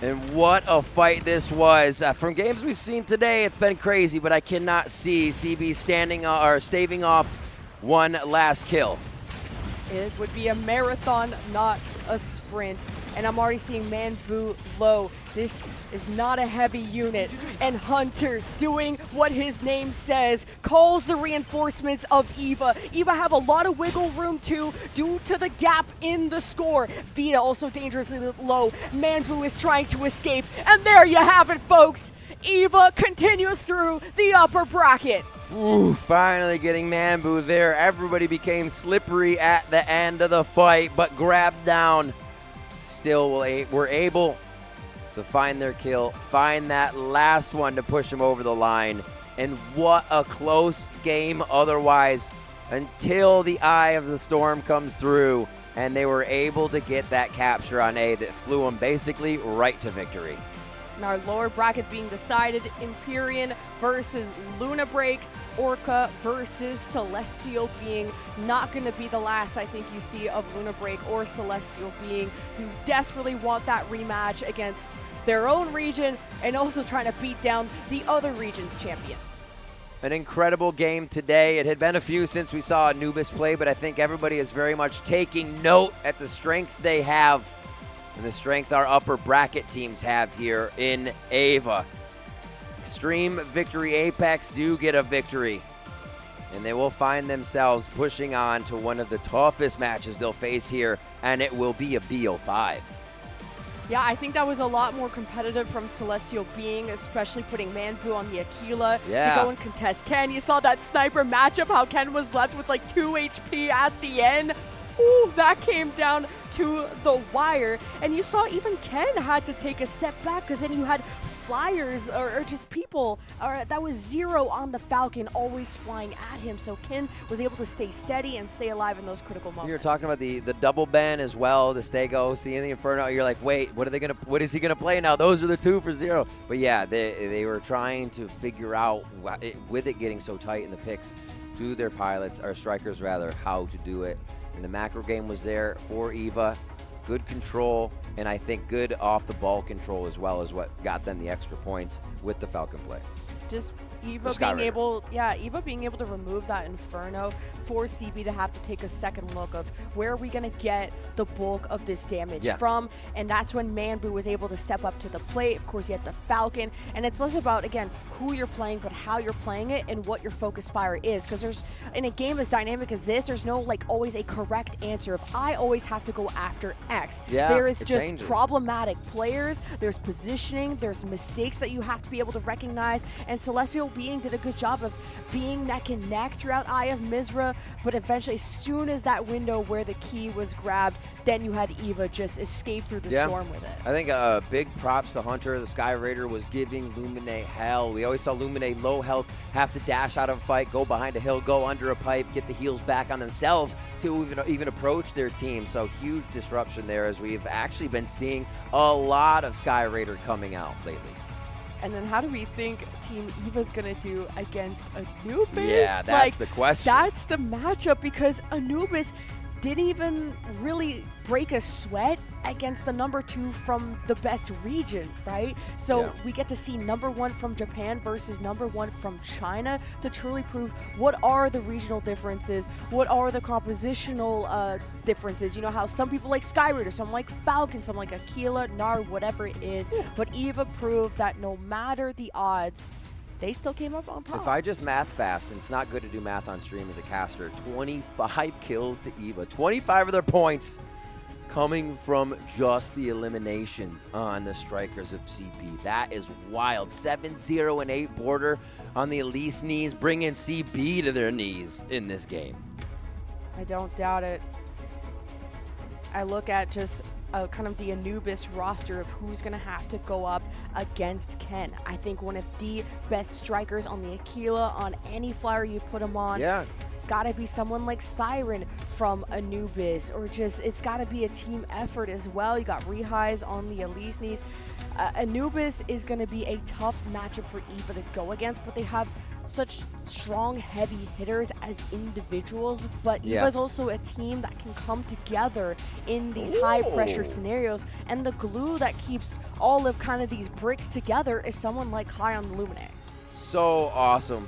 And what a fight this was. From games we've seen today, it's been crazy, but I cannot see CB staving off one last kill. It would be a marathon, not a sprint. And I'm already seeing Manvu low. This is not a heavy unit. And Hunter, doing what his name says, calls the reinforcements of EVA. EVA have a lot of wiggle room too, due to the gap in the score. Vita also dangerously low. Manvu is trying to escape. And there you have it, folks. EVA continues through the upper bracket. Ooh, finally getting Manvu there. Everybody became slippery at the end of the fight, but grabbed down. Still were able to find their kill, find that last one to push them over the line. And what a close game otherwise, until the eye of the storm comes through and they were able to get that capture on A that flew them basically right to victory. In our lower bracket being decided, Empyrean versus Luna Break, Orca versus Celestial being not going to be the last I think you see of Luna Break or Celestial being, who desperately want that rematch against their own region and also trying to beat down the other region's champions. An incredible game today. It had been a few since we saw Anubis play, but I think everybody is very much taking note at the strength they have and the strength our upper bracket teams have here in Ava. Extreme Victory Apex do get a victory, and they will find themselves pushing on to one of the toughest matches they'll face here, and it will be a BO5. Yeah, I think that was a lot more competitive from Celestial being, especially putting Manvu on the Aquila to go and contest Ken. You saw that sniper matchup, how Ken was left with like 2 HP at the end. Ooh, that came down to the wire. And you saw even Ken had to take a step back because then you had flyers or just people that was 0 on the Falcon always flying at him. So Ken was able to stay steady and stay alive in those critical moments. You're talking about the double bend as well, the Stego, seeing the Inferno. You're like, wait, what is he gonna play now? Those are the 2 for 0. But yeah, they were trying to figure out, with it getting so tight in the picks, to their pilots, or strikers rather, how to do it. And the macro game was there for EVA. Good control, and I think good off-the-ball control as well is what got them the extra points with the Falcon play. Just EVA being able, EVA being able to remove that Inferno, for CB to have to take a second look of where are we going to get the bulk of this damage from, and that's when Manbu was able to step up to the plate. Of course, you had the Falcon, and it's less about, again, who you're playing, but how you're playing it and what your focus fire is, because there's, in a game as dynamic as this, there's no, like, always a correct answer of I always have to go after X. There is just problematic players, there's positioning, there's mistakes that you have to be able to recognize, and Celestial Being did a good job of being neck and neck throughout Eye of Mizra, but eventually as soon as that window where the key was grabbed, then you had EVA just escape through the storm with it. I think big props to Hunter. The Sky Raider was giving Lumine hell. We always saw Lumine low health have to dash out of a fight, go behind a hill, go under a pipe, get the heals back on themselves to even approach their team. So huge disruption there, as we've actually been seeing a lot of Sky Raider coming out lately. And then how do we think Team Eva's going to do against Anubis? Yeah, that's the question. That's the matchup, because Anubis didn't even really break a sweat against the number 2 from the best region, right? So we get to see number 1 from Japan versus number 1 from China to truly prove what are the regional differences, what are the compositional differences. You know how some people like Skyraider, some like Falcon, some like Aquila, Nar, whatever it is. But Eva proved that no matter the odds, they still came up on top. If I just math fast, and it's not good to do math on stream as a caster, 25 kills to Eva, 25 of their points coming from just the eliminations on the strikers of CB. That is wild. 7-0 and 8 border on the Elise knees, bringing CB to their knees in this game. I don't doubt it. I look at just kind of the Anubis roster of who's going to have to go up against Ken. I think one of the best strikers on the Aquila, on any flyer you put him on. Yeah. It's got to be someone like Siren from Anubis, or just it's got to be a team effort as well. You got Rehais on the Elise knees. Anubis is going to be a tough matchup for Eva to go against, but they have such strong, heavy hitters as individuals, but Eva's also a team that can come together in these high-pressure scenarios, and the glue that keeps all of kind of these bricks together is someone like Kai on the Lumine. So awesome.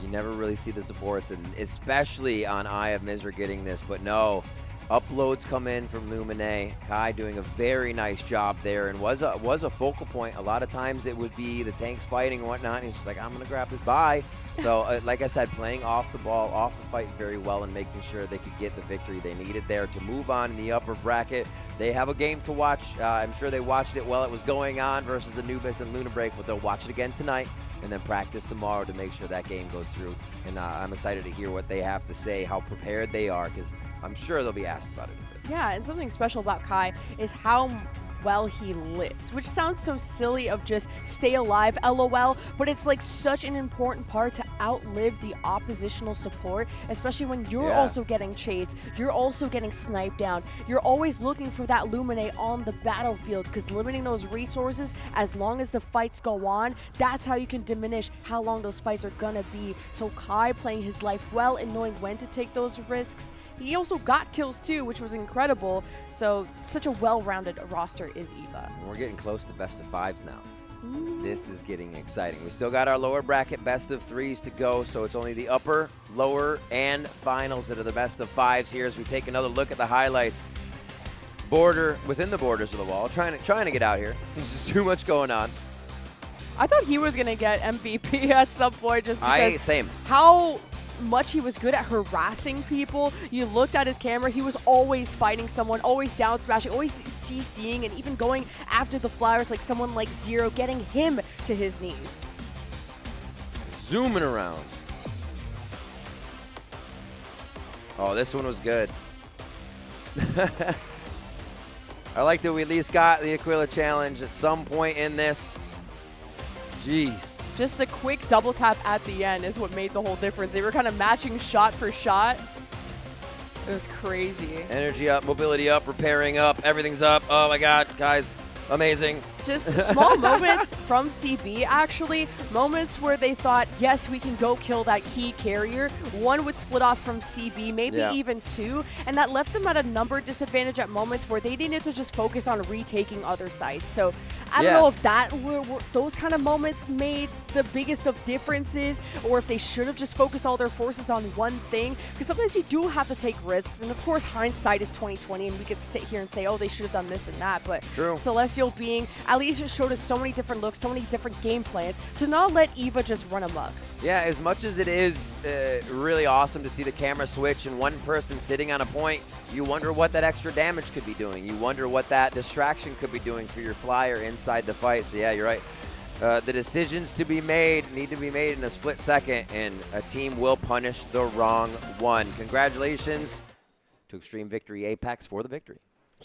You never really see the supports, and especially on Eye of Mizra getting this, but no. Uploads come in from Lumine. Kai doing a very nice job there, and was a focal point. A lot of times it would be the tanks fighting and whatnot, and he's just like, I'm going to grab this bye. So, like I said, playing off the ball, off the fight very well, and making sure they could get the victory they needed there to move on in the upper bracket. They have a game to watch. I'm sure they watched it while it was going on versus Anubis and Luna Break, but they'll watch it again tonight and then practice tomorrow to make sure that game goes through. And I'm excited to hear what they have to say, how prepared they are, because I'm sure they'll be asked about it. Yeah, and something special about Kai is how well he lives, which sounds so silly of just stay alive, LOL, but it's like such an important part to outlive the oppositional support, especially when you're also getting chased, you're also getting sniped down. You're always looking for that Lumine on the battlefield, because limiting those resources, as long as the fights go on, that's how you can diminish how long those fights are gonna be. So Kai playing his life well and knowing when to take those risks. He also got kills too, which was incredible. So such a well-rounded roster is Eva. We're getting close to best of 5s now. This is getting exciting. We still got our lower bracket best of 3s to go, so it's only the upper, lower, and finals that are the best of 5s here as we take another look at the highlights. Border, within the borders of the wall, trying to get out here. There's just too much going on. I thought he was going to get MVP at some point just because same. How much he was good at harassing people. You looked at his camera, he was always fighting someone, always down smashing, always CCing, and even going after the flyers like someone like Zero, getting him to his knees. Zooming around. Oh, this one was good. I like that we at least got the Aquila challenge at some point in this. Jeez. Just the quick double tap at the end is what made the whole difference. They were kind of matching shot for shot. It was crazy. Energy up, mobility up, repairing up, everything's up. Oh my God, guys, amazing. Just small moments from CB, actually. Moments where they thought, yes, we can go kill that key carrier. One would split off from CB, maybe even 2. And that left them at a number disadvantage at moments where they needed to just focus on retaking other sites. So I don't know if that were those kind of moments made the biggest of differences, or if they should have just focused all their forces on one thing. Because sometimes you do have to take risks. And of course, hindsight is 20/20, and we could sit here and say, oh, they should have done this and that. But Celestial being at least it showed us so many different looks, so many different game plans, to not let Eva just run amok. Yeah, as much as it is really awesome to see the camera switch and one person sitting on a point, you wonder what that extra damage could be doing. You wonder what that distraction could be doing for your flyer inside the fight. So yeah, you're right. The decisions to be made need to be made in a split second, and a team will punish the wrong one. Congratulations to Extreme Victory Apex for the victory.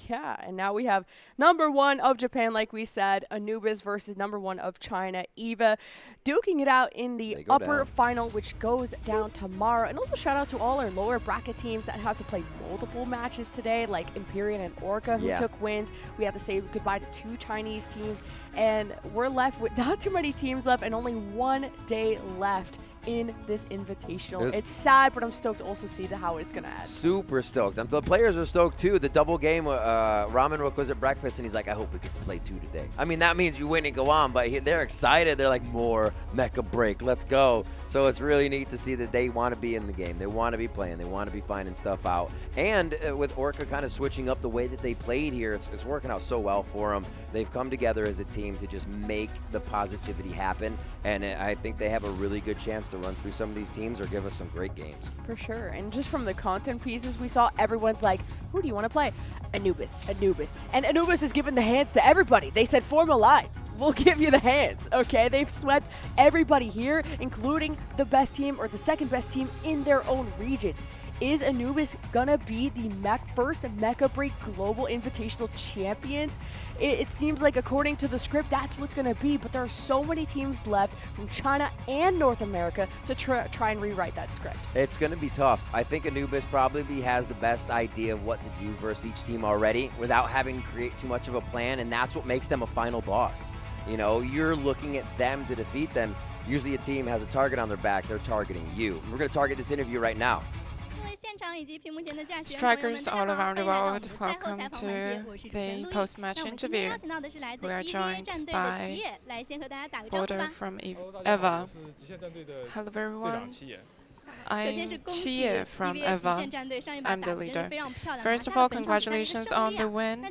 Yeah, and now we have number 1 of Japan, like we said, Anubis versus number 1 of China, Eva, duking it out in the upper final, which goes down tomorrow. And also shout out to all our lower bracket teams that have to play multiple matches today, like Imperial and Orca, who took wins. We have to say goodbye to 2 Chinese teams, and we're left with not too many teams left and only 1 day left in this invitational. It's sad, but I'm stoked to also see how it's going to end. Super stoked. The players are stoked too. The double game, Ramen Rook was at breakfast and he's like, I hope we could play 2 today. I mean, that means you win and go on, but they're excited. They're like, more Mecha Break, let's go. So it's really neat to see that they want to be in the game. They want to be playing. They want to be finding stuff out. And with Orca kind of switching up the way that they played here, it's working out so well for them. They've come together as a team to just make the positivity happen. And I think they have a really good chance to run through some of these teams or give us some great games. For sure. And just from the content pieces we saw, everyone's like, who do you want to play? Anubis, Anubis. And Anubis has given the hands to everybody. They said, form a line. We'll give you the hands, okay? They've swept everybody here, including the best team or the second best team in their own region. Is Anubis gonna be the first Mecha Break Global Invitational champions? It seems like, according to the script, that's what's gonna be, but there are so many teams left from China and North America to try and rewrite that script. It's gonna be tough. I think Anubis probably has the best idea of what to do versus each team already without having to create too much of a plan, and that's what makes them a final boss. You know, you're looking at them to defeat them. Usually a team has a target on their back, they're targeting you. We're gonna target this interview right now. Strikers all around the world, welcome to the post-match interview. We are joined by Border from Eva. Hello everyone. I'm Xie from Eva. I'm the leader. First of all, congratulations on the win.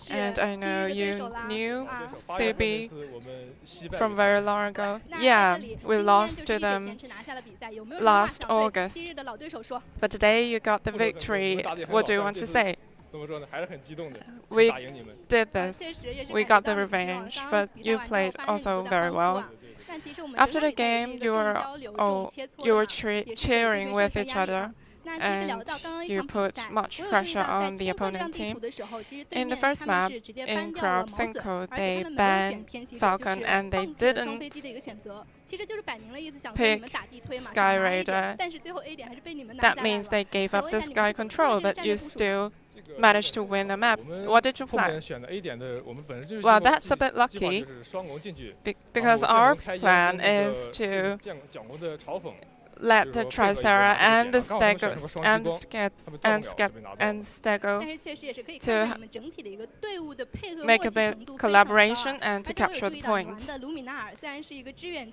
And I know you knew CB from very long ago. Yeah, we lost to them last August. But today you got the victory. What do you want to say? We did this. We got the revenge, but you played also very well. After the game, you were cheering with each other, and you put much pressure on the opponent team. In the first map, in Crop 5, they banned Falcon, and they didn't pick Sky Raider. That means they gave up the Sky Control, but you still managed to win the map. What did you plan? Well, that's a bit lucky, because our plan is to let the Tricera and the Stego to make a bit collaboration and to capture the point.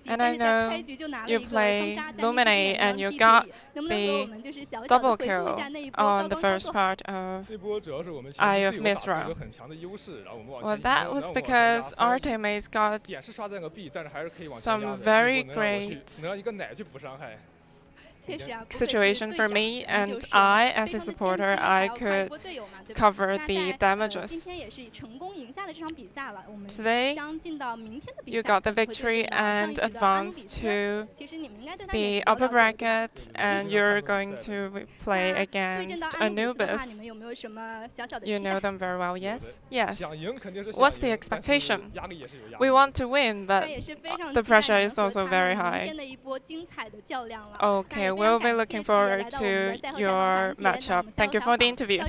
And I know you play Luminate and you got the double kill on the first part of Eye of Mithra. Well, that was because our teammates got some very great situation for me, and I, as a supporter, I could cover the damages. Today, you got the victory and advanced to the upper bracket, and you're going to play against Anubis. You know them very well, yes? Yes. What's the expectation? We want to win, but the pressure is also very high. Okay, we'll be looking forward to your matchup. Thank you for the interview.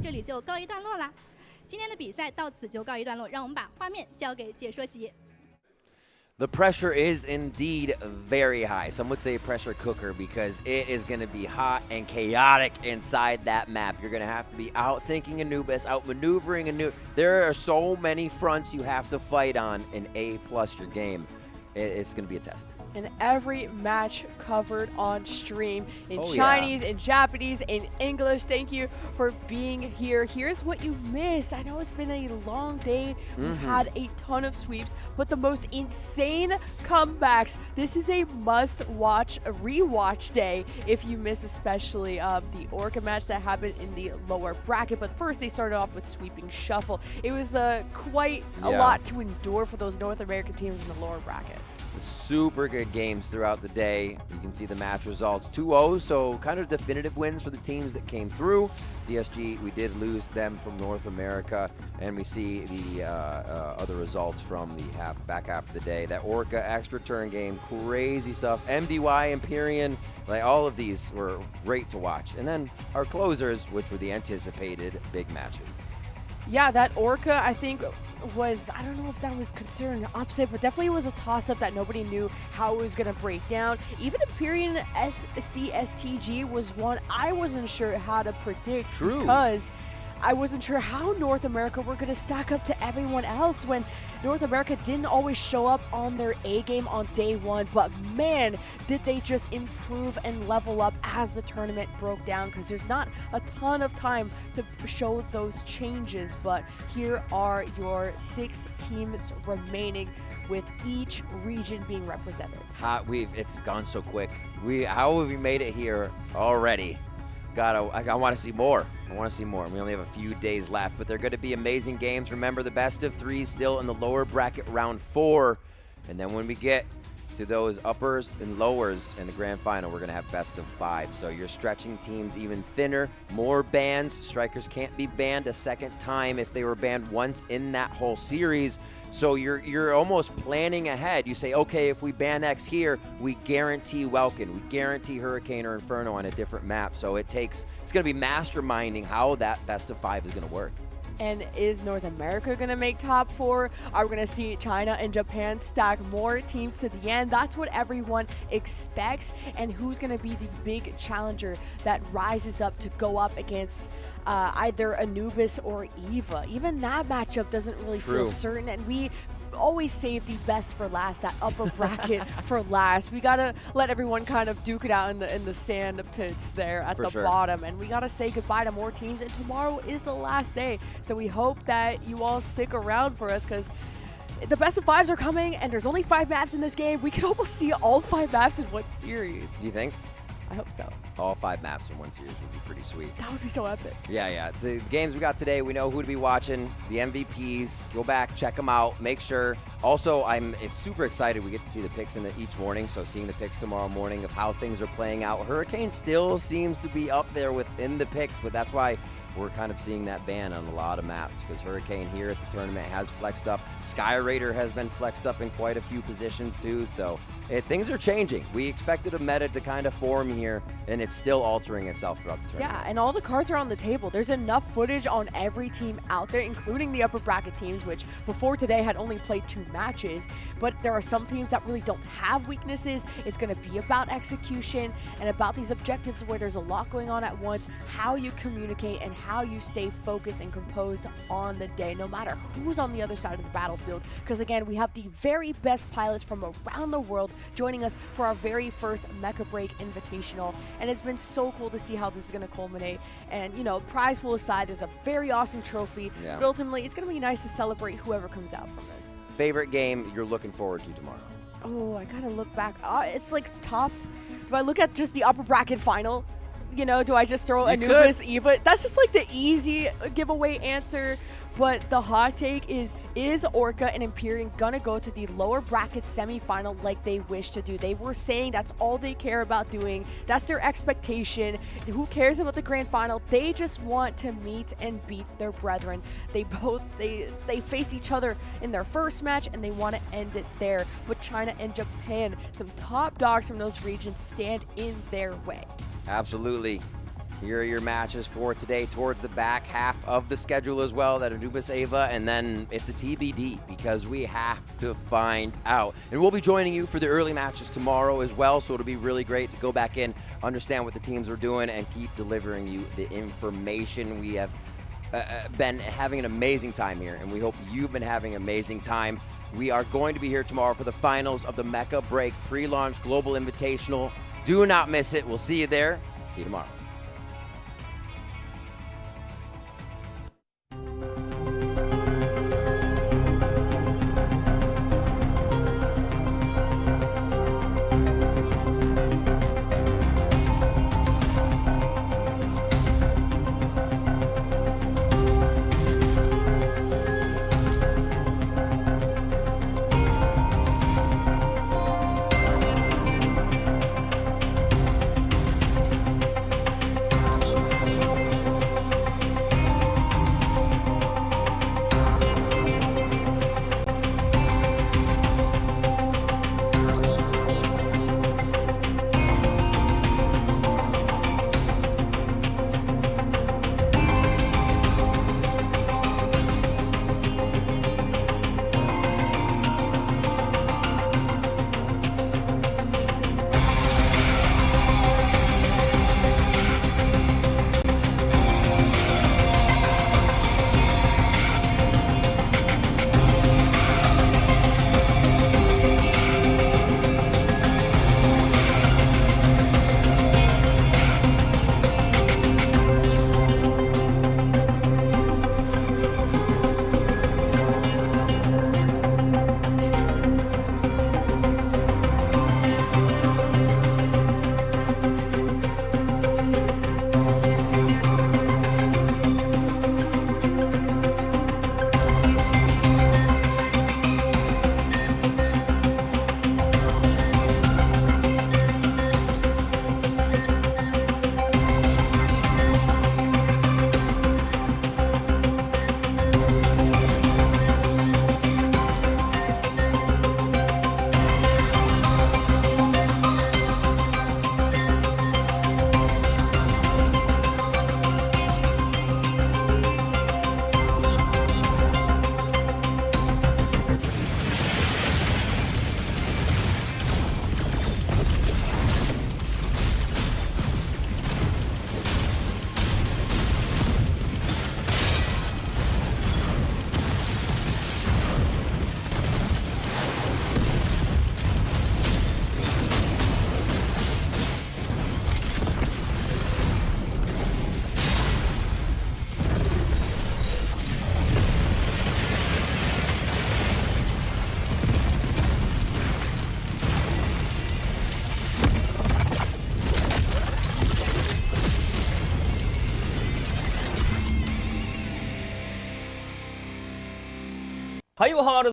The pressure is indeed very high. Some would say pressure cooker, because it is going to be hot and chaotic inside that map. You're going to have to be out-thinking Anubis, out-maneuvering Anubis. There are so many fronts you have to fight on in A+ your game. It's going to be a test. And every match covered on stream in Chinese, in Japanese, in English. Thank you for being here. Here's what you missed. I know it's been a long day. We've had a ton of sweeps, but the most insane comebacks. This is a must-watch, a rewatch day if you miss especially the Orca match that happened in the lower bracket. But first, they started off with sweeping Shuffle. It was quite a lot to endure for those North American teams in the lower bracket. Super good games throughout the day. You can see the match results 2-0, so kind of definitive wins for the teams that came through. DSG, we did lose them from North America, and we see the other results from the back half of the day. That Orca extra turn game, crazy stuff. MDY, Empyrean, like all of these were great to watch. And then our closers, which were the anticipated big matches. Yeah, that Orca, I think, was, I don't know if that was considered an upset, but definitely was a toss-up that nobody knew how it was going to break down. Even Empyrean SCSTG was one I wasn't sure how to predict. True. Because I wasn't sure how North America were going to stack up to everyone else when North America didn't always show up on their A game on day one, but man, did they just improve and level up as the tournament broke down, because there's not a ton of time to show those changes. But here are your 6 teams remaining, with each region being represented. It's gone so quick. How have we made it here already? I want to see more. I want to see more. We only have a few days left, but they're going to be amazing games. Remember, the best of 3 still in the lower bracket, round 4. And then when we get to those uppers and lowers in the grand final, we're going to have best of 5. So you're stretching teams even thinner, more bans. Strikers can't be banned a second time if they were banned once in that whole series. So you're almost planning ahead. You say, okay, if we ban X here, we guarantee Welkin, we guarantee Hurricane or Inferno on a different map. So it's going to be masterminding how that best of 5 is going to work. And is North America going to make top 4? Are we going to see China and Japan stack more teams to the end? That's what everyone expects. And who's going to be the big challenger that rises up to go up against either Anubis or Eva? Even that matchup doesn't really feel certain. And we always save the best for last, that upper bracket for last. We gotta let everyone kind of duke it out in the sand pits there at the bottom, and we gotta say goodbye to more teams. And tomorrow is the last day, so we hope that you all stick around for us, because the best of 5s are coming, and there's only 5 maps in this game. We could almost see all 5 maps in one series. Do you think? I hope so. All 5 maps in one series would be pretty sweet. That would be so epic. Yeah. The games we got today, we know who to be watching. The MVPs, go back, check them out, make sure. Also, I'm super excited. We get to see the picks each morning, so seeing the picks tomorrow morning of how things are playing out. Hurricane still seems to be up there within the picks, but that's why we're kind of seeing that ban on a lot of maps, because Hurricane here at the tournament has flexed up. Sky Raider has been flexed up in quite a few positions too, so things are changing. We expected a meta to kind of form here, and it's still altering itself throughout the tournament. Yeah, and all the cards are on the table. There's enough footage on every team out there, including the upper bracket teams, which before today had only played 2 matches, but there are some teams that really don't have weaknesses. It's going to be about execution and about these objectives where there's a lot going on at once, how you communicate and how you stay focused and composed on the day, no matter who's on the other side of the battlefield. Because again, we have the very best pilots from around the world joining us for our very first Mecha Break Invitational, and it's been so cool to see how this is going to culminate. And you know, prize pool aside, there's a very awesome trophy, but ultimately it's going to be nice to celebrate whoever comes out from this. Favorite game you're looking forward to tomorrow? Oh, I gotta look back. It's like tough. Do I look at just the upper bracket final? You know, do I just throw Anubis, Eva? That's just like the easy giveaway answer. But the hot take is Orca and Empyrean gonna go to the lower bracket semifinal like they wish to do? They were saying that's all they care about doing. That's their expectation. Who cares about the grand final? They just want to meet and beat their brethren. They face each other in their first match, and they want to end it there. But China and Japan, some top dogs from those regions, stand in their way. Absolutely. Here are your matches for today towards the back half of the schedule as well, that Anubis Ava, and then it's a TBD because we have to find out. And we'll be joining you for the early matches tomorrow as well, so it'll be really great to go back in, understand what the teams are doing, and keep delivering you the information. We have been having an amazing time here, and we hope you've been having an amazing time. We are going to be here tomorrow for the finals of the Mecha Break Pre-Launch Global Invitational. Do not miss it. We'll see you there. See you tomorrow. バイオハザード